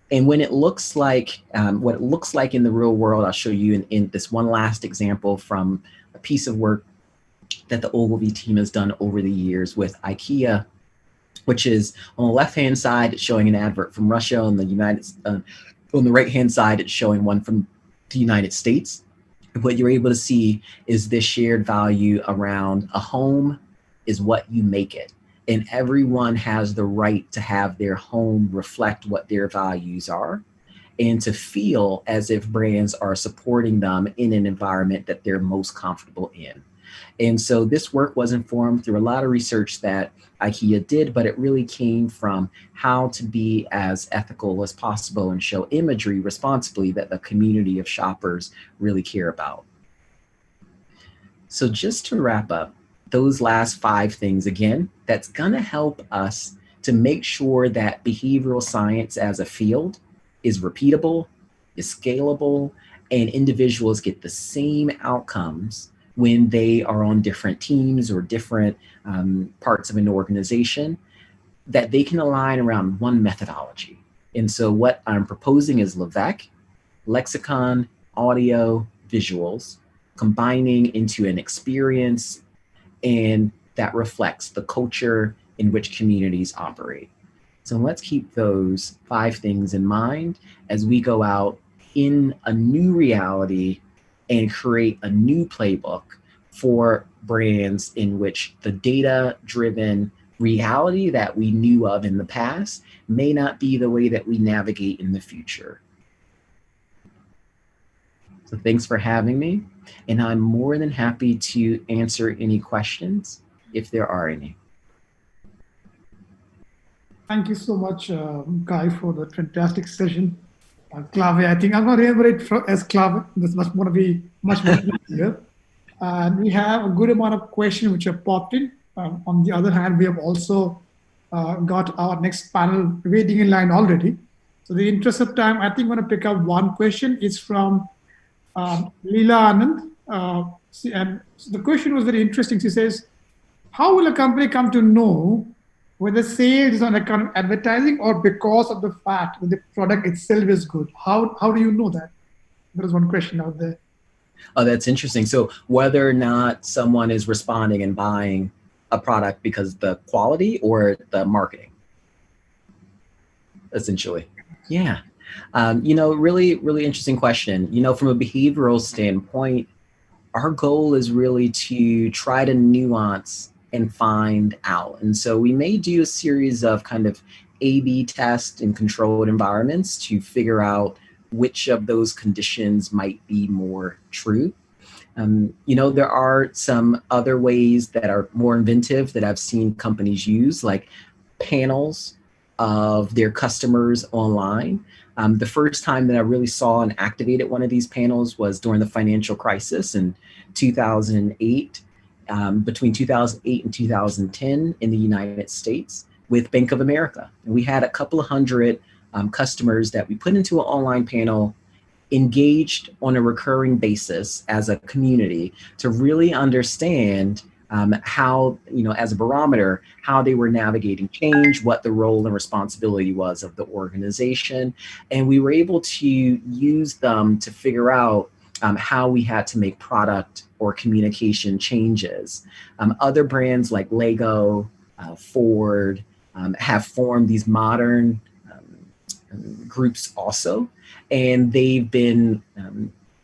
And when it looks like, what it looks like in the real world, I'll show you in this one last example from a piece of work that the Ogilvy team has done over the years with IKEA, which is on the left-hand side, it's showing an advert from Russia. On the right-hand side, it's showing one from the United States. What you're able to see is this shared value around a home is what you make it. And everyone has the right to have their home reflect what their values are and to feel as if brands are supporting them in an environment that they're most comfortable in. And so this work was informed through a lot of research that IKEA did, but it really came from how to be as ethical as possible and show imagery responsibly that the community of shoppers really care about. So just to wrap up, those last 5 things again, that's gonna help us to make sure that behavioral science as a field is repeatable, is scalable, and individuals get the same outcomes when they are on different teams or different parts of an organization, that they can align around one methodology. And so what I'm proposing is LeVec, lexicon, audio, visuals, combining into an experience, and that reflects the culture in which communities operate. So let's keep those 5 things in mind as we go out in a new reality and create a new playbook for brands in which the data-driven reality that we knew of in the past may not be the way that we navigate in the future. So thanks for having me, and I'm more than happy to answer any questions if there are any. Thank you so much, Guy, for the fantastic session. Clave, I think I'm going to remember it as Clave. This must want to be much more easier. And we have a good amount of questions which have popped in. On the other hand, we have also got our next panel waiting in line already. So the interest of time, I think I'm going to pick up one question. It's from Leela Anand. And the question was very interesting. She says, how will a company come to know whether sales is on account of advertising or because of the fact that the product itself is good? How do you know that? There is one question out there. Oh, that's interesting. So whether or not someone is responding and buying a product because the quality or the marketing, essentially. Yeah. You know, really interesting question. You know, from a behavioral standpoint, our goal is really to try to nuance and find out. And so we may do a series of kind of A/B tests in controlled environments to figure out which of those conditions might be more true. You know, there are some other ways that are more inventive that I've seen companies use, like panels of their customers online. The first time that I really saw and activated one of these panels was during the financial crisis in 2008. Between 2008 and 2010 in the United States, with Bank of America. And we had a couple of hundred customers that we put into an online panel, engaged on a recurring basis as a community to really understand how, as a barometer, how they were navigating change, what the role and responsibility was of the organization. And we were able to use them to figure out how we had to make product or communication changes. Other brands like Lego, Ford, have formed these modern groups also, and they've been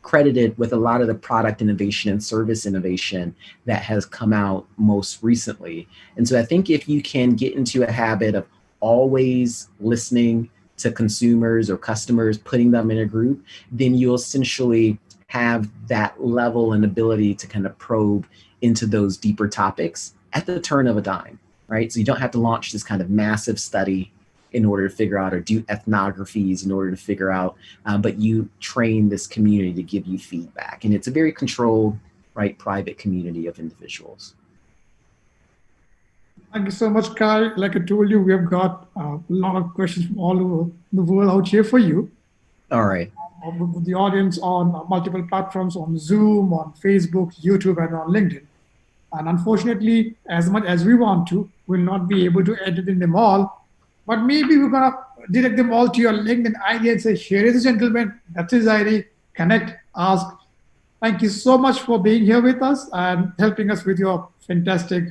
credited with a lot of the product innovation and service innovation that has come out most recently. And so I think if you can get into a habit of always listening to consumers or customers, putting them in a group, then you'll essentially have that level and ability to kind of probe into those deeper topics at the turn of a dime, right? So you don't have to launch this kind of massive study in order to figure out, or do ethnographies in order to figure out, but you train this community to give you feedback. And it's a very controlled, right, private community of individuals. Thank you so much, Kai. Like I told you, we have got a lot of questions from all over the world out here for you. All right. With the audience on multiple platforms, on Zoom, on Facebook, YouTube, and on LinkedIn. And unfortunately, as much as we want to, we'll not be able to edit in them all. But maybe we're going to direct them all to your LinkedIn ID and say, here is a gentleman, that's his ID, connect, ask. Thank you so much for being here with us and helping us with your fantastic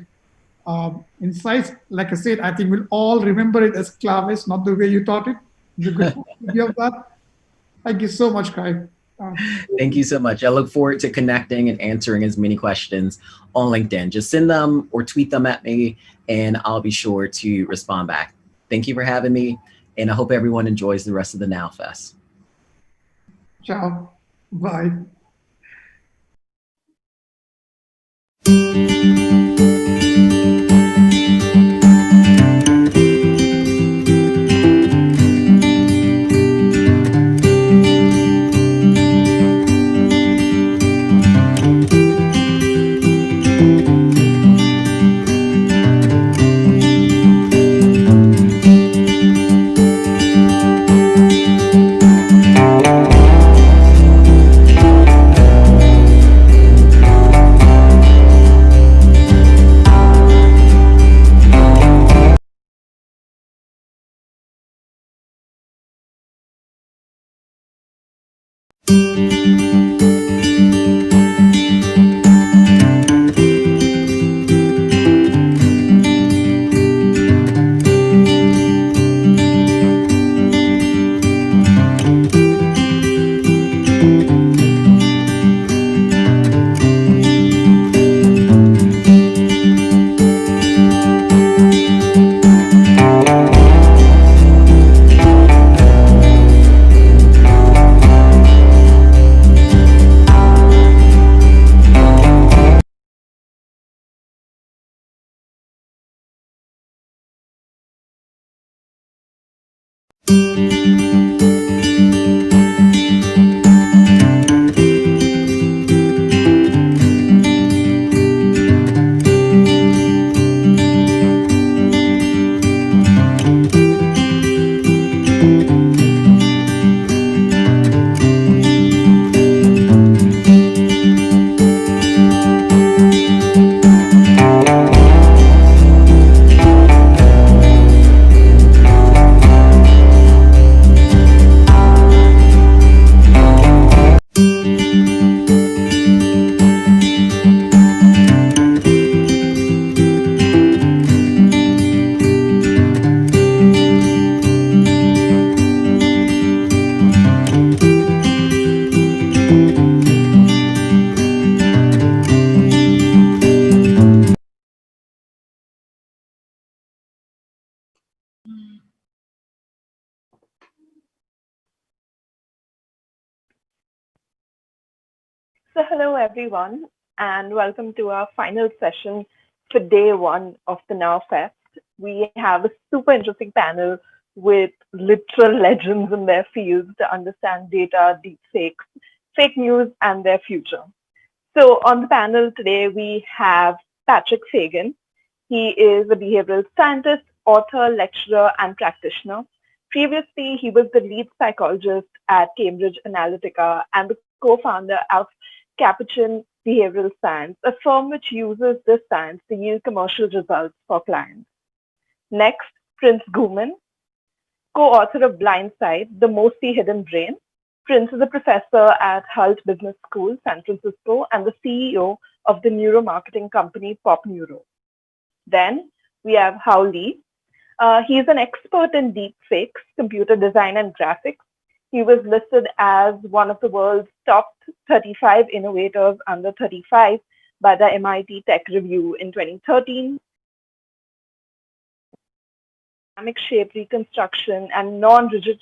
insights. Like I said, I think we'll all remember it as Clavis, not the way you taught it. It's a good idea of that. Thank you so much, Kai. Thank you so much. I look forward to connecting and answering as many questions on LinkedIn. Just send them or tweet them at me, and I'll be sure to respond back. Thank you for having me, and I hope everyone enjoys the rest of the Now Fest. Ciao. Bye. So hello everyone, and welcome to our final session for day one of the Now Fest. We have a super interesting panel with literal legends in their fields to understand data, deepfakes, fake news, and their future. So on the panel today, we have Patrick Fagan. He is a behavioral scientist, author, lecturer, and practitioner. Previously, he was the lead psychologist at Cambridge Analytica and the co-founder of Capuchin Behavioural Science, a firm which uses this science to yield commercial results for clients. Next, Prince Guman, co-author of Blindside, The Mostly Hidden Brain. Prince is a professor at Hult Business School, San Francisco, and the CEO of the neuromarketing company Pop Neuro. Then we have Hao Li. He is an expert in deep fakes, computer design, and graphics. He was listed as one of the world's top 35 innovators under 35 by the MIT Tech Review in 2013. Dynamic shape reconstruction and non-rigid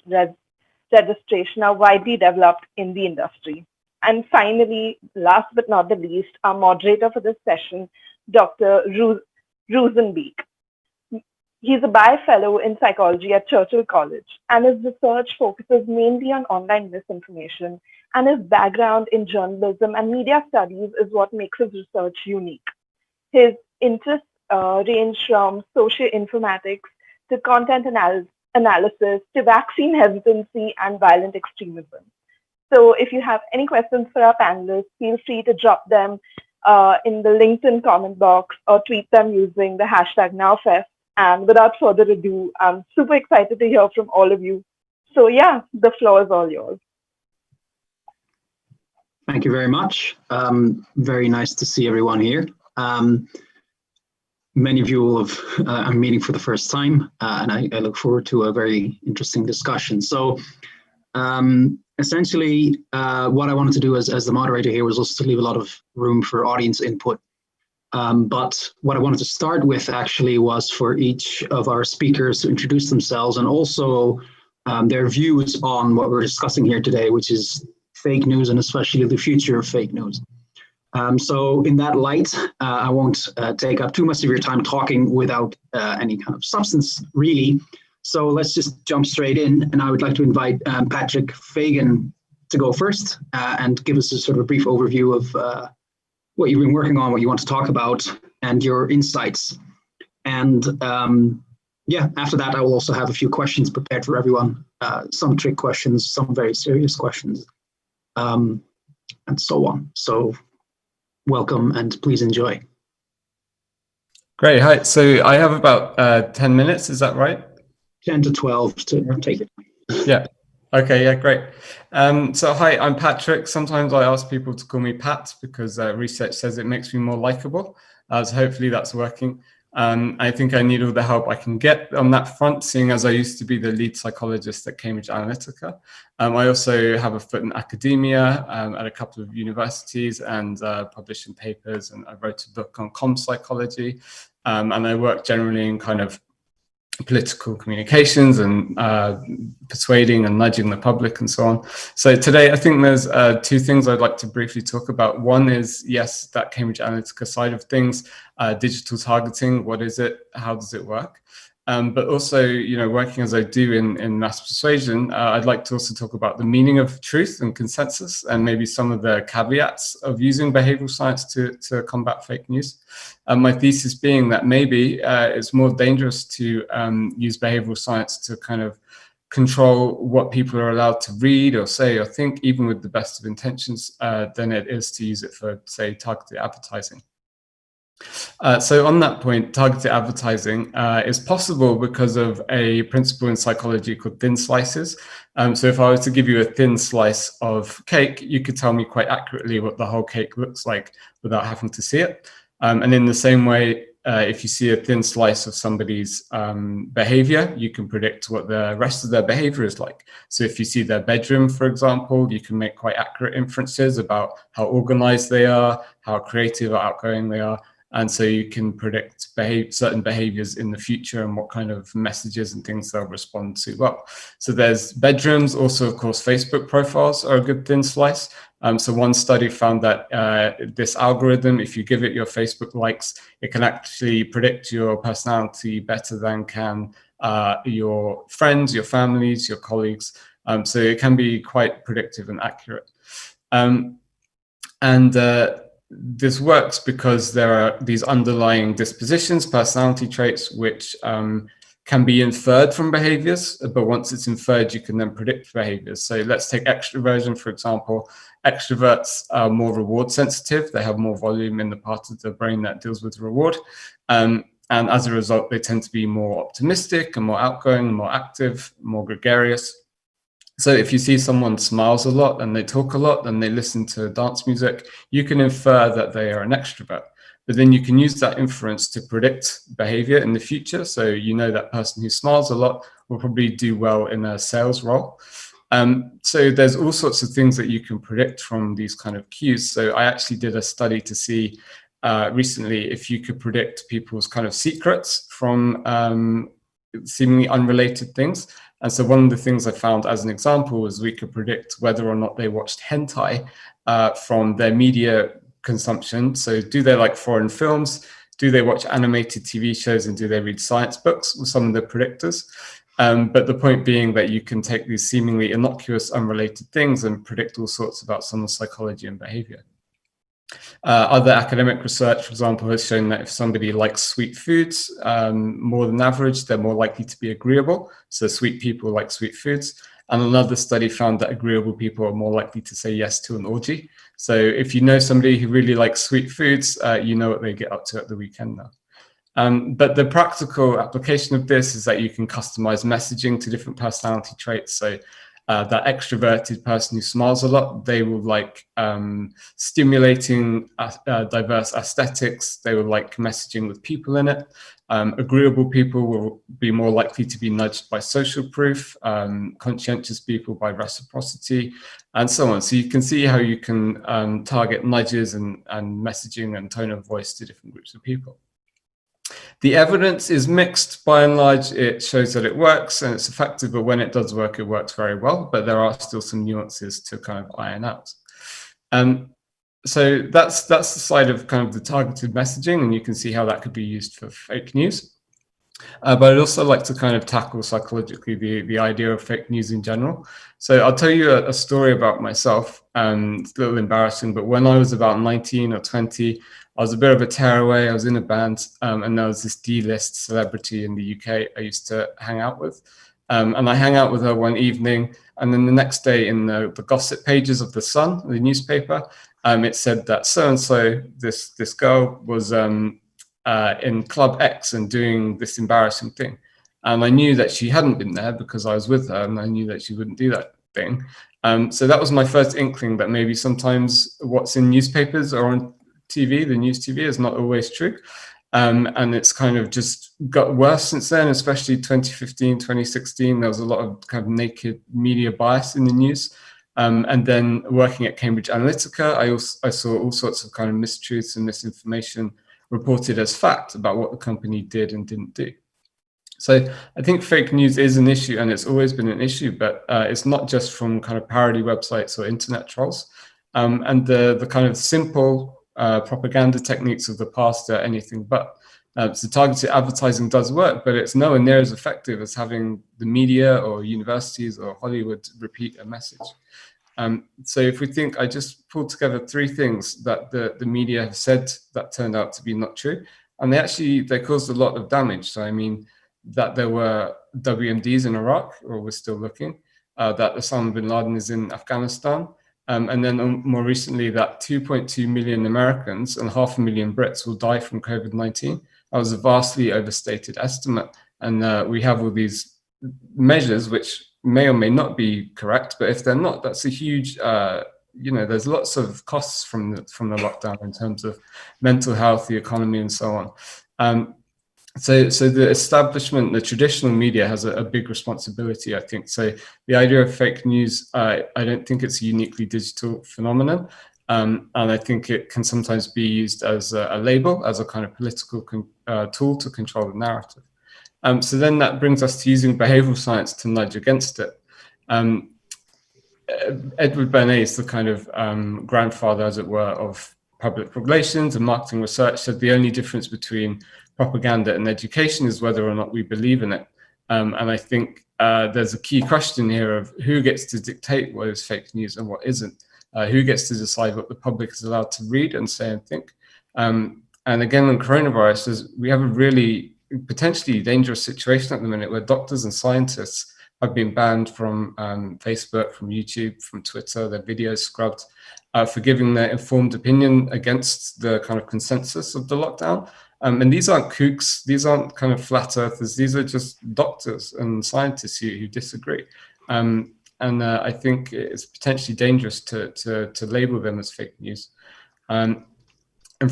registration are widely developed in the industry. And finally, last but not the least, our moderator for this session, Dr. Rosenbeek. He's a Baye Fellow in Psychology at Churchill College, and his research focuses mainly on online misinformation, and his background in journalism and media studies is what makes his research unique. His interests range from socioinformatics to content analysis to vaccine hesitancy and violent extremism. So if you have any questions for our panelists, feel free to drop them in the LinkedIn comment box or tweet them using the hashtag NowFest. And without further ado, I'm super excited to hear from all of you. So yeah, the floor is all yours. Thank you very much. Very nice to see everyone here. Many of you will have, I'm meeting for the first time, and I look forward to a very interesting discussion. So essentially, what I wanted to do as the moderator here was also to leave a lot of room for audience input. But what I wanted to start with actually was for each of our speakers to introduce themselves and also their views on what we're discussing here today, which is fake news and especially the future of fake news. So in that light, I won't take up too much of your time talking without any kind of substance, really. So let's just jump straight in. And I would like to invite Patrick Fagan to go first and give us a sort of a brief overview of what you've been working on, what you want to talk about, and your insights. And yeah, after that, I will also have a few questions prepared for everyone, some trick questions, some very serious questions, and so on. So welcome and please enjoy. Great. Hi. So I have about 10 minutes. Is that right? 10 to 12 to take it. Yeah. Okay. Yeah. Great. So hi, I'm Patrick. Sometimes I ask people to call me Pat because research says it makes me more likable. So hopefully that's working. I think I need all the help I can get on that front, seeing as I used to be the lead psychologist at Cambridge Analytica. I also have a foot in academia at a couple of universities and publishing papers, and I wrote a book on comm psychology. And I work generally in kind of political communications and persuading and nudging the public and so on. So today I think there's two things I'd like to briefly talk about. One is, yes, that Cambridge Analytica side of things, digital targeting, what is it, how does it work? But also, you know, working as I do in mass persuasion, I'd like to also talk about the meaning of truth and consensus and maybe some of the caveats of using behavioral science to combat fake news. My thesis being that maybe it's more dangerous to use behavioral science to kind of control what people are allowed to read or say or think, even with the best of intentions, than it is to use it for, say, targeted advertising. So on that point, targeted advertising is possible because of a principle in psychology called thin slices. So if I was to give you a thin slice of cake, you could tell me quite accurately what the whole cake looks like without having to see it. And in the same way, if you see a thin slice of somebody's behavior, you can predict what the rest of their behavior is like. So if you see their bedroom, for example, you can make quite accurate inferences about how organized they are, how creative or outgoing they are. And so you can predict certain behaviors in the future and what kind of messages and things they'll respond to well. So there's bedrooms, also, of course, Facebook profiles are a good thin slice. So one study found that this algorithm, if you give it your Facebook likes, it can actually predict your personality better than can your friends, your families, your colleagues. So it can be quite predictive and accurate. This works because there are these underlying dispositions, personality traits, which can be inferred from behaviors, but once it's inferred, you can then predict behaviors. So let's take extroversion, for example. Extroverts are more reward sensitive. They have more volume in the part of the brain that deals with reward. And as a result, they tend to be more optimistic and more outgoing, and more active, more gregarious. So if you see someone smiles a lot and they talk a lot and they listen to dance music, you can infer that they are an extrovert. But then you can use that inference to predict behavior in the future. So you know that person who smiles a lot will probably do well in a sales role. So there's all sorts of things that you can predict from these kind of cues. So I actually did a study to see recently if you could predict people's kind of secrets from seemingly unrelated things. And so one of the things I found as an example was we could predict whether or not they watched hentai from their media consumption. So do they like foreign films? Do they watch animated TV shows? And do they read science books? Were some of the predictors. But the point being that you can take these seemingly innocuous, unrelated things and predict all sorts about someone's psychology and behavior. Other academic research, for example, has shown that if somebody likes sweet foods more than average, they're more likely to be agreeable. So sweet people like sweet foods. And another study found that agreeable people are more likely to say yes to an orgy. So if you know somebody who really likes sweet foods, you know what they get up to at the weekend now. But the practical application of this is that you can customize messaging to different personality traits. So that extroverted person who smiles a lot, they will like stimulating diverse aesthetics. They will like messaging with people in it. Agreeable people will be more likely to be nudged by social proof, conscientious people by reciprocity, and so on. So you can see how you can target nudges and messaging and tone of voice to different groups of people. The evidence is mixed. By and large, it shows that it works and it's effective, but when it does work, it works very well. But there are still some nuances to kind of iron out. So that's the side of kind of the targeted messaging, and you can see how that could be used for fake news. But I'd also like to kind of tackle psychologically the idea of fake news in general. So I'll tell you a story about myself. It's a little embarrassing, but when I was about 19 or 20, I was a bit of a tearaway. I was in a band, and there was this D-list celebrity in the UK I used to hang out with. And I hung out with her one evening, and then the next day in the gossip pages of The Sun, the newspaper, it said that so-and-so, this girl, was in Club X and doing this embarrassing thing. And I knew that she hadn't been there because I was with her, and I knew that she wouldn't do that thing. So that was my first inkling that maybe sometimes what's in newspapers or on TV, the news TV, is not always true. And it's kind of just got worse since then, especially 2015, 2016. There was a lot of kind of naked media bias in the news. And then working at Cambridge Analytica, I saw all sorts of kind of mistruths and misinformation reported as fact about what the company did and didn't do. So I think fake news is an issue, and it's always been an issue, but it's not just from kind of parody websites or internet trolls. And the kind of simple propaganda techniques of the past are anything but. So targeted advertising does work, but it's nowhere near as effective as having the media or universities or Hollywood repeat a message. So if we think, I just pulled together 3 things that the media have said that turned out to be not true. And they caused a lot of damage. So I mean, that there were WMDs in Iraq, or we're still looking, that Osama bin Laden is in Afghanistan. And then more recently, that 2.2 million Americans and 500,000 Brits will die from COVID-19. That was a vastly overstated estimate. And we have all these measures which may or may not be correct, but if they're not, that's a huge, there's lots of costs from the lockdown in terms of mental health, the economy, and so on. So the establishment, the traditional media has a big responsibility, I think. So the idea of fake news, I don't think it's a uniquely digital phenomenon. And I think it can sometimes be used as a label, as a kind of political tool to control the narrative. So then that brings us to using behavioral science to nudge against it. Edward Bernays is the kind of grandfather, as it were, of public relations and marketing research, said the only difference between propaganda and education is whether or not we believe in it. And I think there's a key question here of who gets to dictate what is fake news and what isn't. Who gets to decide what the public is allowed to read and say and think. And again, on coronavirus, we have a really potentially dangerous situation at the minute where doctors and scientists have been banned from Facebook, from YouTube, from Twitter, their videos scrubbed for giving their informed opinion against the kind of consensus of the lockdown. And these aren't kooks, these aren't kind of flat earthers, these are just doctors and scientists who disagree. And I think it's potentially dangerous to label them as fake news. And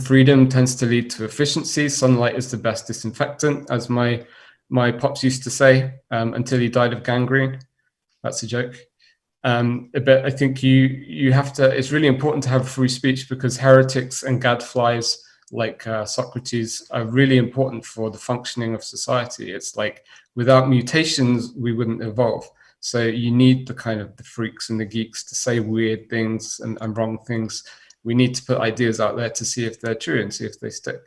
freedom tends to lead to efficiency. Sunlight is the best disinfectant, as my pops used to say, until he died of gangrene. That's a joke. But I think you have to, it's really important to have free speech, because heretics and gadflies like Socrates are really important for the functioning of society. It's like, without mutations, we wouldn't evolve. So you need the kind of the freaks and the geeks to say weird things and wrong things. We need to put ideas out there to see if they're true and see if they stick.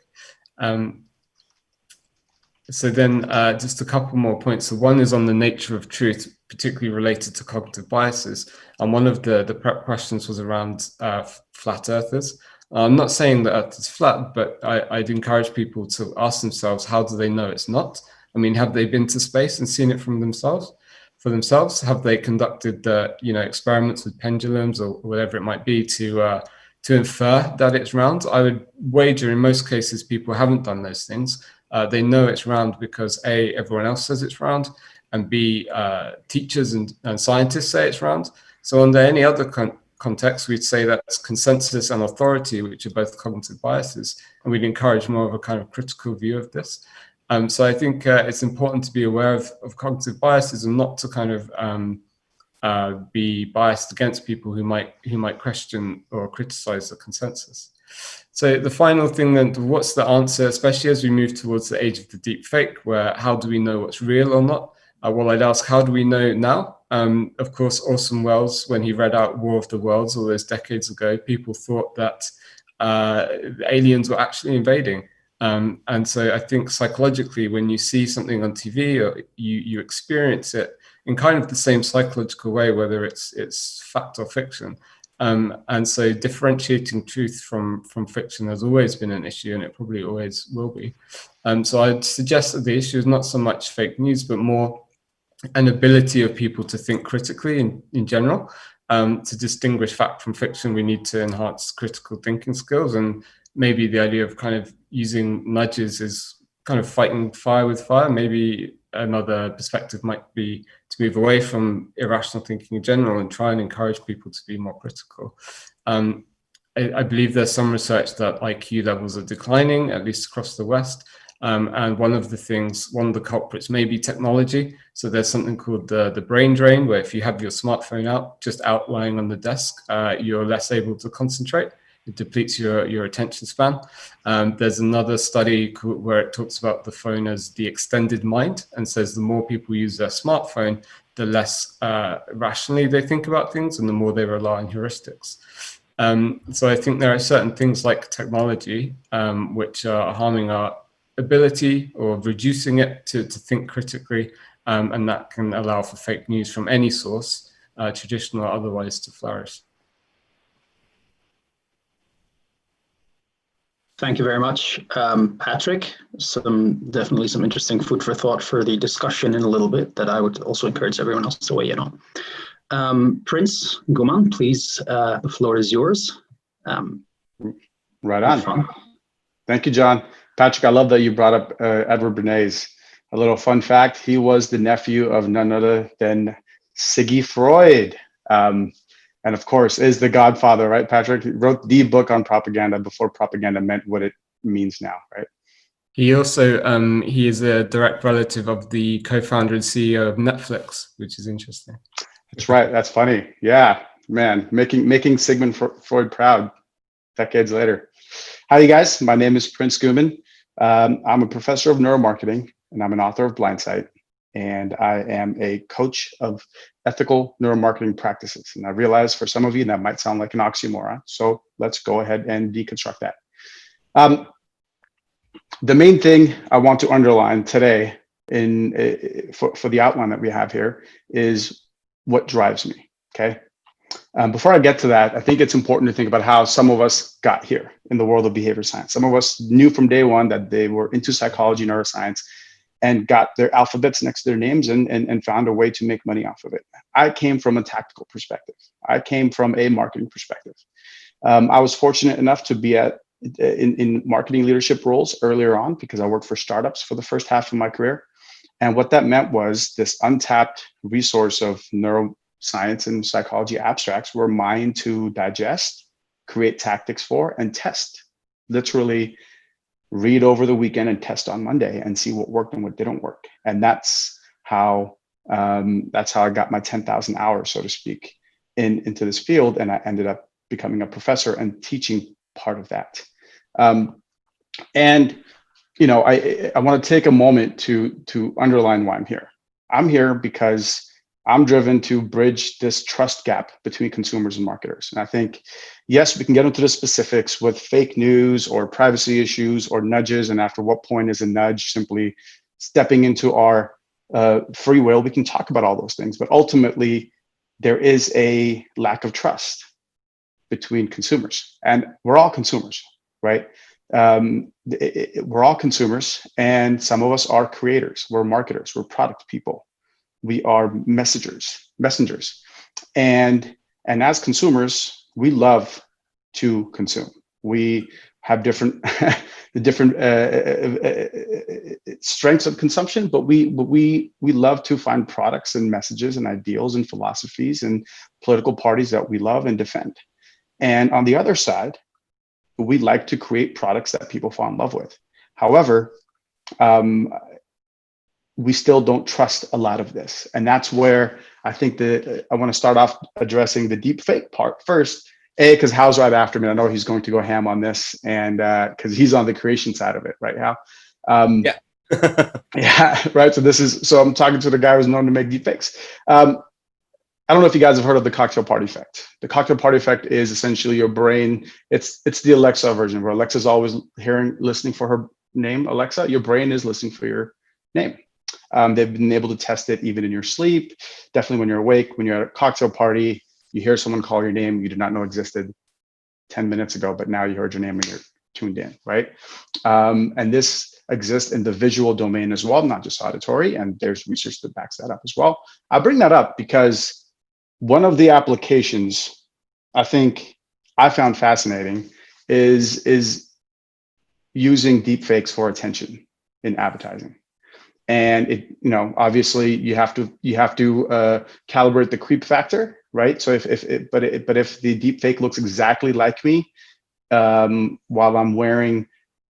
So then just a couple more points. So one is on the nature of truth, particularly related to cognitive biases. And one of the prep questions was around flat earthers. I'm not saying that Earth is flat, but I'd encourage people to ask themselves, how do they know it's not? I mean, have they been to space and seen it for themselves? Have they conducted experiments with pendulums or whatever it might be to infer that it's round? I would wager in most cases people haven't done those things. They know it's round because A, everyone else says it's round, and B, teachers and scientists say it's round. So under any other context, we'd say that's consensus and authority, which are both cognitive biases, and we'd encourage more of a kind of critical view of this. So I think it's important to be aware of cognitive biases and not to kind of be biased against people who might question or criticize the consensus. So the final thing then, what's the answer, especially as we move towards the age of the deep fake, where how do we know what's real or not? Well, I'd ask, how do we know now? Of course, Orson Welles, when he read out War of the Worlds all those decades ago, people thought that the aliens were actually invading. And so I think psychologically, when you see something on TV, or you experience it in kind of the same psychological way, whether it's fact or fiction. And so differentiating truth from fiction has always been an issue, and it probably always will be. So I'd suggest that the issue is not so much fake news, but more an ability of people to think critically in general. To distinguish fact from fiction, we need to enhance critical thinking skills, and maybe the idea of kind of using nudges is kind of fighting fire with fire. Maybe another perspective might be to move away from irrational thinking in general and try and encourage people to be more critical. I believe there's some research that IQ levels are declining, at least across the West. And one of the culprits may be technology. So there's something called the brain drain, where if you have your smartphone just out lying on the desk, you're less able to concentrate. It depletes your attention span. There's another study where it talks about the phone as the extended mind, and says the more people use their smartphone, the less rationally they think about things and the more they rely on heuristics. So I think there are certain things like technology which are harming our ability or reducing it to think critically, and that can allow for fake news from any source, traditional or otherwise, to flourish. Thank you very much, Patrick. Definitely some interesting food for thought for the discussion in a little bit that I would also encourage everyone else to weigh in on. Prince Guman, please, the floor is yours. Right on. Thank you, John. Patrick, I love that you brought up Edward Bernays. A little fun fact, he was the nephew of none other than Sigmund Freud. And of course, is the godfather, right, Patrick? He wrote the book on propaganda before propaganda meant what it means now, right? He also, he is a direct relative of the co-founder and CEO of Netflix, which is interesting. That's right. That's funny. Yeah, man, making Sigmund Freud proud decades later. Hi, you guys. My name is Prince Guman. I'm a professor of neuromarketing, and I'm an author of Blindsight. And I am a coach of ethical neuromarketing practices. And I realize for some of you that might sound like an oxymoron. So let's go ahead and deconstruct that. The main thing I want to underline today for the outline that we have here is what drives me, okay? Before I get to that, I think it's important to think about how some of us got here in the world of behavior science. Some of us knew from day one that they were into psychology, neuroscience, and got their alphabets next to their names and found a way to make money off of it. I came from a tactical perspective. I came from a marketing perspective. I was fortunate enough to be in marketing leadership roles earlier on because I worked for startups for the first half of my career. And what that meant was this untapped resource of neuroscience and psychology abstracts were mine to digest, create tactics for, and test. Literally read over the weekend and test on Monday and see what worked and what didn't work. And that's how I got my 10,000 hours, so to speak, into this field. And I ended up becoming a professor and teaching part of that. And you know, I want to take a moment to underline why I'm here. I'm here because I'm driven to bridge this trust gap between consumers and marketers. And I think, yes, we can get into the specifics with fake news or privacy issues or nudges. And after what point is a nudge simply stepping into our free will? We can talk about all those things. But ultimately, there is a lack of trust between consumers. And we're all consumers, right? We're all consumers, and some of us are creators. We're marketers. We're product people. We are messengers, and as consumers, we love to consume. We have different strengths of consumption, but we love to find products and messages and ideals and philosophies and political parties that we love and defend. And on the other side, we like to create products that people fall in love with. However, we still don't trust a lot of this. And that's where I think that I want to start off addressing the deep fake part first. Because Hal's right after me. I know he's going to go ham on this, and because he's on the creation side of it, right, Hal? Yeah. Yeah, right. So I'm talking to the guy who's known to make deep fakes. I don't know if you guys have heard of the cocktail party effect. The cocktail party effect is essentially your brain. It's the Alexa version, where Alexa's always listening for her name, Alexa. Your brain is listening for your name. They've been able to test it even in your sleep. Definitely when you're awake, when you're at a cocktail party, you hear someone call your name you did not know existed 10 minutes ago, but now you heard your name and you're tuned in, right? And this exists in the visual domain as well, not just auditory, and there's research that backs that up as well. I bring that up because one of the applications I think I found fascinating is using deepfakes for attention in advertising. And it, you know, obviously you have to calibrate the creep factor, right? So if the deepfake looks exactly like me while I'm wearing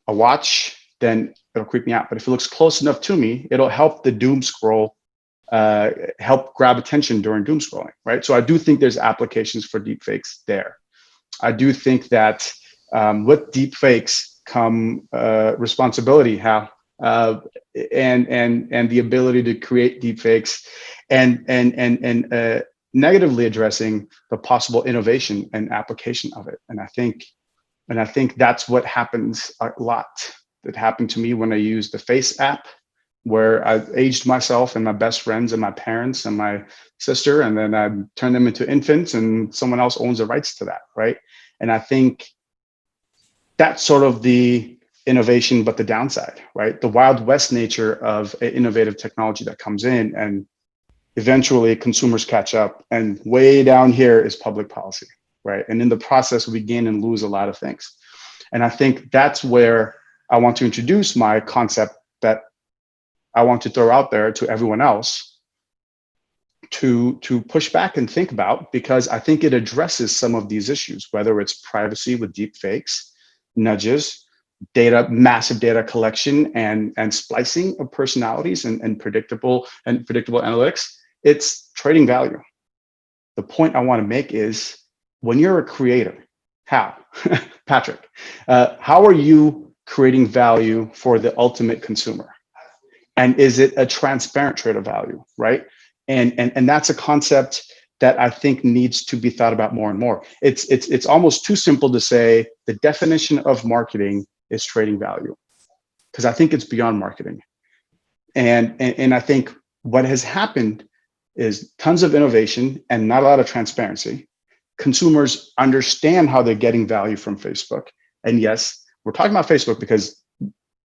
a watch, then it'll creep me out. But if it looks close enough to me, it'll help the doom scroll, help grab attention during doom scrolling, right? So I do think there's applications for deepfakes there. I do think that with deepfakes come responsibility, Hal. And the ability to create deepfakes and negatively addressing the possible innovation and application of it. And I think that's what happens a lot. That happened to me when I used the Face app, where I aged myself and my best friends and my parents and my sister, and then I turned them into infants, and someone else owns the rights to that, right? And I think that's sort of the innovation, but the downside, right? The Wild West nature of innovative technology that comes in, and eventually consumers catch up, and way down here is public policy, right? And in the process, we gain and lose a lot of things. And I think that's where I want to introduce my concept that I want to throw out there to everyone else to push back and think about, because I think it addresses some of these issues, whether it's privacy with deep fakes, nudges, data, massive data collection and splicing of personalities and predictable analytics. It's trading value. The point I want to make is, when you're a creator, how, Patrick, how are you creating value for the ultimate consumer? And is it a transparent trade of value, right? And that's a concept that I think needs to be thought about more and more. It's almost too simple to say the definition of marketing is trading value, because I think it's beyond marketing. And I think what has happened is tons of innovation and not a lot of transparency. Consumers understand how they're getting value from Facebook. And yes, we're talking about Facebook because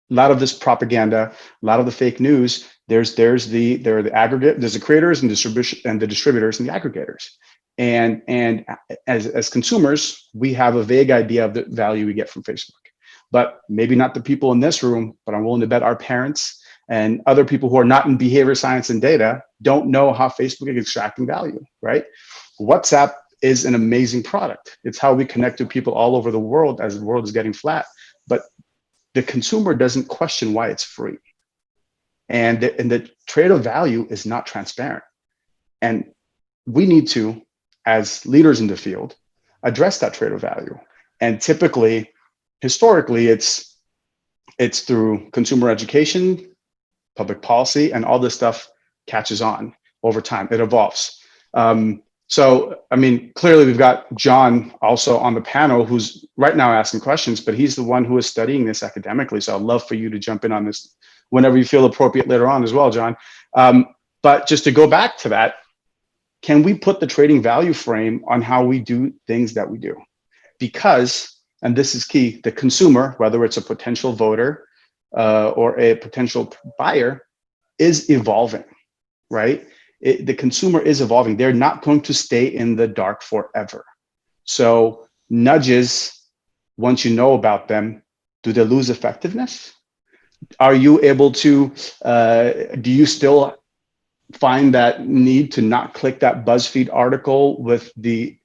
a lot of this propaganda, a lot of the fake news, there are the aggregate, there's the creators and distribution and the distributors and the aggregators. And as consumers, we have a vague idea of the value we get from Facebook, but maybe not the people in this room, but I'm willing to bet our parents and other people who are not in behavior science and data don't know how Facebook is extracting value, right? WhatsApp is an amazing product. It's how we connect to people all over the world as the world is getting flat, but the consumer doesn't question why it's free. And the trade of value is not transparent. And we need to, as leaders in the field, address that trade of value. And typically, historically, it's through consumer education, public policy, and all this stuff catches on over time. It evolves. So, I mean, clearly we've got John also on the panel who's right now asking questions, but he's the one who is studying this academically. So I'd love for you to jump in on this whenever you feel appropriate later on as well, John. But just to go back to that, can we put the trading value frame on how we do things that we do? Because, and this is key, the consumer, whether it's a potential voter or a potential buyer, is evolving, right? The consumer is evolving. They're not going to stay in the dark forever. So nudges, once you know about them, do they lose effectiveness? Are you able to, do you still find that need to not click that BuzzFeed article with the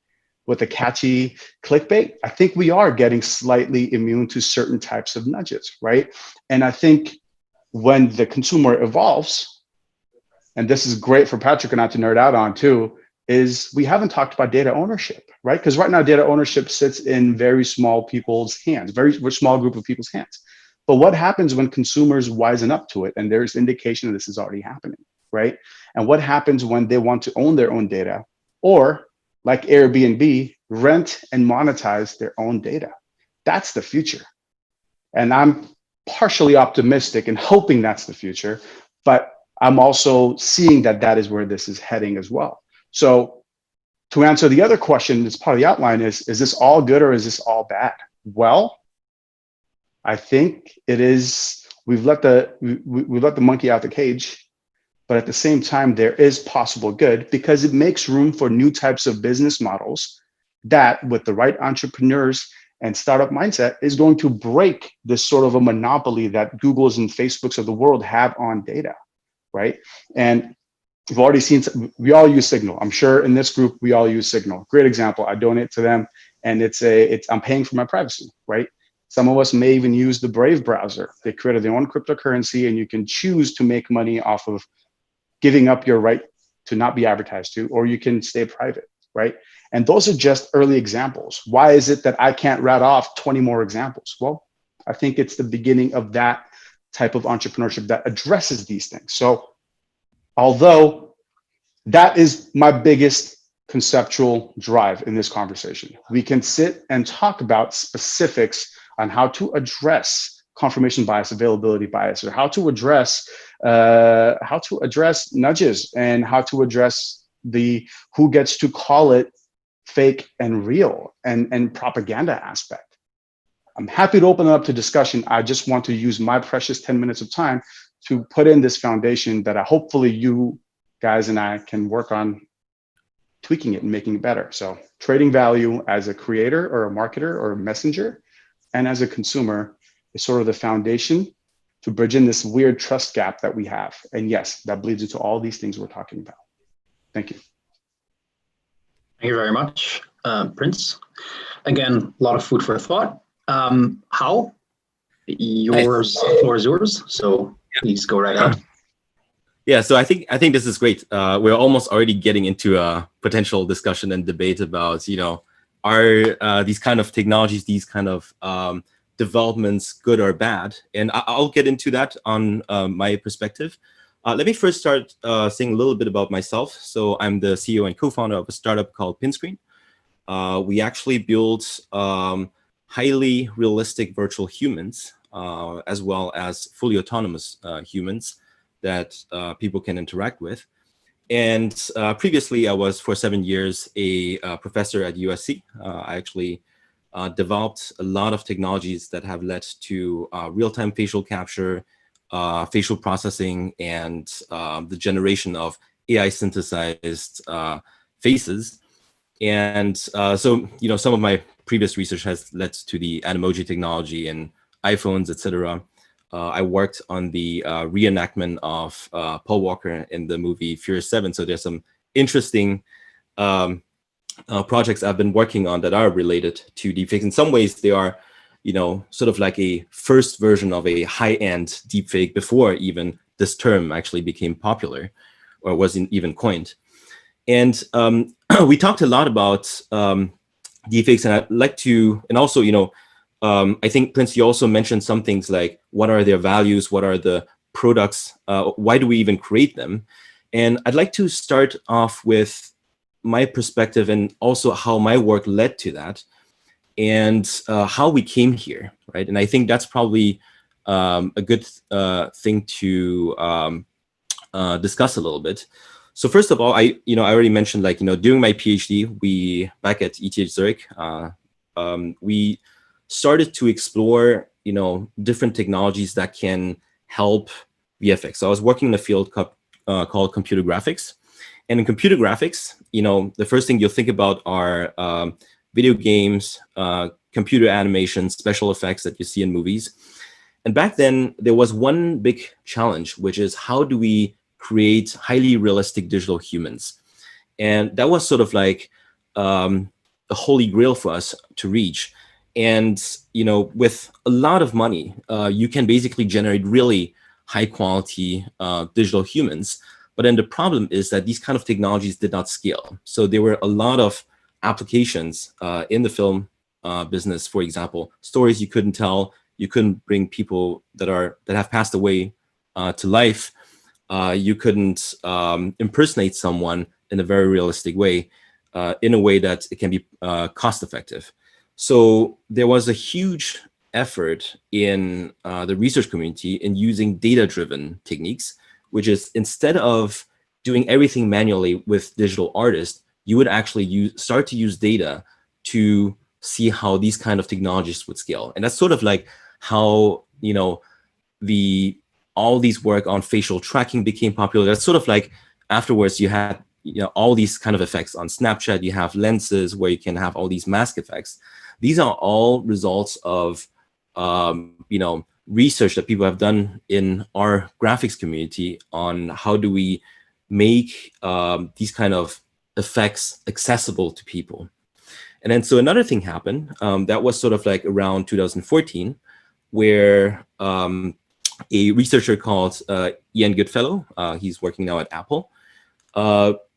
catchy clickbait? I think we are getting slightly immune to certain types of nudges, right? And I think when the consumer evolves, and this is great for Patrick and I to nerd out on too, is we haven't talked about data ownership, right? Because right now data ownership sits in very small people's hands, very small group of people's hands. But what happens when consumers wisen up to it and there's indication that this is already happening, right? And what happens when they want to own their own data, or like Airbnb, rent and monetize their own data? That's the future. And I'm partially optimistic and hoping that's the future, but I'm also seeing that that is where this is heading as well. So to answer the other question, that's part of the outline is this all good or is this all bad? Well, I think it is, we've let the monkey out the cage, but at the same time, there is possible good because it makes room for new types of business models that with the right entrepreneurs and startup mindset is going to break this sort of a monopoly that Googles and Facebooks of the world have on data, right? And we've already seen, we all use Signal. I'm sure in this group, we all use Signal. Great example, I donate to them and I'm paying for my privacy, right? Some of us may even use the Brave browser. They created their own cryptocurrency and you can choose to make money off of giving up your right to not be advertised to, or you can stay private, right? And those are just early examples. Why is it that I can't rat off 20 more examples? Well, I think it's the beginning of that type of entrepreneurship that addresses these things. So although that is my biggest conceptual drive in this conversation, we can sit and talk about specifics on how to address confirmation bias, availability bias, or how to address nudges and how to address the who gets to call it fake and real and propaganda aspect. I'm happy to open it up to discussion. I just want to use my precious 10 minutes of time to put in this foundation that hopefully you guys and I can work on tweaking it and making it better. So trading value as a creator or a marketer or a messenger and as a consumer is sort of the foundation to bridge in this weird trust gap that we have. And yes, that bleeds into all these things we're talking about. Thank you. Thank you very much, Prince. Again, a lot of food for thought. How? The floor is yours. So please go right ahead. Yeah, so I think this is great. We're almost already getting into a potential discussion and debate about, are these kind of technologies, these kind of developments good or bad? And I'll get into that on my perspective. Let me first start saying a little bit about myself. So I'm the CEO and co-founder of a startup called Pinscreen. We actually built highly realistic virtual humans, as well as fully autonomous humans that people can interact with. And previously, I was for 7 years a professor at USC. I actually developed a lot of technologies that have led to real-time facial capture, facial processing, and the generation of AI synthesized faces. And so, some of my previous research has led to the Animoji technology and iPhones, etc. I worked on the reenactment of Paul Walker in the movie Furious 7. So there's some interesting projects I've been working on that are related to deepfakes. In some ways, they are, sort of like a first version of a high-end deepfake before even this term actually became popular or wasn't even coined. And we talked a lot about deepfakes, and I'd like to, and also, I think, Prince, you also mentioned some things like what are their values, what are the products, why do we even create them? And I'd like to start off with my perspective and also how my work led to that, and how we came here, right? And I think that's probably a good thing to discuss a little bit. So first of all, I already mentioned, like, during my PhD, we back at ETH Zurich, we started to explore, different technologies that can help VFX. So I was working in a field called computer graphics. And in computer graphics, the first thing you'll think about are video games, computer animations, special effects that you see in movies. And back then, there was one big challenge, which is how do we create highly realistic digital humans? And that was sort of like the holy grail for us to reach. And, with a lot of money, you can basically generate really high quality digital humans. But then the problem is that these kind of technologies did not scale. So there were a lot of applications in the film business, for example, stories you couldn't tell, you couldn't bring people that have passed away to life. You couldn't impersonate someone in a very realistic way, in a way that it can be cost effective. So there was a huge effort in the research community in using data-driven techniques, which is instead of doing everything manually with digital artists, you would actually start to use data to see how these kind of technologies would scale. And that's sort of like how, all these work on facial tracking became popular. That's sort of like afterwards you had, all these kind of effects on Snapchat. You have lenses where you can have all these mask effects. These are all results of, research that people have done in our graphics community on how do we make these kind of effects accessible to people. And then so another thing happened that was sort of like around 2014, where a researcher called Ian Goodfellow, he's working now at Apple,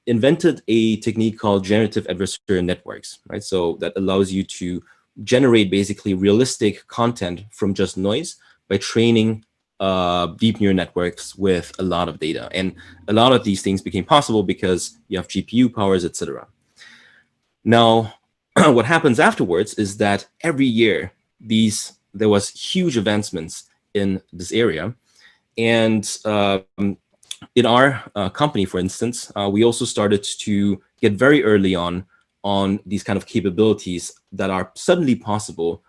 invented a technique called generative adversarial networks, right? So that allows you to generate basically realistic content from just noise by training deep neural networks with a lot of data. And a lot of these things became possible because you have GPU powers, etc. Now, what happens afterwards is that every year there was huge advancements in this area. And in our company, for instance, we also started to get very early on these kind of capabilities that are suddenly possible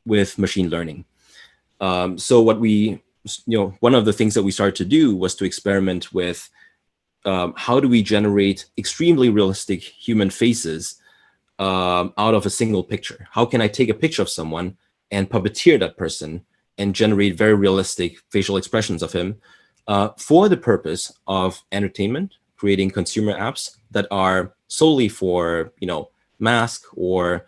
with machine learning. So what we, one of the things that we started to do was to experiment with how do we generate extremely realistic human faces out of a single picture? How can I take a picture of someone and puppeteer that person and generate very realistic facial expressions of him for the purpose of entertainment, creating consumer apps that are solely for, mask, or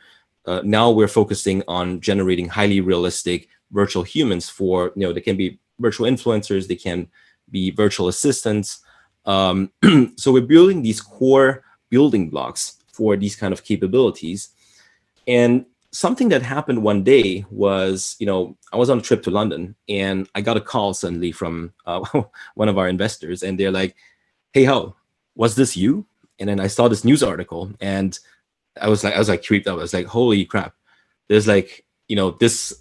now we're focusing on generating highly realistic virtual humans for, they can be virtual influencers, they can be virtual assistants. So we're building these core building blocks for these kind of capabilities. And something that happened one day was, I was on a trip to London and I got a call suddenly from one of our investors, and they're like, "Hey, Hao, was this you?" And then I saw this news article and I was like creeped out. I was like, holy crap. There's like, this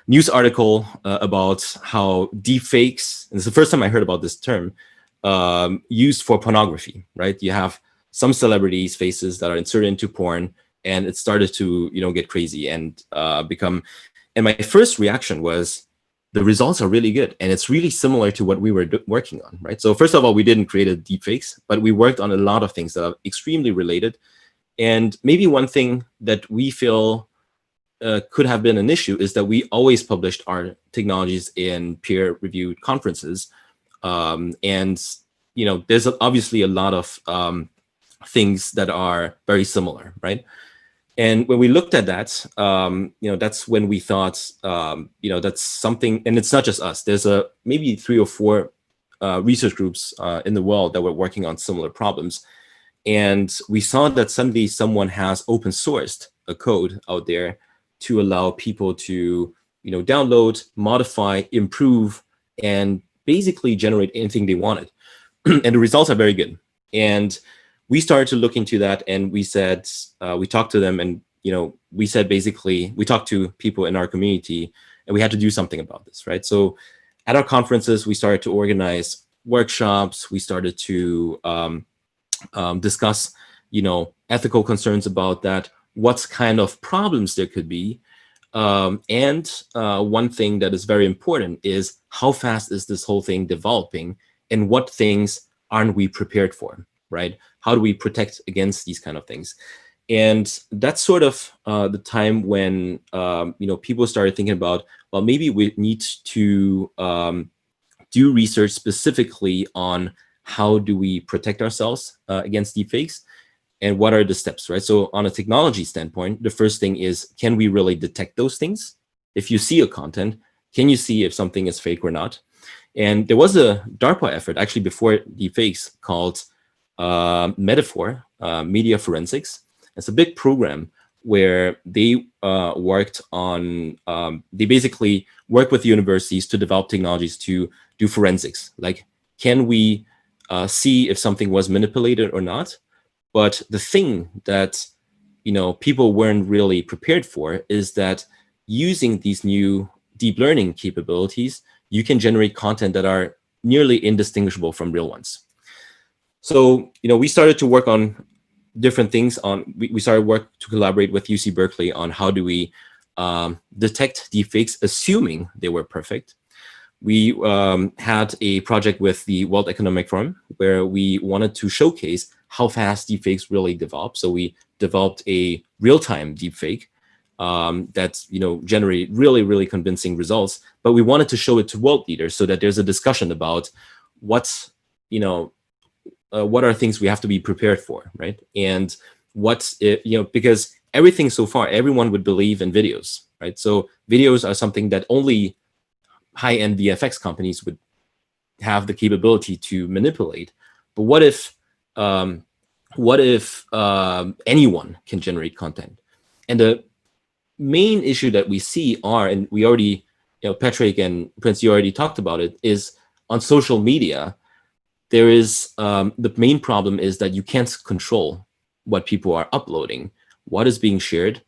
news article about how deepfakes, and it's the first time I heard about this term, used for pornography, right? You have some celebrities' faces that are inserted into porn, and it started to get crazy and become. And my first reaction was, the results are really good, and it's really similar to what we were working on, right? So first of all, we didn't create a deepfakes, but we worked on a lot of things that are extremely related. And maybe one thing that we feel could have been an issue is that we always published our technologies in peer-reviewed conferences, and there's obviously a lot of things that are very similar, right? And when we looked at that, that's when we thought, that's something, and it's not just us. There's maybe 3 or 4 research groups in the world that were working on similar problems. And we saw that suddenly someone has open sourced a code out there to allow people to, download, modify, improve, and basically generate anything they wanted. And the results are very good. And we started to look into that, and we said, we talked to them, and we said basically, we talked to people in our community, and we had to do something about this, right? So at our conferences, we started to organize workshops. We started to discuss, ethical concerns about that, what kind of problems there could be. And one thing that is very important is how fast is this whole thing developing, and what things aren't we prepared for, right? How do we protect against these kind of things? And that's sort of the time when people started thinking about, well, maybe we need to do research specifically on how do we protect ourselves against deepfakes, and what are the steps, right? So on a technology standpoint, the first thing is, can we really detect those things? If you see a content, can you see if something is fake or not? And there was a DARPA effort actually before deepfakes called Metaphor, Media Forensics. It's a big program where they worked on, they basically work with universities to develop technologies to do forensics. Like, can we see if something was manipulated or not? But the thing that people weren't really prepared for is that using these new deep learning capabilities, you can generate content that are nearly indistinguishable from real ones. So, we started to work on different things. We started work to collaborate with UC Berkeley on how do we detect deepfakes, assuming they were perfect. We had a project with the World Economic Forum where we wanted to showcase how fast deepfakes really develop. So we developed a real-time deepfake that generated really, really convincing results. But we wanted to show it to world leaders so that there's a discussion about what are things we have to be prepared for, right? And because everything so far, everyone would believe in videos, right? So videos are something that only high-end VFX companies would have the capability to manipulate. But what if anyone can generate content? And the main issue that we see and we already, Patrick and Prince, you already talked about it, is on social media. There is the main problem is that you can't control what people are uploading, what is being shared.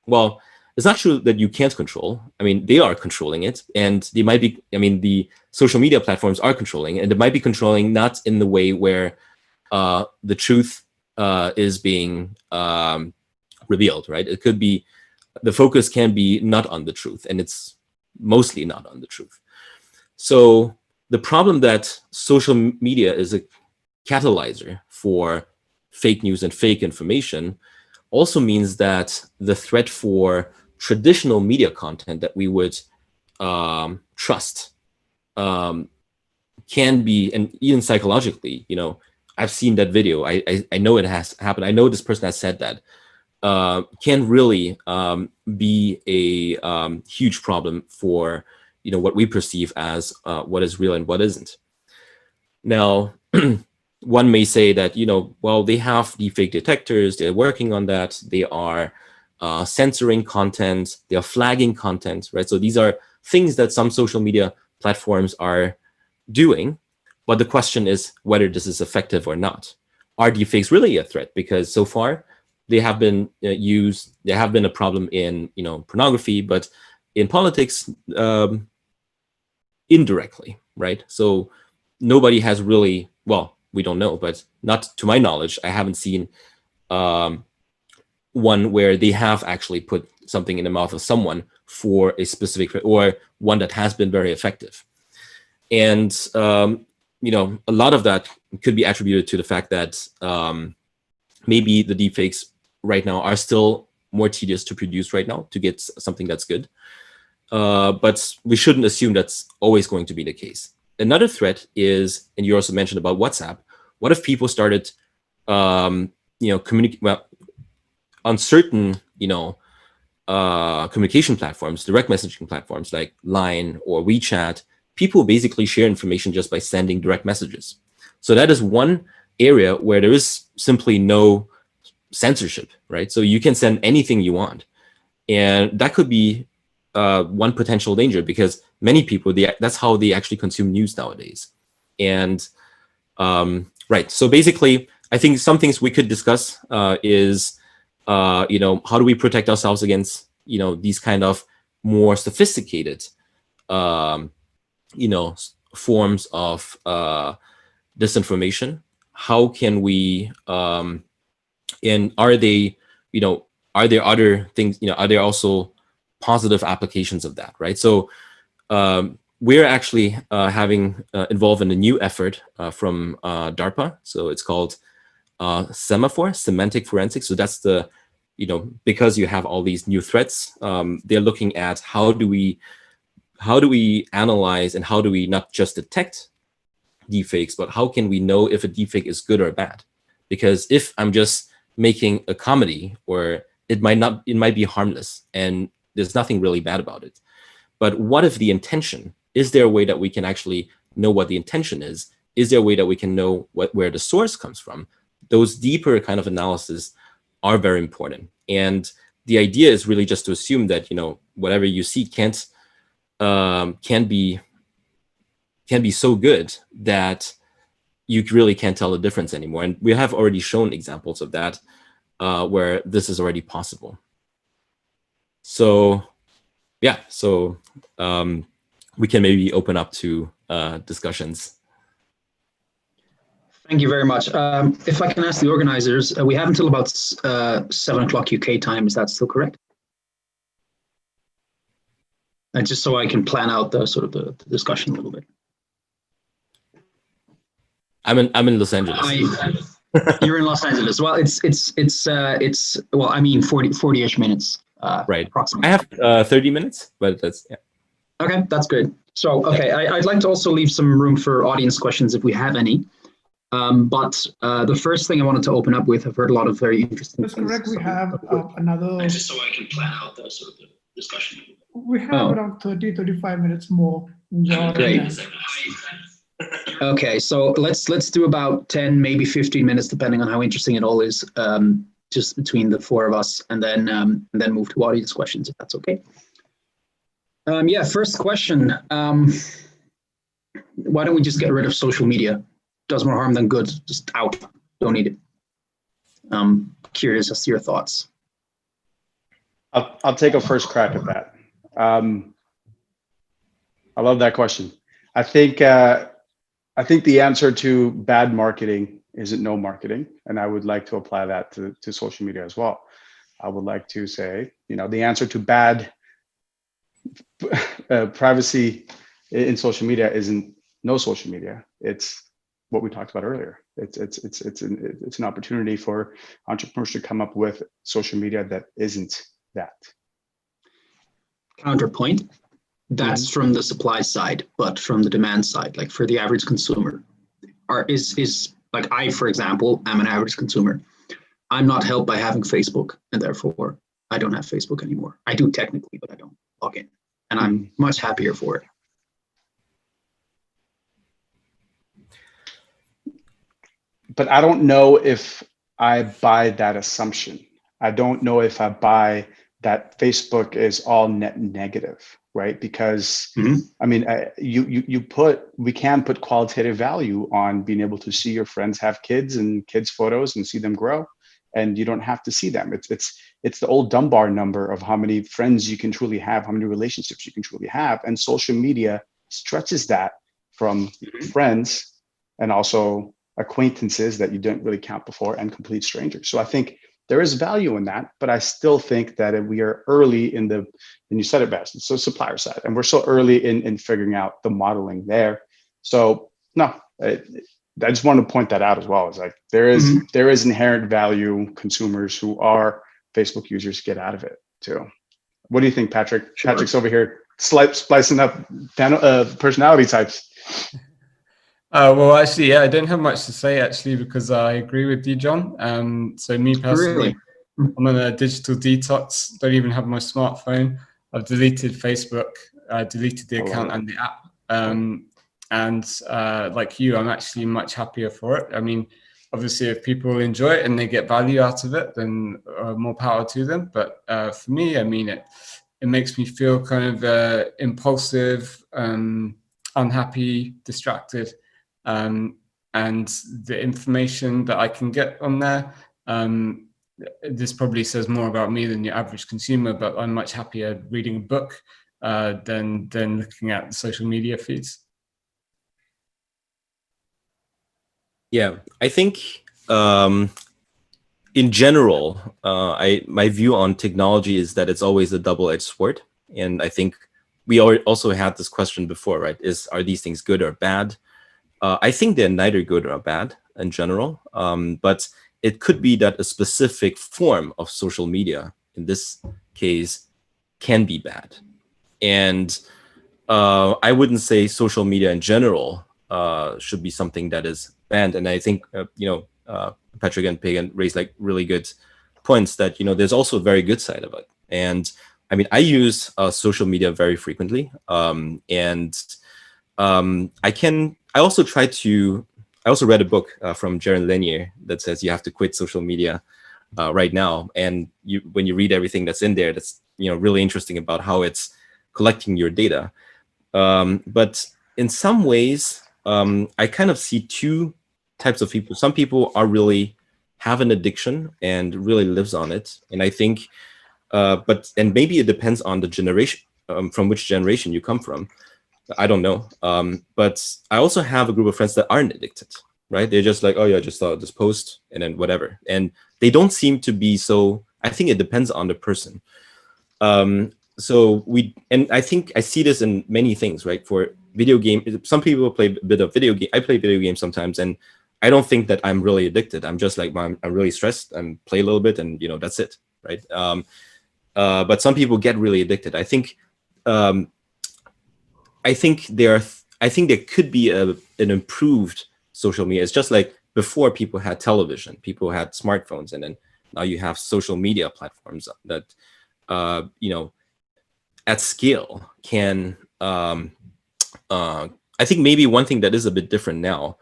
Well, it's not true that you can't control. I mean, they are controlling it, and they might be. I mean, the social media platforms are controlling, and they might be controlling not in the way where the truth is being revealed, right? It could be the focus can be not on the truth, and it's mostly not on the truth. So the problem that social media is a catalyzer for fake news and fake information also means that the threat for traditional media content that we would trust can be, and even psychologically, I've seen that video. I know it has happened. I know this person has said that. Can really be a huge problem for what we perceive as what is real and what isn't. Now, one may say that well, they have deepfake detectors. They're working on that. They are censoring content. They are flagging content, right? So these are things that some social media platforms are doing. But the question is whether this is effective or not. Are deepfakes really a threat? Because so far they have been used. There have been a problem in pornography, but in politics, indirectly, right? So nobody has really, well, we don't know, but not to my knowledge, I haven't seen one where they have actually put something in the mouth of someone for a specific, or one that has been very effective. And you know, a lot of that could be attributed to the fact that maybe the deepfakes right now are still more tedious to produce right now to get something that's good. But we shouldn't assume that's always going to be the case. Another threat is, and you also mentioned about WhatsApp, what if people started, you know, on certain, you know, communication platforms, direct messaging platforms like Line or WeChat, people basically share information just by sending direct messages. So that is one area where there is simply no censorship, right? So you can send anything you want. And that could be one potential danger, because many people, that's how they actually consume news nowadays. And right, so basically, I think some things we could discuss is, you know, how do we protect ourselves against, you know, these kind of more sophisticated, you know, forms of disinformation? How can we, and are they, you know, are there other things, you know, are there also positive applications of that, right? So we're actually having involved in a new effort from DARPA. So it's called Semaphore, Semantic Forensics. So that's the, you know, because you have all these new threats, they're looking at how do we analyze and how do we not just detect deepfakes, but how can we know if a deepfake is good or bad? Because if I'm just making a comedy, or it might be harmless and there's nothing really bad about it. But what if the intention, is there a way that we can actually know what the intention is? Is there a way that we can know where the source comes from? Those deeper kind of analysis are very important. And the idea is really just to assume that, you know, whatever you see can be so good that you really can't tell the difference anymore. And we have already shown examples of that where this is already possible. So yeah, so we can maybe open up to discussions. Thank you very much. If I can ask the organizers, we have until about 7 o'clock UK time. Is that still correct? And just so I can plan out the sort of the discussion a little bit. I'm in Los Angeles. You're in Los Angeles. Well, it's well, I mean 40-ish minutes. Right. Approximately. I have 30 minutes, but that's, yeah. Okay, that's good. So, okay, I'd like to also leave some room for audience questions if we have any. But the first thing I wanted to open up with, I've heard a lot of very interesting That's things. correct. We have another. Just so I can plan out the sort of the discussion. We have around 30-35 minutes more. Great. Okay, so let's do about 10, maybe 15 minutes, depending on how interesting it all is, just between the four of us, and then move to audience questions, if that's okay. Yeah, first question. Why don't we just get rid of social media? Does more harm than good. Just out. Don't need it. Curious as to your thoughts. I'll take a first crack at that. I love that question. I think the answer to bad marketing isn't no marketing, and I would like to apply that to social media as well. I would like to say, you know, the answer to bad privacy in social media isn't no social media. It's what we talked about earlier. It's an opportunity for entrepreneurs to come up with social media that isn't that. Counterpoint. That's from the supply side, but from the demand side, like for the average consumer, is like I, for example, am an average consumer. I'm not helped by having Facebook, and therefore I don't have Facebook anymore. I do technically, but I don't log in, and I'm much happier for it. But I don't know if I buy that assumption. I don't know if I buy that Facebook is all net negative, right? Because I mean, we can put qualitative value on being able to see your friends have kids and kids' photos and see them grow, and you don't have to see them. It's the old Dunbar number of how many friends you can truly have, how many relationships you can truly have, and social media stretches that from friends and also acquaintances that you didn't really count before and complete strangers. So I think there is value in that, but I still think that we are early in the, and you said it best, so supplier side, and we're so early in figuring out the modeling there. So no, I just wanted to point that out as well. It's like there is inherent value consumers who are Facebook users get out of it too. What do you think, Patrick? Sure. Patrick's over here splicing up personality types. Well, actually, yeah, I don't have much to say actually, because I agree with you, John. So me personally, I'm on a digital detox. Don't even have my smartphone. I've deleted Facebook. I deleted the account and the app. And like you, I'm actually much happier for it. I mean, obviously, if people enjoy it and they get value out of it, then more power to them. But for me, I mean, it makes me feel kind of impulsive, unhappy, distracted. And the information that I can get on there, this probably says more about me than your average consumer, but I'm much happier reading a book than looking at social media feeds. Yeah, I think in general, my view on technology is that it's always a double-edged sword. And I think we also had this question before, right? Are these things good or bad? I think they're neither good or bad in general, but it could be that a specific form of social media, in this case, can be bad. And I wouldn't say social media in general should be something that is banned. And I think, Patrick and Pagan raised like really good points that, there's also a very good side of it. And I mean, I use social media very frequently. I also read a book from Jaron Lanier that says you have to quit social media right now. And when you read everything that's in there, that's really interesting about how it's collecting your data. But in some ways, I kind of see two types of people. Some people really have an addiction and really lives on it. And I think, and maybe it depends on the generation, from which generation you come from. I don't know. But I also have a group of friends that aren't addicted, right? They're just like, oh yeah, I just saw this post and then whatever. And they don't seem to be so, I think it depends on the person. And I think I see this in many things, right? For video game, some people play a bit of video game. I play video games sometimes, and I don't think that I'm really addicted. I'm just like, I'm really stressed and play a little bit and, that's it, right? But some people get really addicted. I think there could be an improved social media. It's just like before people had television, people had smartphones, and then now you have social media platforms that, at scale can, I think maybe one thing that is a bit different now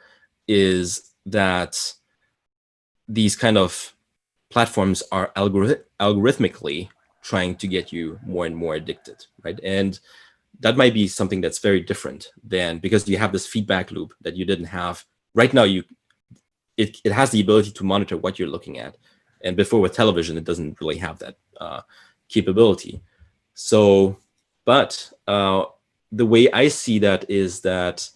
is that these kind of platforms are algorithmically trying to get you more and more addicted, right? And that might be something that's very different than, because you have this feedback loop that you didn't have. Right now, it has the ability to monitor what you're looking at. And before with television, it doesn't really have that capability. So, but the way I see that is that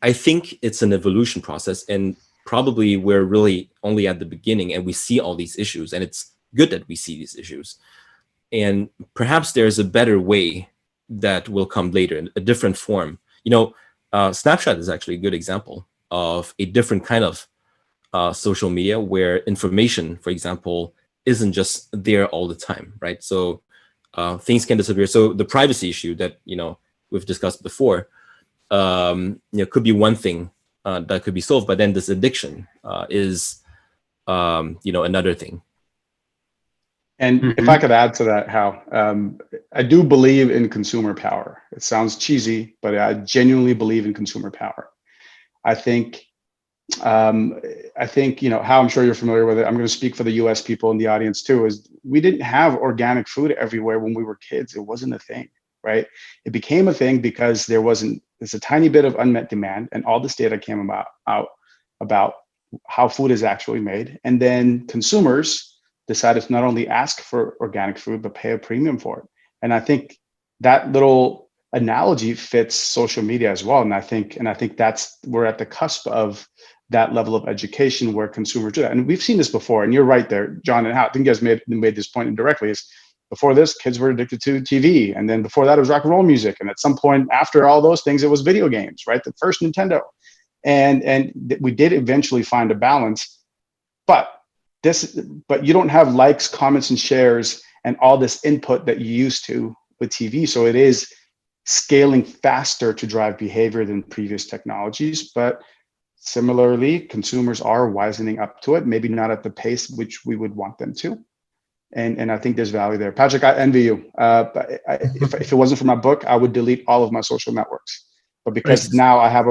I think it's an evolution process, and probably we're really only at the beginning, and we see all these issues, and it's good that we see these issues. And perhaps there's a better way that will come later, in a different form. Snapchat is actually a good example of a different kind of social media where information, for example, isn't just there all the time, right? So things can disappear. So the privacy issue that we've discussed before, could be one thing that could be solved, but then this addiction is, another thing. And if I could add to that, Hal, I do believe in consumer power. It sounds cheesy, but I genuinely believe in consumer power. I think, Hal, I'm sure you're familiar with it. I'm going to speak for the US people in the audience too, is we didn't have organic food everywhere when we were kids. It wasn't a thing, right? It became a thing because there's a tiny bit of unmet demand, and all this data came out about how food is actually made. And then consumers decided to not only ask for organic food, but pay a premium for it. And I think that little analogy fits social media as well. And I think we're at the cusp of that level of education where consumers do that. And we've seen this before, and you're right there, John, and how I think you guys made this point indirectly, is before this, kids were addicted to TV. And then before that, it was rock and roll music. And at some point after all those things, it was video games, right? The first Nintendo. And we did eventually find a balance. But you don't have likes, comments, and shares and all this input that you used to with TV. So it is scaling faster to drive behavior than previous technologies. But similarly, consumers are wisening up to it, maybe not at the pace which we would want them to. And I think there's value there. Patrick, I envy you. If it wasn't for my book, I would delete all of my social networks. But because now I have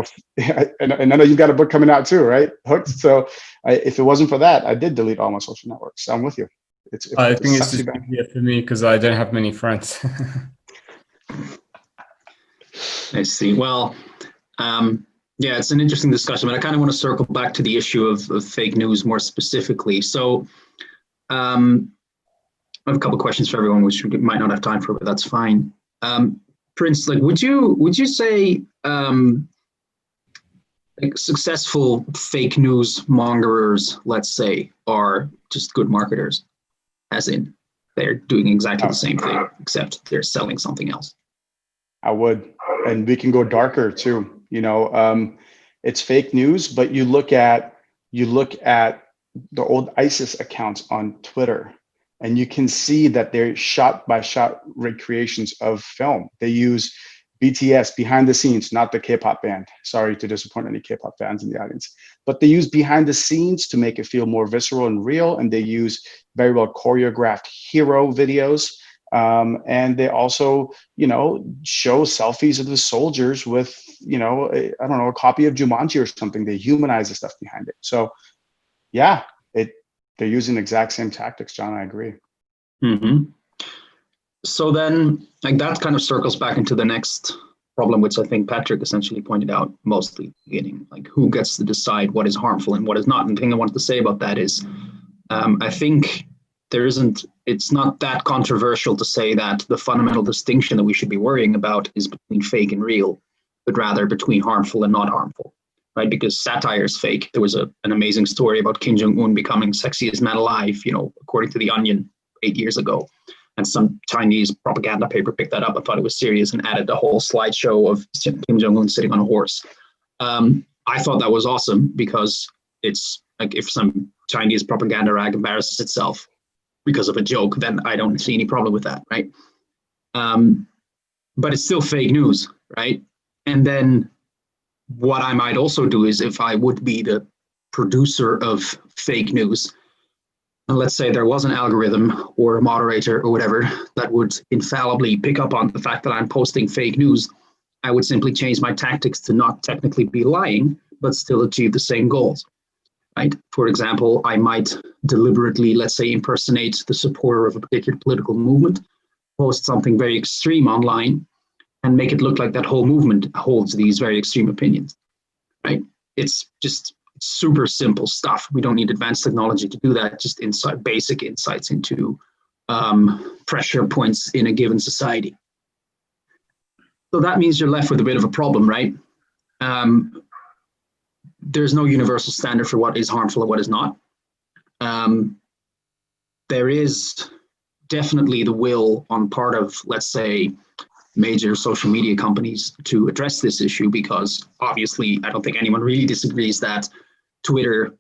and I know you've got a book coming out too, right? Hooked. So if it wasn't for that, I did delete all my social networks. I'm with you. I think it's just easier for me because I don't have many friends. I see. Well, yeah, it's an interesting discussion, but I kind of want to circle back to the issue of fake news more specifically. So I have a couple of questions for everyone, which we might not have time for, but that's fine. Prince, like, would you say like successful fake news mongerers, let's say, are just good marketers, as in they're doing exactly the same thing, except they're selling something else? I would, and we can go darker too. You know, it's fake news, but you look at the old ISIS accounts on Twitter, and you can see that they're shot-by-shot recreations of film. They use BTS, behind the scenes, not the K-pop band. Sorry to disappoint any K-pop fans in the audience. But they use behind the scenes to make it feel more visceral and real, and they use very well choreographed hero videos. And they also, you know, show selfies of the soldiers with, you know, I don't know, a copy of Jumanji or something. They humanize the stuff behind it. So, yeah, they're using the exact same tactics, John. I agree. Mm-hmm. So then, like, that kind of circles back into the next problem, which I think Patrick essentially pointed out mostly at the beginning, like who gets to decide what is harmful and what is not. And the thing I wanted to say about that is, I think it's not that controversial to say that the fundamental distinction that we should be worrying about is between fake and real, but rather between harmful and not harmful, right? Because satire is fake. There was an amazing story about Kim Jong-un becoming sexiest man alive, you know, according to The Onion 8 years ago. And some Chinese propaganda paper picked that up and thought it was serious and added a whole slideshow of Kim Jong-un sitting on a horse. I thought that was awesome because it's like, if some Chinese propaganda rag embarrasses itself because of a joke, then I don't see any problem with that, right? But it's still fake news, right? And then what I might also do is, if I would be the producer of fake news, and let's say there was an algorithm or a moderator or whatever that would infallibly pick up on the fact that I'm posting fake news, I would simply change my tactics to not technically be lying, but still achieve the same goals, right? For example, I might deliberately, let's say, impersonate the supporter of a particular political movement, post something very extreme online, and make it look like that whole movement holds these very extreme opinions, right? It's just super simple stuff. We don't need advanced technology to do that, just basic insights into pressure points in a given society. So that means you're left with a bit of a problem, right? There's no universal standard for what is harmful and what is not. There is definitely the will on part of, let's say, major social media companies to address this issue, because obviously I don't think anyone really disagrees that Twitter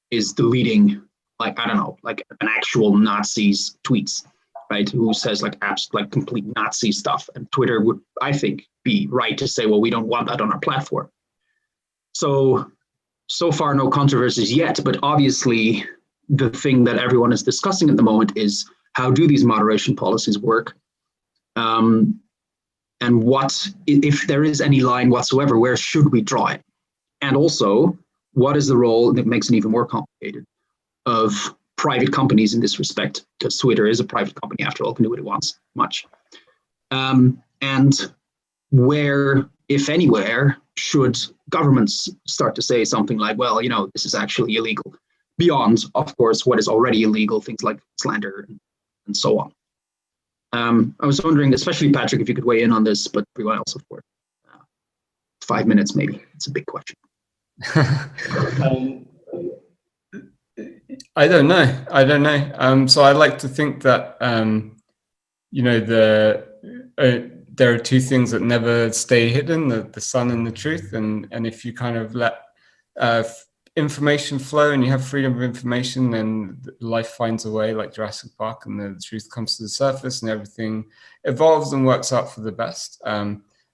is deleting, like, I don't know, like an actual Nazi's tweets, right? Who says like complete Nazi stuff. And Twitter would, I think, be right to say, well, we don't want that on our platform. So far, no controversies yet, but obviously the thing that everyone is discussing at the moment is, how do these moderation policies work? And what, if there is any line whatsoever, where should we draw it? And also, what is the role, and it makes it even more complicated, of private companies in this respect? Because Twitter is a private company, after all, can do what it wants, much. And where, if anywhere, should governments start to say something like, well, you know, this is actually illegal, beyond, of course, what is already illegal, things like slander and so on. I was wondering, especially Patrick, if you could weigh in on this, but everyone else, of course. 5 minutes, maybe. It's a big question. I don't know. I don't know. So I like to think that you know, there are two things that never stay hidden: the sun and the truth. And if you kind of let information flow and you have freedom of information, then life finds a way, like Jurassic Park, and the truth comes to the surface, and everything evolves and works out for the best.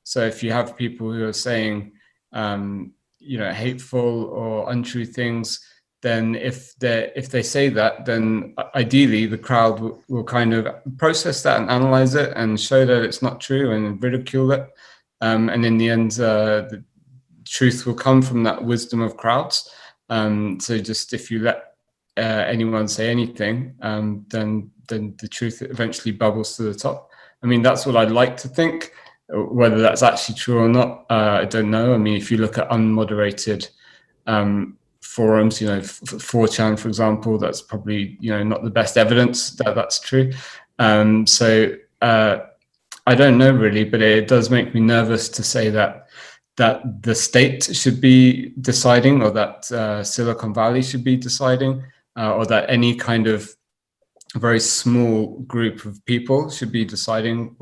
So if you have people who are saying, you know, hateful or untrue things, then if they say that, then ideally the crowd will kind of process that and analyze it and show that it's not true and ridicule it. And in the end, the truth will come from that wisdom of crowds. So just if you let anyone say anything, then the truth eventually bubbles to the top. I mean, that's what I'd like to think. Whether that's actually true or not, I don't know. I mean, if you look at unmoderated forums, you know, 4chan, for example, that's probably, you know, not the best evidence that that's true. So I don't know really, but it does make me nervous to say that the state should be deciding, or that Silicon Valley should be deciding, or that any kind of very small group of people should be deciding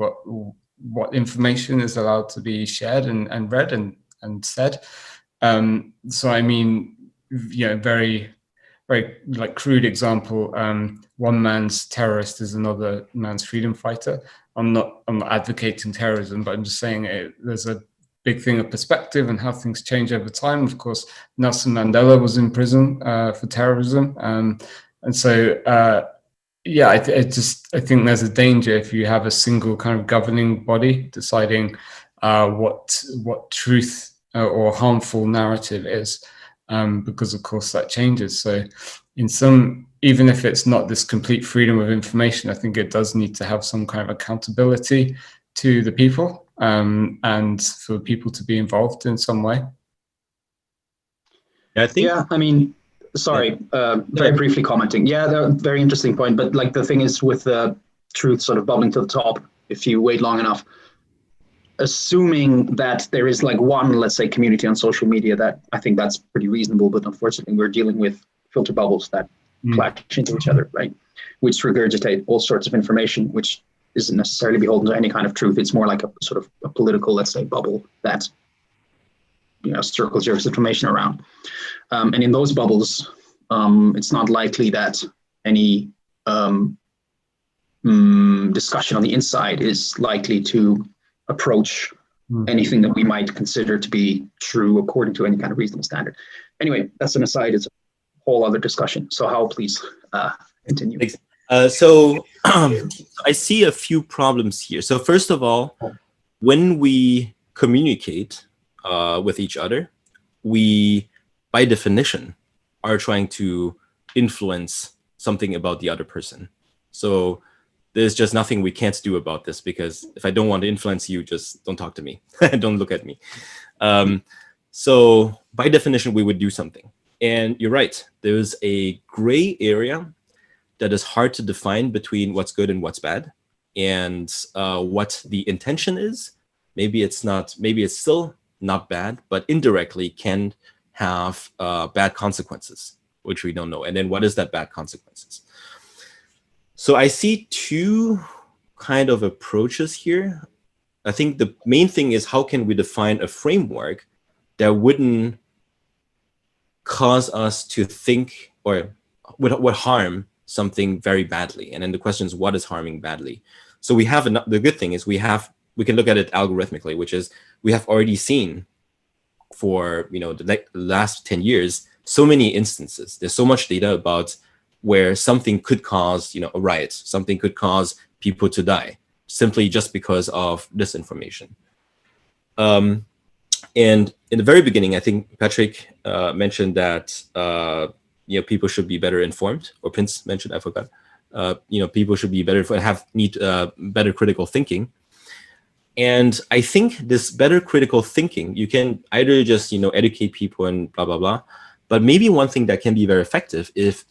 what information is allowed to be shared and read and said. So I mean, you know, very like crude example, one man's terrorist is another man's freedom fighter. I'm not advocating terrorism, but I'm just saying there's a big thing of perspective and how things change over time. Of course, Nelson Mandela was in prison for terrorism, and so yeah, I think there's a danger if you have a single kind of governing body deciding what truth or harmful narrative is, because of course that changes. So even if it's not this complete freedom of information, I think it does need to have some kind of accountability to the people, and for people to be involved in some way. Yeah, I mean, sorry, very briefly commenting. Yeah, very interesting point. But like the thing is, with the truth sort of bubbling to the top, if you wait long enough, assuming that there is like one, let's say, community on social media, that I think that's pretty reasonable. But unfortunately, we're dealing with filter bubbles that clash into each other, right? Which regurgitate all sorts of information, which isn't necessarily beholden to any kind of truth. It's more like a sort of a political, let's say, bubble that, you know, circles your information around. And in those bubbles, it's not likely that any discussion on the inside is likely to approach anything that we might consider to be true according to any kind of reasonable standard. Anyway, that's an aside. It's a whole other discussion. So Hal, please continue. So I see a few problems here. So first of all, when we communicate with each other, we, by definition, are trying to influence something about the other person. So there's just nothing we can't do about this, because if I don't want to influence you, just don't talk to me. Don't look at me. So by definition, we would do something. And you're right, there's a gray area that is hard to define between what's good and what's bad, and what the intention is. Maybe it's still not bad, but indirectly can have bad consequences, which we don't know. And then what is that bad consequences? So I see two kind of approaches here. I think the main thing is, how can we define a framework that wouldn't cause us to think or would harm something very badly? And then the question is, what is harming badly? So we have the good thing is we can look at it algorithmically, which is we have already seen for, you know, the last 10 years so many instances. There's so much data about where something could cause, you know, a riot, something could cause people to die simply just because of disinformation. And in the very beginning, I think Patrick mentioned that you know, people should be better informed, or Prince mentioned, I forgot. You know, people should be better need better critical thinking. And I think this better critical thinking, you can either just, you know, educate people and blah blah blah, but maybe one thing that can be very effective is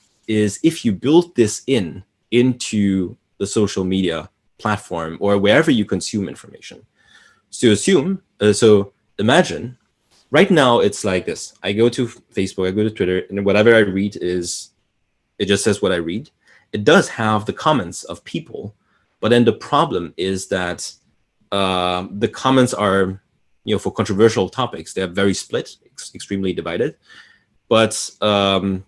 if you build this into the social media platform or wherever you consume information. So imagine Right now, it's like this. I go to Facebook, I go to Twitter, and whatever I read it just says what I read. It does have the comments of people, but then the problem is that the comments are, for controversial topics, they're very split, extremely divided. But and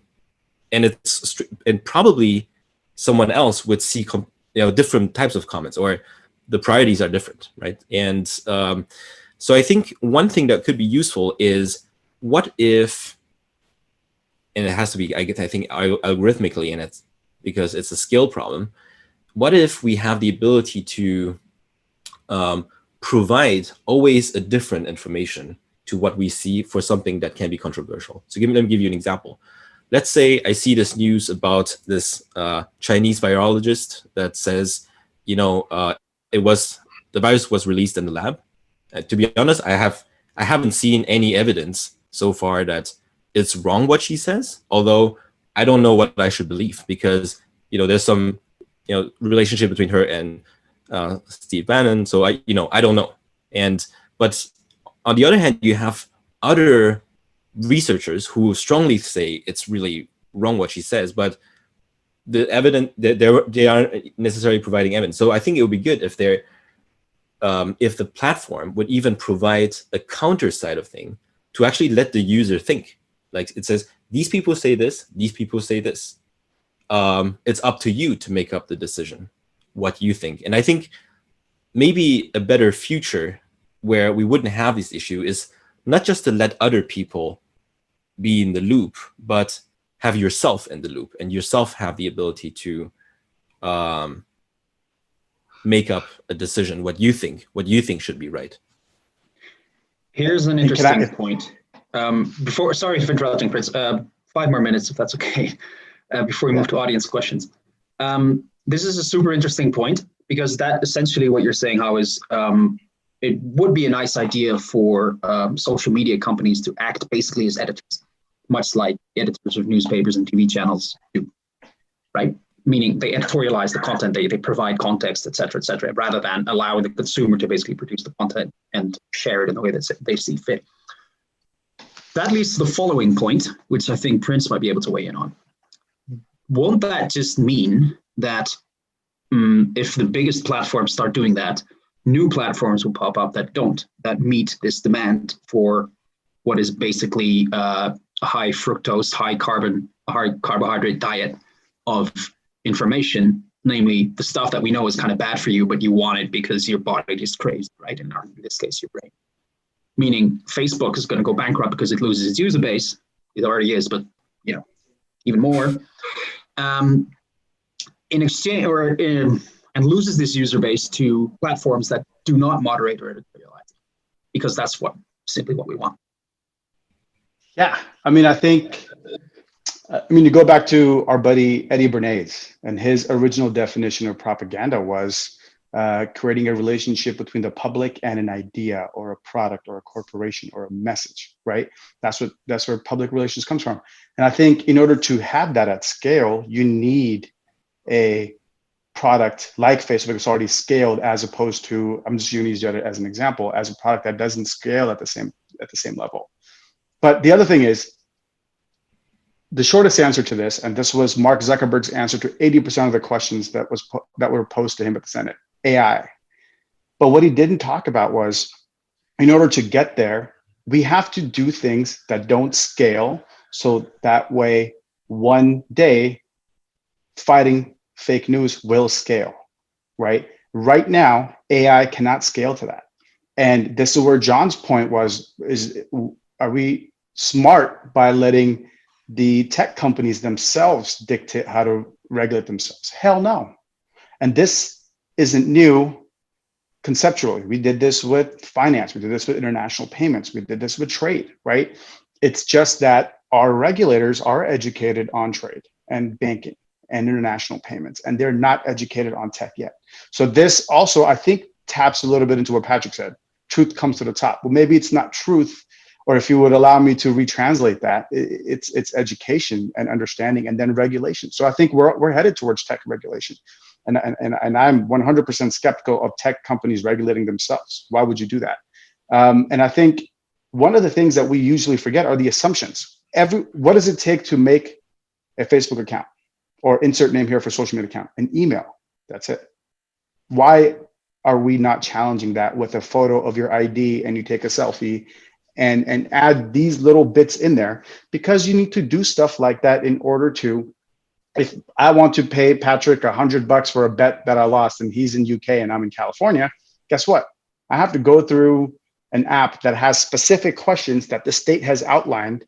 probably someone else would see different types of comments, or the priorities are different, right? And so I think one thing that could be useful is, what if, and it has to be, I think, algorithmically, and it's because it's a skill problem. What if we have the ability to provide always a different information to what we see for something that can be controversial? So let me give you an example. Let's say I see this news about this Chinese virologist that says, the virus was released in the lab. To be honest, I haven't seen any evidence so far that it's wrong what she says, although I don't know what I should believe, because there's some relationship between her and Steve Bannon, so I don't know. But on the other hand, you have other researchers who strongly say it's really wrong what she says, but the evidence, they aren't necessarily providing evidence. So I think it would be good if if the platform would even provide a counter side of thing to actually let the user think. Like, it says, these people say this, these people say this. It's up to you to make up the decision, what you think. And I think maybe a better future where we wouldn't have this issue is not just to let other people be in the loop, but have yourself in the loop, and yourself have the ability to make up a decision, what you think should be right. Here's an interesting point. Sorry for interrupting, Prince. 5 more minutes, if that's okay, before we move to audience questions. This is a super interesting point, because that essentially what you're saying, how is it would be a nice idea for social media companies to act basically as editors, much like editors of newspapers and TV channels do, right? Meaning they editorialize the content, they provide context, et cetera, rather than allowing the consumer to basically produce the content and share it in the way that they see fit. That leads to the following point, which I think Prince might be able to weigh in on. Won't that just mean that if the biggest platforms start doing that, new platforms will pop up that meet this demand for what is basically a high fructose, high carbohydrate diet of information, namely the stuff that we know is kind of bad for you, but you want it because your body just craves, right? In this case, your brain. Meaning Facebook is going to go bankrupt because it loses its user base. It already is, but even more. In exchange, and loses this user base to platforms that do not moderate or editorialize, because that's simply what we want. Yeah, I think you go back to our buddy Eddie Bernays, and his original definition of propaganda was creating a relationship between the public and an idea or a product or a corporation or a message, right? That's where public relations comes from. And I think in order to have that at scale, you need a product like Facebook is already scaled, as opposed to, I'm just going to use that as an example, as a product that doesn't scale at the same level. But the other thing is, the shortest answer to this, and this was Mark Zuckerberg's answer to 80% of the questions that were posed to him at the Senate, AI. But what he didn't talk about was, in order to get there, we have to do things that don't scale, so that way one day fighting fake news will scale, right? Right now, AI cannot scale to that. And this is where John's point was, are we smart by letting the tech companies themselves dictate how to regulate themselves? Hell no. And this isn't new conceptually. We did this with finance. We did this with international payments. We did this with trade, right? It's just that our regulators are educated on trade and banking and international payments, and they're not educated on tech yet. So this also, I think, taps a little bit into what Patrick said. Truth comes to the top. Well, maybe it's not truth, or if you would allow me to retranslate that, it's education and understanding, and then regulation. So I think we're headed towards tech regulation. And I'm 100% skeptical of tech companies regulating themselves. Why would you do that? And I think one of the things that we usually forget are the assumptions. What does it take to make a Facebook account, or insert name here for social media account? An email. That's it. Why are we not challenging that with a photo of your ID and you take a selfie and add these little bits in there? Because you need to do stuff like that in order to, if I want to pay Patrick $100 for a bet that I lost and he's in UK and I'm in California, guess what? I have to go through an app that has specific questions that the state has outlined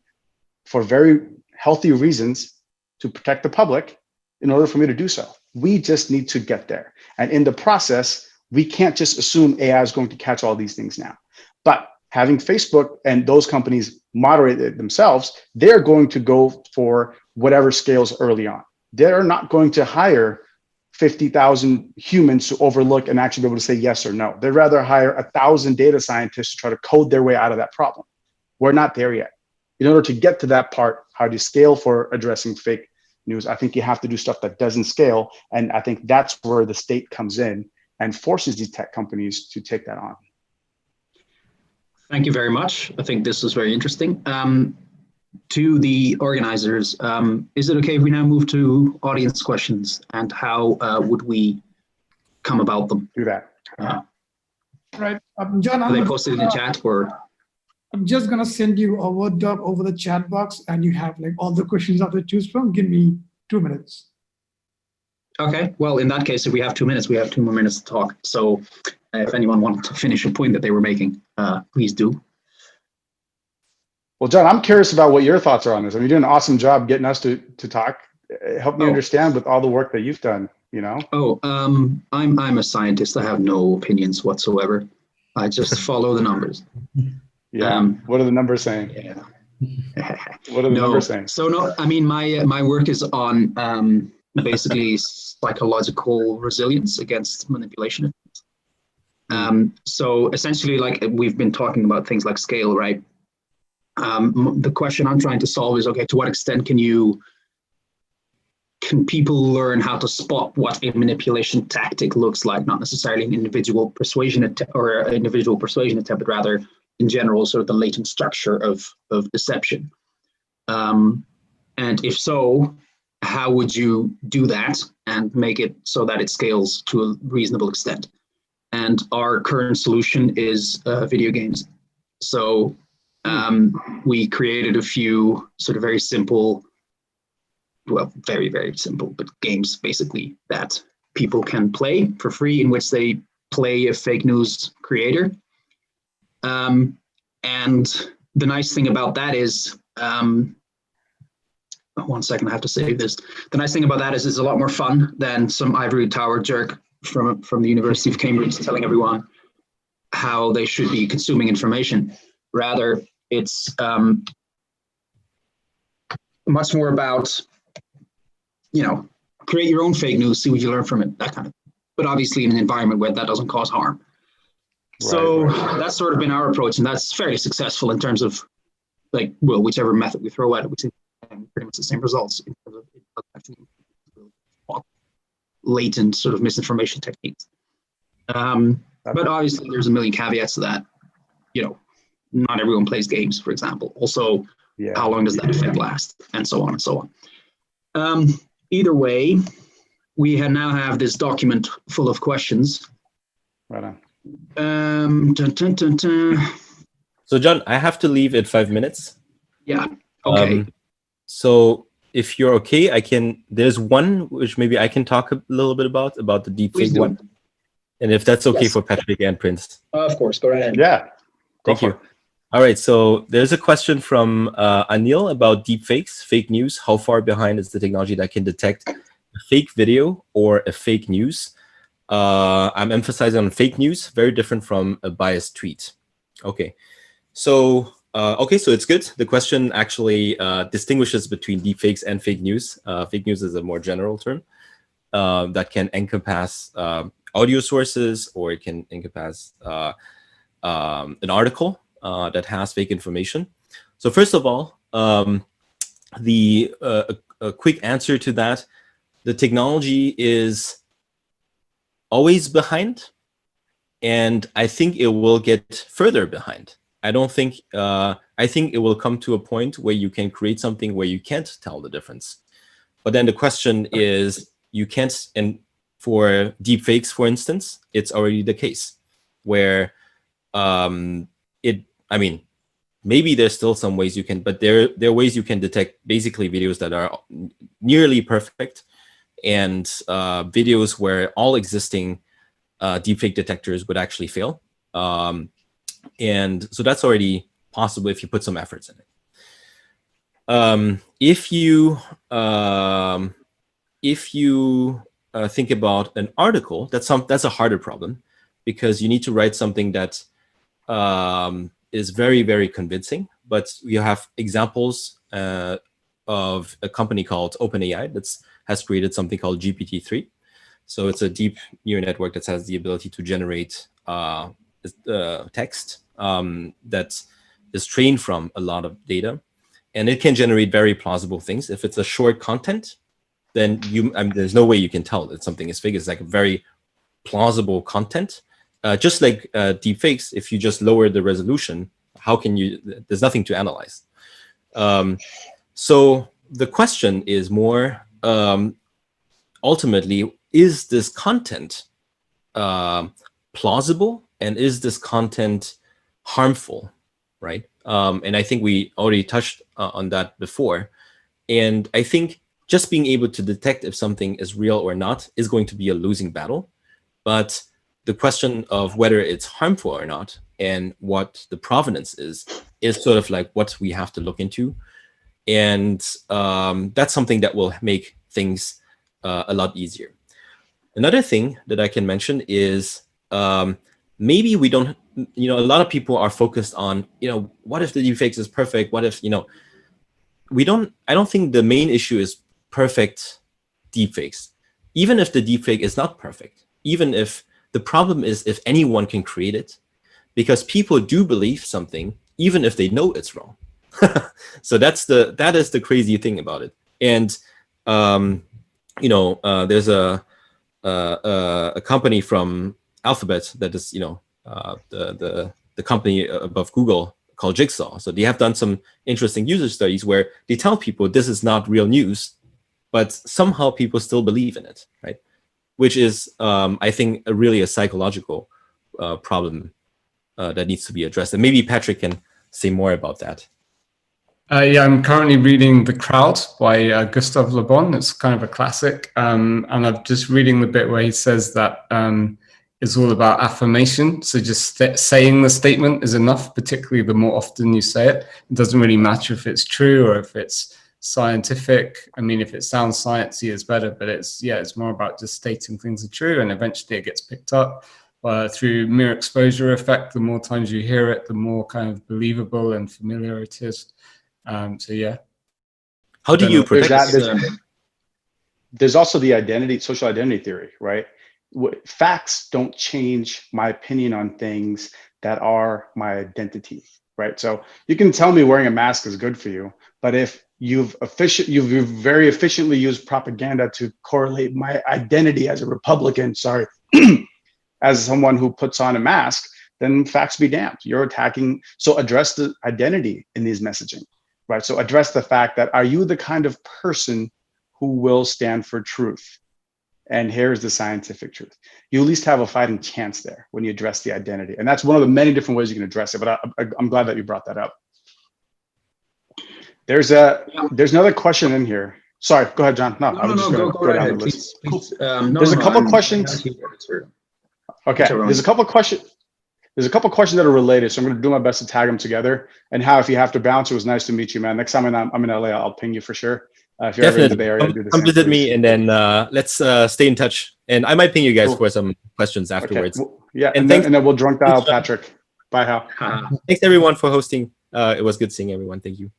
for very healthy reasons to protect the public in order for me to do so. We just need to get there. And in the process, we can't just assume AI is going to catch all these things now. But having Facebook and those companies moderate it themselves, they're going to go for whatever scales early on. They're not going to hire 50,000 humans to overlook and actually be able to say yes or no. They'd rather hire 1,000 data scientists to try to code their way out of that problem. We're not there yet. In order to get to that part, how do you scale for addressing fake news? I think you have to do stuff that doesn't scale. And I think that's where the state comes in and forces these tech companies to take that on. Thank you very much. I think this was very interesting. To the organizers, is it okay if we now move to audience questions, and how would we come about them? Do that. Right. John, Are they posted in the chat, or? I'm just going to send you a Word doc over the chat box, and you have like all the questions out to choose from. Give me 2 minutes. Okay, well, in that case, if we have 2 minutes, we have 2 more minutes to talk. So if anyone wanted to finish a point that they were making, please do. Well, John, I'm curious about what your thoughts are on this. I mean, you're doing an awesome job getting us to talk. Help me understand with all the work that you've done, you know? Oh, I'm a scientist. I have no opinions whatsoever. I just follow the numbers. Yeah. What are the numbers saying? Yeah. What are the numbers saying? So no, I mean, my work is on basically psychological resilience against manipulation. So essentially, like we've been talking about things like scale, right? The question I'm trying to solve is, okay, to what extent can people learn how to spot what a manipulation tactic looks like? Not necessarily an individual persuasion attempt, but rather in general, sort of the latent structure of deception. And if so, how would you do that and make it so that it scales to a reasonable extent? And our current solution is video games. So we created a few sort of very simple, well, very, very simple, but games basically that people can play for free, in which they play a fake news creator. And the nice thing about that is, 1 second, I have to save this. The nice thing about that is it's a lot more fun than some ivory tower jerk from the University of Cambridge telling everyone how they should be consuming information. Rather, it's much more about, create your own fake news, see what you learn from it, that kind of thing. But obviously in an environment where that doesn't cause harm. So that's sort of been our approach, and that's fairly successful in terms of, like, well, whichever method we throw at it, we see pretty much the same results in terms of actually latent sort of misinformation techniques. But obviously there's a million caveats to that. Not everyone plays games, for example. Also, how long does that effect last, and so on and so on. Either way, we now have this document full of questions. Right on. So John, I have to leave in 5 minutes. Yeah. Okay. So if you're okay, there's one which maybe I can talk a little bit about the deepfake one. And if that's okay for Patrick and Prince. Of course, go ahead. Yeah. Thank you. All right, so there's a question from Anil about deepfakes, fake news. How far behind is the technology that can detect a fake video or a fake news? I'm emphasizing on fake news, very different from a biased tweet. Okay, so it's good. The question actually distinguishes between deepfakes and fake news. Fake news is a more general term that can encompass audio sources, or it can encompass an article that has fake information. So first of all, a quick answer to that: the technology is always behind, and I think it will get further behind. I don't think, I think it will come to a point where you can create something where you can't tell the difference. But then the question is, you can't, and for deepfakes, for instance, it's already the case where I mean, maybe there's still some ways you can, but there are ways you can detect basically videos that are nearly perfect, and videos where all existing deepfake detectors would actually fail. And so that's already possible if you put some efforts in it. If you think about an article, that's a harder problem, because you need to write something that is very, very convincing. But you have examples of a company called OpenAI that has created something called GPT-3. So it's a deep neural network that has the ability to generate text that is trained from a lot of data, and it can generate very plausible things. If it's a short content, then there's no way you can tell that something is fake. It's like a very plausible content. Just like deepfakes, if you just lower the resolution, how can you? There's nothing to analyze. So the question is more ultimately, is this content plausible, and is this content harmful, right? And I think we already touched on that before. And I think just being able to detect if something is real or not is going to be a losing battle. But the question of whether it's harmful or not and what the provenance is sort of like what we have to look into. And that's something that will make things a lot easier. Another thing that I can mention is maybe we don't, a lot of people are focused on, what if the deepfakes is perfect? What if, I don't think the main issue is perfect deepfakes. Even if the deepfake is not perfect, even if the problem is if anyone can create it, because people do believe something, even if they know it's wrong. So that is the crazy thing about it. And, there's a company from Alphabet that is, the company above Google called Jigsaw. So they have done some interesting user studies where they tell people this is not real news, but somehow people still believe in it, right? Which is, I think, really a psychological problem that needs to be addressed. And maybe Patrick can say more about that. Yeah, I'm currently reading The Crowd by Gustave Le Bon. It's kind of a classic. And I'm just reading the bit where he says that it's all about affirmation. So just saying the statement is enough, particularly the more often you say it. It doesn't really matter if it's true or if it's scientific. I mean, if it sounds sciencey, it's better, but it's more about just stating things are true, and eventually it gets picked up through mere exposure effect. The more times you hear it, the more kind of believable and familiar it is. So yeah. How do you protect that? There's also the social identity theory, right? Facts don't change my opinion on things that are my identity, right? So you can tell me wearing a mask is good for you, but if you've very efficiently used propaganda to correlate my identity as a Republican, as someone who puts on a mask, then facts be damned. You're attacking. So address the identity in these messaging, right? So address the fact that, are you the kind of person who will stand for truth? And here's the scientific truth. You at least have a fighting chance there when you address the identity. And that's one of the many different ways you can address it. But I'm glad that you brought that up. There's another question in here. Sorry, go ahead, John. No, I was just going to go down the list. Please. There's a couple questions. Okay, there's a couple questions that are related, so I'm going to do my best to tag them together. And how, if you have to bounce, it was nice to meet you, man. Next time I'm in LA, I'll ping you for sure. If you're ever in the Bay Area, do the come same, visit please. me, and then let's stay in touch. And I might ping you guys for some questions afterwards. Okay. Yeah, and then we'll drunk dial Patrick. Bye, Hal. Thanks everyone for hosting. It was good seeing everyone. Thank you.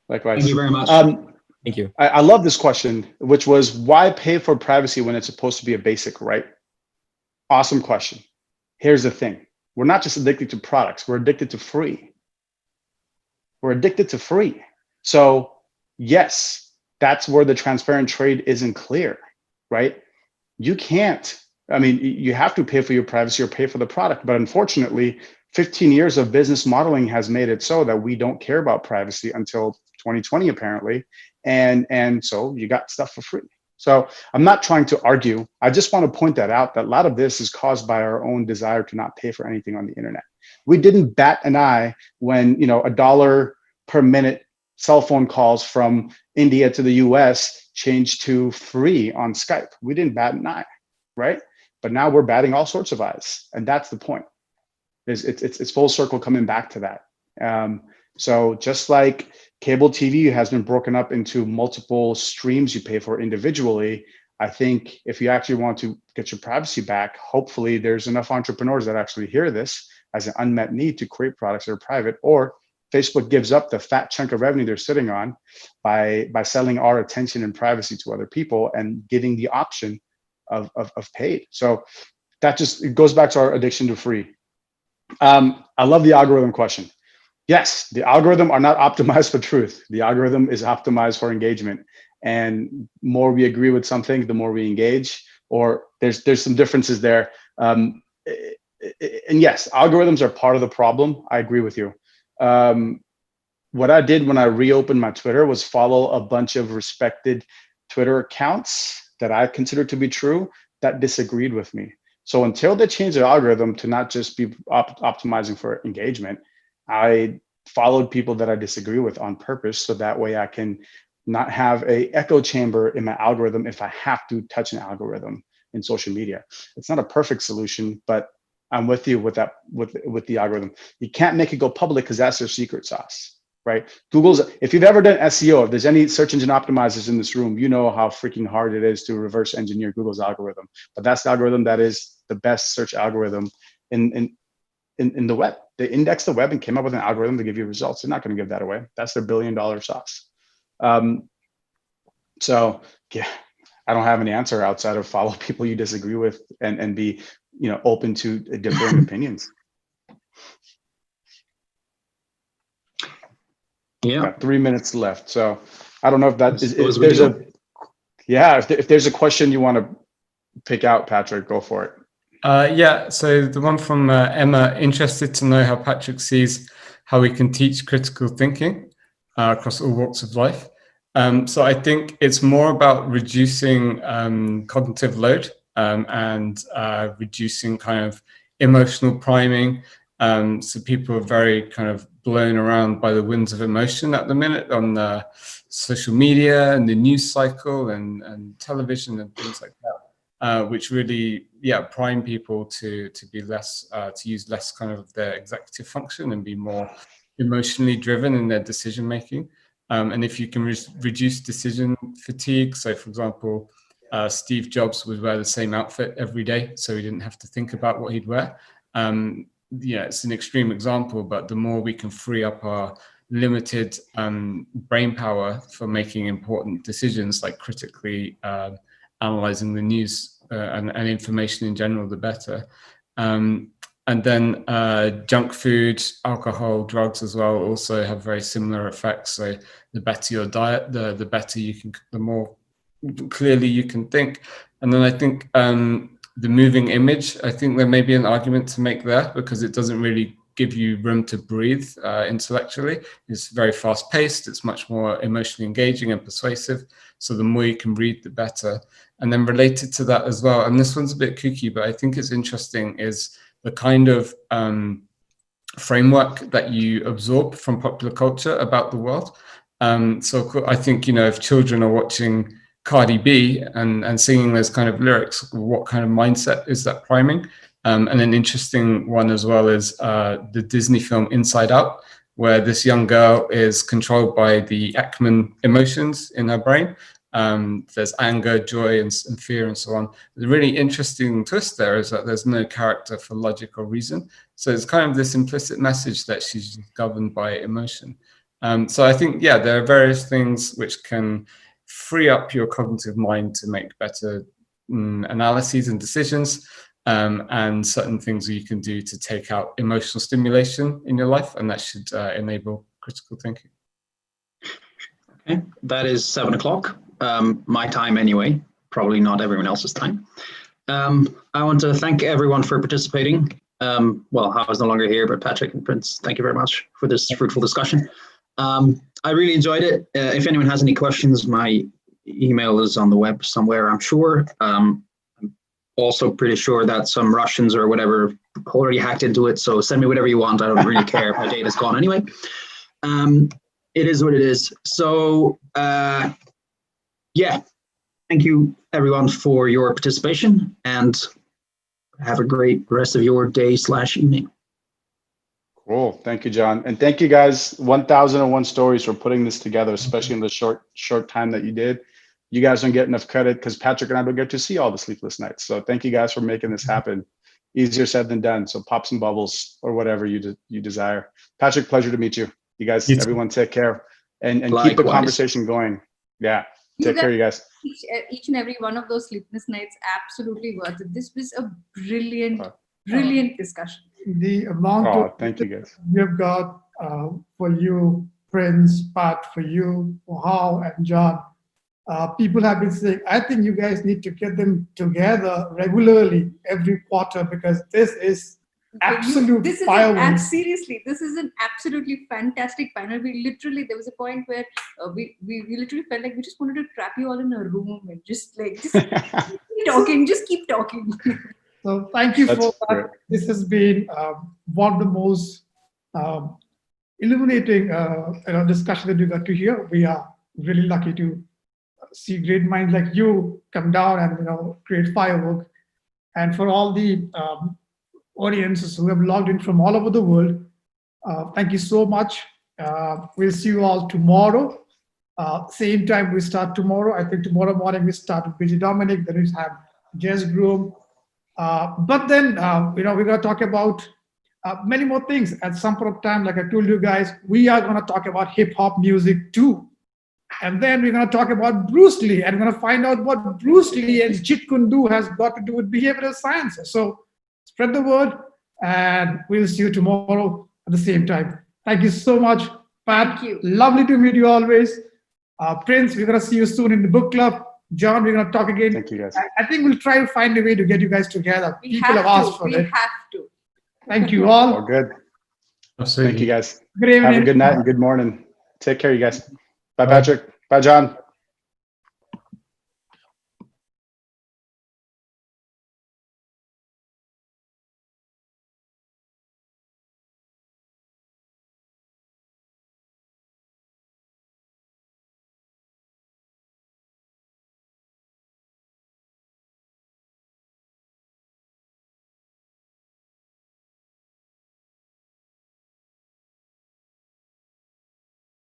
Likewise. Thank you very much. Thank you. I love this question, which was, why pay for privacy when it's supposed to be a basic right? Awesome question. Here's the thing. We're not just addicted to products. We're addicted to free. We're addicted to free. So yes, that's where the transparent trade isn't clear, right? You can't, you have to pay for your privacy or pay for the product. But unfortunately, 15 years of business modeling has made it so that we don't care about privacy until 2020, apparently. And so you got stuff for free. So I'm not trying to argue. I just want to point that out, that a lot of this is caused by our own desire to not pay for anything on the internet. We didn't bat an eye when, you know, $1 per minute cell phone calls from India to the US changed to free on Skype. We didn't bat an eye, right? But now we're batting all sorts of eyes. And that's the point. It's full circle coming back to that. So just like cable TV has been broken up into multiple streams you pay for individually, I think if you actually want to get your privacy back, hopefully there's enough entrepreneurs that actually hear this as an unmet need to create products that are private, or Facebook gives up the fat chunk of revenue they're sitting on by selling our attention and privacy to other people and giving the option of paid. So that just, it goes back to our addiction to free. I love the algorithm question. Yes, the algorithm are not optimized for truth. The algorithm is optimized for engagement. And more we agree with something, the more we engage, or there's some differences there. And yes, algorithms are part of the problem. I agree with you. What I did when I reopened my Twitter was follow a bunch of respected Twitter accounts that I consider to be true that disagreed with me. So until they change their algorithm to not just be optimizing for engagement, I followed people that I disagree with on purpose, so that way I can not have a echo chamber in my algorithm if I have to touch an algorithm in social media. It's not a perfect solution, but I'm with you with that, with the algorithm. You can't make it go public because that's their secret sauce, right? Google's, if you've ever done SEO, if there's any search engine optimizers in this room, you know how freaking hard it is to reverse engineer Google's algorithm. But that's the algorithm that is the best search algorithm in the web. They indexed the web and came up with an algorithm to give you results. They're not going to give that away. That's their billion-dollar sauce. So yeah, I don't have any answer outside of follow people you disagree with and be, you know, open to different opinions. Yeah, got 3 minutes left. So I don't know if that is, if there's a, yeah, if there's a question you want to pick out, Patrick, go for it. Yeah, so the one from Emma, interested to know how Patrick sees how we can teach critical thinking across all walks of life. So I think it's more about reducing cognitive load and reducing kind of emotional priming. So people are very kind of blown around by the winds of emotion at the minute on social media and the news cycle and television and things like that. Which really, yeah, prime people to be less, to use less kind of their executive function and be more emotionally driven in their decision making. And if you can reduce decision fatigue, so for example, Steve Jobs would wear the same outfit every day, so he didn't have to think about what he'd wear. Yeah, it's an extreme example, but the more we can free up our limited brain power for making important decisions, like critically analyzing the news and information in general, the better. And then junk food, alcohol, drugs as well also have very similar effects. So the better your diet, the better you can, the more clearly you can think. And then I think the moving image, I think there may be an argument to make there because it doesn't really give you room to breathe intellectually. It's very fast paced. It's much more emotionally engaging and persuasive. So the more you can read, the better. And then related to that as well, and this one's a bit kooky, but I think it's interesting, is the kind of framework that you absorb from popular culture about the world. So I think, you know, if children are watching Cardi B and singing those kind of lyrics, what kind of mindset is that priming? And an interesting one as well is the Disney film Inside Out, where this young girl is controlled by the Ekman emotions in her brain. There's anger, joy, and fear, and so on. The really interesting twist there is that there's no character for logic or reason. So it's kind of this implicit message that she's governed by emotion. So I think, yeah, there are various things which can free up your cognitive mind to make better analyses and decisions. And certain things you can do to take out emotional stimulation in your life, and that should enable critical thinking. Okay, that is 7 o'clock. My time anyway, probably not everyone else's time. I want to thank everyone for participating. well, I was no longer here, but Patrick and Prince, thank you very much for this fruitful discussion. I really enjoyed it. If anyone has any questions, my email is on the web somewhere, I'm sure. I'm also pretty sure that some Russians or whatever already hacked into it, so send me whatever you want. I don't really care. My data's gone anyway. It is what it is. So, yeah, thank you everyone for your participation, and have a great rest of your day/evening. Cool. Thank you, John. And thank you guys, 1001 Stories, for putting this together, especially in the short time that you did. You guys don't get enough credit because Patrick and I don't get to see all the sleepless nights. So thank you guys for making this happen. Easier said than done. So pop some bubbles or whatever you desire. Patrick, pleasure to meet you. You guys, everyone take care and keep the conversation going. Yeah. Take care, you guys. Each and every one of those sleepless nights absolutely worth it. This was a brilliant discussion. The amount of thank you guys. We have got for you, Prince, Pat, for you, How, and John. People have been saying, I think you guys need to get them together regularly every quarter, because this is absolute fireworks. Seriously, this is an absolutely fantastic panel. There was a point where we literally felt like we just wanted to trap you all in a room and just keep talking. So thank you for that. This has been one of the most illuminating discussion that you got to hear. We are really lucky to see great minds like you come down and create firework. And for all the audiences who have logged in from all over the world, thank you so much. We'll see you all tomorrow. Same time we start tomorrow. I think tomorrow morning we start with BG Dominic. Then we have Jazz Groom. But then we're going to talk about many more things at some point of time. Like I told you guys, we are going to talk about hip hop music too. And then we're going to talk about Bruce Lee, and we're going to find out what Bruce Lee and Jeet Kune Do has got to do with behavioral science. So spread the word, and we'll see you tomorrow at the same time. Thank you so much, Pat. Thank you. Lovely to meet you always. Prince, we're going to see you soon in the book club. John, we're going to talk again. Thank you, guys. I think we'll try to find a way to get you guys together. People have asked for it. We have to. Thank you all. All good. Absolutely. Thank you, guys. Good evening. Have a good night and good morning. Take care, you guys. Bye, Patrick. Bye, John.